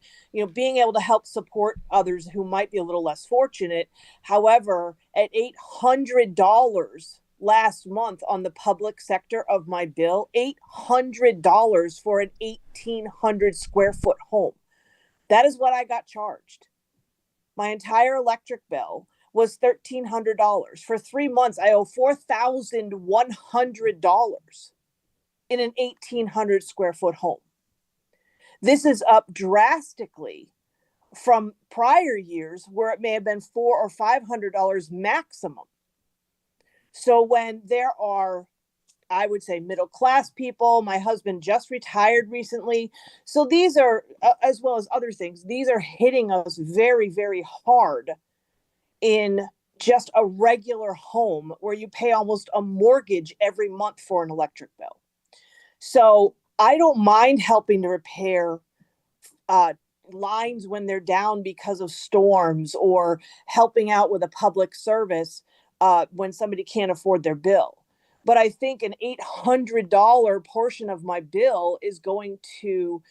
being able to help support others who might be a little less fortunate. However, at $800 last month on the public sector of my bill, $800 for an 1,800 square foot home. That is what I got charged. My entire electric bill was $1,300. For 3 months, I owe $4,100 in an 1,800 square foot home. This is up drastically from prior years where it may have been $400 or $500 maximum. So when there are, I would say, middle class people, my husband just retired recently. So these are, as well as other things, these are hitting us very, very hard in just a regular home where you pay almost a mortgage every month for an electric bill. So I don't mind helping to repair lines when they're down because of storms, or helping out with a public service when somebody can't afford their bill. But I think an $800 portion of my bill is going to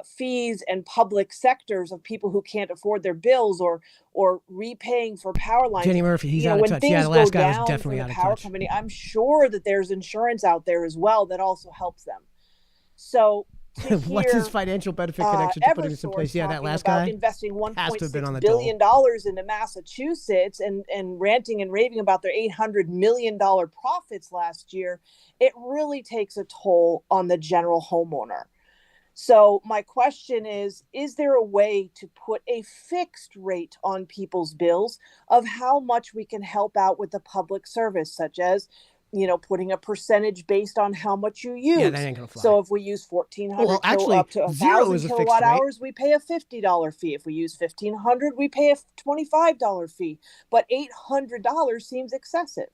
fees and public sectors of people who can't afford their bills, or repaying for power lines. Jenny Murphy, he's out of touch. Yeah, the last guy was definitely out of touch. Company, I'm sure that there's insurance out there as well that also helps them. So what's his financial benefit connection to putting this in place? Yeah, that last guy investing $1.6 billion into Massachusetts and ranting and raving about their $800 million profits last year. It really takes a toll on the general homeowner. So my question is there a way to put a fixed rate on people's bills of how much we can help out with the public service, such as, putting a percentage based on how much you use? Yeah, that ain't gonna fly. So if we use 1,400 up to 1,000 kilowatt hours, we pay a $50 fee. If we use 1,500, we pay a $25 fee. But $800 seems excessive.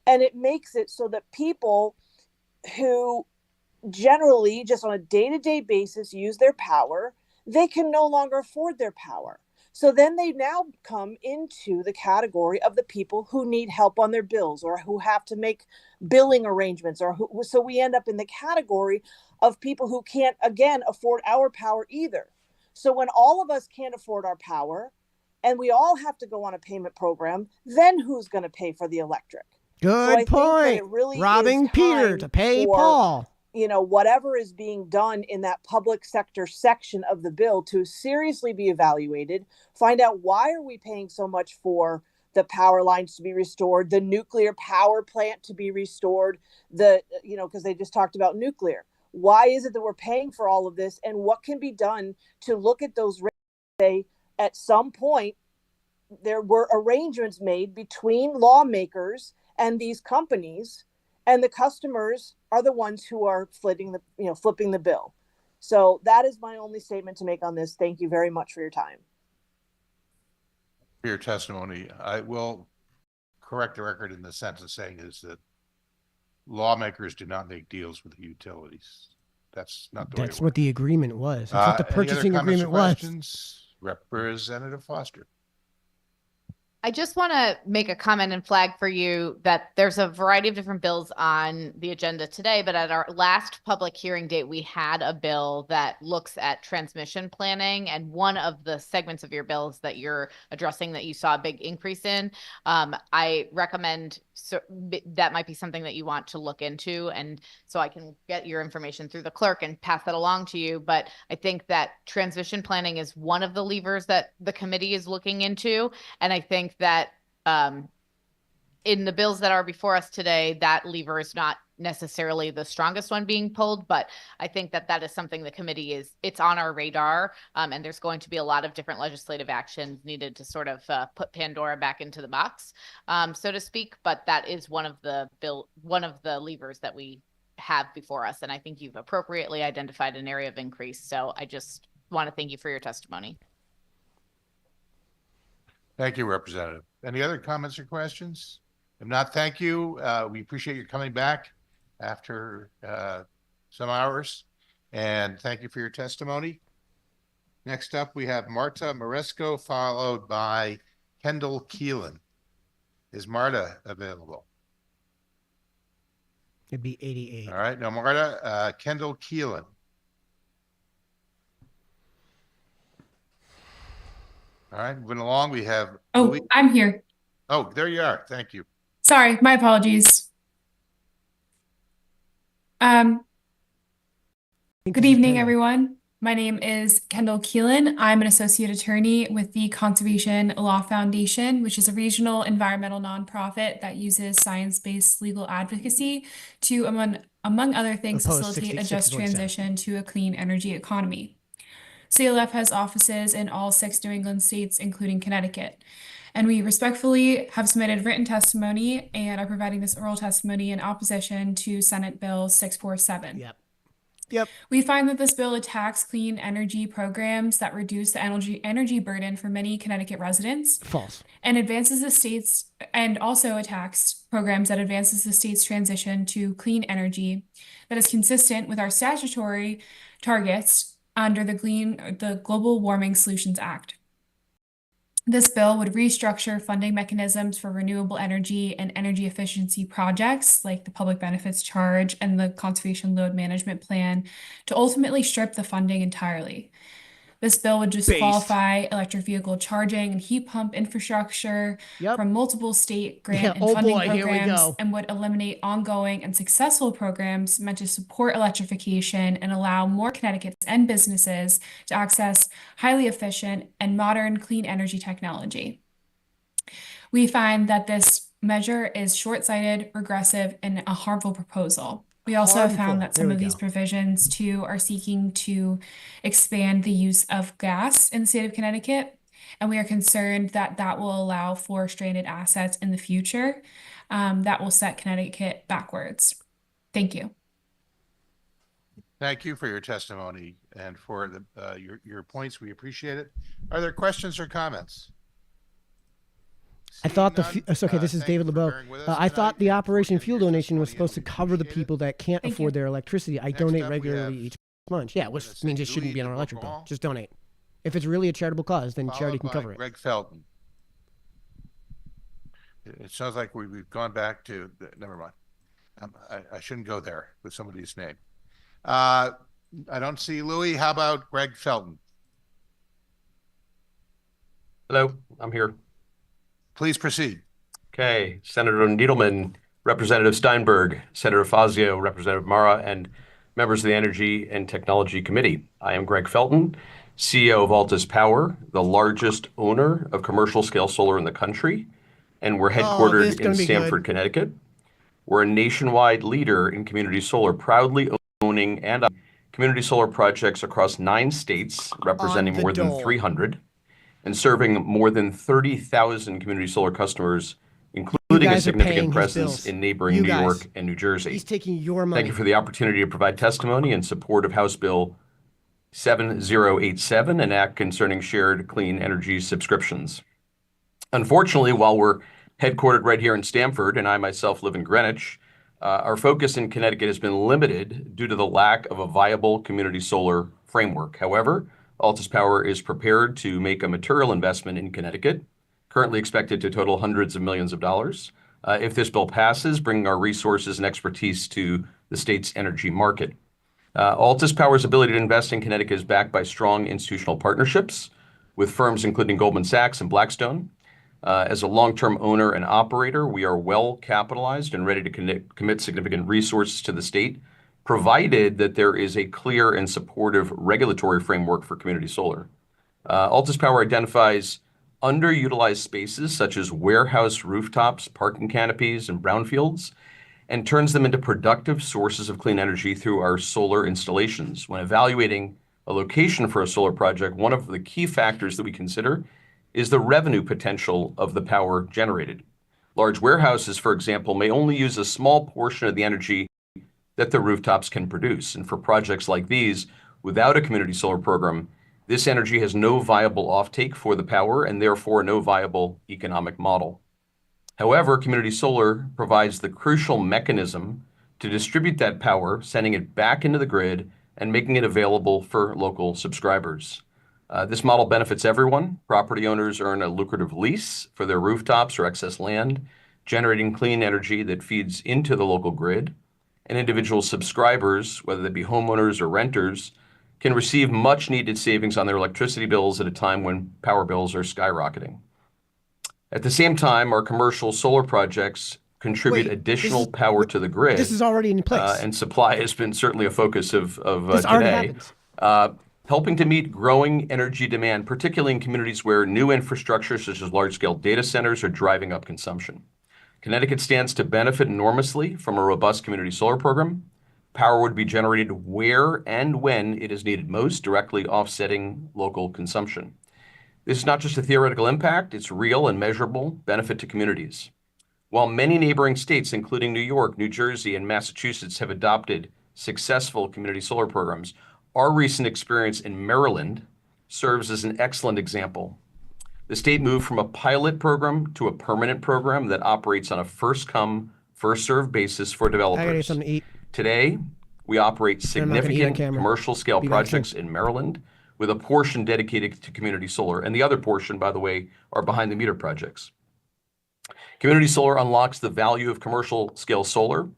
And it makes it so that people who generally just on a day-to-day basis use their power, they can no longer afford their power. So then they now come into the category of the people who need help on their bills, or who have to make billing arrangements, so we end up in the category of people who can't, again, afford our power either. So when all of us can't afford our power and we all have to go on a payment program, then who's going to pay for the electric? Good point. Really robbing Peter to pay Paul. Whatever is being done in that public sector section of the bill to seriously be evaluated, find out why are we paying so much for the power lines to be restored, the nuclear power plant to be restored, because they just talked about nuclear. Why is it that we're paying for all of this, and what can be done to look at those rates? Say at some point there were arrangements made between lawmakers and these companies, and the customers are the ones who are flipping the bill. So that is my only statement to make on this. Thank you very much for your time. For your testimony, I will correct the record in the sense of saying is that lawmakers do not make deals with the utilities. That's not the way it That's what the agreement was. That's what the purchasing agreement was. Questions? Representative Foster. I just want to make a comment and flag for you that there's a variety of different bills on the agenda today, but at our last public hearing date, we had a bill that looks at transmission planning, and one of the segments of your bills that you're addressing that you saw a big increase in, I recommend that might be something that you want to look into, and so I can get your information through the clerk and pass that along to you. But I think that transmission planning is one of the levers that the committee is looking into, and I think that in the bills that are before us today, that lever is not necessarily the strongest one being pulled, but I think that that is something the committee it's on our radar, and there's going to be a lot of different legislative actions needed to sort of put Pandora back into the box, so to speak. But that is one of the levers that we have before us, and I think you've appropriately identified an area of increase. So I just want to thank you for your testimony. Thank you, Representative. Any other comments or questions? If not, thank you. We appreciate you coming back after some hours, and thank you for your testimony. Next up, we have Marta Maresco, followed by Kendall Keelan. Is Marta available? It'd be 88. All right, now Marta, Kendall Keelan. All right, moving along, we have. Oh, Louis. I'm here. Oh, there you are. Thank you. Sorry, my apologies. Good evening, everyone. My name is Kendall Keelan. I'm an associate attorney with the Conservation Law Foundation, which is a regional environmental nonprofit that uses science-based legal advocacy to, among other things, facilitate a just transition to a clean energy economy. CLF has offices in all 6 New England states, including Connecticut. And we respectfully have submitted written testimony and are providing this oral testimony in opposition to Senate Bill 647. Yep. We find that this bill attacks clean energy programs that reduce the energy burden for many Connecticut residents. False. And advances the state's, and also attacks programs that advances the state's transition to clean energy that is consistent with our statutory targets under the Global Warming Solutions Act. This bill would restructure funding mechanisms for renewable energy and energy efficiency projects like the Public Benefits Charge and the Conservation Load Management Plan to ultimately strip the funding entirely. This bill would disqualify electric vehicle charging and heat pump infrastructure from multiple state grant and funding programs, and would eliminate ongoing and successful programs meant to support electrification and allow more Connecticut's and businesses to access highly efficient and modern clean energy technology. We find that this measure is short-sighted, regressive, and a harmful proposal. We also found that some of these provisions too are seeking to expand the use of gas in the state of Connecticut, and we are concerned that that will allow for stranded assets in the future that will set Connecticut backwards. Thank you. Thank you for your testimony and for your points. We appreciate it. Are there questions or comments? I thought okay, this is David LeBeau. I thought the Operation Fuel donation was supposed to cover the people that can't afford their electricity. I donate regularly each month. Yeah, which means it shouldn't be on our electric bill. Just donate. If it's really a charitable cause, then charity can cover it. Greg Felton. It sounds like we've gone back to, never mind. I shouldn't go there with somebody's name. I don't see Louis. How about Greg Felton? Hello, I'm here. Please proceed. Okay, Senator Needleman, Representative Steinberg, Senator Fazio, Representative Mara, and members of the Energy and Technology Committee. I am Greg Felton, CEO of Altus Power, the largest owner of commercial scale solar in the country, and we're headquartered in Stamford, Connecticut. We're a nationwide leader in community solar, proudly owning and community solar projects across 9 states, representing more than 300. And serving more than 30,000 community solar customers, including a significant presence in neighboring New York and New Jersey. He's taking your money. Thank you for the opportunity to provide testimony in support of House Bill 7087, an act concerning shared clean energy subscriptions. Unfortunately, while we're headquartered right here in Stamford, and I myself live in Greenwich, our focus in Connecticut has been limited due to the lack of a viable community solar framework. However, Altus Power is prepared to make a material investment in Connecticut currently expected to total hundreds of millions of dollars. If this bill passes, bringing our resources and expertise to the state's energy market. Altus Power's ability to invest in Connecticut is backed by strong institutional partnerships with firms including Goldman Sachs and Blackstone. As a long-term owner and operator, we are well capitalized and ready to commit significant resources to the state, provided that there is a clear and supportive regulatory framework for community solar. Altus Power identifies underutilized spaces such as warehouse rooftops, parking canopies, and brownfields, and turns them into productive sources of clean energy through our solar installations. When evaluating a location for a solar project, one of the key factors that we consider is the revenue potential of the power generated. Large warehouses, for example, may only use a small portion of the energy that the rooftops can produce. And for projects like these, without a community solar program, this energy has no viable offtake for the power and therefore no viable economic model. However, community solar provides the crucial mechanism to distribute that power, sending it back into the grid and making it available for local subscribers. This model benefits everyone. Property owners earn a lucrative lease for their rooftops or excess land, generating clean energy that feeds into the local grid. And individual subscribers, whether they be homeowners or renters, can receive much needed savings on their electricity bills at a time when power bills are skyrocketing. At the same time, our commercial solar projects contribute additional power to the grid. This is already in place. And supply has been certainly a focus of this today. Helping to meet growing energy demand, particularly in communities where new infrastructure such as large-scale data centers are driving up consumption. Connecticut stands to benefit enormously from a robust community solar program. Power would be generated where and when it is needed most, directly offsetting local consumption. This is not just a theoretical impact, it's real and measurable benefit to communities. While many neighboring states, including New York, New Jersey, and Massachusetts, have adopted successful community solar programs, our recent experience in Maryland serves as an excellent example. The state moved from a pilot program to a permanent program that operates on a first-come, first-served basis for I gotta get developers. something to eat. Today, we operate I'm not gonna eat on significant camera. commercial-scale Be back soon. projects in Maryland, with a portion dedicated to community solar, and the other portion, by the way, are behind-the-meter projects. Community solar unlocks the value of commercial-scale solar,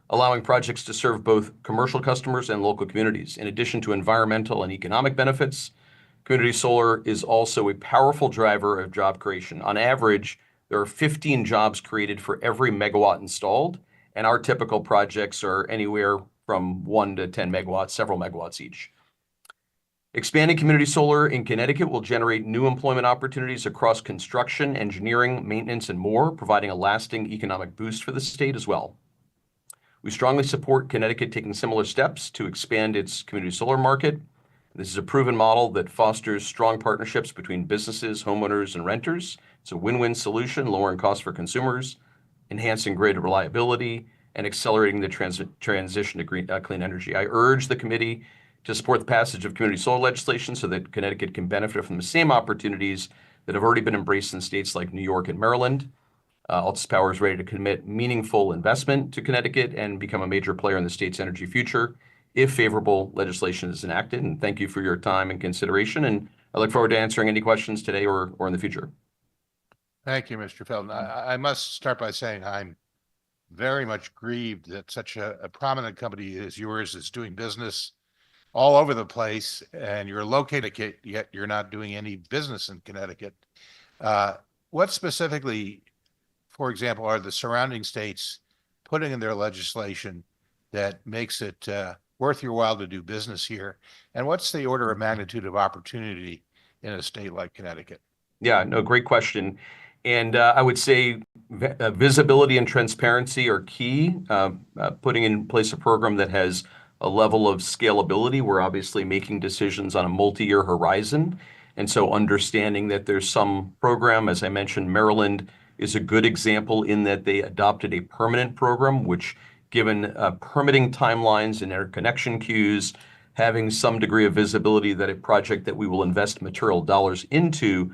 allowing projects to serve both commercial customers and local communities. In addition to environmental and economic benefits, community solar is also a powerful driver of job creation. On average, there are 15 jobs created for every megawatt installed, and our typical projects are anywhere from 1 to 10 megawatts, several megawatts each. Expanding community solar in Connecticut will generate new employment opportunities across construction, engineering, maintenance, and more, providing a lasting economic boost for the state as well. We strongly support Connecticut taking similar steps to expand its community solar market. This is a proven model that fosters strong partnerships between businesses, homeowners, and renters. It's a win-win solution, lowering costs for consumers, enhancing grid reliability, and accelerating the transition to clean energy. I urge the committee to support the passage of community solar legislation so that Connecticut can benefit from the same opportunities that have already been embraced in states like New York and Maryland. Altus Power is ready to commit meaningful investment to Connecticut and become a major player in the state's energy future if favorable legislation is enacted. And thank you for your time and consideration. And I look forward to answering any questions today or in the future. Thank you, Mr. Felton. I must start by saying I'm very much grieved that such a prominent company as yours is doing business all over the place, and you're located, yet you're not doing any business in Connecticut. What specifically, for example, are the surrounding states putting in their legislation that makes it worth your while to do business here? And what's the order of magnitude of opportunity in a state like Connecticut? Yeah, no, great question. And I would say visibility and transparency are key. Putting in place a program that has a level of scalability. We're obviously making decisions on a multi-year horizon. And so understanding that there's some program, as I mentioned, Maryland is a good example in that they adopted a permanent program, which given permitting timelines and interconnection queues, having some degree of visibility that a project that we will invest material dollars into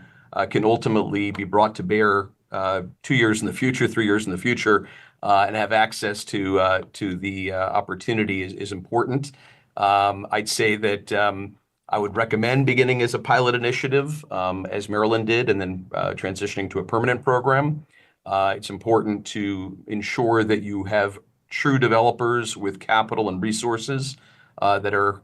can ultimately be brought to bear 2 years in the future, 3 years in the future, and have access to the opportunity is important. I'd say that I would recommend beginning as a pilot initiative, as Maryland did, and then transitioning to a permanent program. It's important to ensure that you have true developers with capital and resources that are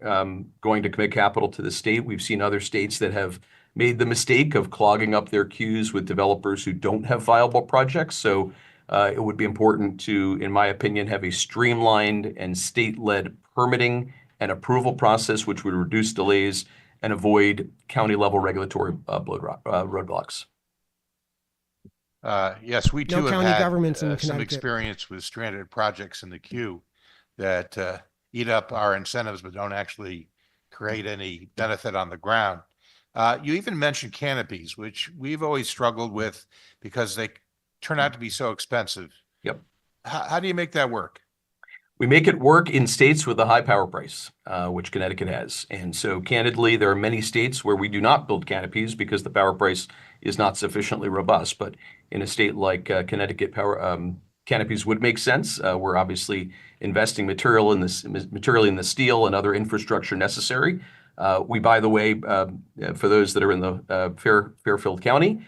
going to commit capital to the state. We've seen other states that have made the mistake of clogging up their queues with developers who don't have viable projects. So it would be important to, in my opinion, have a streamlined and state-led permitting and approval process, which would reduce delays and avoid county-level regulatory roadblocks. Yes, we too No have county had governments in some Connecticut. experience with stranded projects in the queue that eat up our incentives but don't actually create any benefit on the ground. You even mentioned canopies, which we've always struggled with because they turn out to be so expensive. Yep. How do you make that work? We make it work in states with a high power price, which Connecticut has. And so candidly, there are many states where we do not build canopies because the power price is not sufficiently robust. But in a state like Connecticut, canopies would make sense. We're obviously investing materially in the steel and other infrastructure necessary. We, by the way, for those that are in the Fairfield County,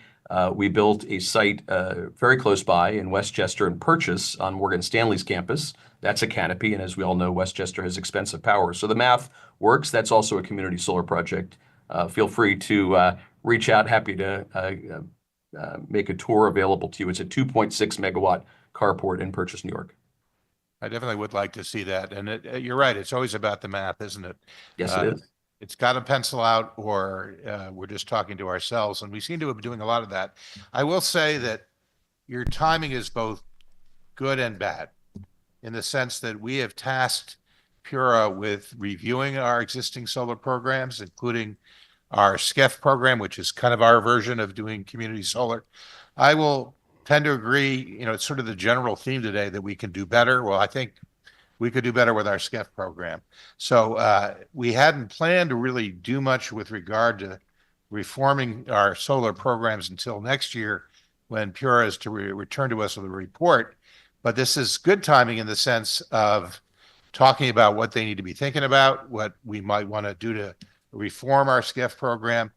we built a site very close by in Westchester and Purchase on Morgan Stanley's campus. That's a canopy, and as we all know, Westchester has expensive power. So the math works. That's also a community solar project. Feel free to reach out. Happy to make a tour available to you. It's a 2.6 megawatt carport in Purchase, New York. I definitely would like to see that. And you're right. It's always about the math, isn't it? Yes, it is. It's got to pencil out, or we're just talking to ourselves. And we seem to have been doing a lot of that. I will say that your timing is both good and bad, in the sense that we have tasked Pura with reviewing our existing solar programs, including our SCEF program, which is kind of our version of doing community solar. I will tend to agree, it's sort of the general theme today that we can do better. Well, I think we could do better with our SCEF program. So we hadn't planned to really do much with regard to reforming our solar programs until next year, when Pura is to return to us with a report. But this is good timing in the sense of talking about what they need to be thinking about, what we might want to do to reform our SCEF program.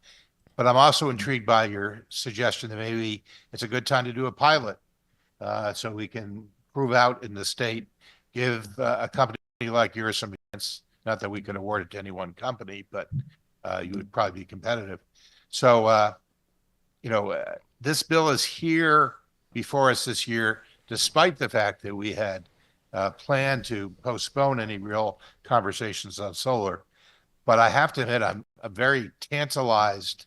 But I'm also intrigued by your suggestion that maybe it's a good time to do a pilot so we can prove out in the state, give a company like yours some chance. Not that we can award it to any one company, but you would probably be competitive. So, this bill is here before us this year, despite the fact that we had planned to postpone any real conversations on solar. But I have to admit, I'm very tantalized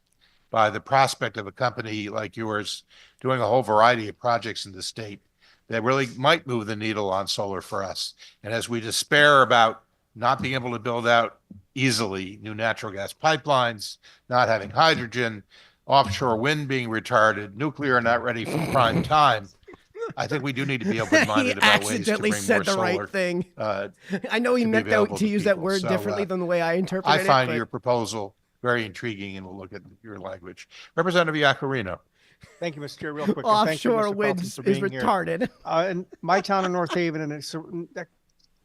by the prospect of a company like yours doing a whole variety of projects in the state that really might move the needle on solar for us. And as we despair about not being able to build out easily new natural gas pipelines, not having hydrogen, offshore wind being retarded, nuclear not ready for prime time, I think we do need to be open-minded about ways to accidentally bring said more the solar. right thing. I know he meant to use that word differently than the way I interpreted it. I find your proposal very intriguing, and we'll look at your language. Representative Iacarino. Thank you, Mr. Chair. Real quick. and thank you, Offshore Mr. wind Felton, is for being here. retarded. In my town of North Haven and the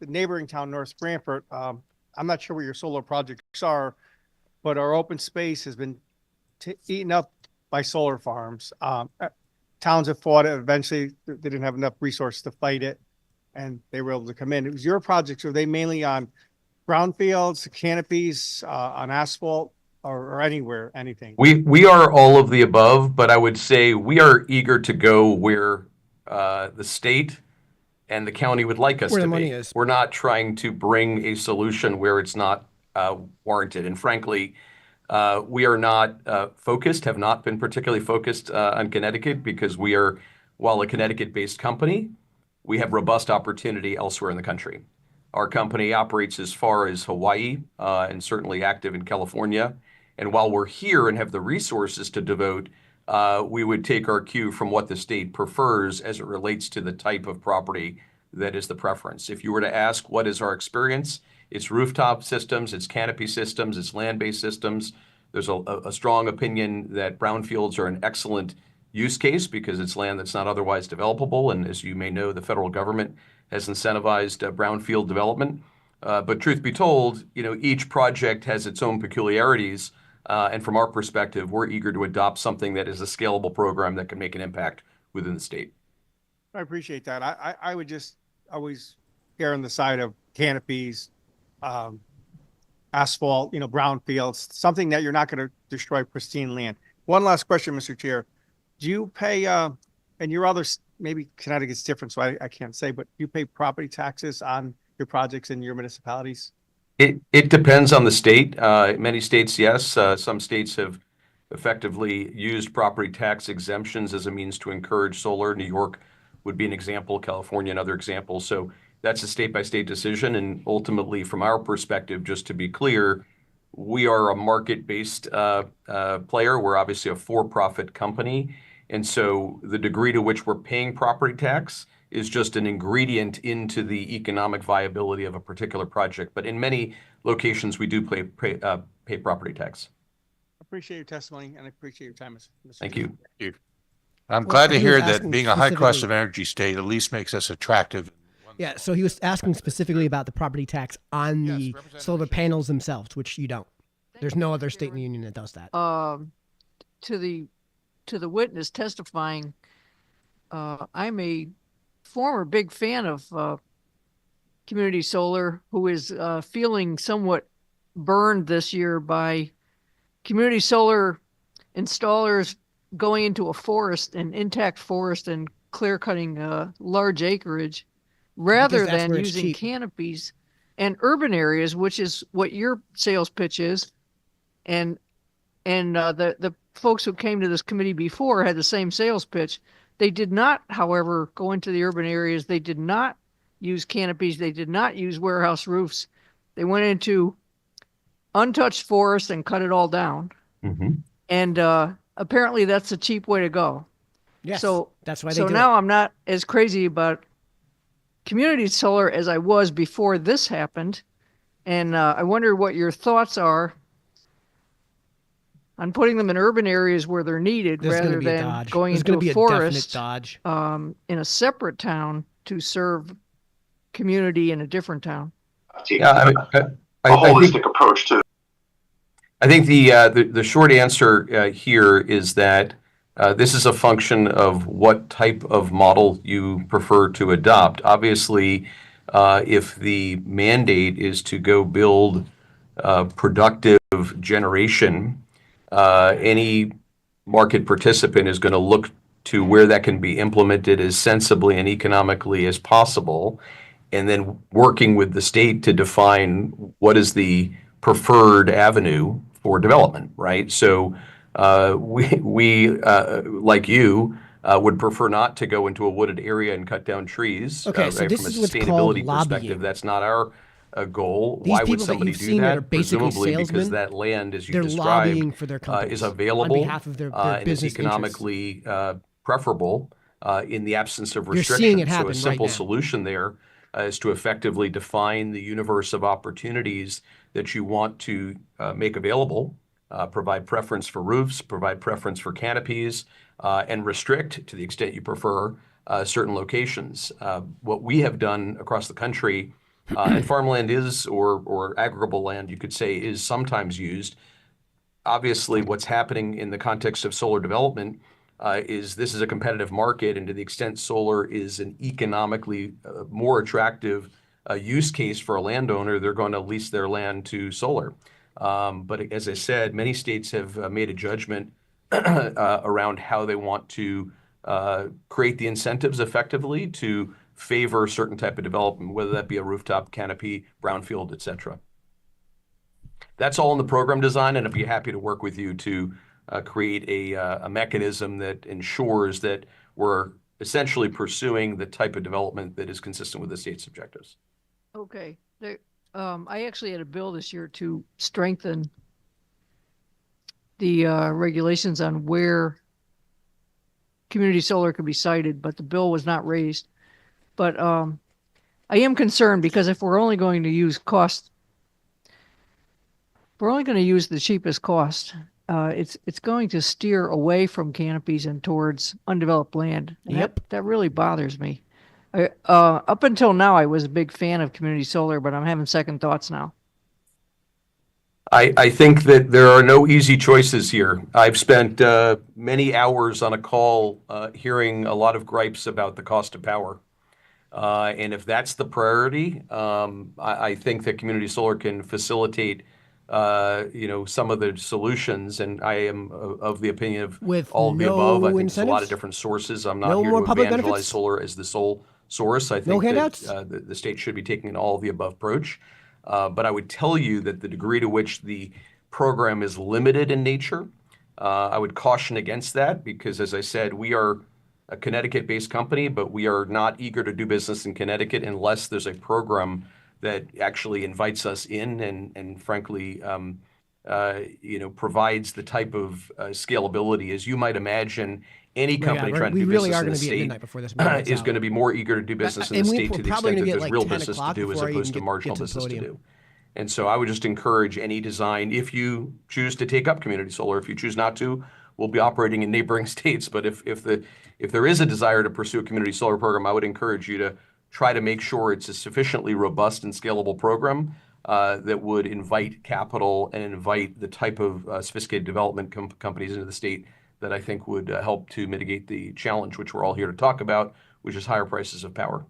neighboring town, North Branford, I'm not sure what your solar projects are, but our open space has been eaten up by solar farms. Towns have fought it. Eventually, they didn't have enough resources to fight it, and they were able to come in. It was your projects. Were they mainly on brownfields, canopies, on asphalt, or anywhere, anything? We are all of the above, but I would say we are eager to go where the state and the county would like us Where to the money be. is. We're not trying to bring a solution where it's not warranted. And frankly, we are not have not been particularly focused on Connecticut because we are, while a Connecticut-based company, we have robust opportunity elsewhere in the country. Our company operates as far as Hawaii and certainly active in California. And while we're here and have the resources to devote, we would take our cue from what the state prefers as it relates to the type of property that is the preference. If you were to ask what is our experience, it's rooftop systems, it's canopy systems, it's land-based systems. There's a strong opinion that brownfields are an excellent use case because it's land that's not otherwise developable. And as you may know, the federal government has incentivized brownfield development. But truth be told, each project has its own peculiarities. And from our perspective, we're eager to adopt something that is a scalable program that can make an impact within the state. I appreciate that. I would just always err on the side of canopies, asphalt, brownfields, something that you're not going to destroy pristine land. One last question, Mr. Chair. Do you pay, and your others, maybe Connecticut's different, so I can't say, but do you pay property taxes on your projects in your municipalities? It depends on the state. Many states, yes. Some states have effectively used property tax exemptions as a means to encourage solar. New York would be an example, California another example. So that's a state-by-state decision. And ultimately, from our perspective, just to be clear, we are a market-based player. We're obviously a for-profit company. And so the degree to which we're paying property tax is just an ingredient into the economic viability of a particular project. But in many locations, we do pay property tax. Appreciate your testimony and I appreciate your time, Mr. Thank you. I'm glad to he hear was that asking being a high cost of specifically- energy state at least makes us attractive. Yeah, so he was asking specifically about the property tax on the solar panels themselves, which you don't. There's no other state in the union that does that. To the witness testifying, I'm a former big fan of community solar who is feeling somewhat burned this year by community solar installers going into a forest, an intact forest, and clear cutting large acreage rather Because that's than where it's using cheap. canopies and urban areas, which is what your sales pitch is. And the folks who came to this committee before had the same sales pitch. They did not, however, go into the urban areas. They did not use canopies. They did not use warehouse roofs. They went into untouched forest and cut it all down. Mm-hmm. And apparently that's a cheap way to go. Yes, So that's why they so do now it. I'm not as crazy about community solar as I was before this happened. And I wonder what your thoughts are on putting them in urban areas where they're needed There's gonna rather be a than dodge. going There's into gonna be a a definite forest dodge. in a separate town to serve community in a different town. Yeah, I think, approach to. I think the short answer here is that this is a function of what type of model you prefer to adopt. Obviously, if the mandate is to go build productive generation, any market participant is going to look to where that can be implemented as sensibly and economically as possible, and then working with the state to define what is the preferred avenue for development, right? So we like you, would prefer not to go into a wooded area and cut down trees. Okay, so Right? this From a is what's called sustainability lobbying. perspective, that's not our goal. These Why would people that somebody you've do seen that are that? basically Presumably because salesmen, that land, as you they're described, lobbying for their companies is on available behalf of their and is business interests. economically preferable in the absence of You're restrictions. seeing it So happen a simple right now. solution there is to effectively define the universe of opportunities that you want to make available, provide preference for roofs, provide preference for canopies, and restrict, to the extent you prefer, certain locations. What we have done across the country, and farmland is, or agricultural land, you could say, is sometimes used. Obviously, what's happening in the context of solar development is this is a competitive market, and to the extent solar is an economically more attractive use case for a landowner, they're going to lease their land to solar. But as I said, many states have made a judgment around how they want to create the incentives effectively to favor a certain type of development, whether that be a rooftop, canopy, brownfield, et cetera. That's all in the program design, and I'd be happy to work with you to create a mechanism that ensures that we're essentially pursuing the type of development that is consistent with the state's objectives. Okay. I actually had a bill this year to strengthen the regulations on where community solar could be sited, but the bill was not raised. But I am concerned because if we're only going to use we're only going to use the cheapest cost. It's going to steer away from canopies and towards undeveloped land. And Yep. that really bothers me. Up until now, I was a big fan of community solar, but I'm having second thoughts now. I think that there are no easy choices here. I've spent many hours on a call hearing a lot of gripes about the cost of power. And if that's the priority, I think that community solar can facilitate some of the solutions. And I am of the opinion of With all of the no above. I think there's a lot of incentives? different sources. I'm not No here more to public evangelize benefits? solar as the sole source. I No think handouts? that the state should be taking an all of the above approach. But I would tell you that the degree to which the program is limited in nature, I would caution against that because, as I said, we are a Connecticut-based company, but we are not eager to do business in Connecticut unless there's a program that actually invites us in and frankly, provides the type of scalability. As you might imagine, any company trying to do business in the state is going to be more eager to do business in the state to the extent that there's real business to do as opposed to marginal business to do. And so I would just encourage any design, if you choose to take up community solar, if you choose not to, we'll be operating in neighboring states. But if there is a desire to pursue a community solar program, I would encourage you to try to make sure it's a sufficiently robust and scalable program that would invite capital and invite the type of sophisticated development companies into the state that I think would help to mitigate the challenge, which we're all here to talk about, which is higher prices of power.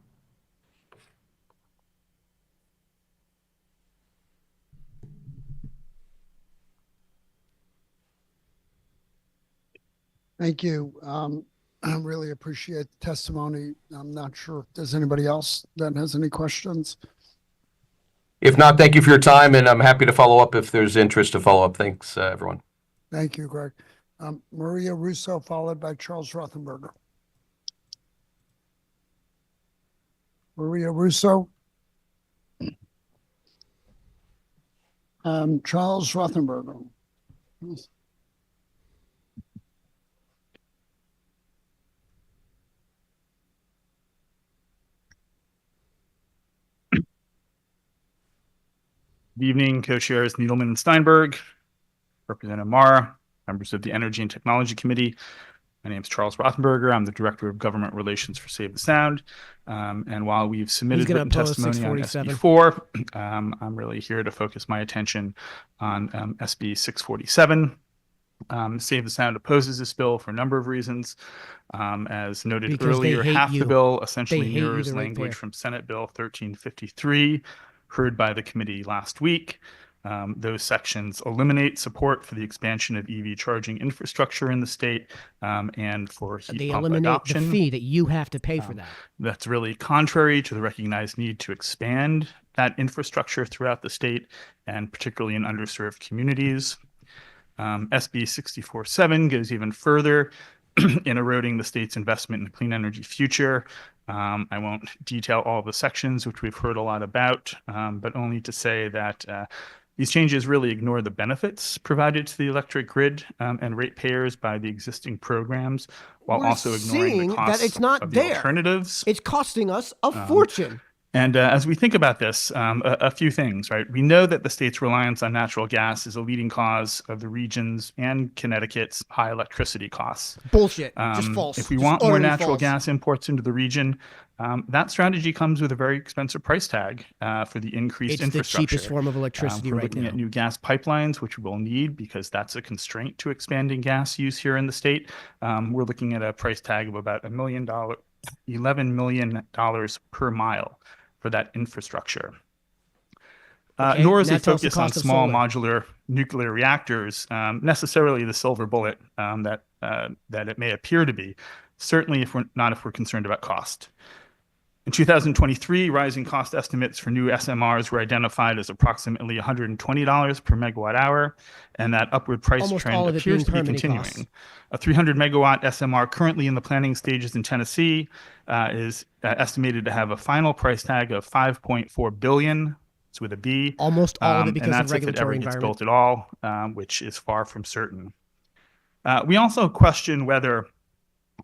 Thank you. I really appreciate the testimony. I'm not sure if there's anybody else that has any questions. If not, thank you for your time, and I'm happy to follow up if there's interest to follow up. Thanks, everyone. Thank you, Greg. Maria Russo, followed by Charles Rothenberger. Maria Russo. Charles Rothenberger. Good evening, co-chairs Needleman and Steinberg, Representative Mara, members of the Energy and Technology Committee. My name is Charles Rothenberger. I'm the Director of Government Relations for Save the Sound. And while we've submitted written testimony on SB 4, I'm really here to focus my attention on SB 647. Save the Sound opposes this bill for a number of reasons. As noted earlier, half the bill essentially mirrors language from Senate Bill 1353, heard by the committee last week. Those sections eliminate support for the expansion of EV charging infrastructure in the state and for heat pump adoption. The fee that you have to pay for that. That's really contrary to the recognized need to expand that infrastructure throughout the state and particularly in underserved communities. SB 647 goes even further in eroding the state's investment in a clean energy future. I won't detail all the sections, which we've heard a lot about, but only to say that these changes really ignore the benefits provided to the electric grid and ratepayers by the existing programs, while also ignoring the costs that it's not of the there. alternatives. It's costing us a fortune. And as we think about this, a few things, right? We know that the state's reliance on natural gas is a leading cause of the region's and Connecticut's high electricity costs. Bullshit. Just false. If we Just want more utterly natural false. gas imports into the region, that strategy comes with a very expensive price tag for the increased It's the infrastructure. cheapest form of electricity We're right looking now. at new gas pipelines, which we'll need because that's a constraint to expanding gas use here in the state. We're looking at a price tag of about $11 million per mile for that infrastructure. Okay, Nor is and it that tells the focused on cost of small solar. modular nuclear reactors, necessarily the silver bullet that it may appear to be, certainly if we're concerned about cost. In 2023, rising cost estimates for new SMRs were identified as approximately $120 per megawatt hour, and that upward price Almost trend all of it appears to being be permitting continuing. costs. A 300 megawatt SMR currently in the planning stages in Tennessee is estimated to have a final price tag of $5.4 billion. It's with a B. Almost all of it because and of that's if it ever regulatory gets environment. built at all, which is far from certain. We also question whether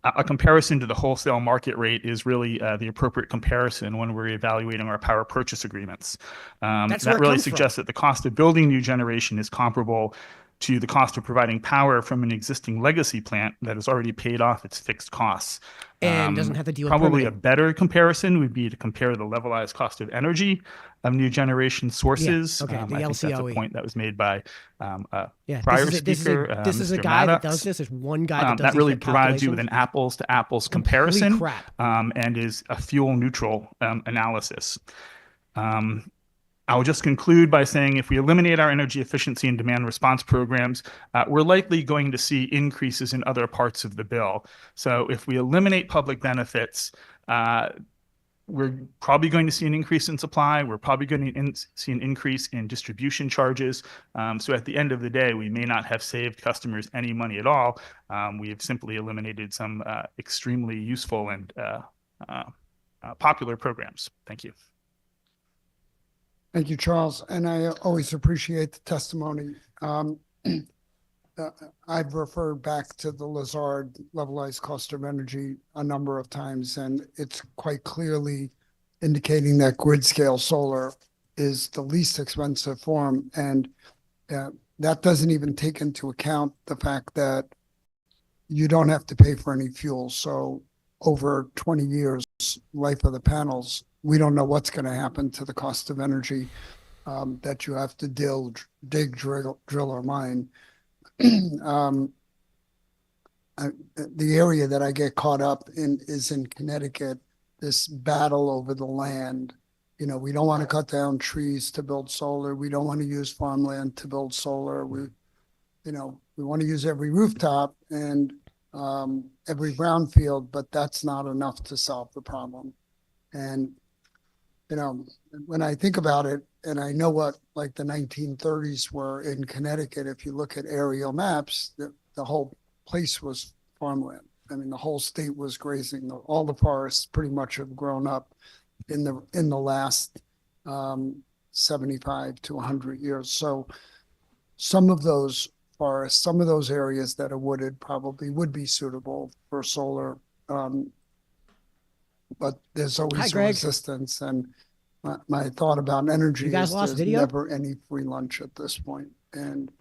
a comparison to the wholesale market rate is really the appropriate comparison when we're evaluating our power purchase agreements. That's where That it really comes from. suggests that the cost of building new generation is comparable to the cost of providing power from an existing legacy plant that has already paid off its fixed costs. And doesn't have to deal with Probably permitting. a better comparison would be to compare the levelized cost of energy of new generation sources. okay, the I think that's a LCOE. point that was made by a Yeah, prior this speaker. this is a Mr. guy that Maddox. does this. There's one guy that does That these really provides you with calculations. an apples to apples Complete comparison crap. and is a fuel neutral analysis. I'll just conclude by saying if we eliminate our energy efficiency and demand response programs, we're likely going to see increases in other parts of the bill. So if we eliminate public benefits, we're probably going to see an increase in supply. We're probably going to see an increase in distribution charges. So at the end of the day, we may not have saved customers any money at all. We have simply eliminated some extremely useful and popular programs. Thank you. Thank you, Charles. And I always appreciate the testimony. I've referred back to the Lazard levelized cost of energy a number of times, and it's quite clearly indicating that grid scale solar is the least expensive form. And that doesn't even take into account the fact that you don't have to pay for any fuel. So over 20 years, life of the panels, we don't know what's going to happen to the cost of energy that you have to dig, drill, or mine. The area that I get caught up in is in Connecticut, this battle over the land. You know, we don't want to cut down trees to build solar. We don't want to use farmland to build solar. We want to use every rooftop and every brownfield, but that's not enough to solve the problem. And when I think about it, and I know what like the 1930s were in Connecticut, if you look at aerial maps, the whole place was farmland. I mean, the whole state was grazing. All the forests pretty much have grown up in the last 75 to 100 years. So some of those forests, some of those areas that are wooded probably would be suitable for solar. But there's always a resistance. And my thought about energy is there's never any free lunch at this point. And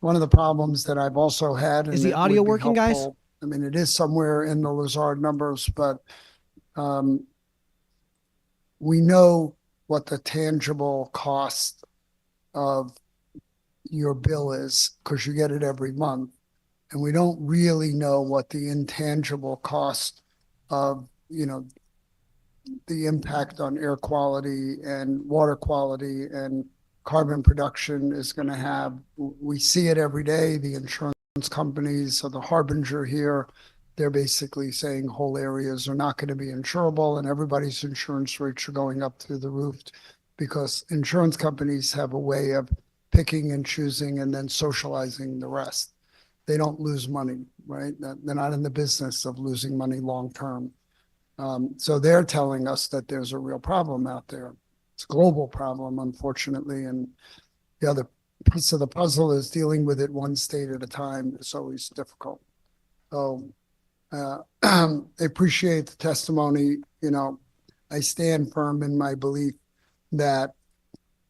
one of the problems that I've also had is the audio working, guys? I mean, it is somewhere in the Lazard numbers, but we know what the tangible cost of your bill is because you get it every month. And we don't really know what the intangible cost of, the impact on air quality and water quality and carbon production is going to have. We see it every day. The insurance companies are the harbinger here. They're basically saying whole areas are not going to be insurable and everybody's insurance rates are going up through the roof because insurance companies have a way of picking and choosing and then socializing the rest. They don't lose money, right? They're not in the business of losing money long term. So they're telling us that there's a real problem out there. It's a global problem, unfortunately, and the other piece of the puzzle is dealing with it one state at a time. It's always difficult. So I appreciate the testimony. I stand firm in my belief that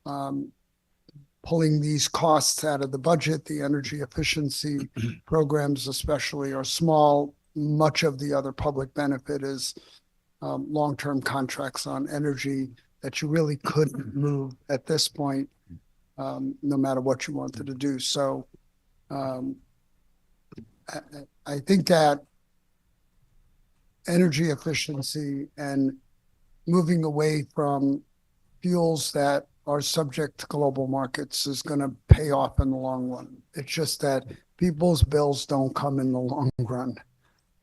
pulling these costs out of the budget, the energy efficiency programs especially, are small. Much of the other public benefit is long-term contracts on energy that you really couldn't move at this point, no matter what you wanted to do. So I think that energy efficiency and moving away from fuels that are subject to global markets is going to pay off in the long run. It's just that people's bills don't come in the long run.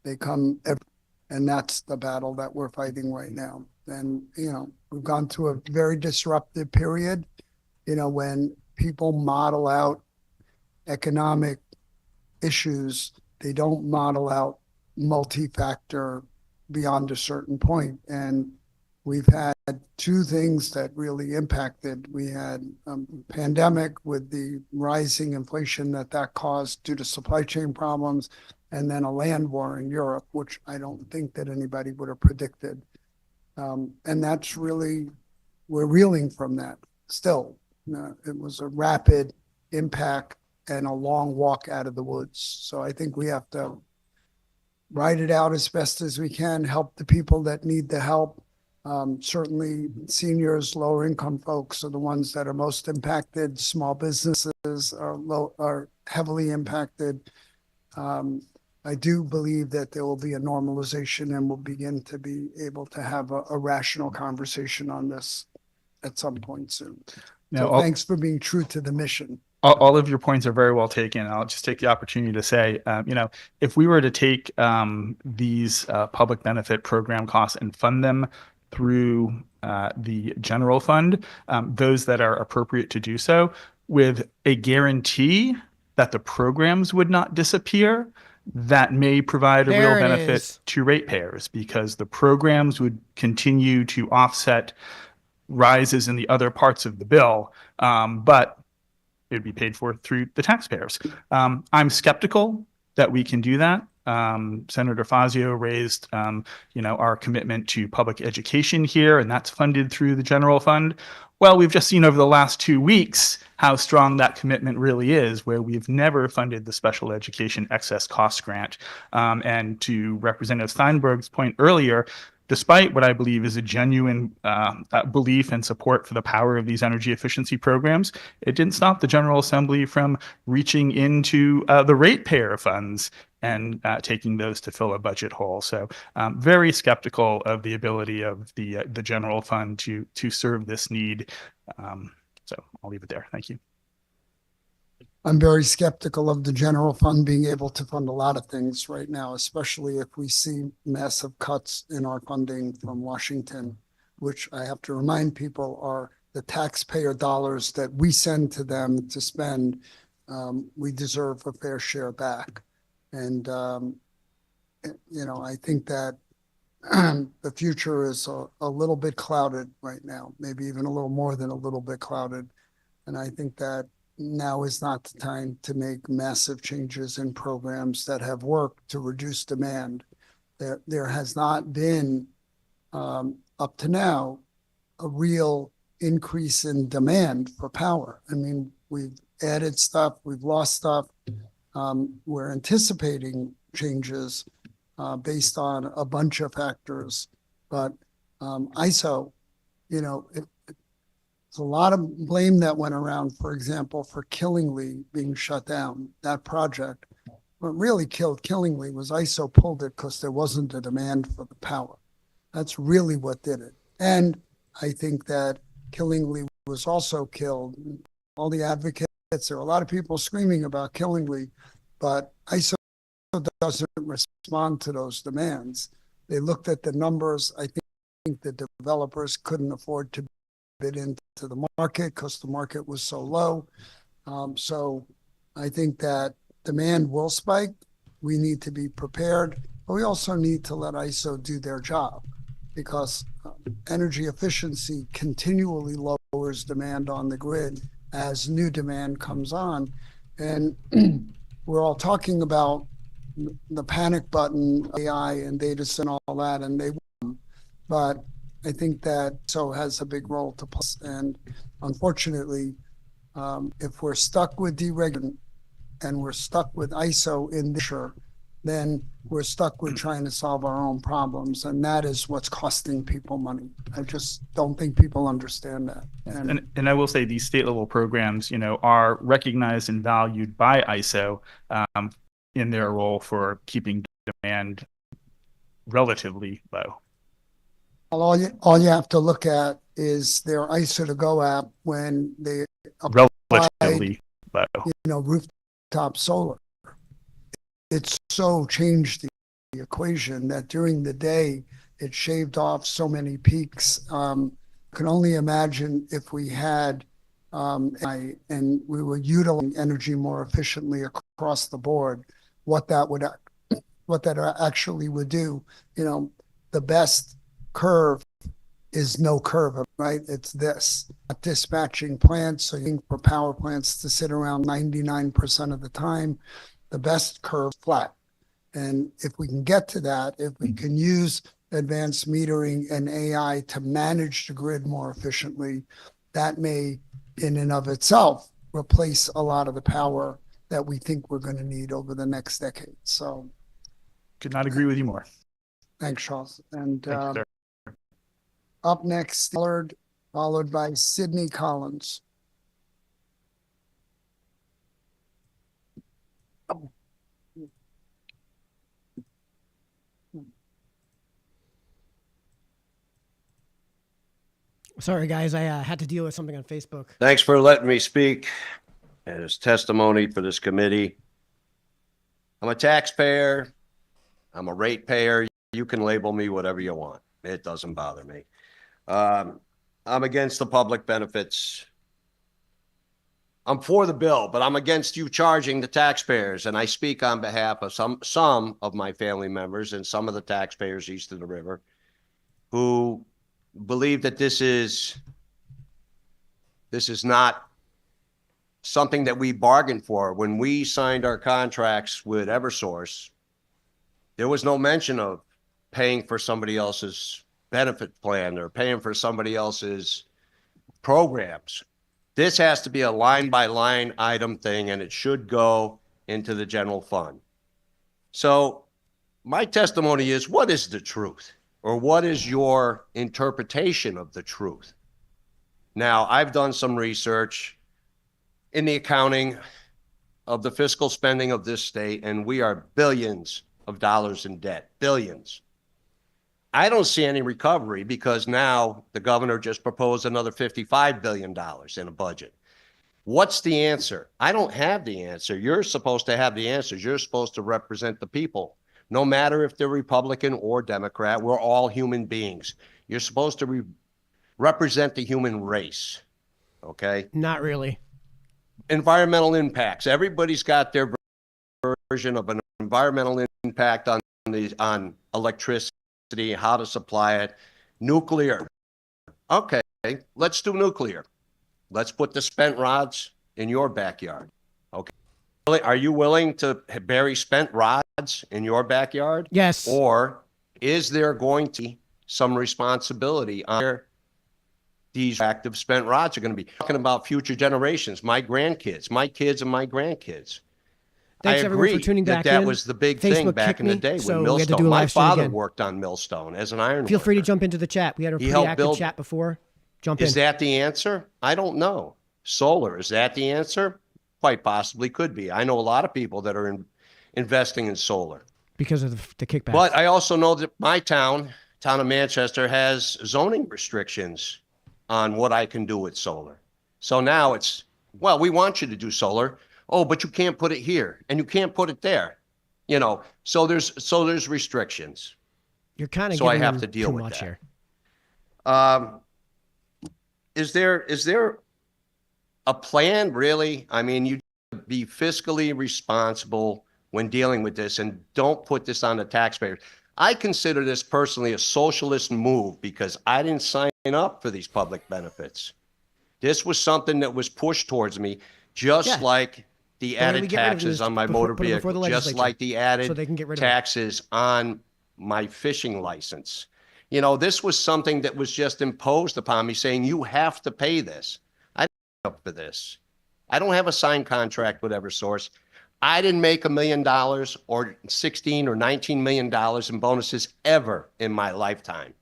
They come and that's the battle that we're fighting right now. And, we've gone through a very disruptive period, when people model out economic issues, they don't model out multi-factor beyond a certain point. And we've had two things that really impacted. We had a pandemic with the rising inflation that caused due to supply chain problems, and then a land war in Europe, which I don't think that anybody would have predicted. And that's really, we're reeling from that still. It was a rapid impact and a long walk out of the woods. So I think we have to ride it out as best as we can, help the people that need the help. Certainly seniors, lower income folks are the ones that are most impacted. Small businesses are heavily impacted. I do believe that there will be a normalization and we'll begin to be able to have a rational conversation on this at some point soon. Now, So thanks for being true to the mission. All of your points are very well taken. I'll just take the opportunity to say, if we were to take these public benefit program costs and fund them through the general fund, those that are appropriate to do so, with a guarantee that the programs would not disappear, that may provide a real There it benefit is. to ratepayers, because the programs would continue to offset rises in the other parts of the bill, but it would be paid for through the taxpayers. I'm skeptical that we can do that. Senator Fazio raised, our commitment to public education here, and that's funded through the general fund. Well, we've just seen over the last 2 weeks how strong that commitment really is, where we've never funded the special education excess cost grant. And to Representative Steinberg's point earlier, despite what I believe is a genuine belief and support for the power of these energy efficiency programs, it didn't stop the General Assembly from reaching into the ratepayer funds and taking those to fill a budget hole. So very skeptical of the ability of the general fund to serve this need. So I'll leave it there. Thank you. I'm very skeptical of the general fund being able to fund a lot of things right now, especially if we see massive cuts in our funding from Washington, which I have to remind people are the taxpayer dollars that we send to them to spend. We deserve a fair share back. And, I think that the future is a little bit clouded right now, maybe even a little more than a little bit clouded. And I think that now is not the time to make massive changes in programs that have worked to reduce demand. There has not been, up to now, a real increase in demand for power. I mean, we've added stuff, we've lost stuff. We're anticipating changes based on a bunch of factors, but ISO, there's a lot of blame that went around, for example, for Killingly being shut down, that project. What really killed Killingly was ISO pulled it because there wasn't a demand for the power. That's really what did it. And I think that Killingly was also killed. All the advocates, there are a lot of people screaming about Killingly, but ISO doesn't respond to those demands. They looked at the numbers. I think the developers couldn't afford to bid into the market because the market was so low. So I think that demand will spike. We need to be prepared, but we also need to let ISO do their job, because energy efficiency continually lowers demand on the grid as new demand comes on. And we're all talking about the panic button, AI and data center and all that, and they won. But I think that so has a big role to play. And unfortunately, if we're stuck with deregulation and we're stuck with ISO in this year, then we're stuck with trying to solve our own problems. And that is what's costing people money. I just don't think people understand that. And I will say these state level programs, are recognized and valued by ISO in their role for keeping demand relatively low. All you have to look at is their ISO to go app when they Relatively low. Rooftop solar. It's so changed the equation that during the day it shaved off so many peaks. Can only imagine if we had and we were utilizing energy more efficiently across the board, what that actually would do. The best curve is no curve, right? It's this dispatching plants. So you think for power plants to sit around 99% of the time, the best curve flat. And if we can get to that, if we can use advanced metering and AI to manage the grid more efficiently, that may in and of itself replace a lot of the power that we think we're going to need over the next decade. So Could not agree with you more. thanks, Charles. And Thank you, sir. up next, followed by Sydney Collins. Sorry, guys. I had to deal with something on Facebook. Thanks for letting me speak as testimony for this committee. I'm a taxpayer. I'm a ratepayer. You can label me whatever you want. It doesn't bother me. I'm against the public benefits. I'm for the bill, but I'm against you charging the taxpayers. And I speak on behalf of some of my family members and some of the taxpayers east of the river who believe that this is not something that we bargained for. When we signed our contracts with Eversource, there was no mention of paying for somebody else's benefit plan or paying for somebody else's programs. This has to be a line by line item thing, and it should go into the general fund. So my testimony is, what is the truth? Or what is your interpretation of the truth? Now, I've done some research in the accounting of the fiscal spending of this state, and we are billions of dollars in debt, billions. I don't see any recovery because now the governor just proposed another $55 billion in a budget. What's the answer? I don't have the answer. You're supposed to have the answers. You're supposed to represent the people. No matter if they're Republican or Democrat, we're all human beings. You're supposed to represent the human race, okay? Not really. Environmental impacts. Everybody's got their version of an environmental impact on electricity, how to supply it. Nuclear. Okay, let's do nuclear. Let's put the spent rods in your backyard, okay? Are you willing to bury spent rods in your backyard? Yes. Or is there going to be some responsibility on where these active spent rods are going to be? Talking about future generations, my grandkids, my kids and my grandkids. Thanks, I everyone, agree for tuning back that in. was the big Facebook thing back kicked in the me, day with so we had to do Millstone. a My live stream father again. worked on Millstone as an iron Feel free to worker. jump into the chat. We had a He pretty helped active build- chat before. Jump in. Is that the answer? I don't know. Solar, is that the answer? Quite possibly could be. I know a lot of people that are investing in solar. Because of the kickback. But I also know that my town of Manchester, has zoning restrictions on what I can do with solar. So now it's, well, we want you to do solar. Oh, but you can't put it here and you can't put it there. You know, so there's restrictions. You're kind of So I giving have them to deal too with much that. here. Is there a plan really? I mean, you be fiscally responsible when dealing with this and don't put this on the taxpayers. I consider this personally a socialist move because I didn't sign up for these public benefits. This was something that was pushed towards me, just like the Why don't we added get rid of taxes this on my before- motor put it before the vehicle, just legislature like the added so they can get rid of it? taxes on my fishing license. You know, this was something that was just imposed upon me saying, you have to pay this. I didn't sign up for this. I don't have a signed contract with Eversource. I didn't make $1 million or 16 or $19 million in bonuses ever in my lifetime.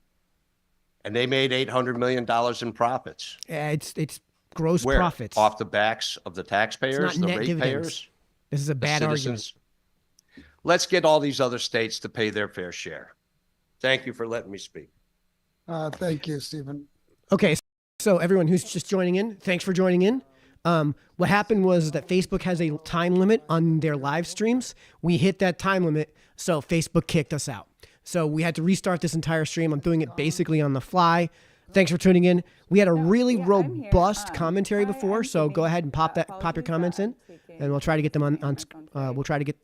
And they made $800 million in profits. Yeah, it's gross Where? profits. Off the backs of the taxpayers, It's not the net dividends. ratepayers, This is a the bad argument. citizens. Let's get all these other states to pay their fair share. Thank you for letting me speak. Thank you, Stephen. Okay, so everyone who's just joining in, thanks for joining in. What happened was that Facebook has a time limit on their live streams. We hit that time limit, so Facebook kicked us out. So we had to restart this entire stream. I'm doing it basically on the fly. Thanks for tuning in. We had a really robust commentary before, so go ahead and pop your comments in, and we'll try to get them we'll try to get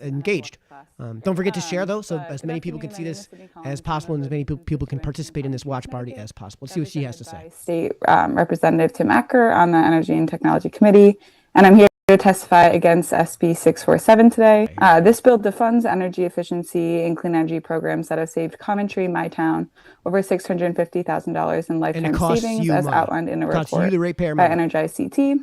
engaged. Don't forget to share though, so as many people can see this as possible, and as many people can participate in this watch party as possible. Let's see what she has to say. State Representative Tim Acker on the Energy and Technology Committee, and I'm here to testify against SB 647 today. This bill defunds energy efficiency and clean energy programs that have saved Coventry, my town, over $650,000 in lifetime costs savings, you as money. outlined in a Costs you, report the ratepayer, by money. Energize CT.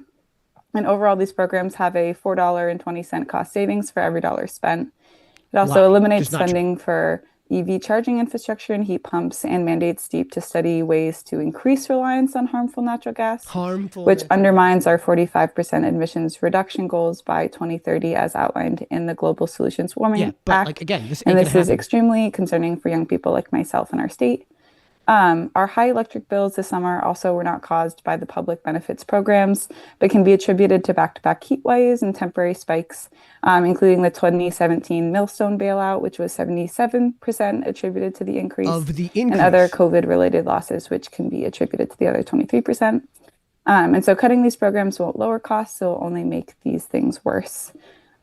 And overall, these programs have a $4.20 cost savings for every dollar spent. It also Wow, eliminates just not true. spending for EV charging infrastructure and heat pumps, and mandates DEEP to study ways to increase reliance on harmful natural gas, which undermines our 45% emissions reduction goals by 2030 as outlined in the Global Solutions Warming Yeah, but Act. like again, this And ain't this gonna is happen. extremely concerning for young people like myself in our state. Our high electric bills this summer also were not caused by the public benefits programs, but can be attributed to back-to-back heat waves and temporary spikes, including the 2017 Millstone bailout, which was 77% attributed to the increase, and other COVID-related losses, which can be attributed to the other 23%. And so cutting these programs won't lower costs, so it'll only make these things worse.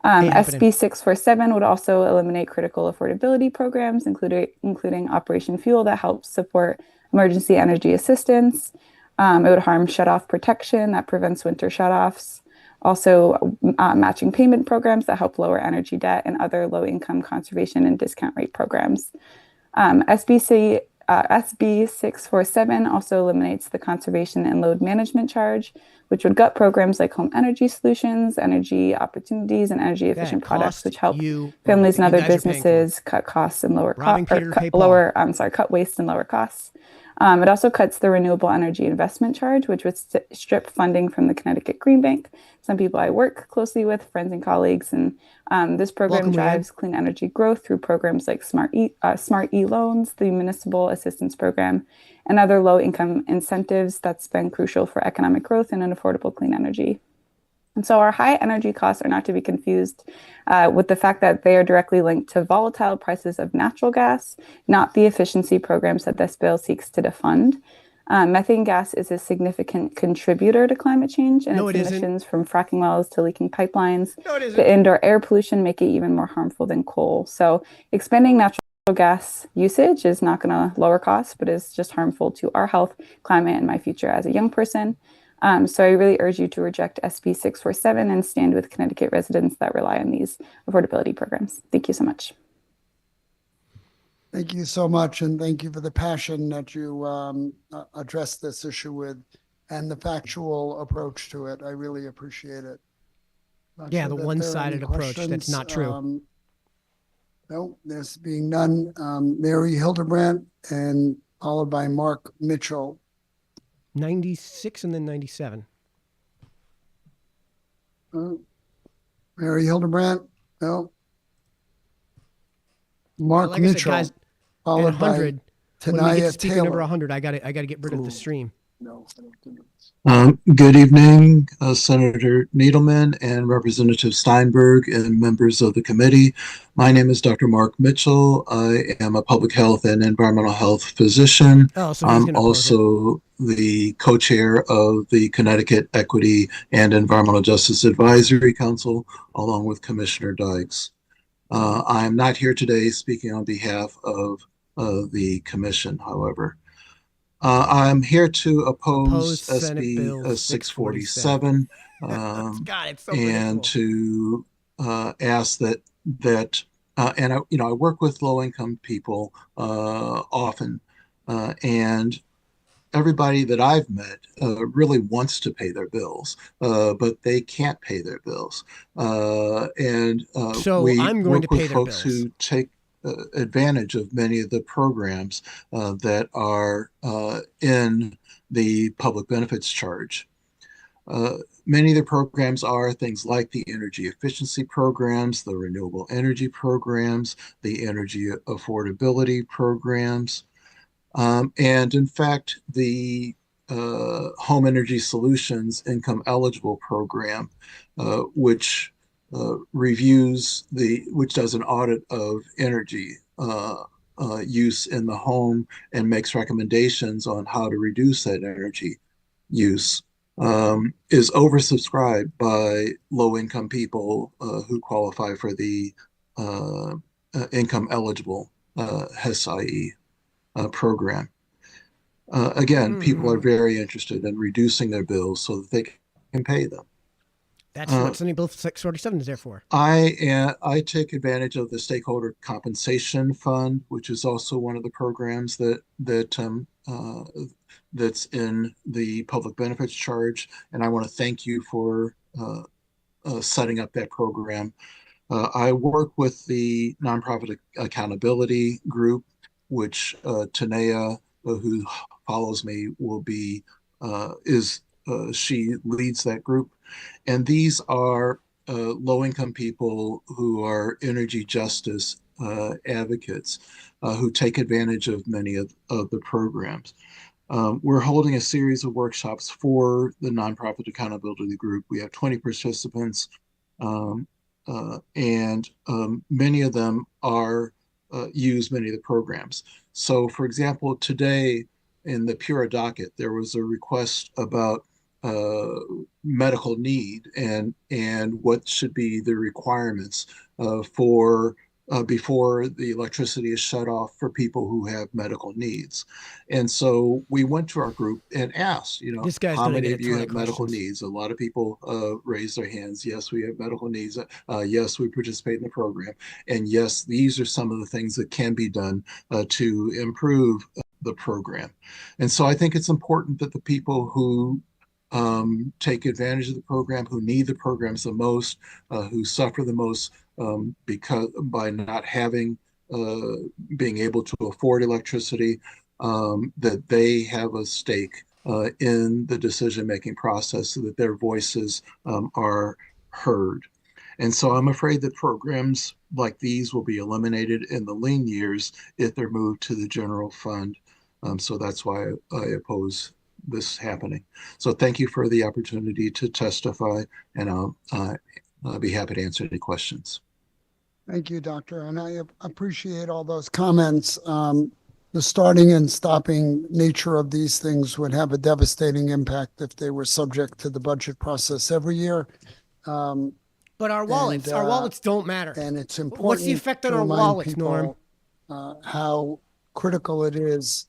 SB 647 would also eliminate critical affordability programs, including Operation Fuel that helps support emergency energy assistance. It would harm shutoff protection that prevents winter shutoffs. Also, matching payment programs that help lower energy debt, and other low-income conservation and discount rate programs. SB 647 also eliminates the conservation and load management charge, which would gut programs like home energy solutions, energy opportunities, and energy efficient products, which help families and other businesses cut costs and cut waste and lower costs. It also cuts the renewable energy investment charge, which would strip funding from the Connecticut Green Bank. Some people I work closely with, friends and colleagues, and this program drives clean energy growth through programs like Smart E-Loans, the Municipal Assistance Program, and other low-income incentives that's been crucial for economic growth and an affordable clean energy. And so our high energy costs are not to be confused with the fact that they are directly linked to volatile prices of natural gas, not the efficiency programs that this bill seeks to defund. Methane gas is a significant contributor to climate change, and its emissions from fracking wells to leaking pipelines to indoor air pollution make it even more harmful than coal. So expanding natural gas usage is not going to lower costs, but is just harmful to our health, climate, and my future as a young person. So I really urge you to reject SB 647 and stand with Connecticut residents that rely on these affordability programs. Thank you so much. Thank you so much, and thank you for the passion that you address this issue with, and the factual approach to it. I really appreciate it. Yeah, the one-sided approach. That's not true. No, there's being none. Mary Hildebrandt, and followed by Mark Mitchell. 96 and then 97. Mary Hildebrandt, no. Mark Mitchell, guys, followed by 100. When we get Tanaya to speaking Taylor. over 100, I got to get rid of the stream. No, I don't think it's. Good evening, Senator Needleman and Representative Steinberg and members of the committee. My name is Dr. Mark Mitchell. I am a public health and environmental health physician. I'm also the co-chair of the Connecticut Equity and Environmental Justice Advisory Council, along with Commissioner Dykes. I am not here today speaking on behalf of the commission, however. I'm here to oppose SB 647 and to ask that and I work with low-income people often, and everybody that I've met really wants to pay their bills, but they can't pay their bills. So we I'm going to work pay with their folks bills. who take advantage of many of the programs that are in the public benefits charge. Many of the programs are things like the energy efficiency programs, the renewable energy programs, the energy affordability programs, and in fact, the Home Energy Solutions Income Eligible Program, which which does an audit of energy use in the home and makes recommendations on how to reduce that energy use, is oversubscribed by low-income people who qualify for the income eligible HESI program. Again, people are very interested in reducing their bills so that they can pay them. That's what Senate Bill 647 is there for. I take advantage of the Stakeholder Compensation Fund, which is also one of the programs that's in the public benefits charge. And I want to thank you for setting up that program. I work with the Nonprofit Accountability Group, which Tanea, who follows me, will be she leads that group, and these are low-income people who are energy justice advocates who take advantage of many of the programs. We're holding a series of workshops for the Nonprofit Accountability Group. We have 20 participants, and many of them are use many of the programs. So, for example, today in the Pura docket, there was a request about medical need and what should be the requirements for before the electricity is shut off for people who have medical needs. And so we went to our group and asked, This guy's how gonna many get a of you ton have of medical questions. needs? A lot of people raised their hands. Yes, we have medical needs. Yes, we participate in the program. And yes, these are some of the things that can be done to improve the program. And so I think it's important that the people who take advantage of the program, who need the programs the most, who suffer the most because by not having being able to afford electricity, that they have a stake in the decision-making process so that their voices are heard. And so I'm afraid that programs like these will be eliminated in the lean years if they're moved to the general fund. So that's why I oppose this happening. So thank you for the opportunity to testify, and I'll be happy to answer any questions. Thank you, Doctor. And I appreciate all those comments. The starting and stopping nature of these things would have a devastating impact if they were subject to the budget process every year. But our wallets don't matter. And it's important. What's the effect on to our remind wallets, people, Norm? how critical it is.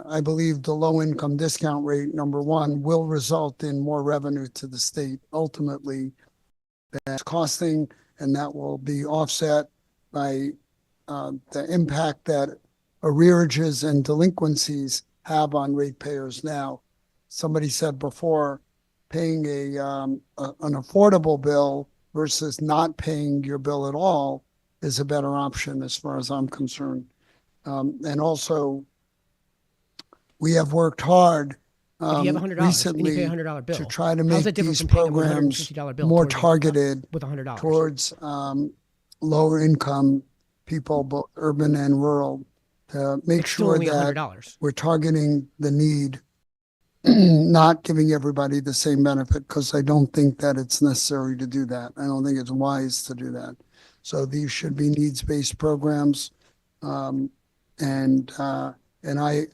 I believe the low income discount rate, number one, will result in more revenue to the state. Ultimately, that's costing, and that will be offset by the impact that arrearages and delinquencies have on ratepayers now. Somebody said before, paying an affordable bill versus not paying your bill at all is a better option as far as I'm concerned. And also, we have worked hard If you have $100 and you recently pay a $100 bill, to try to how's make that different these from paying a programs $150 bill more towards targeted with $100? towards lower income people, both urban and rural, to make It's still sure only that $100. we're targeting the need, not giving everybody the same benefit, because I don't think that it's necessary to do that. I don't think it's wise to do that. So these should be needs-based programs. And I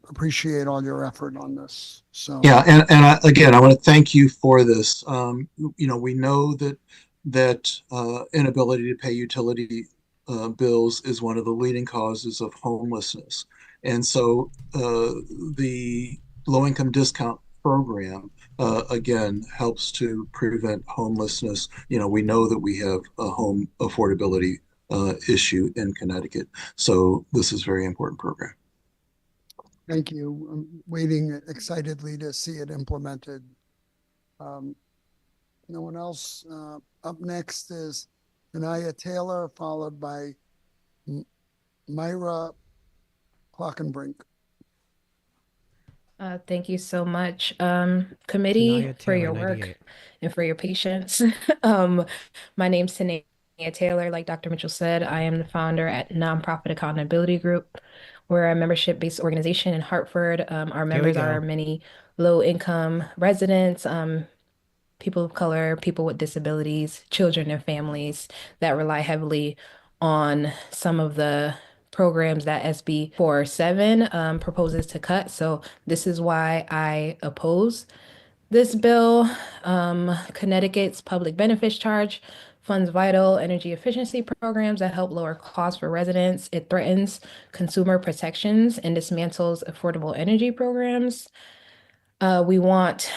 appreciate all your effort on this. So yeah, and again, I want to thank you for this. We know that inability to pay utility bills is one of the leading causes of homelessness, and so the low-income discount program again helps to prevent homelessness. We know that we have a home affordability issue in Connecticut, so this is a very important program. thank you. I'm waiting excitedly to see it implemented. No one else. Up next is Anaya Taylor, followed by Myra Klockenbrink. Thank you so much, committee, Tanaya for Taylor, your work 98. and for your patience. My name's Tanaya Taylor. Like Dr. Mitchell said, I am the founder at Nonprofit Accountability Group. We're a membership-based organization in Hartford. Our members are many low-income residents, people of color, people with disabilities, children and families that rely heavily on some of the programs that SB 407 proposes to cut. So this is why I oppose this bill. Connecticut's public benefits charge funds vital energy efficiency programs that help lower costs for residents. It threatens consumer protections and dismantles affordable energy programs. We want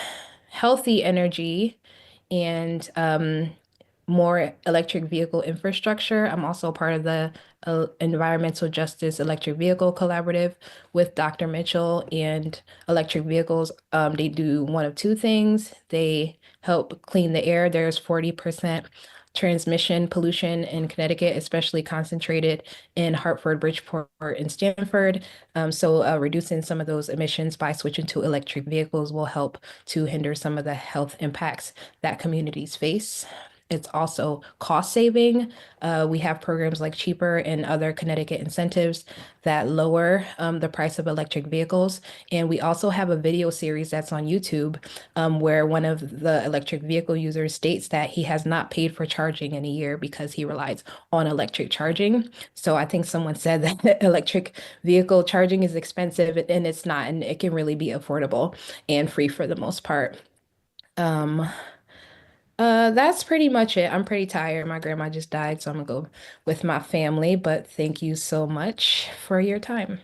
healthy energy, and more electric vehicle infrastructure. I'm also part of the Environmental Justice Electric Vehicle Collaborative with Dr. Mitchell. And electric vehicles, they do one of two things. They help clean the air. There's 40% transmission pollution in Connecticut, especially concentrated in Hartford, Bridgeport, and Stamford. So reducing some of those emissions by switching to electric vehicles will help to hinder some of the health impacts that communities face. It's also cost saving. We have programs like Cheaper and other Connecticut incentives that lower the price of electric vehicles. And we also have a video series that's on YouTube where one of the electric vehicle users states that he has not paid for charging in a year because he relies on electric charging. So I think someone said that electric vehicle charging is expensive, and it's not, and it can really be affordable and free for the most part. That's pretty much it. I'm pretty tired. My grandma just died, so I'm gonna go with my family, but thank you so much for your time.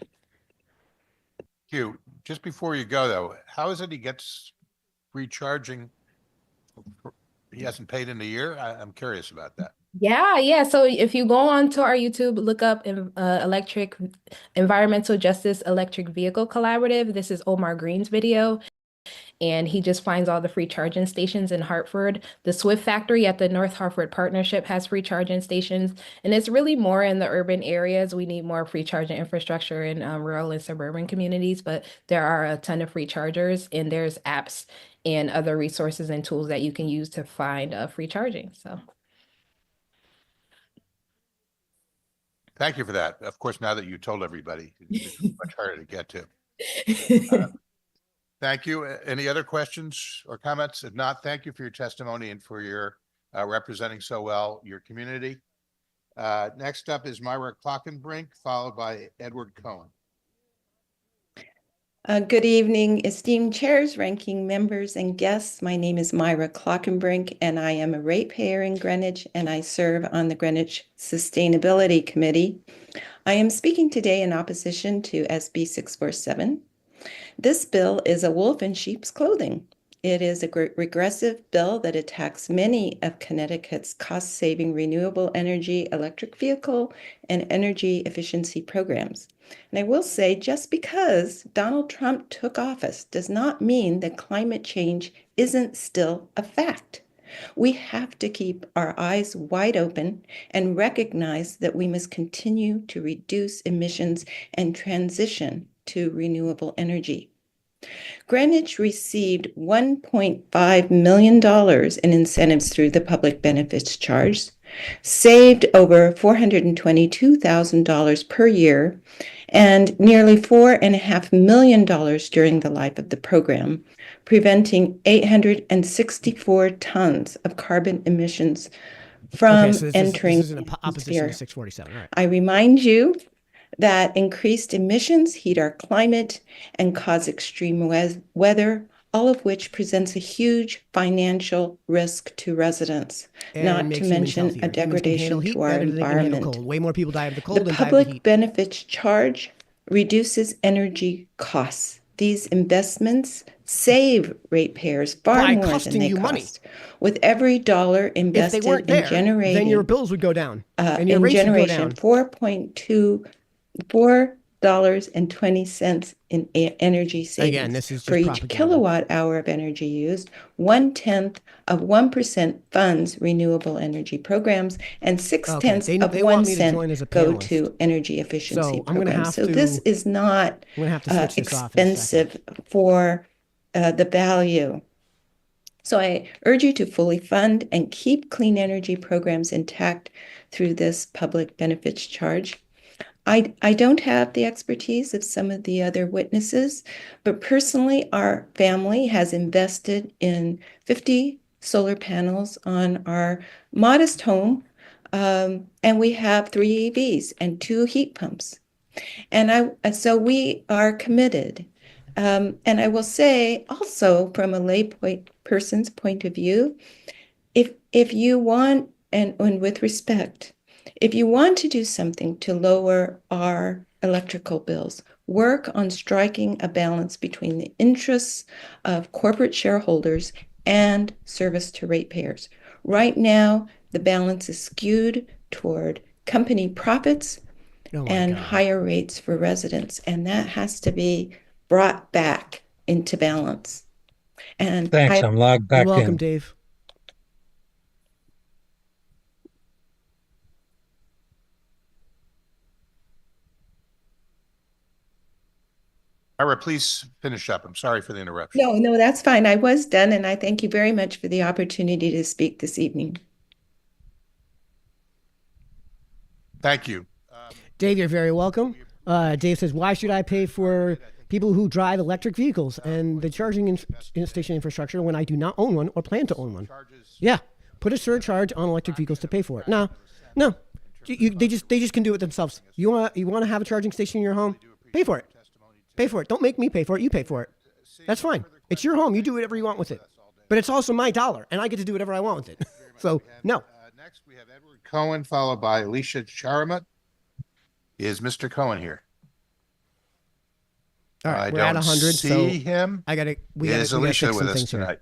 Thank you. Just before you go though, how is it he gets recharging? He hasn't paid in a year? I'm curious about that. Yeah. So if you go on to our YouTube, look up Environmental Justice Electric Vehicle Collaborative. This is Omar Green's video. And he just finds all the free charging stations in Hartford. The Swift factory at the North Hartford Partnership has free charging stations, and it's really more in the urban areas. We need more free charging infrastructure in rural and suburban communities, but there are a ton of free chargers, and there's apps and other resources and tools that you can use to find free charging. So. Thank you for that. Of course, now that you told everybody, it's much harder to get to. Thank you. Any other questions or comments? If not, thank you for your testimony and for your representing so well your community. Next up is Myra Klockenbrink, followed by Edward Cohen. Good evening, esteemed chairs, ranking members, and guests. My name is Myra Klockenbrink, and I am a ratepayer in Greenwich, and I serve on the Greenwich Sustainability Committee. I am speaking today in opposition to SB 647. This bill is a wolf in sheep's clothing. It is a regressive bill that attacks many of Connecticut's cost-saving renewable energy, electric vehicle, and energy efficiency programs. And I will say, just because Donald Trump took office does not mean that climate change isn't still a fact. We have to keep our eyes wide open and recognize that we must continue to reduce emissions and transition to renewable energy. Greenwich received $1.5 million in incentives through the public benefits charge, saved over $422,000 per year, and nearly $4.5 million during the life of the program, preventing 864 tons of carbon emissions from entering this is in opposition to the 647. All right. I remind you that increased emissions heat our climate and cause extreme weather, all of which presents a huge financial risk to residents, And not makes to humans mention healthier. a Humans can handle degradation heat to our better than they can handle environment. cold. Way more people die of the cold The than die of the public heat. benefits charge reduces energy costs. These investments save ratepayers far By more than costing they you money. cost. With every dollar If they invested weren't in there, generating then your bills would go down and your in rates would go generation, down. $4.20 in energy savings. Again, this is for just each propaganda. kilowatt hour of energy used. 1/10 of 1% funds renewable energy programs, and 6/10 of they want me to 1 join as a cent go panelist. to energy efficiency So I'm gonna programs. have So this to- is not I'm gonna have to switch this off in a expensive for the value. So I urge you to fully fund and keep clean energy programs intact through this public benefits charge. I don't have the expertise of some of the other witnesses, but personally, our family has invested in 50 solar panels on our modest home, and we have 3 EVs and 2 heat pumps. And so we are committed. And I will say also, from a person's point of view, if you want, and with respect, if you want to do something to lower our electrical bills, work on striking a balance between the interests of corporate shareholders and service to ratepayers. Right now, the balance is skewed toward company profits and higher rates for residents. And that has to be brought back into balance. And Thanks, I'm logged back in. You're welcome, Dave. Ira, please finish up. I'm sorry for the interruption. No, that's fine. I was done, and I thank you very much for the opportunity to speak this evening. Thank you. Dave, you're very welcome. Dave says, why should I pay for people who drive electric vehicles and the charging station infrastructure when I do not own one or plan to own one? Yeah, put a surcharge on electric vehicles to pay for it. No, they just can do it themselves. You want to have a charging station in your home? Pay for it. Pay for it. Don't make me pay for it. You pay for it. That's fine. It's your home. You do whatever you want with it. But it's also my dollar, and I get to do whatever I want with it. So, no. Next, we have Edward Cohen, followed by Alicia Charamut. Is Mr. Cohen here? All right, I we're don't at 100. see So him. Is Alicia fix some with us things here. tonight?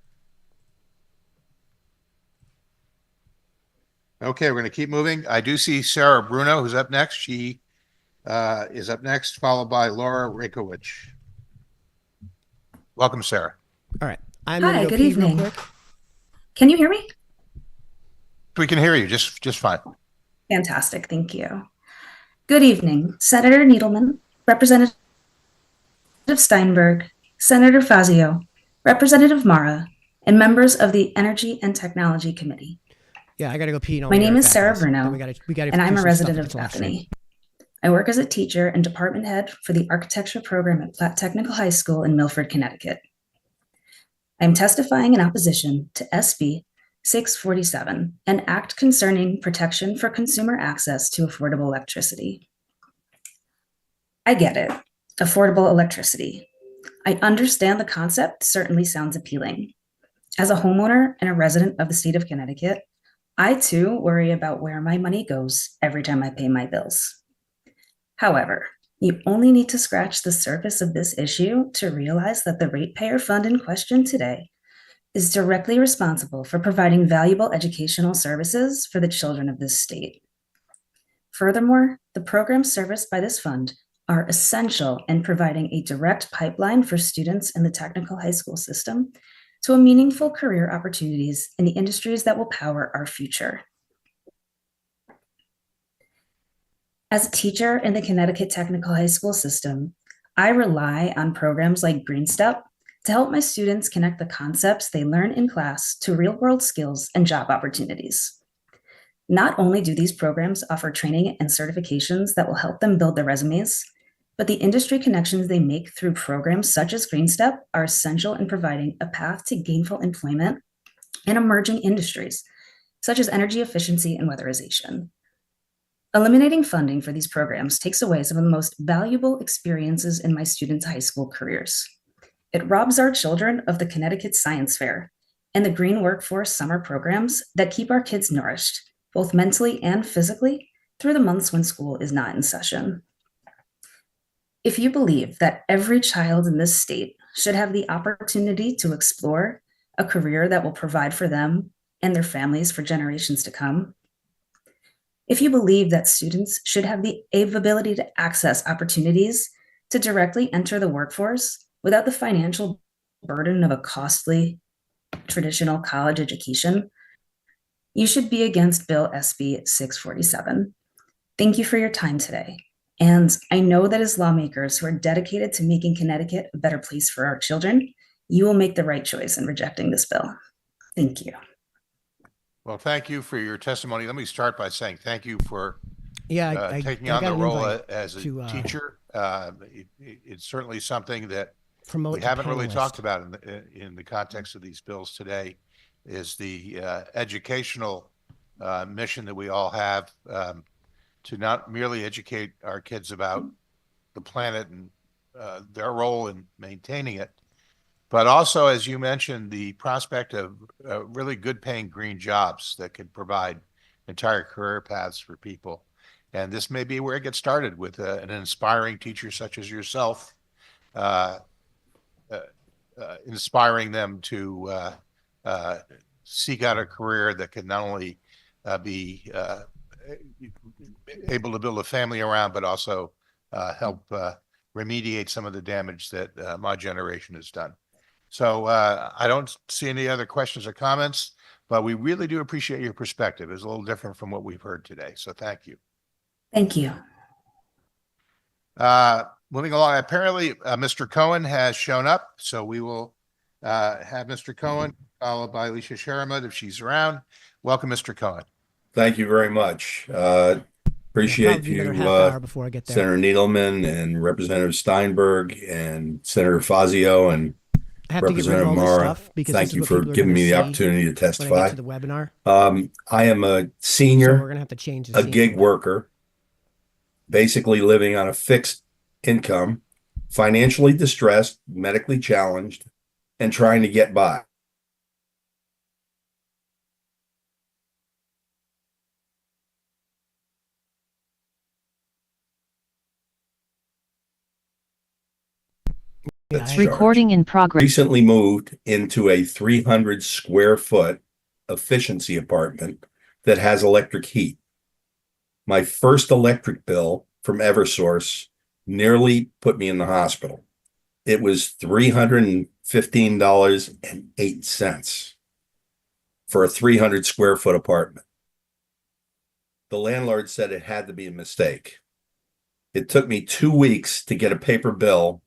Okay, we're going to keep moving. I do see Sarah Bruno, who's up next. She is up next, followed by Laura Rakowicz. Welcome, Sarah. All right. Hi, good evening. Can you hear me? We can hear you just fine. Fantastic, thank you. Good evening, Senator Needleman, Representative Steinberg, Senator Fazio, Representative Mara, and members of the Energy and Technology Committee. Yeah, I got to go pee. My name is Sarah Bruno, we gotta and I'm do a some resident stuff of that's live stream. Bethany. I work as a teacher and department head for the architecture program at Platt Technical High School in Milford, Connecticut. I'm testifying in opposition to SB 647, an act concerning protection for consumer access to affordable electricity. I get it, affordable electricity. I understand the concept certainly sounds appealing. As a homeowner and a resident of the state of Connecticut, I too worry about where my money goes every time I pay my bills. However, you only need to scratch the surface of this issue to realize that the ratepayer fund in question today is directly responsible for providing valuable educational services for the children of this state. Furthermore, the programs serviced by this fund are essential in providing a direct pipeline for students in the technical high school system to a meaningful career opportunities in the industries that will power our future. As a teacher in the Connecticut Technical High School system, I rely on programs like Green Step to help my students connect the concepts they learn in class to real-world skills and job opportunities. Not only do these programs offer training and certifications that will help them build their resumes, but the industry connections they make through programs such as Green Step are essential in providing a path to gainful employment in emerging industries, such as energy efficiency and weatherization. Eliminating funding for these programs takes away some of the most valuable experiences in my students' high school careers. It robs our children of the Connecticut Science Fair and the Green Workforce summer programs that keep our kids nourished, both mentally and physically, through the months when school is not in session. If you believe that every child in this state should have the opportunity to explore a career that will provide for them and their families for generations to come, if you believe that students should have the ability to access opportunities to directly enter the workforce without the financial burden of a costly traditional college education, you should be against Bill SB 647. Thank you for your time today. And I know that as lawmakers who are dedicated to making Connecticut a better place for our children, you will make the right choice in rejecting this bill. Thank you. Well, thank you for your testimony. Let me start by saying thank you for taking I on the got an role invite as a to, teacher. It's certainly something that promote we the haven't really panelist. talked about in the context of these bills today, is the educational mission that we all have to not merely educate our kids about the planet and their role in maintaining it, but also, as you mentioned, the prospect of really good paying green jobs that could provide entire career paths for people. And this may be where it gets started with an inspiring teacher such as yourself, inspiring them to seek out a career that can not only be able to build a family around, but also help remediate some of the damage that my generation has done. So I don't see any other questions or comments, but we really do appreciate your perspective. It's a little different from what we've heard today. So thank you. Thank you. Moving along, apparently Mr. Cohen has shown up, so we will have Mr. Cohen followed by Alicia Sharamud if she's around. Welcome, Mr. Cohen. Thank you very much. Appreciate probably another you, half hour before I get there. Senator Needleman and Representative Steinberg and Senator Fazio and I have to get rid of Representative all this Mara. stuff because Thank this is you what for people are giving gonna me the see opportunity to when I testify. get to the webinar. I am a So senior, we're gonna have to change the a scene gig a bit. worker, basically living on a fixed income, financially distressed, medically challenged, and trying to get by. Recording in progress. Recently moved into a 300 square foot efficiency apartment that has electric heat. My first electric bill from Eversource nearly put me in the hospital. It was $315.08 for a 300 square foot apartment. The landlord said it had to be a mistake. It took me 2 weeks to get a paper bill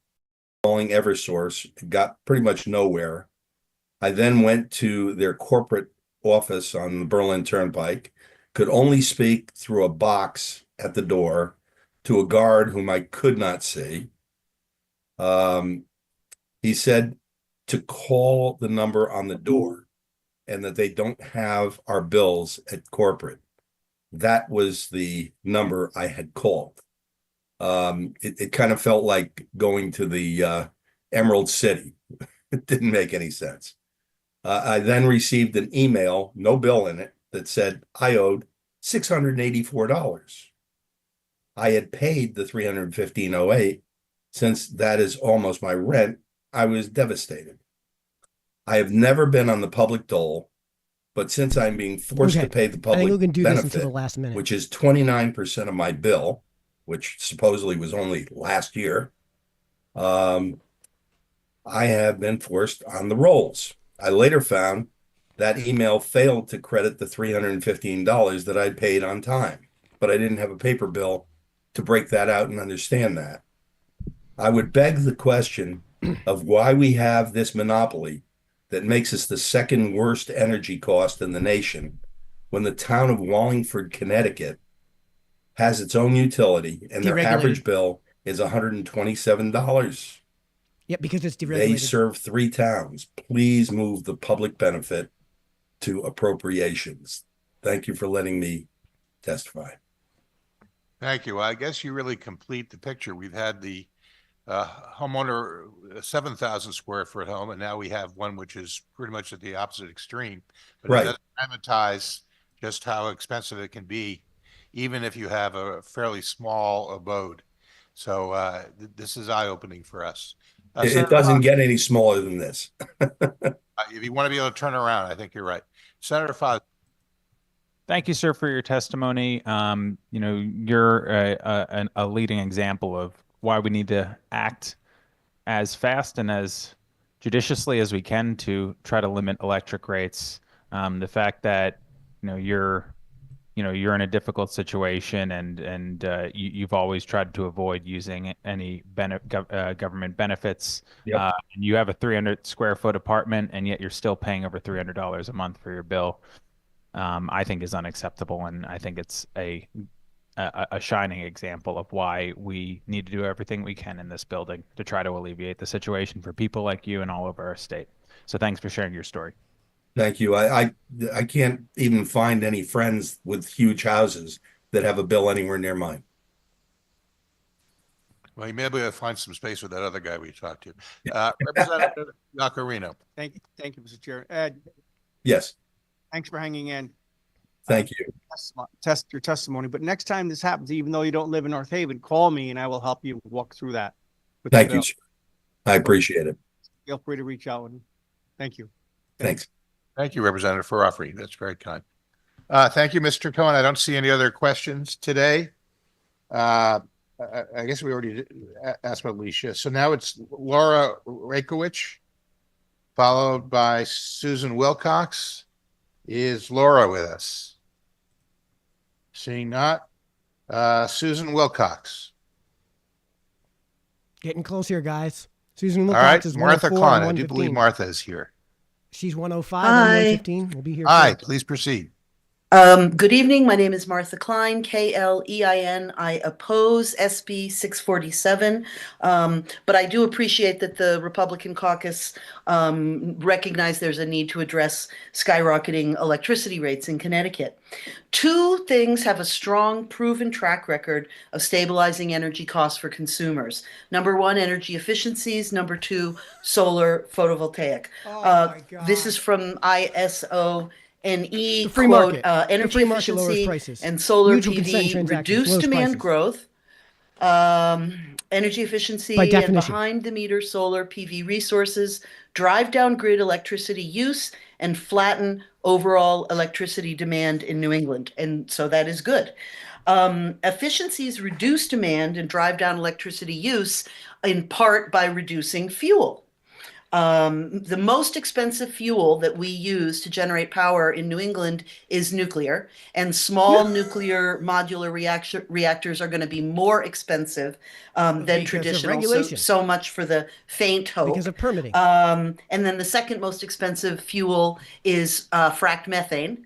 calling Eversource, got pretty much nowhere. I then went to their corporate office on the Berlin Turnpike, could only speak through a box at the door to a guard whom I could not see. He said to call the number on the door and that they don't have our bills at corporate. That was the number I had called. It kind of felt like going to the Emerald City. It didn't make any sense. I then received an email, no bill in it, that said I owed $684. I had paid the $315.08. Since that is almost my rent, I was devastated. I have never been on the public dole, but since I'm being forced to pay the I think we public can do this until benefit, the last minute. which is 29% of my bill, which supposedly was only last year, I have been forced on the rolls. I later found that email failed to credit the $315 that I'd paid on time, but I didn't have a paper bill to break that out and understand that. I would beg the question of why we have this monopoly that makes us the second worst energy cost in the nation when the town of Wallingford, Connecticut has its own utility and their Deregulated. average bill is $127. Yeah, because it's They deregulated. serve 3 towns. Please move the public benefit to appropriations. Thank you for letting me testify. Thank you. Well, I guess you really complete the picture. We've had the homeowner, 7,000 square foot home, and now we have one which is pretty much at the opposite extreme. But Right. it doesn't dramatize just how expensive it can be, even if you have a fairly small abode. So this is eye-opening for us. It Senator doesn't Fox, get any smaller than this. if you want to be able to turn around, I think you're right. Senator Fox. Thank you, sir, for your testimony. You're a leading example of why we need to act as fast and as judiciously as we can to try to limit electric rates. The fact that you're in a difficult situation and you've always tried to avoid using any government benefits. Yep. And you have a 300 square foot apartment and yet you're still paying over $300 a month for your bill. I think is unacceptable, and I think it's a shining example of why we need to do everything we can in this building to try to alleviate the situation for people like you and all over our state. So thanks for sharing your story. Thank you. I can't even find any friends with huge houses that have a bill anywhere near mine. Well, you may be able to find some space with that other guy we talked to. Representative Yacarino. Thank you, Mr. Chair. Ed, Yes, thanks for hanging in. thank you. Test your testimony, but next time this happens, even though you don't live in North Haven, call me and I will help you walk through that. with the Thank you, bill. sir. I appreciate it. Feel free to reach out and thank you. Thanks. Thank you, Representative, for offering. That's very kind. Thank you, Mr. Cohen. I don't see any other questions today. I guess we already asked about Alicia. So now it's Laura Rakowicz, followed by Susan Wilcox. Is Laura with us? Seeing not. Susan Wilcox. Getting close here, guys. Susan All Wilcox right, is Martha 104 Klein. and I do believe 115. Martha is here. She's 105 Hi. and 115. We'll be here. Hi, shortly. please proceed. Good evening. My name is Martha Klein, Klein. I oppose SB 647, but I do appreciate that the Republican caucus recognize there's a need to address skyrocketing electricity rates in Connecticut. Two things have a strong, proven track record of stabilizing energy costs for consumers. Number one, energy efficiencies. Number two, solar photovoltaic. This is from ISO. The free quote, market. The energy free market lowers efficiency prices. and solar Mutual consent PV transactions reduce lowers demand prices. growth. Energy efficiency By and definition. behind the meter solar PV resources drive down grid electricity use and flatten overall electricity demand in New England. And so that is good. Efficiencies reduce demand and drive down electricity use in part by reducing fuel. The most expensive fuel that we use to generate power in New England is nuclear, and small nuclear modular reactors are going to be more expensive than Because of traditional. regulation. So much for the faint hope. Because of permitting. And then the second most expensive fuel is fracked methane.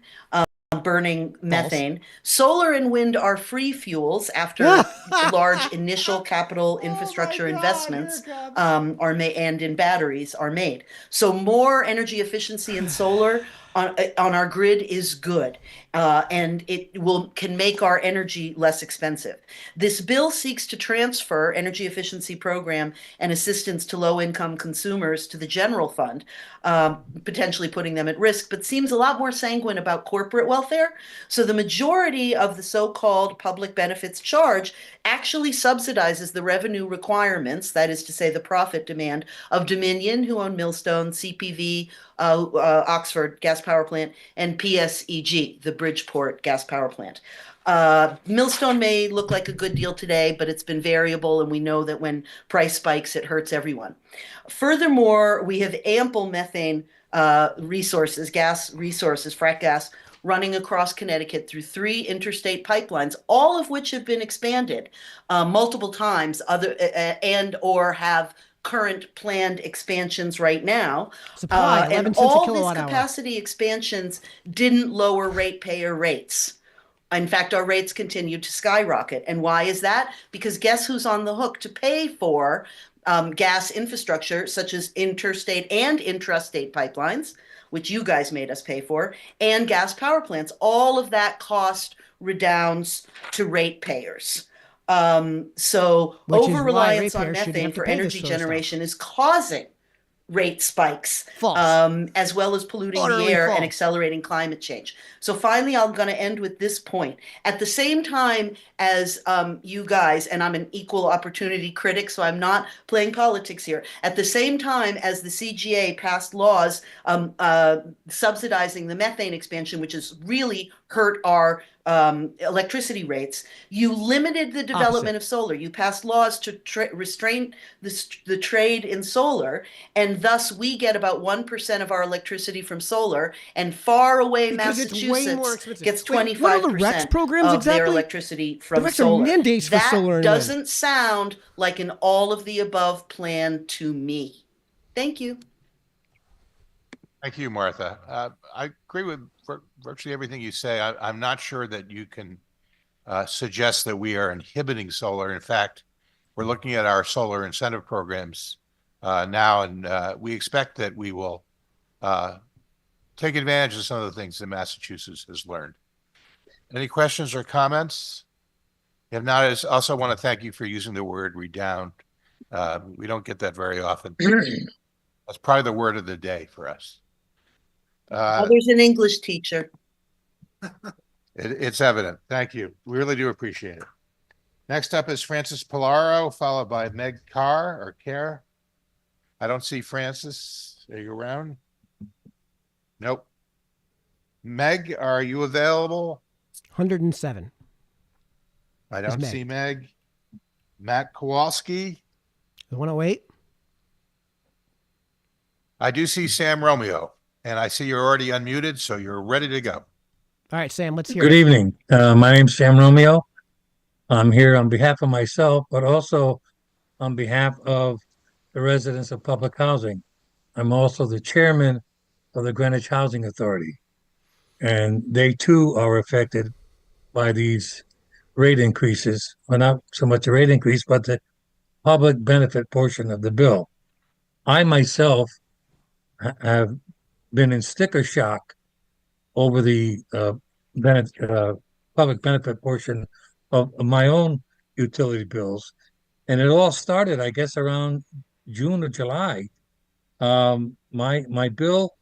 Burning methane. Solar and wind are free fuels after large initial capital infrastructure investments are made, and in batteries are made. So more energy efficiency in solar on our grid is good, and it can make our energy less expensive. This bill seeks to transfer energy efficiency program and assistance to low-income consumers to the general fund, potentially putting them at risk, but seems a lot more sanguine about corporate welfare. So the majority of the so-called public benefits charge actually subsidizes the revenue requirements, that is to say the profit demand of Dominion, who own Millstone, CPV, Oxford Gas Power Plant, and PSEG, the Bridgeport Gas Power Plant. Millstone may look like a good deal today, but it's been variable, and we know that when price spikes, it hurts everyone. Furthermore, we have ample methane resources, gas resources, frack gas, running across Connecticut through 3 interstate pipelines, all of which have been expanded multiple times, or have current planned expansions right now. Supply, 11 and cents a all kilowatt these hour. capacity expansions didn't lower ratepayer rates. In fact, our rates continue to skyrocket. And why is that? Because guess who's on the hook to pay for gas infrastructure, such as interstate and intrastate pipelines, which you guys made us pay for, and gas power plants. All of that cost redounds to ratepayers. So Which is why over-reliance on ratepayers shouldn't methane have to for pay this energy sort of stuff. generation is causing rate spikes, as well as polluting Utterly the air false. and accelerating climate change. So finally, I'm going to end with this point. At the same time as you guys, and I'm an equal opportunity critic, so I'm not playing politics here. At the same time as the CGA passed laws subsidizing the methane expansion, which has really hurt our electricity rates, you limited the development of solar. You passed laws to restrain the trade in solar, and thus we get about 1% of our electricity from solar, and far away Because it's way more Massachusetts expensive. gets Wait, what are the 25% REX programs of their exactly? electricity The from REX are solar. mandates for That solar and wind. doesn't sound like an all of the above plan to me. Thank you. Thank you, Martha. I agree with virtually everything you say. I'm not sure that you can suggest that we are inhibiting solar. In fact, we're looking at our solar incentive programs now, and we expect that we will take advantage of some of the things that Massachusetts has learned. Any questions or comments? If not, I also want to thank you for using the word redound. We don't get that very often. That's probably the word of the day for us. There's an English teacher. It's evident. Thank you. We really do appreciate it. Next up is Francis Polaro, followed by Meg Carr or Care. I don't see Francis. Are you around? Nope. Meg, are you available? 107. I Is don't Meg. see Meg. Matt Kowalski. The 108. I do see Sam Romeo, and I see you're already unmuted, so you're ready to go. All right, Sam, let's hear Good it. evening. My name's Sam Romeo. I'm here on behalf of myself, but also on behalf of the residents of public housing. I'm also the chairman of the Greenwich Housing Authority, and they too are affected by these rate increases, or not so much a rate increase, but the public benefit portion of the bill. I myself have been in sticker shock over the public benefit portion of my own utility bills. And it all started, I guess, around June or July. My bill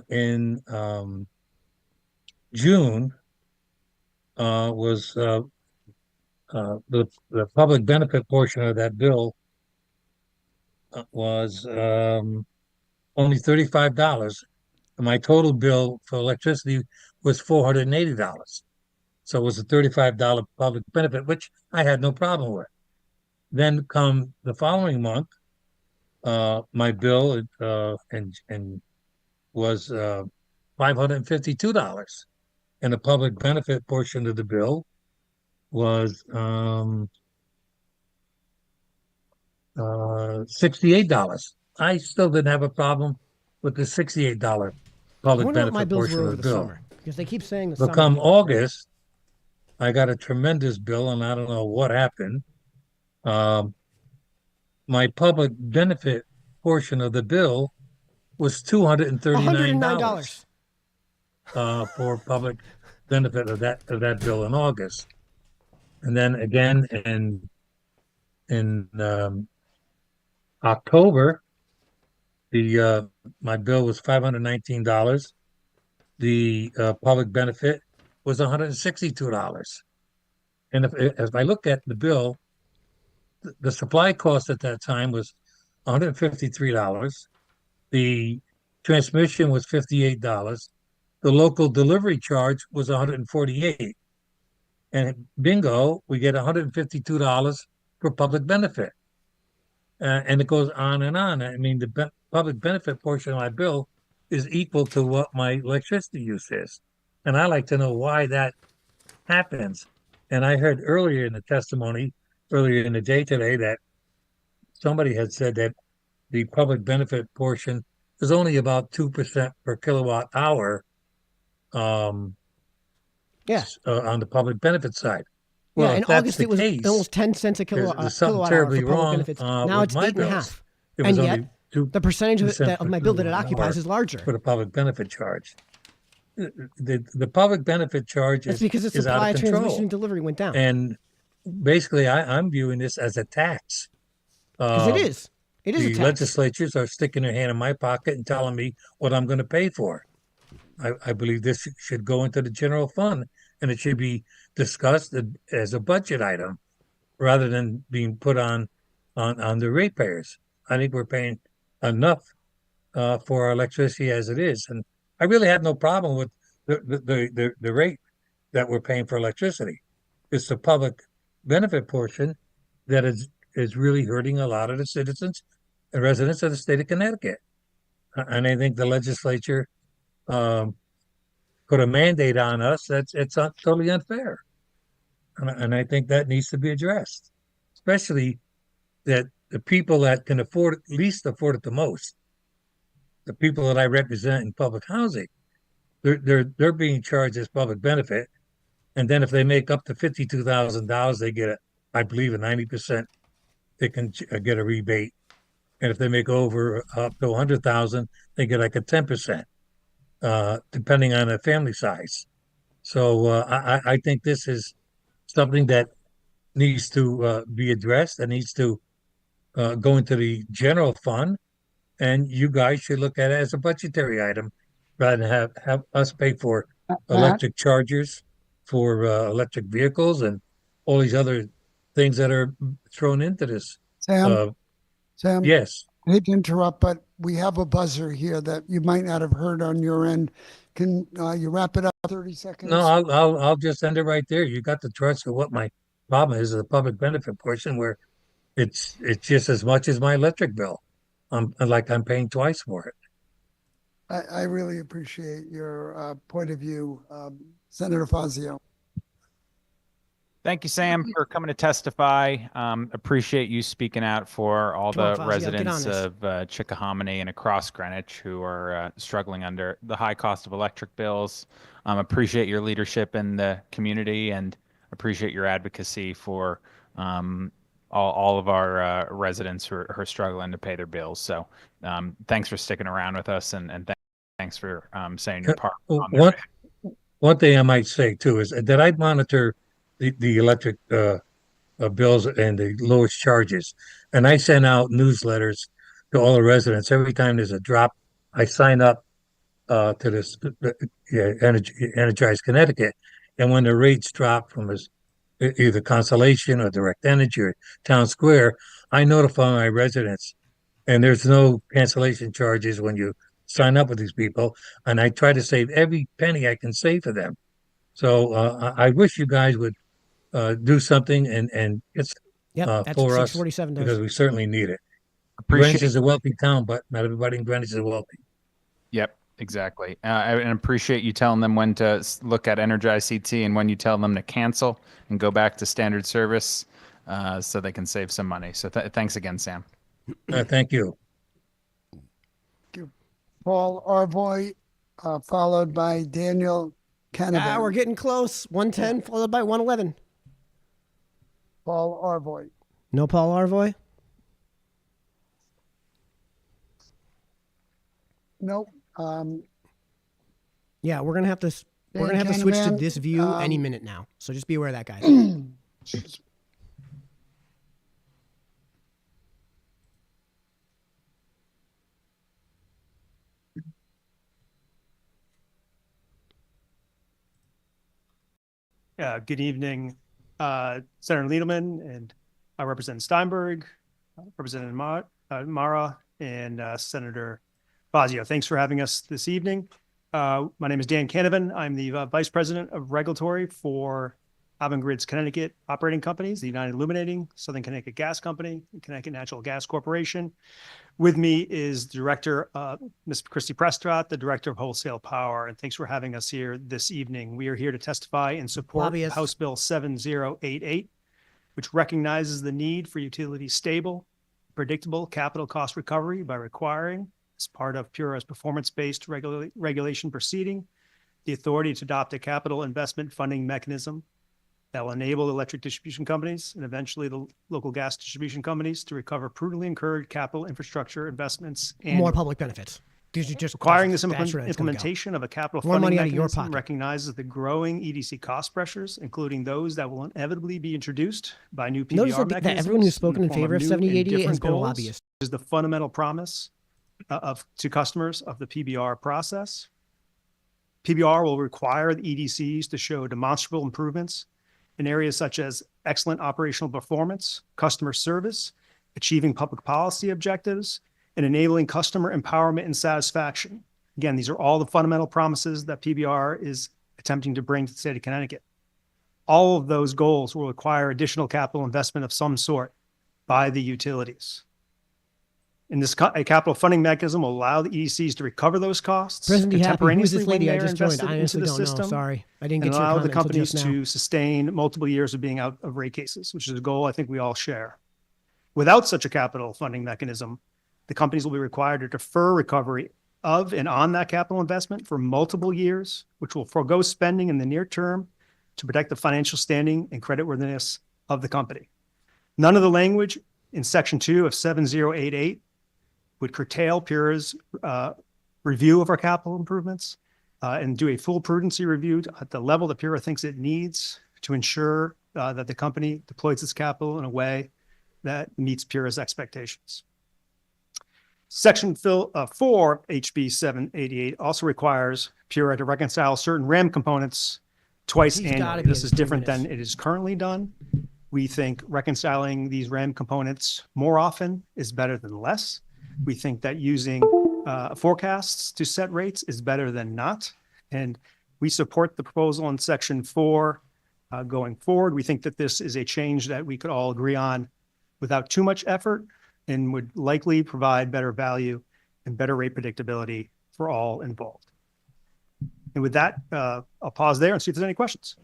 in June was the public benefit portion of that bill was only $35. And my total bill for electricity was $480. So it was a $35 public benefit, which I had no problem with. Then come the following month, my bill and was $552, and the public benefit portion of the bill was $68. I still didn't have a problem with the $68 I public wonder what my benefit bills portion were of over the the bill. summer, because they keep saying the But summer. come August, I got a tremendous bill, and I don't know what happened. My public benefit portion of the bill was $239 for public benefit of that bill in August, and then again in October, my bill was $519. The public benefit was $162. And if I look at the bill, the supply cost at that time was $153. The transmission was $58. The local delivery charge was $148. And bingo, we get $152 for public benefit. And it goes on and on. I mean, the public benefit portion of my bill is equal to what my electricity use is. And I like to know why that happens. And I heard earlier in the testimony, earlier in the day today, that somebody had said that the public benefit portion is only about 2% per kilowatt hour on the public benefit side. Well, yeah, in if that's August the it was case, almost 10 cents a there's kilowatt something hour terribly for public wrong benefits. Now with it's my 8.5. bills. It And was yet, only the percentage of $0.02 my bill that it per occupies kilowatt is larger. for the public benefit charge. The public benefit charge That's is because the is out supply, of transmission, control. and delivery went down. And basically, I'm viewing this as a tax. Because it is. It is a The tax. legislatures are sticking their hand in my pocket and telling me what I'm going to pay for. I believe this should go into the general fund, and it should be discussed as a budget item rather than being put on the ratepayers. I think we're paying enough for our electricity as it is, and I really have no problem with the rate that we're paying for electricity. It's the public benefit portion that is really hurting a lot of the citizens and residents of the state of Connecticut. And I think the legislature put a mandate on us it's totally unfair. And I think that needs to be addressed, especially that the people that can least afford it the most, the people that I represent in public housing, they're being charged as public benefit. And then if they make up to $52,000, they get I believe a 90%, they can get a rebate. And if they make over up to 100,000, they get like a 10%, depending on the family size. So I think this is something that needs to be addressed and needs to go into the general fund. And you guys should look at it as a budgetary item rather than have us pay for electric chargers for electric vehicles and all these other things that are thrown into this. Sam, yes. I hate to interrupt, but we have a buzzer here that you might not have heard on your end. Can you wrap it up 30 seconds? No, I'll just end it right there. You got the thrust of what my problem is, the public benefit portion, where it's just as much as my electric bill. I'm paying twice for it. I really appreciate your point of view, Senator Fazio. Thank you, Sam, for coming to testify. Appreciate you speaking out for all Come on, the Fazio, get residents on this. of Chickahominy and across Greenwich who are struggling under the high cost of electric bills. Appreciate your leadership in the community and appreciate your advocacy for all of our residents who are struggling to pay their bills. So thanks for sticking around with us and thanks for saying your part. On their behalf. One thing I might say too is that I monitor the electric bills and the lowest charges, and I send out newsletters to all the residents every time there's a drop. I sign up to this Energize Connecticut, and when the rates drop from either Constellation or Direct Energy or Town Square, I notify my residents, and there's no cancellation charges when you sign up with these people, and I try to save every penny I can save for them. So I wish you guys would do something and it's That's for what us 647 does. because we certainly need it. Appreciate- Greenwich is a wealthy town, but not everybody in Greenwich is wealthy. Yep, exactly. And appreciate you telling them when to look at Energize CT and when you tell them to cancel and go back to standard service so they can save some money. So thanks again, Sam. Thank you. Paul Arvoy, followed by Daniel Canavan. We're getting close. 110 followed by 111. Paul Arvoy. No Paul Arvoy? Nope. Yeah, we're gonna have to Dan switch to Canavan, this view any minute now. So just be aware of that, guys. Good evening, Senator Needleman, and Representative Steinberg, Representative Mara, and Senator Fazio. Thanks for having us this evening. My name is Dan Canavan. I'm the Vice President of Regulatory for Avangrid's Connecticut operating companies, the United Illuminating, Southern Connecticut Gas Company, and Connecticut Natural Gas Corporation. With me is Director Ms. Christy Prescott, the Director of Wholesale Power, and thanks for having us here this evening. We are here to testify in support Lobbyists. of House Bill 7088, which recognizes the need for utility stable, predictable capital cost recovery by requiring, as part of PURA's performance-based regulation proceeding, the authority to adopt a capital investment funding mechanism that will enable electric distribution companies and eventually the local gas distribution companies to recover prudently incurred capital infrastructure investments and More public benefits. Because you just requiring this that's where it's gonna go. implementation of a capital More funding money out of your mechanism pocket. recognizes the growing EDC cost pressures, including those that will inevitably be introduced by new PBR Notice that mechanisms. everyone who's spoken in the form favor of new and 7088 has different been a goals lobbyist. Is the fundamental promise to customers of the PBR process. PBR will require the EDCs to show demonstrable improvements in areas such as excellent operational performance, customer service, achieving public policy objectives, and enabling customer empowerment and satisfaction. Again, these are all the fundamental promises that PBR is attempting to bring to the state of Connecticut. All of those goals will require additional capital investment of some sort by the utilities. And this a capital funding mechanism will allow the EDCs to recover those costs President Happy, who is contemporaneously this when lady I they're just joined? invested I into honestly the don't know. system, Sorry. I didn't and get your allow the comment until companies just now. to sustain multiple years of being out of rate cases, which is a goal I think we all share. Without such a capital funding mechanism, the companies will be required to defer recovery of and on that capital investment for multiple years, which will forego spending in the near term to protect the financial standing and creditworthiness of the company. None of the language in Section 2 of 7088 would curtail PURA's review of our capital improvements and do a full prudency review at the level that PURA thinks it needs to ensure that the company deploys its capital in a way that meets PURA's expectations. Section 4 HB 788 also requires PURA to reconcile certain RAM components twice He's gotta annually. be This in is 2 different minutes. than it is currently done. We think reconciling these RAM components more often is better than less. We think that using forecasts to set rates is better than not. And we support the proposal in section 4 going forward. We think that this is a change that we could all agree on without too much effort and would likely provide better value and better rate predictability for all involved. And with that, I'll pause there and see if there's any questions.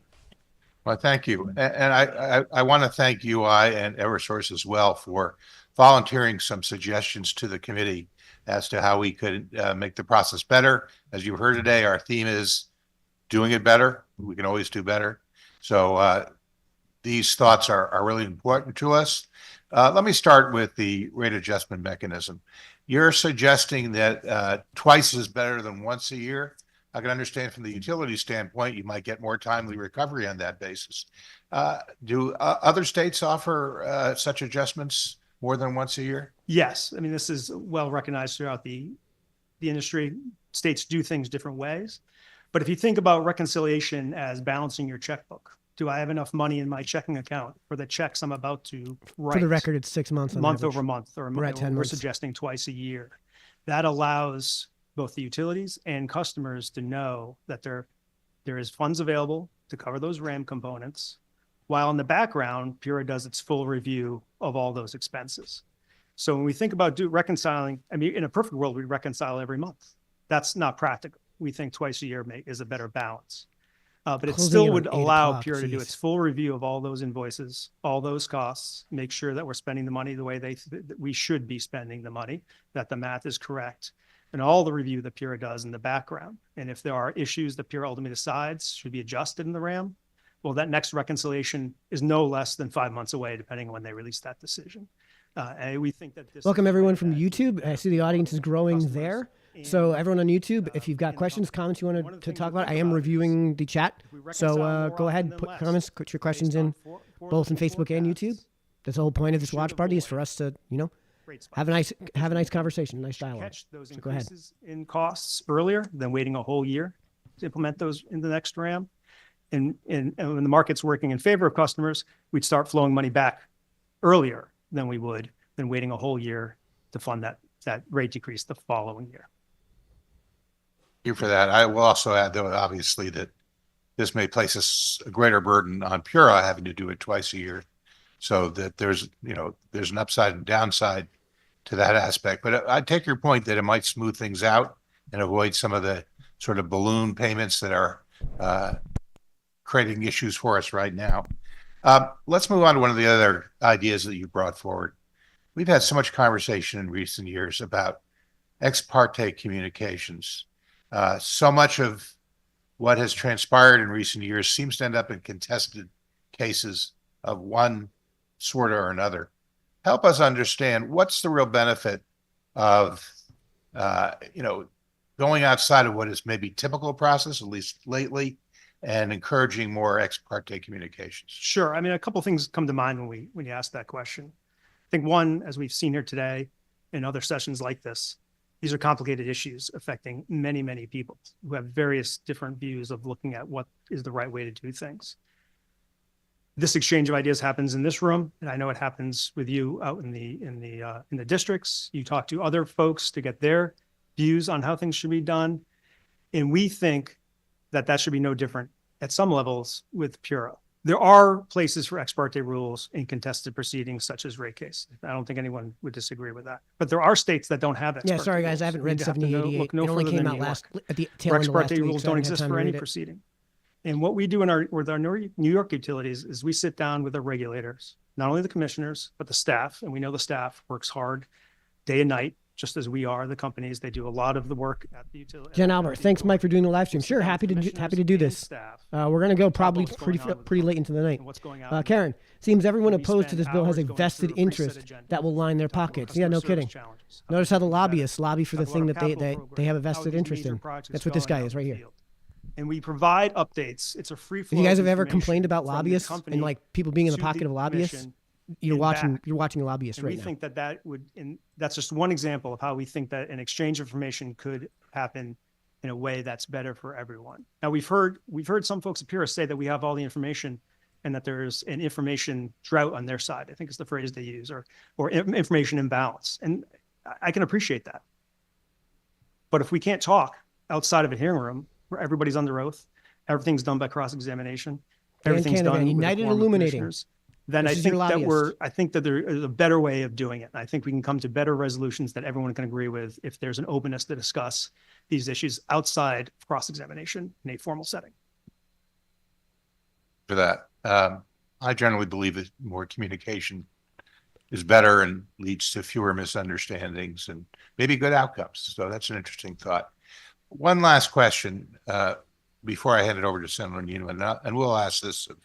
Well, thank you. And I want to thank UI and Eversource as well for volunteering some suggestions to the committee as to how we could make the process better. As you heard today, our theme is doing it better. We can always do better. So these thoughts are really important to us. Let me start with the rate adjustment mechanism. You're suggesting that twice is better than once a year. I can understand from the utility standpoint, you might get more timely recovery on that basis. Do other states offer such adjustments more than once a year? Yes. I mean, this is well recognized throughout the industry. States do things different ways. But if you think about reconciliation as balancing your checkbook, do I have enough money in my checking account for the checks I'm about to write? For the record, it's 6 months. On month average. over month, or We're at 10 we're months. suggesting twice a year. That allows both the utilities and customers to know that there is funds available to cover those RAM components, while in the background, Pura does its full review of all those expenses. So when we think about reconciling, I mean, in a perfect world, we reconcile every month. That's not practical. We think twice a year is a better balance. But it Closing still in would on 8 allow o'clock, Pura to do geez. its full review of all those invoices, all those costs, make sure that we're spending the money the way that we should be spending the money, that the math is correct, and all the review that Pura does in the background. And if there are issues that Pura ultimately decides should be adjusted in the RAM, well, that next reconciliation is no less than 5 months away, depending on when they release that decision. And we think that this. Welcome everyone from YouTube. I see the audience is growing there. So everyone on YouTube, if you've got questions, comments you wanted to talk about, I am reviewing the chat. So go ahead and put comments, put your questions in, both in Facebook and YouTube. That's the whole point of this watch party, is for us to, have a nice conversation, nice dialogue. Catch those So go ahead. increases in costs earlier than waiting a whole year to implement those in the next RAM. And when the market's working in favor of customers, we'd start flowing money back earlier than we would than waiting a whole year to fund that rate decrease the following year. Thank you for that. I will also add, though, obviously, that this may place a greater burden on Pura having to do it twice a year, so that there's an upside and downside to that aspect. But I take your point that it might smooth things out and avoid some of the sort of balloon payments that are creating issues for us right now. Let's move on to one of the other ideas that you brought forward. We've had so much conversation in recent years about ex parte communications. So much of what has transpired in recent years seems to end up in contested cases of one sort or another. Help us understand what's the real benefit of, going outside of what is maybe typical process, at least lately, and encouraging more ex parte communications. Sure. I mean, a couple of things come to mind when you ask that question. I think one, as we've seen here today in other sessions like this, these are complicated issues affecting many, many people who have various different views of looking at what is the right way to do things. This exchange of ideas happens in this room, and I know it happens with you out in the districts. You talk to other folks to get their views on how things should be done, and we think that should be no different at some levels with Pura. There are places for ex parte rules in contested proceedings, such as rate case. I don't think anyone would disagree with that. But there are states that don't have ex parte. Yeah, sorry guys, I haven't read 7088. Look no It only further came than out New last York. at the tail Where end ex of last parte week, rules so I don't haven't had exist time for to any read it. proceeding. And what we do with our New York utilities is we sit down with the regulators, not only the commissioners, but the staff. And we know the staff works hard day and night, just as we are, the companies. They do a lot of the work at the utility. Jen Albert, thanks Mike for doing the live stream. Sure, happy to do this. We're gonna go probably pretty late into the night. Karen, seems everyone opposed to this bill has a vested interest that will line their pockets. Yeah, no kidding. Notice how the lobbyists lobby for the thing that they have a vested interest in. That's what this guy is right here. And we provide updates. It's a free flow. If you guys of have ever information complained about from the lobbyists company and like people being in the to pocket of lobbyists, commission you're and watching back. a lobbyist And right we now. think that that's just one example of how we think that an exchange of information could happen in a way that's better for everyone. Now we've heard some folks at Pura say that we have all the information and that there's an information drought on their side. I think is the phrase they use, or information imbalance. And I can appreciate that. But if we can't talk outside of a hearing room, everybody's under oath, everything's done by cross-examination, Dan everything's Canavan, done with a United quorum of Illuminating. commissioners, then This is your lobbyist. I think that there is a better way of doing it. I think we can come to better resolutions that everyone can agree with if there's an openness to discuss these issues outside of cross-examination in a formal setting. For that. I generally believe that more communication is better and leads to fewer misunderstandings and maybe good outcomes. So that's an interesting thought. One last question before I hand it over to Senator Needleman, and we'll ask this of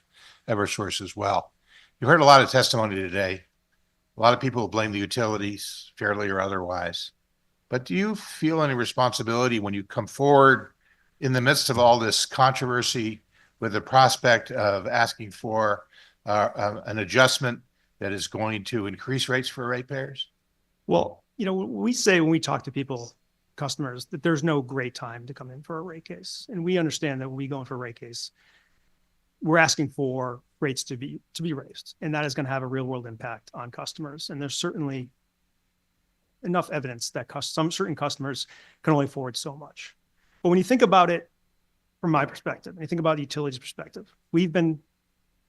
Eversource as well. You've heard a lot of testimony today. A lot of people blame the utilities, fairly or otherwise. But do you feel any responsibility when you come forward in the midst of all this controversy with the prospect of asking for an adjustment that is going to increase rates for ratepayers? Well, you know, we say when we talk to people, customers, that there's no great time to come in for a rate case. And we understand that when we go in for a rate case, we're asking for rates to be raised. And that is going to have a real world impact on customers. And there's certainly enough evidence that some certain customers can only afford so much. But when you think about it from my perspective, and you think about the utilities perspective, we've been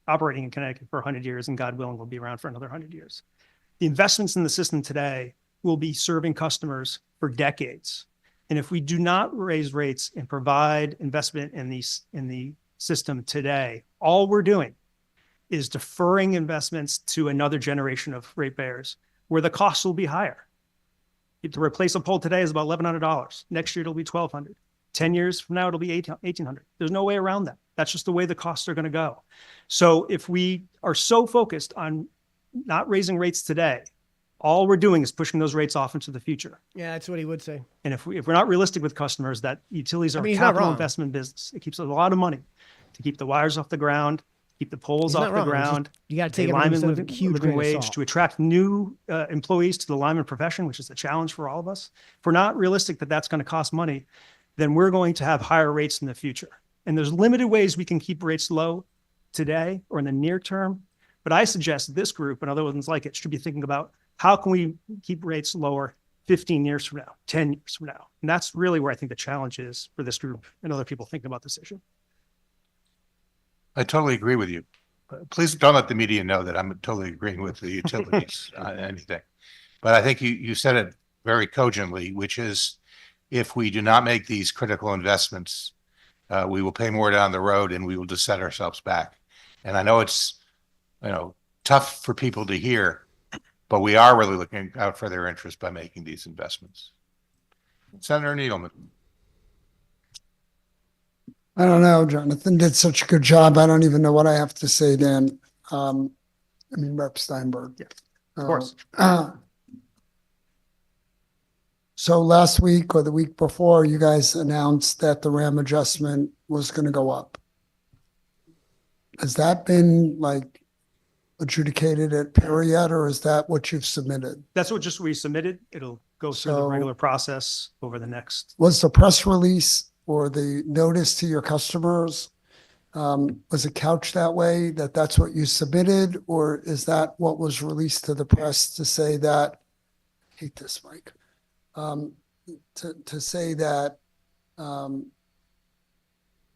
operating in Connecticut for 100 years, and God willing, we'll be around for another 100 years. The investments in the system today will be serving customers for decades. And if we do not raise rates and provide investment in the system today, all we're doing is deferring investments to another generation of ratepayers where the costs will be higher. To replace a pole today is about $1,100. Next year, it'll be $1,200. 10 years from now, it'll be $1,800. There's no way around that. That's just the way the costs are going to go. So if we are so focused on not raising rates today, all we're doing is pushing those rates off into the future. Yeah, that's what he would say. And if we're not realistic with customers, that utilities are a he's not capital wrong. investment business. It keeps a lot of money to keep the wires off the ground, keep the poles He's off not the wrong. It's just- ground. you gotta pay take everything lineman instead of a living, huge living grain of wage salt. to attract new employees to the lineman profession, which is a challenge for all of us. If we're not realistic that that's going to cost money, then we're going to have higher rates in the future. And there's limited ways we can keep rates low today or in the near term. But I suggest this group and other ones like it should be thinking about how can we keep rates lower 15 years from now, 10 years from now. And that's really where I think the challenge is for this group and other people thinking about this issue. I totally agree with you. But please don't let the media know that I'm totally agreeing with the utilities on anything. But I think you said it very cogently, which is if we do not make these critical investments, we will pay more down the road and we will just set ourselves back. And I know it's, tough for people to hear, but we are really looking out for their interest by making these investments. Senator Needleman. I don't know, Jonathan did such a good job. I don't even know what I have to say, Dan. Rep Steinberg. Yeah, of course. So last week or the week before, you guys announced that the RAM adjustment was going to go up. Has that been adjudicated at period, or is that what you've submitted? That's what we submitted. It'll go through the So- regular process over the next. Was the press release or the notice to your customers, was it couched that way, that that's what you submitted? Or is that what was released to the press to say that, I hate this, Mike, to say that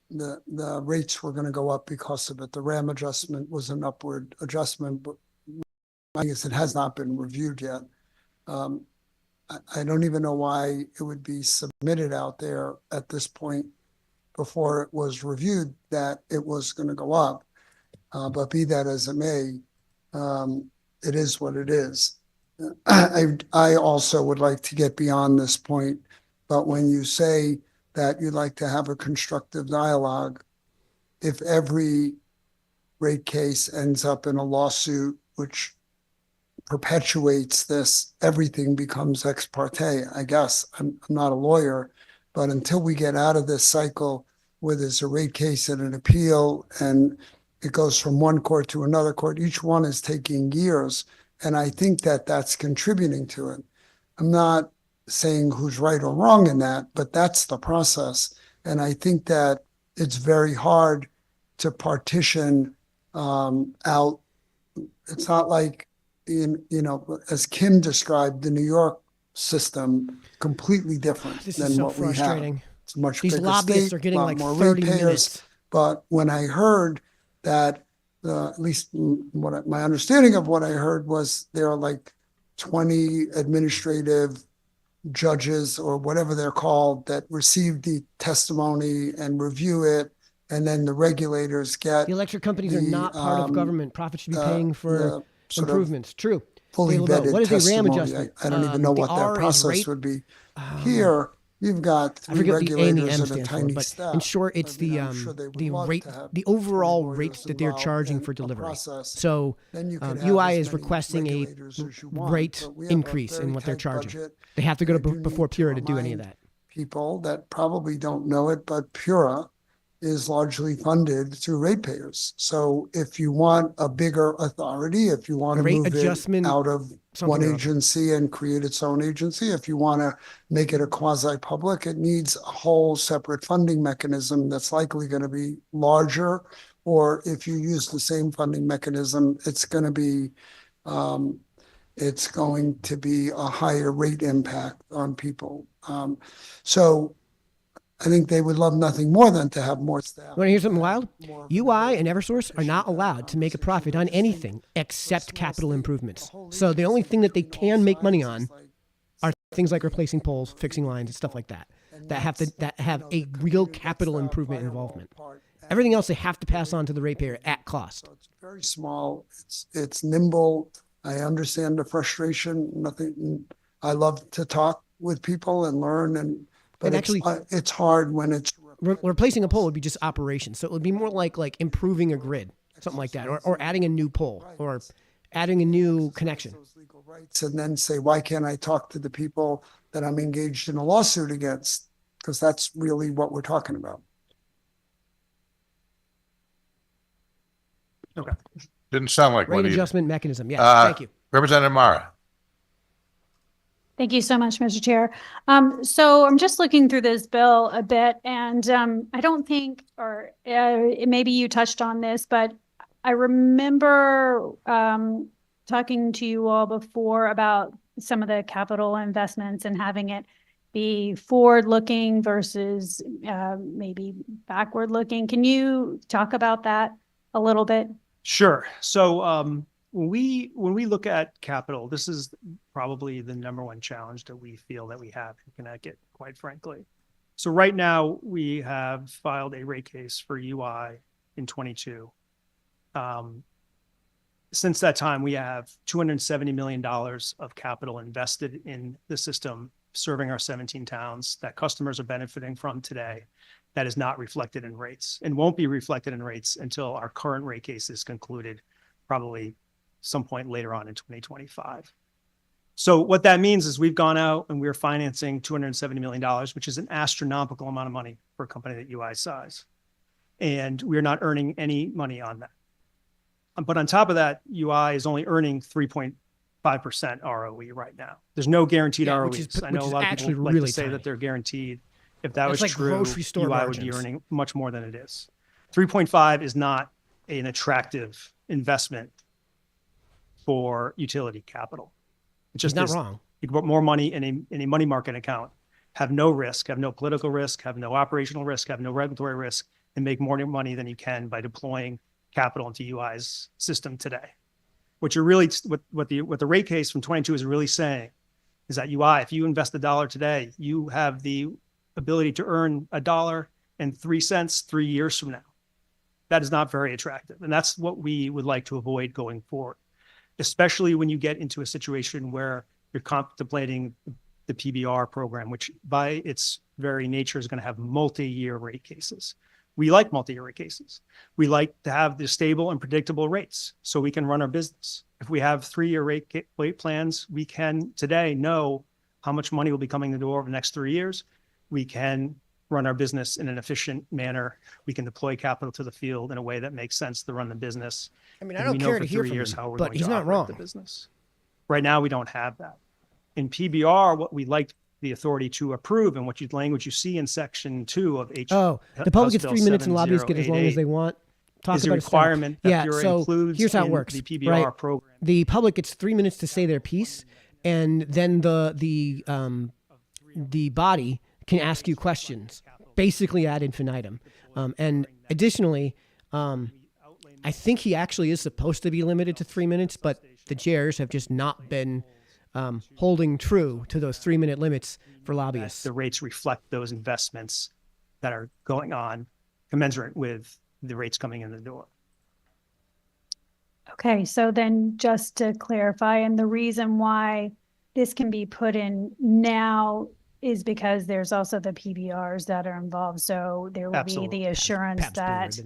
the rates were going to go up because of it? The RAM adjustment was an upward adjustment, but I guess it has not been reviewed yet. I don't even know why it would be submitted out there at this point before it was reviewed that it was going to go up. But be that as it may, it is what it is. I also would like to get beyond this point, but when you say that you'd like to have a constructive dialogue, if every rate case ends up in a lawsuit, which perpetuates this, everything becomes ex parte. I guess I'm not a lawyer, but until we get out of this cycle where there's a rate case and an appeal and it goes from one court to another court, each one is taking years. And I think that that's contributing to it. I'm not saying who's right or wrong in that, but that's the process. And I think that it's very hard to partition out. It's not like, as Kim described, the New York system completely different This than is so what we have. frustrating. It's a much These bigger lobbyists state, are getting lot like more 30 ratepayers. minutes. But when I heard that, at least my understanding of what I heard was there are like 20 administrative judges or whatever they're called that receive the testimony and review it, and then the regulators get The electric companies are the, not part of government. Profits should be paying the for sort of improvements. True. fully They will know. vetted What is a RAM testimony. adjustment? I don't even know The what R that is process rate. would be. Here, you've got I three forget what the A and the regulators M and a stand for, tiny but staff. in short, it's I mean, the I'm sure they would the love rate, to have the overall 20 rate lawyers that they're involved charging in for a delivery. process. So Then you could have UI as is many requesting a regulators as you want, rate but we have a increase in very what they're tight charging. budget. They have to go to I do before need to Pura to do any of remind that. people that probably don't know it, but Pura is largely funded through ratepayers. So if you want a bigger authority, if you want to Rate move it adjustment, out of something one or other. agency and create its own agency, if you want to make it a quasi-public, it needs a whole separate funding mechanism that's likely going to be larger. Or if you use the same funding mechanism, it's going to be a higher rate impact on people. So I think they would love nothing more than to have more staff. Want to hear something wild? UI and Eversource are not allowed to make a profit on anything except capital improvements. So the only thing that they can make money on are things like replacing poles, fixing lines, and stuff like that, that have a real capital improvement involvement. Everything else they have to pass on to the ratepayer at cost. It's very small. It's nimble. I understand the frustration. I love to talk with people and learn, but actually, it's hard when it's replacing a pole would be just operations. So it would be more like improving a grid, something like that, or adding a new pole, or adding a new connection. rights and then say, why can't I talk to the people that I'm engaged in a lawsuit against? Because that's really what we're talking about. Okay. Didn't sound like Rate one either. adjustment mechanism. Yeah, thank you. Representative Mara. Thank you so much, Mr. Chair. So I'm just looking through this bill a bit, and I don't think, or maybe you touched on this, but I remember talking to you all before about some of the capital investments and having it be forward-looking versus maybe backward-looking. Can you talk about that a little bit? Sure. So when we look at capital, this is probably the number one challenge that we feel that we have in Connecticut, quite frankly. So right now we have filed a rate case for UI in 22. Since that time, we have $270 million of capital invested in the system, serving our 17 towns that customers are benefiting from today. That is not reflected in rates and won't be reflected in rates until our current rate case is concluded, probably some point later on in 2025. So what that means is we've gone out and we're financing $270 million, which is an astronomical amount of money for a company that UI size. And we're not earning any money on that. But on top of that, UI is only earning 3.5% ROE right now. There's no guaranteed ROEs. I know a lot of people like to say that they're guaranteed. If that was like true, grocery store UI would be margins. earning much more than it is. 3.5 is not an attractive investment for utility capital. It just He's not is. wrong. You can put more money in a money market account, have no risk, have no political risk, have no operational risk, have no regulatory risk, and make more money than you can by deploying capital into UI's system today. What you're really, what the rate case from 22 is really saying is that UI, if you invest $1 today, you have the ability to earn $1.03 3 years from now. That is not very attractive. And that's what we would like to avoid going forward, especially when you get into a situation where you're contemplating the PBR program, which by its very nature is going to have multi-year rate cases. We like multi-year rate cases. We like to have the stable and predictable rates so we can run our business. If we have 3-year rate plans, we can today know how much money will be coming in the door over the next 3 years. We can run our business in an efficient manner. We can deploy capital to the field in a way that makes sense to run the business. I mean, I And don't we know care for to hear 3 from years him, how we're but going he's to not operate wrong. the business. Right now, we don't have that. In PBR, what we like the authority to approve and what language you see in section 2 of H. Oh, the public gets House 3 Bill minutes and lobbyists get as long as 7088 they want. Talk is a about his requirement that yeah, Pura so includes here's how it in works, the PBR right? program. The public gets 3 minutes to say their piece, and then the body can ask you questions. basically ad infinitum. And additionally, I think he actually is supposed to be limited to 3 minutes, but the chairs have just not been holding true to those 3-minute limits for lobbyists. The rates reflect those investments that are going on commensurate with the rates coming in the door. Okay, so then just to clarify, and the reason why this can be put in now is because there's also the PBRs that are involved. So there will be the assurance that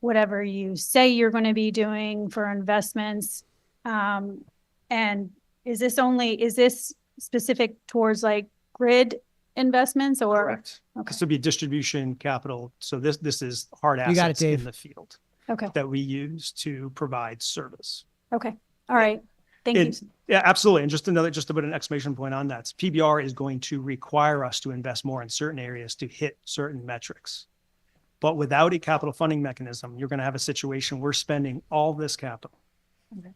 whatever you say you're going to be doing for investments, and is this specific towards like grid investments or? Correct. This would be distribution capital. So this is hard You got it, assets Dave. in the field Okay. that we use to provide service. Okay. All right. Thank you. Yeah, absolutely. And just to put an exclamation point on that, PBR is going to require us to invest more in certain areas to hit certain metrics. But without a capital funding mechanism, you're going to have a situation we're spending all this capital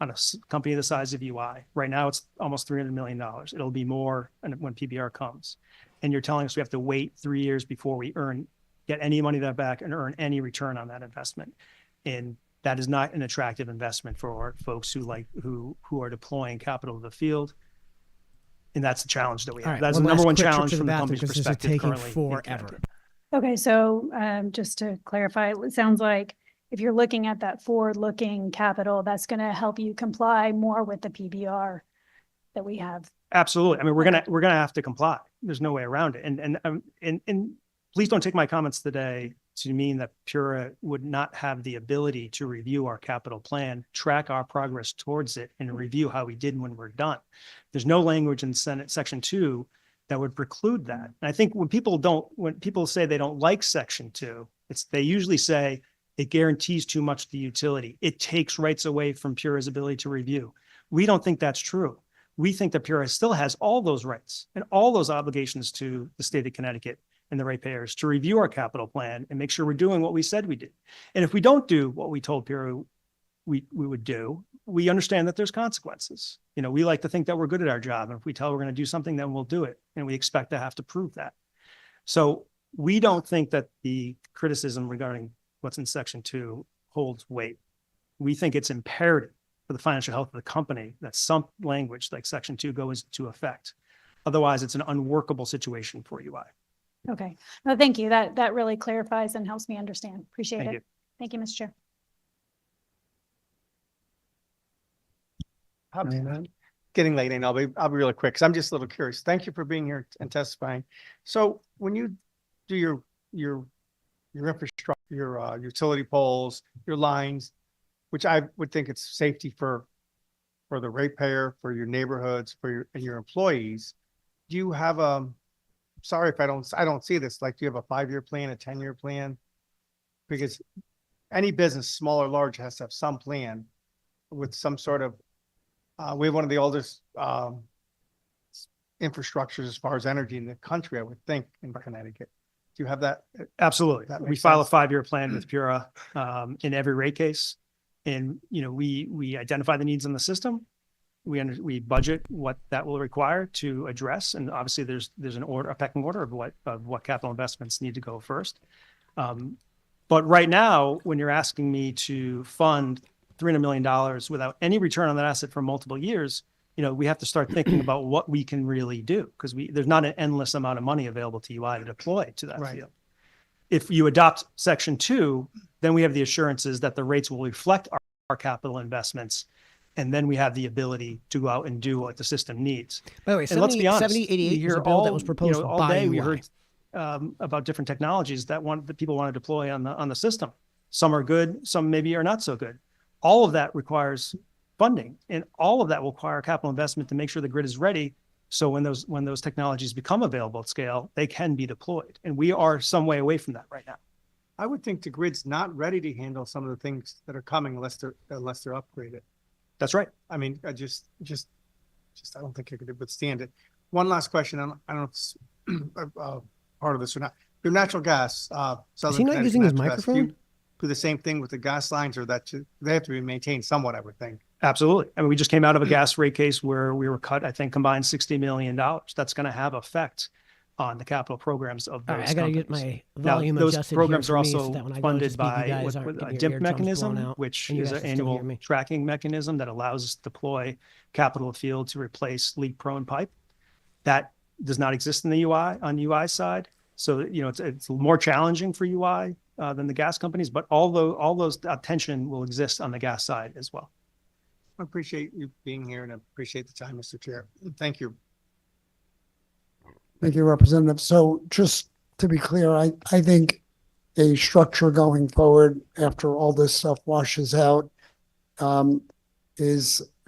on a company the size of UI. Right now, it's almost $300 million. It'll be more when PBR comes. And you're telling us we have to wait 3 years before we get any money of that back and earn any return on that investment. And that is not an attractive investment for folks who are deploying capital to the field. And that's the challenge that we have. All right, That's the one number last one quick trip challenge to the from the bathroom company's because this is perspective taking currently. in forever. Connecticut. Okay, so just to clarify, it sounds like if you're looking at that forward-looking capital, that's going to help you comply more with the PBR that we have. Absolutely. I mean, we're gonna have to comply. There's no way around it. And please don't take my comments today to mean that Pura would not have the ability to review our capital plan, track our progress towards it, and review how we did when we're done. There's no language in Senate Section 2 that would preclude that. And I think when people say they don't like Section 2, they usually say it guarantees too much to the utility. It takes rights away from Pura's ability to review. We don't think that's true. We think that Pura still has all those rights and all those obligations to the state of Connecticut and the ratepayers to review our capital plan and make sure we're doing what we said we did. And if we don't do what we told Pura we would do, we understand that there's consequences. You know, we like to think that we're good at our job. And if we tell we're going to do something, then we'll do it. And we expect to have to prove that. So we don't think that the criticism regarding what's in Section 2 holds weight. We think it's imperative for the financial health of the company that some language like Section 2 goes into effect. Otherwise, it's an unworkable situation for UI. Okay. No, thank you. That really clarifies and helps me understand. Appreciate Thank it. you. Thank you, Mr. Chair. Getting late, and I'll be really quick because I'm just a little curious. Thank you for being here and testifying. So when you do your infrastructure, your utility poles, your lines, which I would think it's safety for the ratepayer, for your neighborhoods, and your employees, do you have sorry if I don't see this, like do you have a 5-year plan, a 10-year plan? Because any business, small or large, has to have some plan with some sort of we have one of the oldest infrastructures as far as energy in the country, I would think, in Connecticut. Do you have that? Absolutely. That We makes file sense. a 5-year plan with Pura in every rate case. And, you know, we identify the needs in the system. We budget what that will require to address. And obviously there's a pecking order of what capital investments need to go first. But right now, when you're asking me to fund $300 million without any return on that asset for multiple years, you know, we have to start thinking about what we can really do, because there's not an endless amount of money available to UI to deploy to that field. If you adopt Section 2, then we have the assurances that the rates will reflect our capital investments. And then we have the ability to go out and do what the system needs. By the way, And let's be honest, 7088 we was hear a bill that was all proposed by day. We UI. heard about different technologies that people want to deploy on the system. Some are good, some maybe are not so good. All of that requires funding, and all of that will require capital investment to make sure the grid is ready. So when those technologies become available at scale, they can be deployed. And we are some way away from that right now. I would think the grid's not ready to handle some of the things that are coming unless they're upgraded. That's right. I mean, I just I don't think it could withstand it. One last question. I don't know if it's part of this or not. Your natural gas, Is he not using his microphone? Do you do the same thing with the gas lines, or they have to be maintained somewhat, I would think. Absolutely. I mean, we just came out of a gas rate case where we were cut, I think, combined $60 million. That's going to have effect on the capital programs of All those right, I gotta get companies. my Now, volume those adjusted programs here are for me so also that when I go to funded speak, you by guys what, aren't with a getting your DIMP eardrums blown mechanism, out, which and you is guys an can still hear annual me. tracking mechanism that allows us to deploy capital field to replace leak-prone pipe. That does not exist in the UI on UI side. So, you know, it's more challenging for UI than the gas companies, but all those attention will exist on the gas side as well. I appreciate you being here and I appreciate the time, Mr. Chair. Thank you. Thank you, Representative. So just to be clear, I think a structure going forward after all this stuff washes out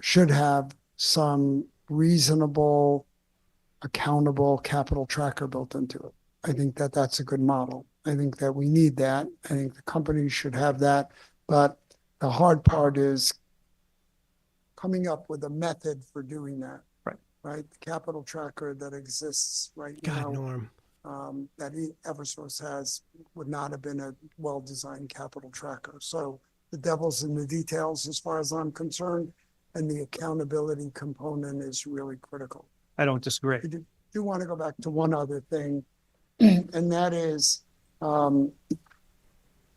should have some reasonable, accountable capital tracker built into it. I think that that's a good model. I think that we need that. I think the companies should have that. But the hard part is coming up with a method for doing that. Right, the capital tracker that exists right now, Norm. that Eversource has would not have been a well-designed capital tracker. So the devil's in the details as far as I'm concerned, and the accountability component is really critical. I don't disagree. I do want to go back to one other thing, and that is one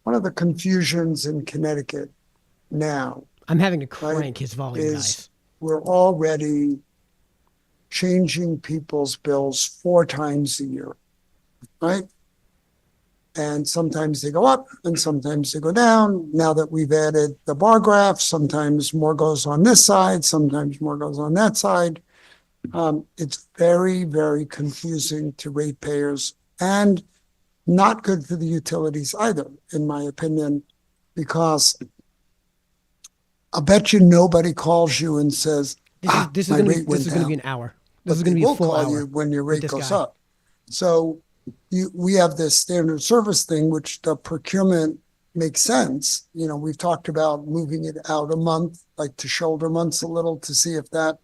of the confusions in Connecticut now. I'm having to crank his volume, is guys. We're already changing people's bills 4 times a year, right? And sometimes they go up and sometimes they go down. Now that we've added the bar graph, sometimes more goes on this side, sometimes more goes on that side. It's very, very confusing to ratepayers and not good for the utilities either, in my opinion, because I bet you nobody calls you and says, this is going to be an hour. This is going to be a full hour. You when your rate this goes guy. up. So we have this standard service thing, which the procurement makes sense. You know, we've talked about moving it out a month, like to shoulder months a little, to see if that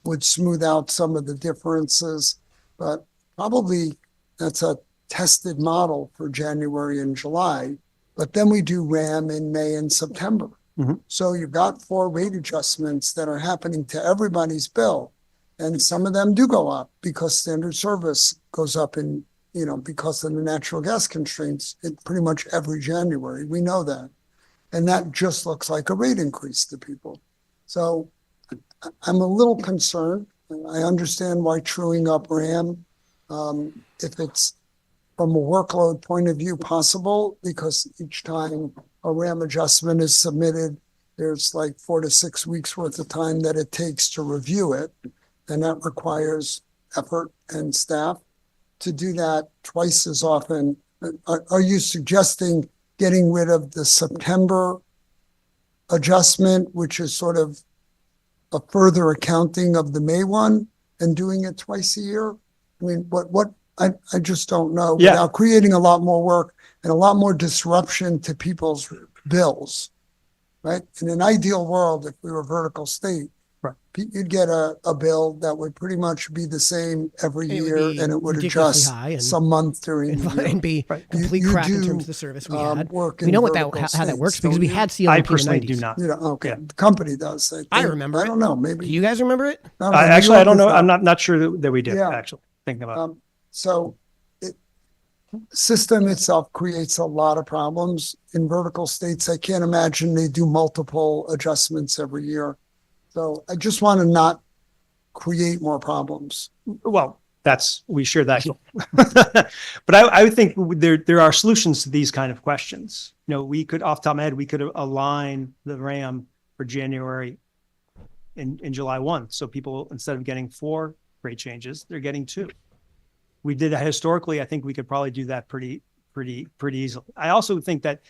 would smooth out some of the differences. But probably that's a tested model for January and July. But then we do RAM in May and September. So you've got 4 rate adjustments that are happening to everybody's bill. And some of them do go up because standard service goes up in, you know, because of the natural gas constraints pretty much every January. We know that. And that just looks like a rate increase to people. So I'm a little concerned. I understand why truing up RAM, if it's from a workload point of view possible, because each time a RAM adjustment is submitted, there's like 4 to 6 weeks worth of time that it takes to review it. And that requires effort and staff to do that twice as often. Are you suggesting getting rid of the September adjustment, which is sort of a further accounting of the May one, and doing it twice a year? I mean, I just don't know. Yeah. Without creating a lot more work and a lot more disruption to people's bills, right? In an ideal world, if we were a vertical state, you'd get a bill that would pretty much be the same every year, and it would ridiculously adjust high and- some month during the year. And be complete You crap in do, terms of the service we had. work We in know vertical how that works states, because don't we you? had CLP I in the personally 90s. do not. You know, okay, the company does. I remember I don't know, maybe. Do you guys remember it? No, Actually, New I don't York know. is I'm not sure that we did, Yeah. actually, thinking about it. So system itself creates a lot of problems. In vertical states, I can't imagine they do multiple adjustments every year. So I just want to not create more problems. Well, we share that. But I would think there are solutions to these kind of questions. You know, we could, off the top of my head, we could align the RAM for January in July 1. So people, instead of getting 4 rate changes, they're getting 2. We did that historically. I think we could probably do that pretty easily. I also think that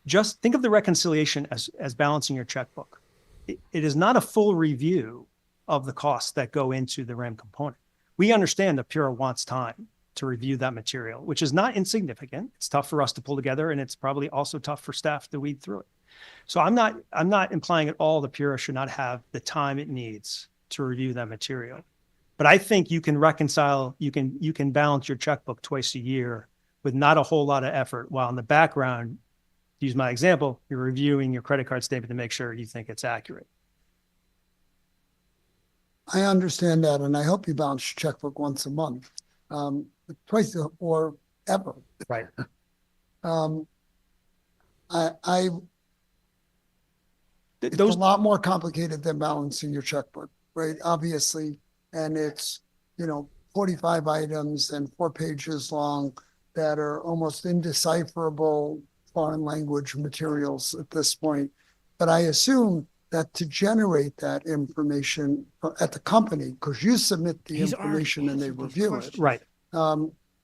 just think of the reconciliation as balancing your checkbook. It is not a full review of the costs that go into the RAM component. We understand that Pura wants time to review that material, which is not insignificant. It's tough for us to pull together, and it's probably also tough for staff to weed through it. So I'm not implying at all that Pura should not have the time it needs to review that material. But I think you can reconcile, you can balance your checkbook twice a year with not a whole lot of effort, while in the background, to use my example, you're reviewing your credit card statement to make sure you think it's accurate. I understand that, and I hope you balance your checkbook once a month. twice or ever. Right. It's a lot more complicated than balancing your checkbook, right? Obviously, and it's, 45 items and 4 pages long that are almost indecipherable foreign language materials at this point. But I assume that to generate that information at the company, because you submit the information and they review it. Right.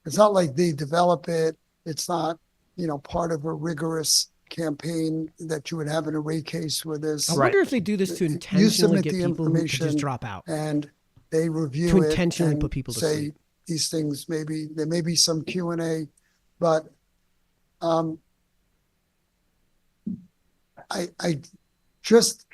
It's not like they develop it. It's not, part of a rigorous campaign that you would have in a rate case where there's. I wonder if they do this to You intentionally submit get the people who could just information drop out. and they review To it intentionally and put people to say sleep. these things, maybe there may be some Q&A, but I just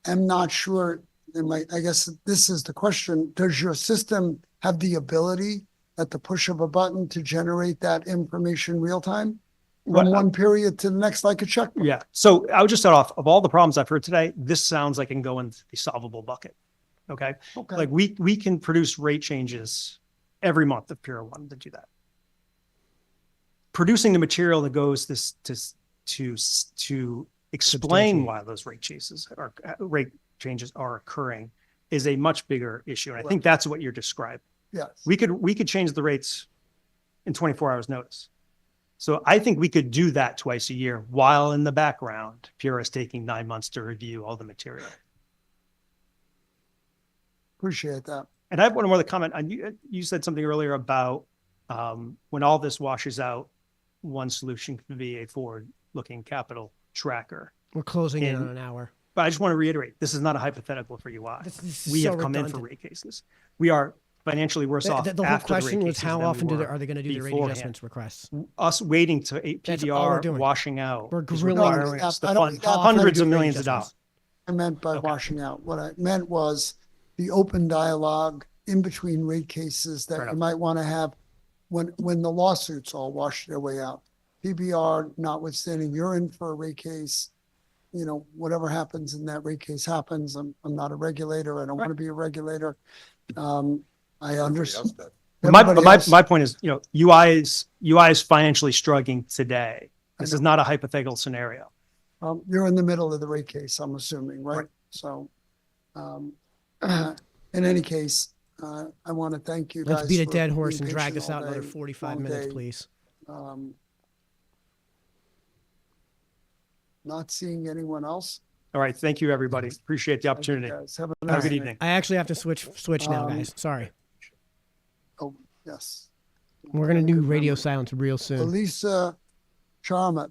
am not sure. I guess this is the question. Does your system have the ability at the push of a button to generate that information real time from one period to the next, like a checkbook? Yeah. So I would just start off, of all the problems I've heard today, this sounds like it can go in the solvable bucket. Okay. Okay. Like we can produce rate changes every month if Pura wanted to do that. Producing the material that goes to explain why those rate changes are occurring is a much bigger issue. And I think that's what you're describing. Yes. We could change the rates in 24 hours notice. So I think we could do that twice a year while in the background, Pura is taking 9 months to review all the material. Appreciate that. And I have one more comment. You said something earlier about when all this washes out, one solution could be a forward-looking capital tracker. We're closing in on an hour. But I just want to reiterate, this is not a hypothetical for UI. This is We so have come in for redundant. rate cases. We are financially worse off The whole after question the rate was cases how than often we were are they going to do the rate beforehand. adjustments requests? Us waiting to That's all we're PDR doing. washing out We're is grilling requiring us to I don't fund think that's hundreds what of I do millions of dollars. I meant by washing out. What I meant was the open dialogue in between rate cases that you might want to have when the lawsuits all wash their way out. PBR notwithstanding, you're in for a rate case. Whatever happens in that rate case happens. I'm not a regulator. I don't want to be a regulator. I understand. My point is, UI is financially struggling today. This is not a hypothetical scenario. You're in the middle of the rate case, I'm assuming, right? So, in any case, I want to thank you guys. Let's beat a for dead horse being and drag patient this out all another day, 45 long minutes, day. please. Not seeing anyone else. All right. Thank you, everybody. Appreciate the opportunity. Guys, have a Have a nice good night. evening. I actually have to switch now, guys. Sorry. Oh, yes. We're going to do radio silence real soon. Elisa Charmot.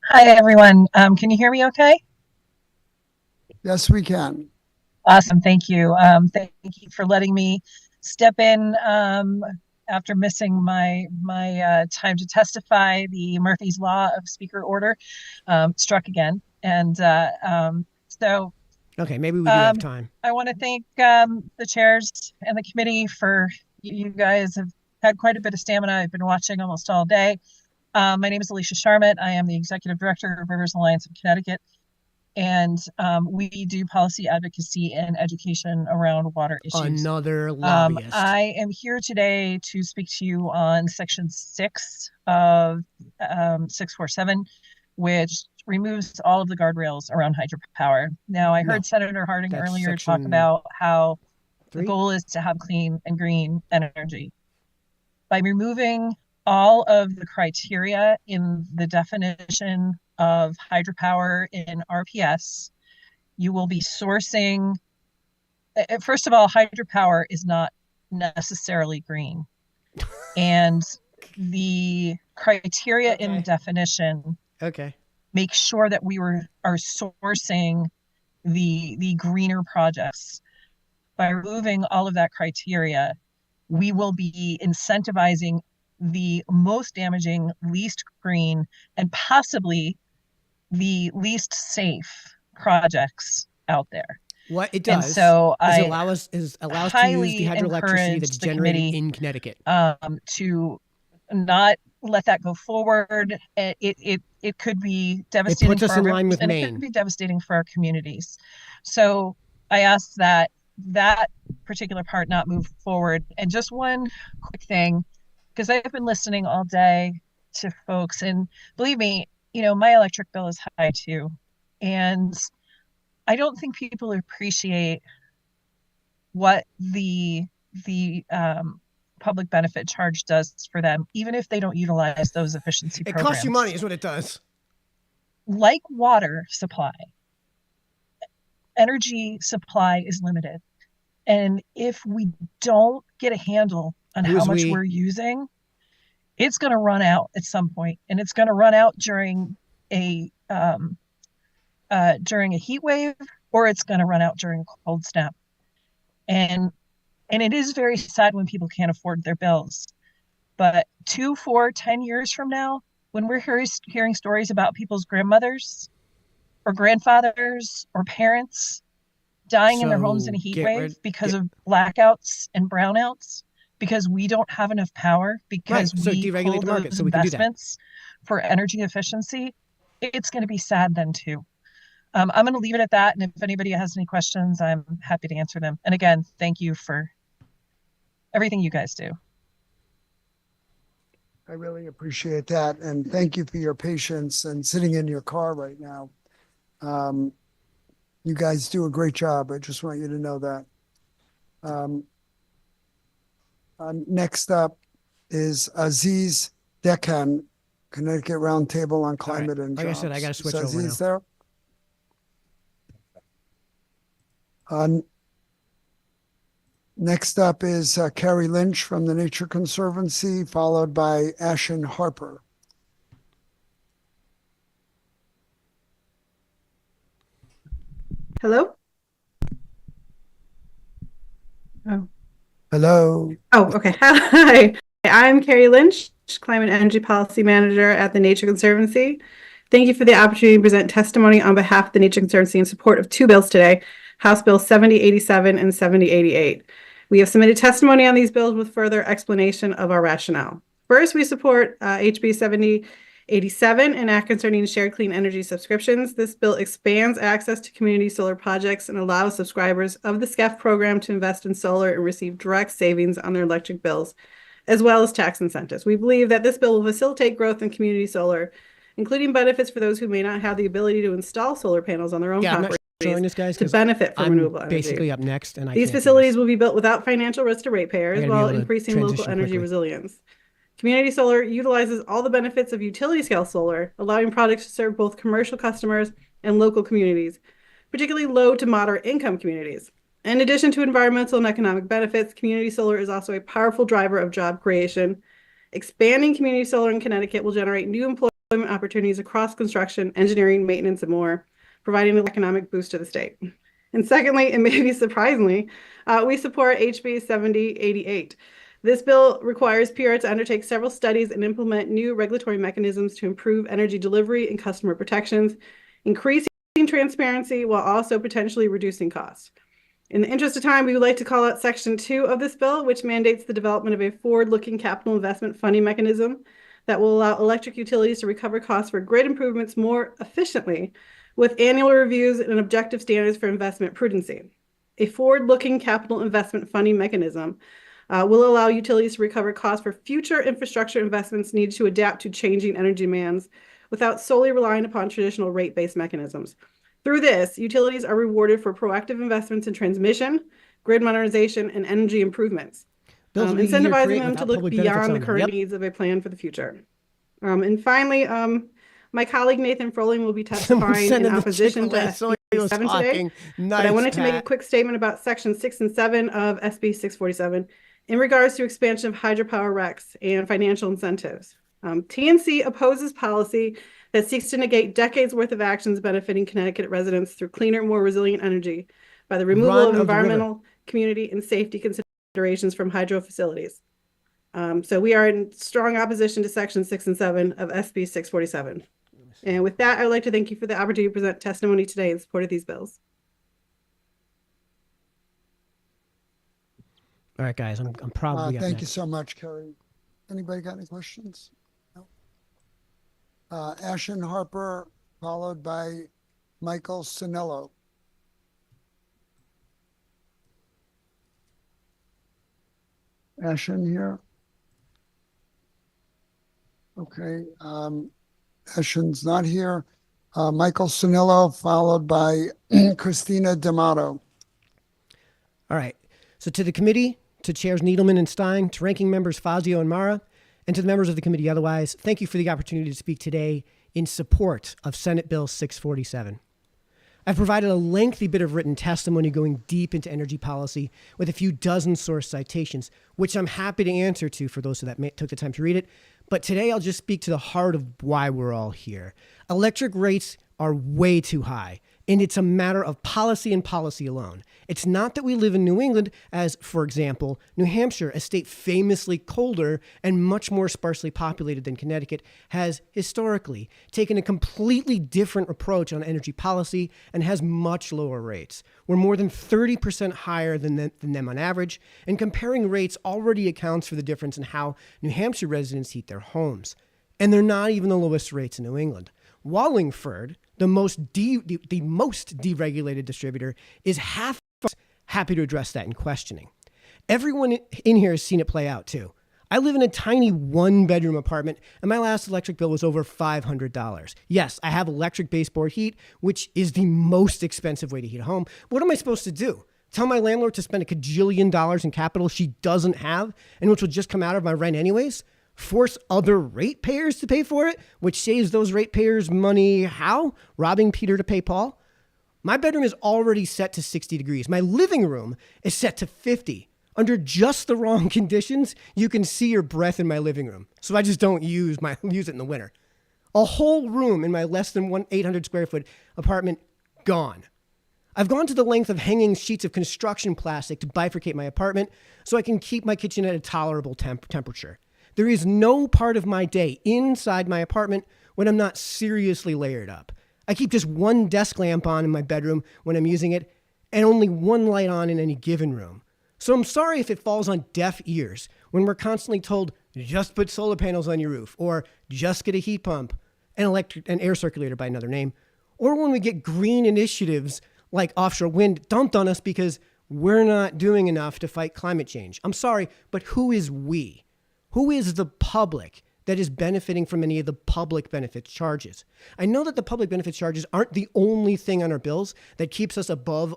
Hi, everyone. Can you hear me okay? Yes, we can. Awesome. Thank you. Thank you for letting me step in after missing my time to testify. The Murphy's Law of Speaker Order struck again. And so Okay, maybe we do have time. I want to thank the chairs and the committee for you guys have had quite a bit of stamina. I've been watching almost all day. My name is Alicia Charmot. I am the Executive Director of Rivers Alliance of Connecticut. And we do policy advocacy and education around water issues. Another lobbyist. I am here today to speak to you on Section 6 of 647, which removes all of the guardrails around hydropower. Now, I heard Senator Harding that's earlier talk section about how 3? the goal is to have clean and green energy. By removing all of the criteria in the definition of hydropower in RPS, you will be sourcing. First of all, hydropower is not necessarily green. And the criteria in the definition make sure that we are sourcing the greener projects. By removing all of that criteria, we will be incentivizing the most damaging, least green, and possibly the least safe projects out there. What it does and so is I allow us to use the highly hydroelectricity that's encourage the generated committee, in Connecticut. to not let that go forward. It could be devastating puts us for our in line rivers, with and it Maine. could be devastating for our communities. So I ask that that particular part not move forward. And just one quick thing, because I've been listening all day to folks, and believe me, my electric bill is high too. And I don't think people appreciate what the public benefit charge does for them, even if they don't utilize those efficiency It programs. costs you money is what it does. Like water supply, energy supply is limited. And if we don't get a handle on how much we're using, it's going to run out at some point, and it's going to run out during a heat wave, or it's going to run out during a cold snap. And it is very sad when people can't afford their bills. But 2, 4, 10 years from now, when we're hearing stories about people's grandmothers or grandfathers or parents dying in their homes in a heat wave because of blackouts and brownouts, because we don't have enough power, because so we deregulate hold the market those so we can do that. investments for energy efficiency, it's going to be sad then too. I'm going to leave it at that. And if anybody has any questions, I'm happy to answer them. And again, thank you for everything you guys do. I really appreciate that. And thank you for your patience and sitting in your car right now. You guys do a great job. I just want you to know that. Next up is Aziz Dekhan, Connecticut Roundtable on Climate and Like Jobs. I said, I got to switch Is over now. Aziz there? Next up is Carrie Lynch from the Nature Conservancy, followed by Ashen Harper. Hello? Oh. Hello. Oh, okay. Hi, I'm Carrie Lynch, Climate and Energy Policy Manager at the Nature Conservancy. Thank you for the opportunity to present testimony on behalf of the Nature Conservancy in support of 2 bills today, House Bill 7087 and 7088. We have submitted testimony on these bills with further explanation of our rationale. First, we support HB 7087, an act concerning shared clean energy subscriptions. This bill expands access to community solar projects and allows subscribers of the SCEF program to invest in solar and receive direct savings on their electric bills, as well as tax incentives. We believe that this bill will facilitate growth in community solar, including benefits for those who may not have the ability to install solar panels on their own property showing this, guys, to 'cause benefit from I'm renewable energy. basically up next, and I These can't do facilities will be built without financial risk to I ratepayers gotta be while able to increasing local transition energy quickly. resilience. Community solar utilizes all the benefits of utility scale solar, allowing projects to serve both commercial customers and local communities, particularly low to moderate income communities. In addition to environmental and economic benefits, community solar is also a powerful driver of job creation. Expanding community solar in Connecticut will generate new employment opportunities across construction, engineering, maintenance, and more, providing an economic boost to the state. And secondly, and maybe surprisingly, we support HB 7088. This bill requires PURA to undertake several studies and implement new regulatory mechanisms to improve energy delivery and customer protections, increasing transparency while also potentially reducing costs. In the interest of time, we would like to call out Section 2 of this bill, which mandates the development of a forward-looking capital investment funding mechanism that will allow electric utilities to recover costs for grid improvements more efficiently with annual reviews and objective standards for investment prudency. A forward-looking capital investment funding mechanism will allow utilities to recover costs for future infrastructure investments needed to adapt to changing energy demands without solely relying upon traditional rate-based mechanisms. Through this, utilities are rewarded for proactive investments in transmission, grid modernization, and energy improvements, incentivizing them to look beyond the current needs of a plan for the future. And finally, my colleague Nathan Froling will be testifying in opposition to SB 7 today. But I wanted to make a quick statement about Section 6 and 7 of SB 647 in regards to expansion of hydropower RECs and financial incentives. TNC opposes policy that seeks to negate decades worth of actions benefiting Connecticut residents through cleaner, more resilient energy by the removal of environmental, community, and safety considerations from hydro facilities. So we are in strong opposition to Section 6 and 7 of SB 647. And with that, I would like to thank you for the opportunity to present testimony today in support of these bills. All right, guys, I'm probably up Thank next. you so much, Kerry. Anybody got any questions? No. Ashen Harper, followed by Michael Sinello. Ashen here? Okay, Ashen's not here. Michael Sunillo, followed by Christina D'Amato. All right. So to the committee, to chairs Needleman and Stein, to ranking members Fazio and Mara, and to the members of the committee otherwise, thank you for the opportunity to speak today in support of Senate Bill 647. I've provided a lengthy bit of written testimony going deep into energy policy with a few dozen source citations, which I'm happy to answer to for those that took the time to read it. But today I'll just speak to the heart of why we're all here. Electric rates are way too high, and it's a matter of policy and policy alone. It's not that we live in New England, as, for example, New Hampshire, a state famously colder and much more sparsely populated than Connecticut, has historically taken a completely different approach on energy policy and has much lower rates. We're more than 30% higher than them on average, and comparing rates already accounts for the difference in how New Hampshire residents heat their homes. And they're not even the lowest rates in New England. Wallingford, the most deregulated distributor, is happy to address that in questioning. Everyone in here has seen it play out too. I live in a tiny one-bedroom apartment, and my last electric bill was over $500. Yes, I have electric baseboard heat, which is the most expensive way to heat a home. What am I supposed to do? Tell my landlord to spend $1 gajillion in capital she doesn't have, and which will just come out of my rent anyways? Force other ratepayers to pay for it, which saves those ratepayers money how? Robbing Peter to pay Paul? My bedroom is already set to 60 degrees. My living room is set to 50. Under just the wrong conditions, you can see your breath in my living room. So I just don't use it in the winter. A whole room in my less than 800 square foot apartment gone. I've gone to the length of hanging sheets of construction plastic to bifurcate my apartment so I can keep my kitchen at a tolerable temperature. There is no part of my day inside my apartment when I'm not seriously layered up. I keep just one desk lamp on in my bedroom when I'm using it and only one light on in any given room. So I'm sorry if it falls on deaf ears when we're constantly told, just put solar panels on your roof, or just get a heat pump, an air circulator by another name, or when we get green initiatives like offshore wind dumped on us because we're not doing enough to fight climate change. I'm sorry, but who is we? Who is the public that is benefiting from any of the public benefits charges? I know that the public benefits charges aren't the only thing on our bills that keeps us above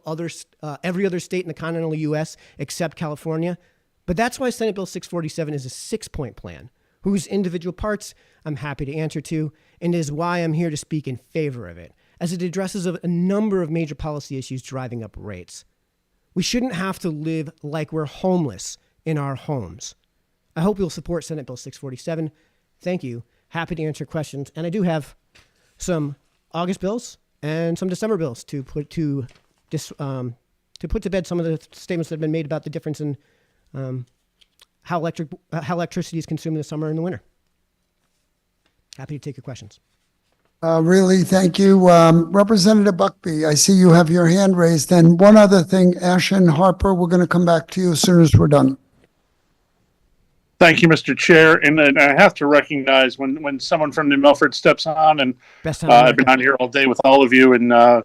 every other state in the continental U.S. except California, but that's why Senate Bill 647 is a 6-point plan, whose individual parts I'm happy to answer to, and is why I'm here to speak in favor of it, as it addresses a number of major policy issues driving up rates. We shouldn't have to live like we're homeless in our homes. I hope you'll support Senate Bill 647. Thank you. Happy to answer questions. And I do have some August bills and some December bills to put to bed some of the statements that have been made about the difference in how electricity is consumed in the summer and the winter. Happy to take your questions. Really, thank you. Representative Buckby, I see you have your hand raised. And one other thing, Ashen Harper, we're going to come back to you as soon as we're done. Thank you, Mr. Chair. And I have to recognize when someone from New Milford steps on, and I've been on here all day with all of you. And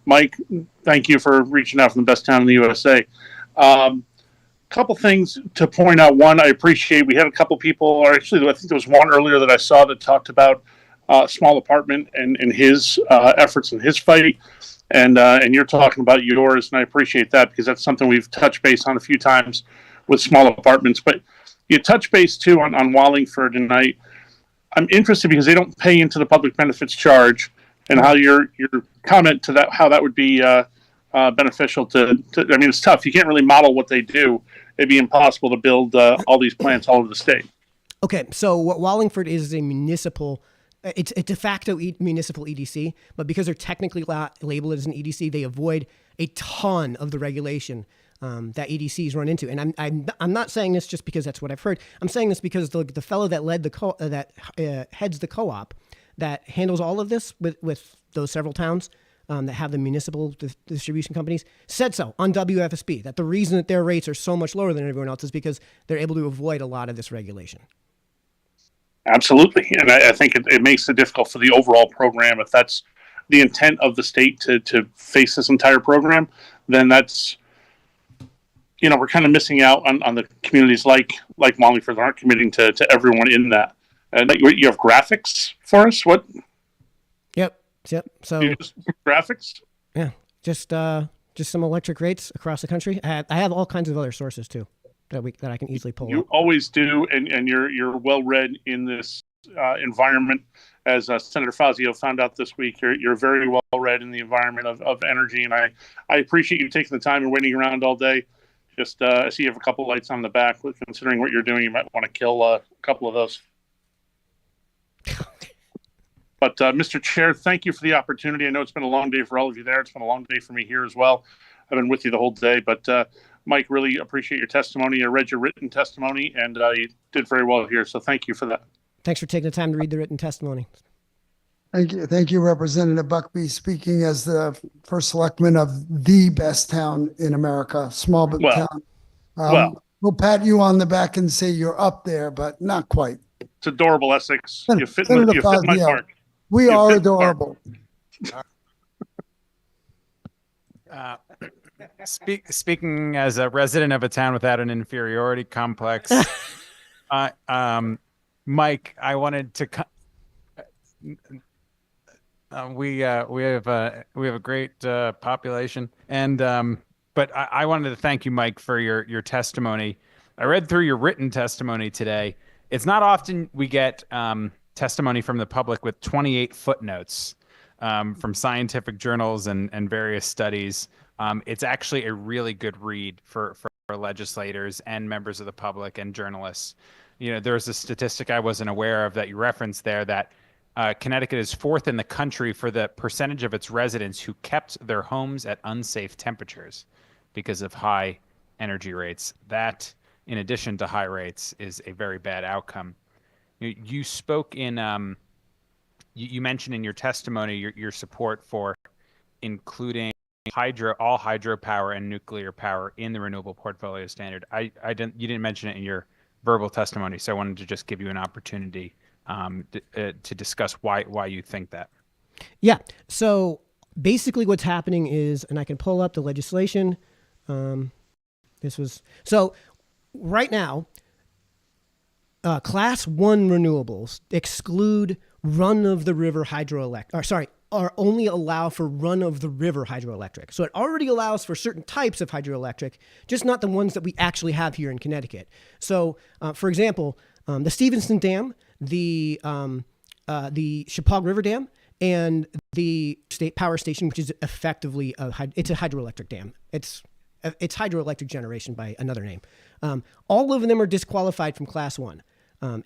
Mike, thank you for reaching out from the best town in the USA. Couple things to point out. One, I appreciate we had a couple people, or actually I think there was one earlier that I saw that talked about small apartment and his efforts and his fight. And you're talking about yours, and I appreciate that because that's something we've touched base on a few times with small apartments. But you touch base too on Wallingford, and I'm interested because they don't pay into the public benefits charge, and how your comment to that, how that would be beneficial to. I mean, it's tough. You can't really model what they do. It'd be impossible to build all these plants all over the state. Okay, so what Wallingford is a municipal. It's a de facto municipal EDC, but because they're technically labeled as an EDC, they avoid a ton of the regulation that EDCs run into. And I'm not saying this just because that's what I've heard. I'm saying this because the fellow that led heads the co-op that handles all of this with those several towns that have the municipal distribution companies said so on WFSB, that the reason that their rates are so much lower than everyone else is because they're able to avoid a lot of this regulation. Absolutely. And I think it makes it difficult for the overall program. If that's the intent of the state to face this entire program, then that's we're kind of missing out on the communities like Wallingford that aren't committing to everyone in that. And you have graphics for us? What? Yep. So graphics? Yeah, just some electric rates across the country. I have all kinds of other sources too that I can easily pull You up. always do, and you're well read in this environment. As Senator Fazio found out this week, you're very well read in the environment of energy, and I appreciate you taking the time and waiting around all day. Just I see you have a couple lights on the back. Considering what you're doing, you might want to kill a couple of those. But Mr. Chair, thank you for the opportunity. I know it's been a long day for all of you there. It's been a long day for me here as well. I've been with you the whole day, but Mike, really appreciate your testimony. I read your written testimony, and you did very well here. So thank you for that. Thanks for taking the time to read the written testimony. Thank you, Representative Buckby, speaking as the first selectman of the best town in America, small but town. We'll pat you on the back and say you're up there, but not quite. It's adorable, Essex. You fit Senator my Fazio, mark. We are adorable. Speaking as a resident of a town without an inferiority complex, Mike, I wanted to. We have a great population, and but I wanted to thank you, Mike, for your testimony. I read through your written testimony today. It's not often we get testimony from the public with 28 footnotes from scientific journals and various studies. It's actually a really good read for legislators and members of the public and journalists. There's a statistic I wasn't aware of that you referenced there that Connecticut is fourth in the country for the percentage of its residents who kept their homes at unsafe temperatures because of high energy rates. That, in addition to high rates, is a very bad outcome. You spoke in, you mentioned in your testimony your support for including all hydropower and nuclear power in the renewable portfolio standard. You didn't mention it in your verbal testimony, so I wanted to just give you an opportunity to discuss why you think that. Yeah. So basically, what's happening is, and I can pull up the legislation. Right now, Class 1 renewables exclude run-of-the-river hydroelectric, are only allow for run-of-the-river hydroelectric. So it already allows for certain types of hydroelectric, just not the ones that we actually have here in Connecticut. So, for example, the Stevenson Dam, the Chippewa River Dam, and the State Power Station, which is effectively it's a hydroelectric dam. It's hydroelectric generation by another name. All of them are disqualified from Class 1.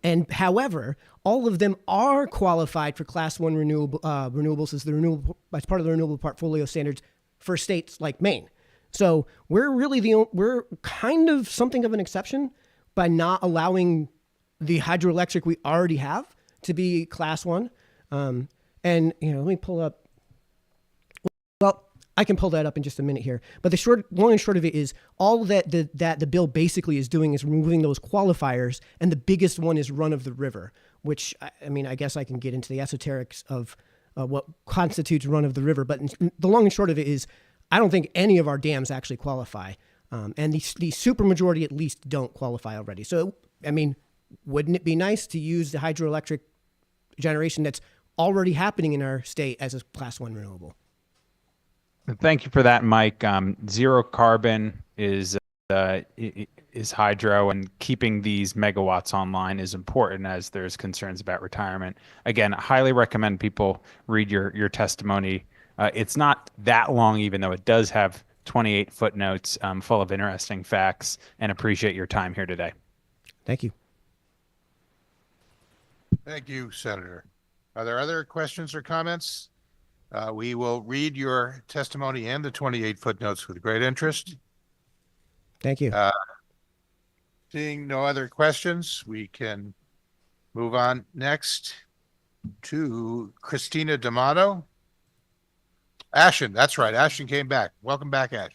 And however, all of them are qualified for Class 1 renewables as part of the renewable portfolio standards for states like Maine. So we're kind of something of an exception by not allowing the hydroelectric we already have to be Class 1. And let me pull up. Well, I can pull that up in just a minute here. But the long and short of it is all that the bill basically is doing is removing those qualifiers, and the biggest one is run of the river, which, I guess I can get into the esoterics of what constitutes run of the river. But the long and short of it is I don't think any of our dams actually qualify. And the supermajority at least don't qualify already. So, wouldn't it be nice to use the hydroelectric generation that's already happening in our state as a Class 1 renewable? Thank you for that, Mike. Zero carbon is hydro, and keeping these megawatts online is important as there's concerns about retirement. Again, I highly recommend people read your testimony. It's not that long, even though it does have 28 footnotes full of interesting facts, and appreciate your time here today. Thank you. Thank you, Senator. Are there other questions or comments? We will read your testimony and the 28 footnotes with great interest. Thank you. Seeing no other questions, we can move on next to Christina D'Amato. Ashen, that's right. Ashen came back. Welcome back, Ashen.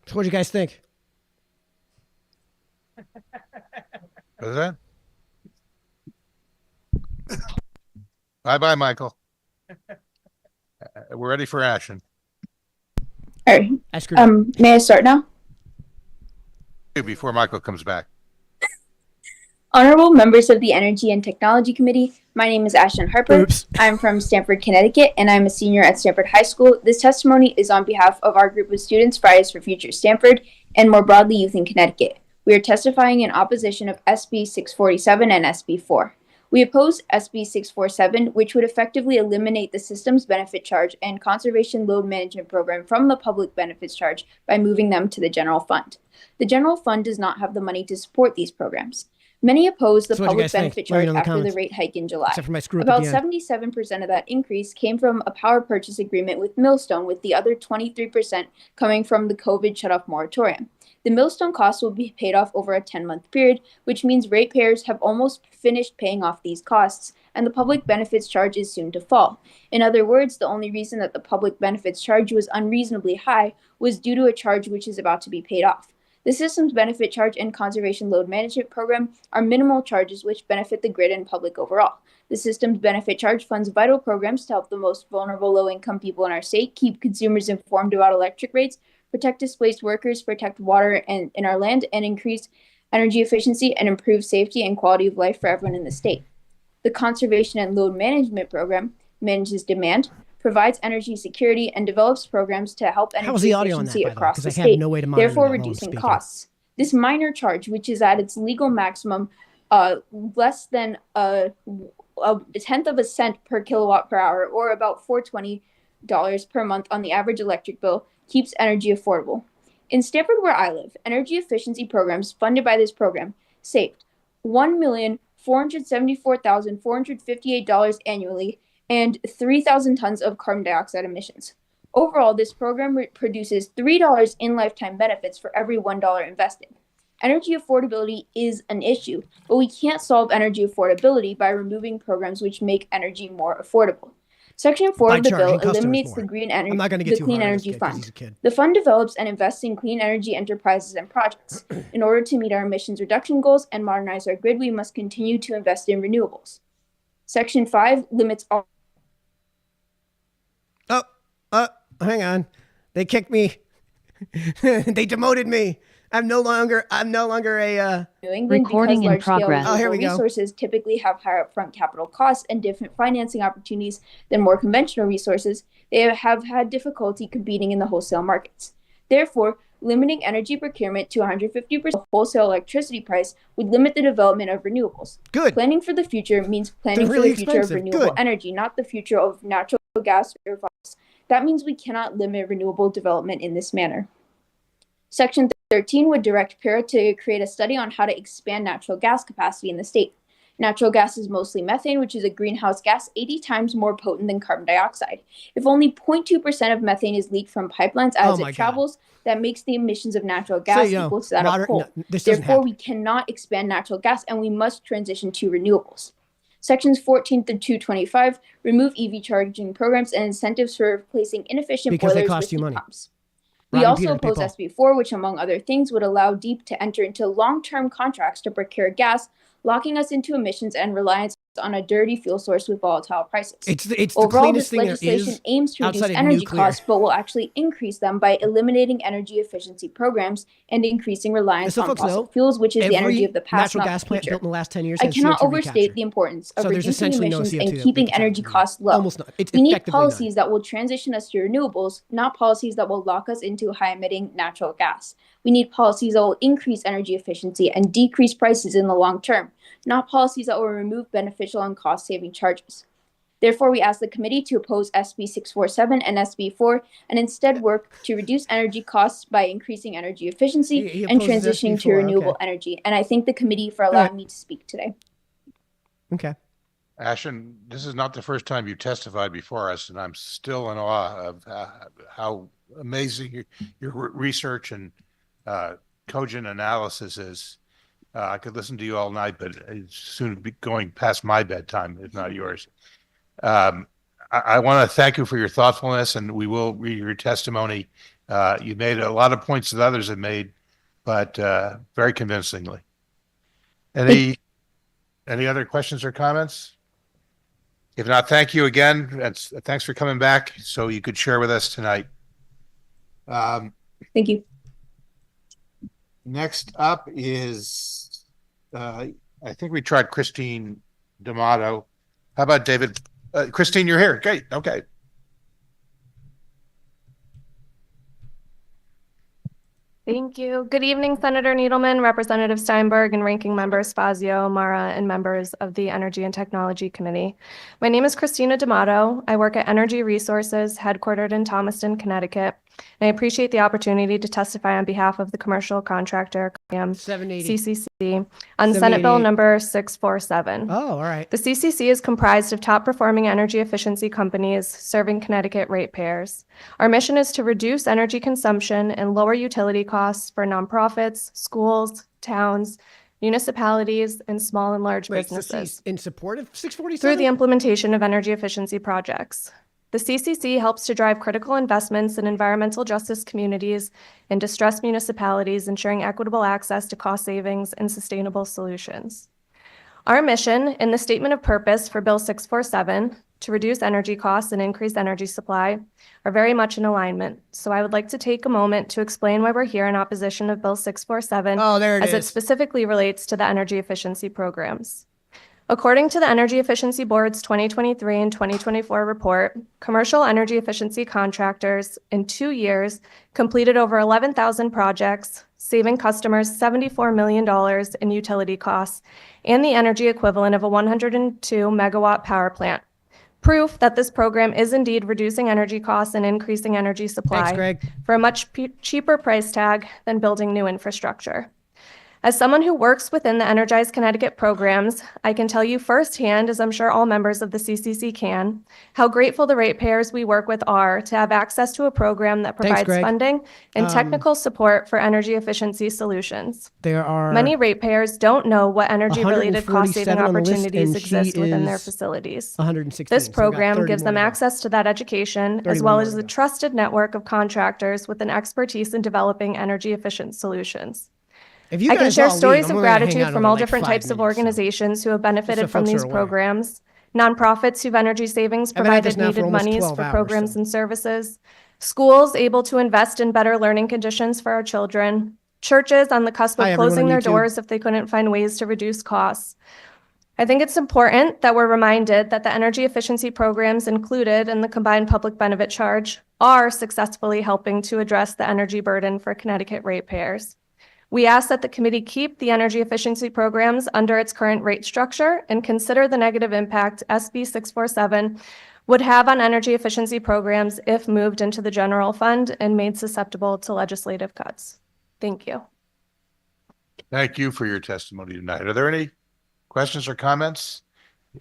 So what do you guys think? What is that? Bye-bye, Michael. We're ready for Ashen. All right. May I start now? before Michael comes back. Honorable members of the Energy and Technology Committee, my name is Ashton Harper. I'm from Stamford, Connecticut, and I'm a senior at Stamford High School. This testimony is on behalf of our group of students, Fridays for Future Stamford, and more broadly, youth in Connecticut. We are testifying in opposition of SB 647 and SB 4. We oppose SB 647, which would effectively eliminate the Systems Benefit Charge and Conservation Load Management Program from the Public Benefits Charge by moving them to the General Fund. The General Fund does not have the money to support these programs. Many oppose the So what do you public guys think? benefit Let me charge know in the after the comments. rate hike in July. Except for my screw up About at the end. 77% of that increase came from a power purchase agreement with Millstone, with the other 23% coming from the COVID shutoff moratorium. The Millstone costs will be paid off over a 10-month period, which means ratepayers have almost finished paying off these costs, and the public benefits charge is soon to fall. In other words, the only reason that the public benefits charge was unreasonably high was due to a charge which is about to be paid off. The Systems Benefit Charge and Conservation Load Management Program are minimal charges which benefit the grid and public overall. The Systems Benefit Charge funds vital programs to help the most vulnerable low-income people in our state, keep consumers informed about electric rates, protect displaced workers, protect water in our land, and increase energy efficiency and improve safety and quality of life for everyone in the state. The Conservation and Load Management Program manages demand, provides energy security, and develops programs to help How's energy the audio on that, efficiency by the way? across 'Cause the I have state, no way to monitor therefore that while I'm reducing speaking. costs. This minor charge, which is at its legal maximum, less than a tenth of a cent per kilowatt per hour, or about $420 per month on the average electric bill, keeps energy affordable. In Stamford, where I live, energy efficiency programs funded by this program saved $1,474,458 annually and 3,000 tons of carbon dioxide emissions. Overall, this program produces $3 in lifetime benefits for every $1 invested. Energy affordability is an issue, but we can't solve energy affordability by removing programs which make energy more affordable. Section 4 By of the charging bill customers eliminates more. the green I'm energy, not gonna get the too Clean hard on this Energy kid 'cause Fund. he's a kid. The fund develops and invests in clean energy enterprises and projects. In order to meet our emissions reduction goals and modernize our grid, we must continue to invest in renewables. Section 5 limits all. Hang on. They kicked me. They demoted me. I'm no longer a New England, Recording in because large-scale progress. Oh, here we renewable go. resources typically have higher upfront capital costs and different financing opportunities than more conventional resources. They have had difficulty competing in the wholesale markets. Therefore, limiting energy procurement to 150% of wholesale electricity price would limit the development of renewables. Good. Planning for the future means planning They're really for the future of expensive. renewable Good. energy, not the future of natural gas or fossil. That means we cannot limit renewable development in this manner. Section 13 would direct PURA to create a study on how to expand natural gas capacity in the state. Natural gas is mostly methane, which is a greenhouse gas 80 times more potent than carbon dioxide. If only 0.2% of methane is leaked from pipelines as my it God. travels, that makes the emissions of natural gas equal to that of coal. this doesn't Therefore, happen. we cannot expand natural gas, and we must transition to renewables. Sections 14 through 225 remove EV charging programs and incentives for replacing inefficient Because they boilers cost with you heat money. pumps. We Robbing also Peter to pay oppose Paul. SB 4, which, among other things, would allow DEEP to enter into long-term contracts to procure gas, locking us into emissions and reliance on a dirty fuel source with volatile prices. It's the Overall, cleanest this thing there legislation is aims to reduce outside of energy nuclear. costs, but will actually increase them by eliminating energy efficiency programs and increasing reliance So on folks fossil know, fuels, which is the every energy of the past, natural not gas the plant future. built in the last 10 years I has cannot CO2 overstate recapture. the importance of So there's reducing essentially no emissions CO2 and that they keeping can energy capture. costs low. Almost not. It's We need effectively none. policies that will transition us to renewables, not policies that will lock us into high-emitting natural gas. We need policies that will increase energy efficiency and decrease prices in the long term, not policies that will remove beneficial and cost-saving charges. Therefore, we ask the committee to oppose SB 647 and SB 4 and instead work to reduce energy costs by increasing energy efficiency He and opposes transitioning SB to 4, renewable okay. energy. And I thank the committee for allowing me to speak today. Okay. Ashton, this is not the first time you testified before us, and I'm still in awe of how amazing your research and cogent analysis is. I could listen to you all night, but it's soon be going past my bedtime, if not yours. I want to thank you for your thoughtfulness, and we will read your testimony. You made a lot of points that others have made, but very convincingly. Any other questions or comments? If not, thank you again. Thanks for coming back so you could share with us tonight. Thank you. Next up is, I think we tried Christine D'Amato. How about David? Christine, you're here. Great. Okay. Thank you. Good evening, Senator Needleman, Representative Steinberg, and Ranking Members Fazio, Mara, and members of the Energy and Technology Committee. My name is Christina D'Amato. I work at Energy Resources, headquartered in Thomaston, Connecticut. And I appreciate the opportunity to testify on behalf of the commercial contractor, CCC, on Senate Bill number 647. Oh, all right. The CCC is comprised of top-performing energy efficiency companies serving Connecticut ratepayers. Our mission is to reduce energy consumption and lower utility costs for nonprofits, schools, towns, municipalities, and small and large businesses. In support of 647? Through the implementation of energy efficiency projects. The CCC helps to drive critical investments in environmental justice communities and distressed municipalities, ensuring equitable access to cost savings and sustainable solutions. Our mission and the statement of purpose for Bill 647, to reduce energy costs and increase energy supply, are very much in alignment. So I would like to take a moment to explain why we're here in opposition of Bill 647 as it specifically relates to the energy efficiency programs. According to the Energy Efficiency Board's 2023 and 2024 report, commercial energy efficiency contractors in 2 years completed over 11,000 projects, saving customers $74 million in utility costs and the energy equivalent of a 102 megawatt power plant. Proof that this program is indeed reducing energy costs and increasing energy supply for a much cheaper price tag than building new infrastructure. As someone who works within the Energize Connecticut programs, I can tell you firsthand, as I'm sure all members of the CCC can, how grateful the ratepayers we work with are to have access to a program that provides funding and technical support for energy efficiency solutions. There are many ratepayers don't know what energy-related cost-saving opportunities exist within their facilities. 116. This program gives them access to that education, as well as a trusted network of contractors with an expertise in developing energy-efficient solutions. I can share stories of gratitude from all different types of organizations who have benefited from these programs, nonprofits who've energy savings provided needed monies for programs and services, schools able to invest in better learning conditions for our children, churches on the cusp of closing their doors if they couldn't find ways to reduce costs. I think it's important that we're reminded that the energy efficiency programs included in the combined public benefit charge are successfully helping to address the energy burden for Connecticut ratepayers. We ask that the committee keep the energy efficiency programs under its current rate structure and consider the negative impact SB 647 would have on energy efficiency programs if moved into the general fund and made susceptible to legislative cuts. Thank you. Thank you for your testimony tonight. Are there any questions or comments?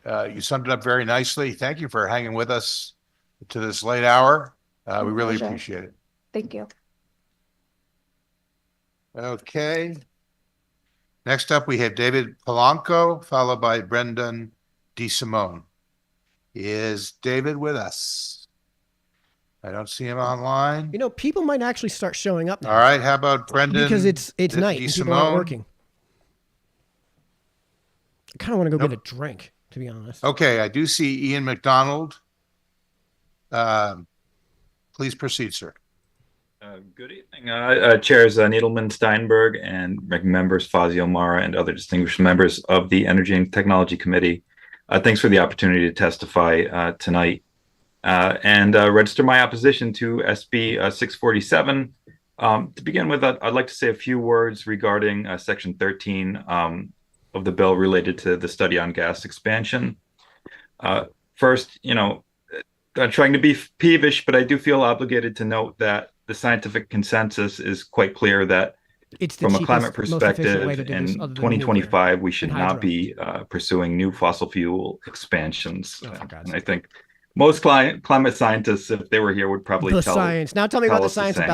You summed it up very nicely. Thank you for hanging with us to this late hour. We really appreciate it. Thank you. Okay. Next up, we have David Polanco, followed by Brendan DeSimone. Is David with us? I don't see him online. You know, people might actually start showing up now. All right. How about Brendan? Because it's night and people aren't working. I kind of want to go get a drink, to be honest. Okay. I do see Ian McDonald. Please proceed, sir. Good evening, Chairs Needleman, Steinberg, and members Fazio, Mara, and other distinguished members of the Energy and Technology Committee. Thanks for the opportunity to testify tonight and register my opposition to SB 647. To begin with, I'd like to say a few words regarding Section 13 of the bill related to the study on gas expansion. First, I'm trying to be peevish, but I do feel obligated to note that the scientific consensus is quite clear that from a climate perspective in 2025, we should not be pursuing new fossil fuel expansions. And I think most climate scientists, if they were here, would probably tell science. Now tell me about the science of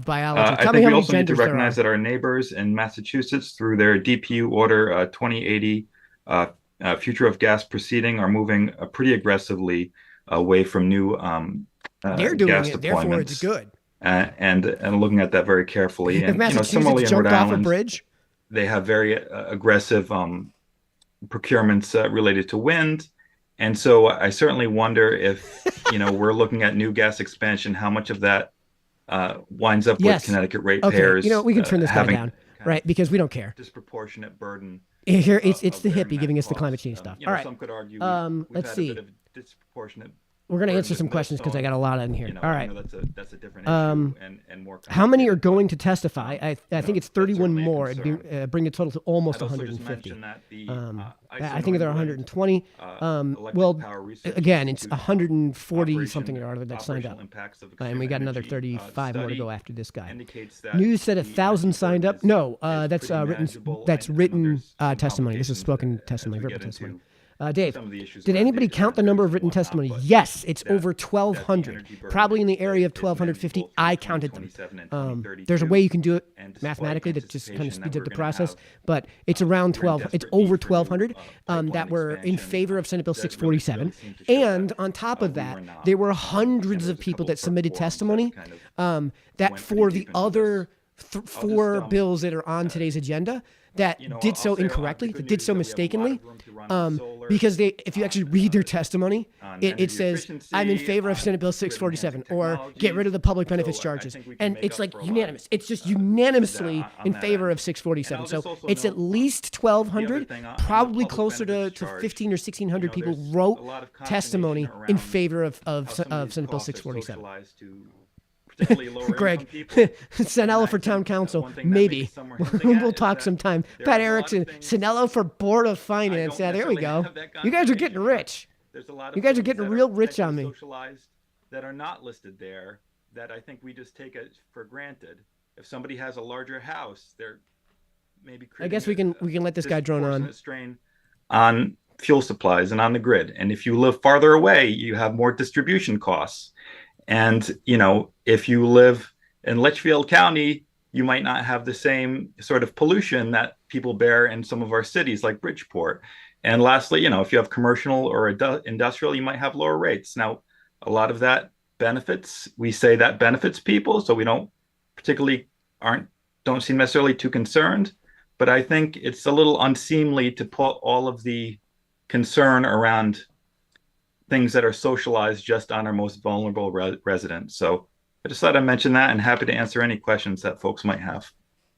biology. I think we also need to recognize that our neighbors in Massachusetts, through their DPU Order 2080 Future of Gas proceeding, are moving pretty aggressively away from new they're doing gas it, therefore it's good. And looking at that very carefully. If And similarly in Rhode Island, bridge, they have very aggressive procurements related to wind. And so I certainly wonder if, we're looking at new gas expansion, how much of that winds up with Connecticut ratepayers we can turn this guy down. right? Because we don't care. disproportionate burden. Here, it's of the their hippie giving net us the climate costs. change stuff. You All know, right. some could argue we've Let's had see. a bit of disproportionate. We're going to burden answer with some questions because I got Millstone. a lot in here. You know, All I right. know that's a different issue and more. How many are complicated, going to testify? I think it's 31 certainly a more. It'd concern. bring the total to almost I'd also 150. just mention that the, I think there are 120. Well, again, it's 140 something or other that signed up. And we got another 35 more to go after this guy. News said 1,000 signed up. No, that's written testimony. This is spoken testimony, verbal testimony. Dave, did anybody count the number of written testimony? Yes, it's over 1,200, probably in the area of 1,250. I counted them. There's a way you can do it mathematically that just kind of speeds up the process, but it's around 12. It's over 1,200 that were in favor of Senate Bill 647. And on top of that, there were hundreds of people that submitted testimony that for the other 4 bills that are on today's agenda that did so incorrectly, that did so mistakenly, because if you actually read their testimony, it says, I'm in favor of Senate Bill 647, or get rid of the public benefits charges. And it's like unanimous. It's just unanimously in favor of 647. So it's at least 1,200, probably closer to 1,500 or 1,600 people wrote testimony in favor of Senate Bill 647. Greg, Sanello for town council, maybe. We'll talk sometime. Pat Erickson, Sanello for board of finance. Yeah, there we go. You guys are getting rich. You guys are getting real rich on me. That are not listed there that I think we just take it for granted. If somebody has a larger house, they're maybe. I guess we can let this guy drone on. Strain on fuel supplies and on the grid, and if you live farther away, you have more distribution costs. And, you know, if you live in Litchfield County, you might not have the same sort of pollution that people bear in some of our cities like Bridgeport. And lastly, you know, if you have commercial or industrial, you might have lower rates. Now, a lot of that we say that benefits people. So we don't seem necessarily too concerned. But I think it's a little unseemly to put all of the concern around things that are socialized just on our most vulnerable residents. So I just thought I'd mention that, and happy to answer any questions that folks might have.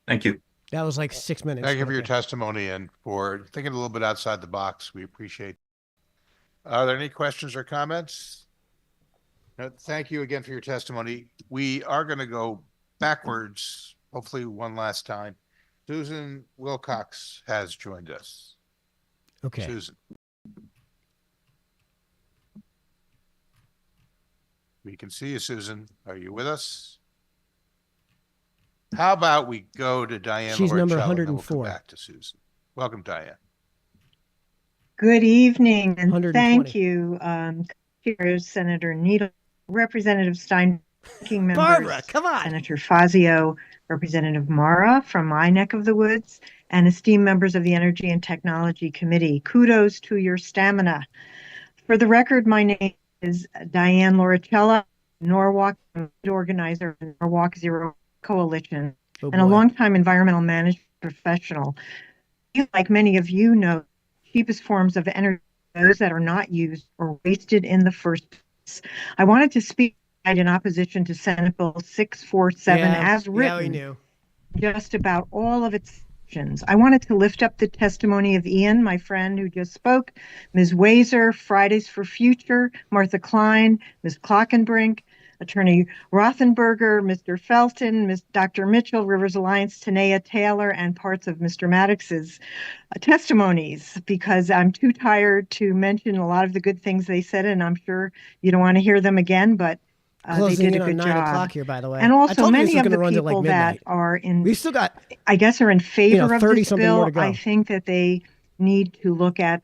Thank you. That was like 6 minutes. Thank you for your testimony and for thinking a little bit outside the box. We appreciate it. Are there any questions or comments? No, thank you again for your testimony. We are going to go backwards, hopefully one last time. Susan Wilcox has joined us. Okay. Susan. We can see you, Susan. Are you with us? How about we go to Diane? She's number Loratello, and then 104. We'll come back to Susan. Welcome, Diane. Good evening, and 120. thank you, Chair Senator Needle, Representative Stein, ranking members, Barbara, come on. Senator Fazio, Representative Mara from my neck of the woods, and esteemed members of the Energy and Technology Committee. Kudos to your stamina. For the record, my name is Diane Loratello, Norwalk organizer of the Norwalk Zero Coalition, and a longtime environmental management professional. Like many of you know, cheapest forms of energy are those that are not used or wasted in the first place. I wanted to speak in opposition to Senate Bill 647 as written. Yeah, we knew. Just about all of its sections. I wanted to lift up the testimony of Ian, my friend who just spoke, Ms. Wazer, Fridays for Future, Martha Klein, Ms. Klockenbrink, Attorney Rothenberger, Mr. Felton, Dr. Mitchell, Rivers Alliance, Tanea Taylor, and parts of Mr. Maddox's testimonies, because I'm too tired to mention a lot of the good things they said, and I'm sure you don't want to hear them again, but they Closing did in a on good 9 job. o'clock here, by the way. And I also told you this many was of the gonna run to, people like, that midnight. are in, We've still got, I guess, are in favor of 30 this something more bill. to go. I think that they need to look at,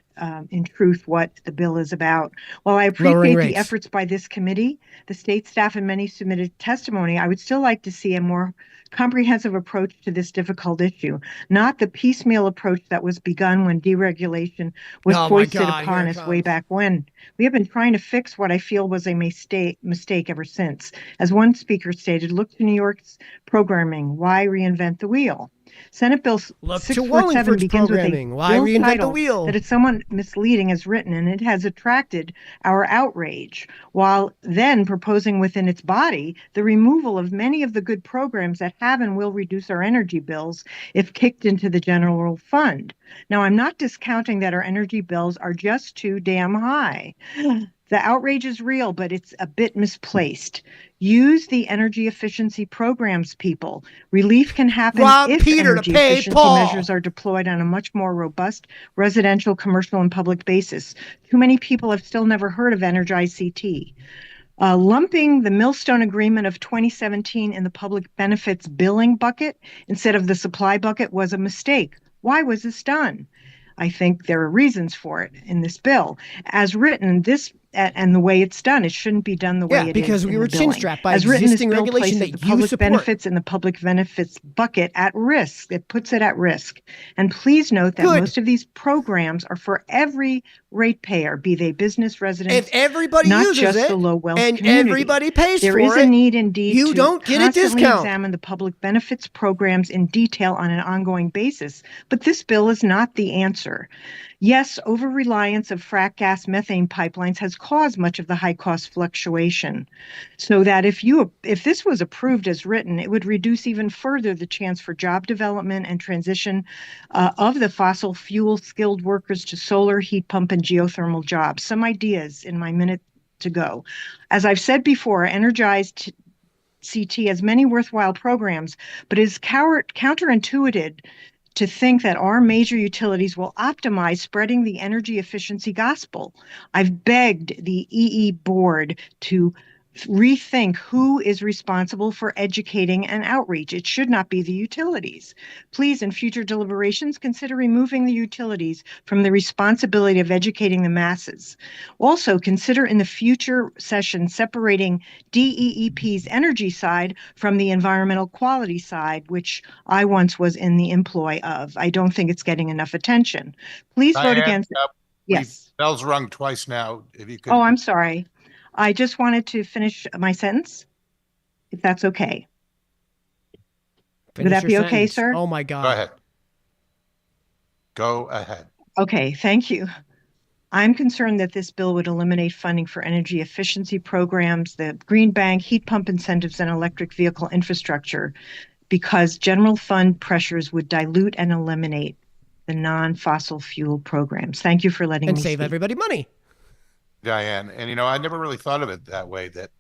in truth, what the bill is about. While I Lowering appreciate rates. the efforts by this committee, the state staff, and many submitted testimony, I would still like to see a more comprehensive approach to this difficult issue, not the piecemeal approach that was begun when deregulation was Oh my foisted God, upon here it us way comes. back when. We have been trying to fix what I feel was a mistake ever since. As one speaker stated, look to New York's programming. Why reinvent the wheel? Senate Bill Look to 647 Wallingford's begins with a programming. Why bill reinvent the title wheel? that is somewhat misleading as written, and it has attracted our outrage, while then proposing within its body the removal of many of the good programs that have and will reduce our energy bills if kicked into the general fund. Now, I'm not discounting that our energy bills are just too damn high. The outrage is real, but it's a bit misplaced. Use the energy efficiency programs, people. Relief can happen Rob if Peter to energy pay efficiency Paul. measures are deployed on a much more robust residential, commercial, and public basis. Too many people have still never heard of Energize CT. Lumping the Millstone Agreement of 2017 in the public benefits billing bucket instead of the supply bucket was a mistake. Why was this done? I think there are reasons for it in this bill. As written, this and the way it's done, it shouldn't be done the way it is. Because we in were the billing. chin-strapped by As written, this existing bill regulation places that the you public support. benefits in the public benefits bucket at risk. It puts it at risk. And please note that Good. most of these programs are for every ratepayer, be they business residents, If everybody not uses just it the low wealth and community. everybody pays There for is it, a need indeed you to don't get a constantly discount. examine the public benefits programs in detail on an ongoing basis. But this bill is not the answer. Yes, over-reliance of frac gas methane pipelines has caused much of the high cost fluctuation. So that if this was approved as written, it would reduce even further the chance for job development and transition of the fossil fuel skilled workers to solar, heat pump, and geothermal jobs. Some ideas in my minute to go. As I've said before, Energized CT has many worthwhile programs, but it is counterintuitive to think that our major utilities will optimize spreading the energy efficiency gospel. I've begged the EE board to rethink who is responsible for educating and outreach. It should not be the utilities. Please, in future deliberations, consider removing the utilities from the responsibility of educating the masses. Also, consider in the future session separating DEEP's energy side from the environmental quality side, which I once was in the employ of. I don't think it's getting enough attention. Please vote Diane, against it. Yes. Bell's rung twice now. If you could. Oh, I'm sorry. I just wanted to finish my sentence, if that's okay. Would that be okay, sir? Oh my God. Go ahead. Go ahead. Okay, thank you. I'm concerned that this bill would eliminate funding for energy efficiency programs, the green bank, heat pump incentives, and electric vehicle infrastructure, because general fund pressures would dilute and eliminate the non-fossil fuel programs. Thank you for letting And me save speak. everybody money. Diane, and I never really thought of it that way, that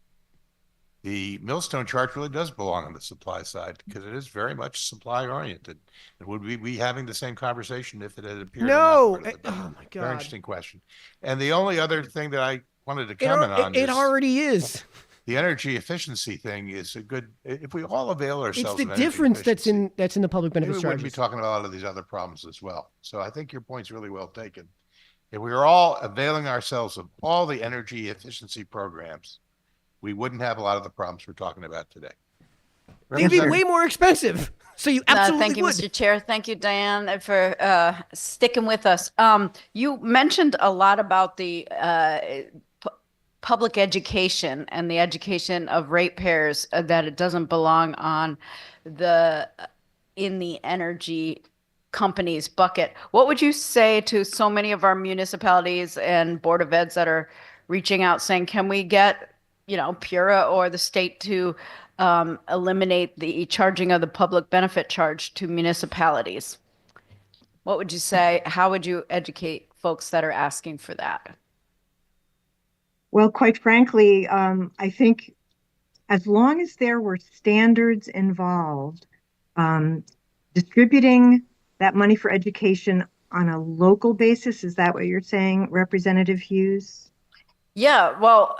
the Millstone charge really does belong on the supply side, because it is very much supply oriented. And would we be having the same conversation if it had appeared? No. in that part of the bill? Oh my Very God. interesting question. And the only other thing that I wanted to comment on It is already is. the energy efficiency thing is a good, if we all avail It's ourselves the of energy difference that's efficiency, in the public maybe benefits we wouldn't be charges. talking about a lot of these other problems as well. So I think your point's really well taken. If we were all availing ourselves of all the energy efficiency programs, we wouldn't have a lot of the problems we're talking about today. They'd be way more expensive. So you absolutely Thank you, would. Mr. Chair. Thank you, Diane, for sticking with us. You mentioned a lot about the public education and the education of ratepayers, that it doesn't belong on in the energy companies bucket. What would you say to so many of our municipalities and Board of Eds that are reaching out saying, can we get, PURA or the state to eliminate the charging of the public benefit charge to municipalities? What would you say? How would you educate folks that are asking for that? Well, quite frankly, I think as long as there were standards involved, distributing that money for education on a local basis, is that what you're saying, Representative Hughes? Yeah, well,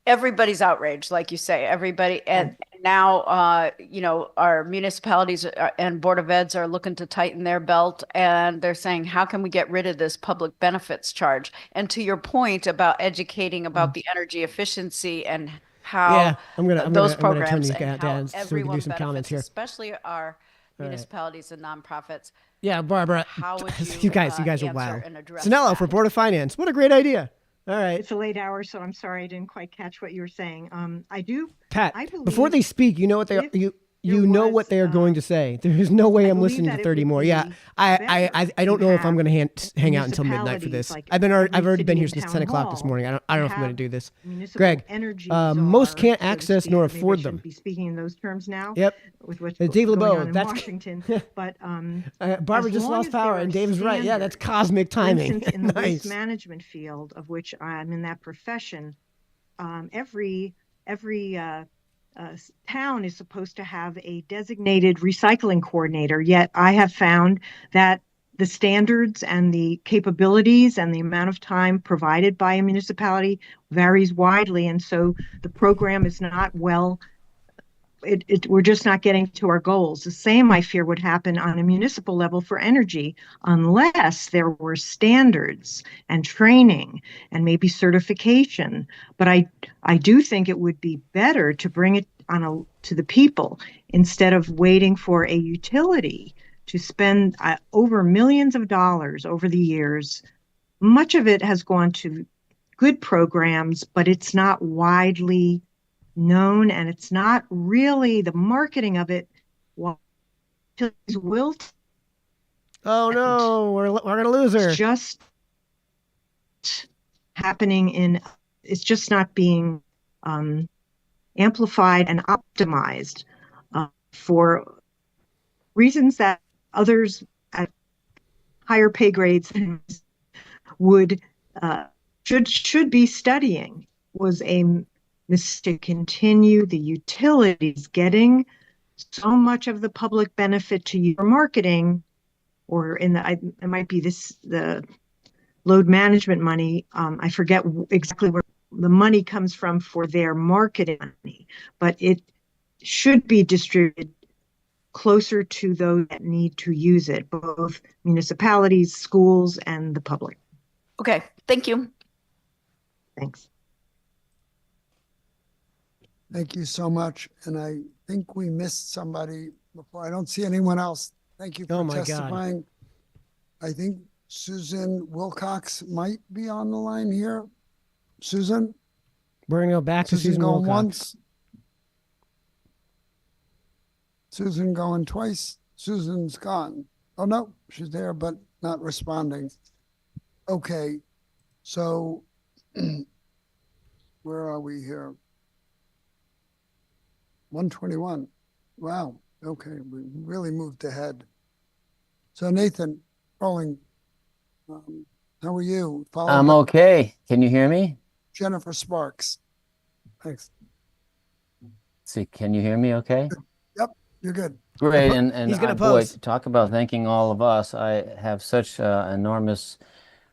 everybody's outraged, like you say, everybody. And now, our municipalities and Board of Eds are looking to tighten their belt, and they're saying, how can we get rid of this public benefits charge? And to your point about educating about the energy efficiency and how I'm gonna those turn programs these and down how so we can everyone do some comments benefits, here. especially our municipalities and nonprofits. Yeah, Barbara, How would you guys are answer wow. and address Sanello for Board of Finance. What a great idea. All right. It's a late hour, so I'm sorry I didn't quite catch what you were saying. Pat, I believe before they speak, you know what You know what they are going to say. There is no way I'm believe listening that to it 30 would more. Yeah, be I don't to know if I'm have going to hang out until midnight for municipalities this. like I've every already been city here and since town 10 o'clock this hall morning. I don't to know if I'm going have to do this. municipal Greg, energy most czar, can't so to access speak. nor Maybe I afford shouldn't them. be speaking in those terms now. Yep. With what's Dave going LeBeau, on in that's Washington, but Barbara as just long lost as there power, are and Dave's right. Yeah, that's standards, cosmic for timing. instance, in the waste Nice. management field, of which I'm in that profession, every town is supposed to have a designated recycling coordinator. Yet I have found that the standards and the capabilities and the amount of time provided by a municipality varies widely, and so the program is not well. We're just not getting to our goals. The same, I fear, would happen on a municipal level for energy unless there were standards and training and maybe certification. But I do think it would be better to bring it to the people instead of waiting for a utility to spend over millions of dollars over the years. Much of it has gone to good programs, but it's not widely known, and it's not really the marketing of it. Will Oh no, we're gonna lose her. It's just happening it's just not being amplified and optimized for reasons that others at higher pay grades would should be studying. Was a to continue the utilities getting so much of the public benefit to your marketing, or it might be the load management money. I forget exactly where the money comes from for their marketing money, but it should be distributed closer to those that need to use it, both municipalities, schools, and the public. Okay, thank you. Thanks. Thank you so much. And I think we missed somebody before. I don't see anyone else. Thank you for my God. testifying. I think Susan Wilcox might be on the line here. Susan? We're going to go back to Susan going Wilcox. once. Susan going twice. Susan's gone. Oh, no, she's there, but not responding. Okay, so where are we here? 121. Wow. Okay, we really moved ahead. So Nathan, Rolling, how are you? I'm okay. Can you hear me? Jennifer Sparks. Thanks. Let's see, can you hear me okay? Yep, you're good. Great, and He's gonna boy, post. talk about thanking all of us. I have such enormous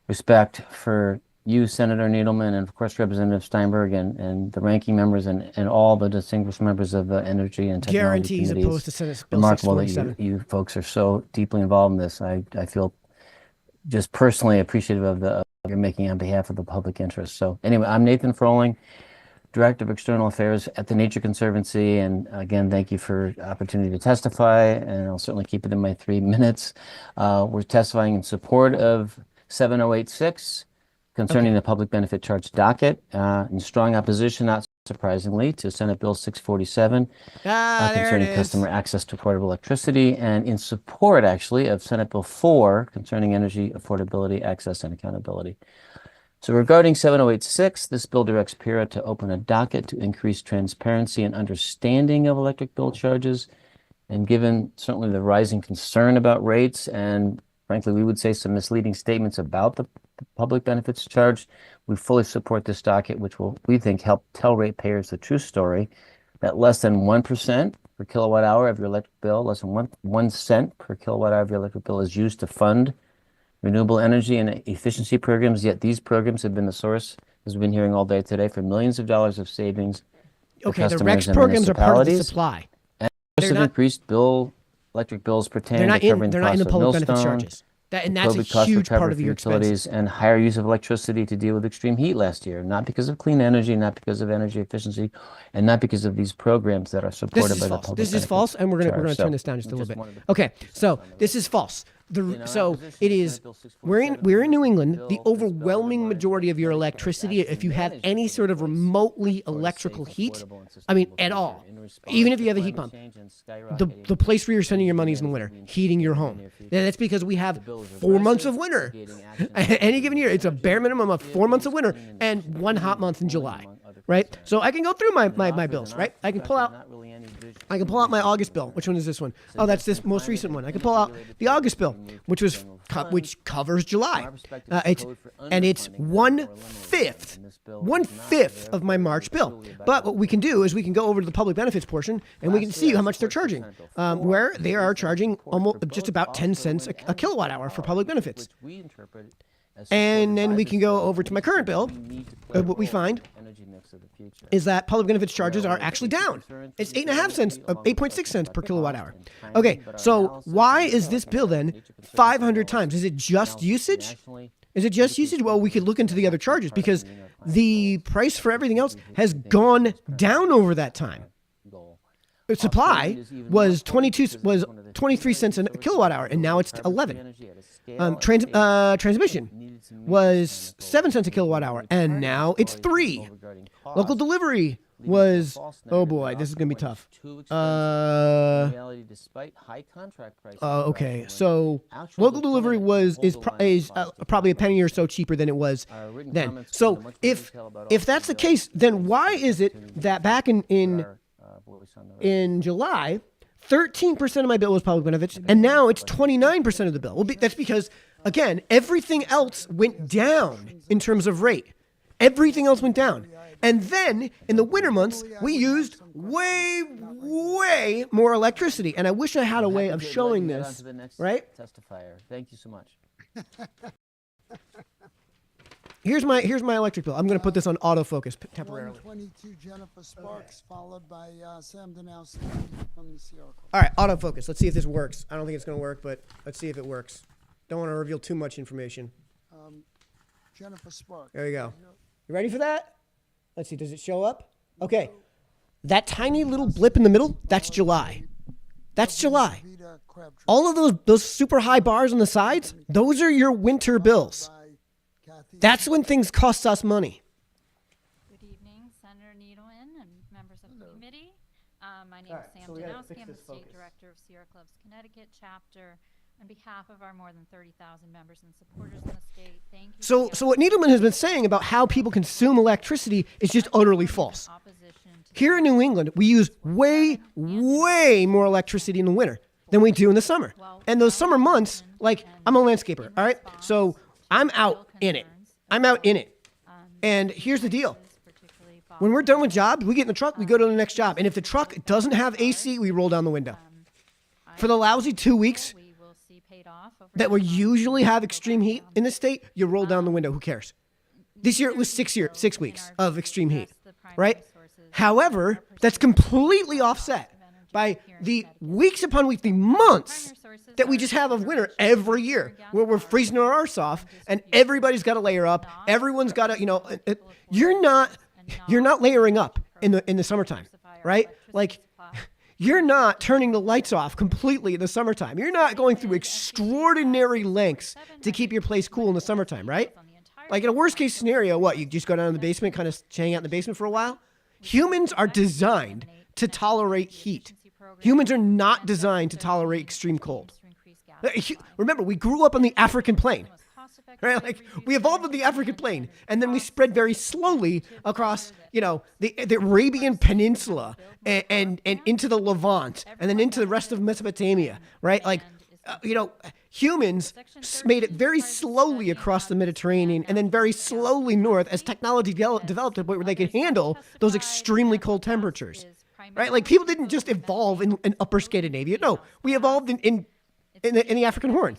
respect for you, Senator Needleman, and of course Representative Steinberg, and the ranking members and all the distinguished members of the Energy and Technology Guarantees Committees. opposed to Senate Bill Remarkable that 647. you folks are so deeply involved in this. I feel just personally appreciative of you're making on behalf of the public interest. So anyway, I'm Nathan Froling, Director of External Affairs at the Nature Conservancy. And again, thank you for the opportunity to testify, and I'll certainly keep it in my 3 minutes. We're testifying in support of 7086 concerning the public benefit charge docket, in strong opposition, not surprisingly, to Senate Bill 647 concerning customer access to affordable electricity, and in support, actually, of Senate Bill 4 concerning energy affordability, access, and accountability. So regarding 7086, this bill directs PURA to open a docket to increase transparency and understanding of electric bill charges. And given certainly the rising concern about rates and frankly, we would say some misleading statements about the public benefits charge, we fully support this docket, which will, we think, help tell ratepayers the true story that less than 1% per kilowatt hour of your electric bill, less than 1 cent per kilowatt hour of your electric bill is used to fund renewable energy and efficiency programs. Yet these programs have been the source, as we've been hearing all day today, for millions of dollars of savings for Okay, the customers REX and programs are part of the municipalities. supply. And They're not- increased electric bills pertain They're to not covering in, the they're not in cost the of public benefit Millstone, charges. And that's a COVID cost huge part recovery of for your utilities, expenses. and higher use of electricity to deal with extreme heat last year, not because of clean energy, not because of energy efficiency, and not because of these programs that are supported This is by the false. public This is benefit false, and we're gonna charge. turn So this down just a little just bit. wanted to- Okay, so this is false. So it is, we're in New England. The overwhelming majority of your electricity, if you have any sort of remotely electrical heat, I mean, at all, even if you have a heat pump, the place where you're spending your money is in the winter, heating your home. And that's because we have 4 months of winter. Any given year, it's a bare minimum of 4 months of winter and 1 hot month in July, right? So I can go through my bills, right? I can pull out my August bill. Which one is this one? Oh, that's this most recent one. I can pull out the August bill, which covers July. It's 1/5 of my March bill. But what we can do is we can go over to the public benefits portion and we can see how much they're charging, where they are charging almost just about 10 cents a kilowatt hour for public benefits. And then we can go over to my current bill. What we find is that public benefits charges are actually down. It's 8.5 cents, 8.6 cents per kilowatt hour. Okay, so why is this bill then 500 times? Is it just usage? Is it just usage? Well, we could look into the other charges because the price for everything else has gone down over that time. Supply was 23 cents a kilowatt hour, and now it's 11. Transmission was 7 cents a kilowatt hour, and now it's 3. Local delivery was, oh boy, this is gonna be tough. Okay, so local delivery is probably a penny or so cheaper than it was then. So if that's the case, then why is it that back in July, 13% of my bill was public benefits, and now it's 29% of the bill? Well, that's because, again, everything else went down in terms of rate. Everything else went down. And then in the winter months, we used way more electricity. And I wish I had a way of showing this, right? Testifier. Thank you so much. Here's my electric bill. I'm going to put this on autofocus temporarily. 122 Jennifer Sparks, followed by Sam Danowski from the Sierra Club. All right, autofocus. Let's see if this works. I don't think it's going to work, but let's see if it works. Don't want to reveal too much information. Jennifer Sparks. There you go. You ready for that? Let's see. Does it show up? Okay. That tiny little blip in the middle, that's July. That's July. All of those super high bars on the sides, those are your winter bills. That's when things cost us money. Good evening, Senator Needleman and members of the committee. My name is Sam Danowski. I'm the State Director of Sierra Club's Connecticut chapter. On behalf of our more than 30,000 members and supporters in the state, thank you. So what Needleman has been saying about how people consume electricity is just utterly false. Here in New England, we use way more electricity in the winter than we do in the summer. And those summer months, like, I'm a landscaper, all right? So I'm out in it. And here's the deal. When we're done with jobs, we get in the truck, we go to the next job. And if the truck doesn't have AC, we roll down the window. For the lousy 2 weeks that we usually have extreme heat in the state, you roll down the window. Who cares? This year it was 6 weeks of extreme heat, right? However, that's completely offset by the weeks upon weeks, the months that we just have of winter every year, where we're freezing our arse off, and everybody's got to layer up. Everyone's got to, you're not layering up in the summertime, right? Like, you're not turning the lights off completely in the summertime. You're not going through extraordinary lengths to keep your place cool in the summertime, right? Like, in a worst case scenario, what, you just go down in the basement, kind of hang out in the basement for a while? Humans are designed to tolerate heat. Humans are not designed to tolerate extreme cold. Remember, we grew up on the African plain, right? Like, we evolved on the African plain, and then we spread very slowly across, the Arabian Peninsula and into the Levant, and then into the rest of Mesopotamia, right? Like, humans made it very slowly across the Mediterranean and then very slowly north as technology developed to a point where they could handle those extremely cold temperatures, right? Like, people didn't just evolve in Upper Scandinavia. No, we evolved in the African Horn.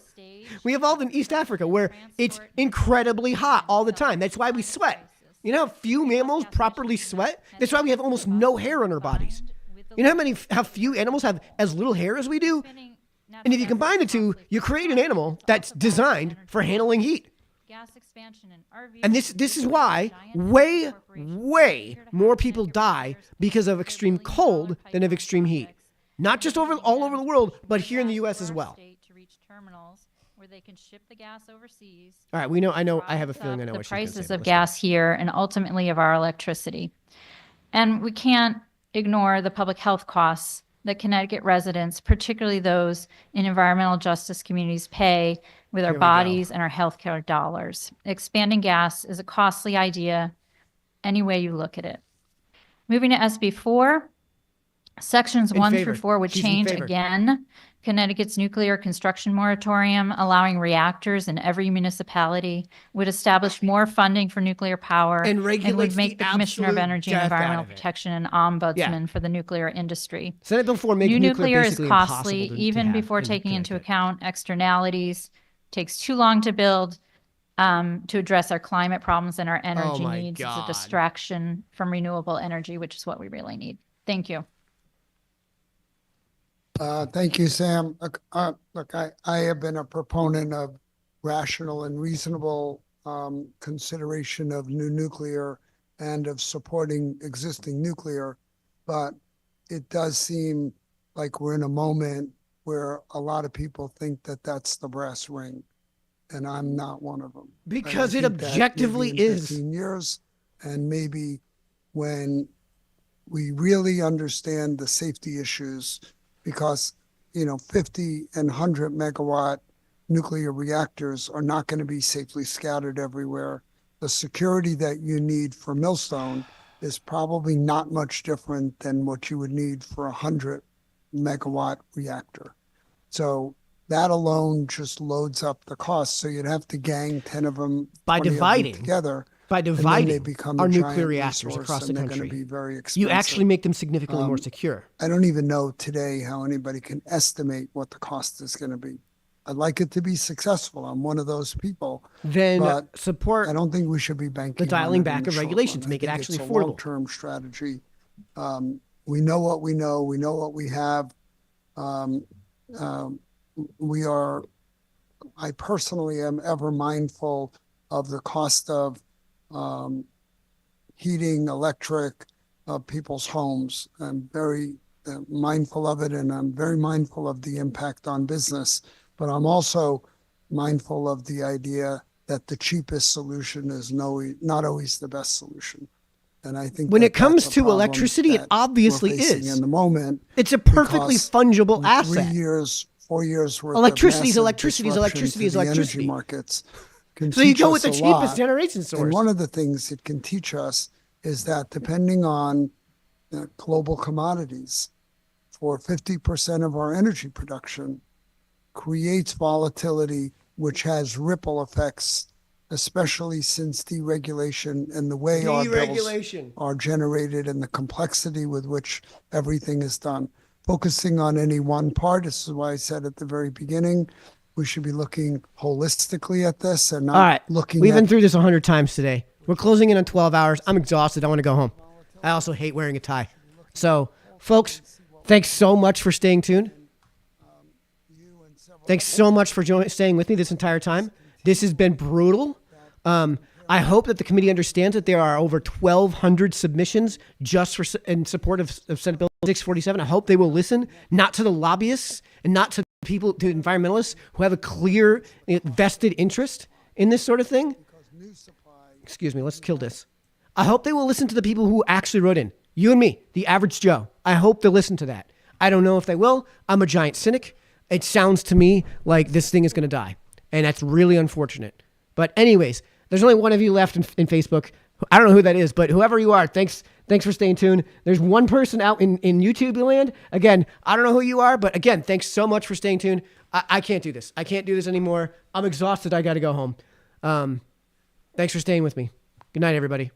We evolved in East Africa, where it's incredibly hot all the time. That's why we sweat. You know how few mammals properly sweat? That's why we have almost no hair on our bodies. You know how few animals have as little hair as we do? And if you combine the two, you create an animal that's designed for handling heat. And this is why way more people die because of extreme cold than of extreme heat. Not just all over the world, but here in the U.S. as well. where they can ship the gas overseas. All right, I have a feeling I know The what she's gonna prices say, of but let's gas here and ultimately of our electricity. And we can't ignore the public health costs that Connecticut residents, particularly those in environmental justice communities, pay with our Here we go. bodies and our healthcare dollars. Expanding gas is a costly idea any way you look at it. Moving to SB4, sections In 1 favor. through 4 would She's in change favor. again Connecticut's nuclear construction moratorium, allowing reactors in every municipality, would establish more funding for nuclear power And would regulates make the Commissioner of absolute Energy and death out Environmental of it. Protection an ombudsman for the nuclear industry. Senate Bill 4 makes New nuclear nuclear is basically costly, impossible to even have before in taking into Connecticut. account externalities. Takes too long to build to address our climate problems and our energy my needs. It's God. a distraction from renewable energy, which is what we really need. Thank you. Thank you, Sam. Look, I have been a proponent of rational and reasonable consideration of new nuclear and of supporting existing nuclear, but it does seem like we're in a moment where a lot of people think that that's the brass ring, and I'm not one of them. Because it I think that objectively maybe in is. 15 years, and maybe when we really understand the safety issues, because 50 and 100 megawatt nuclear reactors are not going to be safely scattered everywhere. The security that you need for Millstone is probably not much different than what you would need for a 100 megawatt reactor. So that alone just loads up the cost. So you'd have to gang 10 of them, By 20 of them dividing. together. By and then they dividing become our a nuclear giant reactors resource, across the and they're country, going to be very expensive. you actually make them significantly more Um, secure. I don't even know today how anybody can estimate what the cost is going to be. I'd like it to be successful. I'm one of those people. Then but support I don't think we should be banking the on dialing it in back the of short regulations, run. I make it think actually it's a affordable. long-term strategy. We know what we know. We know what we have. I personally am ever mindful of the cost of heating, electric, people's homes. I'm very mindful of it, and I'm very mindful of the impact on business. But I'm also mindful of the idea that the cheapest solution is not always the best solution. And I think When that it comes that's a to problem electricity, it that obviously we're facing is. in the moment. It's a perfectly because fungible 3 asset. years, 4 years worth Electricity is of massive electricity is disruption electricity to is the energy electricity. markets can So you teach go us with the a cheapest lot. generation source. And one of the things it can teach us is that depending on global commodities, for 50% of our energy production creates volatility, which has ripple effects, especially since deregulation and the way our bills Deregulation. are generated and the complexity with which everything is done. Focusing on any one part, this is why I said at the very beginning, we should be looking holistically at this and not All right. looking We've at been through this 100 times today. We're closing in on 12 hours. I'm exhausted. I want to go home. I also hate wearing a tie. So, folks, thanks so much for staying tuned. Thanks so much for staying with me this entire time. This has been brutal. I hope that the committee understands that there are over 1,200 submissions just in support of Senate Bill 647. I hope they will listen, not to the lobbyists and not to people, to environmentalists who have a clear vested interest in this sort of thing. Excuse me, let's kill this. I hope they will listen to the people who actually wrote in. You and me, the average Joe. I hope they'll listen to that. I don't know if they will. I'm a giant cynic. It sounds to me like this thing is going to die. And that's really unfortunate. But anyways, there's only one of you left in Facebook. I don't know who that is, but whoever you are, thanks for staying tuned. There's one person out in YouTube land. Again, I don't know who you are, but again, thanks so much for staying tuned. I can't do this. I can't do this anymore. I'm exhausted. I got to go home. Thanks for staying with me. Good night, everybody.